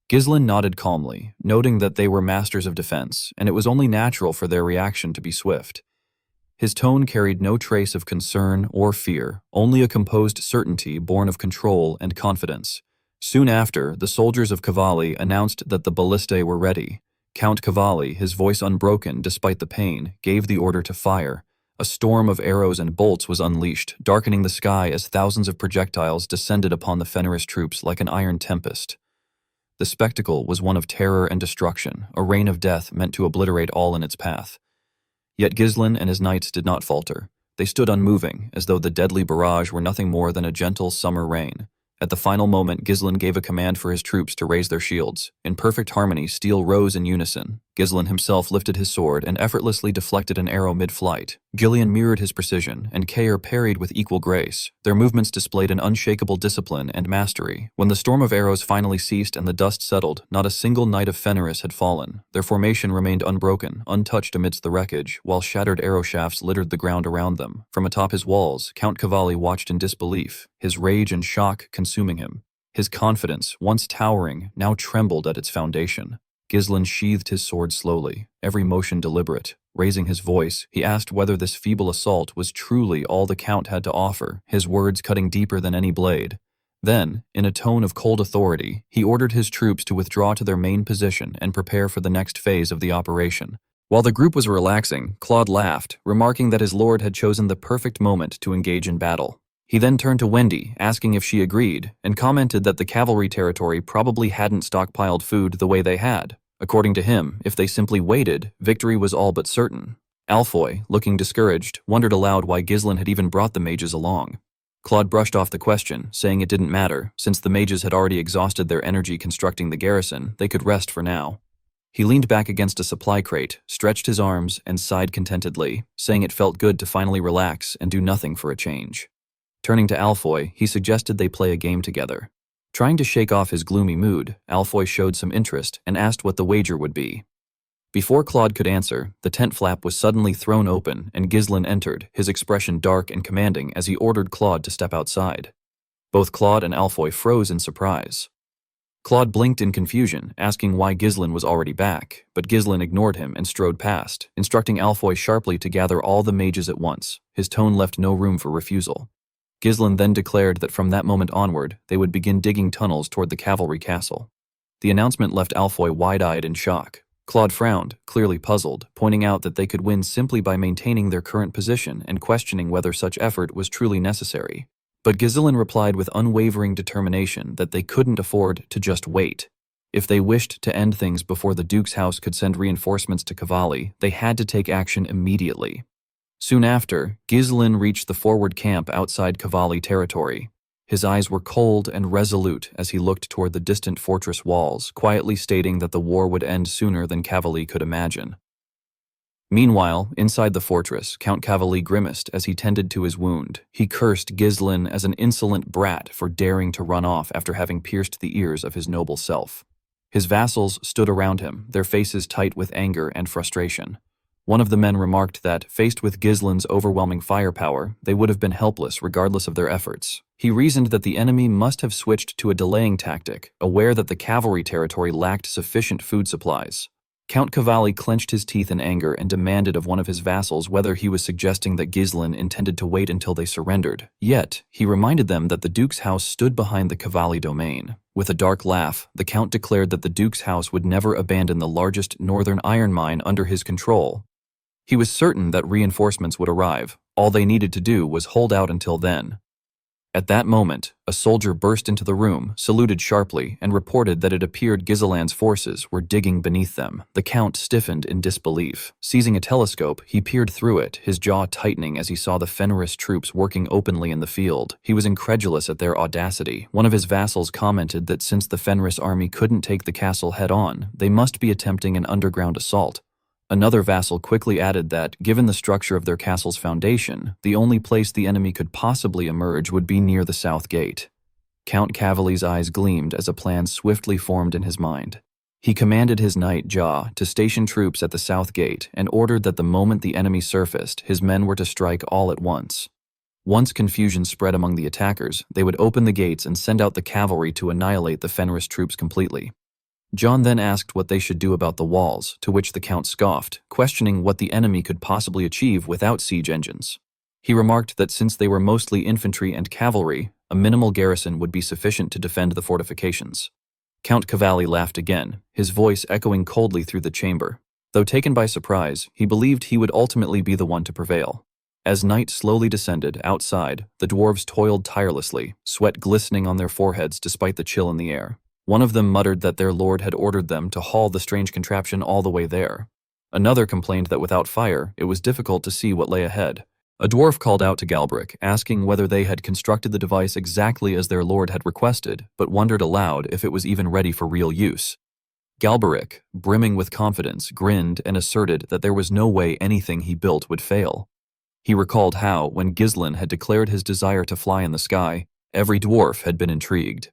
Ghislain nodded calmly, noting that they were masters of defense, and it was only natural for their reaction to be swift. His tone carried no trace of concern or fear, only a composed certainty born of control and confidence. Soon after, the soldiers of Cavalli announced that the ballistae were ready. Count Cavalli, his voice unbroken despite the pain, gave the order to fire. A storm of arrows and bolts was unleashed, darkening the sky as thousands of projectiles descended upon the Fenris troops like an iron tempest. The spectacle was one of terror and destruction, a rain of death meant to obliterate all in its path. Yet Ghislain and his knights did not falter. They stood unmoving, as though the deadly barrage were nothing more than a gentle summer rain. At the final moment, Ghislain gave a command for his troops to raise their shields. In perfect harmony, steel rose in unison. Ghislain himself lifted his sword and effortlessly deflected an arrow mid-flight. Gillian mirrored his precision, and Kair parried with equal grace. Their movements displayed an unshakable discipline and mastery. When the storm of arrows finally ceased and the dust settled, not a single knight of Fenris had fallen. Their formation remained unbroken, untouched amidst the wreckage, while shattered arrow shafts littered the ground around them. From atop his walls, Count Cavalli watched in disbelief, his rage and shock consuming him. His confidence, once towering, now trembled at its foundation. Ghislain sheathed his sword slowly, every motion deliberate. Raising his voice, he asked whether this feeble assault was truly all the Count had to offer, his words cutting deeper than any blade. Then, in a tone of cold authority, he ordered his troops to withdraw to their main position and prepare for the next phase of the operation. While the group was relaxing, Claude laughed, remarking that his lord had chosen the perfect moment to engage in battle. He then turned to Wendy, asking if she agreed, and commented that the cavalry territory probably hadn't stockpiled food the way they had. According to him, if they simply waited, victory was all but certain. Alfoy, looking discouraged, wondered aloud why Ghislain had even brought the mages along. Claude brushed off the question, saying it didn't matter. Since the mages had already exhausted their energy constructing the garrison, they could rest for now. He leaned back against a supply crate, stretched his arms, and sighed contentedly, saying it felt good to finally relax and do nothing for a change. Turning to Alfoy, he suggested they play a game together. Trying to shake off his gloomy mood, Alfoy showed some interest and asked what the wager would be. Before Claude could answer, the tent flap was suddenly thrown open and Ghislain entered, his expression dark and commanding as he ordered Claude to step outside. Both Claude and Alfoy froze in surprise. Claude blinked in confusion, asking why Ghislain was already back, but Ghislain ignored him and strode past, instructing Alfoy sharply to gather all the mages at once. His tone left no room for refusal. Ghislain then declared that from that moment onward, they would begin digging tunnels toward the cavalry castle. The announcement left Alfoy wide-eyed in shock. Claude frowned, clearly puzzled, pointing out that they could win simply by maintaining their current position and questioning whether such effort was truly necessary. But Ghislain replied with unwavering determination that they couldn't afford to just wait. If they wished to end things before the Duke's house could send reinforcements to Cavalli, they had to take action immediately. Soon after, Ghislain reached the forward camp outside Cavalli territory. His eyes were cold and resolute as he looked toward the distant fortress walls, quietly stating that the war would end sooner than Cavalli could imagine. Meanwhile, inside the fortress, Count Cavalli grimaced as he tended to his wound. He cursed Ghislain as an insolent brat for daring to run off after having pierced the ears of his noble self. His vassals stood around him, their faces tight with anger and frustration. One of the men remarked that, faced with Ghislain's overwhelming firepower, they would have been helpless regardless of their efforts. He reasoned that the enemy must have switched to a delaying tactic, aware that the cavalry territory lacked sufficient food supplies. Count Cavalli clenched his teeth in anger and demanded of one of his vassals whether he was suggesting that Ghislain intended to wait until they surrendered. Yet, he reminded them that the Duke's house stood behind the Cavalli domain. With a dark laugh, the Count declared that the Duke's house would never abandon the largest northern iron mine under his control. He was certain that reinforcements would arrive. All they needed to do was hold out until then. At that moment, a soldier burst into the room, saluted sharply, and reported that it appeared Ghislain's forces were digging beneath them. The Count stiffened in disbelief. Seizing a telescope, he peered through it, his jaw tightening as he saw the Fenris troops working openly in the field. He was incredulous at their audacity. One of his vassals commented that since the Fenris army couldn't take the castle head-on, they must be attempting an underground assault. Another vassal quickly added that, given the structure of their castle's foundation, the only place the enemy could possibly emerge would be near the south gate. Count Cavalli's eyes gleamed as a plan swiftly formed in his mind. He commanded his knight, Ja, to station troops at the south gate and ordered that the moment the enemy surfaced, his men were to strike all at once. Once confusion spread among the attackers, they would open the gates and send out the cavalry to annihilate the Fenris troops completely. John then asked what they should do about the walls, to which the Count scoffed, questioning what the enemy could possibly achieve without siege engines. He remarked that since they were mostly infantry and cavalry, a minimal garrison would be sufficient to defend the fortifications. Count Cavalli laughed again, his voice echoing coldly through the chamber. Though taken by surprise, he believed he would ultimately be the one to prevail. As night slowly descended, outside, the dwarves toiled tirelessly, sweat glistening on their foreheads despite the chill in the air. One of them muttered that their lord had ordered them to haul the strange contraption all the way there. Another complained that without fire, it was difficult to see what lay ahead. A dwarf called out to Galbraith, asking whether they had constructed the device exactly as their lord had requested, but wondered aloud if it was even ready for real use. Galberic, brimming with confidence, grinned and asserted that there was no way anything he built would fail. He recalled how, when Ghislain had declared his desire to fly in the sky, every dwarf had been intrigued.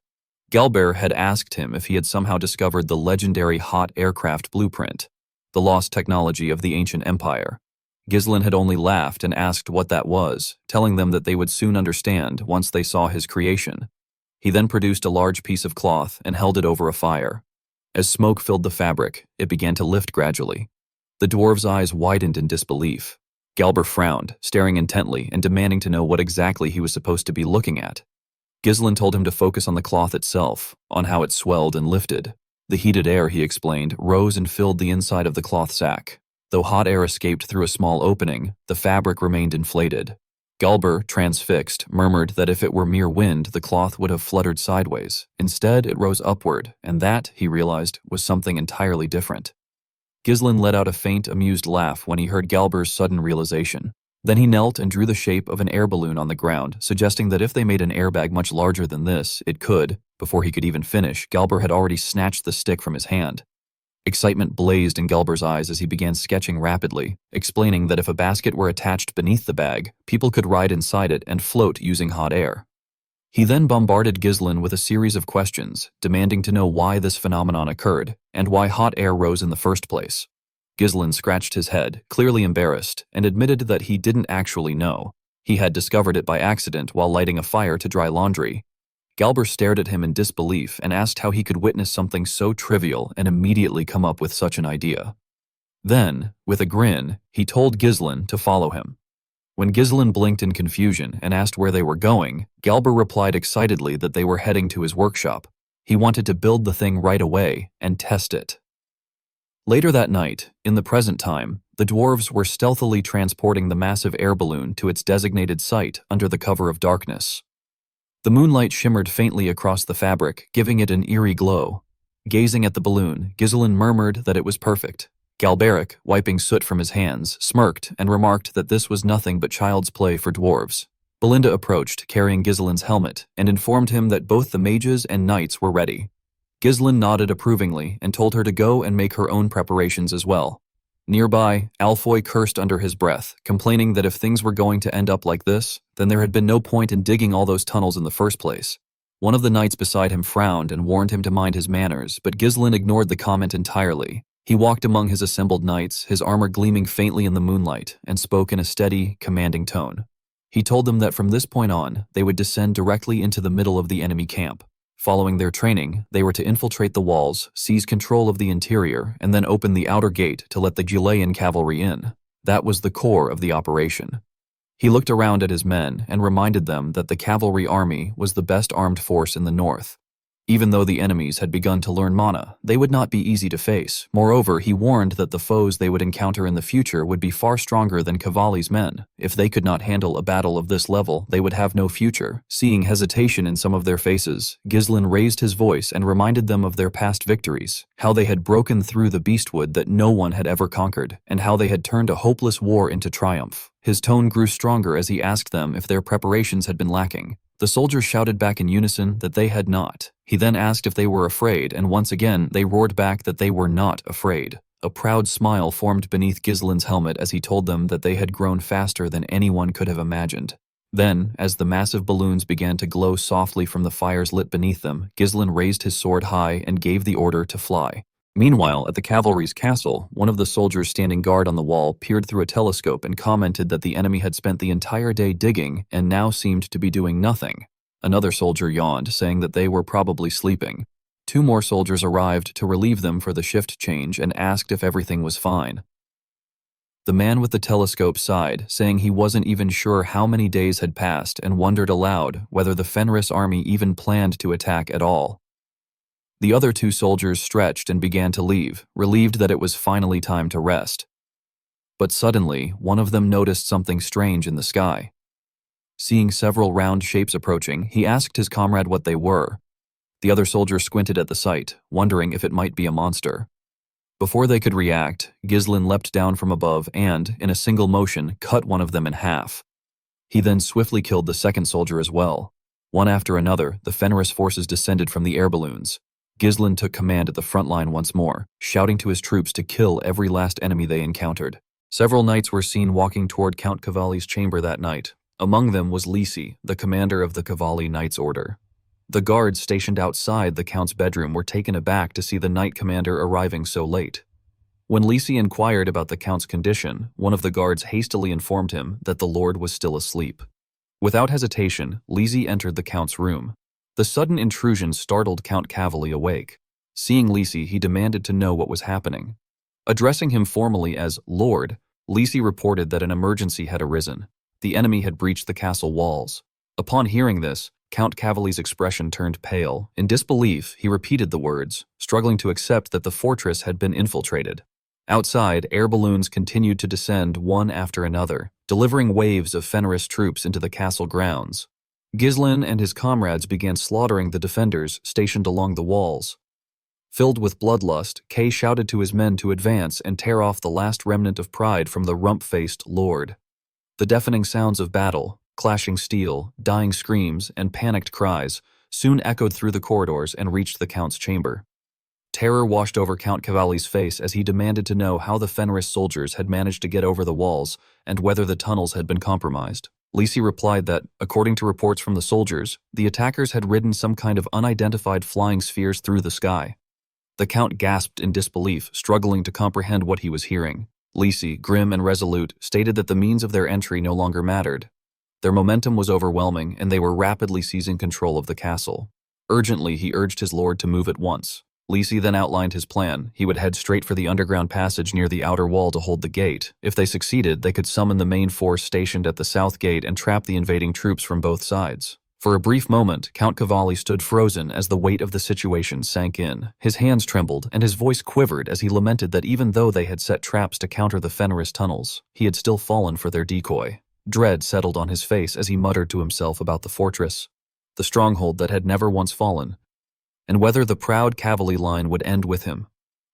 Galber had asked him if he had somehow discovered the legendary hot aircraft blueprint, the lost technology of the ancient empire. Ghislain had only laughed and asked what that was, telling them that they would soon understand once they saw his creation. He then produced a large piece of cloth and held it over a fire. As smoke filled the fabric, it began to lift gradually. The dwarf's eyes widened in disbelief. Galber frowned, staring intently and demanding to know what exactly he was supposed to be looking at. Ghislain told him to focus on the cloth itself, on how it swelled and lifted. The heated air, he explained, rose and filled the inside of the cloth sack. Though hot air escaped through a small opening, the fabric remained inflated. Galber, transfixed, murmured that if it were mere wind, the cloth would have fluttered sideways. Instead, it rose upward, and that, he realized, was something entirely different. Ghislain let out a faint, amused laugh when he heard Galber's sudden realization. Then he knelt and drew the shape of an air balloon on the ground, suggesting that if they made an airbag much larger than this, it could. Before he could even finish, Galber had already snatched the stick from his hand. Excitement blazed in Galber's eyes as he began sketching rapidly, explaining that if a basket were attached beneath the bag, people could ride inside it and float using hot air. He then bombarded Ghislain with a series of questions, demanding to know why this phenomenon occurred, and why hot air rose in the first place. Ghislain scratched his head, clearly embarrassed, and admitted that he didn't actually know. He had discovered it by accident while lighting a fire to dry laundry. Galber stared at him in disbelief and asked how he could witness something so trivial and immediately come up with such an idea. Then, with a grin, he told Ghislain to follow him. When Ghislain blinked in confusion and asked where they were going, Galber replied excitedly that they were heading to his workshop. He wanted to build the thing right away and test it. Later that night, in the present time, the dwarves were stealthily transporting the massive air balloon to its designated site under the cover of darkness. The moonlight shimmered faintly across the fabric, giving it an eerie glow. Gazing at the balloon, Ghislain murmured that it was perfect. Galberic, wiping soot from his hands, smirked and remarked that this was nothing but child's play for dwarves. Belinda approached, carrying Ghislain's helmet, and informed him that both the mages and knights were ready. Ghislain nodded approvingly and told her to go and make her own preparations as well. Nearby, Alfoy cursed under his breath, complaining that if things were going to end up like this, then there had been no point in digging all those tunnels in the first place. One of the knights beside him frowned and warned him to mind his manners, but Ghislain ignored the comment entirely. He walked among his assembled knights, his armor gleaming faintly in the moonlight, and spoke in a steady, commanding tone. He told them that from this point on, they would descend directly into the middle of the enemy camp. Following their training, they were to infiltrate the walls, seize control of the interior, and then open the outer gate to let the Ghilean cavalry in. That was the core of the operation. He looked around at his men and reminded them that the cavalry army was the best armed force in the north. Even though the enemies had begun to learn mana, they would not be easy to face. Moreover, he warned that the foes they would encounter in the future would be far stronger than Cavalli's men. If they could not handle a battle of this level, they would have no future. Seeing hesitation in some of their faces, Ghislain raised his voice and reminded them of their past victories, how they had broken through the beastwood that no one had ever conquered, and how they had turned a hopeless war into triumph. His tone grew stronger as he asked them if their preparations had been lacking. The soldiers shouted back in unison that they had not. He then asked if they were afraid, and once again they roared back that they were not afraid. A proud smile formed beneath Ghislain's helmet as he told them that they had grown faster than anyone could have imagined. Then, as the massive balloons began to glow softly from the fires lit beneath them, Ghislain raised his sword high and gave the order to fly. Meanwhile, at the cavalry's castle, one of the soldiers standing guard on the wall peered through a telescope and commented that the enemy had spent the entire day digging and now seemed to be doing nothing. Another soldier yawned, saying that they were probably sleeping. 2 more soldiers arrived to relieve them for the shift change and asked if everything was fine. The man with the telescope sighed, saying he wasn't even sure how many days had passed and wondered aloud whether the Fenris army even planned to attack at all. The other 2 soldiers stretched and began to leave, relieved that it was finally time to rest. But suddenly, one of them noticed something strange in the sky. Seeing several round shapes approaching, he asked his comrade what they were. The other soldier squinted at the sight, wondering if it might be a monster. Before they could react, Ghislain leapt down from above and, in a single motion, cut one of them in half. He then swiftly killed the second soldier as well. One after another, the Fenris forces descended from the air balloons. Ghislain took command at the front line once more, shouting to his troops to kill every last enemy they encountered. Several knights were seen walking toward Count Cavalli's chamber that night. Among them was Lisi, the commander of the Cavalli Knights Order. The guards stationed outside the Count's bedroom were taken aback to see the knight commander arriving so late. When Lisi inquired about the Count's condition, one of the guards hastily informed him that the Lord was still asleep. Without hesitation, Lisi entered the Count's room. The sudden intrusion startled Count Cavalli awake. Seeing Lisi, he demanded to know what was happening. Addressing him formally as Lord, Lisi reported that an emergency had arisen. The enemy had breached the castle walls. Upon hearing this, Count Cavalli's expression turned pale. In disbelief, he repeated the words, struggling to accept that the fortress had been infiltrated. Outside, air balloons continued to descend one after another, delivering waves of Fenris troops into the castle grounds. Ghislain and his comrades began slaughtering the defenders stationed along the walls. Filled with bloodlust, Kay shouted to his men to advance and tear off the last remnant of pride from the rump-faced lord. The deafening sounds of battle, clashing steel, dying screams, and panicked cries soon echoed through the corridors and reached the Count's chamber. Terror washed over Count Cavalli's face as he demanded to know how the Fenris soldiers had managed to get over the walls and whether the tunnels had been compromised. Lisi replied that, according to reports from the soldiers, the attackers had ridden some kind of unidentified flying spheres through the sky. The Count gasped in disbelief, struggling to comprehend what he was hearing. Lisi, grim and resolute, stated that the means of their entry no longer mattered. Their momentum was overwhelming, and they were rapidly seizing control of the castle. Urgently, he urged his lord to move at once. Lisi then outlined his plan. He would head straight for the underground passage near the outer wall to hold the gate. If they succeeded, they could summon the main force stationed at the south gate and trap the invading troops from both sides. For a brief moment, Count Cavalli stood frozen as the weight of the situation sank in. His hands trembled, and his voice quivered as he lamented that even though they had set traps to counter the Fenris tunnels, he had still fallen for their decoy. Dread settled on his face as he muttered to himself about the fortress, the stronghold that had never once fallen, and whether the proud cavalry line would end with him.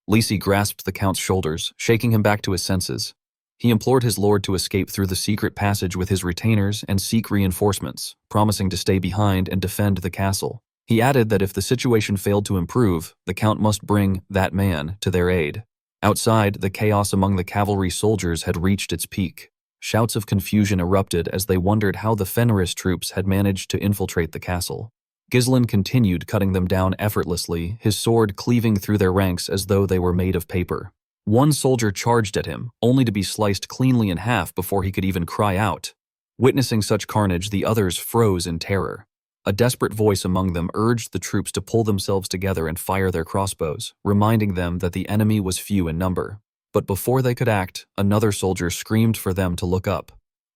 Lisi grasped the Count's shoulders, shaking him back to his senses. He implored his lord to escape through the secret passage with his retainers and seek reinforcements, promising to stay behind and defend the castle. He added that if the situation failed to improve, the Count must bring that man to their aid. Outside, the chaos among the cavalry soldiers had reached its peak. Shouts of confusion erupted as they wondered how the Fenris troops had managed to infiltrate the castle. Ghislain continued cutting them down effortlessly, his sword cleaving through their ranks as though they were made of paper. One soldier charged at him, only to be sliced cleanly in half before he could even cry out. Witnessing such carnage, the others froze in terror. A desperate voice among them urged the troops to pull themselves together and fire their crossbows, reminding them that the enemy was few in number. But before they could act, another soldier screamed for them to look up.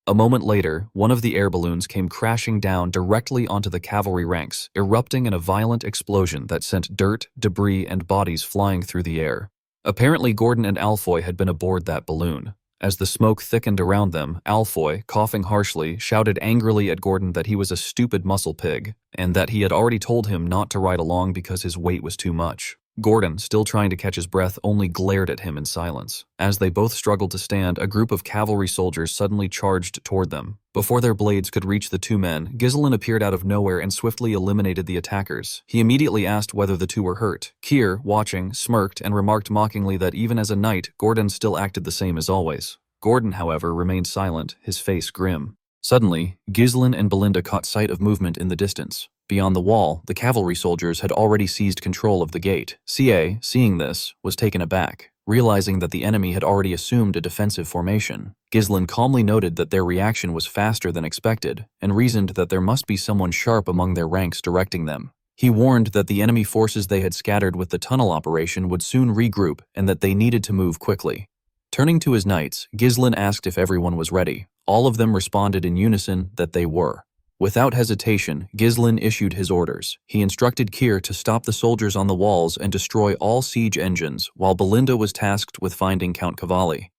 A moment later, one of the air balloons came crashing down directly onto the cavalry ranks, erupting in a violent explosion that sent dirt, debris, and bodies flying through the air. Apparently, Gordon and Alfoy had been aboard that balloon. As the smoke thickened around them, Alfoy, coughing harshly, shouted angrily at Gordon that he was a stupid muscle pig, and that he had already told him not to ride along because his weight was too much. Gordon, still trying to catch his breath, only glared at him in silence. As they both struggled to stand, a group of cavalry soldiers suddenly charged toward them. Before their blades could reach the two men, Ghislain appeared out of nowhere and swiftly eliminated the attackers. He immediately asked whether the two were hurt. Keir, watching, smirked and remarked mockingly that even as a knight, Gordon still acted the same as always. Gordon, however, remained silent, his face grim. Suddenly, Ghislain and Belinda caught sight of movement in the distance. Beyond the wall, the cavalry soldiers had already seized control of the gate. CA, seeing this, was taken aback. Realizing that the enemy had already assumed a defensive formation, Ghislain calmly noted that their reaction was faster than expected, and reasoned that there must be someone sharp among their ranks directing them. He warned that the enemy forces they had scattered with the tunnel operation would soon regroup and that they needed to move quickly. Turning to his knights, Ghislain asked if everyone was ready. All of them responded in unison that they were. Without hesitation, Ghislain issued his orders. He instructed Keir to stop the soldiers on the walls and destroy all siege engines, while Belinda was tasked with finding Count Cavalli.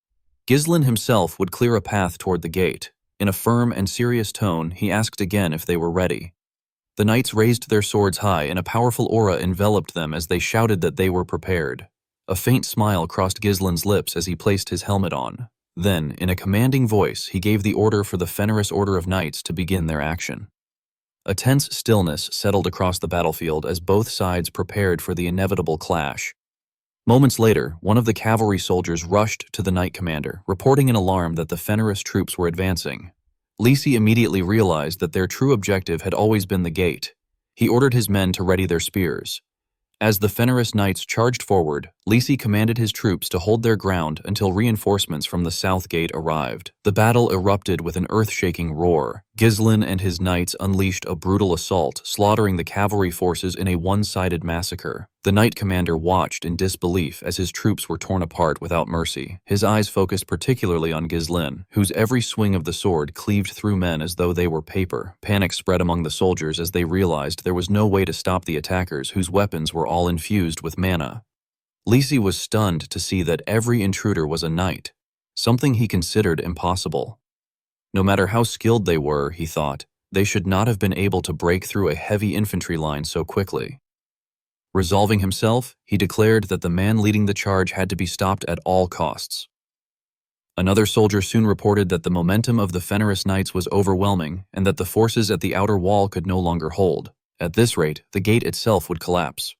Ghislain himself would clear a path toward the gate. In a firm and serious tone, he asked again if they were ready. The knights raised their swords high, and a powerful aura enveloped them as they shouted that they were prepared. A faint smile crossed Ghislain's lips as he placed his helmet on. Then, in a commanding voice, he gave the order for the Fenris Order of Knights to begin their action. A tense stillness settled across the battlefield as both sides prepared for the inevitable clash. Moments later, one of the cavalry soldiers rushed to the knight commander, reporting in alarm that the Fenris troops were advancing. Lisi immediately realized that their true objective had always been the gate. He ordered his men to ready their spears. As the Fenris knights charged forward, Lisi commanded his troops to hold their ground until reinforcements from the south gate arrived. The battle erupted with an earth-shaking roar. Ghislain and his knights unleashed a brutal assault, slaughtering the cavalry forces in a one-sided massacre. The knight commander watched in disbelief as his troops were torn apart without mercy. His eyes focused particularly on Ghislain, whose every swing of the sword cleaved through men as though they were paper. Panic spread among the soldiers as they realized there was no way to stop the attackers whose weapons were all infused with mana. Lisi was stunned to see that every intruder was a knight, something he considered impossible. No matter how skilled they were, he thought, they should not have been able to break through a heavy infantry line so quickly. Resolving himself, he declared that the man leading the charge had to be stopped at all costs. Another soldier soon reported that the momentum of the Fenris Knights was overwhelming and that the forces at the outer wall could no longer hold. At this rate, the gate itself would collapse.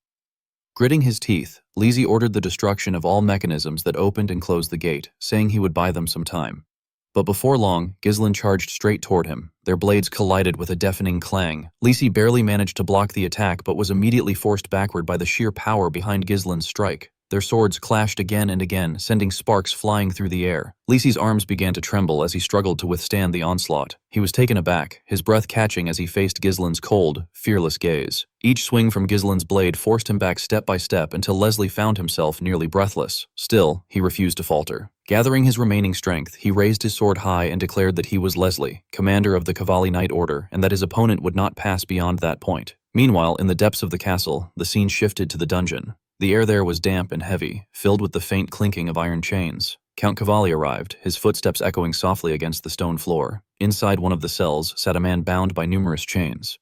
Gritting his teeth, Lisi ordered the destruction of all mechanisms that opened and closed the gate, saying he would buy them some time. But before long, Ghislain charged straight toward him. Their blades collided with a deafening clang. Lisi barely managed to block the attack but was immediately forced backward by the sheer power behind Ghislain's strike. Their swords clashed again and again, sending sparks flying through the air. Lisi's arms began to tremble as he struggled to withstand the onslaught. He was taken aback, his breath catching as he faced Ghislain's cold, fearless gaze. Each swing from Ghislain's blade forced him back step by step until Leslie found himself nearly breathless. Still, he refused to falter. Gathering his remaining strength, he raised his sword high and declared that he was Leslie, commander of the Cavalli Knight Order, and that his opponent would not pass beyond that point. Meanwhile, in the depths of the castle, the scene shifted to the dungeon. The air there was damp and heavy, filled with the faint clinking of iron chains. Count Cavalli arrived, his footsteps echoing softly against the stone floor. Inside one of the cells sat a man bound by numerous chains.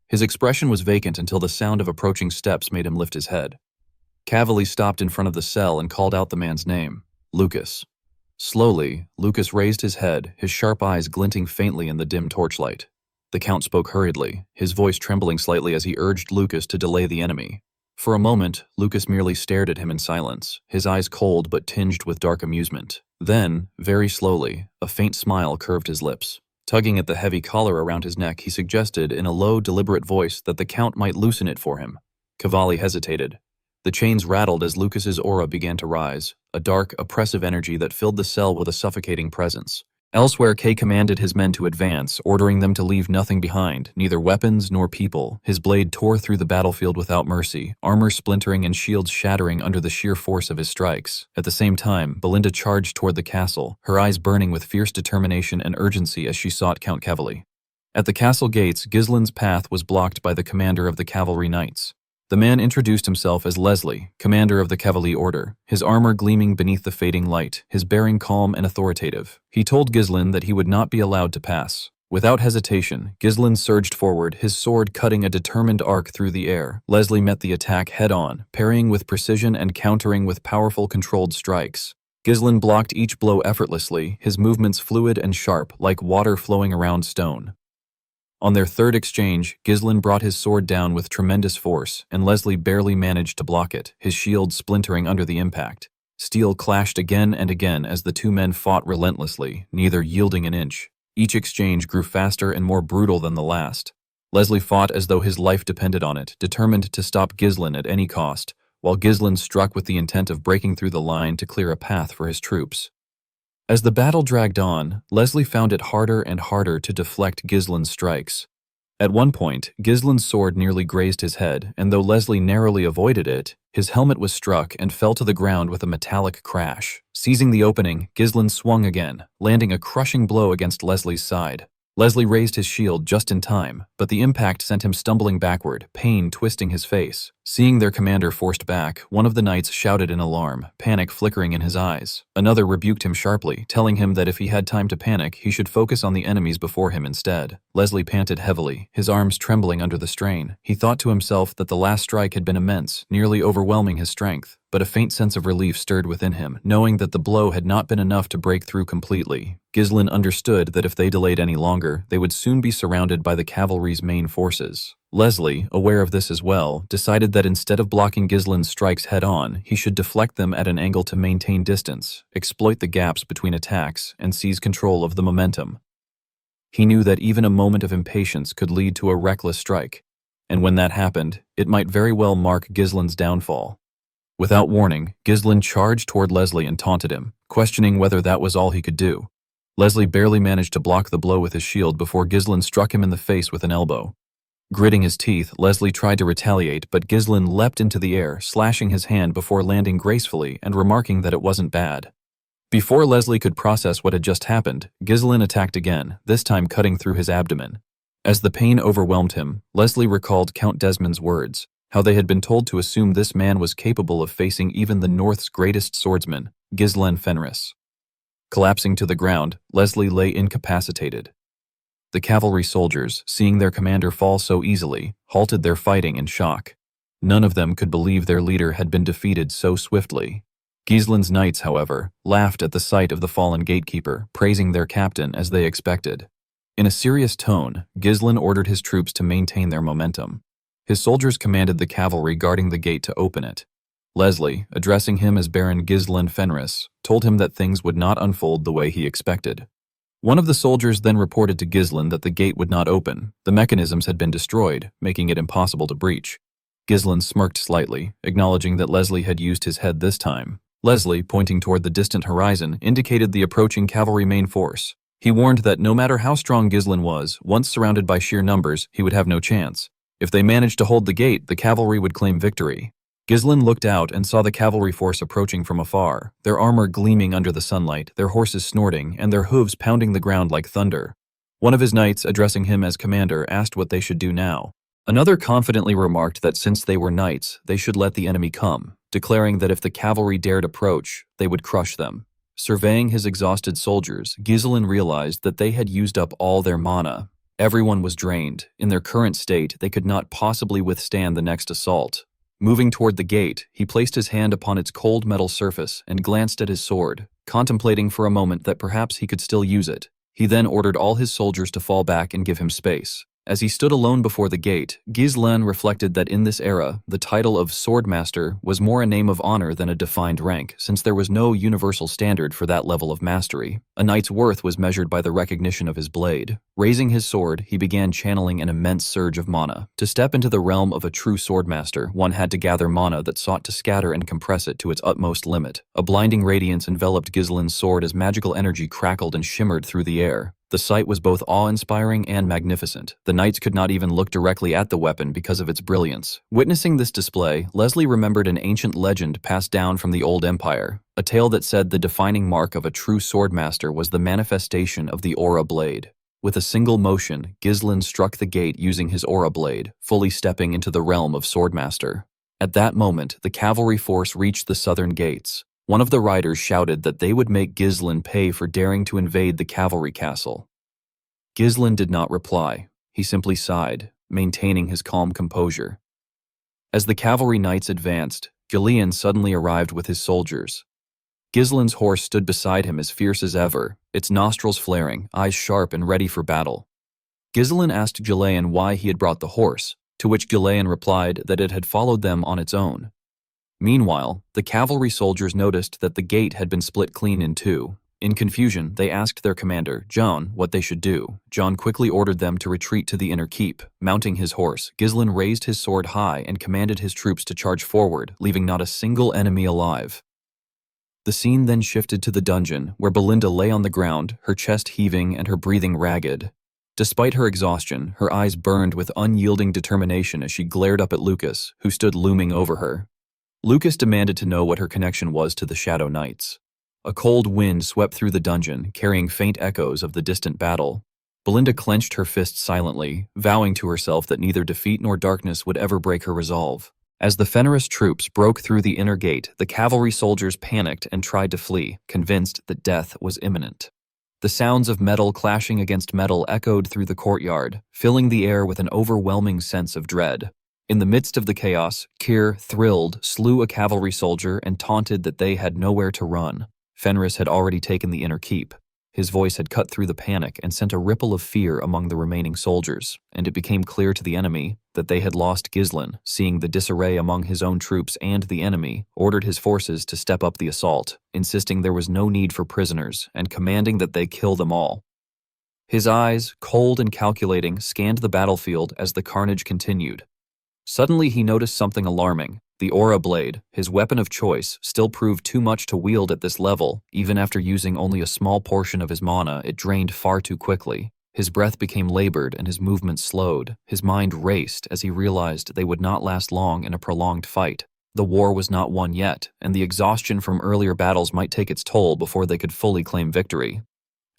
His expression was vacant until the sound of approaching steps made him lift his head. Cavalli stopped in front of the cell and called out the man's name, Lucas. Slowly, Lucas raised his head, his sharp eyes glinting faintly in the dim torchlight. The Count spoke hurriedly, his voice trembling slightly as he urged Lucas to delay the enemy. For a moment, Lucas merely stared at him in silence, his eyes cold but tinged with dark amusement. Then, very slowly, a faint smile curved his lips. Tugging at the heavy collar around his neck, he suggested in a low, deliberate voice that the Count might loosen it for him. Cavalli hesitated. The chains rattled as Lucas's aura began to rise, a dark, oppressive energy that filled the cell with a suffocating presence. Elsewhere, Kay commanded his men to advance, ordering them to leave nothing behind, neither weapons nor people. His blade tore through the battlefield without mercy, armor splintering and shields shattering under the sheer force of his strikes. At the same time, Belinda charged toward the castle, her eyes burning with fierce determination and urgency as she sought Count Cavalli. At the castle gates, Ghislain's path was blocked by the commander of the cavalry knights. The man introduced himself as Leslie, commander of the Cavalli Order, his armor gleaming beneath the fading light, his bearing calm and authoritative. He told Ghislain that he would not be allowed to pass. Without hesitation, Ghislain surged forward, his sword cutting a determined arc through the air. Leslie met the attack head-on, parrying with precision and countering with powerful controlled strikes. Ghislain blocked each blow effortlessly, his movements fluid and sharp, like water flowing around stone. On their third exchange, Ghislain brought his sword down with tremendous force, and Leslie barely managed to block it, his shield splintering under the impact. Steel clashed again and again as the two men fought relentlessly, neither yielding an inch. Each exchange grew faster and more brutal than the last. Leslie fought as though his life depended on it, determined to stop Ghislain at any cost, while Ghislain struck with the intent of breaking through the line to clear a path for his troops. As the battle dragged on, Leslie found it harder and harder to deflect Ghislain's strikes. At one point, Ghislain's sword nearly grazed his head, and though Leslie narrowly avoided it, his helmet was struck and fell to the ground with a metallic crash. Seizing the opening, Ghislain swung again, landing a crushing blow against Leslie's side. Leslie raised his shield just in time, but the impact sent him stumbling backward, pain twisting his face. Seeing their commander forced back, one of the knights shouted in alarm, panic flickering in his eyes. Another rebuked him sharply, telling him that if he had time to panic, he should focus on the enemies before him instead. Leslie panted heavily, his arms trembling under the strain. He thought to himself that the last strike had been immense, nearly overwhelming his strength. but a faint sense of relief stirred within him, knowing that the blow had not been enough to break through completely. Ghislain understood that if they delayed any longer, they would soon be surrounded by the cavalry's main forces. Leslie, aware of this as well, decided that instead of blocking Ghislain's strikes head-on, he should deflect them at an angle to maintain distance, exploit the gaps between attacks, and seize control of the momentum. He knew that even a moment of impatience could lead to a reckless strike, and when that happened, it might very well mark Ghislain's downfall. Without warning, Ghislain charged toward Leslie and taunted him, questioning whether that was all he could do. Leslie barely managed to block the blow with his shield before Ghislain struck him in the face with an elbow. Gritting his teeth, Leslie tried to retaliate, but Ghislain leapt into the air, slashing his hand before landing gracefully and remarking that it wasn't bad. Before Leslie could process what had just happened, Ghislain attacked again, this time cutting through his abdomen. As the pain overwhelmed him, Leslie recalled Count Desmond's words, how they had been told to assume this man was capable of facing even the North's greatest swordsman, Ghislain Fenris. Collapsing to the ground, Leslie lay incapacitated. The cavalry soldiers, seeing their commander fall so easily, halted their fighting in shock. None of them could believe their leader had been defeated so swiftly. Ghislain's knights, however, laughed at the sight of the fallen gatekeeper, praising their captain as they expected. In a serious tone, Ghislain ordered his troops to maintain their momentum. His soldiers commanded the cavalry guarding the gate to open it. Leslie, addressing him as Baron Ghislain Fenris, told him that things would not unfold the way he expected. One of the soldiers then reported to Ghislain that the gate would not open. The mechanisms had been destroyed, making it impossible to breach. Ghislain smirked slightly, acknowledging that Leslie had used his head this time. Leslie, pointing toward the distant horizon, indicated the approaching cavalry main force. He warned that no matter how strong Ghislain was, once surrounded by sheer numbers, he would have no chance. If they managed to hold the gate, the cavalry would claim victory. Ghislain looked out and saw the cavalry force approaching from afar, their armor gleaming under the sunlight, their horses snorting, and their hooves pounding the ground like thunder. One of his knights, addressing him as commander, asked what they should do now. Another confidently remarked that since they were knights, they should let the enemy come, declaring that if the cavalry dared approach, they would crush them. Surveying his exhausted soldiers, Ghislain realized that they had used up all their mana. Everyone was drained. In their current state, they could not possibly withstand the next assault. Moving toward the gate, he placed his hand upon its cold metal surface and glanced at his sword, contemplating for a moment that perhaps he could still use it. He then ordered all his soldiers to fall back and give him space. As he stood alone before the gate, Ghislain reflected that in this era, the title of Swordmaster was more a name of honor than a defined rank, since there was no universal standard for that level of mastery. A knight's worth was measured by the recognition of his blade. Raising his sword, he began channeling an immense surge of mana. To step into the realm of a true swordmaster, one had to gather mana that sought to scatter and compress it to its utmost limit. A blinding radiance enveloped Ghislain's sword as magical energy crackled and shimmered through the air. The sight was both awe-inspiring and magnificent. The knights could not even look directly at the weapon because of its brilliance. Witnessing this display, Leslie remembered an ancient legend passed down from the Old Empire, a tale that said the defining mark of a true swordmaster was the manifestation of the aura blade. With a single motion, Ghislain struck the gate using his aura blade, fully stepping into the realm of swordmaster. At that moment, the cavalry force reached the southern gates. One of the riders shouted that they would make Ghislain pay for daring to invade the cavalry castle. Ghislain did not reply. He simply sighed, maintaining his calm composure. As the cavalry knights advanced, Ghislain suddenly arrived with his soldiers. Ghislain's horse stood beside him as fierce as ever, its nostrils flaring, eyes sharp and ready for battle. Ghislain asked Ghislain why he had brought the horse, to which Ghislain replied that it had followed them on its own. Meanwhile, the cavalry soldiers noticed that the gate had been split clean in two. In confusion, they asked their commander, John, what they should do. John quickly ordered them to retreat to the inner keep. Mounting his horse, Ghislain raised his sword high and commanded his troops to charge forward, leaving not a single enemy alive. The scene then shifted to the dungeon, where Belinda lay on the ground, her chest heaving and her breathing ragged. Despite her exhaustion, her eyes burned with unyielding determination as she glared up at Lucas, who stood looming over her. Lucas demanded to know what her connection was to the Shadow Knights. A cold wind swept through the dungeon, carrying faint echoes of the distant battle. Belinda clenched her fists silently, vowing to herself that neither defeat nor darkness would ever break her resolve. As the Fenris troops broke through the inner gate, the cavalry soldiers panicked and tried to flee, convinced that death was imminent. The sounds of metal clashing against metal echoed through the courtyard, filling the air with an overwhelming sense of dread. In the midst of the chaos, Kir, thrilled, slew a cavalry soldier and taunted that they had nowhere to run. Fenris had already taken the inner keep. His voice had cut through the panic and sent a ripple of fear among the remaining soldiers, and it became clear to the enemy that they had lost Ghislain. Seeing the disarray among his own troops and the enemy, ordered his forces to step up the assault, insisting there was no need for prisoners and commanding that they kill them all. His eyes, cold and calculating, scanned the battlefield as the carnage continued. Suddenly he noticed something alarming. The aura blade, his weapon of choice, still proved too much to wield at this level. Even after using only a small portion of his mana, it drained far too quickly. His breath became labored and his movements slowed. His mind raced as he realized they would not last long in a prolonged fight. The war was not won yet, and the exhaustion from earlier battles might take its toll before they could fully claim victory.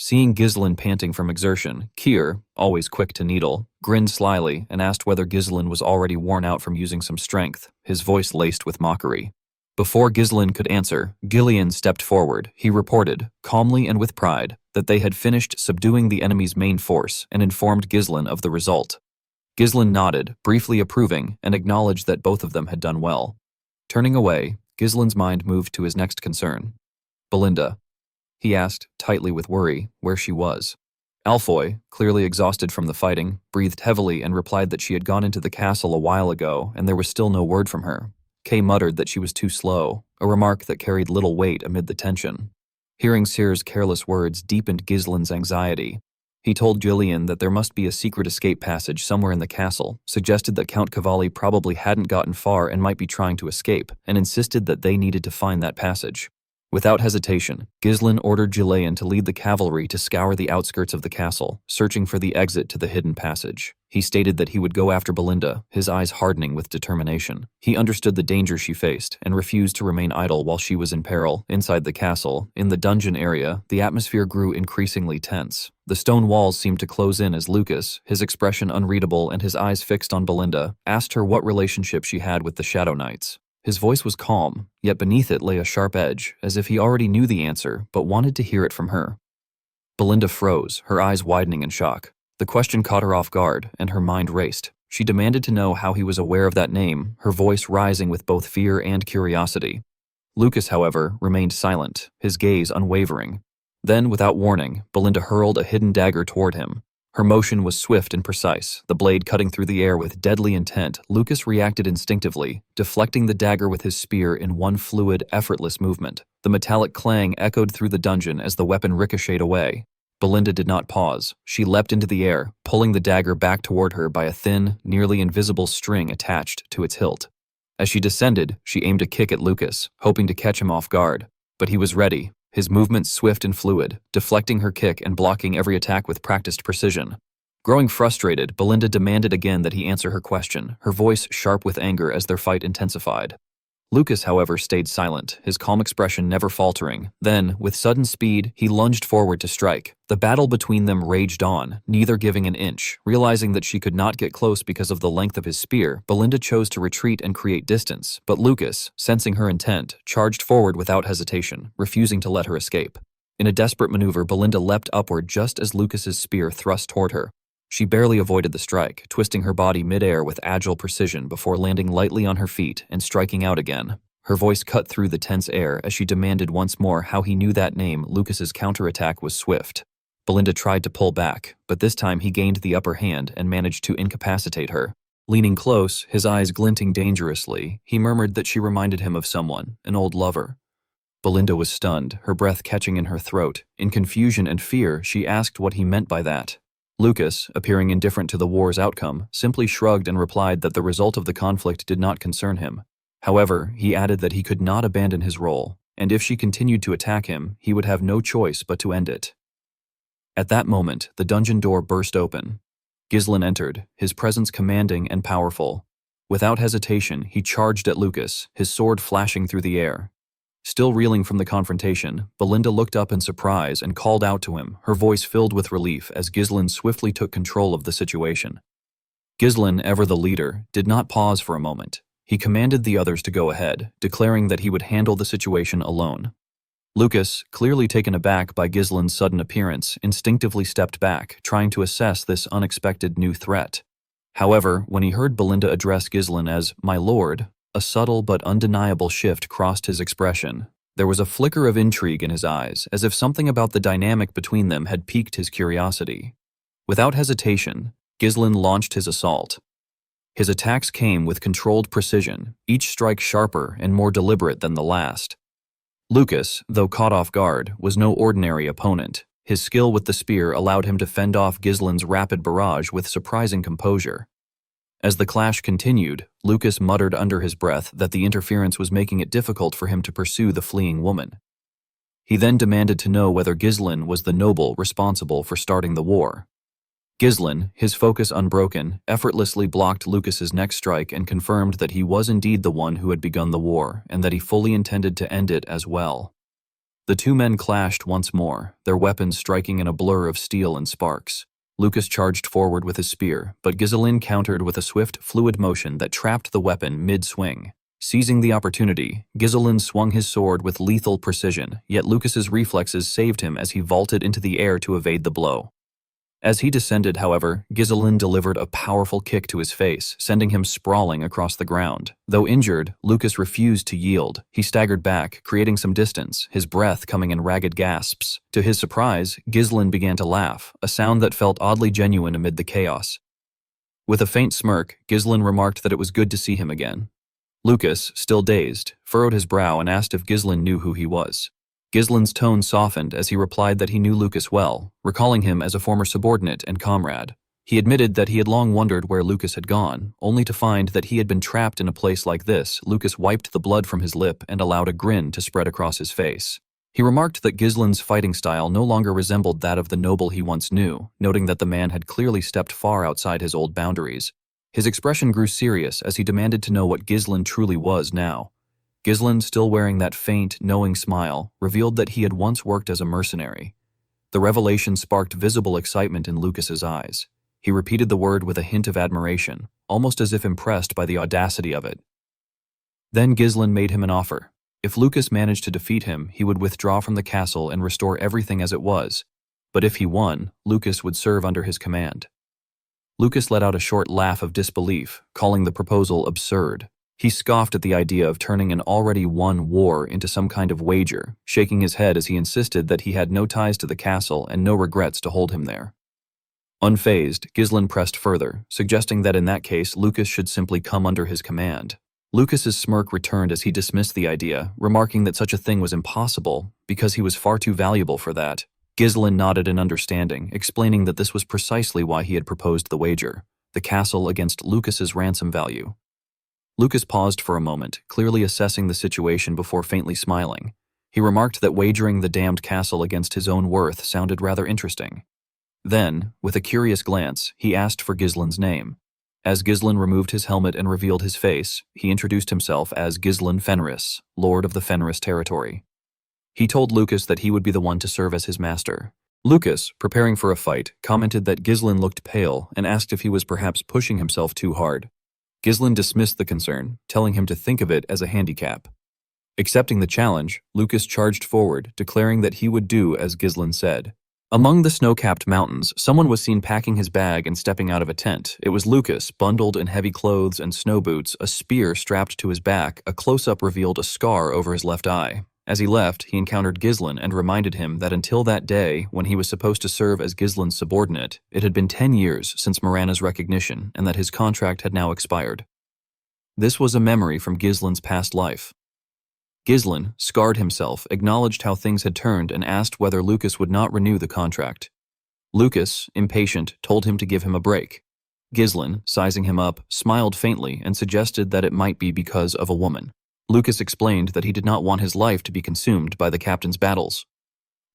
Seeing Ghislain panting from exertion, Kir, always quick to needle, grinned slyly and asked whether Ghislain was already worn out from using some strength, his voice laced with mockery. Before Ghislain could answer, Gillian stepped forward. He reported, calmly and with pride, that they had finished subduing the enemy's main force and informed Ghislain of the result. Ghislain nodded, briefly approving, and acknowledged that both of them had done well. Turning away, Ghislain's mind moved to his next concern. Belinda. He asked, tightly with worry, where she was. Alfoy, clearly exhausted from the fighting, breathed heavily and replied that she had gone into the castle a while ago and there was still no word from her. Kay muttered that she was too slow, a remark that carried little weight amid the tension. Hearing Seer's careless words deepened Ghislain's anxiety. He told Gillian that there must be a secret escape passage somewhere in the castle, suggested that Count Cavalli probably hadn't gotten far and might be trying to escape, and insisted that they needed to find that passage. Without hesitation, Ghislain ordered Gillian to lead the cavalry to scour the outskirts of the castle, searching for the exit to the hidden passage. He stated that he would go after Belinda, his eyes hardening with determination. He understood the danger she faced and refused to remain idle while she was in peril. Inside the castle, in the dungeon area, the atmosphere grew increasingly tense. The stone walls seemed to close in as Lucas, his expression unreadable and his eyes fixed on Belinda, asked her what relationship she had with the Shadow Knights. His voice was calm, yet beneath it lay a sharp edge, as if he already knew the answer, but wanted to hear it from her. Belinda froze, her eyes widening in shock. The question caught her off guard, and her mind raced. She demanded to know how he was aware of that name, her voice rising with both fear and curiosity. Lucas, however, remained silent, his gaze unwavering. Then, without warning, Belinda hurled a hidden dagger toward him. Her motion was swift and precise, the blade cutting through the air with deadly intent. Lucas reacted instinctively, deflecting the dagger with his spear in one fluid, effortless movement. The metallic clang echoed through the dungeon as the weapon ricocheted away. Belinda did not pause. She leapt into the air, pulling the dagger back toward her by a thin, nearly invisible string attached to its hilt. As she descended, she aimed a kick at Lucas, hoping to catch him off guard. But he was ready, his movements swift and fluid, deflecting her kick and blocking every attack with practiced precision. Growing frustrated, Belinda demanded again that he answer her question, her voice sharp with anger as their fight intensified. Lucas, however, stayed silent, his calm expression never faltering. Then, with sudden speed, he lunged forward to strike. The battle between them raged on, neither giving an inch. Realizing that she could not get close because of the length of his spear, Belinda chose to retreat and create distance. But Lucas, sensing her intent, charged forward without hesitation, refusing to let her escape. In a desperate maneuver, Belinda leapt upward just as Lucas's spear thrust toward her. She barely avoided the strike, twisting her body mid-air with agile precision before landing lightly on her feet and striking out again. Her voice cut through the tense air as she demanded once more how he knew that name. Lucas's counterattack was swift. Belinda tried to pull back, but this time he gained the upper hand and managed to incapacitate her. Leaning close, his eyes glinting dangerously, he murmured that she reminded him of someone, an old lover. Belinda was stunned, her breath catching in her throat. In confusion and fear, she asked what he meant by that. Lucas, appearing indifferent to the war's outcome, simply shrugged and replied that the result of the conflict did not concern him. However, he added that he could not abandon his role, and if she continued to attack him, he would have no choice but to end it. At that moment, the dungeon door burst open. Ghislain entered, his presence commanding and powerful. Without hesitation, he charged at Lucas, his sword flashing through the air. Still reeling from the confrontation, Belinda looked up in surprise and called out to him, her voice filled with relief as Ghislain swiftly took control of the situation. Ghislain, ever the leader, did not pause for a moment. He commanded the others to go ahead, declaring that he would handle the situation alone. Lucas, clearly taken aback by Ghislain's sudden appearance, instinctively stepped back, trying to assess this unexpected new threat. However, when he heard Belinda address Ghislain as "my lord," a subtle but undeniable shift crossed his expression. There was a flicker of intrigue in his eyes, as if something about the dynamic between them had piqued his curiosity. Without hesitation, Ghislain launched his assault. His attacks came with controlled precision, each strike sharper and more deliberate than the last. Lucas, though caught off guard, was no ordinary opponent. His skill with the spear allowed him to fend off Ghislain's rapid barrage with surprising composure. As the clash continued, Lucas muttered under his breath that the interference was making it difficult for him to pursue the fleeing woman. He then demanded to know whether Ghislain was the noble responsible for starting the war. Ghislain, his focus unbroken, effortlessly blocked Lucas's next strike and confirmed that he was indeed the one who had begun the war, and that he fully intended to end it as well. The two men clashed once more, their weapons striking in a blur of steel and sparks. Lucas charged forward with his spear, but Ghislain countered with a swift, fluid motion that trapped the weapon mid-swing. Seizing the opportunity, Ghislain swung his sword with lethal precision, yet Lucas's reflexes saved him as he vaulted into the air to evade the blow. As he descended, however, Ghislain delivered a powerful kick to his face, sending him sprawling across the ground. Though injured, Lucas refused to yield. He staggered back, creating some distance, his breath coming in ragged gasps. To his surprise, Ghislain began to laugh, a sound that felt oddly genuine amid the chaos. With a faint smirk, Ghislain remarked that it was good to see him again. Lucas, still dazed, furrowed his brow and asked if Ghislain knew who he was. Ghislain's tone softened as he replied that he knew Lucas well, recalling him as a former subordinate and comrade. He admitted that he had long wondered where Lucas had gone, only to find that he had been trapped in a place like this. Lucas wiped the blood from his lip and allowed a grin to spread across his face. He remarked that Ghislain's fighting style no longer resembled that of the noble he once knew, noting that the man had clearly stepped far outside his old boundaries. His expression grew serious as he demanded to know what Ghislain truly was now. Ghislain, still wearing that faint, knowing smile, revealed that he had once worked as a mercenary. The revelation sparked visible excitement in Lucas's eyes. He repeated the word with a hint of admiration, almost as if impressed by the audacity of it. Then Ghislain made him an offer. If Lucas managed to defeat him, he would withdraw from the castle and restore everything as it was. But if he won, Lucas would serve under his command. Lucas let out a short laugh of disbelief, calling the proposal absurd. He scoffed at the idea of turning an already won war into some kind of wager, shaking his head as he insisted that he had no ties to the castle and no regrets to hold him there. Unfazed, Ghislain pressed further, suggesting that in that case Lucas should simply come under his command. Lucas's smirk returned as he dismissed the idea, remarking that such a thing was impossible because he was far too valuable for that. Ghislain nodded in understanding, explaining that this was precisely why he had proposed the wager, the castle against Lucas's ransom value. Lucas paused for a moment, clearly assessing the situation before faintly smiling. He remarked that wagering the damned castle against his own worth sounded rather interesting. Then, with a curious glance, he asked for Ghislain's name. As Ghislain removed his helmet and revealed his face, he introduced himself as Ghislain Fenris, Lord of the Fenris territory. He told Lucas that he would be the one to serve as his master. Lucas, preparing for a fight, commented that Ghislain looked pale and asked if he was perhaps pushing himself too hard. Ghislain dismissed the concern, telling him to think of it as a handicap. Accepting the challenge, Lucas charged forward, declaring that he would do as Ghislain said. Among the snow-capped mountains, someone was seen packing his bag and stepping out of a tent. It was Lucas, bundled in heavy clothes and snow boots, a spear strapped to his back. A close-up revealed a scar over his left eye. As he left, he encountered Ghislain and reminded him that until that day, when he was supposed to serve as Ghislain's subordinate, it had been 10 years since Morana's recognition and that his contract had now expired. This was a memory from Ghislain's past life. Ghislain, scarred himself, acknowledged how things had turned and asked whether Lucas would not renew the contract. Lucas, impatient, told him to give him a break. Ghislain, sizing him up, smiled faintly and suggested that it might be because of a woman. Lucas explained that he did not want his life to be consumed by the captain's battles.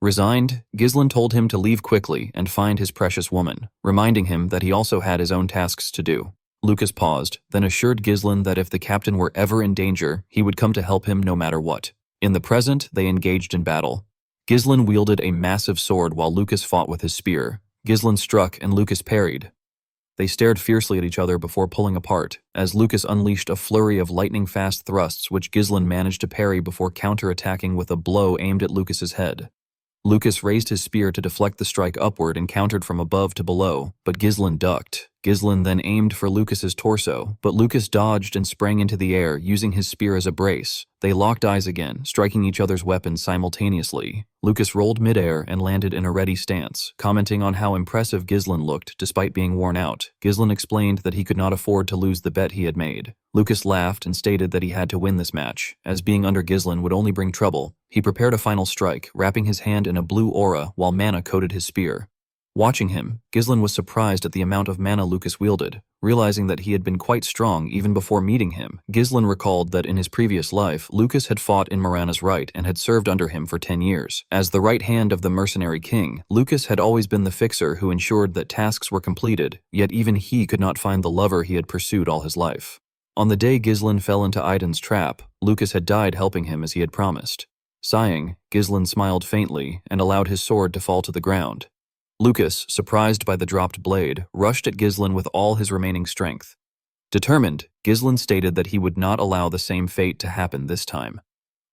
Resigned, Ghislain told him to leave quickly and find his precious woman, reminding him that he also had his own tasks to do. Lucas paused, then assured Ghislain that if the captain were ever in danger, he would come to help him no matter what. In the present, they engaged in battle. Ghislain wielded a massive sword while Lucas fought with his spear. Ghislain struck and Lucas parried. They stared fiercely at each other before pulling apart, as Lucas unleashed a flurry of lightning-fast thrusts which Ghislain managed to parry before counter-attacking with a blow aimed at Lucas's head. Lucas raised his spear to deflect the strike upward and countered from above to below, but Ghislain ducked. Ghislain then aimed for Lucas's torso, but Lucas dodged and sprang into the air, using his spear as a brace. They locked eyes again, striking each other's weapons simultaneously. Lucas rolled midair and landed in a ready stance, commenting on how impressive Ghislain looked despite being worn out. Ghislain explained that he could not afford to lose the bet he had made. Lucas laughed and stated that he had to win this match, as being under Ghislain would only bring trouble. He prepared a final strike, wrapping his hand in a blue aura while mana coated his spear. Watching him, Ghislain was surprised at the amount of mana Lucas wielded. Realizing that he had been quite strong even before meeting him, Ghislain recalled that in his previous life, Lucas had fought in Morana's right and had served under him for 10 years. As the right hand of the Mercenary King, Lucas had always been the fixer who ensured that tasks were completed, yet even he could not find the lover he had pursued all his life. On the day Ghislain fell into Aiden's trap, Lucas had died helping him as he had promised. Sighing, Ghislain smiled faintly and allowed his sword to fall to the ground. Lucas, surprised by the dropped blade, rushed at Ghislain with all his remaining strength. Determined, Ghislain stated that he would not allow the same fate to happen this time.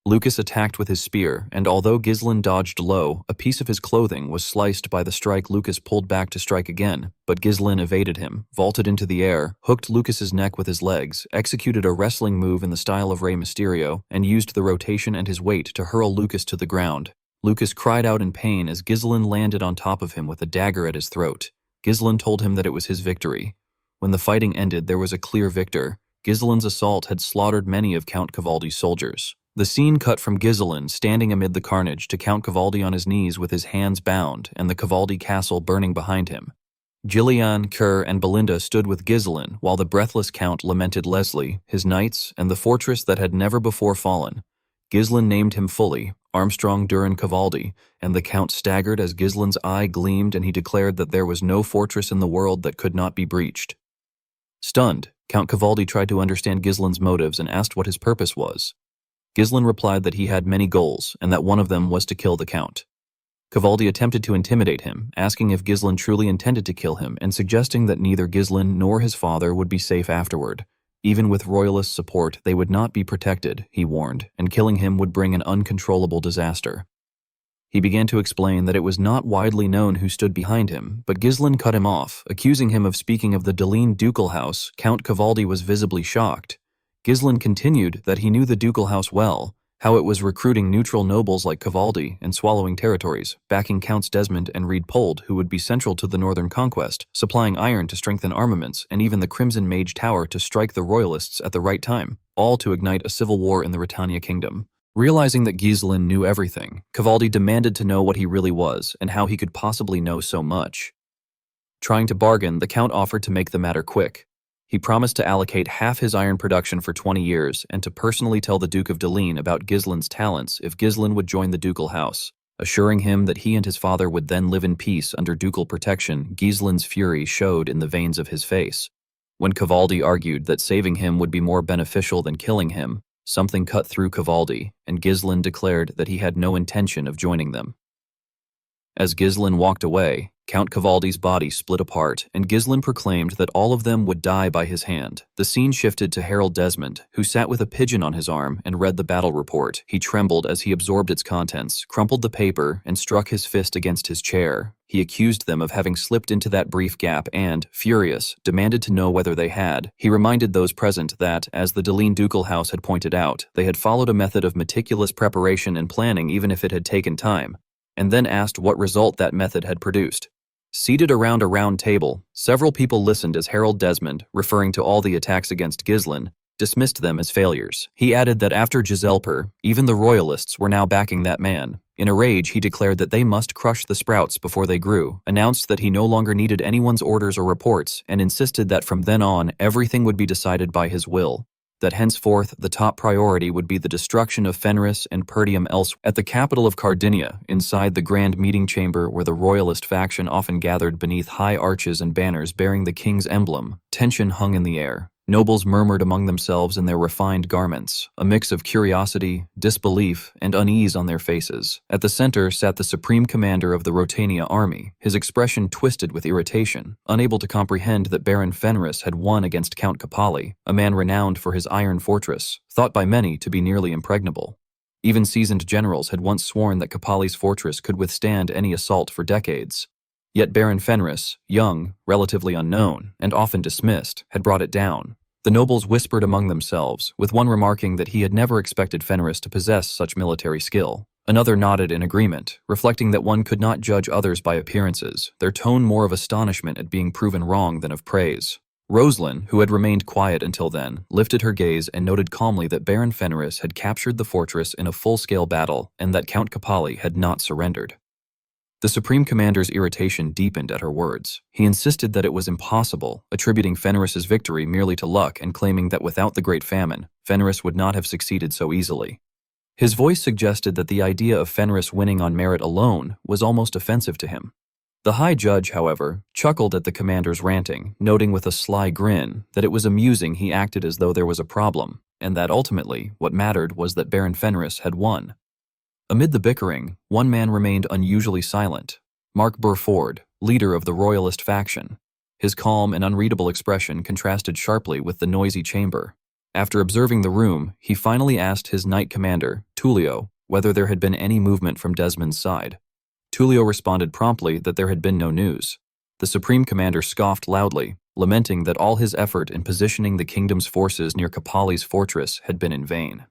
Lucas attacked with his spear, and although Ghislain dodged low, a piece of his clothing was sliced by the strike. Lucas pulled back to strike again, but Ghislain evaded him, vaulted into the air, hooked Lucas's neck with his legs, executed a wrestling move in the style of Rey Mysterio, and used the rotation and his weight to hurl Lucas to the ground. Lucas cried out in pain as Ghislain landed on top of him with a dagger at his throat. Ghislain told him that it was his victory. When the fighting ended, there was a clear victor. Ghislain's assault had slaughtered many of Count Cavaldi's soldiers. The scene cut from Ghislain standing amid the carnage to Count Cavaldi on his knees with his hands bound and the Cavaldi castle burning behind him. Gillian, Kerr, and Belinda stood with Ghislain while the breathless Count lamented Leslie, his knights, and the fortress that had never before fallen. Ghislain named him fully, Armstrong Durin Cavaldi, and the Count staggered as Ghislain's eye gleamed and he declared that there was no fortress in the world that could not be breached. Stunned, Count Cavaldi tried to understand Ghislain's motives and asked what his purpose was. Ghislain replied that he had many goals and that one of them was to kill the Count. Cavaldi attempted to intimidate him, asking if Ghislain truly intended to kill him and suggesting that neither Ghislain nor his father would be safe afterward. Even with royalist support, they would not be protected, he warned, and killing him would bring an uncontrollable disaster. He began to explain that it was not widely known who stood behind him, but Ghislain cut him off, accusing him of speaking of the Deline ducal house. Count Cavaldi was visibly shocked. Ghislain continued that he knew the ducal house well, how it was recruiting neutral nobles like Cavaldi and swallowing territories, backing Counts Desmond and Riedpold, who would be central to the northern conquest, supplying iron to strengthen armaments, and even the Crimson Mage Tower to strike the royalists at the right time, all to ignite a civil war in the Britannia kingdom. Realizing that Ghislain knew everything, Cavaldi demanded to know what he really was and how he could possibly know so much. Trying to bargain, the Count offered to make the matter quick. He promised to allocate half his iron production for 20 years and to personally tell the Duke of Deline about Ghislain's talents if Ghislain would join the ducal house. Assuring him that he and his father would then live in peace under ducal protection, Ghislain's fury showed in the veins of his face. When Cavaldi argued that saving him would be more beneficial than killing him, something cut through Cavaldi, and Ghislain declared that he had no intention of joining them. As Ghislain walked away, Count Cavaldi's body split apart, and Ghislain proclaimed that all of them would die by his hand. The scene shifted to Harold Desmond, who sat with a pigeon on his arm and read the battle report. He trembled as he absorbed its contents, crumpled the paper, and struck his fist against his chair. He accused them of having slipped into that brief gap and, furious, demanded to know whether they had. He reminded those present that, as the Deline ducal house had pointed out, they had followed a method of meticulous preparation and planning even if it had taken time, and then asked what result that method had produced. Seated around a round table, several people listened as Harold Desmond, referring to all the attacks against Ghislain, dismissed them as failures. He added that after Giselper, even the royalists were now backing that man. In a rage, he declared that they must crush the sprouts before they grew, announced that he no longer needed anyone's orders or reports, and insisted that from then on, everything would be decided by his will. That henceforth the top priority would be the destruction of Fenris and Perdium elsewhere. At the capital of Cardinia, inside the grand meeting chamber where the royalist faction often gathered beneath high arches and banners bearing the king's emblem, tension hung in the air. Nobles murmured among themselves in their refined garments, a mix of curiosity, disbelief, and unease on their faces. At the center sat the supreme commander of the Rotania army, his expression twisted with irritation, unable to comprehend that Baron Fenris had won against Count Capali, a man renowned for his iron fortress, thought by many to be nearly impregnable. Even seasoned generals had once sworn that Kapali's fortress could withstand any assault for decades. Yet Baron Fenris, young, relatively unknown, and often dismissed, had brought it down. The nobles whispered among themselves, with one remarking that he had never expected Fenris to possess such military skill. Another nodded in agreement, reflecting that one could not judge others by appearances, their tone more of astonishment at being proven wrong than of praise. Rosalind, who had remained quiet until then, lifted her gaze and noted calmly that Baron Fenris had captured the fortress in a full-scale battle and that Count Kapali had not surrendered. The Supreme Commander's irritation deepened at her words. He insisted that it was impossible, attributing Fenris's victory merely to luck and claiming that without the Great Famine, Fenris would not have succeeded so easily. His voice suggested that the idea of Fenris winning on merit alone was almost offensive to him. The High Judge, however, chuckled at the commander's ranting, noting with a sly grin that it was amusing he acted as though there was a problem, and that ultimately what mattered was that Baron Fenris had won. Amid the bickering, one man remained unusually silent, Mark Burford, leader of the Royalist faction. His calm and unreadable expression contrasted sharply with the noisy chamber. After observing the room, he finally asked his knight commander, Tullio, whether there had been any movement from Desmond's side. Tullio responded promptly that there had been no news. The Supreme Commander scoffed loudly, lamenting that all his effort in positioning the kingdom's forces near Kapali's fortress had been in vain.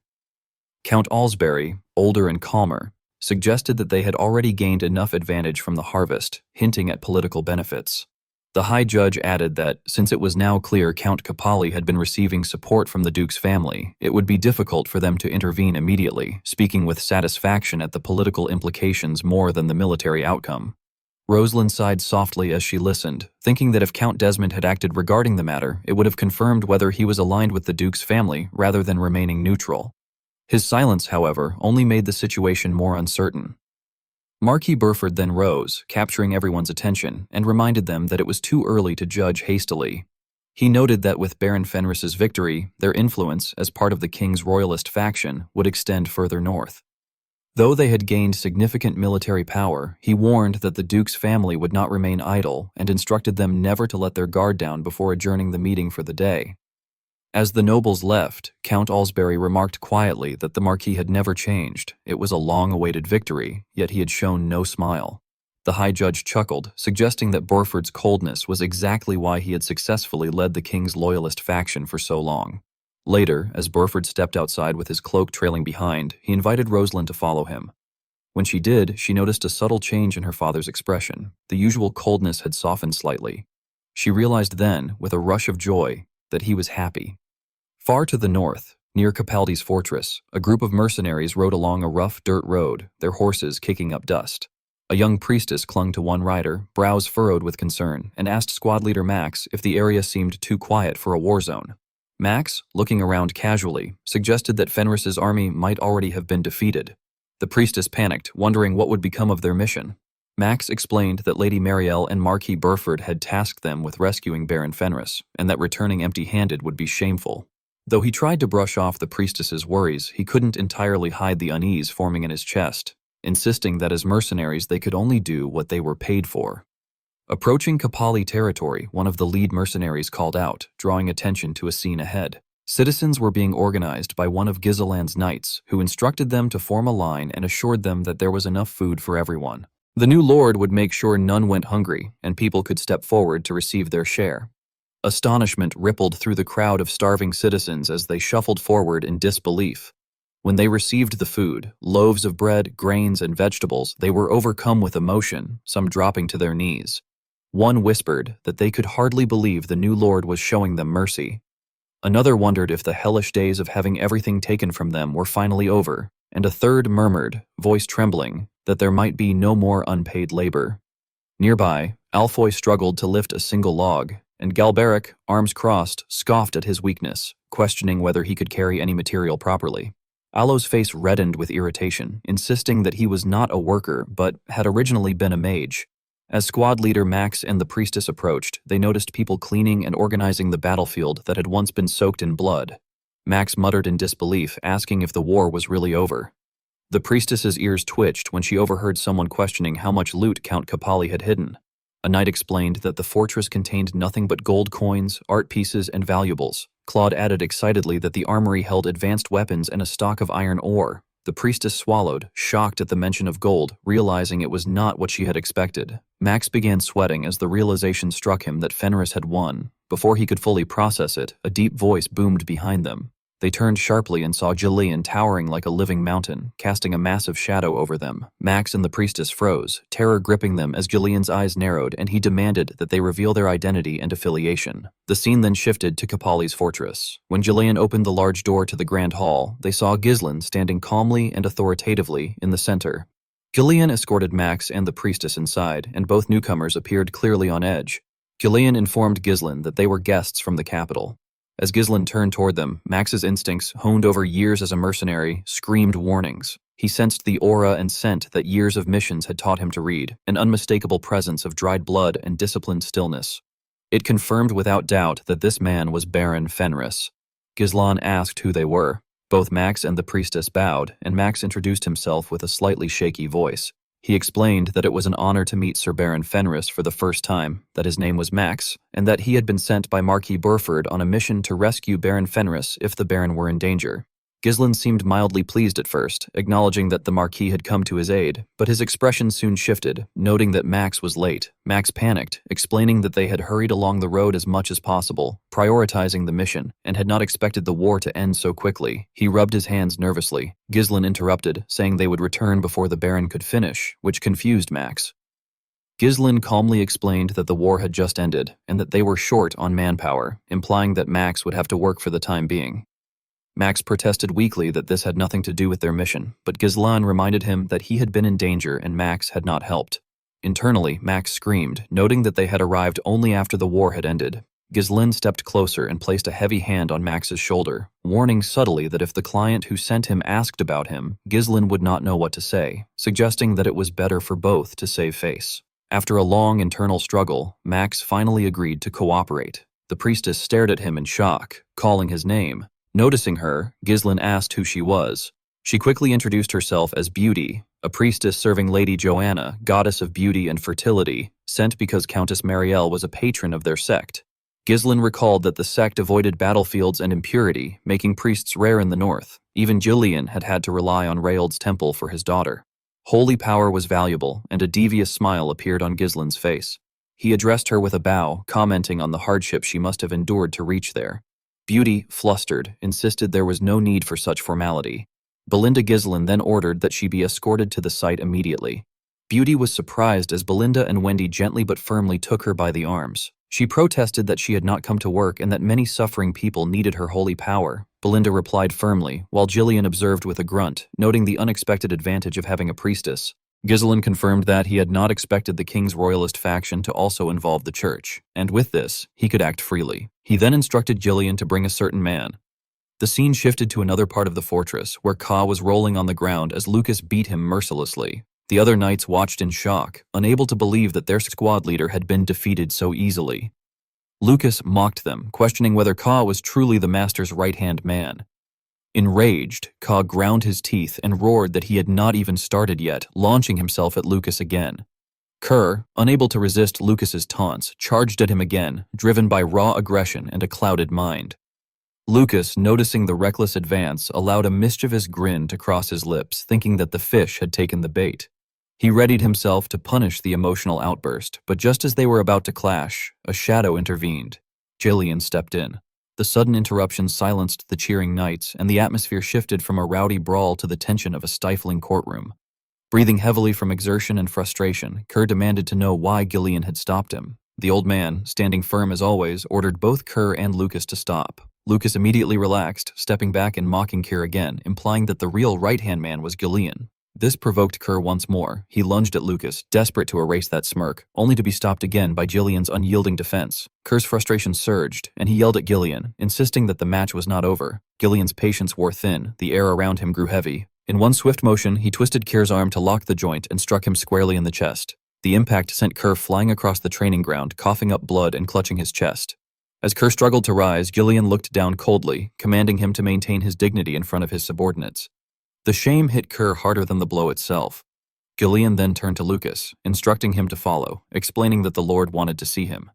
Count Alsbury, older and calmer, suggested that they had already gained enough advantage from the harvest, hinting at political benefits. The High Judge added that, since it was now clear Count Kapali had been receiving support from the Duke's family, it would be difficult for them to intervene immediately, speaking with satisfaction at the political implications more than the military outcome. Rosalind sighed softly as she listened, thinking that if Count Desmond had acted regarding the matter, it would have confirmed whether he was aligned with the Duke's family rather than remaining neutral. His silence, however, only made the situation more uncertain. Marquis Burford then rose, capturing everyone's attention, and reminded them that it was too early to judge hastily. He noted that with Baron Fenris's victory, their influence, as part of the king's royalist faction, would extend further north. Though they had gained significant military power, he warned that the Duke's family would not remain idle and instructed them never to let their guard down before adjourning the meeting for the day. As the nobles left, Count Alsbury remarked quietly that the Marquis had never changed. It was a long-awaited victory, yet he had shown no smile. The High Judge chuckled, suggesting that Burford's coldness was exactly why he had successfully led the king's loyalist faction for so long. Later, as Burford stepped outside with his cloak trailing behind, he invited Rosalind to follow him. When she did, she noticed a subtle change in her father's expression. The usual coldness had softened slightly. She realized then, with a rush of joy, that he was happy. Far to the north, near Capaldi's fortress, a group of mercenaries rode along a rough dirt road, their horses kicking up dust. A young priestess clung to one rider, brows furrowed with concern, and asked squad leader Max if the area seemed too quiet for a war zone. Max, looking around casually, suggested that Fenris's army might already have been defeated. The priestess panicked, wondering what would become of their mission. Max explained that Lady Marielle and Marquis Burford had tasked them with rescuing Baron Fenris, and that returning empty-handed would be shameful. Though he tried to brush off the priestess's worries, he couldn't entirely hide the unease forming in his chest, insisting that as mercenaries they could only do what they were paid for. Approaching Kapali territory, one of the lead mercenaries called out, drawing attention to a scene ahead. Citizens were being organized by one of Gizeland's knights, who instructed them to form a line and assured them that there was enough food for everyone. The new lord would make sure none went hungry, and people could step forward to receive their share. Astonishment rippled through the crowd of starving citizens as they shuffled forward in disbelief. When they received the food, loaves of bread, grains, and vegetables, they were overcome with emotion, some dropping to their knees. One whispered that they could hardly believe the new lord was showing them mercy. Another wondered if the hellish days of having everything taken from them were finally over, and a third murmured, voice trembling, that there might be no more unpaid labor. Nearby, Alfoy struggled to lift a single log, and Galberic, arms crossed, scoffed at his weakness, questioning whether he could carry any material properly. Alo's face reddened with irritation, insisting that he was not a worker but had originally been a mage. As squad leader Max and the priestess approached, they noticed people cleaning and organizing the battlefield that had once been soaked in blood. Max muttered in disbelief, asking if the war was really over. The priestess's ears twitched when she overheard someone questioning how much loot Count Kapali had hidden. A knight explained that the fortress contained nothing but gold coins, art pieces, and valuables. Claude added excitedly that the armory held advanced weapons and a stock of iron ore. The priestess swallowed, shocked at the mention of gold, realizing it was not what she had expected. Max began sweating as the realization struck him that Fenris had won. Before he could fully process it, a deep voice boomed behind them. They turned sharply and saw Jillian towering like a living mountain, casting a massive shadow over them. Max and the priestess froze, terror gripping them as Jillian's eyes narrowed, and he demanded that they reveal their identity and affiliation. The scene then shifted to Kapali's fortress. When Jillian opened the large door to the grand hall, they saw Ghislain standing calmly and authoritatively in the center. Jillian escorted Max and the priestess inside, and both newcomers appeared clearly on edge. Jillian informed Ghislain that they were guests from the capital. As Ghislain turned toward them, Max's instincts, honed over years as a mercenary, screamed warnings. He sensed the aura and scent that years of missions had taught him to read, an unmistakable presence of dried blood and disciplined stillness. It confirmed without doubt that this man was Baron Fenris. Ghislain asked who they were. Both Max and the priestess bowed, and Max introduced himself with a slightly shaky voice. He explained that it was an honor to meet Sir Baron Fenris for the first time, that his name was Max, and that he had been sent by Marquis Burford on a mission to rescue Baron Fenris if the Baron were in danger. Ghislain seemed mildly pleased at first, acknowledging that the Marquis had come to his aid, but his expression soon shifted, noting that Max was late. Max panicked, explaining that they had hurried along the road as much as possible, prioritizing the mission, and had not expected the war to end so quickly. He rubbed his hands nervously. Ghislain interrupted, saying they would return before the Baron could finish, which confused Max. Ghislain calmly explained that the war had just ended, and that they were short on manpower, implying that Max would have to work for the time being. Max protested weakly that this had nothing to do with their mission, but Ghislain reminded him that he had been in danger and Max had not helped. Internally, Max screamed, noting that they had arrived only after the war had ended. Ghislain stepped closer and placed a heavy hand on Max's shoulder, warning subtly that if the client who sent him asked about him, Ghislain would not know what to say, suggesting that it was better for both to save face. After a long internal struggle, Max finally agreed to cooperate. The priestess stared at him in shock, calling his name. Noticing her, Ghislain asked who she was. She quickly introduced herself as Beauty, a priestess serving Lady Joanna, goddess of beauty and fertility, sent because Countess Marielle was a patron of their sect. Ghislain recalled that the sect avoided battlefields and impurity, making priests rare in the north. Even Jillian had had to rely on Raold's temple for his daughter. Holy power was valuable, and a devious smile appeared on Ghislain's face. He addressed her with a bow, commenting on the hardship she must have endured to reach there. Beauty, flustered, insisted there was no need for such formality. Belinda Ghislain then ordered that she be escorted to the site immediately. Beauty was surprised as Belinda and Wendy gently but firmly took her by the arms. She protested that she had not come to work and that many suffering people needed her holy power. Belinda replied firmly, while Jillian observed with a grunt, noting the unexpected advantage of having a priestess. Ghislain confirmed that he had not expected the king's royalist faction to also involve the church, and with this, he could act freely. He then instructed Jillian to bring a certain man. The scene shifted to another part of the fortress, where Ka was rolling on the ground as Lucas beat him mercilessly. The other knights watched in shock, unable to believe that their squad leader had been defeated so easily. Lucas mocked them, questioning whether Ka was truly the master's right-hand man. Enraged, Ka ground his teeth and roared that he had not even started yet, launching himself at Lucas again. Kerr, unable to resist Lucas's taunts, charged at him again, driven by raw aggression and a clouded mind. Lucas, noticing the reckless advance, allowed a mischievous grin to cross his lips, thinking that the fish had taken the bait. He readied himself to punish the emotional outburst, but just as they were about to clash, a shadow intervened. Jillian stepped in. The sudden interruption silenced the cheering knights, and the atmosphere shifted from a rowdy brawl to the tension of a stifling courtroom. Breathing heavily from exertion and frustration, Kerr demanded to know why Jillian had stopped him. The old man, standing firm as always, ordered both Kerr and Lucas to stop. Lucas immediately relaxed, stepping back and mocking Kerr again, implying that the real right-hand man was Jillian. This provoked Kerr once more. He lunged at Lucas, desperate to erase that smirk, only to be stopped again by Jillian's unyielding defense. Kerr's frustration surged, and he yelled at Jillian, insisting that the match was not over. Jillian's patience wore thin, the air around him grew heavy. In one swift motion, he twisted Kerr's arm to lock the joint and struck him squarely in the chest. The impact sent Kerr flying across the training ground, coughing up blood and clutching his chest. As Kerr struggled to rise, Jillian looked down coldly, commanding him to maintain his dignity in front of his subordinates. The shame hit Kerr harder than the blow itself. Jillian then turned to Lucas, instructing him to follow, explaining that the Lord wanted to see him.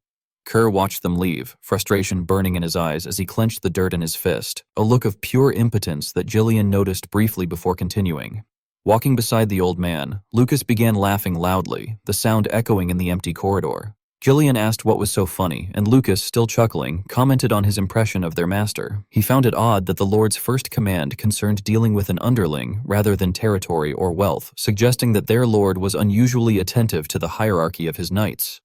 Kerr watched them leave, frustration burning in his eyes as he clenched the dirt in his fist, a look of pure impotence that Jillian noticed briefly before continuing. Walking beside the old man, Lucas began laughing loudly, the sound echoing in the empty corridor. Jillian asked what was so funny, and Lucas, still chuckling, commented on his impression of their master. He found it odd that the Lord's first command concerned dealing with an underling rather than territory or wealth, suggesting that their Lord was unusually attentive to the hierarchy of his knights.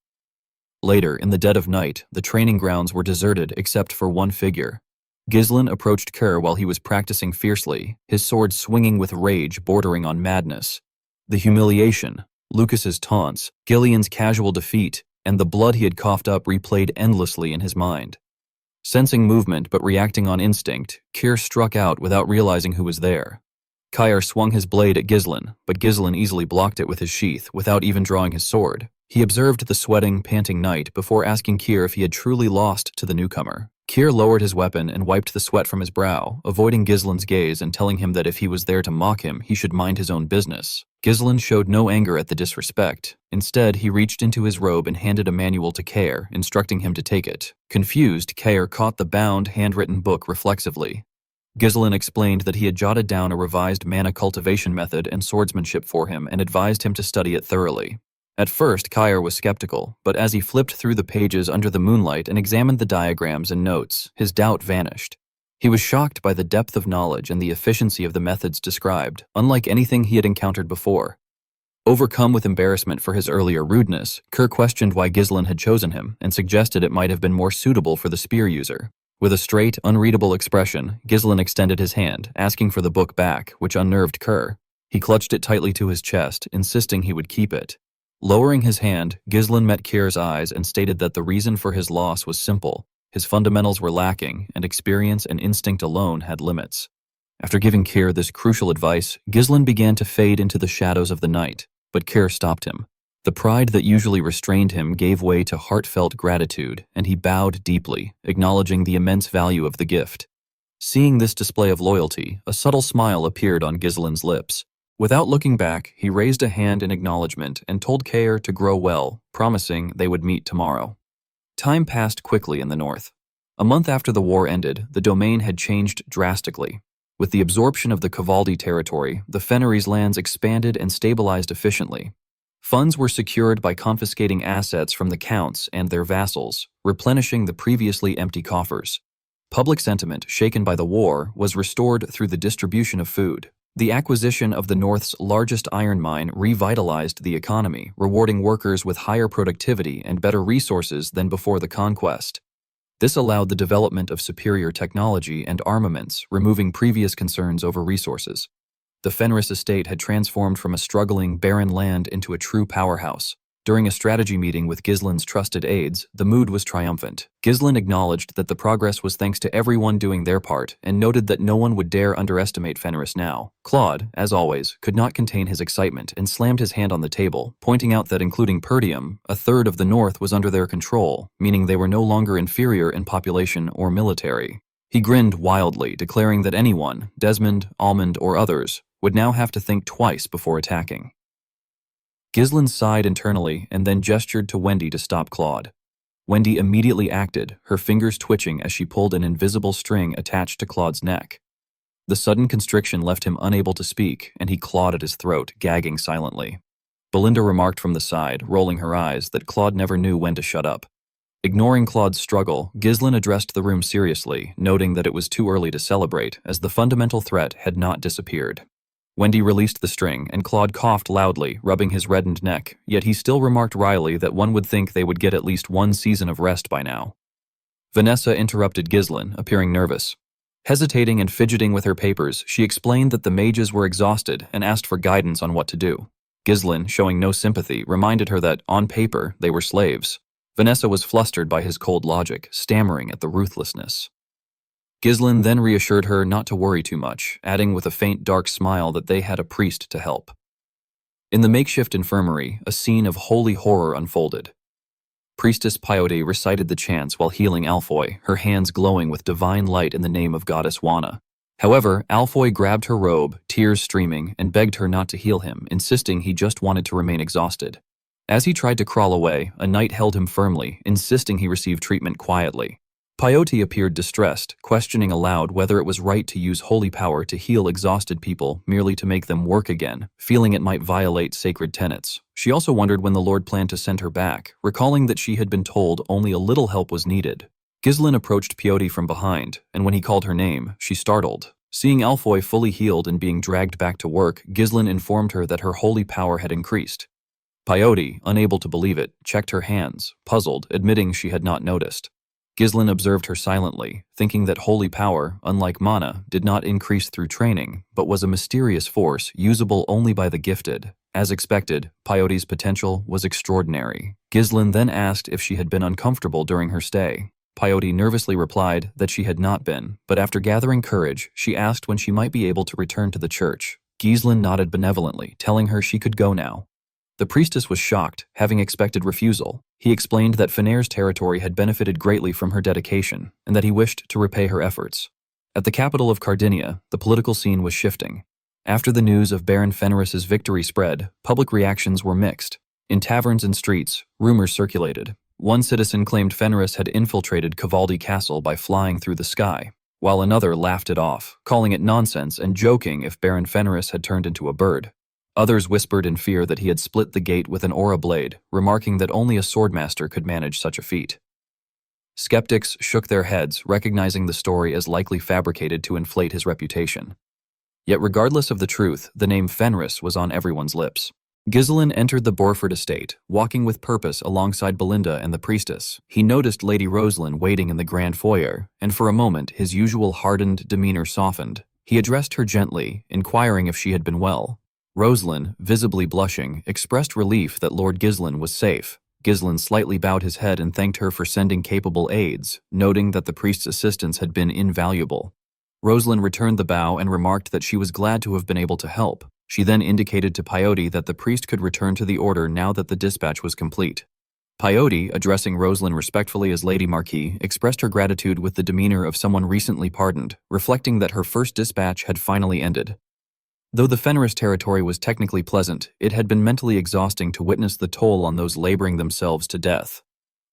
Later, in the dead of night, the training grounds were deserted except for one figure. Ghislain approached Kerr while he was practicing fiercely, his sword swinging with rage bordering on madness. The humiliation, Lucas's taunts, Gillian's casual defeat, and the blood he had coughed up replayed endlessly in his mind. Sensing movement but reacting on instinct, Kerr struck out without realizing who was there. Kyer swung his blade at Ghislain, but Ghislain easily blocked it with his sheath without even drawing his sword. He observed the sweating, panting knight before asking Kerr if he had truly lost to the newcomer. Kerr lowered his weapon and wiped the sweat from his brow, avoiding Ghislain's gaze and telling him that if he was there to mock him, he should mind his own business. Ghislain showed no anger at the disrespect. Instead, he reached into his robe and handed a manual to Kyer, instructing him to take it. Confused, Kyer caught the bound, handwritten book reflexively. Ghislain explained that he had jotted down a revised mana cultivation method and swordsmanship for him and advised him to study it thoroughly. At first, Kyer was skeptical, but as he flipped through the pages under the moonlight and examined the diagrams and notes, his doubt vanished. He was shocked by the depth of knowledge and the efficiency of the methods described, unlike anything he had encountered before. Overcome with embarrassment for his earlier rudeness, Kerr questioned why Ghislain had chosen him and suggested it might have been more suitable for the spear user. With a straight, unreadable expression, Ghislain extended his hand, asking for the book back, which unnerved Kerr. He clutched it tightly to his chest, insisting he would keep it. Lowering his hand, Ghislain met Kyr's eyes and stated that the reason for his loss was simple. His fundamentals were lacking, and experience and instinct alone had limits. After giving Kyr this crucial advice, Ghislain began to fade into the shadows of the night, but Kyr stopped him. The pride that usually restrained him gave way to heartfelt gratitude, and he bowed deeply, acknowledging the immense value of the gift. Seeing this display of loyalty, a subtle smile appeared on Ghislain's lips. Without looking back, he raised a hand in acknowledgement and told Kyer to grow well, promising they would meet tomorrow. Time passed quickly in the north. A month after the war ended, the domain had changed drastically. With the absorption of the Cavaldi territory, the Fennery's lands expanded and stabilized efficiently. Funds were secured by confiscating assets from the counts and their vassals, replenishing the previously empty coffers. Public sentiment, shaken by the war, was restored through the distribution of food. The acquisition of the North's largest iron mine revitalized the economy, rewarding workers with higher productivity and better resources than before the conquest. This allowed the development of superior technology and armaments, removing previous concerns over resources. The Fenris estate had transformed from a struggling, barren land into a true powerhouse. During a strategy meeting with Ghislain's trusted aides, the mood was triumphant. Ghislain acknowledged that the progress was thanks to everyone doing their part and noted that no one would dare underestimate Fenris now. Claude, as always, could not contain his excitement and slammed his hand on the table, pointing out that including Perdium, a third of the North was under their control, meaning they were no longer inferior in population or military. He grinned wildly, declaring that anyone, Desmond, Almond, or others, would now have to think twice before attacking. Ghislain sighed internally and then gestured to Wendy to stop Claude. Wendy immediately acted, her fingers twitching as she pulled an invisible string attached to Claude's neck. The sudden constriction left him unable to speak, and he clawed at his throat, gagging silently. Belinda remarked from the side, rolling her eyes, that Claude never knew when to shut up. Ignoring Claude's struggle, Ghislain addressed the room seriously, noting that it was too early to celebrate, as the fundamental threat had not disappeared. Wendy released the string, and Claude coughed loudly, rubbing his reddened neck, yet he still remarked wryly that one would think they would get at least one season of rest by now. Vanessa interrupted Ghislain, appearing nervous. Hesitating and fidgeting with her papers, she explained that the mages were exhausted and asked for guidance on what to do. Ghislain, showing no sympathy, reminded her that, on paper, they were slaves. Vanessa was flustered by his cold logic, stammering at the ruthlessness. Ghislain then reassured her not to worry too much, adding with a faint dark smile that they had a priest to help. In the makeshift infirmary, a scene of holy horror unfolded. Priestess Peyote recited the chants while healing Alfoy, her hands glowing with divine light in the name of goddess Wana. However, Alfoy grabbed her robe, tears streaming, and begged her not to heal him, insisting he just wanted to remain exhausted. As he tried to crawl away, a knight held him firmly, insisting he receive treatment quietly. Peyote appeared distressed, questioning aloud whether it was right to use holy power to heal exhausted people merely to make them work again, feeling it might violate sacred tenets. She also wondered when the Lord planned to send her back, recalling that she had been told only a little help was needed. Ghislaine approached Peyote from behind, and when he called her name, she startled. Seeing Alfoy fully healed and being dragged back to work, Ghislaine informed her that her holy power had increased. Peyote, unable to believe it, checked her hands, puzzled, admitting she had not noticed. Ghislaine observed her silently, thinking that holy power, unlike mana, did not increase through training, but was a mysterious force usable only by the gifted. As expected, Peyote's potential was extraordinary. Ghislaine then asked if she had been uncomfortable during her stay. Peyote nervously replied that she had not been, but after gathering courage, she asked when she might be able to return to the church. Ghislaine nodded benevolently, telling her she could go now. The priestess was shocked, having expected refusal. He explained that Fener's territory had benefited greatly from her dedication, and that he wished to repay her efforts. At the capital of Cardinia, the political scene was shifting. After the news of Baron Fenris's victory spread, public reactions were mixed. In taverns and streets, rumors circulated. One citizen claimed Fenris had infiltrated Cavaldi Castle by flying through the sky, while another laughed it off, calling it nonsense and joking if Baron Fenris had turned into a bird. Others whispered in fear that he had split the gate with an aura blade, remarking that only a swordmaster could manage such a feat. Skeptics shook their heads, recognizing the story as likely fabricated to inflate his reputation. Yet regardless of the truth, the name Fenris was on everyone's lips. Ghislaine entered the Borford estate, walking with purpose alongside Belinda and the priestess. He noticed Lady Rosalind waiting in the grand foyer, and for a moment his usual hardened demeanor softened. He addressed her gently, inquiring if she had been well. Rosalind, visibly blushing, expressed relief that Lord Ghislaine was safe. Ghislaine slightly bowed his head and thanked her for sending capable aids, noting that the priest's assistance had been invaluable. Rosalind returned the bow and remarked that she was glad to have been able to help. She then indicated to Peyote that the priest could return to the order now that the dispatch was complete. Peyote, addressing Rosalind respectfully as Lady Marquis, expressed her gratitude with the demeanor of someone recently pardoned, reflecting that her first dispatch had finally ended. Though the Fenris territory was technically pleasant, it had been mentally exhausting to witness the toll on those laboring themselves to death.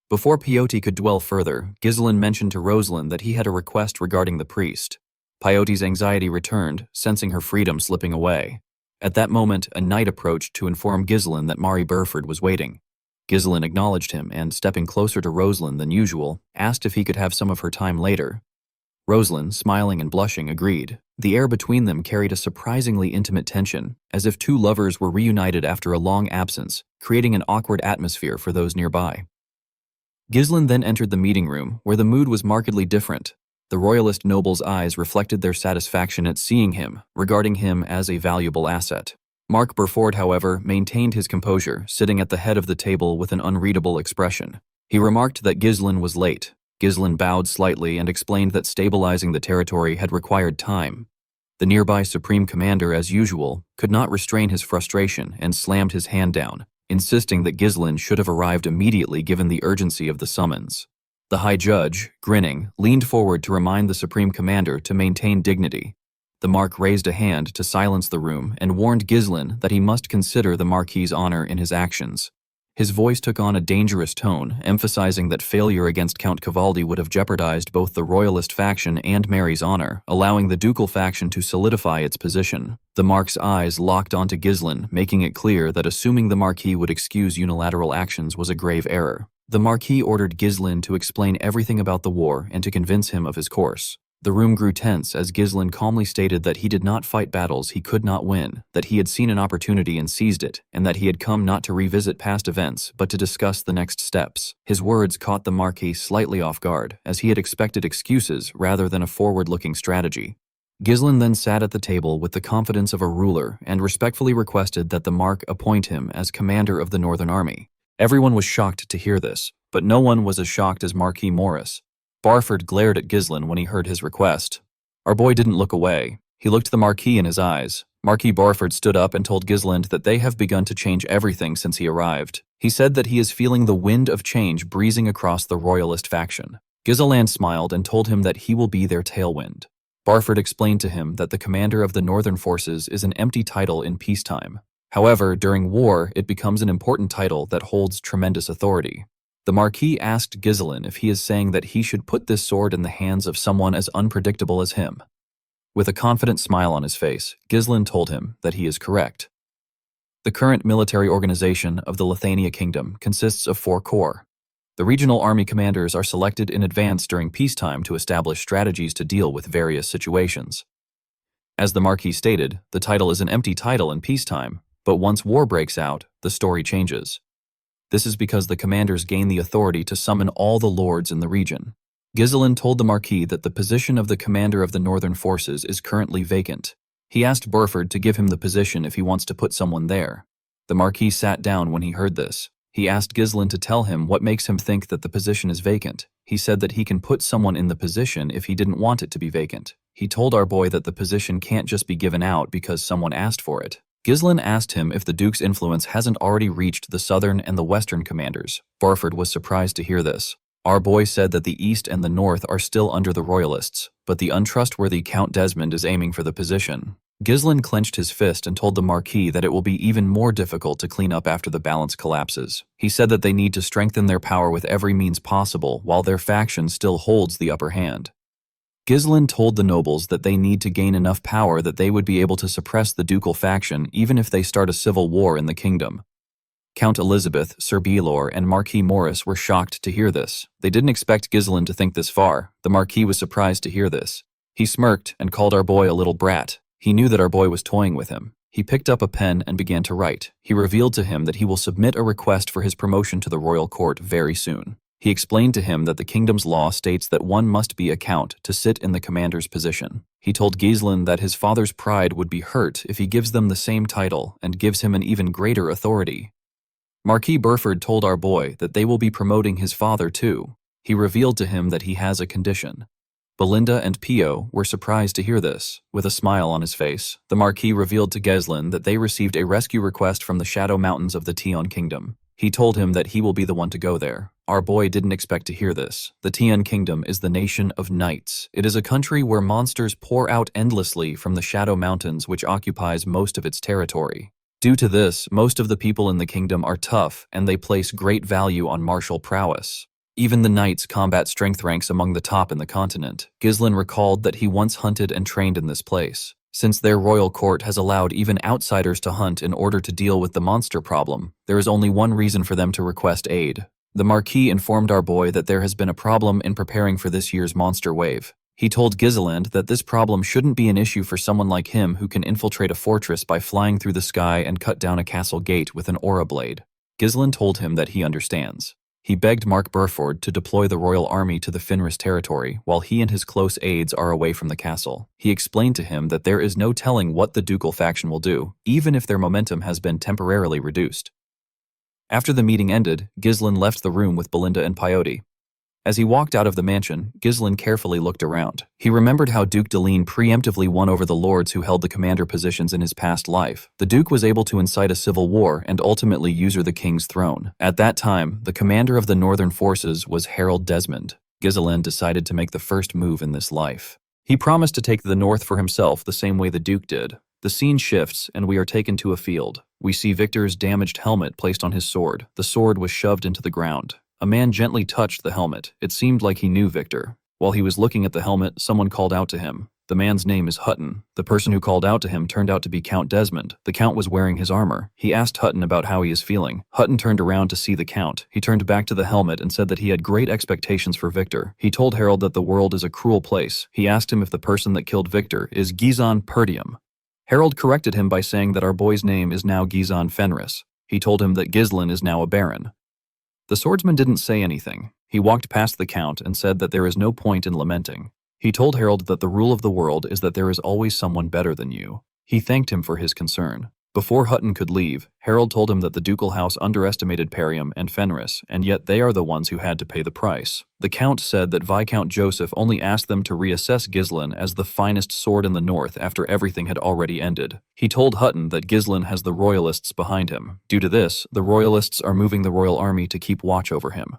Before Peyote could dwell further, Ghislaine mentioned to Rosalind that he had a request regarding the priest. Peyote's anxiety returned, sensing her freedom slipping away. At that moment, a knight approached to inform Ghislaine that Mari Burford was waiting. Ghislaine acknowledged him and, stepping closer to Rosalind than usual, asked if he could have some of her time later. Rosalind, smiling and blushing, agreed. The air between them carried a surprisingly intimate tension, as if two lovers were reunited after a long absence, creating an awkward atmosphere for those nearby. Ghislaine then entered the meeting room, where the mood was markedly different. The royalist noble's eyes reflected their satisfaction at seeing him, regarding him as a valuable asset. Mark Burford, however, maintained his composure, sitting at the head of the table with an unreadable expression. He remarked that Ghislaine was late. Ghislaine bowed slightly and explained that stabilizing the territory had required time. The nearby Supreme Commander, as usual, could not restrain his frustration and slammed his hand down, insisting that Ghislaine should have arrived immediately given the urgency of the summons. The High Judge, grinning, leaned forward to remind the Supreme Commander to maintain dignity. The Mark raised a hand to silence the room and warned Ghislaine that he must consider the Marquis's honor in his actions. His voice took on a dangerous tone, emphasizing that failure against Count Cavaldi would have jeopardized both the royalist faction and Mary's honor, allowing the ducal faction to solidify its position. The Mark's eyes locked onto Ghislaine, making it clear that assuming the Marquis would excuse unilateral actions was a grave error. The Marquis ordered Ghislaine to explain everything about the war and to convince him of his course. The room grew tense as Ghislaine calmly stated that he did not fight battles he could not win, that he had seen an opportunity and seized it, and that he had come not to revisit past events but to discuss the next steps. His words caught the Marquis slightly off guard, as he had expected excuses rather than a forward-looking strategy. Ghislaine then sat at the table with the confidence of a ruler and respectfully requested that the Mark appoint him as commander of the Northern Army. Everyone was shocked to hear this, but no one was as shocked as Marquis Morris. Barford glared at Ghislaine when he heard his request. Our boy didn't look away. He looked the Marquis in his eyes. Marquis Barford stood up and told Ghislaine that they have begun to change everything since he arrived. He said that he is feeling the wind of change breezing across the royalist faction. Ghislaine smiled and told him that he will be their tailwind. Barford explained to him that the commander of the northern forces is an empty title in peacetime. However, during war, it becomes an important title that holds tremendous authority. The Marquis asked Ghislain if he is saying that he should put this sword in the hands of someone as unpredictable as him. With a confident smile on his face, Ghislain told him that he is correct. The current military organization of the Lithania Kingdom consists of 4 corps. The regional army commanders are selected in advance during peacetime to establish strategies to deal with various situations. As the Marquis stated, the title is an empty title in peacetime, but once war breaks out, the story changes. This is because the commanders gain the authority to summon all the lords in the region. Ghislain told the Marquis that the position of the commander of the northern forces is currently vacant. He asked Burford to give him the position if he wants to put someone there. The Marquis sat down when he heard this. He asked Ghislain to tell him what makes him think that the position is vacant. He said that he can put someone in the position if he didn't want it to be vacant. He told our boy that the position can't just be given out because someone asked for it. Ghislain asked him if the Duke's influence hasn't already reached the southern and the western commanders. Burford was surprised to hear this. Our boy said that the east and the north are still under the royalists, but the untrustworthy Count Desmond is aiming for the position. Ghislain clenched his fist and told the Marquis that it will be even more difficult to clean up after the balance collapses. He said that they need to strengthen their power with every means possible while their faction still holds the upper hand. Ghislain told the nobles that they need to gain enough power that they would be able to suppress the ducal faction even if they start a civil war in the kingdom. Count Elizabeth, Sir Belor, and Marquis Morris were shocked to hear this. They didn't expect Ghislain to think this far. The Marquis was surprised to hear this. He smirked and called our boy a little brat. He knew that our boy was toying with him. He picked up a pen and began to write. He revealed to him that he will submit a request for his promotion to the royal court very soon. He explained to him that the kingdom's law states that one must be a count to sit in the commander's position. He told Ghislain that his father's pride would be hurt if he gives them the same title and gives him an even greater authority. Marquis Burford told our boy that they will be promoting his father too. He revealed to him that he has a condition. Belinda and Pio were surprised to hear this. With a smile on his face, the Marquis revealed to Ghislain that they received a rescue request from the Shadow Mountains of the Tion Kingdom. He told him that he will be the one to go there. Our boy didn't expect to hear this. The Tion Kingdom is the nation of knights. It is a country where monsters pour out endlessly from the Shadow Mountains, which occupies most of its territory. Due to this, most of the people in the kingdom are tough, and they place great value on martial prowess. Even the knights' combat strength ranks among the top in the continent. Ghislain recalled that he once hunted and trained in this place. Since their royal court has allowed even outsiders to hunt in order to deal with the monster problem, there is only one reason for them to request aid. The Marquis informed our boy that there has been a problem in preparing for this year's monster wave. He told Ghislain that this problem shouldn't be an issue for someone like him who can infiltrate a fortress by flying through the sky and cut down a castle gate with an aura blade. Ghislain told him that he understands. He begged Mark Burford to deploy the royal army to the Fenris territory while he and his close aides are away from the castle. He explained to him that there is no telling what the ducal faction will do, even if their momentum has been temporarily reduced. After the meeting ended, Ghislain left the room with Belinda and Peyote. As he walked out of the mansion, Ghislain carefully looked around. He remembered how Duke Deline preemptively won over the lords who held the commander positions in his past life. The Duke was able to incite a civil war and ultimately usurp the king's throne. At that time, the commander of the northern forces was Harold Desmond. Ghislain decided to make the first move in this life. He promised to take the north for himself the same way the Duke did. The scene shifts and we are taken to a field. We see Victor's damaged helmet placed on his sword. The sword was shoved into the ground. A man gently touched the helmet. It seemed like he knew Victor. While he was looking at the helmet, someone called out to him. The man's name is Hutton. The person who called out to him turned out to be Count Desmond. The Count was wearing his armor. He asked Hutton about how he is feeling. Hutton turned around to see the Count. He turned back to the helmet and said that he had great expectations for Victor. He told Harold that the world is a cruel place. He asked him if the person that killed Victor is Gizon Perdium. Harold corrected him by saying that our boy's name is now Gizon Fenris. He told him that Ghislain is now a baron. The swordsman didn't say anything. He walked past the Count and said that there is no point in lamenting. He told Harold that the rule of the world is that there is always someone better than you. He thanked him for his concern. Before Hutton could leave, Harold told him that the ducal house underestimated Perium and Fenris, and yet they are the ones who had to pay the price. The Count said that Viscount Joseph only asked them to reassess Ghislain as the finest sword in the north after everything had already ended. He told Hutton that Ghislain has the royalists behind him. Due to this, the royalists are moving the royal army to keep watch over him.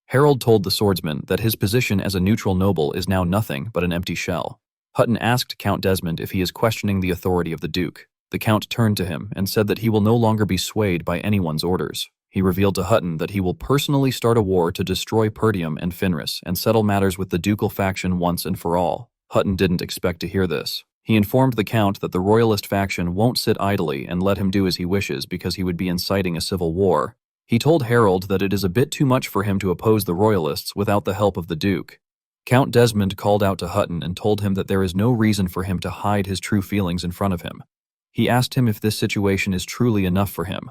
Harold told the swordsman that his position as a neutral noble is now nothing but an empty shell. Hutton asked Count Desmond if he is questioning the authority of the Duke. The Count turned to him and said that he will no longer be swayed by anyone's orders. He revealed to Hutton that he will personally start a war to destroy Perdium and Fenris and settle matters with the ducal faction once and for all. Hutton didn't expect to hear this. He informed the Count that the royalist faction won't sit idly and let him do as he wishes because he would be inciting a civil war. He told Harold that it is a bit too much for him to oppose the royalists without the help of the Duke. Count Desmond called out to Hutton and told him that there is no reason for him to hide his true feelings in front of him. He asked him if this situation is truly enough for him.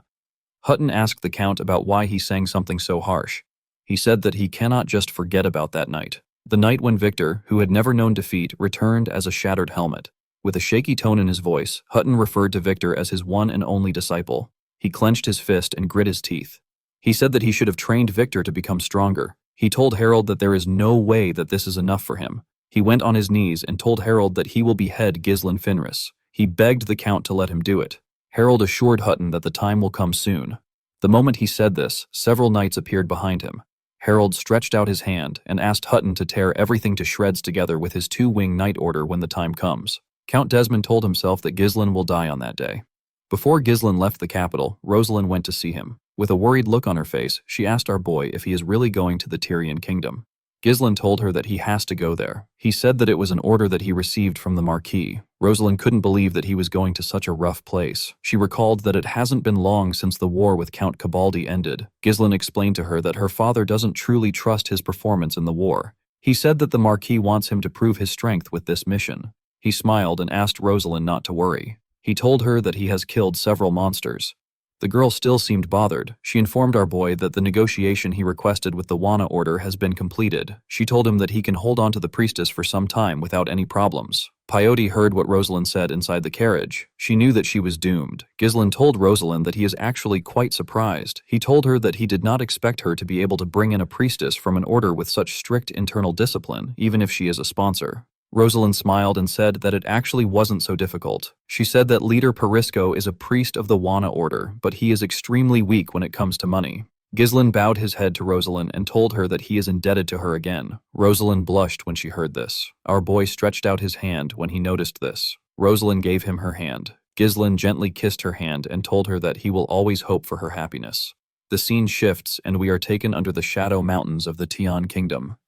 Hutton asked the Count about why he sang something so harsh. He said that he cannot just forget about that night. The night when Victor, who had never known defeat, returned as a shattered helmet. With a shaky tone in his voice, Hutton referred to Victor as his one and only disciple. He clenched his fist and grit his teeth. He said that he should have trained Victor to become stronger. He told Harold that there is no way that this is enough for him. He went on his knees and told Harold that he will behead Ghislain Fenris. He begged the Count to let him do it. Harold assured Hutton that the time will come soon. The moment he said this, several knights appeared behind him. Harold stretched out his hand and asked Hutton to tear everything to shreds together with his two-wing knight order when the time comes. Count Desmond told himself that Ghislain will die on that day. Before Ghislain left the capital, Rosalind went to see him. With a worried look on her face, she asked our boy if he is really going to the Tyrian kingdom. Ghislain told her that he has to go there. He said that it was an order that he received from the Marquis. Rosalind couldn't believe that he was going to such a rough place. She recalled that it hasn't been long since the war with Count Cabaldi ended. Ghislain explained to her that her father doesn't truly trust his performance in the war. He said that the Marquis wants him to prove his strength with this mission. He smiled and asked Rosalind not to worry. He told her that he has killed several monsters. The girl still seemed bothered. She informed our boy that the negotiation he requested with the Wana order has been completed. She told him that he can hold on to the priestess for some time without any problems. Peyote heard what Rosalind said inside the carriage. She knew that she was doomed. Ghislain told Rosalind that he is actually quite surprised. He told her that he did not expect her to be able to bring in a priestess from an order with such strict internal discipline, even if she is a sponsor. Rosalind smiled and said that it actually wasn't so difficult. She said that leader Perisco is a priest of the Wana order, but he is extremely weak when it comes to money. Ghislain bowed his head to Rosalind and told her that he is indebted to her again. Rosalind blushed when she heard this. Our boy stretched out his hand when he noticed this. Rosalind gave him her hand. Ghislain gently kissed her hand and told her that he will always hope for her happiness. The scene shifts and we are taken under the shadow mountains of the Tian kingdom.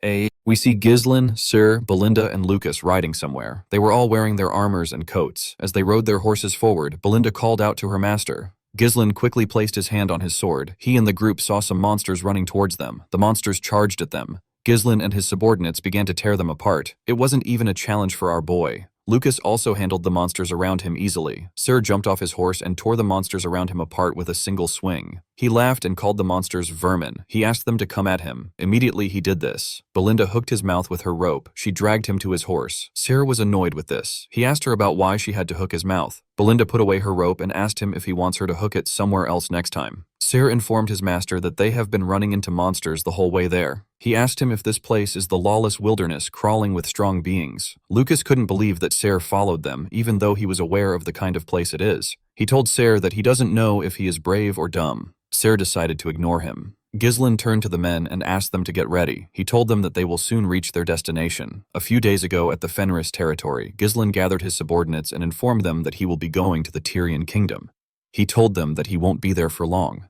We see Ghislain, Sir, Belinda, and Lucas riding somewhere. They were all wearing their armors and coats. As they rode their horses forward, Belinda called out to her master. Ghislain quickly placed his hand on his sword. He and the group saw some monsters running towards them. The monsters charged at them. Ghislain and his subordinates began to tear them apart. It wasn't even a challenge for our boy. Lucas also handled the monsters around him easily. Sir jumped off his horse and tore the monsters around him apart with a single swing. He laughed and called the monsters vermin. He asked them to come at him. Immediately he did this. Belinda hooked his mouth with her rope. She dragged him to his horse. Sir was annoyed with this. He asked her about why she had to hook his mouth. Belinda put away her rope and asked him if he wants her to hook it somewhere else next time. Sir informed his master that they have been running into monsters the whole way there. He asked him if this place is the lawless wilderness crawling with strong beings. Lucas couldn't believe that Sir followed them, even though he was aware of the kind of place it is. He told Sir that he doesn't know if he is brave or dumb. Sir decided to ignore him. Ghislain turned to the men and asked them to get ready. He told them that they will soon reach their destination. A few days ago at the Fenris territory, Ghislain gathered his subordinates and informed them that he will be going to the Tyrian kingdom. He told them that he won't be there for long.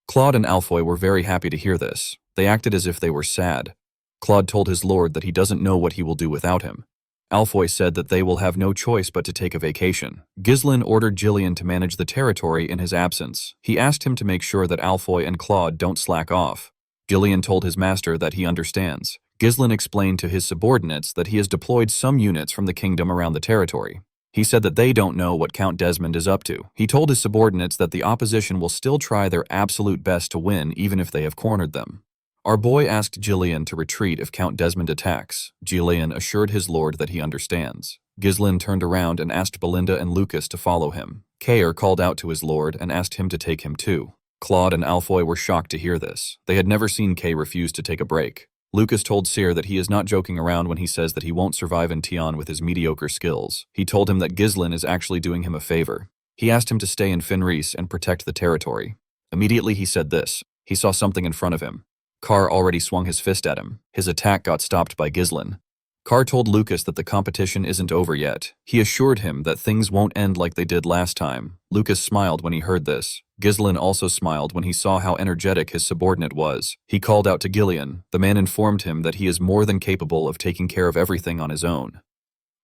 Claude and Alfoy were very happy to hear this. They acted as if they were sad. Claude told his lord that he doesn't know what he will do without him. Alfoy said that they will have no choice but to take a vacation. Ghislain ordered Gillian to manage the territory in his absence. He asked him to make sure that Alfoy and Claude don't slack off. Gillian told his master that he understands. Ghislain explained to his subordinates that he has deployed some units from the kingdom around the territory. He said that they don't know what Count Desmond is up to. He told his subordinates that the opposition will still try their absolute best to win even if they have cornered them. Our boy asked Gillian to retreat if Count Desmond attacks. Gillian assured his lord that he understands. Ghislain turned around and asked Belinda and Lucas to follow him. Kair called out to his lord and asked him to take him too. Claude and Alfoy were shocked to hear this. They had never seen Kay refuse to take a break. Lucas told Sir that he is not joking around when he says that he won't survive in Tian with his mediocre skills. He told him that Ghislain is actually doing him a favor. He asked him to stay in Fenris and protect the territory. Immediately he said this. He saw something in front of him. Carr already swung his fist at him. His attack got stopped by Ghislain. Carr told Lucas that the competition isn't over yet. He assured him that things won't end like they did last time. Lucas smiled when he heard this. Ghislain also smiled when he saw how energetic his subordinate was. He called out to Gillian. The man informed him that he is more than capable of taking care of everything on his own.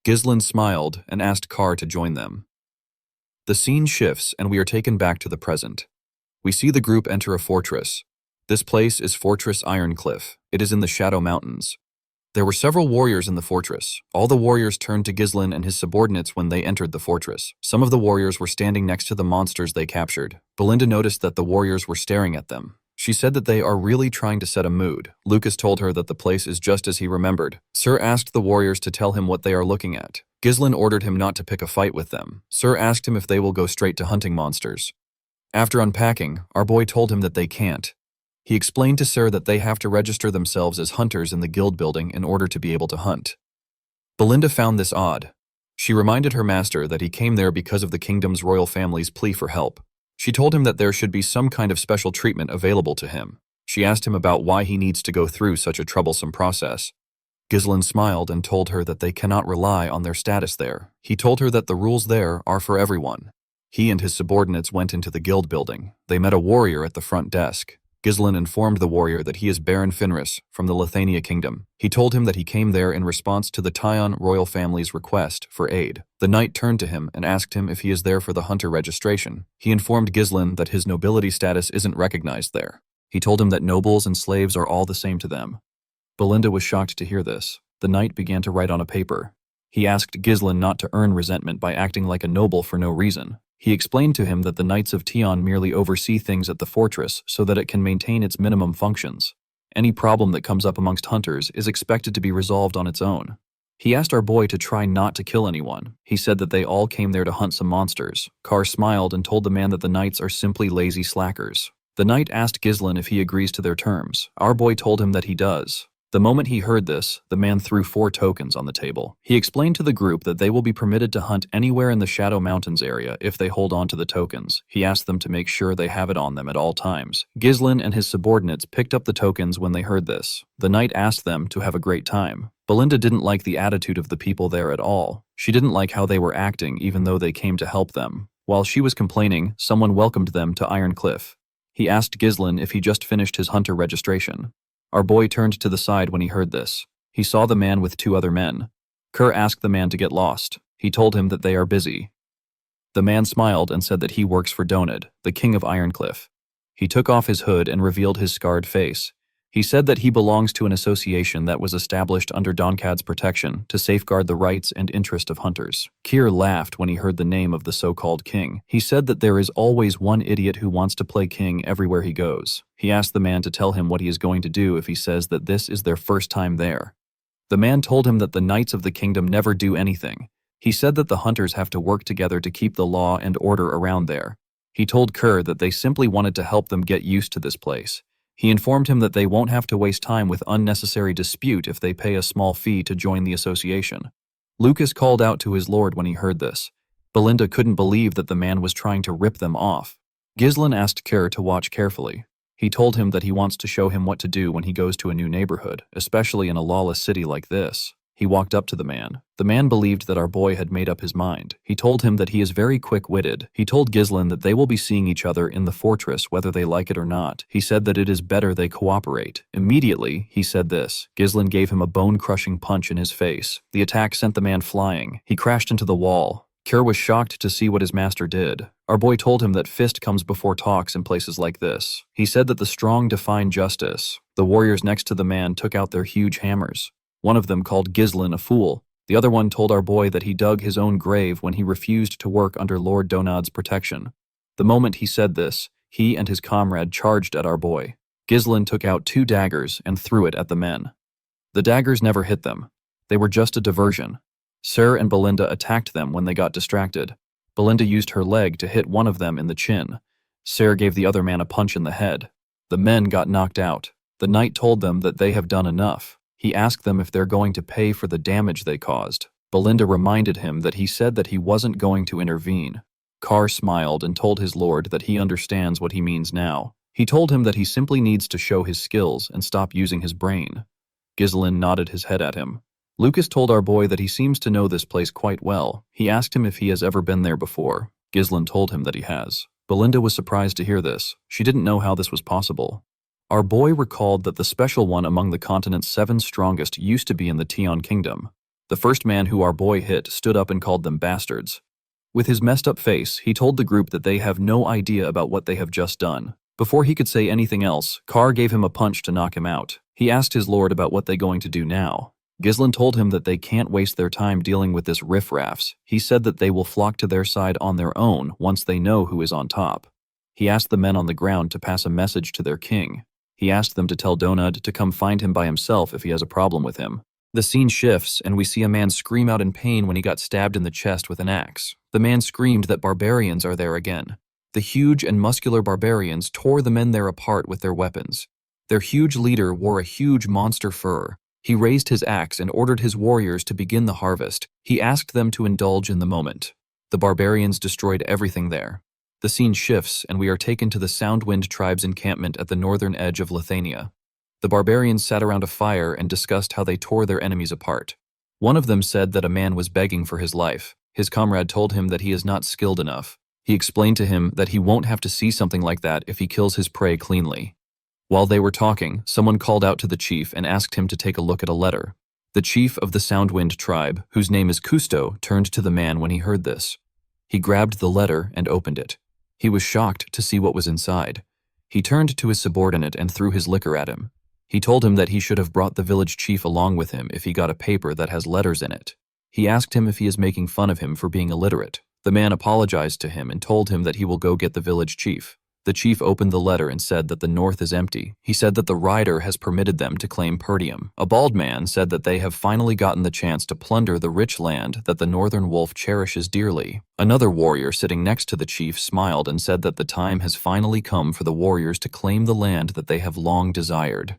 Ghislain smiled and asked Carr to join them. The scene shifts and we are taken back to the present. We see the group enter a fortress. This place is Fortress Ironcliff. It is in the Shadow Mountains. There were several warriors in the fortress. All the warriors turned to Ghislain and his subordinates when they entered the fortress. Some of the warriors were standing next to the monsters they captured. Belinda noticed that the warriors were staring at them. She said that they are really trying to set a mood. Lucas told her that the place is just as he remembered. Sir asked the warriors to tell him what they are looking at. Ghislain ordered him not to pick a fight with them. Sir asked him if they will go straight to hunting monsters. After unpacking, our boy told him that they can't. He explained to Sir that they have to register themselves as hunters in the guild building in order to be able to hunt. Belinda found this odd. She reminded her master that he came there because of the kingdom's royal family's plea for help. She told him that there should be some kind of special treatment available to him. She asked him about why he needs to go through such a troublesome process. Ghislain smiled and told her that they cannot rely on their status there. He told her that the rules there are for everyone. He and his subordinates went into the guild building. They met a warrior at the front desk. Ghislain informed the warrior that he is Baron Finris from the Lithania kingdom. He told him that he came there in response to the Tyon royal family's request for aid. The knight turned to him and asked him if he is there for the hunter registration. He informed Ghislain that his nobility status isn't recognized there. He told him that nobles and slaves are all the same to them. Belinda was shocked to hear this. The knight began to write on a paper. He asked Ghislain not to earn resentment by acting like a noble for no reason. He explained to him that the Knights of Tyon merely oversee things at the fortress so that it can maintain its minimum functions. Any problem that comes up amongst hunters is expected to be resolved on its own. He asked our boy to try not to kill anyone. He said that they all came there to hunt some monsters. Carr smiled and told the man that the knights are simply lazy slackers. The knight asked Ghislain if he agrees to their terms. Our boy told him that he does. The moment he heard this, the man threw 4 tokens on the table. He explained to the group that they will be permitted to hunt anywhere in the Shadow Mountains area if they hold on to the tokens. He asked them to make sure they have it on them at all times. Ghislain and his subordinates picked up the tokens when they heard this. The knight asked them to have a great time. Belinda didn't like the attitude of the people there at all. She didn't like how they were acting even though they came to help them. While she was complaining, someone welcomed them to Ironcliff. He asked Ghislain if he just finished his hunter registration. Our boy turned to the side when he heard this. He saw the man with 2 other men. Kerr asked the man to get lost. He told him that they are busy. The man smiled and said that he works for Donad, the king of Ironcliff. He took off his hood and revealed his scarred face. He said that he belongs to an association that was established under Donkad's protection to safeguard the rights and interest of hunters. Keir laughed when he heard the name of the so-called king. He said that there is always one idiot who wants to play king everywhere he goes. He asked the man to tell him what he is going to do if he says that this is their first time there. The man told him that the knights of the kingdom never do anything. He said that the hunters have to work together to keep the law and order around there. He told Kerr that they simply wanted to help them get used to this place. He informed him that they won't have to waste time with unnecessary dispute if they pay a small fee to join the association. Lucas called out to his lord when he heard this. Belinda couldn't believe that the man was trying to rip them off. Ghislain asked Kerr to watch carefully. He told him that he wants to show him what to do when he goes to a new neighborhood, especially in a lawless city like this. He walked up to the man. The man believed that our boy had made up his mind. He told him that he is very quick-witted. He told Ghislain that they will be seeing each other in the fortress whether they like it or not. He said that it is better they cooperate. Immediately, he said this. Ghislain gave him a bone-crushing punch in his face. The attack sent the man flying. He crashed into the wall. Kerr was shocked to see what his master did. Our boy told him that fist comes before talks in places like this. He said that the strong define justice. The warriors next to the man took out their huge hammers. One of them called Ghislain a fool. The other one told our boy that he dug his own grave when he refused to work under Lord Donad's protection. The moment he said this, he and his comrade charged at our boy. Ghislain took out 2 daggers and threw it at the men. The daggers never hit them. They were just a diversion. Sir and Belinda attacked them when they got distracted. Belinda used her leg to hit one of them in the chin. Sir gave the other man a punch in the head. The men got knocked out. The knight told them that they have done enough. He asked them if they're going to pay for the damage they caused. Belinda reminded him that he said that he wasn't going to intervene. Carr smiled and told his lord that he understands what he means now. He told him that he simply needs to show his skills and stop using his brain. Ghislain nodded his head at him. Lucas told our boy that he seems to know this place quite well. He asked him if he has ever been there before. Ghislain told him that he has. Belinda was surprised to hear this. She didn't know how this was possible. Our boy recalled that the special one among the continent's 7 strongest used to be in the Tian Kingdom. The first man who our boy hit stood up and called them bastards. With his messed up face, he told the group that they have no idea about what they have just done. Before he could say anything else, Carr gave him a punch to knock him out. He asked his lord about what they're going to do now. Ghislain told him that they can't waste their time dealing with this riffraffs. He said that they will flock to their side on their own once they know who is on top. He asked the men on the ground to pass a message to their king. He asked them to tell Donud to come find him by himself if he has a problem with him. The scene shifts, and we see a man scream out in pain when he got stabbed in the chest with an axe. The man screamed that barbarians are there again. The huge and muscular barbarians tore the men there apart with their weapons. Their huge leader wore a huge monster fur. He raised his axe and ordered his warriors to begin the harvest. He asked them to indulge in the moment. The barbarians destroyed everything there. The scene shifts, and we are taken to the Soundwind tribe's encampment at the northern edge of Lithuania. The barbarians sat around a fire and discussed how they tore their enemies apart. One of them said that a man was begging for his life. His comrade told him that he is not skilled enough. He explained to him that he won't have to see something like that if he kills his prey cleanly. While they were talking, someone called out to the chief and asked him to take a look at a letter. The chief of the Soundwind tribe, whose name is Kusto, turned to the man when he heard this. He grabbed the letter and opened it. He was shocked to see what was inside. He turned to his subordinate and threw his liquor at him. He told him that he should have brought the village chief along with him if he got a paper that has letters in it. He asked him if he is making fun of him for being illiterate. The man apologized to him and told him that he will go get the village chief. The chief opened the letter and said that the north is empty. He said that the rider has permitted them to claim Perdium. A bald man said that they have finally gotten the chance to plunder the rich land that the northern wolf cherishes dearly. Another warrior sitting next to the chief smiled and said that the time has finally come for the warriors to claim the land that they have long desired.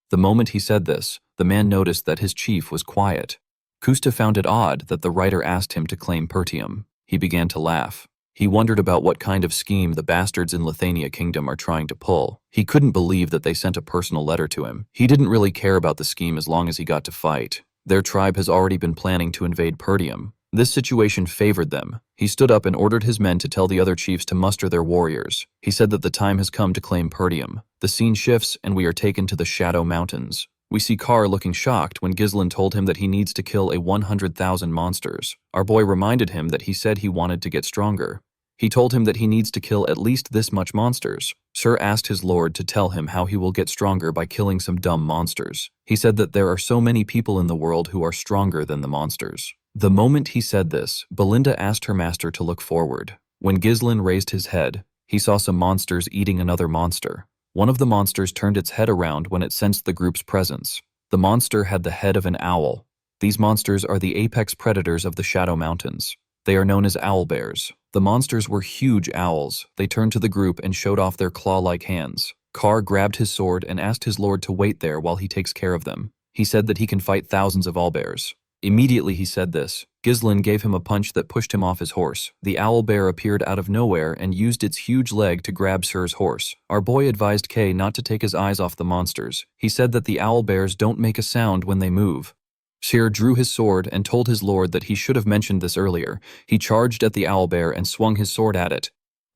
The moment he said this, the man noticed that his chief was quiet. Kusta found it odd that the writer asked him to claim Pertium. He began to laugh. He wondered about what kind of scheme the bastards in Lithuania Kingdom are trying to pull. He couldn't believe that they sent a personal letter to him. He didn't really care about the scheme as long as he got to fight. Their tribe has already been planning to invade Pertium. This situation favored them. He stood up and ordered his men to tell the other chiefs to muster their warriors. He said that the time has come to claim Pertium. The scene shifts, and we are taken to the Shadow Mountains. We see Carr looking shocked when Ghislain told him that he needs to kill 100,000 monsters. Our boy reminded him that he said he wanted to get stronger. He told him that he needs to kill at least this much monsters. Sir asked his lord to tell him how he will get stronger by killing some dumb monsters. He said that there are so many people in the world who are stronger than the monsters. The moment he said this, Belinda asked her master to look forward. When Ghislain raised his head, he saw some monsters eating another monster. One of the monsters turned its head around when it sensed the group's presence. The monster had the head of an owl. These monsters are the apex predators of the Shadow Mountains. They are known as owlbears. The monsters were huge owls. They turned to the group and showed off their claw-like hands. Carr grabbed his sword and asked his lord to wait there while he takes care of them. He said that he can fight thousands of owlbears. Immediately he said this, Ghislain gave him a punch that pushed him off his horse. The owlbear appeared out of nowhere and used its huge leg to grab Sir's horse. Our boy advised Kay not to take his eyes off the monsters. He said that the owlbears don't make a sound when they move. Sir drew his sword and told his lord that he should have mentioned this earlier. He charged at the owlbear and swung his sword at it.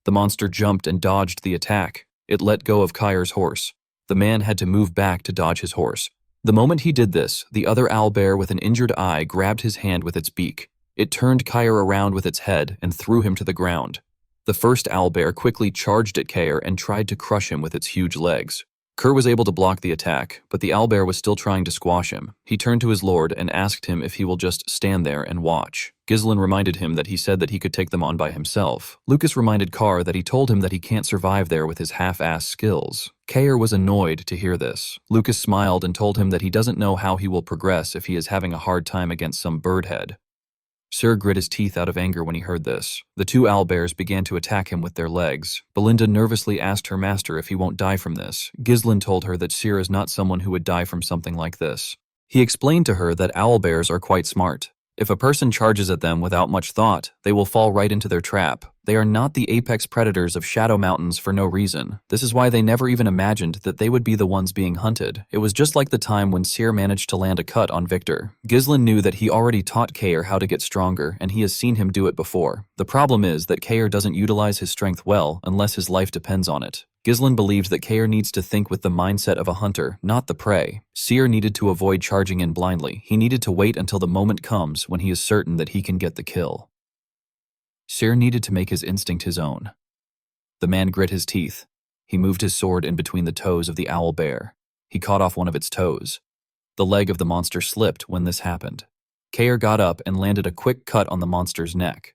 The monster jumped and dodged the attack. It let go of Kyr's horse. The man had to move back to dodge his horse. The moment he did this, the other owlbear with an injured eye grabbed his hand with its beak. It turned Kyr around with its head and threw him to the ground. The first owlbear quickly charged at Kyr and tried to crush him with its huge legs. Kyr was able to block the attack, but the owlbear was still trying to squash him. He turned to his lord and asked him if he will just stand there and watch. Ghislain reminded him that he said that he could take them on by himself. Lucas reminded Carr that he told him that he can't survive there with his half-ass skills. Kyr was annoyed to hear this. Lucas smiled and told him that he doesn't know how he will progress if he is having a hard time against some birdhead. Sir grit his teeth out of anger when he heard this. The two owlbears began to attack him with their legs. Belinda nervously asked her master if he won't die from this. Ghislain told her that Sir is not someone who would die from something like this. He explained to her that owlbears are quite smart. If a person charges at them without much thought, they will fall right into their trap. They are not the apex predators of Shadow Mountains for no reason. This is why they never even imagined that they would be the ones being hunted. It was just like the time when Seer managed to land a cut on Victor. Ghislain knew that he already taught Kair how to get stronger, and he has seen him do it before. The problem is that Kair doesn't utilize his strength well unless his life depends on it. Ghislain believed that Kair needs to think with the mindset of a hunter, not the prey. Seer needed to avoid charging in blindly. He needed to wait until the moment comes when he is certain that he can get the kill. Seer needed to make his instinct his own. The man grit his teeth. He moved his sword in between the toes of the owl bear. He caught off one of its toes. The leg of the monster slipped when this happened. Kair got up and landed a quick cut on the monster's neck.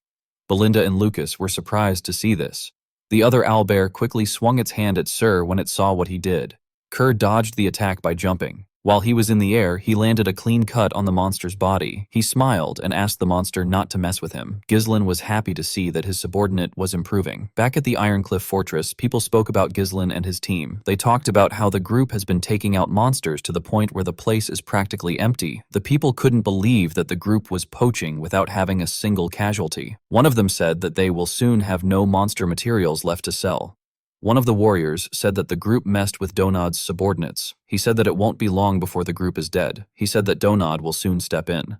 Belinda and Lucas were surprised to see this. The other owlbear quickly swung its hand at Sir when it saw what he did. Kerr dodged the attack by jumping. While he was in the air, he landed a clean cut on the monster's body. He smiled and asked the monster not to mess with him. Ghislain was happy to see that his subordinate was improving. Back at the Ironcliff Fortress, people spoke about Ghislain and his team. They talked about how the group has been taking out monsters to the point where the place is practically empty. The people couldn't believe that the group was poaching without having a single casualty. One of them said that they will soon have no monster materials left to sell. One of the warriors said that the group messed with Donad's subordinates. He said that it won't be long before the group is dead. He said that Donad will soon step in.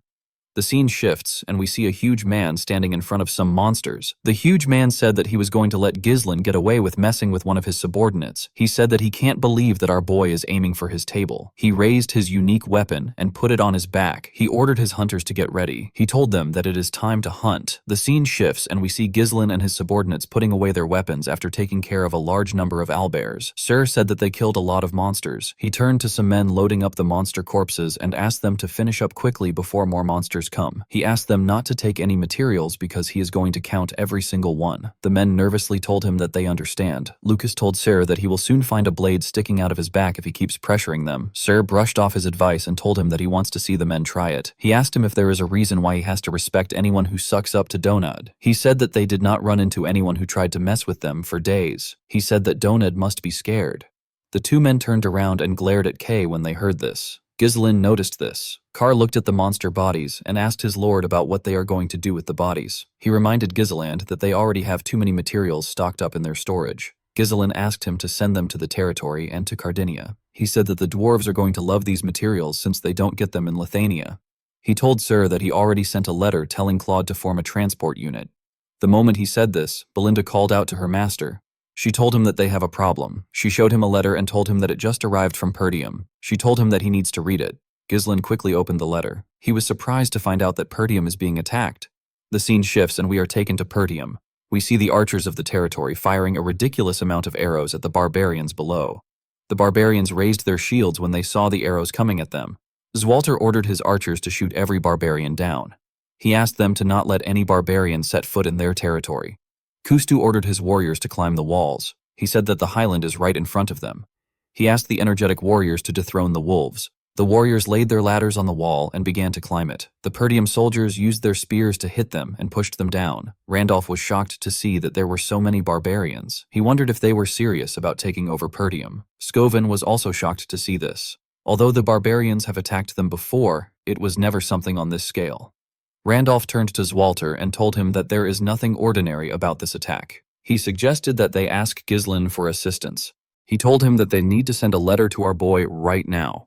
The scene shifts, and we see a huge man standing in front of some monsters. The huge man said that he was going to let Ghislain get away with messing with one of his subordinates. He said that he can't believe that our boy is aiming for his table. He raised his unique weapon and put it on his back. He ordered his hunters to get ready. He told them that it is time to hunt. The scene shifts, and we see Ghislain and his subordinates putting away their weapons after taking care of a large number of owlbears. Sir said that they killed a lot of monsters. He turned to some men loading up the monster corpses and asked them to finish up quickly before more monsters come. He asked them not to take any materials because he is going to count every single one. The men nervously told him that they understand. Lucas told Sir that he will soon find a blade sticking out of his back if he keeps pressuring them. Sir brushed off his advice and told him that he wants to see the men try it. He asked him if there is a reason why he has to respect anyone who sucks up to Donad. He said that they did not run into anyone who tried to mess with them for days. He said that Donad must be scared. The two men turned around and glared at Kay when they heard this. Ghislain noticed this. Carr looked at the monster bodies and asked his lord about what they are going to do with the bodies. He reminded Ghislain that they already have too many materials stocked up in their storage. Ghislain asked him to send them to the territory and to Cardinia. He said that the dwarves are going to love these materials since they don't get them in Lithania. He told Sir that he already sent a letter telling Claude to form a transport unit. The moment he said this, Belinda called out to her master. She told him that they have a problem. She showed him a letter and told him that it just arrived from Perdium. She told him that he needs to read it. Ghislain quickly opened the letter. He was surprised to find out that Perdium is being attacked. The scene shifts and we are taken to Perdium. We see the archers of the territory firing a ridiculous amount of arrows at the barbarians below. The barbarians raised their shields when they saw the arrows coming at them. Zwalter ordered his archers to shoot every barbarian down. He asked them to not let any barbarian set foot in their territory. Kustu ordered his warriors to climb the walls. He said that the highland is right in front of them. He asked the energetic warriors to dethrone the wolves. The warriors laid their ladders on the wall and began to climb it. The Perdium soldiers used their spears to hit them and pushed them down. Randolph was shocked to see that there were so many barbarians. He wondered if they were serious about taking over Perdium. Scovin was also shocked to see this. Although the barbarians have attacked them before, it was never something on this scale. Randolph turned to Zwalter and told him that there is nothing ordinary about this attack. He suggested that they ask Ghislain for assistance. He told him that they need to send a letter to our boy right now.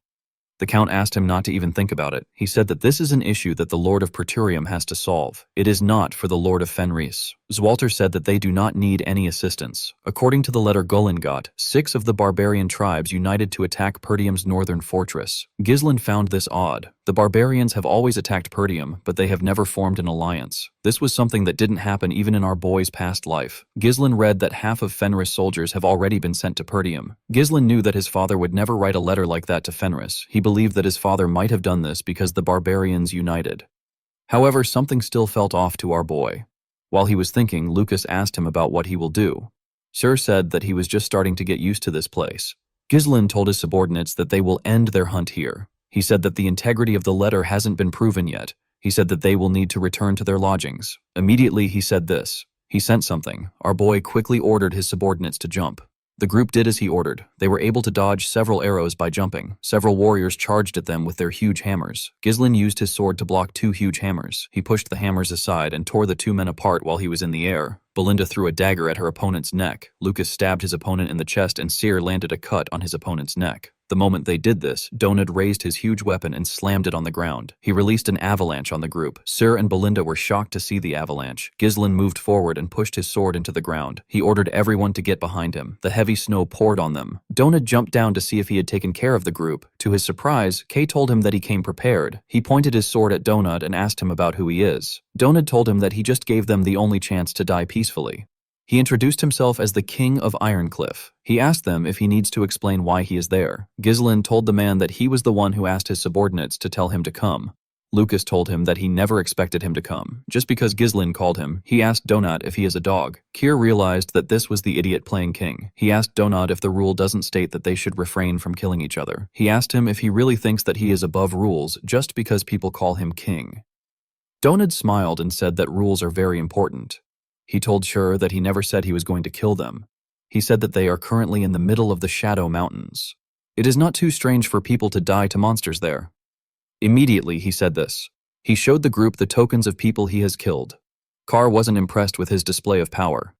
The Count asked him not to even think about it. He said that this is an issue that the Lord of Perturium has to solve. It is not for the Lord of Fenris. Zwalter said that they do not need any assistance. According to the letter Gulin got, 6 of the barbarian tribes united to attack Perdium's northern fortress. Ghislain found this odd. The barbarians have always attacked Perdium, but they have never formed an alliance. This was something that didn't happen even in our boy's past life. Ghislain read that half of Fenris soldiers have already been sent to Perdium. Ghislain knew that his father would never write a letter like that to Fenris. He believed that his father might have done this because the barbarians united. However, something still felt off to our boy. While he was thinking, Lucas asked him about what he will do. Sir said that he was just starting to get used to this place. Ghislain told his subordinates that they will end their hunt here. He said that the integrity of the letter hasn't been proven yet. He said that they will need to return to their lodgings. Immediately he said this. He sent something. Our boy quickly ordered his subordinates to jump. The group did as he ordered. They were able to dodge several arrows by jumping. Several warriors charged at them with their huge hammers. Ghislain used his sword to block 2 huge hammers. He pushed the hammers aside and tore the 2 men apart while he was in the air. Belinda threw a dagger at her opponent's neck. Lucas stabbed his opponent in the chest and Cyr landed a cut on his opponent's neck. The moment they did this, Donad raised his huge weapon and slammed it on the ground. He released an avalanche on the group. Cyr and Belinda were shocked to see the avalanche. Ghislain moved forward and pushed his sword into the ground. He ordered everyone to get behind him. The heavy snow poured on them. Donad jumped down to see if he had taken care of the group. To his surprise, Kay told him that he came prepared. He pointed his sword at Donad and asked him about who he is. Donad told him that he just gave them the only chance to die peacefully. He introduced himself as the King of Ironcliff. He asked them if he needs to explain why he is there. Ghislain told the man that he was the one who asked his subordinates to tell him to come. Lucas told him that he never expected him to come. Just because Ghislain called him, he asked Donad if he is a dog. Cyr realized that this was the idiot playing king. He asked Donad if the rule doesn't state that they should refrain from killing each other. He asked him if he really thinks that he is above rules just because people call him king. Donad smiled and said that rules are very important. He told Cyr that he never said he was going to kill them. He said that they are currently in the middle of the Shadow Mountains. It is not too strange for people to die to monsters there. Immediately he said this. He showed the group the tokens of people he has killed. Carr wasn't impressed with his display of power.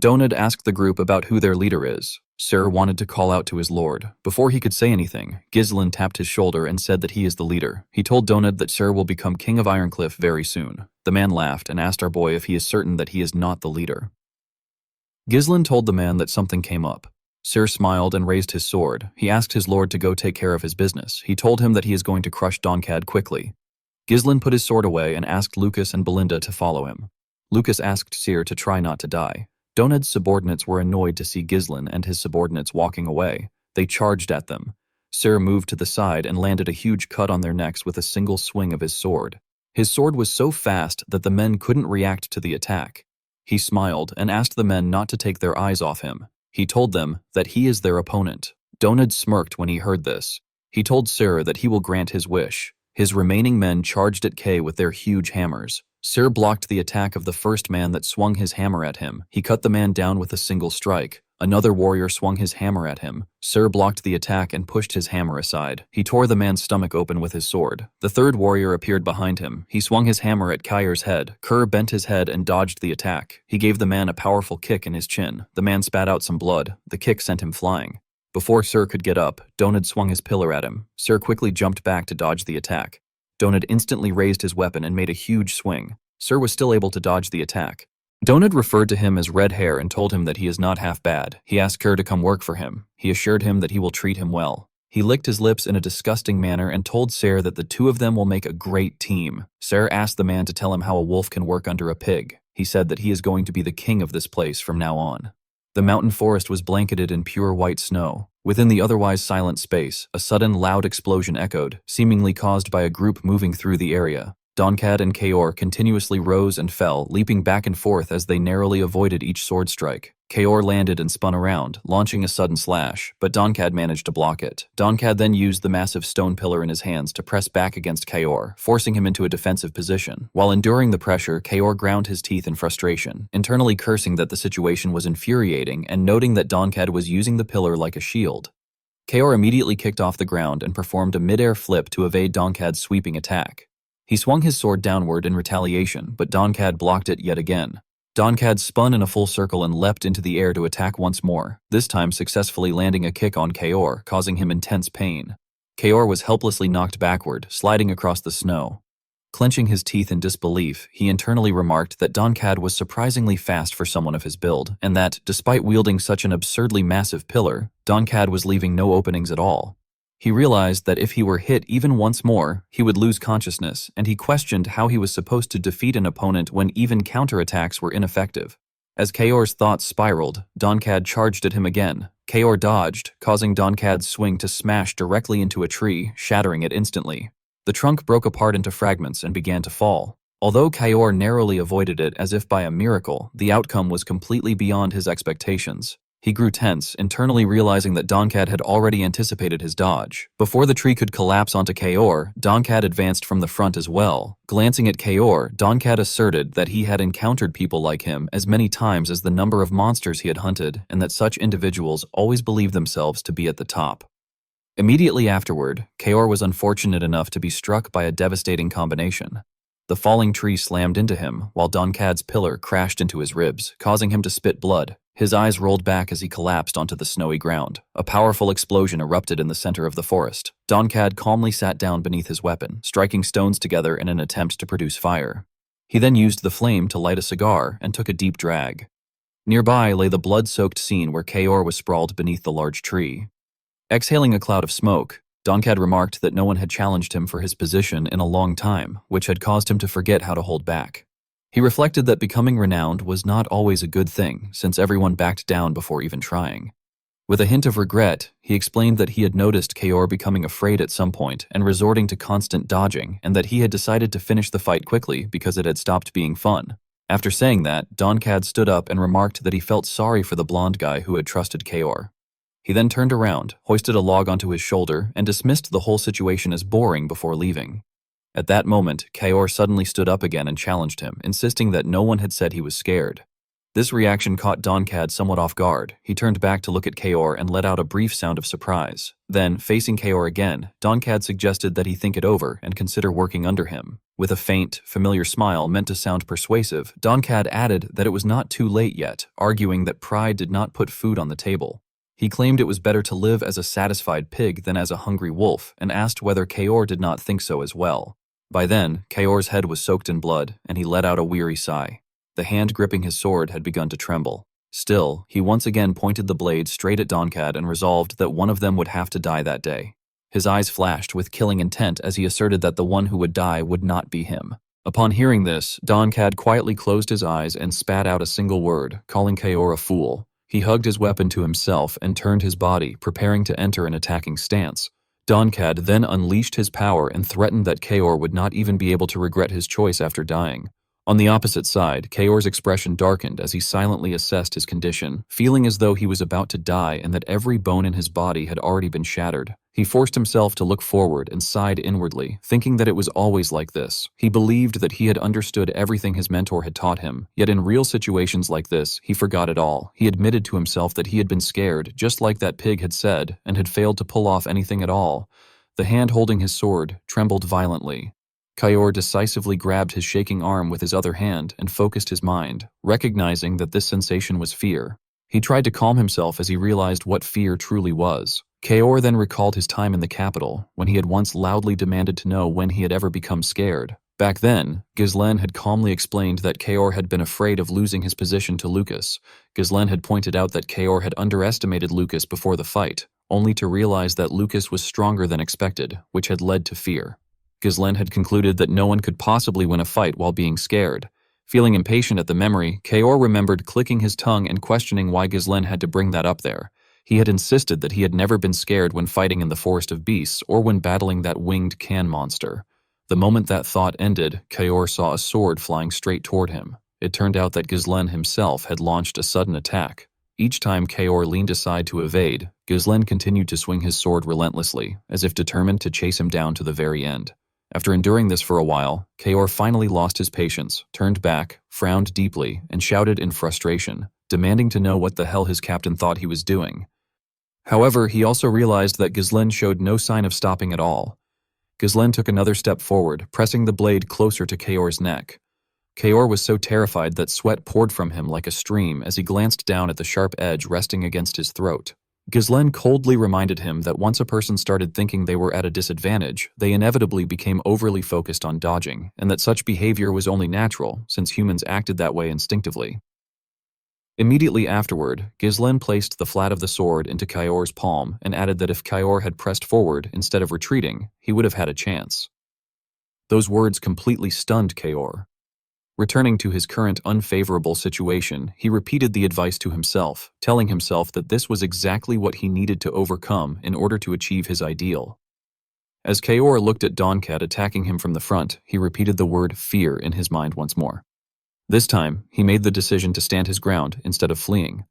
Donad asked the group about who their leader is. Cyr wanted to call out to his lord. Before he could say anything, Ghislain tapped his shoulder and said that he is the leader. He told Donad that Cyr will become king of Ironcliff very soon. The man laughed and asked our boy if he is certain that he is not the leader. Ghislain told the man that something came up. Cyr smiled and raised his sword. He asked his lord to go take care of his business. He told him that he is going to crush Doncad quickly. Ghislain put his sword away and asked Lucas and Belinda to follow him. Lucas asked Cyr to try not to die. Donad's subordinates were annoyed to see Ghislain and his subordinates walking away. They charged at them. Cyr moved to the side and landed a huge cut on their necks with a single swing of his sword. His sword was so fast that the men couldn't react to the attack. He smiled and asked the men not to take their eyes off him. He told them that he is their opponent. Donad smirked when he heard this. He told Cyr that he will grant his wish. His remaining men charged at Kay with their huge hammers. Cyr blocked the attack of the first man that swung his hammer at him. He cut the man down with a single strike. Another warrior swung his hammer at him. Cyr blocked the attack and pushed his hammer aside. He tore the man's stomach open with his sword. The third warrior appeared behind him. He swung his hammer at Kyr's head. Kerr bent his head and dodged the attack. He gave the man a powerful kick in his chin. The man spat out some blood. The kick sent him flying. Before Cyr could get up, Donad swung his pillar at him. Cyr quickly jumped back to dodge the attack. Donad instantly raised his weapon and made a huge swing. Cyr was still able to dodge the attack. Donad referred to him as Red Hair and told him that he is not half bad. He asked Kerr to come work for him. He assured him that he will treat him well. He licked his lips in a disgusting manner and told Cyr that the two of them will make a great team. Cyr asked the man to tell him how a wolf can work under a pig. He said that he is going to be the king of this place from now on. The mountain forest was blanketed in pure white snow. Within the otherwise silent space, a sudden loud explosion echoed, seemingly caused by a group moving through the area. Doncad and Kaor continuously rose and fell, leaping back and forth as they narrowly avoided each sword strike. Kaor landed and spun around, launching a sudden slash, but Doncad managed to block it. Doncad then used the massive stone pillar in his hands to press back against Kaor, forcing him into a defensive position. While enduring the pressure, Kaor ground his teeth in frustration, internally cursing that the situation was infuriating and noting that Doncad was using the pillar like a shield. Kaor immediately kicked off the ground and performed a mid-air flip to evade Doncad's sweeping attack. He swung his sword downward in retaliation, but Doncad blocked it yet again. Doncad spun in a full circle and leapt into the air to attack once more, this time successfully landing a kick on Kaor, causing him intense pain. Kaor was helplessly knocked backward, sliding across the snow. Clenching his teeth in disbelief, he internally remarked that Doncad was surprisingly fast for someone of his build, and that, despite wielding such an absurdly massive pillar, Doncad was leaving no openings at all. He realized that if he were hit even once more, he would lose consciousness, and he questioned how he was supposed to defeat an opponent when even counterattacks were ineffective. As Kaor's thoughts spiraled, Doncad charged at him again. Kaor dodged, causing Doncad's swing to smash directly into a tree, shattering it instantly. The trunk broke apart into fragments and began to fall. Although Kaor narrowly avoided it as if by a miracle, the outcome was completely beyond his expectations. He grew tense, internally realizing that Donkad had already anticipated his dodge. Before the tree could collapse onto Kaor, Donkad advanced from the front as well. Glancing at Kaor, Donkad asserted that he had encountered people like him as many times as the number of monsters he had hunted, and that such individuals always believed themselves to be at the top. Immediately afterward, Kaor was unfortunate enough to be struck by a devastating combination. The falling tree slammed into him, while Donkad's pillar crashed into his ribs, causing him to spit blood. His eyes rolled back as he collapsed onto the snowy ground. A powerful explosion erupted in the center of the forest. Donkad calmly sat down beneath his weapon, striking stones together in an attempt to produce fire. He then used the flame to light a cigar and took a deep drag. Nearby lay the blood-soaked scene where Kaor was sprawled beneath the large tree. Exhaling a cloud of smoke, Donkad remarked that no one had challenged him for his position in a long time, which had caused him to forget how to hold back. He reflected that becoming renowned was not always a good thing, since everyone backed down before even trying. With a hint of regret, he explained that he had noticed Kaor becoming afraid at some point and resorting to constant dodging, and that he had decided to finish the fight quickly because it had stopped being fun. After saying that, Donkad stood up and remarked that he felt sorry for the blonde guy who had trusted Kaor. He then turned around, hoisted a log onto his shoulder, and dismissed the whole situation as boring before leaving. At that moment, Kaor suddenly stood up again and challenged him, insisting that no one had said he was scared. This reaction caught Donkad somewhat off guard. He turned back to look at Kaor and let out a brief sound of surprise. Then, facing Kaor again, Donkad suggested that he think it over and consider working under him. With a faint, familiar smile meant to sound persuasive, Donkad added that it was not too late yet, arguing that pride did not put food on the table. He claimed it was better to live as a satisfied pig than as a hungry wolf, and asked whether Kaor did not think so as well. By then, Kaor's head was soaked in blood, and he let out a weary sigh. The hand gripping his sword had begun to tremble. Still, he once again pointed the blade straight at Donkad and resolved that one of them would have to die that day. His eyes flashed with killing intent as he asserted that the one who would die would not be him. Upon hearing this, Donkad quietly closed his eyes and spat out a single word, calling Kaor a fool. He hugged his weapon to himself and turned his body, preparing to enter an attacking stance. Donkad then unleashed his power and threatened that Kaor would not even be able to regret his choice after dying. On the opposite side, Kaor's expression darkened as he silently assessed his condition, feeling as though he was about to die and that every bone in his body had already been shattered. He forced himself to look forward and sighed inwardly, thinking that it was always like this. He believed that he had understood everything his mentor had taught him, yet in real situations like this, he forgot it all. He admitted to himself that he had been scared, just like that pig had said, and had failed to pull off anything at all. The hand holding his sword trembled violently. Kaor decisively grabbed his shaking arm with his other hand and focused his mind, recognizing that this sensation was fear. He tried to calm himself as he realized what fear truly was. Kaor then recalled his time in the capital, when he had once loudly demanded to know when he had ever become scared. Back then, Ghislaine had calmly explained that Kaor had been afraid of losing his position to Lucas. Ghislaine had pointed out that Kaor had underestimated Lucas before the fight, only to realize that Lucas was stronger than expected, which had led to fear. Ghislaine had concluded that no one could possibly win a fight while being scared. Feeling impatient at the memory, Kaor remembered clicking his tongue and questioning why Ghislaine had to bring that up there. He had insisted that he had never been scared when fighting in the Forest of Beasts or when battling that winged can monster. The moment that thought ended, Kaor saw a sword flying straight toward him. It turned out that Ghislaine himself had launched a sudden attack. Each time Kaor leaned aside to evade, Ghislaine continued to swing his sword relentlessly, as if determined to chase him down to the very end. After enduring this for a while, Kaor finally lost his patience, turned back, frowned deeply, and shouted in frustration, demanding to know what the hell his captain thought he was doing. However, he also realized that Ghislaine showed no sign of stopping at all. Ghislaine took another step forward, pressing the blade closer to Kaor's neck. Kaor was so terrified that sweat poured from him like a stream as he glanced down at the sharp edge resting against his throat. Ghislaine coldly reminded him that once a person started thinking they were at a disadvantage, they inevitably became overly focused on dodging, and that such behavior was only natural, since humans acted that way instinctively. Immediately afterward, Ghislaine placed the flat of the sword into Kaor's palm and added that if Kaor had pressed forward instead of retreating, he would have had a chance. Those words completely stunned Kaor. Returning to his current unfavorable situation, he repeated the advice to himself, telling himself that this was exactly what he needed to overcome in order to achieve his ideal. As Kaor looked at Donkad attacking him from the front, he repeated the word fear in his mind once more. This time, he made the decision to stand his ground instead of fleeing.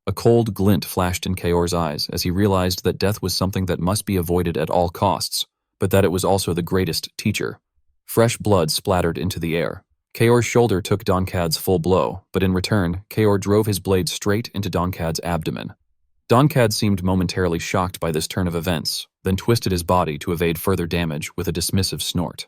A cold glint flashed in Kaor's eyes as he realized that death was something that must be avoided at all costs, but that it was also the greatest teacher. Fresh blood splattered into the air. Kaor's shoulder took Donkad's full blow, but in return, Kaor drove his blade straight into Donkad's abdomen. Donkad seemed momentarily shocked by this turn of events, then twisted his body to evade further damage with a dismissive snort.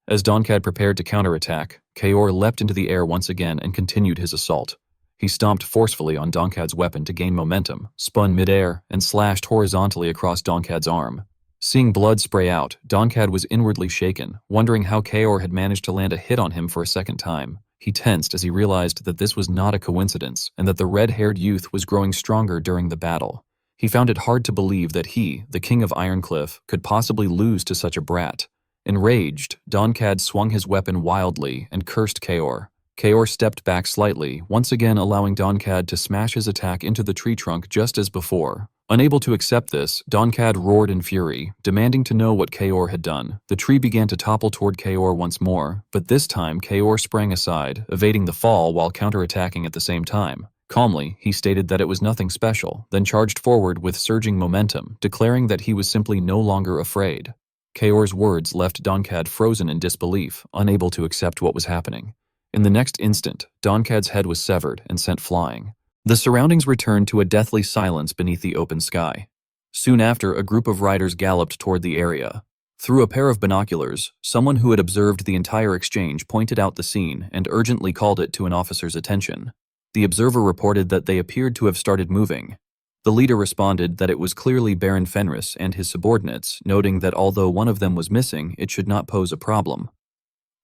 As Donkad prepared to counterattack, Kaor leapt into the air once again and continued his assault. He stomped forcefully on Donkad's weapon to gain momentum, spun midair, and slashed horizontally across Donkad's arm. Seeing blood spray out, Donkad was inwardly shaken, wondering how Kaor had managed to land a hit on him for a second time. He tensed as he realized that this was not a coincidence and that the red-haired youth was growing stronger during the battle. He found it hard to believe that he, the king of Ironcliff, could possibly lose to such a brat. Enraged, Donkad swung his weapon wildly and cursed Kaor. Kaor stepped back slightly, once again allowing Donkad to smash his attack into the tree trunk just as before. Unable to accept this, Donkad roared in fury, demanding to know what Kaor had done. The tree began to topple toward Kaor once more, but this time Kaor sprang aside, evading the fall while counterattacking at the same time. Calmly, he stated that it was nothing special, then charged forward with surging momentum, declaring that he was simply no longer afraid. Kaor's words left Donkad frozen in disbelief, unable to accept what was happening. In the next instant, Donkad's head was severed and sent flying. The surroundings returned to a deathly silence beneath the open sky. Soon after, a group of riders galloped toward the area. Through a pair of binoculars, someone who had observed the entire exchange pointed out the scene and urgently called it to an officer's attention. The observer reported that they appeared to have started moving. The leader responded that it was clearly Baron Fenris and his subordinates, noting that although one of them was missing, it should not pose a problem.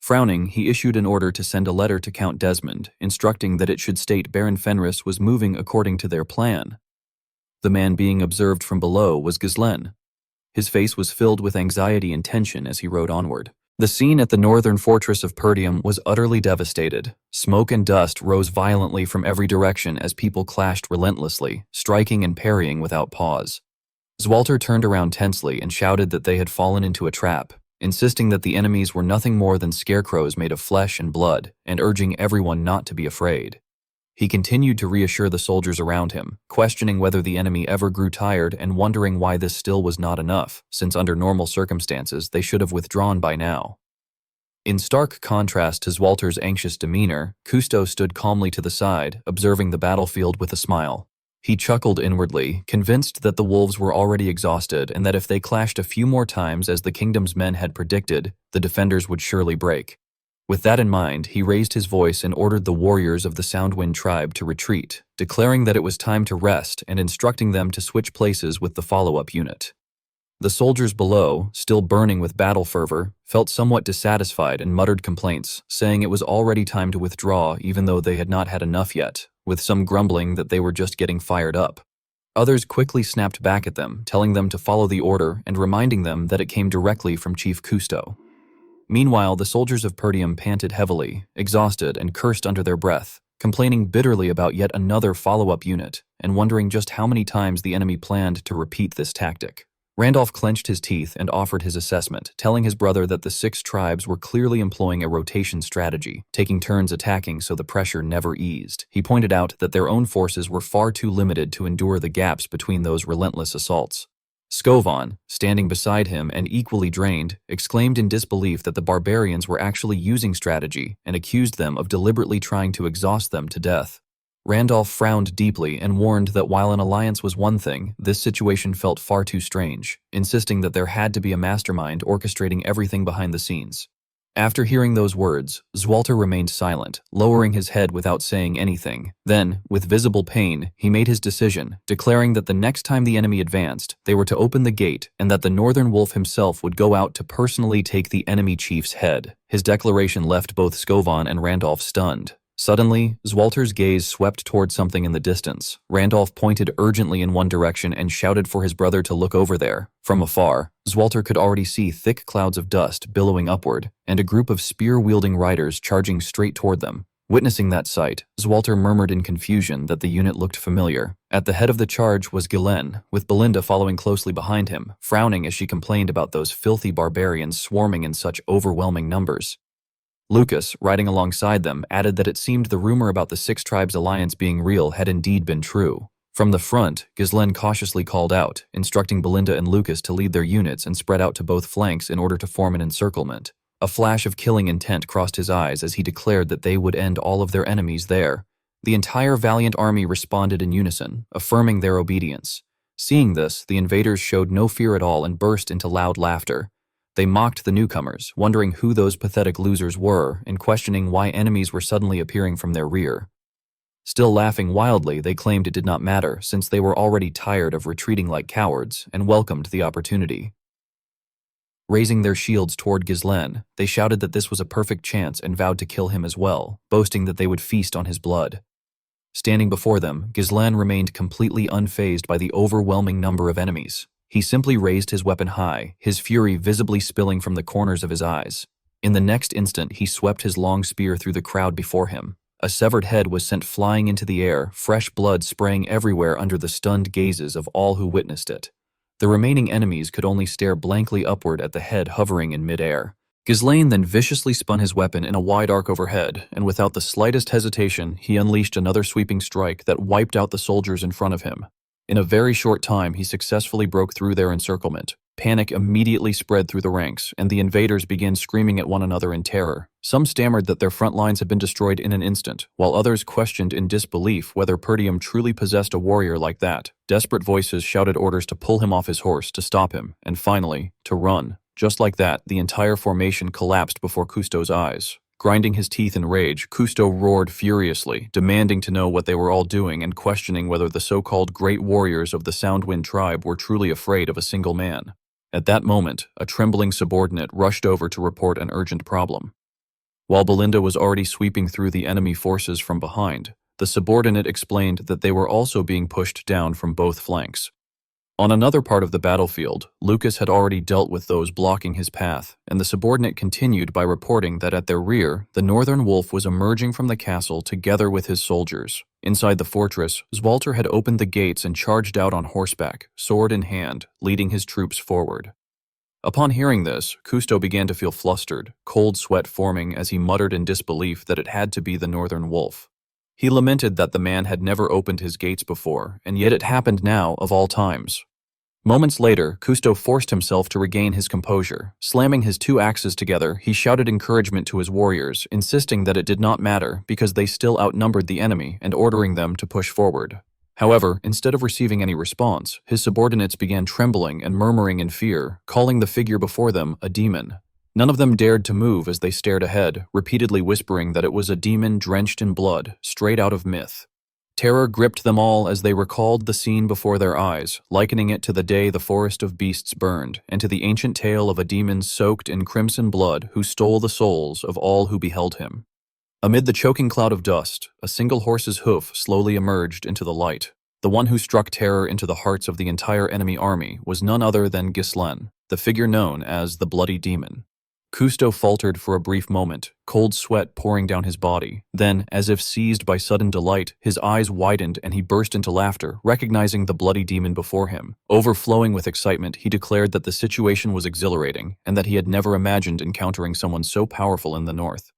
Frowning, he issued an order to send a letter to Count Desmond, instructing that it should state Baron Fenris was moving according to their plan. The man being observed from below was Ghislaine. His face was filled with anxiety and tension as he rode onward. The scene at the northern fortress of Perdium was utterly devastated. Smoke and dust rose violently from every direction as people clashed relentlessly, striking and parrying without pause. Zwalter turned around tensely and shouted that they had fallen into a trap, insisting that the enemies were nothing more than scarecrows made of flesh and blood, and urging everyone not to be afraid. He continued to reassure the soldiers around him, questioning whether the enemy ever grew tired and wondering why this still was not enough, since under normal circumstances they should have withdrawn by now. In stark contrast to Zwalter's anxious demeanor, Cousteau stood calmly to the side, observing the battlefield with a smile. He chuckled inwardly, convinced that the wolves were already exhausted and that if they clashed a few more times as the kingdom's men had predicted, the defenders would surely break. With that in mind, he raised his voice and ordered the warriors of the Soundwind tribe to retreat, declaring that it was time to rest and instructing them to switch places with the follow-up unit. The soldiers below, still burning with battle fervor, felt somewhat dissatisfied and muttered complaints, saying it was already time to withdraw even though they had not had enough yet, with some grumbling that they were just getting fired up. Others quickly snapped back at them, telling them to follow the order and reminding them that it came directly from Chief Cousteau. Meanwhile, the soldiers of Perdium panted heavily, exhausted and cursed under their breath, complaining bitterly about yet another follow-up unit and wondering just how many times the enemy planned to repeat this tactic. Randolph clenched his teeth and offered his assessment, telling his brother that the 6 tribes were clearly employing a rotation strategy, taking turns attacking so the pressure never eased. He pointed out that their own forces were far too limited to endure the gaps between those relentless assaults. Scovon, standing beside him and equally drained, exclaimed in disbelief that the barbarians were actually using strategy and accused them of deliberately trying to exhaust them to death. Randolph frowned deeply and warned that while an alliance was one thing, this situation felt far too strange, insisting that there had to be a mastermind orchestrating everything behind the scenes. After hearing those words, Zwalter remained silent, lowering his head without saying anything. Then, with visible pain, he made his decision, declaring that the next time the enemy advanced, they were to open the gate and that the Northern Wolf himself would go out to personally take the enemy chief's head. His declaration left both Scovon and Randolph stunned. Suddenly, Zwalter's gaze swept toward something in the distance. Randolph pointed urgently in one direction and shouted for his brother to look over there. From afar, Zwalter could already see thick clouds of dust billowing upward, and a group of spear-wielding riders charging straight toward them. Witnessing that sight, Zwalter murmured in confusion that the unit looked familiar. At the head of the charge was Ghislaine, with Belinda following closely behind him, frowning as she complained about those filthy barbarians swarming in such overwhelming numbers. Lucas, riding alongside them, added that it seemed the rumor about the 6 tribes alliance being real had indeed been true. From the front, Ghislaine cautiously called out, instructing Belinda and Lucas to lead their units and spread out to both flanks in order to form an encirclement. A flash of killing intent crossed his eyes as he declared that they would end all of their enemies there. The entire valiant army responded in unison, affirming their obedience. Seeing this, the invaders showed no fear at all and burst into loud laughter. They mocked the newcomers, wondering who those pathetic losers were and questioning why enemies were suddenly appearing from their rear. Still laughing wildly, they claimed it did not matter since they were already tired of retreating like cowards and welcomed the opportunity. Raising their shields toward Ghislaine, they shouted that this was a perfect chance and vowed to kill him as well, boasting that they would feast on his blood. Standing before them, Ghislaine remained completely unfazed by the overwhelming number of enemies. He simply raised his weapon high, his fury visibly spilling from the corners of his eyes. In the next instant, he swept his long spear through the crowd before him. A severed head was sent flying into the air, fresh blood spraying everywhere under the stunned gazes of all who witnessed it. The remaining enemies could only stare blankly upward at the head hovering in midair. Ghislaine then viciously spun his weapon in a wide arc overhead, and without the slightest hesitation, he unleashed another sweeping strike that wiped out the soldiers in front of him. In a very short time, he successfully broke through their encirclement. Panic immediately spread through the ranks, and the invaders began screaming at one another in terror. Some stammered that their front lines had been destroyed in an instant, while others questioned in disbelief whether Perdium truly possessed a warrior like that. Desperate voices shouted orders to pull him off his horse, to stop him, and finally, to run. Just like that, the entire formation collapsed before Cousteau's eyes. Grinding his teeth in rage, Cousteau roared furiously, demanding to know what they were all doing and questioning whether the so-called great warriors of the Soundwind tribe were truly afraid of a single man. At that moment, a trembling subordinate rushed over to report an urgent problem. While Belinda was already sweeping through the enemy forces from behind, the subordinate explained that they were also being pushed down from both flanks. On another part of the battlefield, Lucas had already dealt with those blocking his path, and the subordinate continued by reporting that at their rear, the Northern Wolf was emerging from the castle together with his soldiers. Inside the fortress, Zwalter had opened the gates and charged out on horseback, sword in hand, leading his troops forward. Upon hearing this, Cousteau began to feel flustered, cold sweat forming as he muttered in disbelief that it had to be the Northern Wolf. He lamented that the man had never opened his gates before, and yet it happened now of all times. Moments later, Cousteau forced himself to regain his composure. Slamming his two axes together, he shouted encouragement to his warriors, insisting that it did not matter because they still outnumbered the enemy and ordering them to push forward. However, instead of receiving any response, his subordinates began trembling and murmuring in fear, calling the figure before them a demon. None of them dared to move as they stared ahead, repeatedly whispering that it was a demon drenched in blood, straight out of myth. Terror gripped them all as they recalled the scene before their eyes, likening it to the day the forest of beasts burned, and to the ancient tale of a demon soaked in crimson blood who stole the souls of all who beheld him. Amid the choking cloud of dust, a single horse's hoof slowly emerged into the light. The one who struck terror into the hearts of the entire enemy army was none other than Ghislaine, the figure known as the Bloody Demon. Cousteau faltered for a brief moment, cold sweat pouring down his body. Then, as if seized by sudden delight, his eyes widened and he burst into laughter, recognizing the bloody demon before him. Overflowing with excitement, he declared that the situation was exhilarating and that he had never imagined encountering someone so powerful in the north.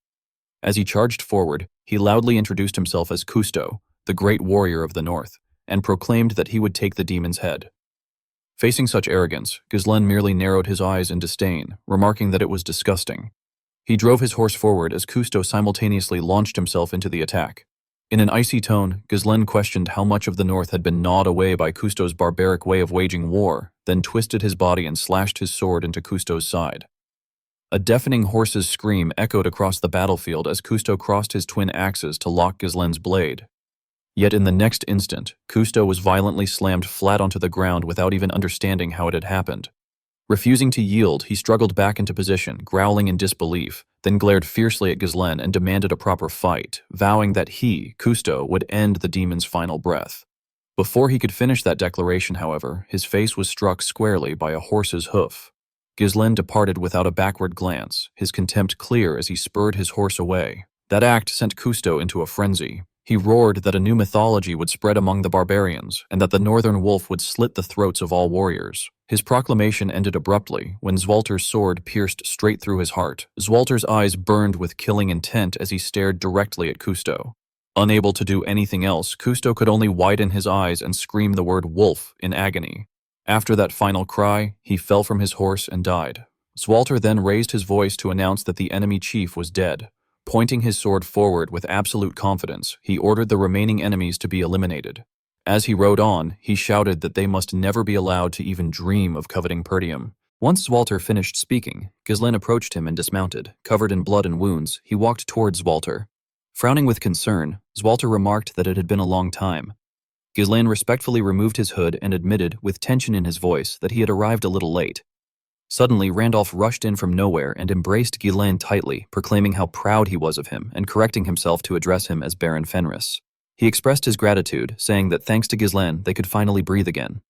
As he charged forward, he loudly introduced himself as Cousteau, the great warrior of the north, and proclaimed that he would take the demon's head. Facing such arrogance, Ghislaine merely narrowed his eyes in disdain, remarking that it was disgusting. He drove his horse forward as Cousteau simultaneously launched himself into the attack. In an icy tone, Ghislaine questioned how much of the north had been gnawed away by Cousteau's barbaric way of waging war, then twisted his body and slashed his sword into Cousteau's side. A deafening horse's scream echoed across the battlefield as Cousteau crossed his twin axes to lock Ghislaine's blade. Yet in the next instant, Cousteau was violently slammed flat onto the ground without even understanding how it had happened. Refusing to yield, he struggled back into position, growling in disbelief, then glared fiercely at Ghislaine and demanded a proper fight, vowing that he, Cousteau, would end the demon's final breath. Before he could finish that declaration, however, his face was struck squarely by a horse's hoof. Ghislaine departed without a backward glance, his contempt clear as he spurred his horse away. That act sent Cousteau into a frenzy. He roared that a new mythology would spread among the barbarians, and that the Northern Wolf would slit the throats of all warriors. His proclamation ended abruptly when Zwalter's sword pierced straight through his heart. Zwalter's eyes burned with killing intent as he stared directly at Cousteau. Unable to do anything else, Cousteau could only widen his eyes and scream the word wolf in agony. After that final cry, he fell from his horse and died. Zwalter then raised his voice to announce that the enemy chief was dead. Pointing his sword forward with absolute confidence, he ordered the remaining enemies to be eliminated. As he rode on, he shouted that they must never be allowed to even dream of coveting Perdium. Once Zwalter finished speaking, Ghislain approached him and dismounted. Covered in blood and wounds, he walked towards Zwalter. Frowning with concern, Zwalter remarked that it had been a long time. Ghislain respectfully removed his hood and admitted, with tension in his voice, that he had arrived a little late. Suddenly, Randolph rushed in from nowhere and embraced Ghislain tightly, proclaiming how proud he was of him and correcting himself to address him as Baron Fenris. He expressed his gratitude, saying that thanks to Ghislain, they could finally breathe again.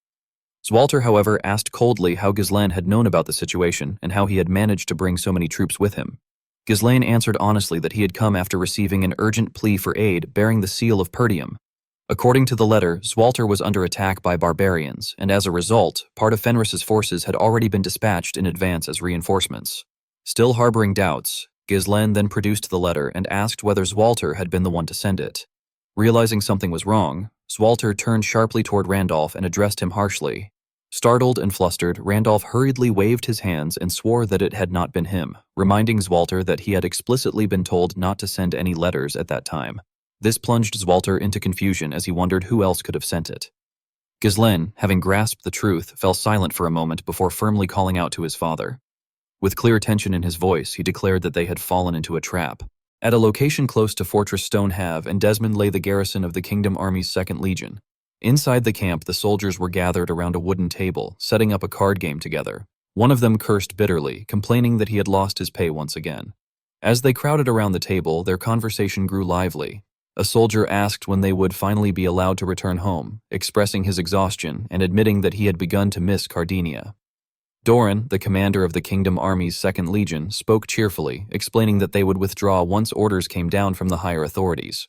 Zwalter, however, asked coldly how Ghislain had known about the situation and how he had managed to bring so many troops with him. Ghislain answered honestly that he had come after receiving an urgent plea for aid bearing the seal of Perdium. According to the letter, Zwalter was under attack by barbarians, and as a result, part of Fenris's forces had already been dispatched in advance as reinforcements. Still harboring doubts, Ghislain then produced the letter and asked whether Zwalter had been the one to send it. Realizing something was wrong, Zwalter turned sharply toward Randolph and addressed him harshly. Startled and flustered, Randolph hurriedly waved his hands and swore that it had not been him, reminding Zwalter that he had explicitly been told not to send any letters at that time. This plunged Zwalter into confusion as he wondered who else could have sent it. Ghislain, having grasped the truth, fell silent for a moment before firmly calling out to his father. With clear tension in his voice, he declared that they had fallen into a trap. At a location close to Fortress Stonehave and Desmond lay the garrison of the Kingdom Army's 2nd Legion. Inside the camp, the soldiers were gathered around a wooden table, setting up a card game together. One of them cursed bitterly, complaining that he had lost his pay once again. As they crowded around the table, their conversation grew lively. A soldier asked when they would finally be allowed to return home, expressing his exhaustion and admitting that he had begun to miss Cardinia. Doran, the commander of the Kingdom Army's 2nd Legion, spoke cheerfully, explaining that they would withdraw once orders came down from the higher authorities.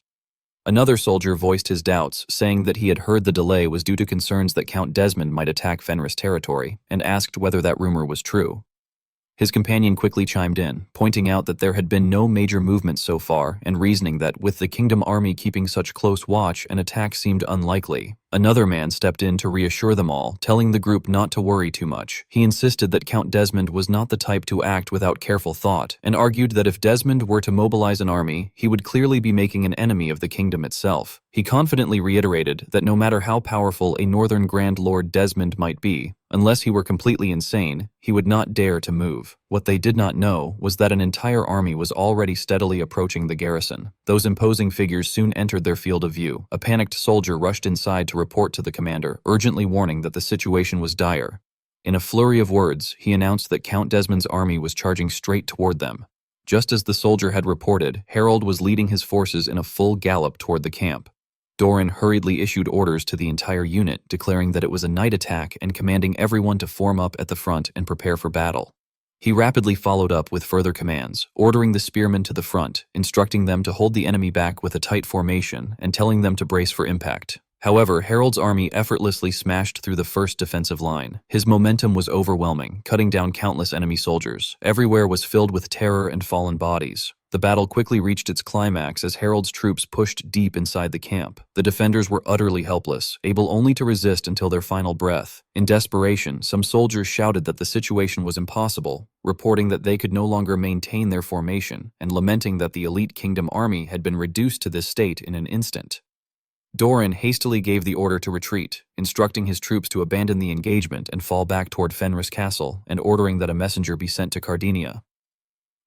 Another soldier voiced his doubts, saying that he had heard the delay was due to concerns that Count Desmond might attack Fenris territory, and asked whether that rumor was true. His companion quickly chimed in, pointing out that there had been no major movement so far and reasoning that, with the Kingdom Army keeping such close watch, an attack seemed unlikely. Another man stepped in to reassure them all, telling the group not to worry too much. He insisted that Count Desmond was not the type to act without careful thought, and argued that if Desmond were to mobilize an army, he would clearly be making an enemy of the kingdom itself. He confidently reiterated that no matter how powerful a Northern Grand Lord Desmond might be, unless he were completely insane, he would not dare to move. What they did not know was that an entire army was already steadily approaching the garrison. Those imposing figures soon entered their field of view. A panicked soldier rushed inside to report to the commander, urgently warning that the situation was dire. In a flurry of words, he announced that Count Desmond's army was charging straight toward them. Just as the soldier had reported, Harold was leading his forces in a full gallop toward the camp. Doran hurriedly issued orders to the entire unit, declaring that it was a night attack and commanding everyone to form up at the front and prepare for battle. He rapidly followed up with further commands, ordering the spearmen to the front, instructing them to hold the enemy back with a tight formation, and telling them to brace for impact. However, Harold's army effortlessly smashed through the first defensive line. His momentum was overwhelming, cutting down countless enemy soldiers. Everywhere was filled with terror and fallen bodies. The battle quickly reached its climax as Harold's troops pushed deep inside the camp. The defenders were utterly helpless, able only to resist until their final breath. In desperation, some soldiers shouted that the situation was impossible, reporting that they could no longer maintain their formation, and lamenting that the elite kingdom army had been reduced to this state in an instant. Doran hastily gave the order to retreat, instructing his troops to abandon the engagement and fall back toward Fenris Castle, and ordering that a messenger be sent to Cardinia.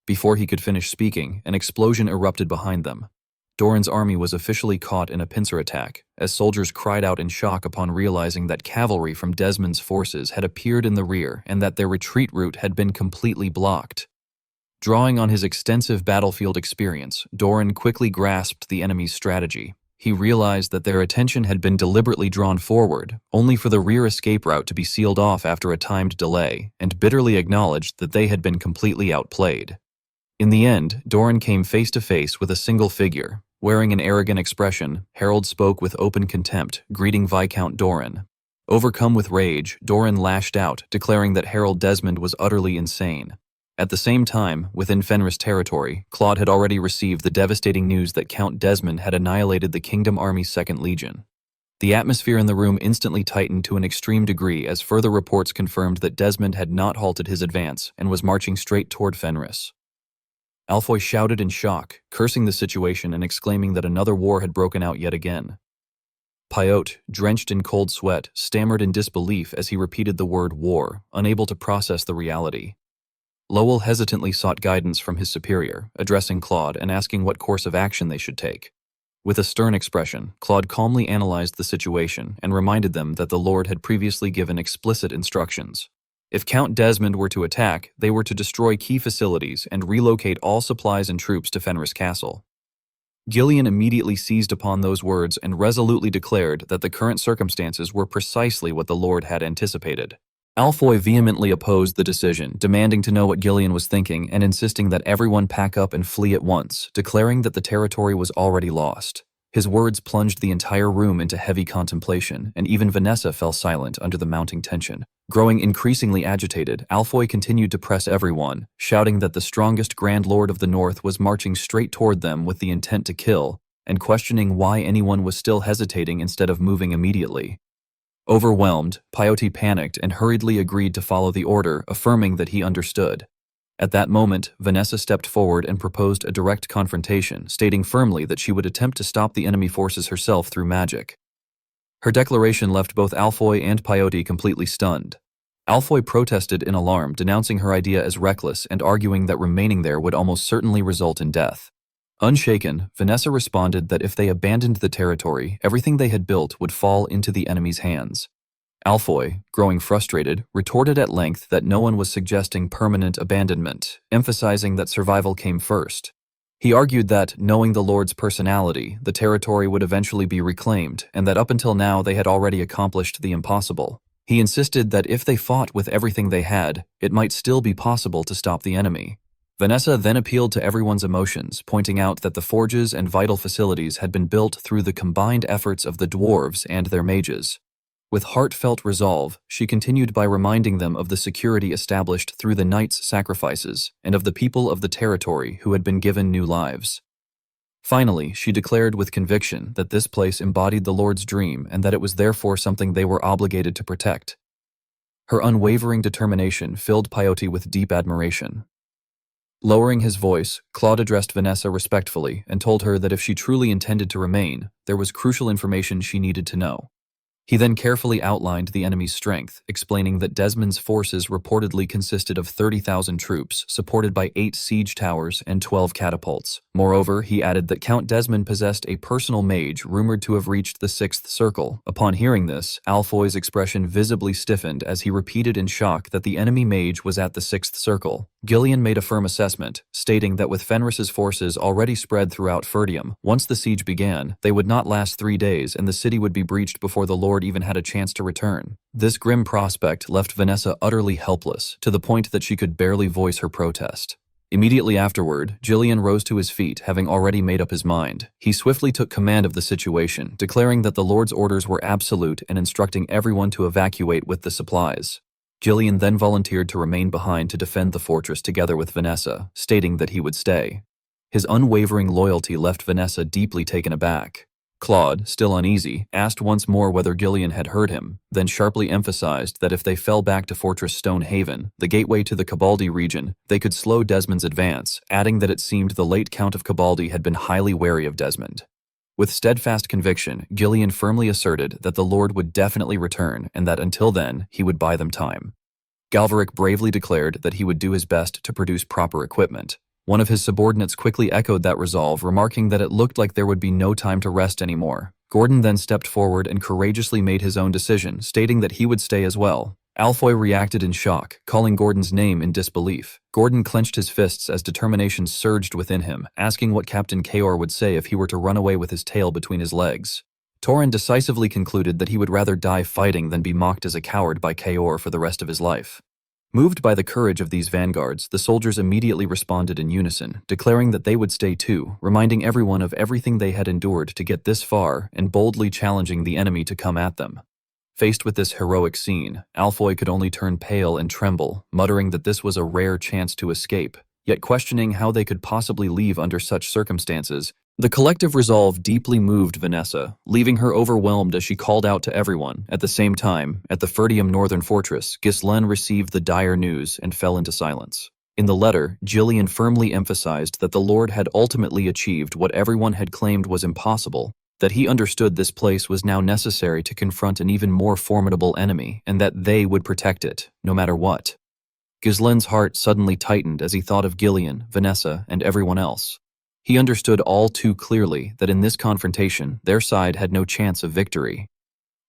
Before he could finish speaking, an explosion erupted behind them. Doran's army was officially caught in a pincer attack, as soldiers cried out in shock upon realizing that cavalry from Desmond's forces had appeared in the rear and that their retreat route had been completely blocked. Drawing on his extensive battlefield experience, Doran quickly grasped the enemy's strategy. He realized that their attention had been deliberately drawn forward, only for the rear escape route to be sealed off after a timed delay, and bitterly acknowledged that they had been completely outplayed. In the end, Doran came face to face with a single figure. Wearing an arrogant expression, Harold spoke with open contempt, greeting Viscount Doran. Overcome with rage, Doran lashed out, declaring that Harold Desmond was utterly insane. At the same time, within Fenris territory, Claude had already received the devastating news that Count Desmond had annihilated the Kingdom Army's 2nd Legion. The atmosphere in the room instantly tightened to an extreme degree as further reports confirmed that Desmond had not halted his advance and was marching straight toward Fenris. Alfoy shouted in shock, cursing the situation and exclaiming that another war had broken out yet again. Pyote, drenched in cold sweat, stammered in disbelief as he repeated the word war, unable to process the reality. Lowell hesitantly sought guidance from his superior, addressing Claude and asking what course of action they should take. With a stern expression, Claude calmly analyzed the situation and reminded them that the Lord had previously given explicit instructions. If Count Desmond were to attack, they were to destroy key facilities and relocate all supplies and troops to Fenris Castle. Gillian immediately seized upon those words and resolutely declared that the current circumstances were precisely what the Lord had anticipated. Alfoy vehemently opposed the decision, demanding to know what Gillian was thinking and insisting that everyone pack up and flee at once, declaring that the territory was already lost. His words plunged the entire room into heavy contemplation, and even Vanessa fell silent under the mounting tension. Growing increasingly agitated, Alfoy continued to press everyone, shouting that the strongest Grand Lord of the North was marching straight toward them with the intent to kill, and questioning why anyone was still hesitating instead of moving immediately. Overwhelmed, Pyote panicked and hurriedly agreed to follow the order, affirming that he understood. At that moment, Vanessa stepped forward and proposed a direct confrontation, stating firmly that she would attempt to stop the enemy forces herself through magic. Her declaration left both Alfoy and Pyote completely stunned. Alfoy protested in alarm, denouncing her idea as reckless and arguing that remaining there would almost certainly result in death. Unshaken, Vanessa responded that if they abandoned the territory, everything they had built would fall into the enemy's hands. Alfoy, growing frustrated, retorted at length that no one was suggesting permanent abandonment, emphasizing that survival came first. He argued that, knowing the Lord's personality, the territory would eventually be reclaimed, and that up until now they had already accomplished the impossible. He insisted that if they fought with everything they had, it might still be possible to stop the enemy. Vanessa then appealed to everyone's emotions, pointing out that the forges and vital facilities had been built through the combined efforts of the dwarves and their mages. With heartfelt resolve, she continued by reminding them of the security established through the knights' sacrifices and of the people of the territory who had been given new lives. Finally, she declared with conviction that this place embodied the Lord's dream and that it was therefore something they were obligated to protect. Her unwavering determination filled Pyote with deep admiration. Lowering his voice, Claude addressed Vanessa respectfully and told her that if she truly intended to remain, there was crucial information she needed to know. He then carefully outlined the enemy's strength, explaining that Desmond's forces reportedly consisted of 30,000 troops, supported by 8 siege towers and 12 catapults. Moreover, he added that Count Desmond possessed a personal mage rumored to have reached the 6th circle. Upon hearing this, Alfoy's expression visibly stiffened as he repeated in shock that the enemy mage was at the 6th circle. Gillian made a firm assessment, stating that with Fenris's forces already spread throughout Ferdium, once the siege began, they would not last 3 days and the city would be breached before the Lord even had a chance to return. This grim prospect left Vanessa utterly helpless, to the point that she could barely voice her protest. Immediately afterward, Gillian rose to his feet, having already made up his mind. He swiftly took command of the situation, declaring that the Lord's orders were absolute and instructing everyone to evacuate with the supplies. Gillian then volunteered to remain behind to defend the fortress together with Vanessa, stating that he would stay. His unwavering loyalty left Vanessa deeply taken aback. Claude, still uneasy, asked once more whether Gillian had heard him, then sharply emphasized that if they fell back to Fortress Stonehaven, the gateway to the Cabaldi region, they could slow Desmond's advance, adding that it seemed the late Count of Cabaldi had been highly wary of Desmond. With steadfast conviction, Gillian firmly asserted that the Lord would definitely return and that until then, he would buy them time. Galverick bravely declared that he would do his best to produce proper equipment. One of his subordinates quickly echoed that resolve, remarking that it looked like there would be no time to rest anymore. Gordon then stepped forward and courageously made his own decision, stating that he would stay as well. Alfoy reacted in shock, calling Gordon's name in disbelief. Gordon clenched his fists as determination surged within him, asking what Captain Kaor would say if he were to run away with his tail between his legs. Torin decisively concluded that he would rather die fighting than be mocked as a coward by Kaor for the rest of his life. Moved by the courage of these vanguards, the soldiers immediately responded in unison, declaring that they would stay too, reminding everyone of everything they had endured to get this far and boldly challenging the enemy to come at them. Faced with this heroic scene, Alfoy could only turn pale and tremble, muttering that this was a rare chance to escape, yet questioning how they could possibly leave under such circumstances. The collective resolve deeply moved Vanessa, leaving her overwhelmed as she called out to everyone. At the same time, at the Ferdium Northern Fortress, Ghislaine received the dire news and fell into silence. In the letter, Gillian firmly emphasized that the Lord had ultimately achieved what everyone had claimed was impossible, that he understood this place was now necessary to confront an even more formidable enemy, and that they would protect it, no matter what. Ghislaine's heart suddenly tightened as he thought of Gillian, Vanessa, and everyone else. He understood all too clearly that in this confrontation, their side had no chance of victory.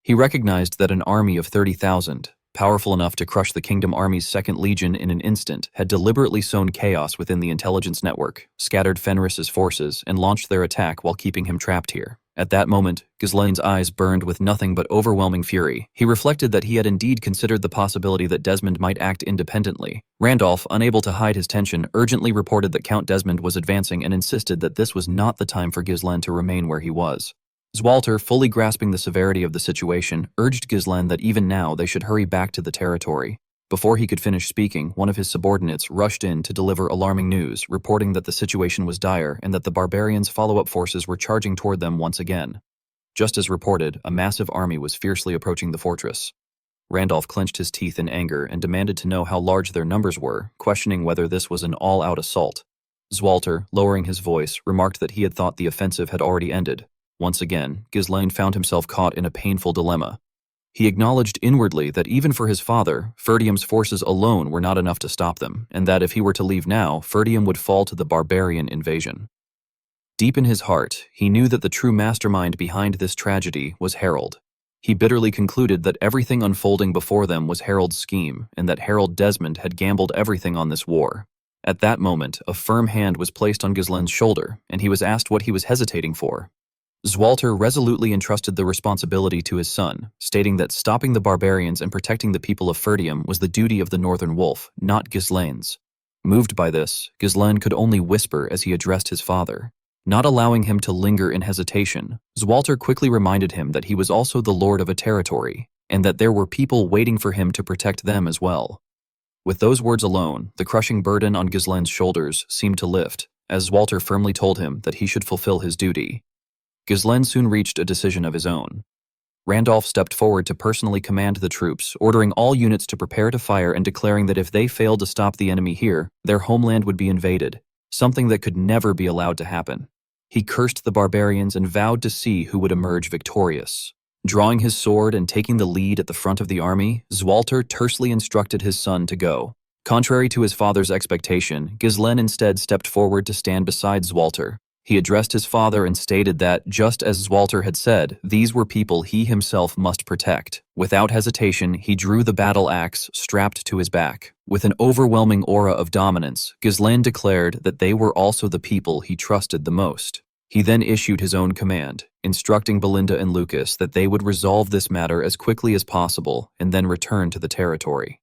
He recognized that an army of 30,000, powerful enough to crush the Kingdom Army's 2nd Legion in an instant, had deliberately sown chaos within the intelligence network, scattered Fenris's forces, and launched their attack while keeping him trapped here. At that moment, Ghislaine's eyes burned with nothing but overwhelming fury. He reflected that he had indeed considered the possibility that Desmond might act independently. Randolph, unable to hide his tension, urgently reported that Count Desmond was advancing and insisted that this was not the time for Ghislaine to remain where he was. Zwalter, fully grasping the severity of the situation, urged Ghislaine that even now they should hurry back to the territory. Before he could finish speaking, one of his subordinates rushed in to deliver alarming news, reporting that the situation was dire and that the barbarians' follow-up forces were charging toward them once again. Just as reported, a massive army was fiercely approaching the fortress. Randolph clenched his teeth in anger and demanded to know how large their numbers were, questioning whether this was an all-out assault. Zwalter, lowering his voice, remarked that he had thought the offensive had already ended. Once again, Ghislaine found himself caught in a painful dilemma. He acknowledged inwardly that even for his father, Ferdium's forces alone were not enough to stop them, and that if he were to leave now, Ferdium would fall to the barbarian invasion. Deep in his heart, he knew that the true mastermind behind this tragedy was Harold. He bitterly concluded that everything unfolding before them was Harold's scheme, and that Harold Desmond had gambled everything on this war. At that moment, a firm hand was placed on Ghislaine's shoulder, and he was asked what he was hesitating for. Zwalter resolutely entrusted the responsibility to his son, stating that stopping the barbarians and protecting the people of Ferdium was the duty of the Northern Wolf, not Ghislaine's. Moved by this, Ghislaine could only whisper as he addressed his father. Not allowing him to linger in hesitation, Zwalter quickly reminded him that he was also the lord of a territory, and that there were people waiting for him to protect them as well. With those words alone, the crushing burden on Ghislaine's shoulders seemed to lift, as Zwalter firmly told him that he should fulfill his duty. Ghislaine soon reached a decision of his own. Randolph stepped forward to personally command the troops, ordering all units to prepare to fire and declaring that if they failed to stop the enemy here, their homeland would be invaded, something that could never be allowed to happen. He cursed the barbarians and vowed to see who would emerge victorious. Drawing his sword and taking the lead at the front of the army, Zwalter tersely instructed his son to go. Contrary to his father's expectation, Ghislaine instead stepped forward to stand beside Zwalter. He addressed his father and stated that, just as Zwalter had said, these were people he himself must protect. Without hesitation, he drew the battle axe strapped to his back. With an overwhelming aura of dominance, Ghislaine declared that they were also the people he trusted the most. He then issued his own command, instructing Belinda and Lucas that they would resolve this matter as quickly as possible and then return to the territory.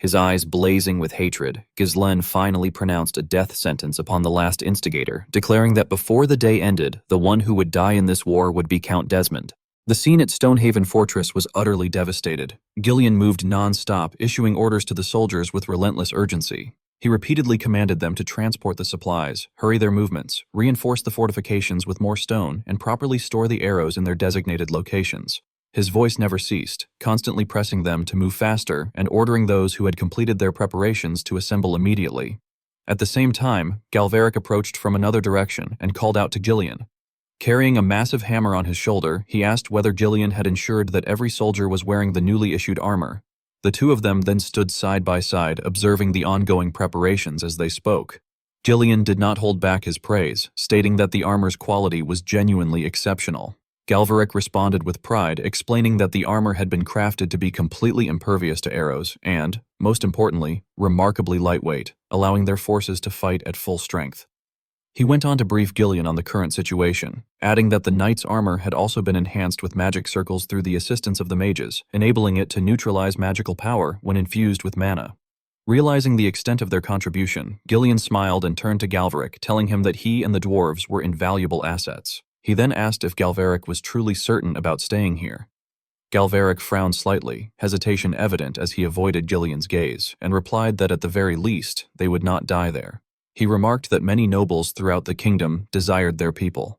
His eyes blazing with hatred, Ghislaine finally pronounced a death sentence upon the last instigator, declaring that before the day ended, the one who would die in this war would be Count Desmond. The scene at Stonehaven Fortress was utterly devastated. Gillian moved non-stop, issuing orders to the soldiers with relentless urgency. He repeatedly commanded them to transport the supplies, hurry their movements, reinforce the fortifications with more stone, and properly store the arrows in their designated locations. His voice never ceased, constantly pressing them to move faster and ordering those who had completed their preparations to assemble immediately. At the same time, Galveric approached from another direction and called out to Gillian. Carrying a massive hammer on his shoulder, he asked whether Gillian had ensured that every soldier was wearing the newly issued armor. The two of them then stood side by side, observing the ongoing preparations as they spoke. Gillian did not hold back his praise, stating that the armor's quality was genuinely exceptional. Galveric responded with pride, explaining that the armor had been crafted to be completely impervious to arrows and, most importantly, remarkably lightweight, allowing their forces to fight at full strength. He went on to brief Gillian on the current situation, adding that the knight's armor had also been enhanced with magic circles through the assistance of the mages, enabling it to neutralize magical power when infused with mana. Realizing the extent of their contribution, Gillian smiled and turned to Galveric, telling him that he and the dwarves were invaluable assets. He then asked if Galveric was truly certain about staying here. Galveric frowned slightly, hesitation evident as he avoided Gillian's gaze, and replied that at the very least, they would not die there. He remarked that many nobles throughout the kingdom desired their people.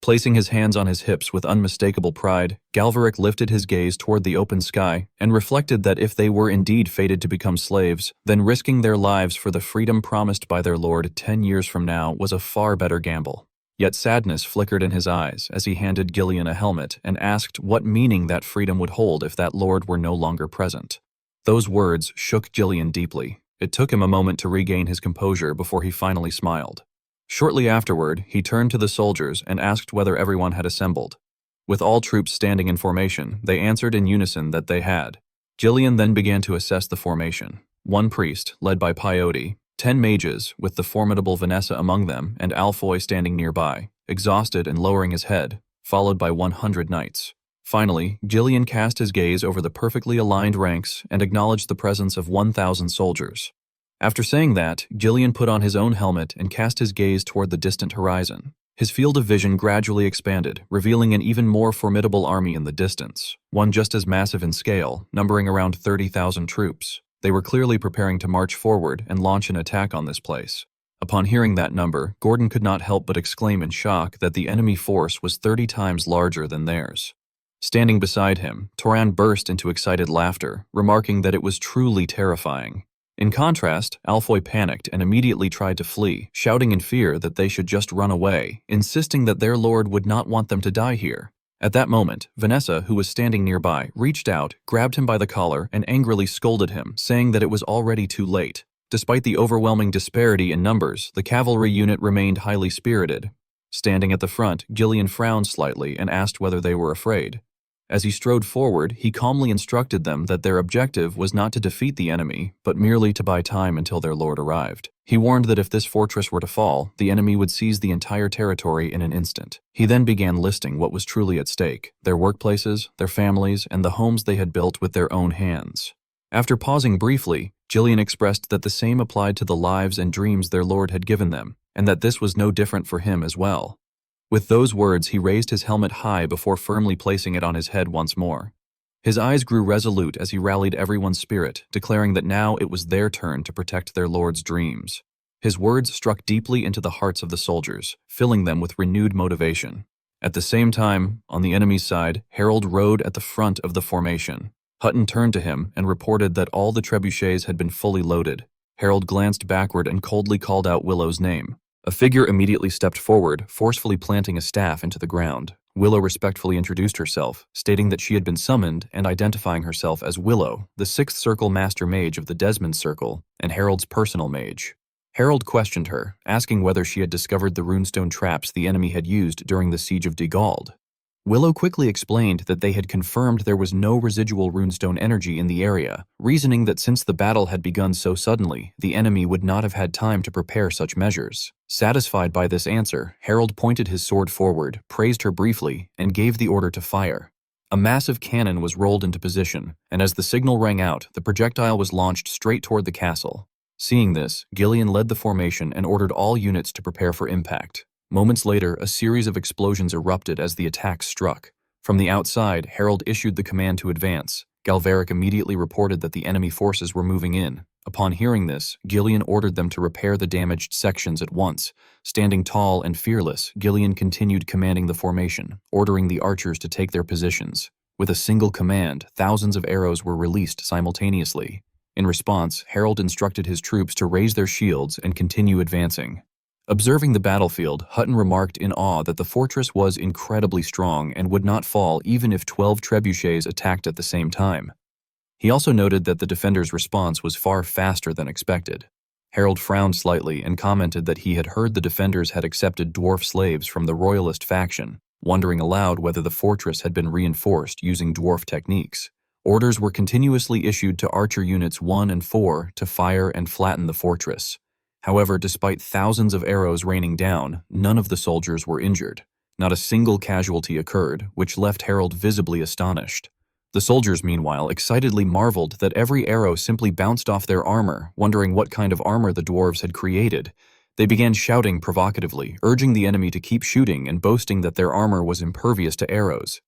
Placing his hands on his hips with unmistakable pride, Galveric lifted his gaze toward the open sky and reflected that if they were indeed fated to become slaves, then risking their lives for the freedom promised by their lord 10 years from now was a far better gamble. Yet sadness flickered in his eyes as he handed Gillian a helmet and asked what meaning that freedom would hold if that lord were no longer present. Those words shook Gillian deeply. It took him a moment to regain his composure before he finally smiled. Shortly afterward, he turned to the soldiers and asked whether everyone had assembled. With all troops standing in formation, they answered in unison that they had. Gillian then began to assess the formation. 1 priest, led by Peyote, 10 mages, with the formidable Vanessa among them, and Alfoy standing nearby, exhausted and lowering his head, followed by 100 knights. Finally, Gillian cast his gaze over the perfectly aligned ranks and acknowledged the presence of 1,000 soldiers. After saying that, Gillian put on his own helmet and cast his gaze toward the distant horizon. His field of vision gradually expanded, revealing an even more formidable army in the distance, one just as massive in scale, numbering around 30,000 troops. They were clearly preparing to march forward and launch an attack on this place. Upon hearing that number, Gordon could not help but exclaim in shock that the enemy force was 30 times larger than theirs. Standing beside him, Toran burst into excited laughter, remarking that it was truly terrifying. In contrast, Alfoy panicked and immediately tried to flee, shouting in fear that they should just run away, insisting that their lord would not want them to die here. At that moment, Vanessa, who was standing nearby, reached out, grabbed him by the collar, and angrily scolded him, saying that it was already too late. Despite the overwhelming disparity in numbers, the cavalry unit remained highly spirited. Standing at the front, Gillian frowned slightly and asked whether they were afraid. As he strode forward, he calmly instructed them that their objective was not to defeat the enemy, but merely to buy time until their lord arrived. He warned that if this fortress were to fall, the enemy would seize the entire territory in an instant. He then began listing what was truly at stake: their workplaces, their families, and the homes they had built with their own hands. After pausing briefly, Gillian expressed that the same applied to the lives and dreams their lord had given them, and that this was no different for him as well. With those words, he raised his helmet high before firmly placing it on his head once more. His eyes grew resolute as he rallied everyone's spirit, declaring that now it was their turn to protect their lord's dreams. His words struck deeply into the hearts of the soldiers, filling them with renewed motivation. At the same time, on the enemy's side, Harold rode at the front of the formation. Hutton turned to him and reported that all the trebuchets had been fully loaded. Harold glanced backward and coldly called out Willow's name. A figure immediately stepped forward, forcefully planting a staff into the ground. Willow respectfully introduced herself, stating that she had been summoned and identifying herself as Willow, the 6th Circle Master Mage of the Desmond Circle, and Harold's personal mage. Harold questioned her, asking whether she had discovered the runestone traps the enemy had used during the siege of Degald. Willow quickly explained that they had confirmed there was no residual runestone energy in the area, reasoning that since the battle had begun so suddenly, the enemy would not have had time to prepare such measures. Satisfied by this answer, Harold pointed his sword forward, praised her briefly, and gave the order to fire. A massive cannon was rolled into position, and as the signal rang out, the projectile was launched straight toward the castle. Seeing this, Gillian led the formation and ordered all units to prepare for impact. Moments later, a series of explosions erupted as the attack struck. From the outside, Harold issued the command to advance. Galveric immediately reported that the enemy forces were moving in. Upon hearing this, Gillian ordered them to repair the damaged sections at once. Standing tall and fearless, Gillian continued commanding the formation, ordering the archers to take their positions. With a single command, thousands of arrows were released simultaneously. In response, Harold instructed his troops to raise their shields and continue advancing. Observing the battlefield, Hutton remarked in awe that the fortress was incredibly strong and would not fall even if 12 trebuchets attacked at the same time. He also noted that the defenders' response was far faster than expected. Harold frowned slightly and commented that he had heard the defenders had accepted dwarf slaves from the royalist faction, wondering aloud whether the fortress had been reinforced using dwarf techniques. Orders were continuously issued to archer units 1 and 4 to fire and flatten the fortress. However, despite thousands of arrows raining down, none of the soldiers were injured. Not a single casualty occurred, which left Harold visibly astonished. The soldiers, meanwhile, excitedly marveled that every arrow simply bounced off their armor, wondering what kind of armor the dwarves had created. They began shouting provocatively, urging the enemy to keep shooting and boasting that their armor was impervious to arrows.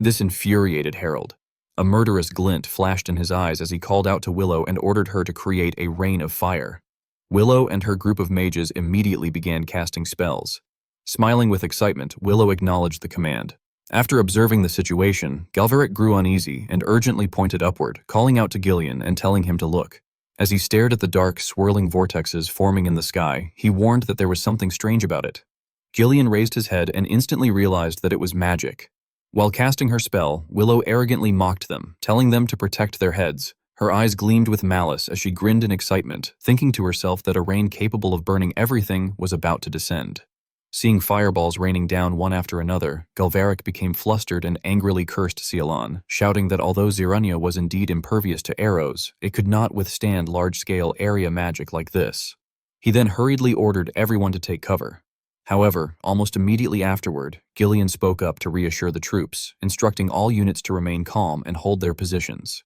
This infuriated Harold. A murderous glint flashed in his eyes as he called out to Willow and ordered her to create a rain of fire. Willow and her group of mages immediately began casting spells. Smiling with excitement, Willow acknowledged the command. After observing the situation, Galveric grew uneasy and urgently pointed upward, calling out to Gillian and telling him to look. As he stared at the dark, swirling vortexes forming in the sky, he warned that there was something strange about it. Gillian raised his head and instantly realized that it was magic. While casting her spell, Willow arrogantly mocked them, telling them to protect their heads. Her eyes gleamed with malice as she grinned in excitement, thinking to herself that a rain capable of burning everything was about to descend. Seeing fireballs raining down one after another, Galveric became flustered and angrily cursed Cialan, shouting that although Zirania was indeed impervious to arrows, it could not withstand large-scale area magic like this. He then hurriedly ordered everyone to take cover. However, almost immediately afterward, Gillian spoke up to reassure the troops, instructing all units to remain calm and hold their positions.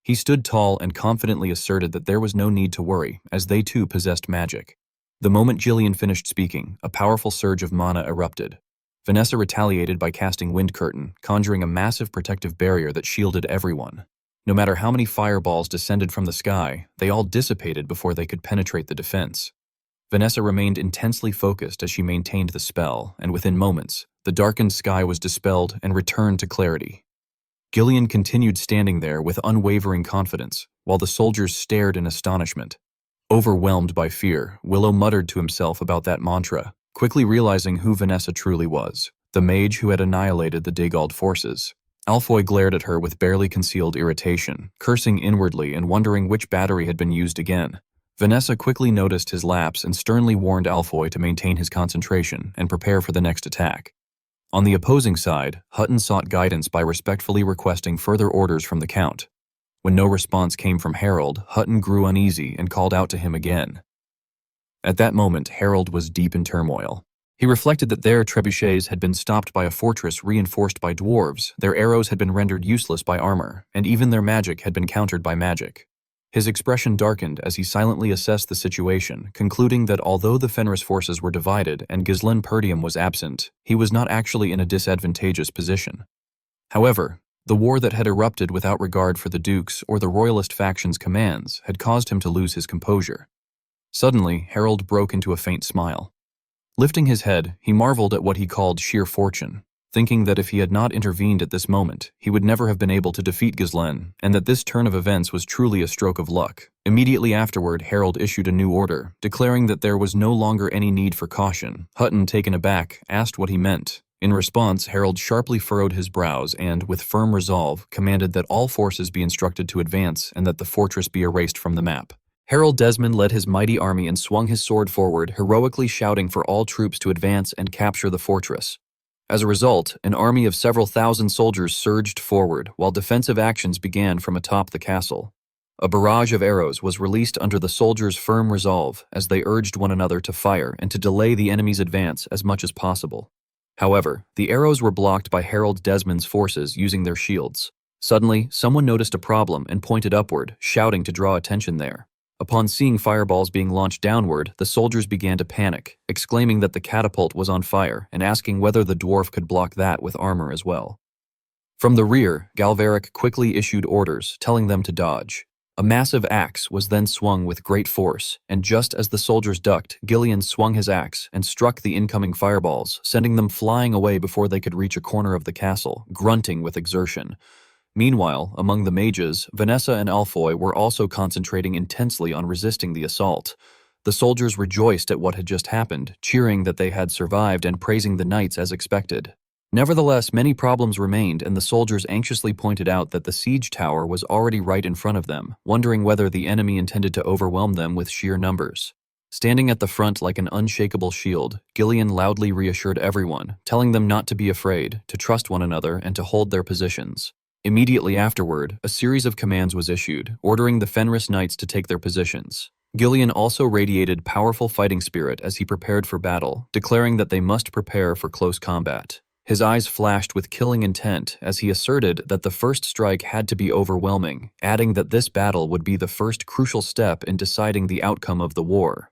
He stood tall and confidently asserted that there was no need to worry, as they too possessed magic. The moment Gillian finished speaking, a powerful surge of mana erupted. Vanessa retaliated by casting Wind Curtain, conjuring a massive protective barrier that shielded everyone. No matter how many fireballs descended from the sky, they all dissipated before they could penetrate the defense. Vanessa remained intensely focused as she maintained the spell, and within moments, the darkened sky was dispelled and returned to clarity. Gillian continued standing there with unwavering confidence, while the soldiers stared in astonishment. Overwhelmed by fear, Willow muttered to himself about that mantra, quickly realizing who Vanessa truly was, the mage who had annihilated the Dagald forces. Alfoy glared at her with barely concealed irritation, cursing inwardly and wondering which battery had been used again. Vanessa quickly noticed his lapse and sternly warned Alfoy to maintain his concentration and prepare for the next attack. On the opposing side, Hutton sought guidance by respectfully requesting further orders from the Count. When no response came from Harold, Hutton grew uneasy and called out to him again. At that moment, Harold was deep in turmoil. He reflected that their trebuchets had been stopped by a fortress reinforced by dwarves, their arrows had been rendered useless by armor, and even their magic had been countered by magic. His expression darkened as he silently assessed the situation, concluding that although the Fenris forces were divided and Ghislain Perdium was absent, he was not actually in a disadvantageous position. However, the war that had erupted without regard for the Dukes or the Royalist faction's commands had caused him to lose his composure. Suddenly, Harold broke into a faint smile. Lifting his head, he marveled at what he called sheer fortune, thinking that if he had not intervened at this moment, he would never have been able to defeat Ghislain, and that this turn of events was truly a stroke of luck. Immediately afterward, Harold issued a new order, declaring that there was no longer any need for caution. Hutton, taken aback, asked what he meant. In response, Harold sharply furrowed his brows and, with firm resolve, commanded that all forces be instructed to advance and that the fortress be erased from the map. Harold Desmond led his mighty army and swung his sword forward, heroically shouting for all troops to advance and capture the fortress. As a result, an army of several thousand soldiers surged forward, while defensive actions began from atop the castle. A barrage of arrows was released under the soldiers' firm resolve as they urged one another to fire and to delay the enemy's advance as much as possible. However, the arrows were blocked by Harold Desmond's forces using their shields. Suddenly, someone noticed a problem and pointed upward, shouting to draw attention there. Upon seeing fireballs being launched downward, the soldiers began to panic, exclaiming that the catapult was on fire and asking whether the dwarf could block that with armor as well. From the rear, Galveric quickly issued orders, telling them to dodge. A massive axe was then swung with great force, and just as the soldiers ducked, Gillian swung his axe and struck the incoming fireballs, sending them flying away before they could reach a corner of the castle, grunting with exertion. Meanwhile, among the mages, Vanessa and Alfoy were also concentrating intensely on resisting the assault. The soldiers rejoiced at what had just happened, cheering that they had survived and praising the knights as expected. Nevertheless, many problems remained, and the soldiers anxiously pointed out that the siege tower was already right in front of them, wondering whether the enemy intended to overwhelm them with sheer numbers. Standing at the front like an unshakable shield, Gillian loudly reassured everyone, telling them not to be afraid, to trust one another, and to hold their positions. Immediately afterward, a series of commands was issued, ordering the Fenris knights to take their positions. Gillian also radiated powerful fighting spirit as he prepared for battle, declaring that they must prepare for close combat. His eyes flashed with killing intent as he asserted that the first strike had to be overwhelming, adding that this battle would be the first crucial step in deciding the outcome of the war.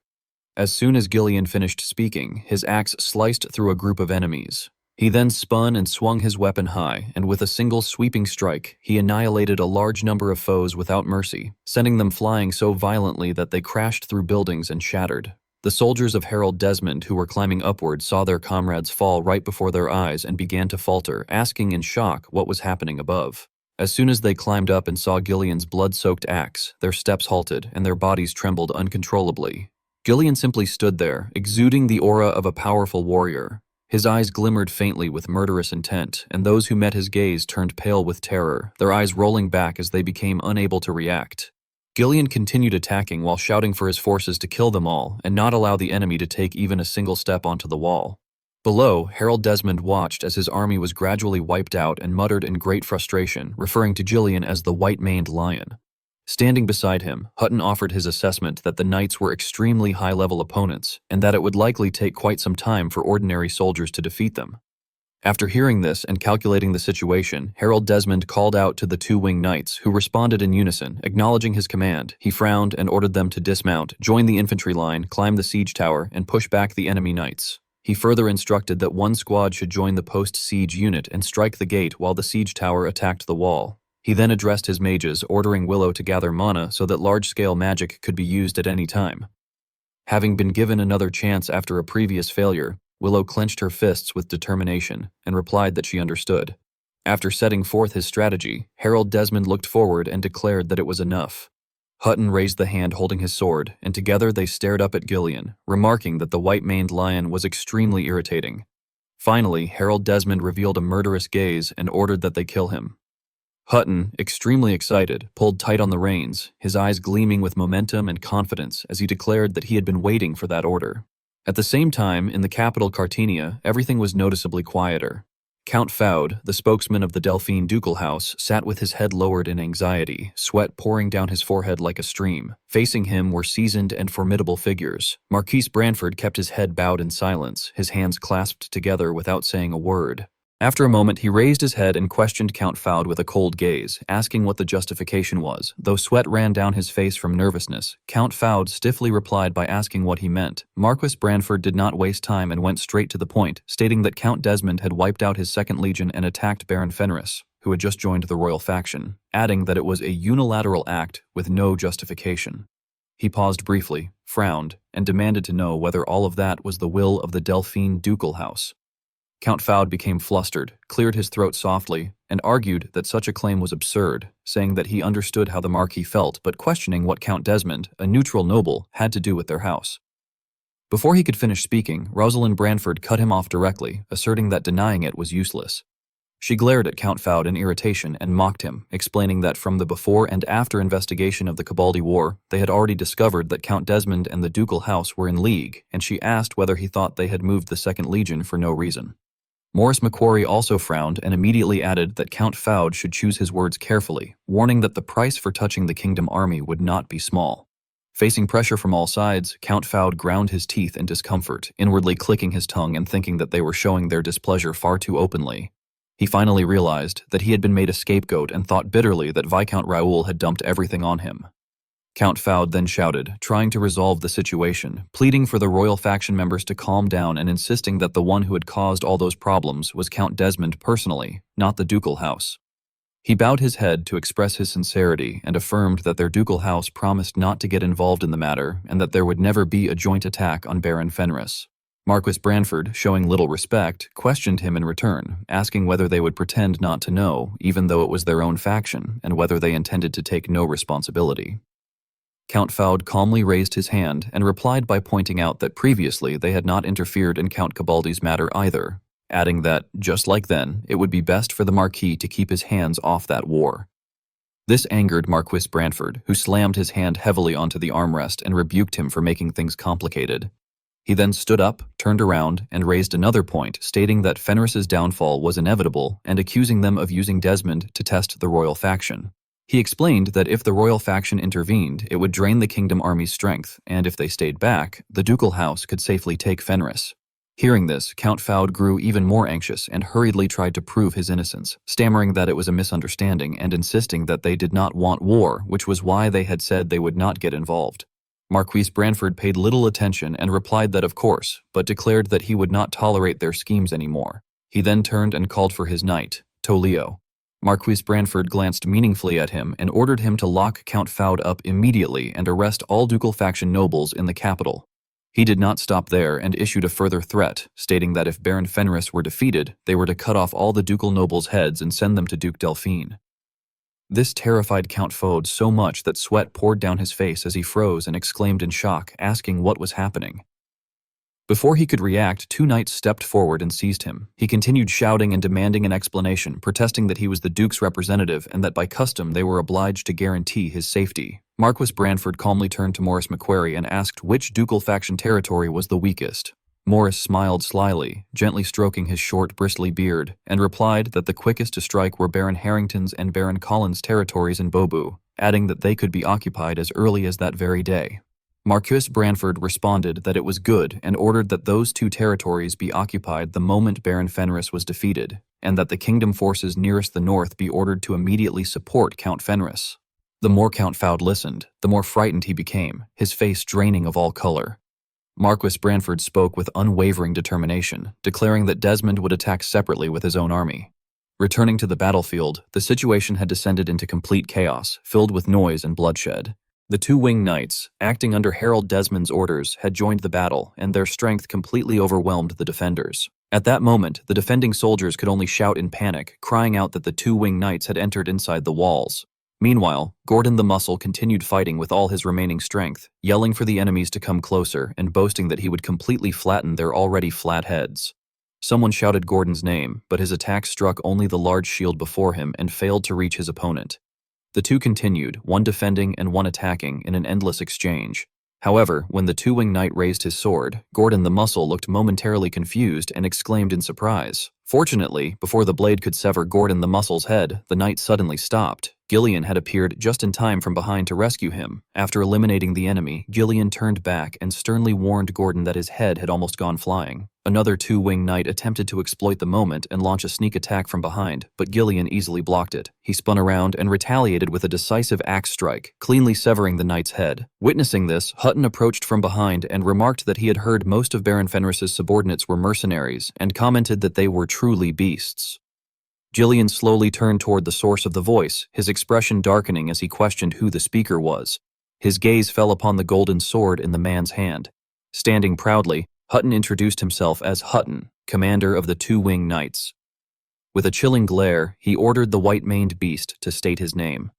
As soon as Gillian finished speaking, his axe sliced through a group of enemies. He then spun and swung his weapon high, and with a single sweeping strike, he annihilated a large number of foes without mercy, sending them flying so violently that they crashed through buildings and shattered. The soldiers of Harold Desmond who were climbing upward saw their comrades fall right before their eyes and began to falter, asking in shock what was happening above. As soon as they climbed up and saw Gillian's blood-soaked axe, their steps halted and their bodies trembled uncontrollably. Gillian simply stood there, exuding the aura of a powerful warrior. His eyes glimmered faintly with murderous intent, and those who met his gaze turned pale with terror, their eyes rolling back as they became unable to react. Gillian continued attacking while shouting for his forces to kill them all and not allow the enemy to take even a single step onto the wall. Below, Harold Desmond watched as his army was gradually wiped out and muttered in great frustration, referring to Gillian as the white-maned lion. Standing beside him, Hutton offered his assessment that the knights were extremely high-level opponents and that it would likely take quite some time for ordinary soldiers to defeat them. After hearing this and calculating the situation, Harold Desmond called out to the two winged knights, who responded in unison, acknowledging his command. He frowned and ordered them to dismount, join the infantry line, climb the siege tower, and push back the enemy knights. He further instructed that one squad should join the post-siege unit and strike the gate while the siege tower attacked the wall. He then addressed his mages, ordering Willow to gather mana so that large-scale magic could be used at any time. Having been given another chance after a previous failure, Willow clenched her fists with determination and replied that she understood. After setting forth his strategy, Harold Desmond looked forward and declared that it was enough. Hutton raised the hand holding his sword, and together they stared up at Gillian, remarking that the white-maned lion was extremely irritating. Finally, Harold Desmond revealed a murderous gaze and ordered that they kill him. Hutton, extremely excited, pulled tight on the reins, his eyes gleaming with momentum and confidence as he declared that he had been waiting for that order. At the same time, in the capital Cartenia, everything was noticeably quieter. Count Faud, the spokesman of the Delphine ducal house, sat with his head lowered in anxiety, sweat pouring down his forehead like a stream. Facing him were seasoned and formidable figures. Marquise Branford kept his head bowed in silence, his hands clasped together without saying a word. After a moment, he raised his head and questioned Count Faud with a cold gaze, asking what the justification was. Though sweat ran down his face from nervousness, Count Faud stiffly replied by asking what he meant. Marquis Branford did not waste time and went straight to the point, stating that Count Desmond had wiped out his second legion and attacked Baron Fenris, who had just joined the royal faction, adding that it was a unilateral act with no justification. He paused briefly, frowned, and demanded to know whether all of that was the will of the Delphine ducal house. Count Faud became flustered, cleared his throat softly, and argued that such a claim was absurd, saying that he understood how the Marquis felt, but questioning what Count Desmond, a neutral noble, had to do with their house. Before he could finish speaking, Rosalind Branford cut him off directly, asserting that denying it was useless. She glared at Count Faud in irritation and mocked him, explaining that from the before and after investigation of the Cabaldi War, they had already discovered that Count Desmond and the ducal house were in league, and she asked whether he thought they had moved the Second Legion for no reason. Maurice Macquarie also frowned and immediately added that Count Faud should choose his words carefully, warning that the price for touching the kingdom army would not be small. Facing pressure from all sides, Count Faud ground his teeth in discomfort, inwardly clicking his tongue and thinking that they were showing their displeasure far too openly. He finally realized that he had been made a scapegoat and thought bitterly that Viscount Raoul had dumped everything on him. Count Faud then shouted, trying to resolve the situation, pleading for the royal faction members to calm down and insisting that the one who had caused all those problems was Count Desmond personally, not the ducal house. He bowed his head to express his sincerity and affirmed that their ducal house promised not to get involved in the matter and that there would never be a joint attack on Baron Fenris. Marquis Branford, showing little respect, questioned him in return, asking whether they would pretend not to know, even though it was their own faction, and whether they intended to take no responsibility. Count Faud calmly raised his hand and replied by pointing out that previously they had not interfered in Count Cabaldi's matter either, adding that, just like then, it would be best for the Marquis to keep his hands off that war. This angered Marquis Branford, who slammed his hand heavily onto the armrest and rebuked him for making things complicated. He then stood up, turned around, and raised another point, stating that Fenris's downfall was inevitable and accusing them of using Desmond to test the royal faction. He explained that if the royal faction intervened, it would drain the kingdom army's strength, and if they stayed back, the ducal house could safely take Fenris. Hearing this, Count Faud grew even more anxious and hurriedly tried to prove his innocence, stammering that it was a misunderstanding and insisting that they did not want war, which was why they had said they would not get involved. Marquis Branford paid little attention and replied that of course, but declared that he would not tolerate their schemes anymore. He then turned and called for his knight, Tolio. Marquis Branford glanced meaningfully at him and ordered him to lock Count Foude up immediately and arrest all ducal faction nobles in the capital. He did not stop there and issued a further threat, stating that if Baron Fenris were defeated, they were to cut off all the ducal nobles' heads and send them to Duke Delphine. This terrified Count Foude so much that sweat poured down his face as he froze and exclaimed in shock, asking what was happening. Before he could react, two knights stepped forward and seized him. He continued shouting and demanding an explanation, protesting that he was the Duke's representative and that by custom they were obliged to guarantee his safety. Marquis Branford calmly turned to Maurice McQuarrie and asked which ducal faction territory was the weakest. Maurice smiled slyly, gently stroking his short, bristly beard, and replied that the quickest to strike were Baron Harrington's and Baron Collins' territories in Bobu, adding that they could be occupied as early as that very day. Marquis Branford responded that it was good and ordered that those two territories be occupied the moment Baron Fenris was defeated, and that the kingdom forces nearest the north be ordered to immediately support Count Fenris. The more Count Foude listened, the more frightened he became, his face draining of all color. Marquis Branford spoke with unwavering determination, declaring that Desmond would attack separately with his own army. Returning to the battlefield, the situation had descended into complete chaos, filled with noise and bloodshed. The two winged knights, acting under Harold Desmond's orders, had joined the battle, and their strength completely overwhelmed the defenders. At that moment, the defending soldiers could only shout in panic, crying out that the two winged knights had entered inside the walls. Meanwhile, Gordon the Muscle continued fighting with all his remaining strength, yelling for the enemies to come closer and boasting that he would completely flatten their already flat heads. Someone shouted Gordon's name, but his attack struck only the large shield before him and failed to reach his opponent. The two continued, one defending and one attacking, in an endless exchange. However, when the two-winged knight raised his sword, Gordon the Muscle looked momentarily confused and exclaimed in surprise. Fortunately, before the blade could sever Gordon the Muscle's head, the knight suddenly stopped. Gillian had appeared just in time from behind to rescue him. After eliminating the enemy, Gillian turned back and sternly warned Gordon that his head had almost gone flying. Another two-winged knight attempted to exploit the moment and launch a sneak attack from behind, but Gillian easily blocked it. He spun around and retaliated with a decisive axe strike, cleanly severing the knight's head. Witnessing this, Hutton approached from behind and remarked that he had heard most of Baron Fenris's subordinates were mercenaries, and commented that they were truly beasts. Gillian slowly turned toward the source of the voice, his expression darkening as he questioned who the speaker was. His gaze fell upon the golden sword in the man's hand. Standing proudly, Hutton introduced himself as Hutton, commander of the two-winged knights. With a chilling glare, he ordered the white-maned beast to state his name.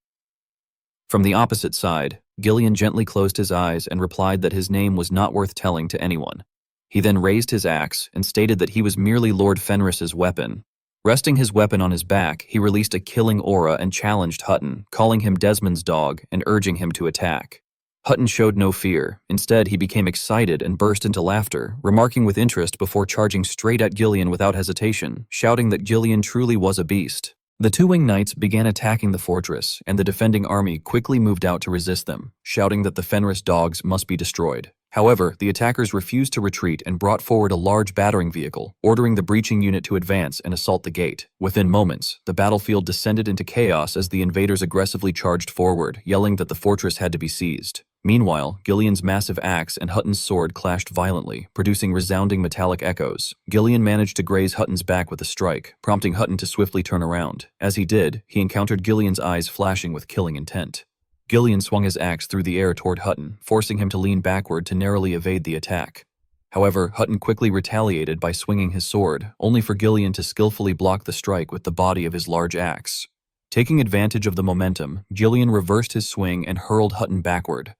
From the opposite side, Gillian gently closed his eyes and replied that his name was not worth telling to anyone. He then raised his axe and stated that he was merely Lord Fenris's weapon. Resting his weapon on his back, he released a killing aura and challenged Hutton, calling him Desmond's dog and urging him to attack. Hutton showed no fear. Instead, he became excited and burst into laughter, remarking with interest before charging straight at Gillian without hesitation, shouting that Gillian truly was a beast. The two-winged knights began attacking the fortress, and the defending army quickly moved out to resist them, shouting that the Fenris dogs must be destroyed. However, the attackers refused to retreat and brought forward a large battering vehicle, ordering the breaching unit to advance and assault the gate. Within moments, the battlefield descended into chaos as the invaders aggressively charged forward, yelling that the fortress had to be seized. Meanwhile, Gillian's massive axe and Hutton's sword clashed violently, producing resounding metallic echoes. Gillian managed to graze Hutton's back with a strike, prompting Hutton to swiftly turn around. As he did, he encountered Gillian's eyes flashing with killing intent. Gillian swung his axe through the air toward Hutton, forcing him to lean backward to narrowly evade the attack. However, Hutton quickly retaliated by swinging his sword, only for Gillian to skillfully block the strike with the body of his large axe. Taking advantage of the momentum, Gillian reversed his swing and hurled Hutton backward.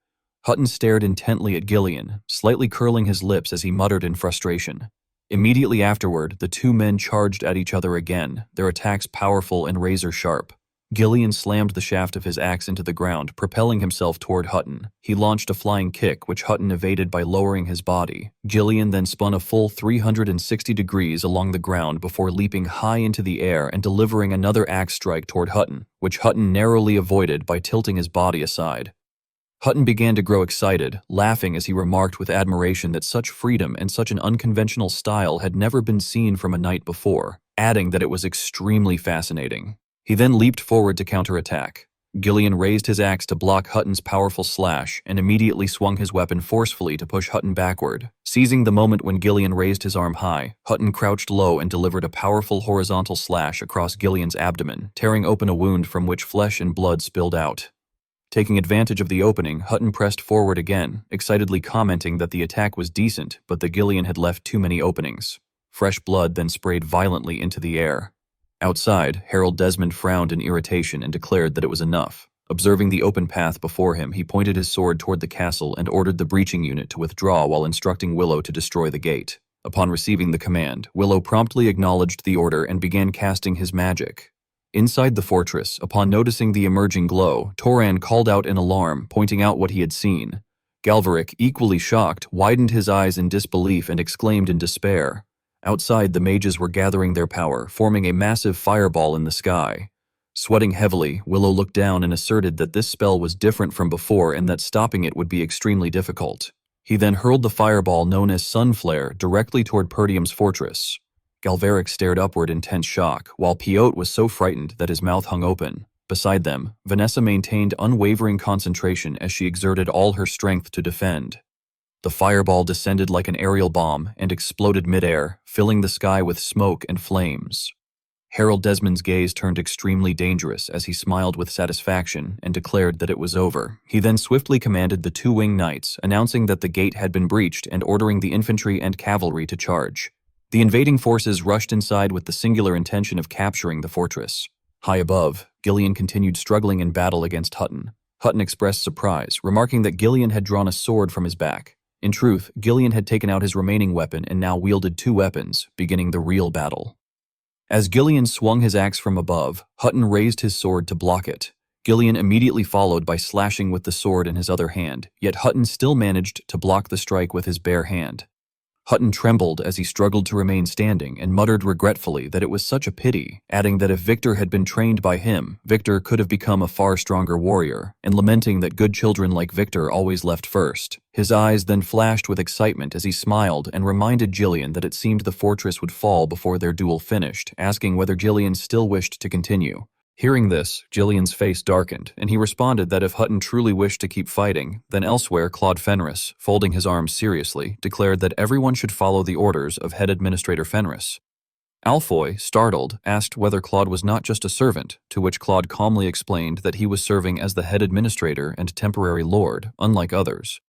Hutton stared intently at Gillian, slightly curling his lips as he muttered in frustration. Immediately afterward, the two men charged at each other again, their attacks powerful and razor-sharp. Gillian slammed the shaft of his axe into the ground, propelling himself toward Hutton. He launched a flying kick, which Hutton evaded by lowering his body. Gillian then spun a full 360 degrees along the ground before leaping high into the air and delivering another axe strike toward Hutton, which Hutton narrowly avoided by tilting his body aside. Hutton began to grow excited, laughing as he remarked with admiration that such freedom and such an unconventional style had never been seen from a knight before, adding that it was extremely fascinating. He then leaped forward to counterattack. Gillian raised his axe to block Hutton's powerful slash and immediately swung his weapon forcefully to push Hutton backward. Seizing the moment when Gillian raised his arm high, Hutton crouched low and delivered a powerful horizontal slash across Gillian's abdomen, tearing open a wound from which flesh and blood spilled out. Taking advantage of the opening, Hutton pressed forward again, excitedly commenting that the attack was decent, but that Gillian had left too many openings. Fresh blood then sprayed violently into the air. Outside, Harold Desmond frowned in irritation and declared that it was enough. Observing the open path before him, he pointed his sword toward the castle and ordered the breaching unit to withdraw while instructing Willow to destroy the gate. Upon receiving the command, Willow promptly acknowledged the order and began casting his magic. Inside the fortress, upon noticing the emerging glow, Toran called out in alarm, pointing out what he had seen. Galverick, equally shocked, widened his eyes in disbelief and exclaimed in despair. Outside, the mages were gathering their power, forming a massive fireball in the sky. Sweating heavily, Willow looked down and asserted that this spell was different from before and that stopping it would be extremely difficult. He then hurled the fireball known as Sunflare directly toward Perdium's fortress. Galverick stared upward in tense shock, while Piotr was so frightened that his mouth hung open. Beside them, Vanessa maintained unwavering concentration as she exerted all her strength to defend. The fireball descended like an aerial bomb and exploded midair, filling the sky with smoke and flames. Harold Desmond's gaze turned extremely dangerous as he smiled with satisfaction and declared that it was over. He then swiftly commanded the two winged knights, announcing that the gate had been breached and ordering the infantry and cavalry to charge. The invading forces rushed inside with the singular intention of capturing the fortress. High above, Gillian continued struggling in battle against Hutton. Hutton expressed surprise, remarking that Gillian had drawn a sword from his back. In truth, Gillian had taken out his remaining weapon and now wielded two weapons, beginning the real battle. As Gillian swung his axe from above, Hutton raised his sword to block it. Gillian immediately followed by slashing with the sword in his other hand, yet Hutton still managed to block the strike with his bare hand. Hutton trembled as he struggled to remain standing and muttered regretfully that it was such a pity, adding that if Victor had been trained by him, Victor could have become a far stronger warrior, and lamenting that good children like Victor always left first. His eyes then flashed with excitement as he smiled and reminded Gillian that it seemed the fortress would fall before their duel finished, asking whether Gillian still wished to continue. Hearing this, Gillian's face darkened, and he responded that if Hutton truly wished to keep fighting, then elsewhere Claude Fenris, folding his arms seriously, declared that everyone should follow the orders of Head Administrator Fenris. Alfoy, startled, asked whether Claude was not just a servant, to which Claude calmly explained that he was serving as the Head Administrator and temporary lord, unlike others.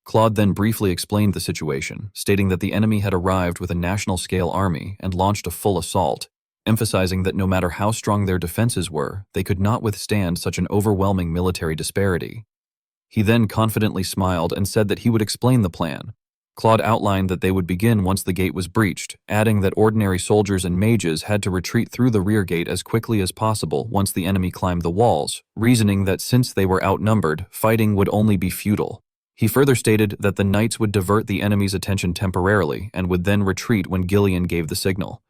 Claude then briefly explained the situation, stating that the enemy had arrived with a national-scale army and launched a full assault, emphasizing that no matter how strong their defenses were, they could not withstand such an overwhelming military disparity. He then confidently smiled and said that he would explain the plan. Claude outlined that they would begin once the gate was breached, adding that ordinary soldiers and mages had to retreat through the rear gate as quickly as possible once the enemy climbed the walls, reasoning that since they were outnumbered, fighting would only be futile. He further stated that the knights would divert the enemy's attention temporarily and would then retreat when Gillian gave the signal.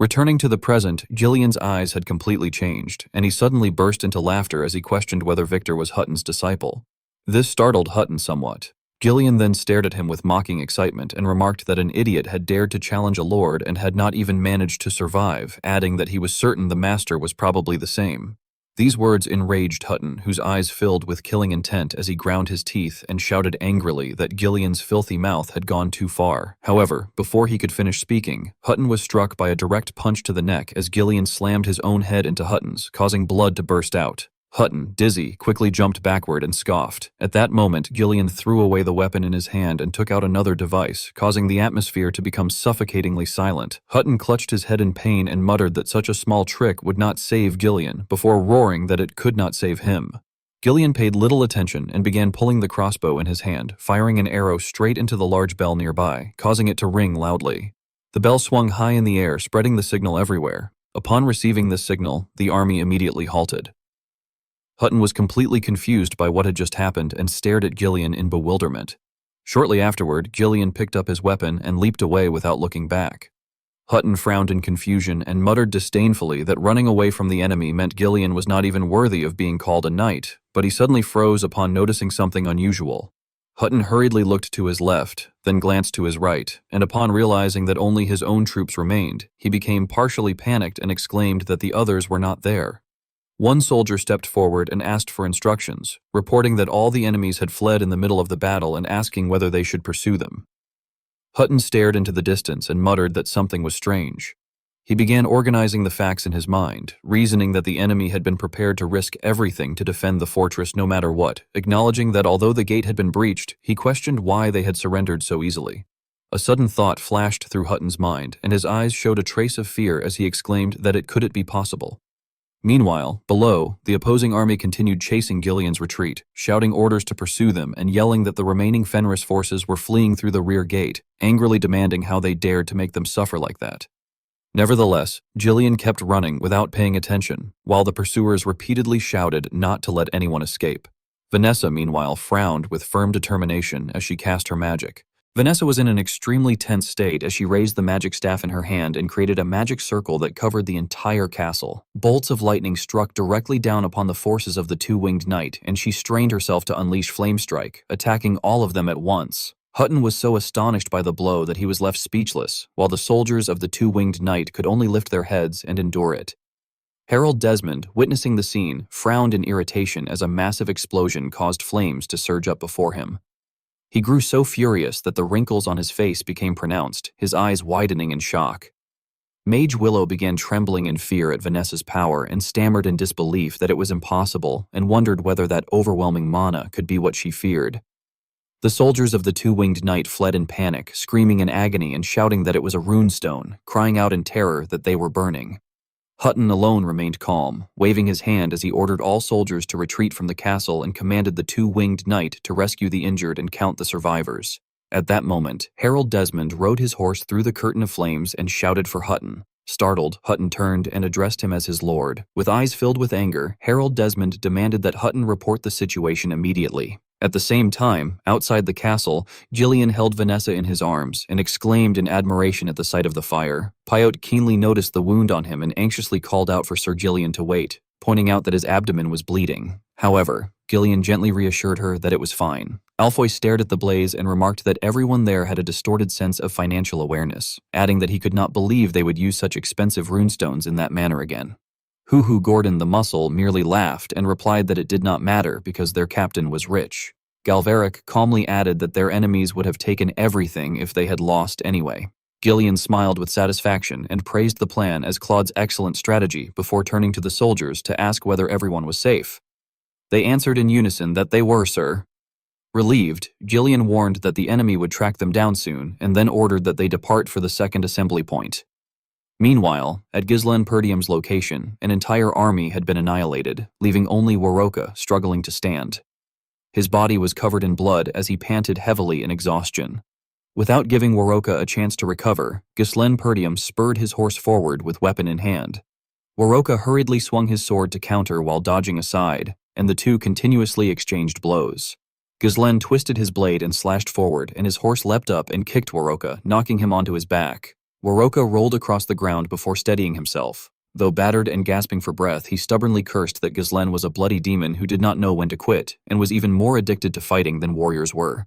Returning to the present, Gillian's eyes had completely changed, and he suddenly burst into laughter as he questioned whether Victor was Hutton's disciple. This startled Hutton somewhat. Gillian then stared at him with mocking excitement and remarked that an idiot had dared to challenge a lord and had not even managed to survive, adding that he was certain the master was probably the same. These words enraged Hutton, whose eyes filled with killing intent as he ground his teeth and shouted angrily that Gillian's filthy mouth had gone too far. However, before he could finish speaking, Hutton was struck by a direct punch to the neck as Gillian slammed his own head into Hutton's, causing blood to burst out. Hutton, dizzy, quickly jumped backward and scoffed. At that moment, Gillian threw away the weapon in his hand and took out another device, causing the atmosphere to become suffocatingly silent. Hutton clutched his head in pain and muttered that such a small trick would not save Gillian, before roaring that it could not save him. Gillian paid little attention and began pulling the crossbow in his hand, firing an arrow straight into the large bell nearby, causing it to ring loudly. The bell swung high in the air, spreading the signal everywhere. Upon receiving this signal, the army immediately halted. Hutton was completely confused by what had just happened and stared at Gillian in bewilderment. Shortly afterward, Gillian picked up his weapon and leaped away without looking back. Hutton frowned in confusion and muttered disdainfully that running away from the enemy meant Gillian was not even worthy of being called a knight, but he suddenly froze upon noticing something unusual. Hutton hurriedly looked to his left, then glanced to his right, and upon realizing that only his own troops remained, he became partially panicked and exclaimed that the others were not there. One soldier stepped forward and asked for instructions, reporting that all the enemies had fled in the middle of the battle and asking whether they should pursue them. Hutton stared into the distance and muttered that something was strange. He began organizing the facts in his mind, reasoning that the enemy had been prepared to risk everything to defend the fortress no matter what, acknowledging that although the gate had been breached, he questioned why they had surrendered so easily. A sudden thought flashed through Hutton's mind, and his eyes showed a trace of fear as he exclaimed that it couldn't be possible. Meanwhile, below, the opposing army continued chasing Gillian's retreat, shouting orders to pursue them and yelling that the remaining Fenris forces were fleeing through the rear gate, angrily demanding how they dared to make them suffer like that. Nevertheless, Gillian kept running without paying attention, while the pursuers repeatedly shouted not to let anyone escape. Vanessa, meanwhile, frowned with firm determination as she cast her magic. Vanessa was in an extremely tense state as she raised the magic staff in her hand and created a magic circle that covered the entire castle. Bolts of lightning struck directly down upon the forces of the two-winged knight, and she strained herself to unleash Flame Strike, attacking all of them at once. Hutton was so astonished by the blow that he was left speechless, while the soldiers of the two-winged knight could only lift their heads and endure it. Harold Desmond, witnessing the scene, frowned in irritation as a massive explosion caused flames to surge up before him. He grew so furious that the wrinkles on his face became pronounced, his eyes widening in shock. Mage Willow began trembling in fear at Vanessa's power and stammered in disbelief that it was impossible and wondered whether that overwhelming mana could be what she feared. The soldiers of the two-winged knight fled in panic, screaming in agony and shouting that it was a runestone, crying out in terror that they were burning. Hutton alone remained calm, waving his hand as he ordered all soldiers to retreat from the castle and commanded the two-winged knight to rescue the injured and count the survivors. At that moment, Harold Desmond rode his horse through the curtain of flames and shouted for Hutton. Startled, Hutton turned and addressed him as his lord. With eyes filled with anger, Harold Desmond demanded that Hutton report the situation immediately. At the same time, outside the castle, Gillian held Vanessa in his arms and exclaimed in admiration at the sight of the fire. Pyote keenly noticed the wound on him and anxiously called out for Sir Gillian to wait, pointing out that his abdomen was bleeding. However, Gillian gently reassured her that it was fine. Alfoy stared at the blaze and remarked that everyone there had a distorted sense of financial awareness, adding that he could not believe they would use such expensive runestones in that manner again. Hoo-Hoo Gordon the Muscle merely laughed and replied that it did not matter because their captain was rich. Galveric calmly added that their enemies would have taken everything if they had lost anyway. Gillian smiled with satisfaction and praised the plan as Claude's excellent strategy before turning to the soldiers to ask whether everyone was safe. They answered in unison that they were, sir. Relieved, Gillian warned that the enemy would track them down soon and then ordered that they depart for the second assembly point. Meanwhile, at Ghislaine Perdium's location, an entire army had been annihilated, leaving only Waroka struggling to stand. His body was covered in blood as he panted heavily in exhaustion. Without giving Waroka a chance to recover, Ghislaine Perdium spurred his horse forward with weapon in hand. Waroka hurriedly swung his sword to counter while dodging aside, and the two continuously exchanged blows. Ghislaine twisted his blade and slashed forward, and his horse leapt up and kicked Waroka, knocking him onto his back. Waroka rolled across the ground before steadying himself. Though battered and gasping for breath, he stubbornly cursed that Ghislaine was a bloody demon who did not know when to quit, and was even more addicted to fighting than warriors were.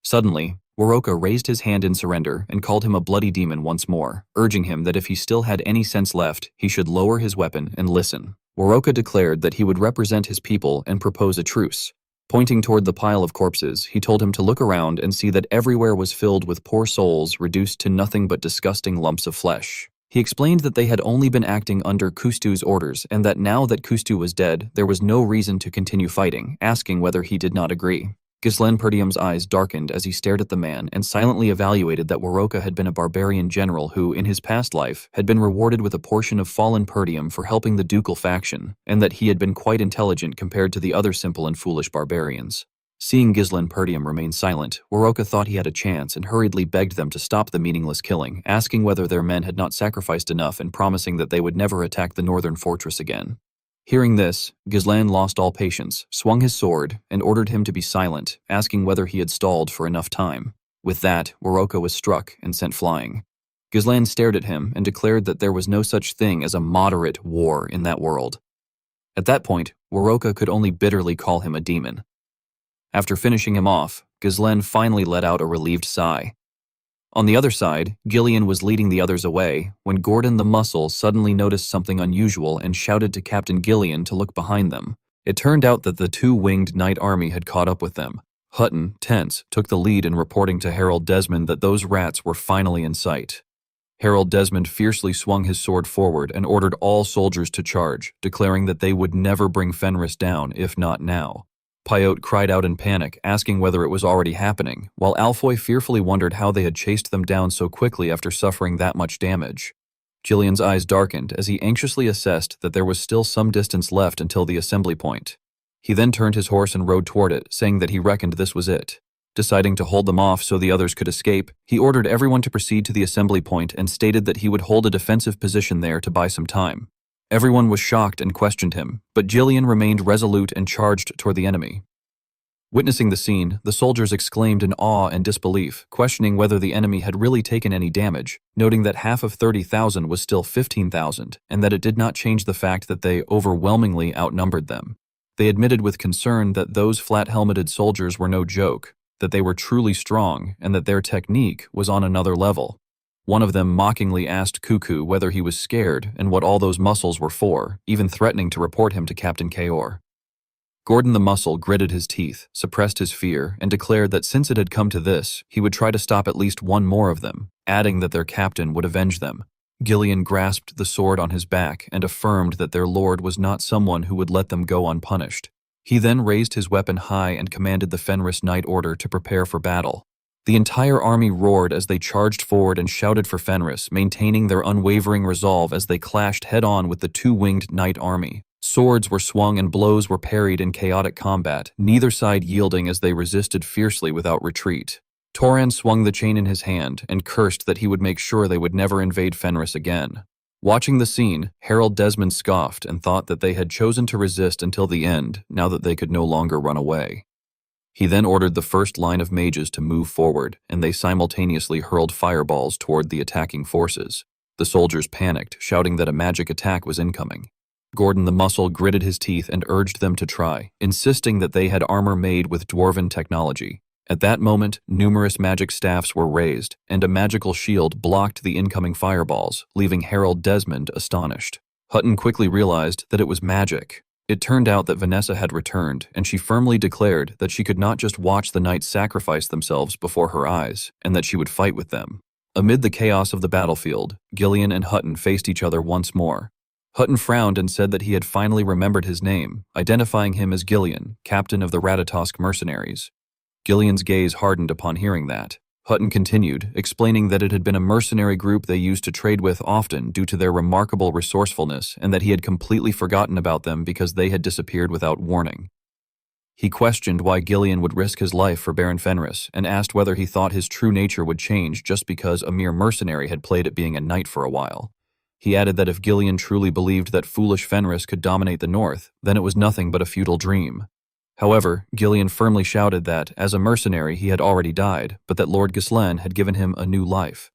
Suddenly, Waroka raised his hand in surrender and called him a bloody demon once more, urging him that if he still had any sense left, he should lower his weapon and listen. Waroka declared that he would represent his people and propose a truce. Pointing toward the pile of corpses, he told him to look around and see that everywhere was filled with poor souls reduced to nothing but disgusting lumps of flesh. He explained that they had only been acting under Kustu's orders and that now that Kustu was dead, there was no reason to continue fighting, asking whether he did not agree. Ghislaine Perdium's eyes darkened as he stared at the man and silently evaluated that Waroka had been a barbarian general who, in his past life, had been rewarded with a portion of fallen Perdium for helping the ducal faction, and that he had been quite intelligent compared to the other simple and foolish barbarians. Seeing Ghislaine Perdium remain silent, Waroka thought he had a chance and hurriedly begged them to stop the meaningless killing, asking whether their men had not sacrificed enough and promising that they would never attack the northern fortress again. Hearing this, Ghislaine lost all patience, swung his sword, and ordered him to be silent, asking whether he had stalled for enough time. With that, Waroka was struck and sent flying. Ghislaine stared at him and declared that there was no such thing as a moderate war in that world. At that point, Waroka could only bitterly call him a demon. After finishing him off, Ghislaine finally let out a relieved sigh. On the other side, Gillian was leading the others away when Gordon the Muscle suddenly noticed something unusual and shouted to Captain Gillian to look behind them. It turned out that the two-winged knight army had caught up with them. Hutton, tense, took the lead in reporting to Harold Desmond that those rats were finally in sight. Harold Desmond fiercely swung his sword forward and ordered all soldiers to charge, declaring that they would never bring Fenris down, if not now. Pyote cried out in panic, asking whether it was already happening, while Alfoy fearfully wondered how they had chased them down so quickly after suffering that much damage. Gillian's eyes darkened as he anxiously assessed that there was still some distance left until the assembly point. He then turned his horse and rode toward it, saying that he reckoned this was it. Deciding to hold them off so the others could escape, he ordered everyone to proceed to the assembly point and stated that he would hold a defensive position there to buy some time. Everyone was shocked and questioned him, but Gillian remained resolute and charged toward the enemy. Witnessing the scene, the soldiers exclaimed in awe and disbelief, questioning whether the enemy had really taken any damage, noting that half of 30,000 was still 15,000, and that it did not change the fact that they overwhelmingly outnumbered them. They admitted with concern that those flat-helmeted soldiers were no joke, that they were truly strong, and that their technique was on another level. One of them mockingly asked Cuckoo whether he was scared and what all those muscles were for, even threatening to report him to Captain Kaor. Gordon the Muscle gritted his teeth, suppressed his fear, and declared that since it had come to this, he would try to stop at least one more of them, adding that their captain would avenge them. Gillian grasped the sword on his back and affirmed that their lord was not someone who would let them go unpunished. He then raised his weapon high and commanded the Fenris Knight Order to prepare for battle. The entire army roared as they charged forward and shouted for Fenris, maintaining their unwavering resolve as they clashed head-on with the two-winged knight army. Swords were swung and blows were parried in chaotic combat, neither side yielding as they resisted fiercely without retreat. Toran swung the chain in his hand and cursed that he would make sure they would never invade Fenris again. Watching the scene, Harold Desmond scoffed and thought that they had chosen to resist until the end, now that they could no longer run away. He then ordered the first line of mages to move forward, and they simultaneously hurled fireballs toward the attacking forces. The soldiers panicked, shouting that a magic attack was incoming. Gordon the Muscle gritted his teeth and urged them to try, insisting that they had armor made with dwarven technology. At that moment, numerous magic staffs were raised, and a magical shield blocked the incoming fireballs, leaving Harold Desmond astonished. Hutton quickly realized that it was magic. It turned out that Vanessa had returned, and she firmly declared that she could not just watch the knights sacrifice themselves before her eyes, and that she would fight with them. Amid the chaos of the battlefield, Gillian and Hutton faced each other once more. Hutton frowned and said that he had finally remembered his name, identifying him as Gillian, captain of the Ratatosk Mercenaries. Gillian's gaze hardened upon hearing that. Hutton continued, explaining that it had been a mercenary group they used to trade with often due to their remarkable resourcefulness, and that he had completely forgotten about them because they had disappeared without warning. He questioned why Gillian would risk his life for Baron Fenris, and asked whether he thought his true nature would change just because a mere mercenary had played at being a knight for a while. He added that if Gillian truly believed that foolish Fenris could dominate the north, then it was nothing but a futile dream. However, Gillian firmly shouted that, as a mercenary, he had already died, but that Lord Ghislaine had given him a new life.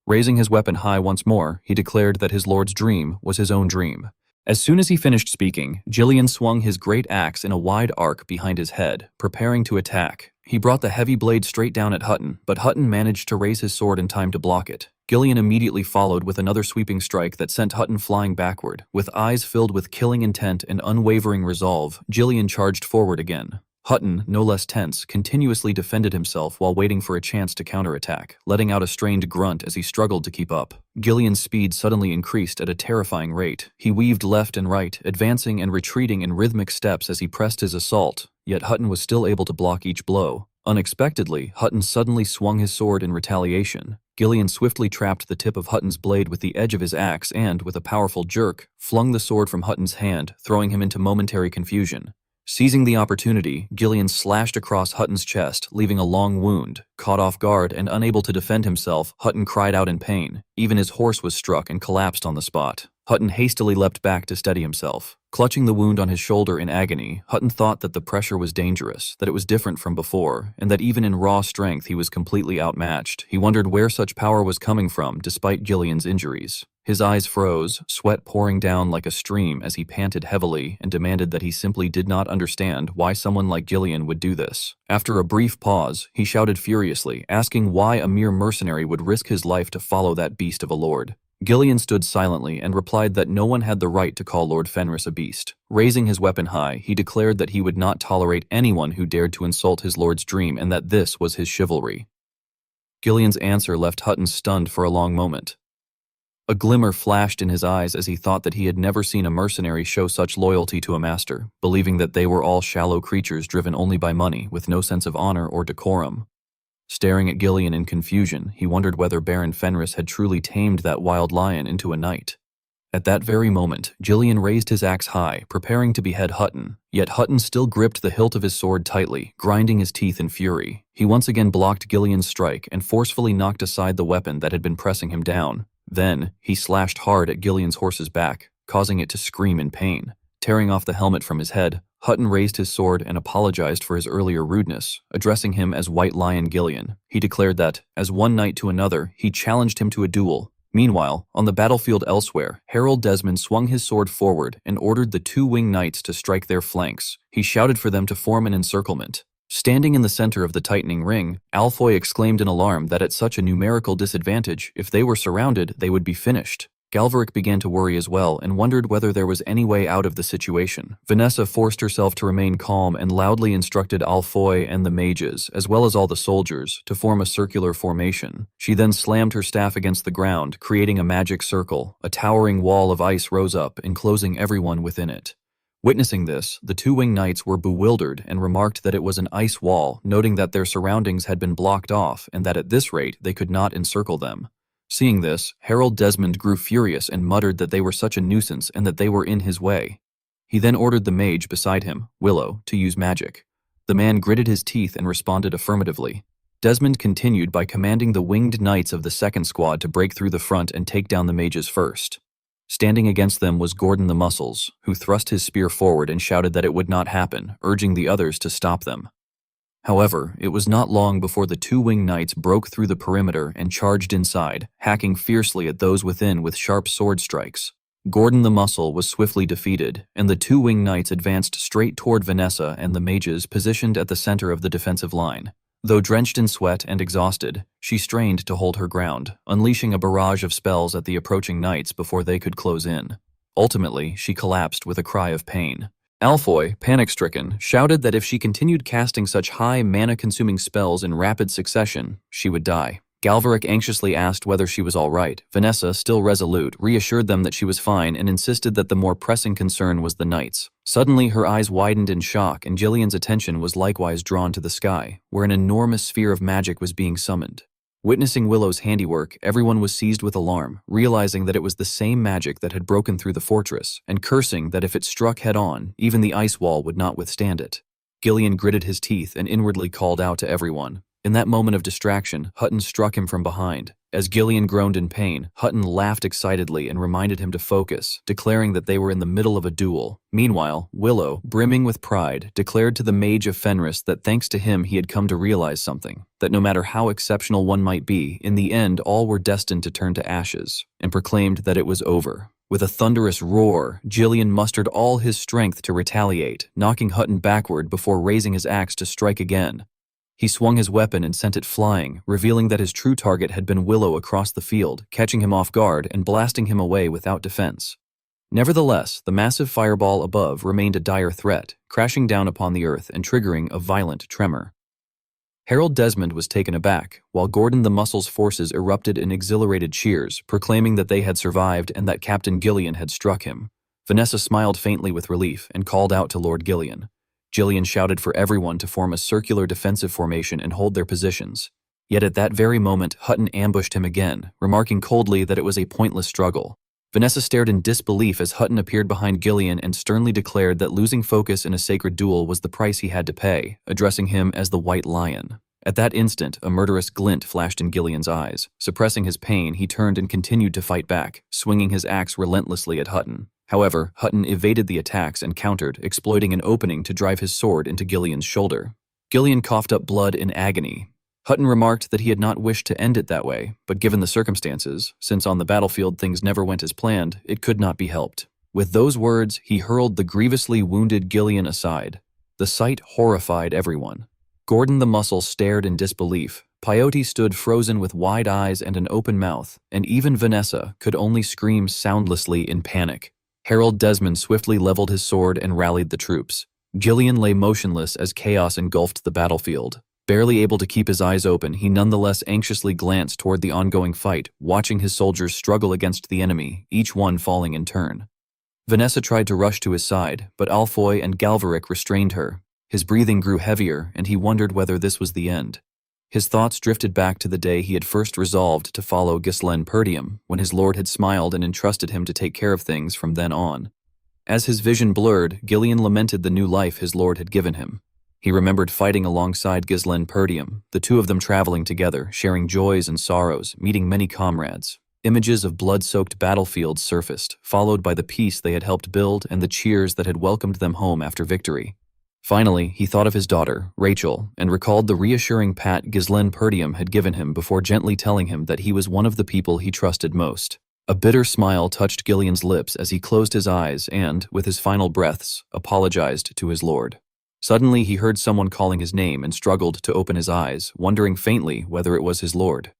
Raising his weapon high once more, he declared that his lord's dream was his own dream. As soon as he finished speaking, Gillian swung his great axe in a wide arc behind his head, preparing to attack. He brought the heavy blade straight down at Hutton, but Hutton managed to raise his sword in time to block it. Gillian immediately followed with another sweeping strike that sent Hutton flying backward. With eyes filled with killing intent and unwavering resolve, Gillian charged forward again. Hutton, no less tense, continuously defended himself while waiting for a chance to counterattack, letting out a strained grunt as he struggled to keep up. Gillian's speed suddenly increased at a terrifying rate. He weaved left and right, advancing and retreating in rhythmic steps as he pressed his assault, yet Hutton was still able to block each blow. Unexpectedly, Hutton suddenly swung his sword in retaliation. Gillian swiftly trapped the tip of Hutton's blade with the edge of his axe and, with a powerful jerk, flung the sword from Hutton's hand, throwing him into momentary confusion. Seizing the opportunity, Gillian slashed across Hutton's chest, leaving a long wound. Caught off guard and unable to defend himself, Hutton cried out in pain. Even his horse was struck and collapsed on the spot. Hutton hastily leapt back to steady himself. Clutching the wound on his shoulder in agony, Hutton thought that the pressure was dangerous, that it was different from before, and that even in raw strength he was completely outmatched. He wondered where such power was coming from, despite Gillian's injuries. His eyes froze, sweat pouring down like a stream as he panted heavily and demanded that he simply did not understand why someone like Gillian would do this. After a brief pause, he shouted furiously, asking why a mere mercenary would risk his life to follow that beast of a lord. Gillian stood silently and replied that no one had the right to call Lord Fenris a beast. Raising his weapon high, he declared that he would not tolerate anyone who dared to insult his lord's dream and that this was his chivalry. Gillian's answer left Hutton stunned for a long moment. A glimmer flashed in his eyes as he thought that he had never seen a mercenary show such loyalty to a master, believing that they were all shallow creatures driven only by money, with no sense of honor or decorum. Staring at Gillian in confusion, he wondered whether Baron Fenris had truly tamed that wild lion into a knight. At that very moment, Gillian raised his axe high, preparing to behead Hutton, yet Hutton still gripped the hilt of his sword tightly, grinding his teeth in fury. He once again blocked Gillian's strike and forcefully knocked aside the weapon that had been pressing him down. Then, he slashed hard at Gillian's horse's back, causing it to scream in pain. Tearing off the helmet from his head, Hutton raised his sword and apologized for his earlier rudeness, addressing him as White Lion Gillian. He declared that, as one knight to another, he challenged him to a duel. Meanwhile, on the battlefield elsewhere, Harold Desmond swung his sword forward and ordered the two winged knights to strike their flanks. He shouted for them to form an encirclement. Standing in the center of the tightening ring, Alfoy exclaimed in alarm that at such a numerical disadvantage, if they were surrounded, they would be finished. Galverick began to worry as well and wondered whether there was any way out of the situation. Vanessa forced herself to remain calm and loudly instructed Alfoy and the mages, as well as all the soldiers, to form a circular formation. She then slammed her staff against the ground, creating a magic circle. A towering wall of ice rose up, enclosing everyone within it. Witnessing this, the two winged knights were bewildered and remarked that it was an ice wall, noting that their surroundings had been blocked off and that at this rate they could not encircle them. Seeing this, Harold Desmond grew furious and muttered that they were such a nuisance and that they were in his way. He then ordered the mage beside him, Willow, to use magic. The man gritted his teeth and responded affirmatively. Desmond continued by commanding the winged knights of the second squad to break through the front and take down the mages first. Standing against them was Gordon the Muscles, who thrust his spear forward and shouted that it would not happen, urging the others to stop them. However, it was not long before the two winged knights broke through the perimeter and charged inside, hacking fiercely at those within with sharp sword strikes. Gordon the Muscle was swiftly defeated, and the two winged knights advanced straight toward Vanessa and the mages positioned at the center of the defensive line. Though drenched in sweat and exhausted, she strained to hold her ground, unleashing a barrage of spells at the approaching knights before they could close in. Ultimately, she collapsed with a cry of pain. Alfoy, panic-stricken, shouted that if she continued casting such high mana-consuming spells in rapid succession, she would die. Galverick anxiously asked whether she was all right. Vanessa, still resolute, reassured them that she was fine and insisted that the more pressing concern was the knights. Suddenly, her eyes widened in shock and Gillian's attention was likewise drawn to the sky, where an enormous sphere of magic was being summoned. Witnessing Willow's handiwork, everyone was seized with alarm, realizing that it was the same magic that had broken through the fortress, and cursing that if it struck head-on, even the ice wall would not withstand it. Gillian gritted his teeth and inwardly called out to everyone. In that moment of distraction, Hutton struck him from behind. As Gillian groaned in pain, Hutton laughed excitedly and reminded him to focus, declaring that they were in the middle of a duel. Meanwhile, Willow, brimming with pride, declared to the Mage of Fenris that thanks to him he had come to realize something, that no matter how exceptional one might be, in the end all were destined to turn to ashes, and proclaimed that it was over. With a thunderous roar, Gillian mustered all his strength to retaliate, knocking Hutton backward before raising his axe to strike again. He swung his weapon and sent it flying, revealing that his true target had been Willow across the field, catching him off guard and blasting him away without defense. Nevertheless, the massive fireball above remained a dire threat, crashing down upon the earth and triggering a violent tremor. Harold Desmond was taken aback, while Gordon the Muscle's forces erupted in exhilarated cheers, proclaiming that they had survived and that Captain Gillian had struck him. Vanessa smiled faintly with relief and called out to Lord Gillian. Gillian shouted for everyone to form a circular defensive formation and hold their positions. Yet at that very moment, Hutton ambushed him again, remarking coldly that it was a pointless struggle. Vanessa stared in disbelief as Hutton appeared behind Gillian and sternly declared that losing focus in a sacred duel was the price he had to pay, addressing him as the White Lion. At that instant, a murderous glint flashed in Gillian's eyes. Suppressing his pain, he turned and continued to fight back, swinging his axe relentlessly at Hutton. However, Hutton evaded the attacks and countered, exploiting an opening to drive his sword into Gillian's shoulder. Gillian coughed up blood in agony. Hutton remarked that he had not wished to end it that way, but given the circumstances, since on the battlefield things never went as planned, it could not be helped. With those words, he hurled the grievously wounded Gillian aside. The sight horrified everyone. Gordon the Muscle stared in disbelief. Peyote stood frozen with wide eyes and an open mouth, and even Vanessa could only scream soundlessly in panic. Harold Desmond swiftly leveled his sword and rallied the troops. Gillian lay motionless as chaos engulfed the battlefield. Barely able to keep his eyes open, he nonetheless anxiously glanced toward the ongoing fight, watching his soldiers struggle against the enemy, each one falling in turn. Vanessa tried to rush to his side, but Alfoy and Galverick restrained her. His breathing grew heavier, and he wondered whether this was the end. His thoughts drifted back to the day he had first resolved to follow Ghislaine Perdium, when his lord had smiled and entrusted him to take care of things from then on. As his vision blurred, Gillian lamented the new life his lord had given him. He remembered fighting alongside Ghislaine Perdium, the two of them traveling together, sharing joys and sorrows, meeting many comrades. Images of blood-soaked battlefields surfaced, followed by the peace they had helped build and the cheers that had welcomed them home after victory. Finally, he thought of his daughter, Rachel, and recalled the reassuring pat Ghislaine Perdium had given him before gently telling him that he was one of the people he trusted most. A bitter smile touched Gillian's lips as he closed his eyes and, with his final breaths, apologized to his lord. Suddenly, he heard someone calling his name and struggled to open his eyes, wondering faintly whether it was his lord.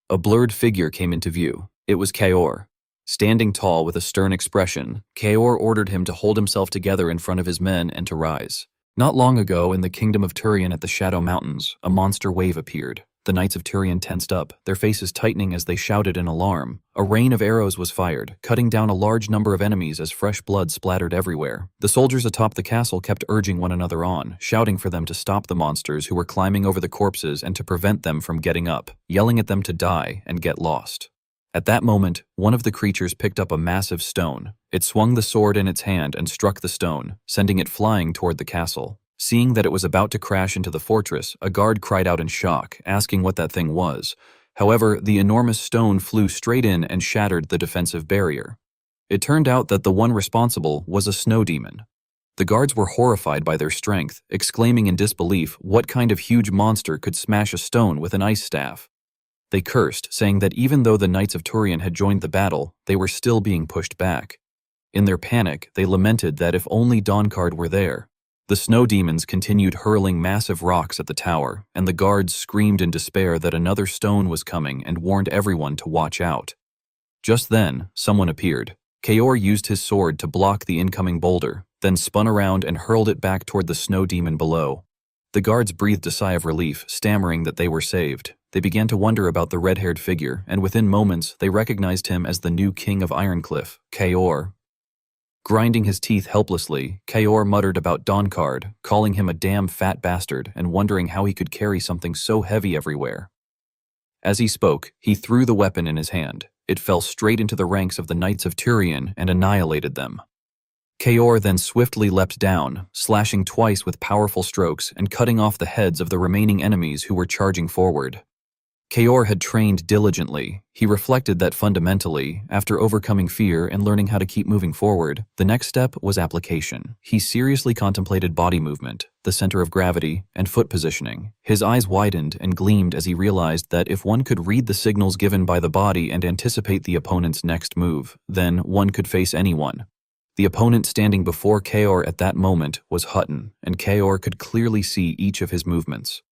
A blurred figure came into view. It was Kaor. Standing tall with a stern expression, Kaor ordered him to hold himself together in front of his men and to rise. Not long ago, in the kingdom of Turian at the Shadow Mountains, a monster wave appeared. The knights of Turian tensed up, their faces tightening as they shouted in alarm. A rain of arrows was fired, cutting down a large number of enemies as fresh blood splattered everywhere. The soldiers atop the castle kept urging one another on, shouting for them to stop the monsters who were climbing over the corpses and to prevent them from getting up, yelling at them to die and get lost. At that moment, one of the creatures picked up a massive stone. It swung the sword in its hand and struck the stone, sending it flying toward the castle. Seeing that it was about to crash into the fortress, a guard cried out in shock, asking what that thing was. However, the enormous stone flew straight in and shattered the defensive barrier. It turned out that the one responsible was a snow demon. The guards were horrified by their strength, exclaiming in disbelief what kind of huge monster could smash a stone with an ice staff. They cursed, saying that even though the Knights of Turian had joined the battle, they were still being pushed back. In their panic, they lamented that if only Dawnguard were there. The snow demons continued hurling massive rocks at the tower, and the guards screamed in despair that another stone was coming and warned everyone to watch out. Just then, someone appeared. Kaor used his sword to block the incoming boulder, then spun around and hurled it back toward the snow demon below. The guards breathed a sigh of relief, stammering that they were saved. They began to wonder about the red-haired figure, and within moments, they recognized him as the new king of Ironcliff, Kaor. Grinding his teeth helplessly, Kaor muttered about Dawnguard, calling him a damn fat bastard and wondering how he could carry something so heavy everywhere. As he spoke, he threw the weapon in his hand. It fell straight into the ranks of the Knights of Turian and annihilated them. Kaor then swiftly leapt down, slashing twice with powerful strokes and cutting off the heads of the remaining enemies who were charging forward. Kaor had trained diligently. He reflected that fundamentally, after overcoming fear and learning how to keep moving forward, the next step was application. He seriously contemplated body movement, the center of gravity, and foot positioning. His eyes widened and gleamed as he realized that if one could read the signals given by the body and anticipate the opponent's next move, then one could face anyone. The opponent standing before Kaor at that moment was Hutton, and Kaor could clearly see each of his movements.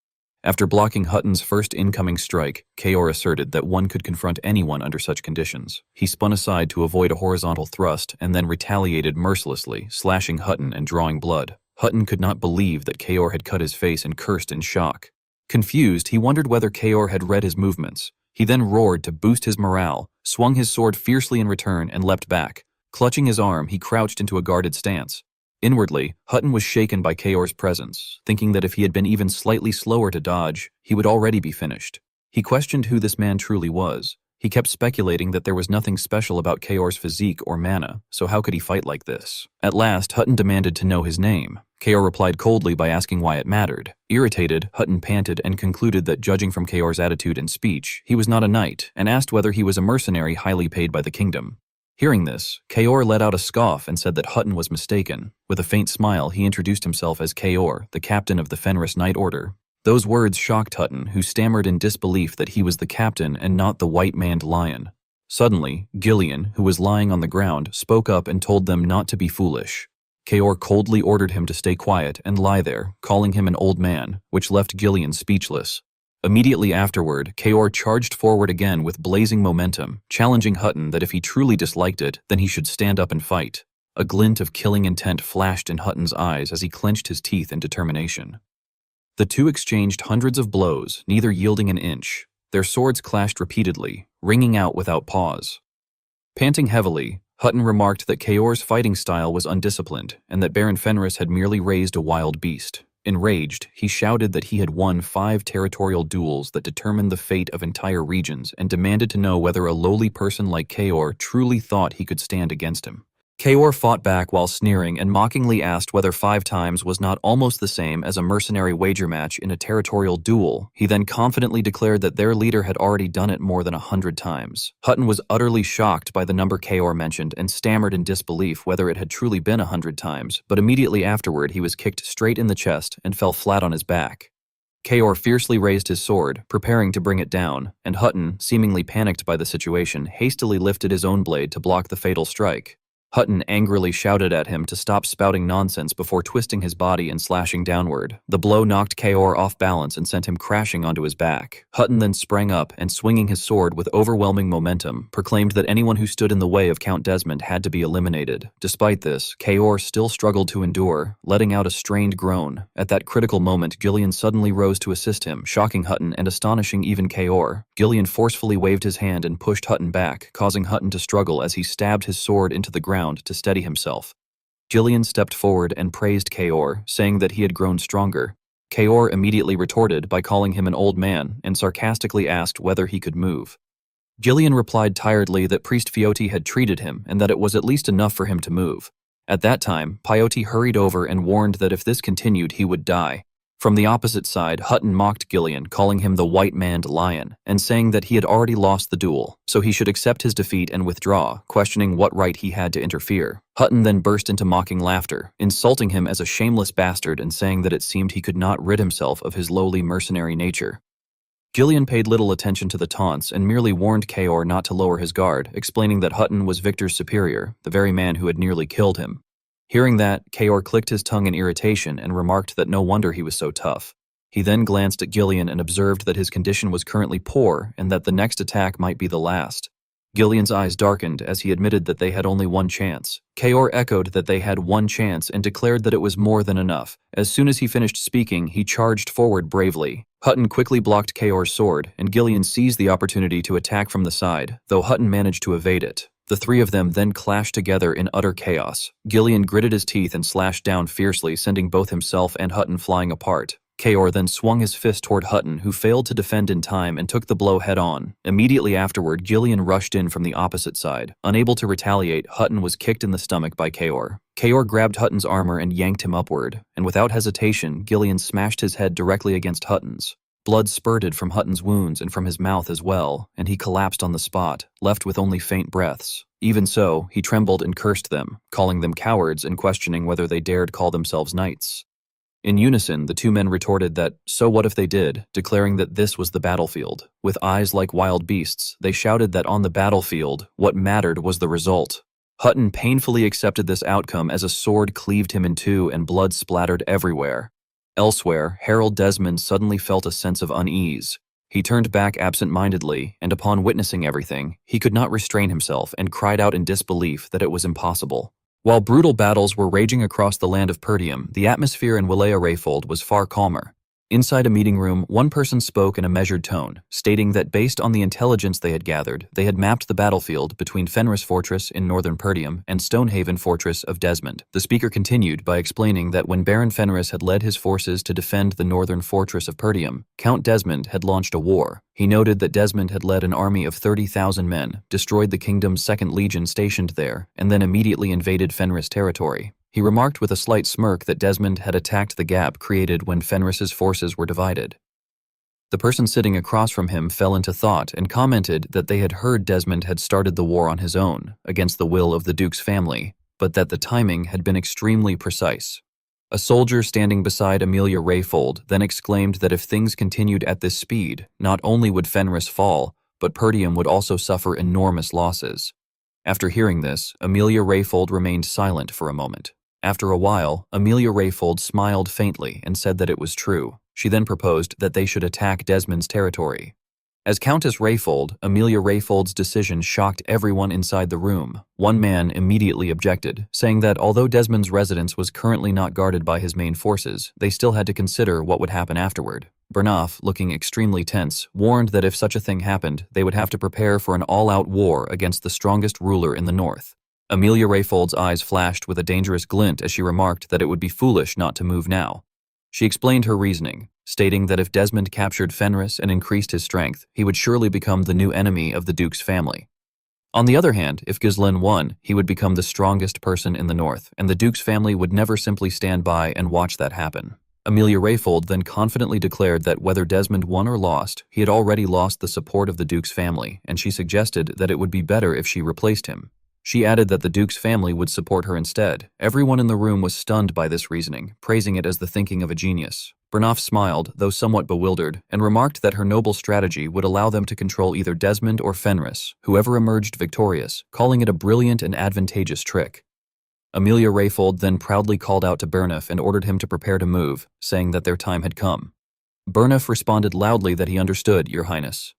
After blocking Hutton's first incoming strike, Kaor asserted that one could confront anyone under such conditions. He spun aside to avoid a horizontal thrust and then retaliated mercilessly, slashing Hutton and drawing blood. Hutton could not believe that Kaor had cut his face and cursed in shock. Confused, he wondered whether Kaor had read his movements. He then roared to boost his morale, swung his sword fiercely in return, and leapt back. Clutching his arm, he crouched into a guarded stance. Inwardly, Hutton was shaken by Kaor's presence, thinking that if he had been even slightly slower to dodge, he would already be finished. He questioned who this man truly was. He kept speculating that there was nothing special about Kaor's physique or mana, so how could he fight like this? At last, Hutton demanded to know his name. Kaor replied coldly by asking why it mattered. Irritated, Hutton panted and concluded that judging from Kaor's attitude and speech, he was not a knight, and asked whether he was a mercenary highly paid by the kingdom. Hearing this, Kaor let out a scoff and said that Hutton was mistaken. With a faint smile, he introduced himself as Kaor, the captain of the Fenris Knight Order. Those words shocked Hutton, who stammered in disbelief that he was the captain and not the white-maned lion. Suddenly, Gillian, who was lying on the ground, spoke up and told them not to be foolish. Kaor coldly ordered him to stay quiet and lie there, calling him an old man, which left Gillian speechless. Immediately afterward, Kaor charged forward again with blazing momentum, challenging Hutton that if he truly disliked it, then he should stand up and fight. A glint of killing intent flashed in Hutton's eyes as he clenched his teeth in determination. The two exchanged hundreds of blows, neither yielding an inch. Their swords clashed repeatedly, ringing out without pause. Panting heavily, Hutton remarked that Kaor's fighting style was undisciplined and that Baron Fenris had merely raised a wild beast. Enraged, he shouted that he had won 5 territorial duels that determined the fate of entire regions and demanded to know whether a lowly person like Kaor truly thought he could stand against him. Kaor fought back while sneering and mockingly asked whether 5 times was not almost the same as a mercenary wager match in a territorial duel. He then confidently declared that their leader had already done it more than 100 times. Hutton was utterly shocked by the number Kaor mentioned and stammered in disbelief whether it had truly been 100 times, but immediately afterward he was kicked straight in the chest and fell flat on his back. Kaor fiercely raised his sword, preparing to bring it down, and Hutton, seemingly panicked by the situation, hastily lifted his own blade to block the fatal strike. Hutton angrily shouted at him to stop spouting nonsense before twisting his body and slashing downward. The blow knocked Kaor off balance and sent him crashing onto his back. Hutton then sprang up and, swinging his sword with overwhelming momentum, proclaimed that anyone who stood in the way of Count Desmond had to be eliminated. Despite this, Kaor still struggled to endure, letting out a strained groan. At that critical moment, Gillian suddenly rose to assist him, shocking Hutton and astonishing even Kaor. Gillian forcefully waved his hand and pushed Hutton back, causing Hutton to struggle as he stabbed his sword into the ground to steady himself. Gillian stepped forward and praised Kaor, saying that he had grown stronger. Kaor immediately retorted by calling him an old man and sarcastically asked whether he could move. Gillian replied tiredly that Priest Fioti had treated him and that it was at least enough for him to move. At that time, Pioti hurried over and warned that if this continued, he would die. From the opposite side, Hutton mocked Gillian, calling him the white-maned lion, and saying that he had already lost the duel, so he should accept his defeat and withdraw, questioning what right he had to interfere. Hutton then burst into mocking laughter, insulting him as a shameless bastard and saying that it seemed he could not rid himself of his lowly mercenary nature. Gillian paid little attention to the taunts and merely warned Kaor not to lower his guard, explaining that Hutton was Victor's superior, the very man who had nearly killed him. Hearing that, Kaor clicked his tongue in irritation and remarked that no wonder he was so tough. He then glanced at Gillian and observed that his condition was currently poor and that the next attack might be the last. Gillian's eyes darkened as he admitted that they had only one chance. Kaor echoed that they had one chance and declared that it was more than enough. As soon as he finished speaking, he charged forward bravely. Hutton quickly blocked Kaor's sword, and Gillian seized the opportunity to attack from the side, though Hutton managed to evade it. The three of them then clashed together in utter chaos. Gillian gritted his teeth and slashed down fiercely, sending both himself and Hutton flying apart. Kaor then swung his fist toward Hutton, who failed to defend in time and took the blow head-on. Immediately afterward, Gillian rushed in from the opposite side. Unable to retaliate, Hutton was kicked in the stomach by Kaor. Kaor grabbed Hutton's armor and yanked him upward, and without hesitation, Gillian smashed his head directly against Hutton's. Blood spurted from Hutton's wounds and from his mouth as well, and he collapsed on the spot, left with only faint breaths. Even so, he trembled and cursed them, calling them cowards and questioning whether they dared call themselves knights. In unison, the two men retorted that, so what if they did, declaring that this was the battlefield. With eyes like wild beasts, they shouted that on the battlefield, what mattered was the result. Hutton painfully accepted this outcome as a sword cleaved him in two and blood splattered everywhere. Elsewhere, Harold Desmond suddenly felt a sense of unease. He turned back absent-mindedly, and upon witnessing everything, he could not restrain himself and cried out in disbelief that it was impossible. While brutal battles were raging across the land of Perdium, the atmosphere in Wilaya Rayfold was far calmer. Inside a meeting room, one person spoke in a measured tone, stating that based on the intelligence they had gathered, they had mapped the battlefield between Fenris Fortress in northern Perdium and Stonehaven Fortress of Desmond. The speaker continued by explaining that when Baron Fenris had led his forces to defend the northern fortress of Perdium, Count Desmond had launched a war. He noted that Desmond had led an army of 30,000 men, destroyed the kingdom's 2nd Legion stationed there, and then immediately invaded Fenris territory. He remarked with a slight smirk that Desmond had attacked the gap created when Fenris's forces were divided. The person sitting across from him fell into thought and commented that they had heard Desmond had started the war on his own, against the will of the Duke's family, but that the timing had been extremely precise. A soldier standing beside Amelia Rayfold then exclaimed that if things continued at this speed, not only would Fenris fall, but Perdium would also suffer enormous losses. After hearing this, Amelia Rayfold remained silent for a moment. After a while, Amelia Rayfold smiled faintly and said that it was true. She then proposed that they should attack Desmond's territory. As Countess Rayfold, Amelia Rayfold's decision shocked everyone inside the room. One man immediately objected, saying that although Desmond's residence was currently not guarded by his main forces, they still had to consider what would happen afterward. Bernoff, looking extremely tense, warned that if such a thing happened, they would have to prepare for an all-out war against the strongest ruler in the north. Amelia Rayfold's eyes flashed with a dangerous glint as she remarked that it would be foolish not to move now. She explained her reasoning, stating that if Desmond captured Fenris and increased his strength, he would surely become the new enemy of the Duke's family. On the other hand, if Ghislaine won, he would become the strongest person in the north, and the Duke's family would never simply stand by and watch that happen. Amelia Rayfold then confidently declared that whether Desmond won or lost, he had already lost the support of the Duke's family, and she suggested that it would be better if she replaced him. She added that the Duke's family would support her instead. Everyone in the room was stunned by this reasoning, praising it as the thinking of a genius. Bernoff smiled, though somewhat bewildered, and remarked that her noble strategy would allow them to control either Desmond or Fenris, whoever emerged victorious, calling it a brilliant and advantageous trick. Amelia Rayfold then proudly called out to Bernoff and ordered him to prepare to move, saying that their time had come. Bernoff responded loudly that he understood, Your Highness.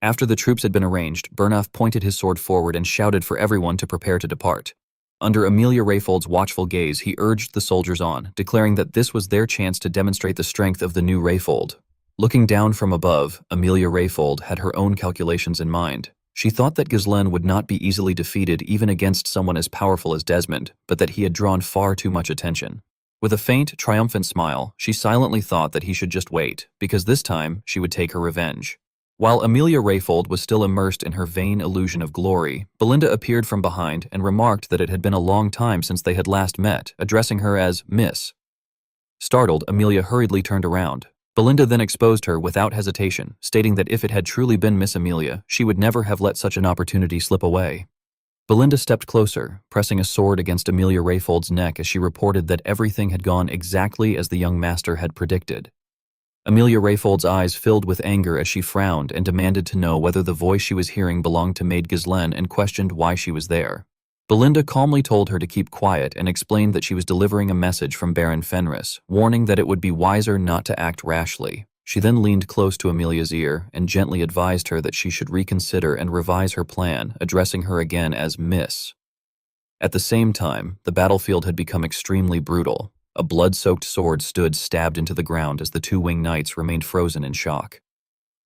After the troops had been arranged, Bernoff pointed his sword forward and shouted for everyone to prepare to depart. Under Amelia Rayfold's watchful gaze, he urged the soldiers on, declaring that this was their chance to demonstrate the strength of the new Rayfold. Looking down from above, Amelia Rayfold had her own calculations in mind. She thought that Ghislaine would not be easily defeated even against someone as powerful as Desmond, but that he had drawn far too much attention. With a faint, triumphant smile, she silently thought that he should just wait, because this time she would take her revenge. While Amelia Rayfold was still immersed in her vain illusion of glory, Belinda appeared from behind and remarked that it had been a long time since they had last met, addressing her as Miss. Startled, Amelia hurriedly turned around. Belinda then exposed her without hesitation, stating that if it had truly been Miss Amelia, she would never have let such an opportunity slip away. Belinda stepped closer, pressing a sword against Amelia Rayfold's neck as she reported that everything had gone exactly as the young master had predicted. Amelia Rayfold's eyes filled with anger as she frowned and demanded to know whether the voice she was hearing belonged to Maid Ghislaine and questioned why she was there. Belinda calmly told her to keep quiet and explained that she was delivering a message from Baron Fenris, warning that it would be wiser not to act rashly. She then leaned close to Amelia's ear and gently advised her that she should reconsider and revise her plan, addressing her again as Miss. At the same time, the battlefield had become extremely brutal. A blood-soaked sword stood stabbed into the ground as the two winged knights remained frozen in shock.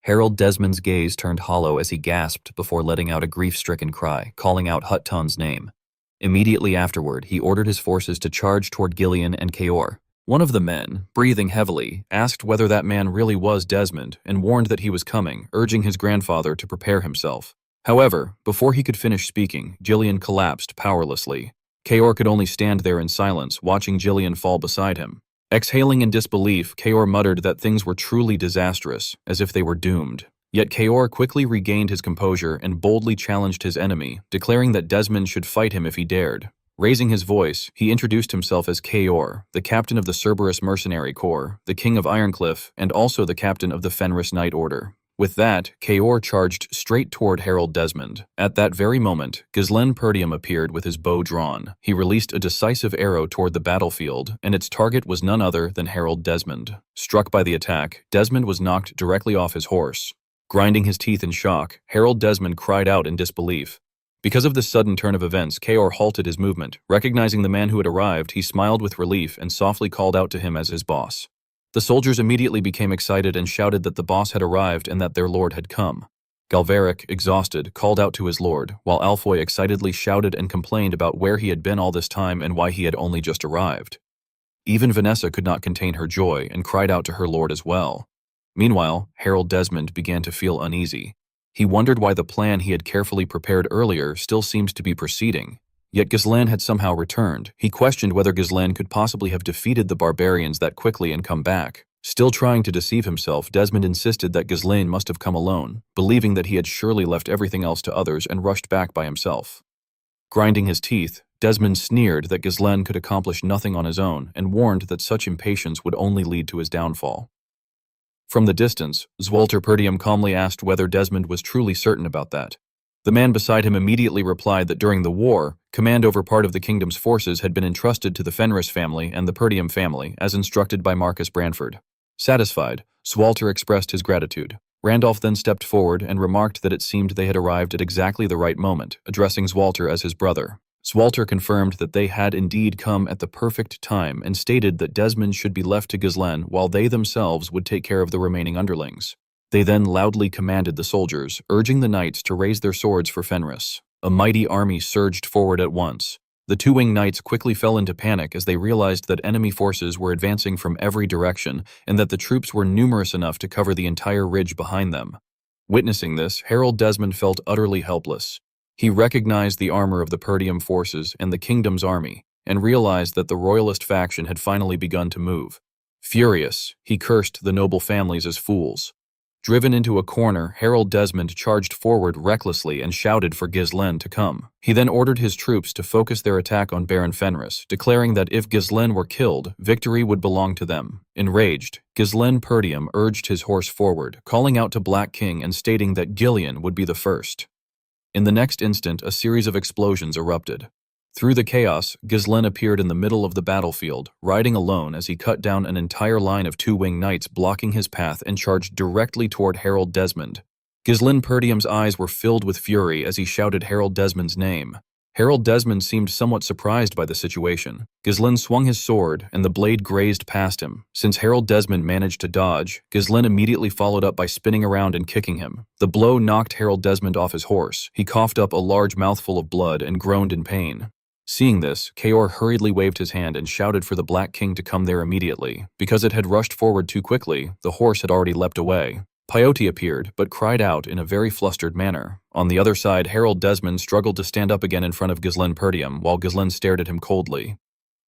Harold Desmond's gaze turned hollow as he gasped before letting out a grief-stricken cry, calling out Hutton's name. Immediately afterward, he ordered his forces to charge toward Gillian and Kaor. One of the men, breathing heavily, asked whether that man really was Desmond and warned that he was coming, urging his grandfather to prepare himself. However, before he could finish speaking, Gillian collapsed powerlessly. Kaor could only stand there in silence, watching Gillian fall beside him. Exhaling in disbelief, Kaor muttered that things were truly disastrous, as if they were doomed. Yet Kaor quickly regained his composure and boldly challenged his enemy, declaring that Desmond should fight him if he dared. Raising his voice, he introduced himself as Kaor, the captain of the Cerberus Mercenary Corps, the king of Ironcliff, and also the captain of the Fenris Knight Order. With that, Kaor charged straight toward Harold Desmond. At that very moment, Ghislaine Perdium appeared with his bow drawn. He released a decisive arrow toward the battlefield, and its target was none other than Harold Desmond. Struck by the attack, Desmond was knocked directly off his horse. Grinding his teeth in shock, Harold Desmond cried out in disbelief. Because of this sudden turn of events, Kaor halted his movement. Recognizing the man who had arrived, he smiled with relief and softly called out to him as his boss. The soldiers immediately became excited and shouted that the boss had arrived and that their lord had come. Galveric, exhausted, called out to his lord, while Alfoy excitedly shouted and complained about where he had been all this time and why he had only just arrived. Even Vanessa could not contain her joy and cried out to her lord as well. Meanwhile, Harold Desmond began to feel uneasy. He wondered why the plan he had carefully prepared earlier still seemed to be proceeding. Yet Ghislaine had somehow returned. He questioned whether Ghislaine could possibly have defeated the barbarians that quickly and come back. Still trying to deceive himself, Desmond insisted that Ghislaine must have come alone, believing that he had surely left everything else to others and rushed back by himself. Grinding his teeth, Desmond sneered that Ghislaine could accomplish nothing on his own and warned that such impatience would only lead to his downfall. From the distance, Zwalterperdium calmly asked whether Desmond was truly certain about that. The man beside him immediately replied that during the war, command over part of the kingdom's forces had been entrusted to the Fenris family and the Perdium family, as instructed by Marcus Branford. Satisfied, Zwalter expressed his gratitude. Randolph then stepped forward and remarked that it seemed they had arrived at exactly the right moment, addressing Zwalter as his brother. Zwalter confirmed that they had indeed come at the perfect time and stated that Desmond should be left to Ghislaine while they themselves would take care of the remaining underlings. They then loudly commanded the soldiers, urging the knights to raise their swords for Fenris. A mighty army surged forward at once. The two-winged knights quickly fell into panic as they realized that enemy forces were advancing from every direction and that the troops were numerous enough to cover the entire ridge behind them. Witnessing this, Harold Desmond felt utterly helpless. He recognized the armor of the Perdium forces and the kingdom's army, and realized that the royalist faction had finally begun to move. Furious, he cursed the noble families as fools. Driven into a corner, Harold Desmond charged forward recklessly and shouted for Ghislaine to come. He then ordered his troops to focus their attack on Baron Fenris, declaring that if Ghislaine were killed, victory would belong to them. Enraged, Ghislaine Perdium urged his horse forward, calling out to Black King and stating that Gillian would be the first. In the next instant, a series of explosions erupted. Through the chaos, Ghislaine appeared in the middle of the battlefield, riding alone as he cut down an entire line of two-winged knights blocking his path and charged directly toward Harold Desmond. Ghislaine Perdium's eyes were filled with fury as he shouted Harold Desmond's name. Harold Desmond seemed somewhat surprised by the situation. Ghislaine swung his sword, and the blade grazed past him. Since Harold Desmond managed to dodge, Ghislaine immediately followed up by spinning around and kicking him. The blow knocked Harold Desmond off his horse. He coughed up a large mouthful of blood and groaned in pain. Seeing this, Kaor hurriedly waved his hand and shouted for the Black King to come there immediately. Because it had rushed forward too quickly, the horse had already leapt away. Peyote appeared, but cried out in a very flustered manner. On the other side, Harold Desmond struggled to stand up again in front of Ghislaine Perdium, while Ghislaine stared at him coldly.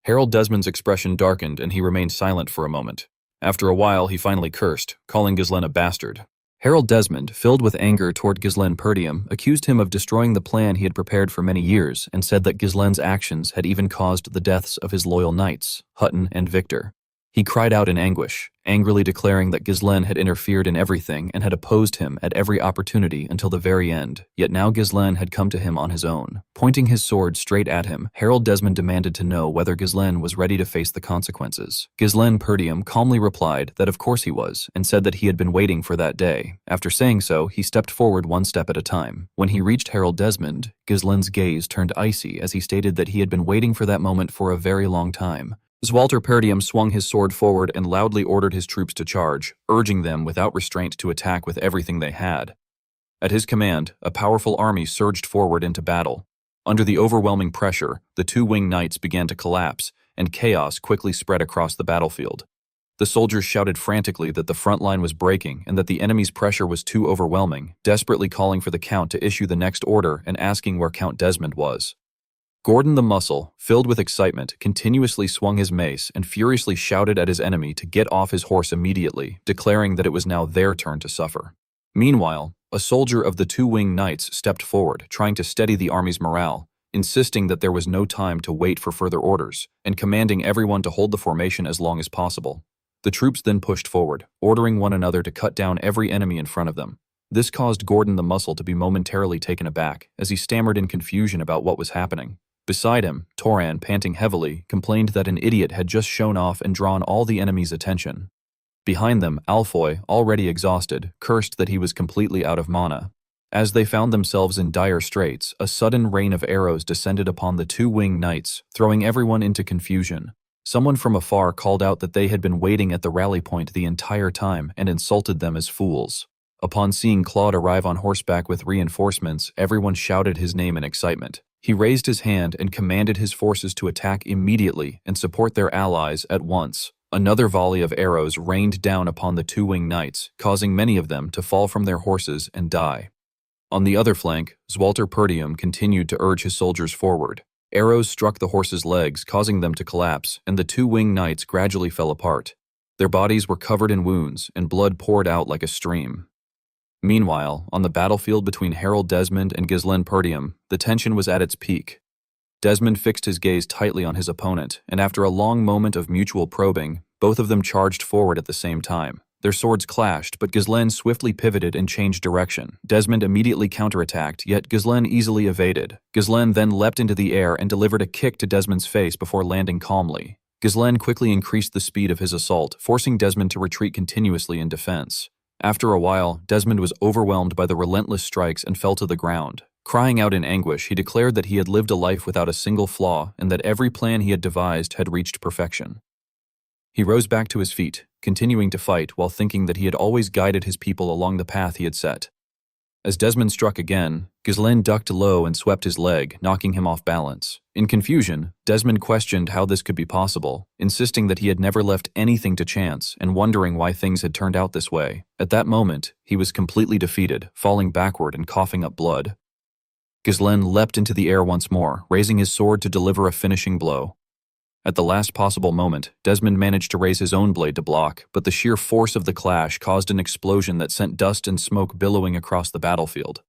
Harold Desmond's expression darkened and he remained silent for a moment. After a while, he finally cursed, calling Ghislaine a bastard. Harold Desmond, filled with anger toward Ghislaine Perdium, accused him of destroying the plan he had prepared for many years and said that Ghislaine's actions had even caused the deaths of his loyal knights, Hutton and Victor. He cried out in anguish, angrily declaring that Ghislaine had interfered in everything and had opposed him at every opportunity until the very end, yet now Ghislaine had come to him on his own. Pointing his sword straight at him, Harold Desmond demanded to know whether Ghislaine was ready to face the consequences. Ghislaine Perdium calmly replied that of course he was, and said that he had been waiting for that day. After saying so, he stepped forward one step at a time. When he reached Harold Desmond, Ghislaine's gaze turned icy as he stated that he had been waiting for that moment for a very long time. Zwalterperdium swung his sword forward and loudly ordered his troops to charge, urging them without restraint to attack with everything they had. At his command, a powerful army surged forward into battle. Under the overwhelming pressure, the two-winged knights began to collapse, and chaos quickly spread across the battlefield. The soldiers shouted frantically that the front line was breaking and that the enemy's pressure was too overwhelming, desperately calling for the Count to issue the next order and asking where Count Desmond was. Gordon the Muscle, filled with excitement, continuously swung his mace and furiously shouted at his enemy to get off his horse immediately, declaring that it was now their turn to suffer. Meanwhile, a soldier of the two-winged knights stepped forward, trying to steady the army's morale, insisting that there was no time to wait for further orders, and commanding everyone to hold the formation as long as possible. The troops then pushed forward, ordering one another to cut down every enemy in front of them. This caused Gordon the Muscle to be momentarily taken aback, as he stammered in confusion about what was happening. Beside him, Toran, panting heavily, complained that an idiot had just shown off and drawn all the enemy's attention. Behind them, Alfoy, already exhausted, cursed that he was completely out of mana. As they found themselves in dire straits, a sudden rain of arrows descended upon the two-winged knights, throwing everyone into confusion. Someone from afar called out that they had been waiting at the rally point the entire time and insulted them as fools. Upon seeing Claude arrive on horseback with reinforcements, everyone shouted his name in excitement. He raised his hand and commanded his forces to attack immediately and support their allies at once. Another volley of arrows rained down upon the two-winged knights, causing many of them to fall from their horses and die. On the other flank, Zwalterperdium continued to urge his soldiers forward. Arrows struck the horses' legs, causing them to collapse, and the two-winged knights gradually fell apart. Their bodies were covered in wounds, and blood poured out like a stream. Meanwhile, on the battlefield between Harold Desmond and Ghislaine Perdium, the tension was at its peak. Desmond fixed his gaze tightly on his opponent, and after a long moment of mutual probing, both of them charged forward at the same time. Their swords clashed, but Ghislaine swiftly pivoted and changed direction. Desmond immediately counterattacked, yet Ghislaine easily evaded. Ghislaine then leapt into the air and delivered a kick to Desmond's face before landing calmly. Ghislaine quickly increased the speed of his assault, forcing Desmond to retreat continuously in defense. After a while, Desmond was overwhelmed by the relentless strikes and fell to the ground. Crying out in anguish, he declared that he had lived a life without a single flaw and that every plan he had devised had reached perfection. He rose back to his feet, continuing to fight while thinking that he had always guided his people along the path he had set. As Desmond struck again, Ghislaine ducked low and swept his leg, knocking him off balance. In confusion, Desmond questioned how this could be possible, insisting that he had never left anything to chance and wondering why things had turned out this way. At that moment, he was completely defeated, falling backward and coughing up blood. Ghislaine leapt into the air once more, raising his sword to deliver a finishing blow. At the last possible moment, Desmond managed to raise his own blade to block, but the sheer force of the clash caused an explosion that sent dust and smoke billowing across the battlefield.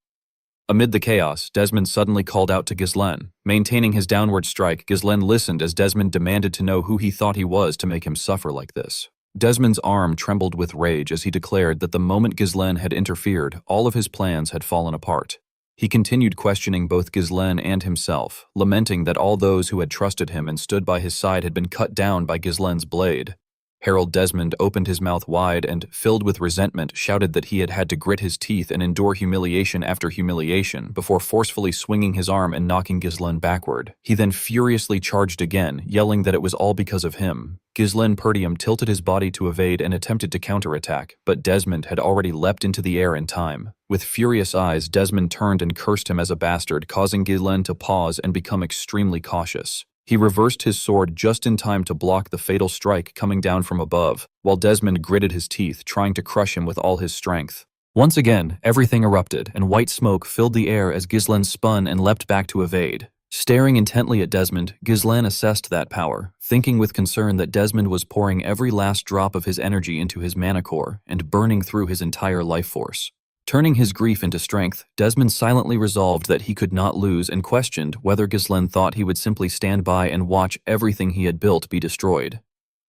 Amid the chaos, Desmond suddenly called out to Ghislaine. Maintaining his downward strike, Ghislaine listened as Desmond demanded to know who he thought he was to make him suffer like this. Desmond's arm trembled with rage as he declared that the moment Ghislaine had interfered, all of his plans had fallen apart. He continued questioning both Ghislaine and himself, lamenting that all those who had trusted him and stood by his side had been cut down by Ghislaine's blade. Harold Desmond opened his mouth wide and, filled with resentment, shouted that he had had to grit his teeth and endure humiliation after humiliation before forcefully swinging his arm and knocking Ghislaine backward. He then furiously charged again, yelling that it was all because of him. Ghislaine tilted his body to evade and attempted to counterattack, but Desmond had already leapt into the air in time. With furious eyes, Desmond turned and cursed him as a bastard, causing Ghislaine to pause and become extremely cautious. He reversed his sword just in time to block the fatal strike coming down from above, while Desmond gritted his teeth, trying to crush him with all his strength. Once again, everything erupted, and white smoke filled the air as Ghislaine spun and leapt back to evade. Staring intently at Desmond, Ghislaine assessed that power, thinking with concern that Desmond was pouring every last drop of his energy into his mana core and burning through his entire life force. Turning his grief into strength, Desmond silently resolved that he could not lose and questioned whether Ghislaine thought he would simply stand by and watch everything he had built be destroyed.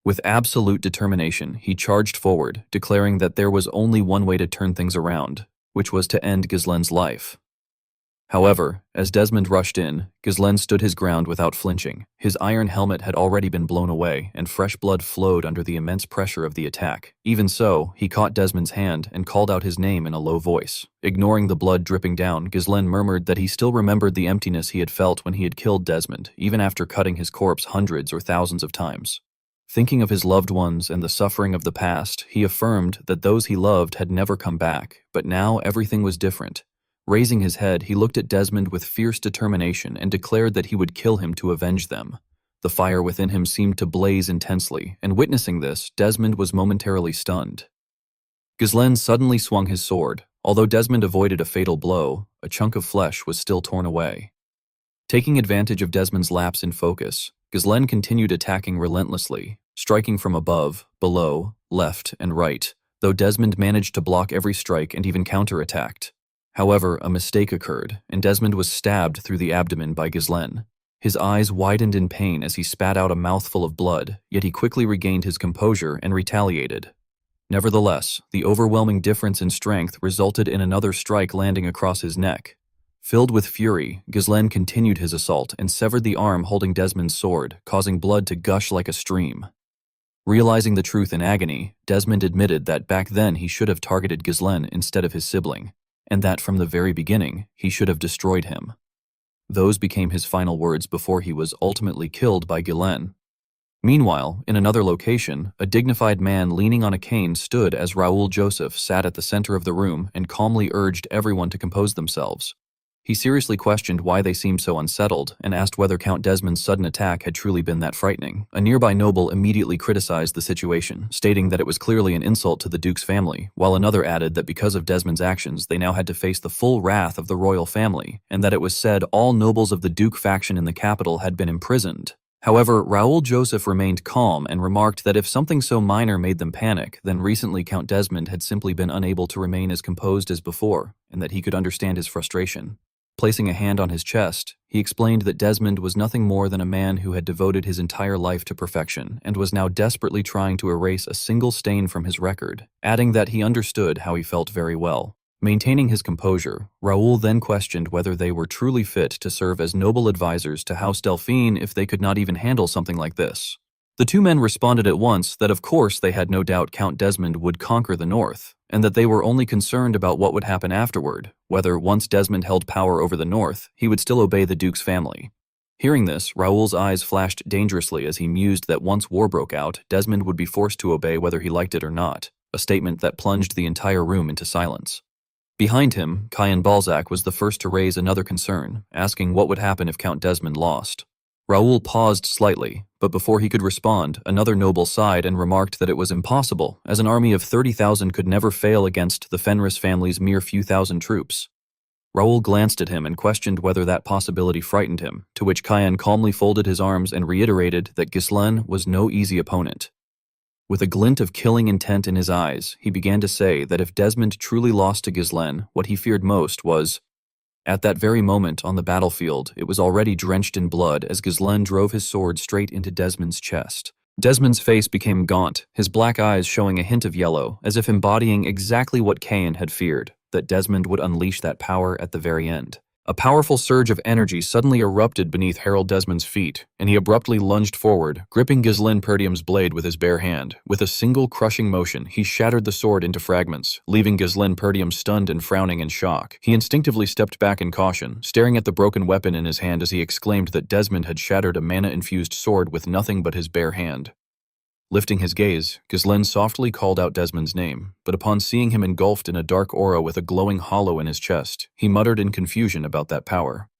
With absolute determination, he charged forward, declaring that there was only one way to turn things around, which was to end Ghislaine's life. However, as Desmond rushed in, Ghislaine stood his ground without flinching. His iron helmet had already been blown away, and fresh blood flowed under the immense pressure of the attack. Even so, he caught Desmond's hand and called out his name in a low voice. Ignoring the blood dripping down, Ghislaine murmured that he still remembered the emptiness he had felt when he had killed Desmond, even after cutting his corpse hundreds or thousands of times. Thinking of his loved ones and the suffering of the past, he affirmed that those he loved had never come back, but now everything was different. Raising his head, he looked at Desmond with fierce determination and declared that he would kill him to avenge them. The fire within him seemed to blaze intensely, and witnessing this, Desmond was momentarily stunned. Ghislaine suddenly swung his sword. Although Desmond avoided a fatal blow, a chunk of flesh was still torn away. Taking advantage of Desmond's lapse in focus, Ghislaine continued attacking relentlessly, striking from above, below, left, and right, though Desmond managed to block every strike and even counterattacked. However, a mistake occurred, and Desmond was stabbed through the abdomen by Ghislaine. His eyes widened in pain as he spat out a mouthful of blood, yet he quickly regained his composure and retaliated. Nevertheless, the overwhelming difference in strength resulted in another strike landing across his neck. Filled with fury, Ghislaine continued his assault and severed the arm holding Desmond's sword, causing blood to gush like a stream. Realizing the truth in agony, Desmond admitted that back then he should have targeted Ghislaine instead of his sibling, and that from the very beginning, he should have destroyed him. Those became his final words before he was ultimately killed by Ghislaine. Meanwhile, in another location, a dignified man leaning on a cane stood as Raoul Joseph sat at the center of the room and calmly urged everyone to compose themselves. He seriously questioned why they seemed so unsettled and asked whether Count Desmond's sudden attack had truly been that frightening. A nearby noble immediately criticized the situation, stating that it was clearly an insult to the Duke's family, while another added that because of Desmond's actions, they now had to face the full wrath of the royal family, and that it was said all nobles of the Duke faction in the capital had been imprisoned. However, Raoul Joseph remained calm and remarked that if something so minor made them panic, then recently Count Desmond had simply been unable to remain as composed as before, and that he could understand his frustration. Placing a hand on his chest, he explained that Desmond was nothing more than a man who had devoted his entire life to perfection and was now desperately trying to erase a single stain from his record, adding that he understood how he felt very well. Maintaining his composure, Raoul then questioned whether they were truly fit to serve as noble advisors to House Delphine if they could not even handle something like this. The two men responded at once that of course they had no doubt Count Desmond would conquer the north, and that they were only concerned about what would happen afterward, whether once Desmond held power over the north, he would still obey the Duke's family. Hearing this, Raoul's eyes flashed dangerously as he mused that once war broke out, Desmond would be forced to obey whether he liked it or not, a statement that plunged the entire room into silence. Behind him, Cayenne Balzac was the first to raise another concern, asking what would happen if Count Desmond lost. Raoul paused slightly, but before he could respond, another noble sighed and remarked that it was impossible, as an army of 30,000 could never fail against the Fenris family's mere few thousand troops. Raoul glanced at him and questioned whether that possibility frightened him, to which Cayenne calmly folded his arms and reiterated that Ghislain was no easy opponent. With a glint of killing intent in his eyes, he began to say that if Desmond truly lost to Ghislain, what he feared most was— At that very moment on the battlefield, it was already drenched in blood as Ghislain drove his sword straight into Desmond's chest. Desmond's face became gaunt, his black eyes showing a hint of yellow, as if embodying exactly what Cayenne had feared, that Desmond would unleash that power at the very end. A powerful surge of energy suddenly erupted beneath Harold Desmond's feet, and he abruptly lunged forward, gripping Ghislain Perdium's blade with his bare hand. With a single crushing motion, he shattered the sword into fragments, leaving Ghislain Perdium stunned and frowning in shock. He instinctively stepped back in caution, staring at the broken weapon in his hand as he exclaimed that Desmond had shattered a mana-infused sword with nothing but his bare hand. Lifting his gaze, Ghislain softly called out Desmond's name, but upon seeing him engulfed in a dark aura with a glowing hollow in his chest, he muttered in confusion about that power.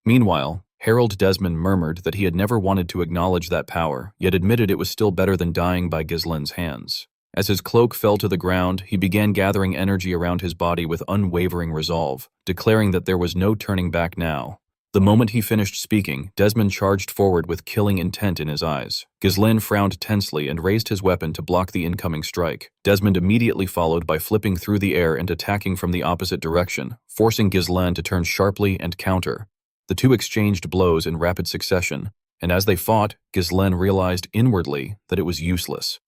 Meanwhile, Harold Desmond murmured that he had never wanted to acknowledge that power, yet admitted it was still better than dying by Ghislain's hands. As his cloak fell to the ground, he began gathering energy around his body with unwavering resolve, declaring that there was no turning back now. The moment he finished speaking, Desmond charged forward with killing intent in his eyes. Ghislain frowned tensely and raised his weapon to block the incoming strike. Desmond immediately followed by flipping through the air and attacking from the opposite direction, forcing Ghislain to turn sharply and counter. The two exchanged blows in rapid succession, and as they fought, Ghislain realized inwardly that it was useless.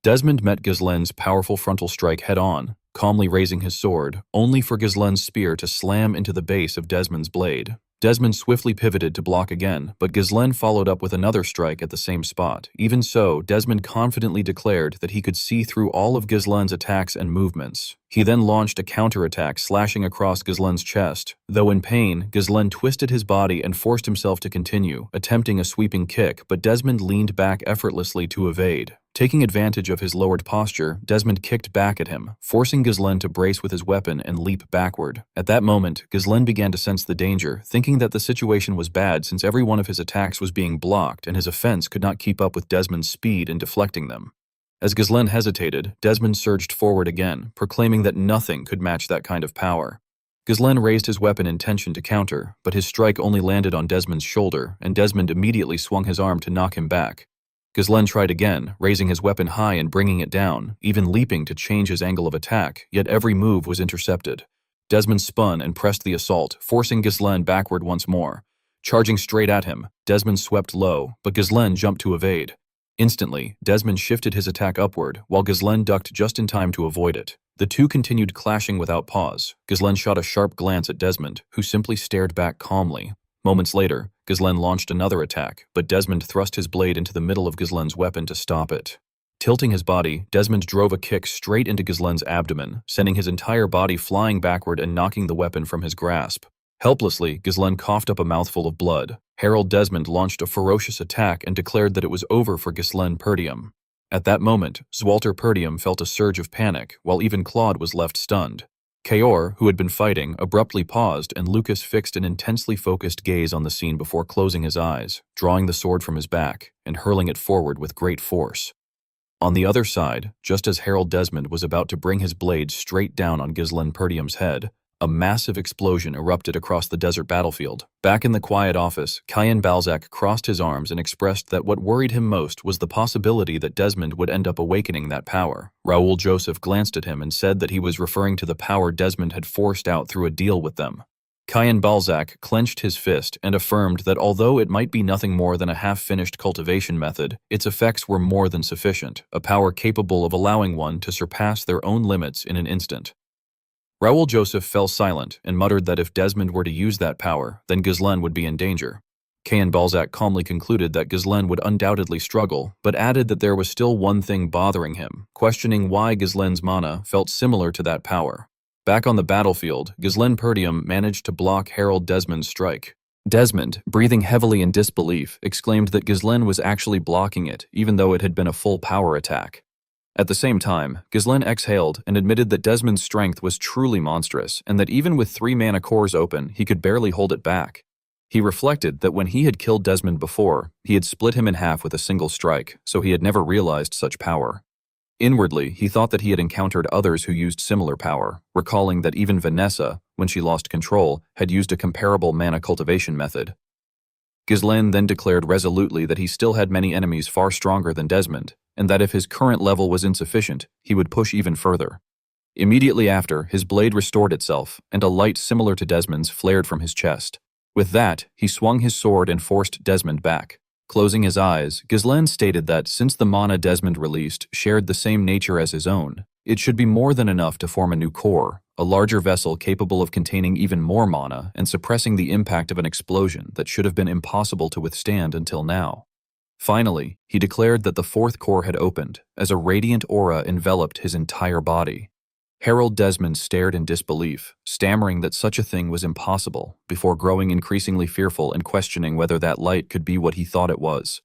Desmond met Ghislain's powerful frontal strike head-on, calmly raising his sword, only for Ghislain's spear to slam into the base of Desmond's blade. Desmond swiftly pivoted to block again, but Ghislain followed up with another strike at the same spot. Even so, Desmond confidently declared that he could see through all of Ghislain's attacks and movements. He then launched a counterattack, slashing across Ghislain's chest. Though in pain, Ghislain twisted his body and forced himself to continue, attempting a sweeping kick, but Desmond leaned back effortlessly to evade. Taking advantage of his lowered posture, Desmond kicked back at him, forcing Ghislain to brace with his weapon and leap backward. At that moment, Ghislain began to sense the danger, thinking that the situation was bad since every one of his attacks was being blocked and his offense could not keep up with Desmond's speed in deflecting them. As Ghislain hesitated, Desmond surged forward again, proclaiming that nothing could match that kind of power. Ghislain raised his weapon in tension to counter, but his strike only landed on Desmond's shoulder, and Desmond immediately swung his arm to knock him back. Ghislain tried again, raising his weapon high and bringing it down, even leaping to change his angle of attack, yet every move was intercepted. Desmond spun and pressed the assault, forcing Ghislain backward once more. Charging straight at him, Desmond swept low, but Ghislain jumped to evade. Instantly, Desmond shifted his attack upward, while Ghislain ducked just in time to avoid it. The two continued clashing without pause. Ghislain shot a sharp glance at Desmond, who simply stared back calmly. Moments later, Ghislain launched another attack, but Desmond thrust his blade into the middle of Ghislain's weapon to stop it. Tilting his body, Desmond drove a kick straight into Ghislain's abdomen, sending his entire body flying backward and knocking the weapon from his grasp. Helplessly, Ghislain coughed up a mouthful of blood. Harold Desmond launched a ferocious attack and declared that it was over for Ghislain Perdium. At that moment, Zwalter Perdium felt a surge of panic, while even Claude was left stunned. Kaor, who had been fighting, abruptly paused, and Lucas fixed an intensely focused gaze on the scene before closing his eyes, drawing the sword from his back, and hurling it forward with great force. On the other side, just as Harold Desmond was about to bring his blade straight down on Ghislain Perdium's head, a massive explosion erupted across the desert battlefield. Back in the quiet office, Cayenne Balzac crossed his arms and expressed that what worried him most was the possibility that Desmond would end up awakening that power. Raoul Joseph glanced at him and said that he was referring to the power Desmond had forced out through a deal with them. Cayen Balzac clenched his fist and affirmed that although it might be nothing more than a half-finished cultivation method, its effects were more than sufficient, a power capable of allowing one to surpass their own limits in an instant. Raoul Joseph fell silent and muttered that if Desmond were to use that power, then Ghislaine would be in danger. Cayen Balzac calmly concluded that Ghislaine would undoubtedly struggle, but added that there was still one thing bothering him, questioning why Ghislaine's mana felt similar to that power. Back on the battlefield, Ghislaine Perdium managed to block Harold Desmond's strike. Desmond, breathing heavily in disbelief, exclaimed that Ghislaine was actually blocking it, even though it had been a full power attack. At the same time, Ghislaine exhaled and admitted that Desmond's strength was truly monstrous, and that even with 3 mana cores open, he could barely hold it back. He reflected that when he had killed Desmond before, he had split him in half with a single strike, so he had never realized such power. Inwardly, he thought that he had encountered others who used similar power, recalling that even Vanessa, when she lost control, had used a comparable mana cultivation method. Ghislaine then declared resolutely that he still had many enemies far stronger than Desmond, and that if his current level was insufficient, he would push even further. Immediately after, his blade restored itself, and a light similar to Desmond's flared from his chest. With that, he swung his sword and forced Desmond back. Closing his eyes, Ghislaine stated that since the mana Desmond released shared the same nature as his own, it should be more than enough to form a new core, a larger vessel capable of containing even more mana and suppressing the impact of an explosion that should have been impossible to withstand until now. Finally, he declared that the 4th core had opened, as a radiant aura enveloped his entire body. Harold Desmond stared in disbelief, stammering that such a thing was impossible, before growing increasingly fearful and questioning whether that light could be what he thought it was.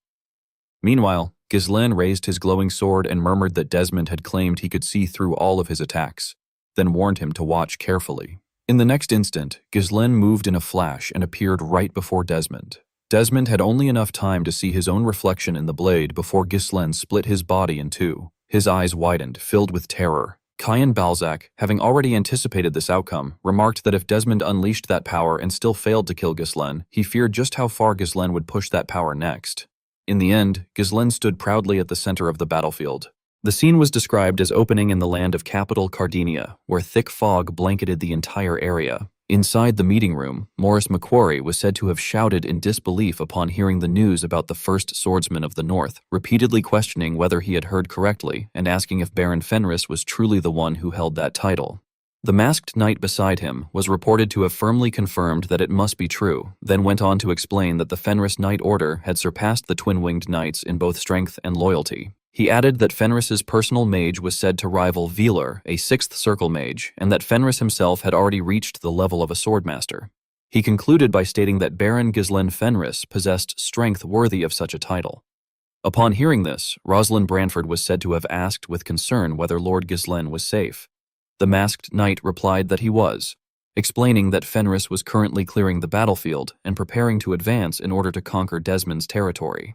Meanwhile, Ghislaine raised his glowing sword and murmured that Desmond had claimed he could see through all of his attacks, then warned him to watch carefully. In the next instant, Ghislaine moved in a flash and appeared right before Desmond. Desmond had only enough time to see his own reflection in the blade before Ghislaine split his body in two. His eyes widened, filled with terror. Cayen Balzac, having already anticipated this outcome, remarked that if Desmond unleashed that power and still failed to kill Ghislaine, he feared just how far Ghislaine would push that power next. In the end, Ghislaine stood proudly at the center of the battlefield. The scene was described as opening in the land of capital Cardinia, where thick fog blanketed the entire area. Inside the meeting room, Morris Macquarie was said to have shouted in disbelief upon hearing the news about the first swordsman of the North, repeatedly questioning whether he had heard correctly and asking if Baron Fenris was truly the one who held that title. The masked knight beside him was reported to have firmly confirmed that it must be true, then went on to explain that the Fenris Knight Order had surpassed the twin-winged knights in both strength and loyalty. He added that Fenris's personal mage was said to rival Velar, a 6th circle mage, and that Fenris himself had already reached the level of a swordmaster. He concluded by stating that Baron Ghislaine Fenris possessed strength worthy of such a title. Upon hearing this, Rosalind Branford was said to have asked with concern whether Lord Ghislaine was safe. The masked knight replied that he was, explaining that Fenris was currently clearing the battlefield and preparing to advance in order to conquer Desmond's territory.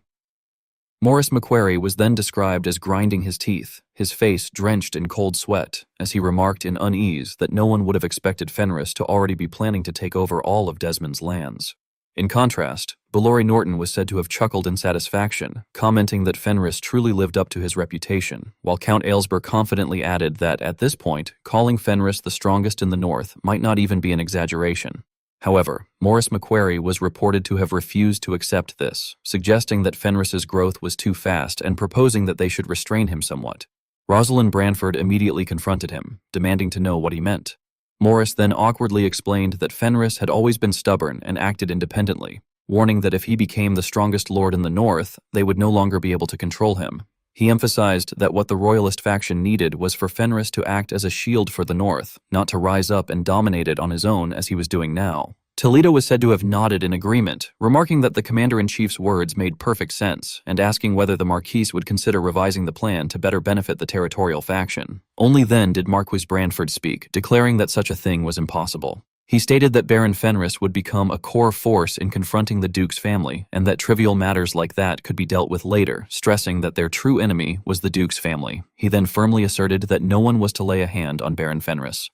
Morris Macquarie was then described as grinding his teeth, his face drenched in cold sweat, as he remarked in unease that no one would have expected Fenris to already be planning to take over all of Desmond's lands. In contrast, Belori Norton was said to have chuckled in satisfaction, commenting that Fenris truly lived up to his reputation, while Count Aylesbury confidently added that, at this point, calling Fenris the strongest in the north might not even be an exaggeration. However, Morris Macquarie was reported to have refused to accept this, suggesting that Fenris's growth was too fast and proposing that they should restrain him somewhat. Rosalind Branford immediately confronted him, demanding to know what he meant. Morris then awkwardly explained that Fenris had always been stubborn and acted independently, warning that if he became the strongest lord in the north, they would no longer be able to control him. He emphasized that what the royalist faction needed was for Fenris to act as a shield for the north, not to rise up and dominate it on his own as he was doing now. Toledo was said to have nodded in agreement, remarking that the commander-in-chief's words made perfect sense and asking whether the Marquis would consider revising the plan to better benefit the territorial faction. Only then did Marquis Branford speak, declaring that such a thing was impossible. He stated that Baron Fenris would become a core force in confronting the Duke's family, and that trivial matters like that could be dealt with later, stressing that their true enemy was the Duke's family. He then firmly asserted that no one was to lay a hand on Baron Fenris.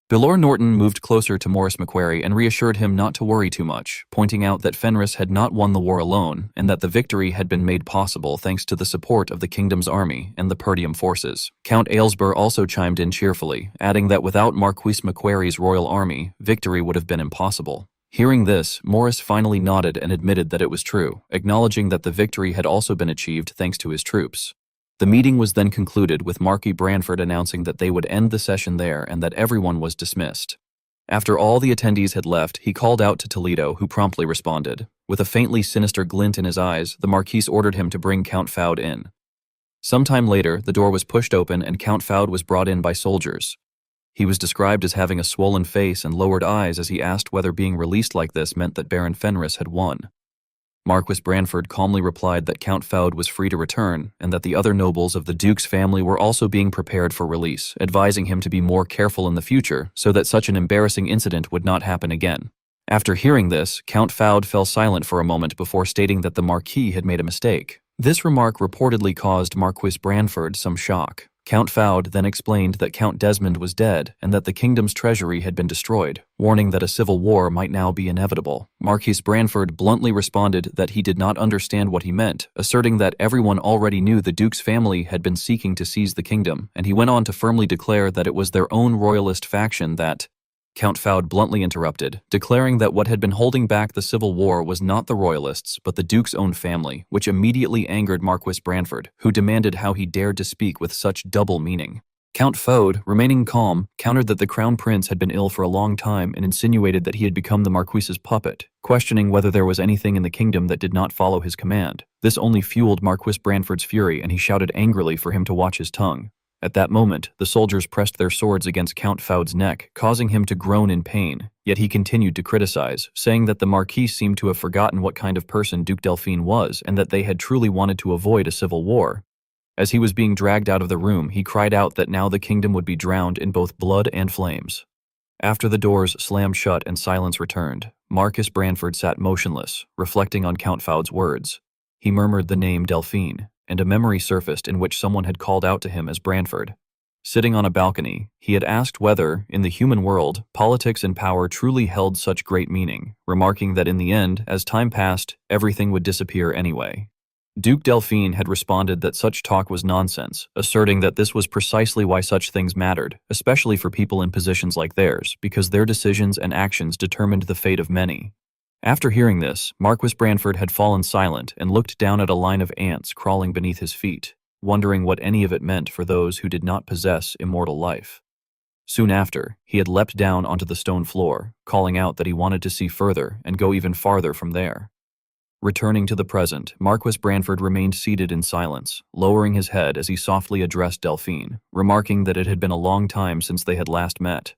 Bilor Norton moved closer to Morris McQuarrie and reassured him not to worry too much, pointing out that Fenris had not won the war alone and that the victory had been made possible thanks to the support of the kingdom's army and the Perdium forces. Count Aylesbury also chimed in cheerfully, adding that without Marquis McQuarrie's royal army, victory would have been impossible. Hearing this, Morris finally nodded and admitted that it was true, acknowledging that the victory had also been achieved thanks to his troops. The meeting was then concluded with Marquis Branford announcing that they would end the session there and that everyone was dismissed. After all the attendees had left, he called out to Toledo, who promptly responded. With a faintly sinister glint in his eyes, the Marquis ordered him to bring Count Foude in. Sometime later, the door was pushed open and Count Foude was brought in by soldiers. He was described as having a swollen face and lowered eyes as he asked whether being released like this meant that Baron Fenris had won. Marquis Branford calmly replied that Count Foude was free to return and that the other nobles of the Duke's family were also being prepared for release, advising him to be more careful in the future so that such an embarrassing incident would not happen again. After hearing this, Count Foude fell silent for a moment before stating that the Marquis had made a mistake. This remark reportedly caused Marquis Branford some shock. Count Foude then explained that Count Desmond was dead and that the kingdom's treasury had been destroyed, warning that a civil war might now be inevitable. Marquis Branford bluntly responded that he did not understand what he meant, asserting that everyone already knew the Duke's family had been seeking to seize the kingdom, and he went on to firmly declare that it was their own royalist faction that Count Foude bluntly interrupted, declaring that what had been holding back the civil war was not the royalists, but the Duke's own family, which immediately angered Marquis Branford, who demanded how he dared to speak with such double meaning. Count Foude, remaining calm, countered that the Crown Prince had been ill for a long time and insinuated that he had become the Marquis's puppet, questioning whether there was anything in the kingdom that did not follow his command. This only fueled Marquis Branford's fury, and he shouted angrily for him to watch his tongue. At that moment, the soldiers pressed their swords against Count Foude's neck, causing him to groan in pain, yet he continued to criticize, saying that the Marquis seemed to have forgotten what kind of person Duke Delphine was and that they had truly wanted to avoid a civil war. As he was being dragged out of the room, he cried out that now the kingdom would be drowned in both blood and flames. After the doors slammed shut and silence returned, Marquis Branford sat motionless, reflecting on Count Foude's words. He murmured the name Delphine, and a memory surfaced in which someone had called out to him as Branford. Sitting on a balcony, he had asked whether, in the human world, politics and power truly held such great meaning, remarking that in the end, as time passed, everything would disappear anyway. Duke Delphine had responded that such talk was nonsense, asserting that this was precisely why such things mattered, especially for people in positions like theirs, because their decisions and actions determined the fate of many. After hearing this, Marquis Branford had fallen silent and looked down at a line of ants crawling beneath his feet, wondering what any of it meant for those who did not possess immortal life. Soon after, he had leapt down onto the stone floor, calling out that he wanted to see further and go even farther from there. Returning to the present, Marquis Branford remained seated in silence, lowering his head as he softly addressed Delphine, remarking that it had been a long time since they had last met.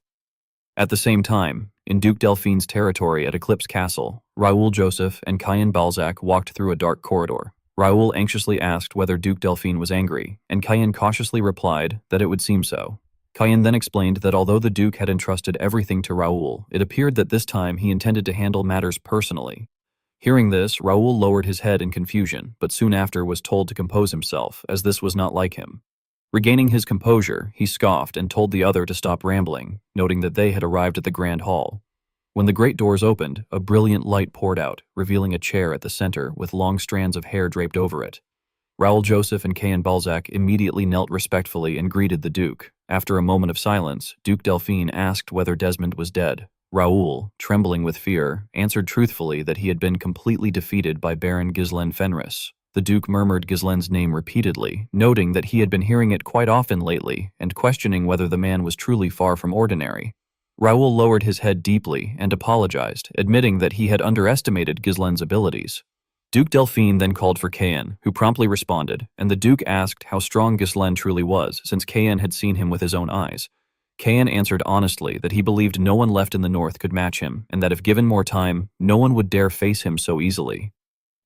At the same time, in Duke Delphine's territory at Eclipse Castle, Raoul Joseph and Cayenne Balzac walked through a dark corridor. Raoul anxiously asked whether Duke Delphine was angry, and Cayenne cautiously replied that it would seem so. Cayenne then explained that although the Duke had entrusted everything to Raoul, it appeared that this time he intended to handle matters personally. Hearing this, Raoul lowered his head in confusion, but soon after was told to compose himself, as this was not like him. Regaining his composure, he scoffed and told the other to stop rambling, noting that they had arrived at the Grand Hall. When the great doors opened, a brilliant light poured out, revealing a chair at the center with long strands of hair draped over it. Raoul Joseph and Cayenne Balzac immediately knelt respectfully and greeted the Duke. After a moment of silence, Duke Delphine asked whether Desmond was dead. Raoul, trembling with fear, answered truthfully that he had been completely defeated by Baron Ghislain Fenris. The Duke murmured Ghislain's name repeatedly, noting that he had been hearing it quite often lately and questioning whether the man was truly far from ordinary. Raoul lowered his head deeply and apologized, admitting that he had underestimated Ghislain's abilities. Duke Delphine then called for Cayenne, who promptly responded, and the Duke asked how strong Ghislain truly was, since Cayenne had seen him with his own eyes. Cayenne answered honestly that he believed no one left in the north could match him, and that if given more time, no one would dare face him so easily.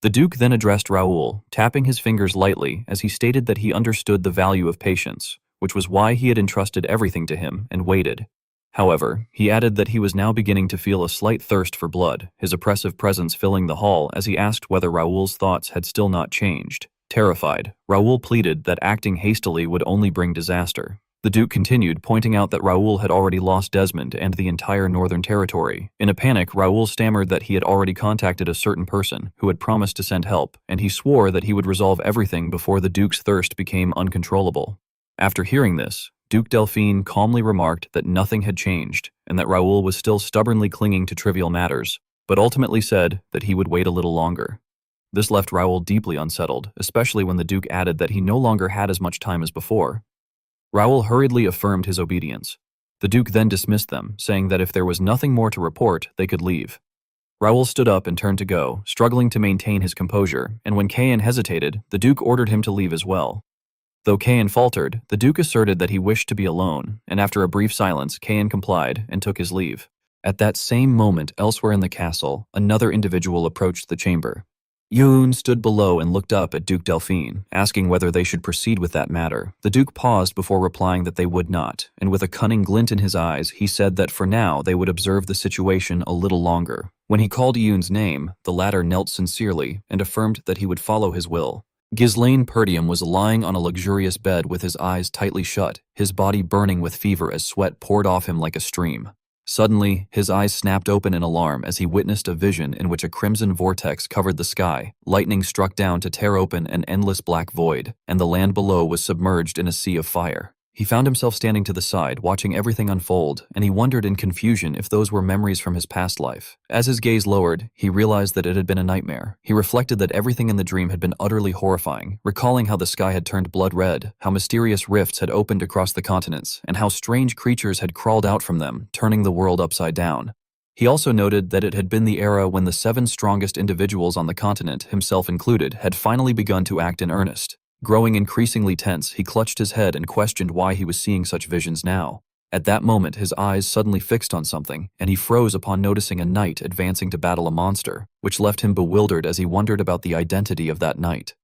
The Duke then addressed Raoul, tapping his fingers lightly as he stated that he understood the value of patience, which was why he had entrusted everything to him and waited. However, he added that he was now beginning to feel a slight thirst for blood, his oppressive presence filling the hall as he asked whether Raoul's thoughts had still not changed. Terrified, Raoul pleaded that acting hastily would only bring disaster. The Duke continued, pointing out that Raoul had already lost Desmond and the entire Northern Territory. In a panic, Raoul stammered that he had already contacted a certain person who had promised to send help, and he swore that he would resolve everything before the Duke's thirst became uncontrollable. After hearing this, Duke Delphine calmly remarked that nothing had changed and that Raoul was still stubbornly clinging to trivial matters, but ultimately said that he would wait a little longer. This left Raoul deeply unsettled, especially when the Duke added that he no longer had as much time as before. Raoul hurriedly affirmed his obedience. The Duke then dismissed them, saying that if there was nothing more to report, they could leave. Raoul stood up and turned to go, struggling to maintain his composure, and when Cain hesitated, the Duke ordered him to leave as well. Though Cain faltered, the Duke asserted that he wished to be alone, and after a brief silence, Cain complied and took his leave. At that same moment, elsewhere in the castle, another individual approached the chamber. Yoon stood below and looked up at Duke Delphine, asking whether they should proceed with that matter. The Duke paused before replying that they would not, and with a cunning glint in his eyes, he said that for now they would observe the situation a little longer. When he called Yoon's name, the latter knelt sincerely and affirmed that he would follow his will. Ghislaine Perdium was lying on a luxurious bed with his eyes tightly shut, his body burning with fever as sweat poured off him like a stream. Suddenly, his eyes snapped open in alarm as he witnessed a vision in which a crimson vortex covered the sky, lightning struck down to tear open an endless black void, and the land below was submerged in a sea of fire. He found himself standing to the side, watching everything unfold, and he wondered in confusion if those were memories from his past life. As his gaze lowered, he realized that it had been a nightmare. He reflected that everything in the dream had been utterly horrifying, recalling how the sky had turned blood red, how mysterious rifts had opened across the continents, and how strange creatures had crawled out from them, turning the world upside down. He also noted that it had been the era when the 7 strongest individuals on the continent, himself included, had finally begun to act in earnest. Growing increasingly tense, he clutched his head and questioned why he was seeing such visions now. At that moment, his eyes suddenly fixed on something, and he froze upon noticing a knight advancing to battle a monster, which left him bewildered as he wondered about the identity of that knight.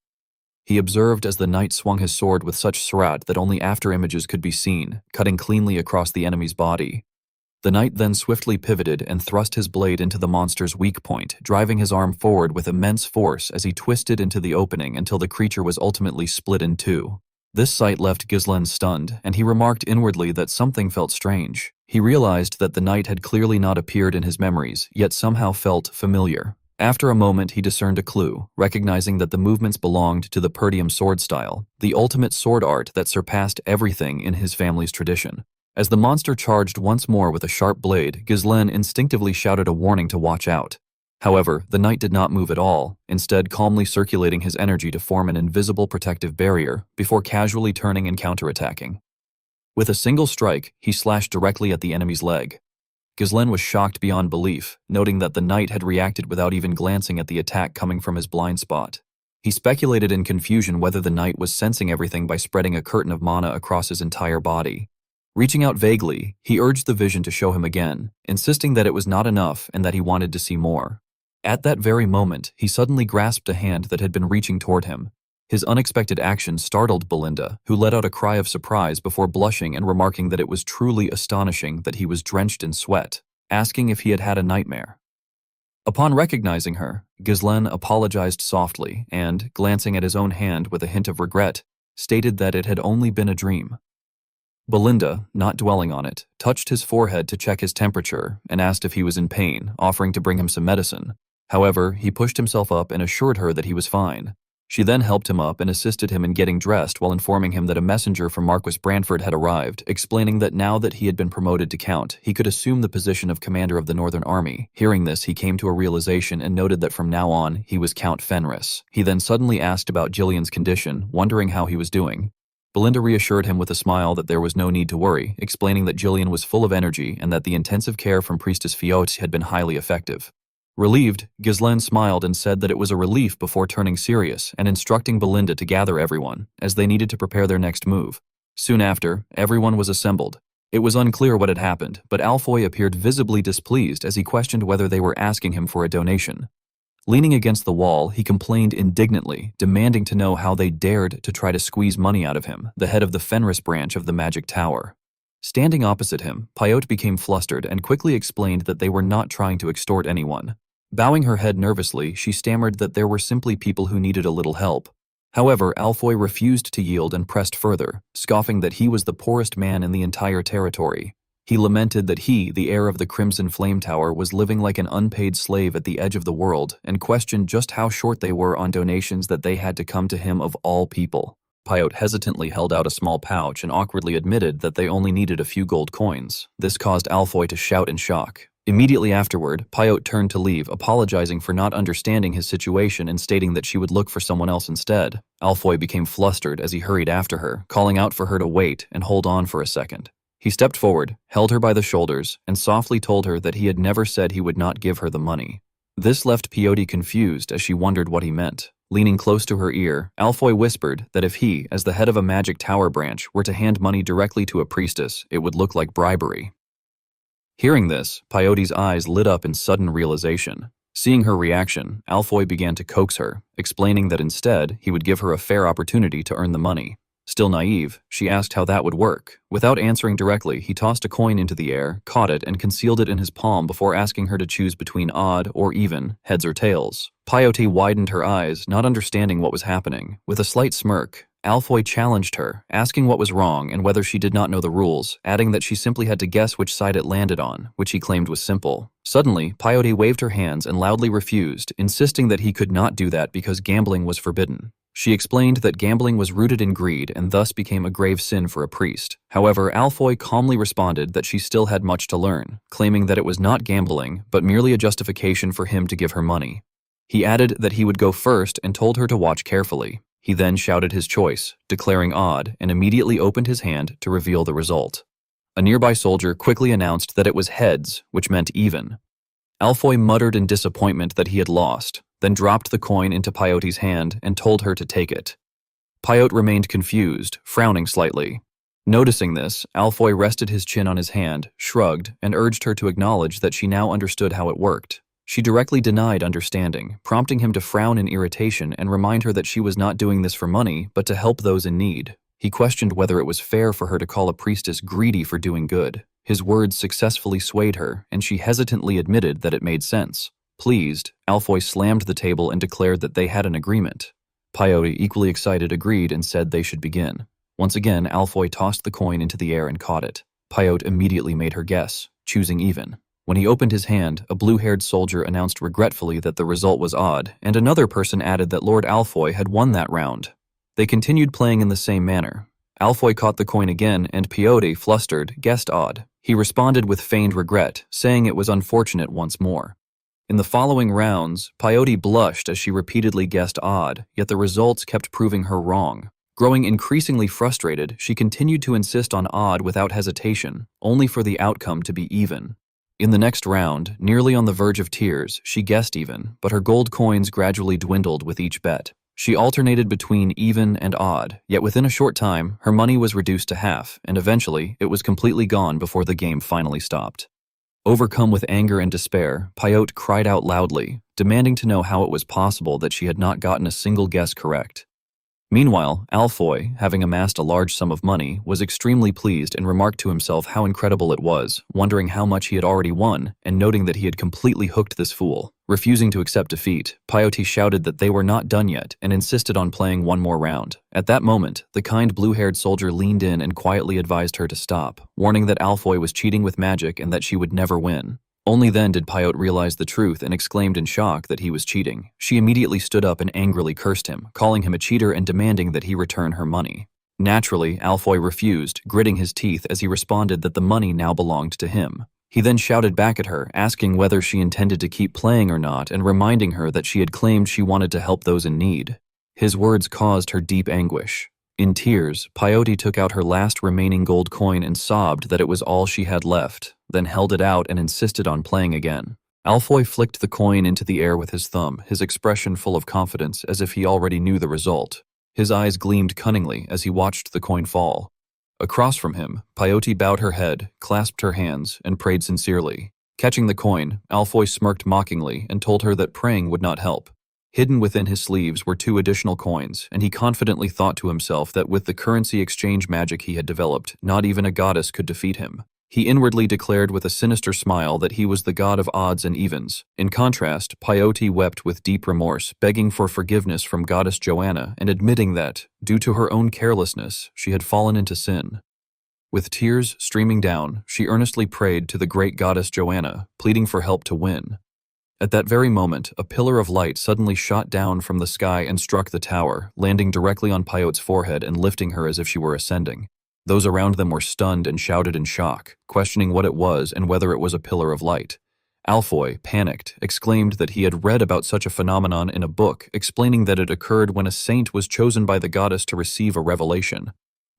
He observed as the knight swung his sword with such surat that only after images could be seen, cutting cleanly across the enemy's body. The knight then swiftly pivoted and thrust his blade into the monster's weak point, driving his arm forward with immense force as he twisted into the opening until the creature was ultimately split in two. This sight left Ghislaine stunned, and he remarked inwardly that something felt strange. He realized that the knight had clearly not appeared in his memories, yet somehow felt familiar. After a moment, he discerned a clue, recognizing that the movements belonged to the Perdium sword style, the ultimate sword art that surpassed everything in his family's tradition. As the monster charged once more with a sharp blade, Ghislaine instinctively shouted a warning to watch out. However, the knight did not move at all, instead calmly circulating his energy to form an invisible protective barrier before casually turning and counterattacking. With a single strike, he slashed directly at the enemy's leg. Ghislaine was shocked beyond belief, noting that the knight had reacted without even glancing at the attack coming from his blind spot. He speculated in confusion whether the knight was sensing everything by spreading a curtain of mana across his entire body. Reaching out vaguely, he urged the vision to show him again, insisting that it was not enough and that he wanted to see more. At that very moment, he suddenly grasped a hand that had been reaching toward him. His unexpected action startled Belinda, who let out a cry of surprise before blushing and remarking that it was truly astonishing that he was drenched in sweat, asking if he had had a nightmare. Upon recognizing her, Ghislaine apologized softly and, glancing at his own hand with a hint of regret, stated that it had only been a dream. Belinda, not dwelling on it, touched his forehead to check his temperature and asked if he was in pain, offering to bring him some medicine. However, he pushed himself up and assured her that he was fine. She then helped him up and assisted him in getting dressed while informing him that a messenger from Marquis Branford had arrived, explaining that now that he had been promoted to Count, he could assume the position of commander of the Northern Army. Hearing this, he came to a realization and noted that from now on, he was Count Fenris. He then suddenly asked about Jillian's condition, wondering how he was doing. Belinda reassured him with a smile that there was no need to worry, explaining that Jillian was full of energy and that the intensive care from Priestess Fiote had been highly effective. Relieved, Ghislaine smiled and said that it was a relief before turning serious and instructing Belinda to gather everyone, as they needed to prepare their next move. Soon after, everyone was assembled. It was unclear what had happened, but Alfoy appeared visibly displeased as he questioned whether they were asking him for a donation. Leaning against the wall, he complained indignantly, demanding to know how they dared to try to squeeze money out of him, the head of the Fenris branch of the Magic Tower. Standing opposite him, Pyote became flustered and quickly explained that they were not trying to extort anyone. Bowing her head nervously, she stammered that there were simply people who needed a little help. However, Alfoy refused to yield and pressed further, scoffing that he was the poorest man in the entire territory. He lamented that he, the heir of the Crimson Flame Tower, was living like an unpaid slave at the edge of the world, and questioned just how short they were on donations that they had to come to him of all people. Pyote hesitantly held out a small pouch and awkwardly admitted that they only needed a few gold coins. This caused Alfoy to shout in shock. Immediately afterward, Pyote turned to leave, apologizing for not understanding his situation and stating that she would look for someone else instead. Alfoy became flustered as he hurried after her, calling out for her to wait and hold on for a second. He stepped forward, held her by the shoulders, and softly told her that he had never said he would not give her the money. This left Pyote confused as she wondered what he meant. Leaning close to her ear, Alfoy whispered that if he, as the head of a magic tower branch, were to hand money directly to a priestess, it would look like bribery. Hearing this, Pyote's eyes lit up in sudden realization. Seeing her reaction, Alfoy began to coax her, explaining that instead he would give her a fair opportunity to earn the money. Still naive, she asked how that would work. Without answering directly, he tossed a coin into the air, caught it, and concealed it in his palm before asking her to choose between odd or even, heads or tails. Pyote widened her eyes, not understanding what was happening. With a slight smirk, Alfoy challenged her, asking what was wrong and whether she did not know the rules, adding that she simply had to guess which side it landed on, which he claimed was simple. Suddenly, Pyote waved her hands and loudly refused, insisting that he could not do that because gambling was forbidden. She explained that gambling was rooted in greed and thus became a grave sin for a priest. However, Alfoy calmly responded that she still had much to learn, claiming that it was not gambling, but merely a justification for him to give her money. He added that he would go first and told her to watch carefully. He then shouted his choice, declaring odd, and immediately opened his hand to reveal the result. A nearby soldier quickly announced that it was heads, which meant even. Alfoy muttered in disappointment that he had lost, then dropped the coin into Pyote's hand and told her to take it. Pyote remained confused, frowning slightly. Noticing this, Alfoy rested his chin on his hand, shrugged, and urged her to acknowledge that she now understood how it worked. She directly denied understanding, prompting him to frown in irritation and remind her that she was not doing this for money, but to help those in need. He questioned whether it was fair for her to call a priestess greedy for doing good. His words successfully swayed her, and she hesitantly admitted that it made sense. Pleased, Alfoy slammed the table and declared that they had an agreement. Pyote, equally excited, agreed and said they should begin. Once again, Alfoy tossed the coin into the air and caught it. Pyote immediately made her guess, choosing even. When he opened his hand, a blue-haired soldier announced regretfully that the result was odd, and another person added that Lord Alfoy had won that round. They continued playing in the same manner. Alfoy caught the coin again, and Pyote, flustered, guessed odd. He responded with feigned regret, saying it was unfortunate once more. In the following rounds, Pyote blushed as she repeatedly guessed odd, yet the results kept proving her wrong. Growing increasingly frustrated, she continued to insist on odd without hesitation, only for the outcome to be even. In the next round, nearly on the verge of tears, she guessed even, but her gold coins gradually dwindled with each bet. She alternated between even and odd, yet within a short time, her money was reduced to half, and eventually, it was completely gone before the game finally stopped. Overcome with anger and despair, Pyote cried out loudly, demanding to know how it was possible that she had not gotten a single guess correct. Meanwhile, Alfoy, having amassed a large sum of money, was extremely pleased and remarked to himself how incredible it was, wondering how much he had already won, and noting that he had completely hooked this fool. Refusing to accept defeat, Pyote shouted that they were not done yet and insisted on playing one more round. At that moment, the kind blue-haired soldier leaned in and quietly advised her to stop, warning that Alfoy was cheating with magic and that she would never win. Only then did Pyote realize the truth and exclaimed in shock that he was cheating. She immediately stood up and angrily cursed him, calling him a cheater and demanding that he return her money. Naturally, Alfoy refused, gritting his teeth as he responded that the money now belonged to him. He then shouted back at her, asking whether she intended to keep playing or not and reminding her that she had claimed she wanted to help those in need. His words caused her deep anguish. In tears, Pyote took out her last remaining gold coin and sobbed that it was all she had left, then held it out and insisted on playing again. Alfoy flicked the coin into the air with his thumb, his expression full of confidence as if he already knew the result. His eyes gleamed cunningly as he watched the coin fall. Across from him, Pyote bowed her head, clasped her hands, and prayed sincerely. Catching the coin, Alfoy smirked mockingly and told her that praying would not help. Hidden within his sleeves were 2 additional coins, and he confidently thought to himself that with the currency exchange magic he had developed, not even a goddess could defeat him. He inwardly declared with a sinister smile that he was the god of odds and evens. In contrast, Peyote wept with deep remorse, begging for forgiveness from goddess Joanna and admitting that, due to her own carelessness, she had fallen into sin. With tears streaming down, she earnestly prayed to the great goddess Joanna, pleading for help to win. At that very moment, a pillar of light suddenly shot down from the sky and struck the tower, landing directly on Peyote's forehead and lifting her as if she were ascending. Those around them were stunned and shouted in shock, questioning what it was and whether it was a pillar of light. Alfoy, panicked, exclaimed that he had read about such a phenomenon in a book, explaining that it occurred when a saint was chosen by the goddess to receive a revelation.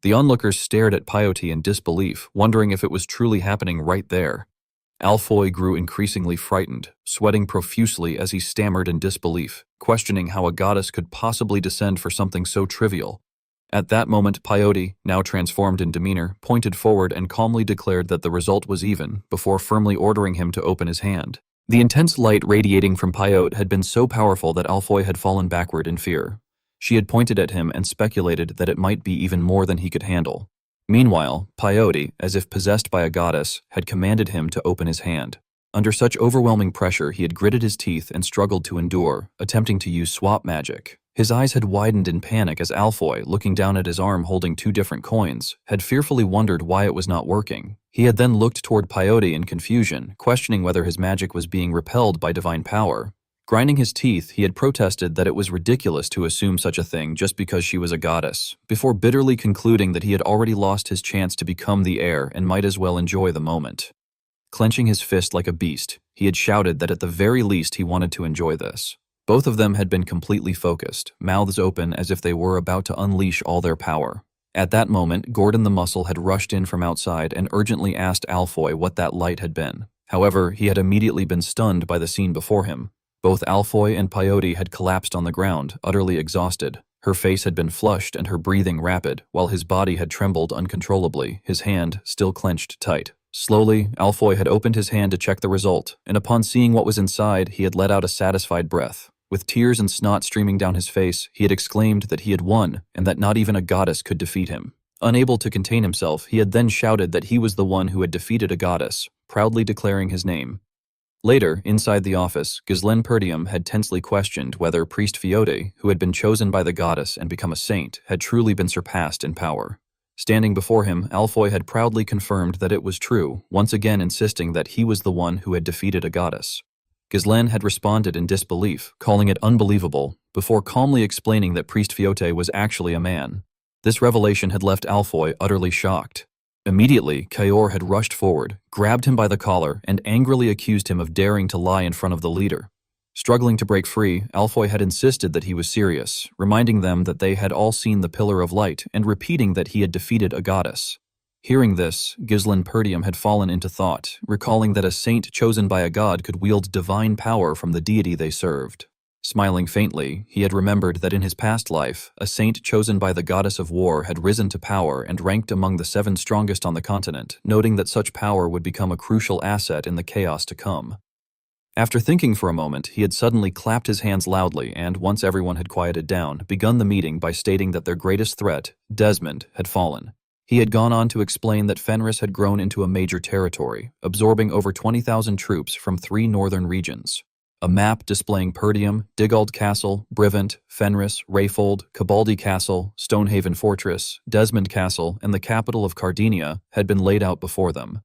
The onlookers stared at Peyote in disbelief, wondering if it was truly happening right there. Alfoy grew increasingly frightened, sweating profusely as he stammered in disbelief, questioning how a goddess could possibly descend for something so trivial. At that moment, Peyote, now transformed in demeanor, pointed forward and calmly declared that the result was even, before firmly ordering him to open his hand. The intense light radiating from Peyote had been so powerful that Alfoy had fallen backward in fear. She had pointed at him and speculated that it might be even more than he could handle. Meanwhile, Peyote, as if possessed by a goddess, had commanded him to open his hand. Under such overwhelming pressure, he had gritted his teeth and struggled to endure, attempting to use swap magic. His eyes had widened in panic as Alfoy, looking down at his arm holding 2 different coins, had fearfully wondered why it was not working. He had then looked toward Peyote in confusion, questioning whether his magic was being repelled by divine power. Grinding his teeth, he had protested that it was ridiculous to assume such a thing just because she was a goddess, before bitterly concluding that he had already lost his chance to become the heir and might as well enjoy the moment. Clenching his fist like a beast, he had shouted that at the very least he wanted to enjoy this. Both of them had been completely focused, mouths open as if they were about to unleash all their power. At that moment, Gordon the Muscle had rushed in from outside and urgently asked Alfoy what that light had been. However, he had immediately been stunned by the scene before him. Both Alfoy and Peyote had collapsed on the ground, utterly exhausted. Her face had been flushed and her breathing rapid, while his body had trembled uncontrollably, his hand still clenched tight. Slowly, Alfoy had opened his hand to check the result, and upon seeing what was inside, he had let out a satisfied breath. With tears and snot streaming down his face, he had exclaimed that he had won, and that not even a goddess could defeat him. Unable to contain himself, he had then shouted that he was the one who had defeated a goddess, proudly declaring his name. Later, inside the office, Ghislaine Perdium had tensely questioned whether Priest Fiote, who had been chosen by the goddess and become a saint, had truly been surpassed in power. Standing before him, Alfoy had proudly confirmed that it was true, once again insisting that he was the one who had defeated a goddess. Ghislaine had responded in disbelief, calling it unbelievable, before calmly explaining that Priest Fiote was actually a man. This revelation had left Alfoy utterly shocked. Immediately, Kayor had rushed forward, grabbed him by the collar, and angrily accused him of daring to lie in front of the leader. Struggling to break free, Alfoy had insisted that he was serious, reminding them that they had all seen the Pillar of Light and repeating that he had defeated a goddess. Hearing this, Ghislaine Perdium had fallen into thought, recalling that a saint chosen by a god could wield divine power from the deity they served. Smiling faintly, he had remembered that in his past life, a saint chosen by the goddess of war had risen to power and ranked among the 7 strongest on the continent, noting that such power would become a crucial asset in the chaos to come. After thinking for a moment, he had suddenly clapped his hands loudly and, once everyone had quieted down, begun the meeting by stating that their greatest threat, Desmond, had fallen. He had gone on to explain that Fenris had grown into a major territory, absorbing over 20,000 troops from 3 northern regions. A map displaying Perdium, Digald Castle, Brivant, Fenris, Rayfold, Cabaldi Castle, Stonehaven Fortress, Desmond Castle, and the capital of Cardinia had been laid out before them.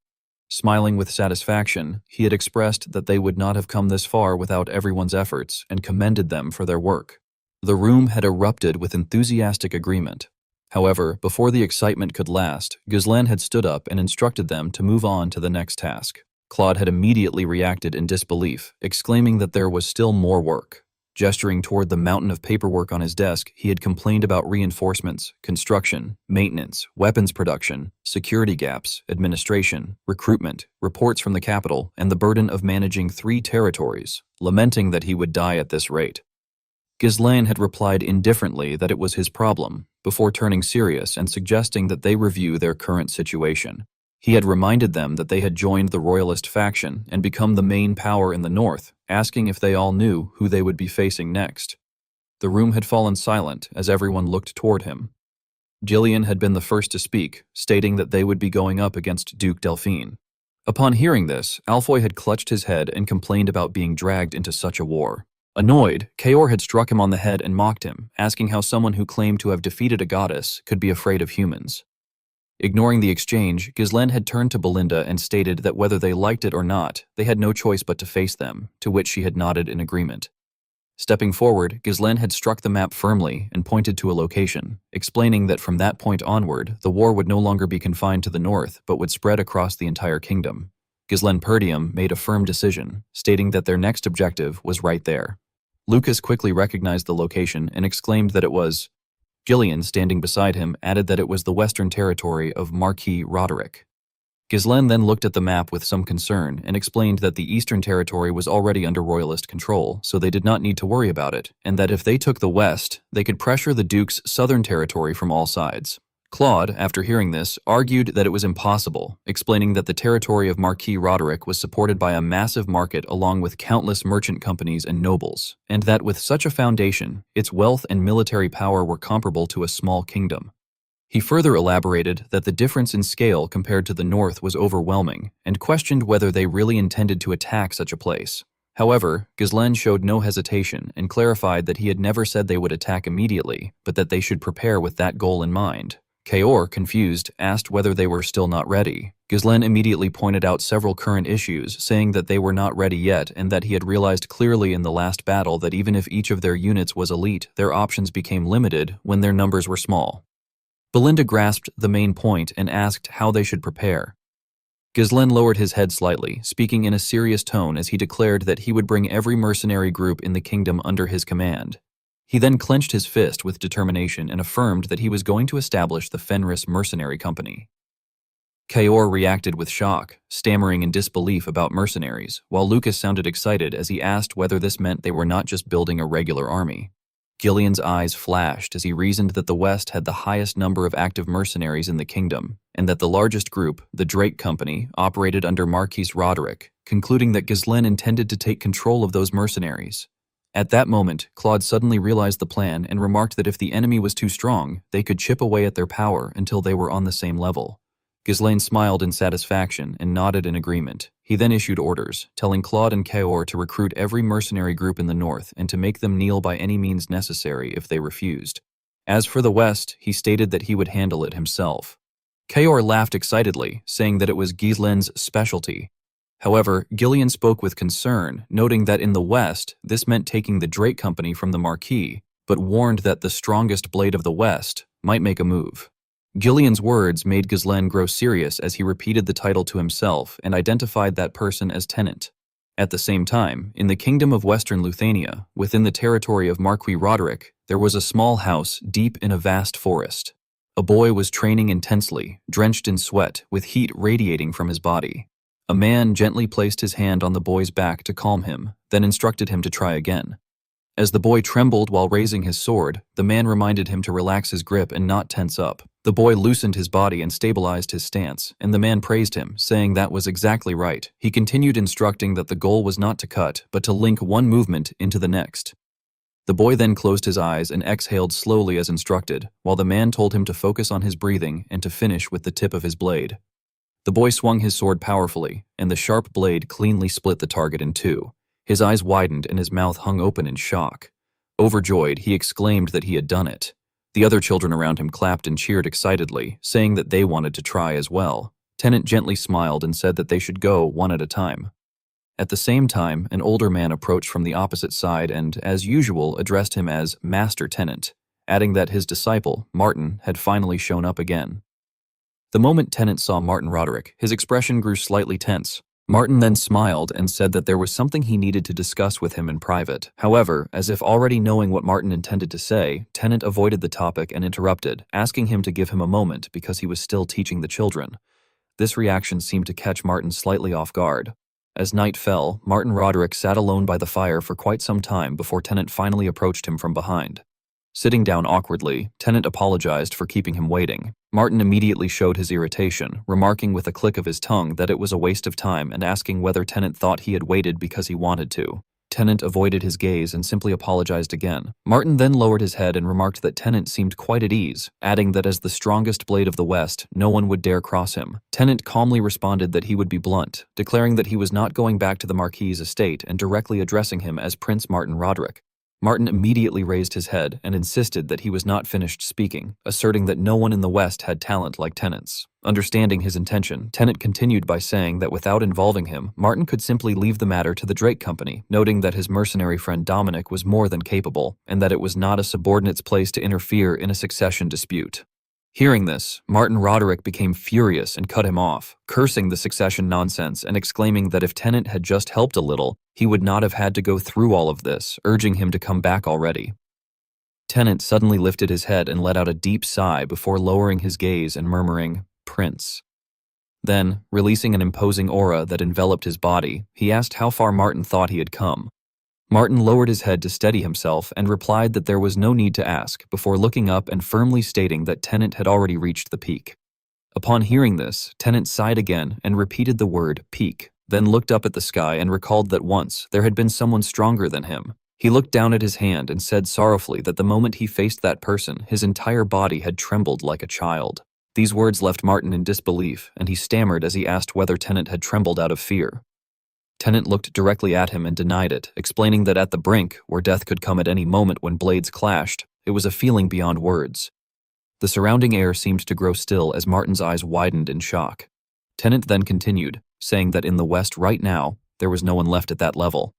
Smiling with satisfaction, he had expressed that they would not have come this far without everyone's efforts and commended them for their work. The room had erupted with enthusiastic agreement. However, before the excitement could last, Ghislaine had stood up and instructed them to move on to the next task. Claude had immediately reacted in disbelief, exclaiming that there was still more work. Gesturing toward the mountain of paperwork on his desk, he had complained about reinforcements, construction, maintenance, weapons production, security gaps, administration, recruitment, reports from the capital, and the burden of managing 3 territories, lamenting that he would die at this rate. Ghislaine had replied indifferently that it was his problem, before turning serious and suggesting that they review their current situation. He had reminded them that they had joined the Royalist faction and become the main power in the north, asking if they all knew who they would be facing next. The room had fallen silent as everyone looked toward him. Gillian had been the first to speak, stating that they would be going up against Duke Delphine. Upon hearing this, Alfoy had clutched his head and complained about being dragged into such a war. Annoyed, Kaor had struck him on the head and mocked him, asking how someone who claimed to have defeated a goddess could be afraid of humans. Ignoring the exchange, Ghislaine had turned to Belinda and stated that whether they liked it or not, they had no choice but to face them, to which she had nodded in agreement. Stepping forward, Ghislaine had struck the map firmly and pointed to a location, explaining that from that point onward, the war would no longer be confined to the north but would spread across the entire kingdom. Ghislaine Perdium made a firm decision, stating that their next objective was right there. Lucas quickly recognized the location and exclaimed that it was. Gillian, standing beside him, added that it was the western territory of Marquis Roderick. Ghislaine then looked at the map with some concern and explained that the eastern territory was already under royalist control, so they did not need to worry about it, and that if they took the west, they could pressure the Duke's southern territory from all sides. Claude, after hearing this, argued that it was impossible, explaining that the territory of Marquis Roderick was supported by a massive market along with countless merchant companies and nobles, and that with such a foundation, its wealth and military power were comparable to a small kingdom. He further elaborated that the difference in scale compared to the north was overwhelming, and questioned whether they really intended to attack such a place. However, Ghislaine showed no hesitation and clarified that he had never said they would attack immediately, but that they should prepare with that goal in mind. Kaor, confused, asked whether they were still not ready. Ghislaine immediately pointed out several current issues, saying that they were not ready yet and that he had realized clearly in the last battle that even if each of their units was elite, their options became limited when their numbers were small. Belinda grasped the main point and asked how they should prepare. Ghislaine lowered his head slightly, speaking in a serious tone as he declared that he would bring every mercenary group in the kingdom under his command. He then clenched his fist with determination and affirmed that he was going to establish the Fenris Mercenary Company. Kaor reacted with shock, stammering in disbelief about mercenaries, while Lucas sounded excited as he asked whether this meant they were not just building a regular army. Gillian's eyes flashed as he reasoned that the West had the highest number of active mercenaries in the kingdom, and that the largest group, the Drake Company, operated under Marquis Roderick, concluding that Ghislaine intended to take control of those mercenaries. At that moment, Claude suddenly realized the plan and remarked that if the enemy was too strong, they could chip away at their power until they were on the same level. Ghislaine smiled in satisfaction and nodded in agreement. He then issued orders, telling Claude and Kaor to recruit every mercenary group in the north and to make them kneel by any means necessary if they refused. As for the west, he stated that he would handle it himself. Kaor laughed excitedly, saying that it was Ghislaine's specialty. However, Gillian spoke with concern, noting that in the west, this meant taking the Drake Company from the Marquis, but warned that the strongest blade of the west might make a move. Gillian's words made Ghislaine grow serious as he repeated the title to himself and identified that person as tenant. At the same time, in the kingdom of Western Luthania, within the territory of Marquis Roderick, there was a small house deep in a vast forest. A boy was training intensely, drenched in sweat, with heat radiating from his body. A man gently placed his hand on the boy's back to calm him, then instructed him to try again. As the boy trembled while raising his sword, the man reminded him to relax his grip and not tense up. The boy loosened his body and stabilized his stance, and the man praised him, saying that was exactly right. He continued instructing that the goal was not to cut, but to link one movement into the next. The boy then closed his eyes and exhaled slowly as instructed, while the man told him to focus on his breathing and to finish with the tip of his blade. The boy swung his sword powerfully, and the sharp blade cleanly split the target in two. His eyes widened and his mouth hung open in shock. Overjoyed, he exclaimed that he had done it. The other children around him clapped and cheered excitedly, saying that they wanted to try as well. Tenant gently smiled and said that they should go one at a time. At the same time, an older man approached from the opposite side and, as usual, addressed him as Master Tenant, adding that his disciple, Martin, had finally shown up again. The moment Tenant saw Martin Roderick, his expression grew slightly tense. Martin then smiled and said that there was something he needed to discuss with him in private. However, as if already knowing what Martin intended to say, Tenant avoided the topic and interrupted, asking him to give him a moment because he was still teaching the children. This reaction seemed to catch Martin slightly off guard. As night fell, Martin Roderick sat alone by the fire for quite some time before Tenant finally approached him from behind. Sitting down awkwardly, Tenant apologized for keeping him waiting. Martin immediately showed his irritation, remarking with a click of his tongue that it was a waste of time and asking whether Tenant thought he had waited because he wanted to. Tenant avoided his gaze and simply apologized again. Martin then lowered his head and remarked that Tenant seemed quite at ease, adding that as the strongest blade of the West, no one would dare cross him. Tenant calmly responded that he would be blunt, declaring that he was not going back to the Marquis's estate and directly addressing him as Prince Martin Roderick. Martin immediately raised his head and insisted that he was not finished speaking, asserting that no one in the West had talent like Tenant's. Understanding his intention, Tenant continued by saying that without involving him, Martin could simply leave the matter to the Drake Company, noting that his mercenary friend Dominic was more than capable, and that it was not a subordinate's place to interfere in a succession dispute. Hearing this, Martin Roderick became furious and cut him off, cursing the succession nonsense and exclaiming that if Tenant had just helped a little, he would not have had to go through all of this, urging him to come back already. Tenant suddenly lifted his head and let out a deep sigh before lowering his gaze and murmuring, "Prince." Then, releasing an imposing aura that enveloped his body, he asked how far Martin thought he had come. Martin lowered his head to steady himself and replied that there was no need to ask, before looking up and firmly stating that Tenant had already reached the peak. Upon hearing this, Tenant sighed again and repeated the word peak, then looked up at the sky and recalled that once there had been someone stronger than him. He looked down at his hand and said sorrowfully that the moment he faced that person, his entire body had trembled like a child. These words left Martin in disbelief, and he stammered as he asked whether Tenant had trembled out of fear. Tenant looked directly at him and denied it, explaining that at the brink, where death could come at any moment when blades clashed, it was a feeling beyond words. The surrounding air seemed to grow still as Martin's eyes widened in shock. Tenant then continued, saying that in the West right now, there was no one left at that level.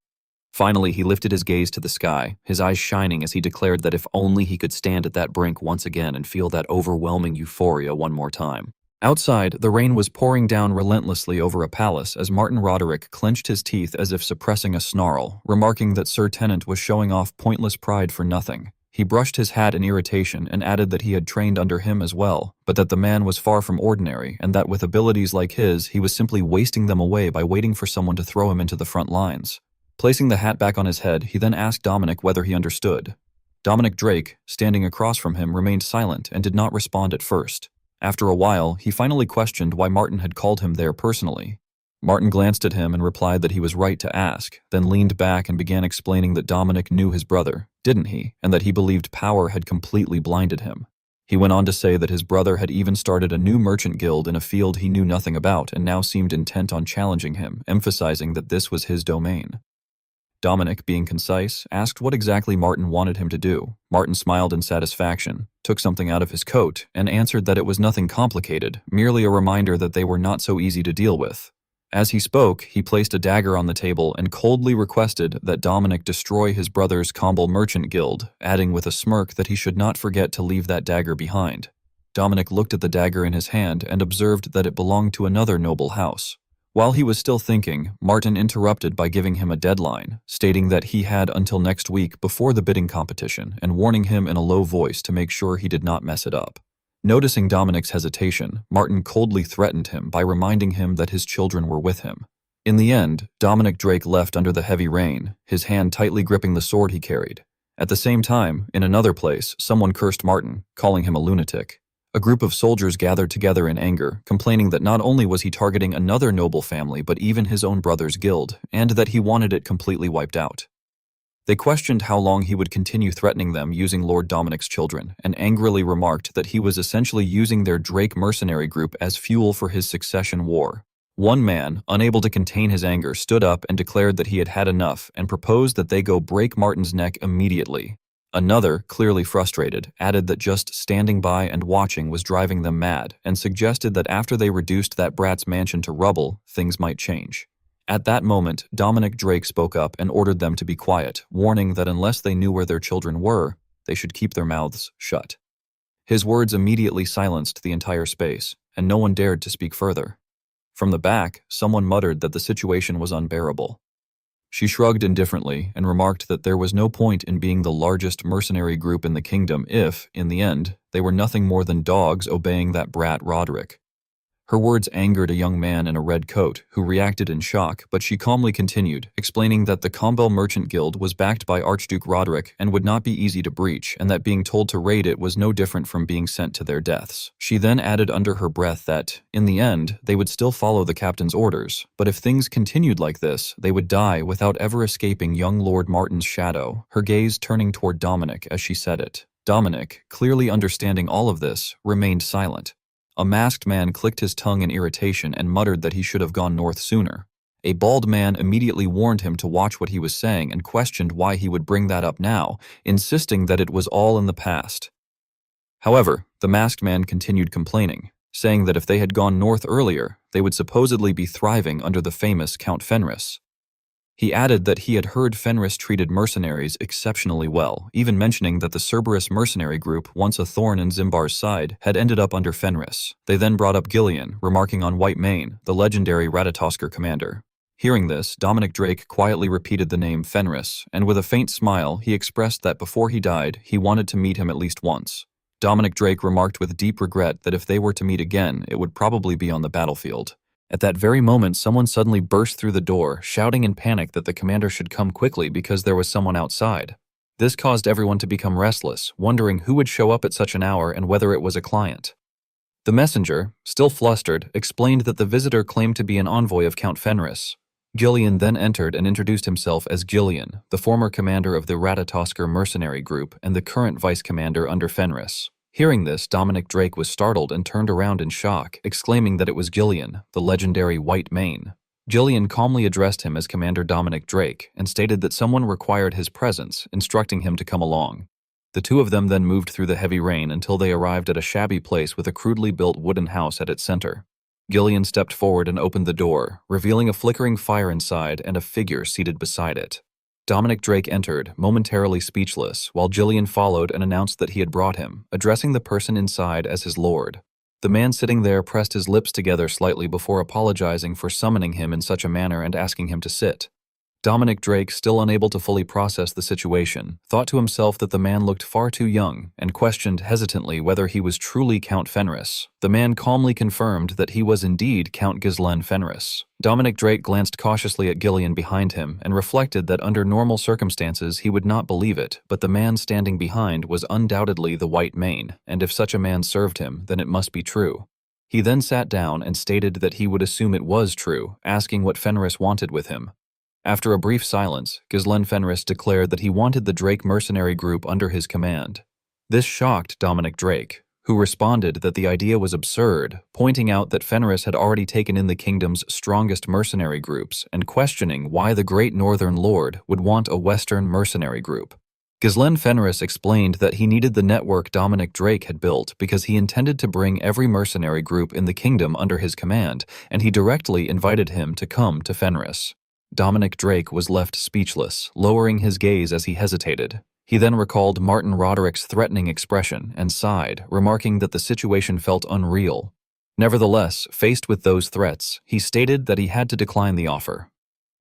Finally, he lifted his gaze to the sky, his eyes shining as he declared that if only he could stand at that brink once again and feel that overwhelming euphoria one more time. Outside, the rain was pouring down relentlessly over a palace as Martin Roderick clenched his teeth as if suppressing a snarl, remarking that Sir Tenant was showing off pointless pride for nothing. He brushed his hat in irritation and added that he had trained under him as well, but that the man was far from ordinary and that with abilities like his, he was simply wasting them away by waiting for someone to throw him into the front lines. Placing the hat back on his head, he then asked Dominic whether he understood. Dominic Drake, standing across from him, remained silent and did not respond at first. After a while, he finally questioned why Martin had called him there personally. Martin glanced at him and replied that he was right to ask, then leaned back and began explaining that Dominic knew his brother, didn't he, and that he believed power had completely blinded him. He went on to say that his brother had even started a new merchant guild in a field he knew nothing about and now seemed intent on challenging him, emphasizing that this was his domain. Dominic, being concise, asked what exactly Martin wanted him to do. Martin smiled in satisfaction, took something out of his coat, and answered that it was nothing complicated, merely a reminder that they were not so easy to deal with. As he spoke, he placed a dagger on the table and coldly requested that Dominic destroy his brother's Comble Merchant Guild, adding with a smirk that he should not forget to leave that dagger behind. Dominic looked at the dagger in his hand and observed that it belonged to another noble house. While he was still thinking, Martin interrupted by giving him a deadline, stating that he had until next week before the bidding competition and warning him in a low voice to make sure he did not mess it up. Noticing Dominic's hesitation, Martin coldly threatened him by reminding him that his children were with him. In the end, Dominic Drake left under the heavy rain, his hand tightly gripping the sword he carried. At the same time, in another place, someone cursed Martin, calling him a lunatic. A group of soldiers gathered together in anger, complaining that not only was he targeting another noble family but even his own brother's guild, and that he wanted it completely wiped out. They questioned how long he would continue threatening them using Lord Dominic's children, and angrily remarked that he was essentially using their Drake mercenary group as fuel for his succession war. One man, unable to contain his anger, stood up and declared that he had had enough and proposed that they go break Martin's neck immediately. Another, clearly frustrated, added that just standing by and watching was driving them mad and suggested that after they reduced that brat's mansion to rubble, things might change. At that moment, Dominic Drake spoke up and ordered them to be quiet, warning that unless they knew where their children were, they should keep their mouths shut. His words immediately silenced the entire space, and no one dared to speak further. From the back, someone muttered that the situation was unbearable. She shrugged indifferently and remarked that there was no point in being the largest mercenary group in the kingdom if, in the end, they were nothing more than dogs obeying that brat Roderick. Her words angered a young man in a red coat, who reacted in shock, but she calmly continued, explaining that the Combel Merchant Guild was backed by Archduke Roderick and would not be easy to breach, and that being told to raid it was no different from being sent to their deaths. She then added under her breath that, in the end, they would still follow the captain's orders, but if things continued like this, they would die without ever escaping young Lord Martin's shadow, her gaze turning toward Dominic as she said it. Dominic, clearly understanding all of this, remained silent. A masked man clicked his tongue in irritation and muttered that he should have gone north sooner. A bald man immediately warned him to watch what he was saying and questioned why he would bring that up now, insisting that it was all in the past. However, the masked man continued complaining, saying that if they had gone north earlier, they would supposedly be thriving under the famous Count Fenris. He added that he had heard Fenris treated mercenaries exceptionally well, even mentioning that the Cerberus mercenary group, once a thorn in Zimbar's side, had ended up under Fenris. They then brought up Gillian, remarking on White Mane, the legendary Ratatosker commander. Hearing this, Dominic Drake quietly repeated the name Fenris, and with a faint smile, he expressed that before he died, he wanted to meet him at least once. Dominic Drake remarked with deep regret that if they were to meet again, it would probably be on the battlefield. At that very moment, someone suddenly burst through the door, shouting in panic that the commander should come quickly because there was someone outside. This caused everyone to become restless, wondering who would show up at such an hour and whether it was a client. The messenger, still flustered, explained that the visitor claimed to be an envoy of Count Fenris. Gillian then entered and introduced himself as Gillian, the former commander of the Ratatosker mercenary group and the current vice-commander under Fenris. Hearing this, Dominic Drake was startled and turned around in shock, exclaiming that it was Gillian, the legendary White Mane. Gillian calmly addressed him as Commander Dominic Drake and stated that someone required his presence, instructing him to come along. The two of them then moved through the heavy rain until they arrived at a shabby place with a crudely built wooden house at its center. Gillian stepped forward and opened the door, revealing a flickering fire inside and a figure seated beside it. Dominic Drake entered, momentarily speechless, while Gillian followed and announced that he had brought him, addressing the person inside as his lord. The man sitting there pressed his lips together slightly before apologizing for summoning him in such a manner and asking him to sit. Dominic Drake, still unable to fully process the situation, thought to himself that the man looked far too young and questioned hesitantly whether he was truly Count Fenris. The man calmly confirmed that he was indeed Count Ghislain Fenris. Dominic Drake glanced cautiously at Gillian behind him and reflected that under normal circumstances he would not believe it, but the man standing behind was undoubtedly the White Mane, and if such a man served him, then it must be true. He then sat down and stated that he would assume it was true, asking what Fenris wanted with him. After a brief silence, Ghislain Fenris declared that he wanted the Drake mercenary group under his command. This shocked Dominic Drake, who responded that the idea was absurd, pointing out that Fenris had already taken in the kingdom's strongest mercenary groups and questioning why the great northern lord would want a western mercenary group. Ghislain Fenris explained that he needed the network Dominic Drake had built because he intended to bring every mercenary group in the kingdom under his command, and he directly invited him to come to Fenris. Dominic Drake was left speechless, lowering his gaze as he hesitated. He then recalled Martin Roderick's threatening expression and sighed, remarking that the situation felt unreal. Nevertheless, faced with those threats, he stated that he had to decline the offer.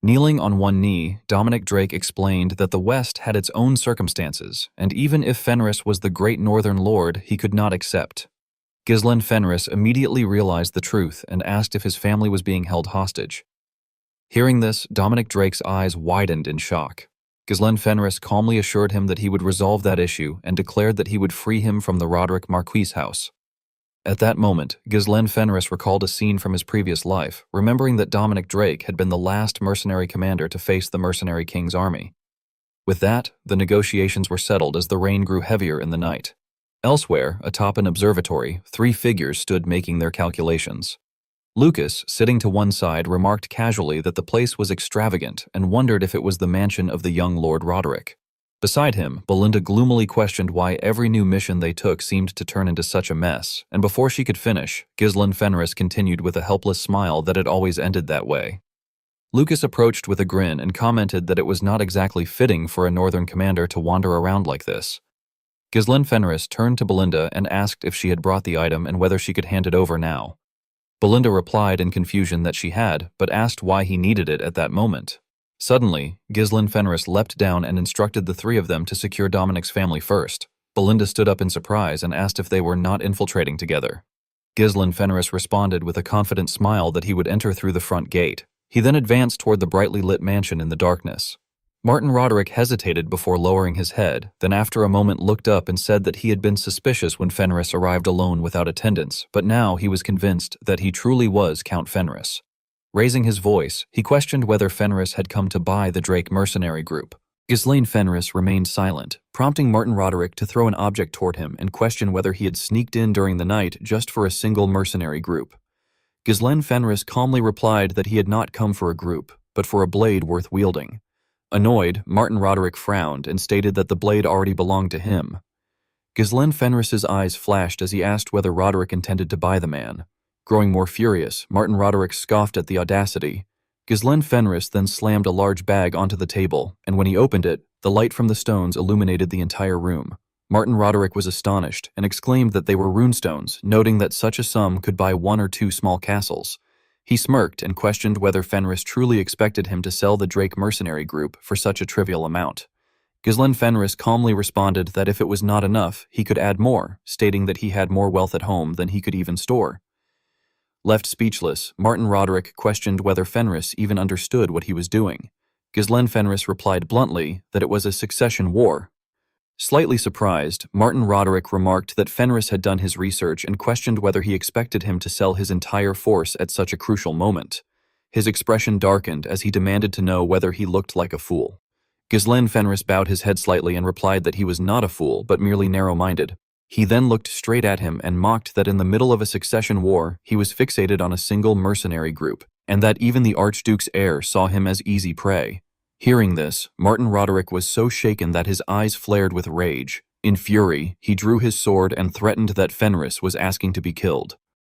Kneeling on one knee, Dominic Drake explained that the West had its own circumstances, and even if Fenris was the great northern lord, he could not accept. Ghislain Fenris immediately realized the truth and asked if his family was being held hostage. Hearing this, Dominic Drake's eyes widened in shock. Ghislain Fenris calmly assured him that he would resolve that issue and declared that he would free him from the Roderick Marquis house. At that moment, Ghislain Fenris recalled a scene from his previous life, remembering that Dominic Drake had been the last mercenary commander to face the mercenary king's army. With that, the negotiations were settled as the rain grew heavier in the night. Elsewhere, atop an observatory, three figures stood making their calculations. Lucas, sitting to one side, remarked casually that the place was extravagant and wondered if it was the mansion of the young Lord Roderick. Beside him, Belinda gloomily questioned why every new mission they took seemed to turn into such a mess, and before she could finish, Ghislain Fenris continued with a helpless smile that it always ended that way. Lucas approached with a grin and commented that it was not exactly fitting for a northern commander to wander around like this. Ghislain Fenris turned to Belinda and asked if she had brought the item and whether she could hand it over now. Belinda replied in confusion that she had, but asked why he needed it at that moment. Suddenly, Ghislain Fenris leapt down and instructed the three of them to secure Dominic's family first. Belinda stood up in surprise and asked if they were not infiltrating together. Ghislain Fenris responded with a confident smile that he would enter through the front gate. He then advanced toward the brightly lit mansion in the darkness. Martin Roderick hesitated before lowering his head, then after a moment looked up and said that he had been suspicious when Fenris arrived alone without attendants, but now he was convinced that he truly was Count Fenris. Raising his voice, he questioned whether Fenris had come to buy the Drake mercenary group. Ghislain Fenris remained silent, prompting Martin Roderick to throw an object toward him and question whether he had sneaked in during the night just for a single mercenary group. Ghislain Fenris calmly replied that he had not come for a group, but for a blade worth wielding. Annoyed, Martin Roderick frowned and stated that the blade already belonged to him. Ghislain Fenris's eyes flashed as he asked whether Roderick intended to buy the man. Growing more furious, Martin Roderick scoffed at the audacity. Ghislain Fenris then slammed a large bag onto the table, and when he opened it, the light from the stones illuminated the entire room. Martin Roderick was astonished and exclaimed that they were runestones, noting that such a sum could buy 1 or 2 small castles. He smirked and questioned whether Fenris truly expected him to sell the Drake mercenary group for such a trivial amount. Ghislain Fenris calmly responded that if it was not enough, he could add more, stating that he had more wealth at home than he could even store. Left speechless, Martin Roderick questioned whether Fenris even understood what he was doing. Ghislain Fenris replied bluntly that it was a succession war. Slightly surprised, Martin Roderick remarked that Fenris had done his research and questioned whether he expected him to sell his entire force at such a crucial moment. His expression darkened as he demanded to know whether he looked like a fool. Ghislain Fenris bowed his head slightly and replied that he was not a fool, but merely narrow-minded. He then looked straight at him and mocked that in the middle of a succession war, he was fixated on a single mercenary group, and that even the Archduke's heir saw him as easy prey. Hearing this, Martin Roderick was so shaken that his eyes flared with rage. In fury, he drew his sword and threatened that Fenris was asking to be killed.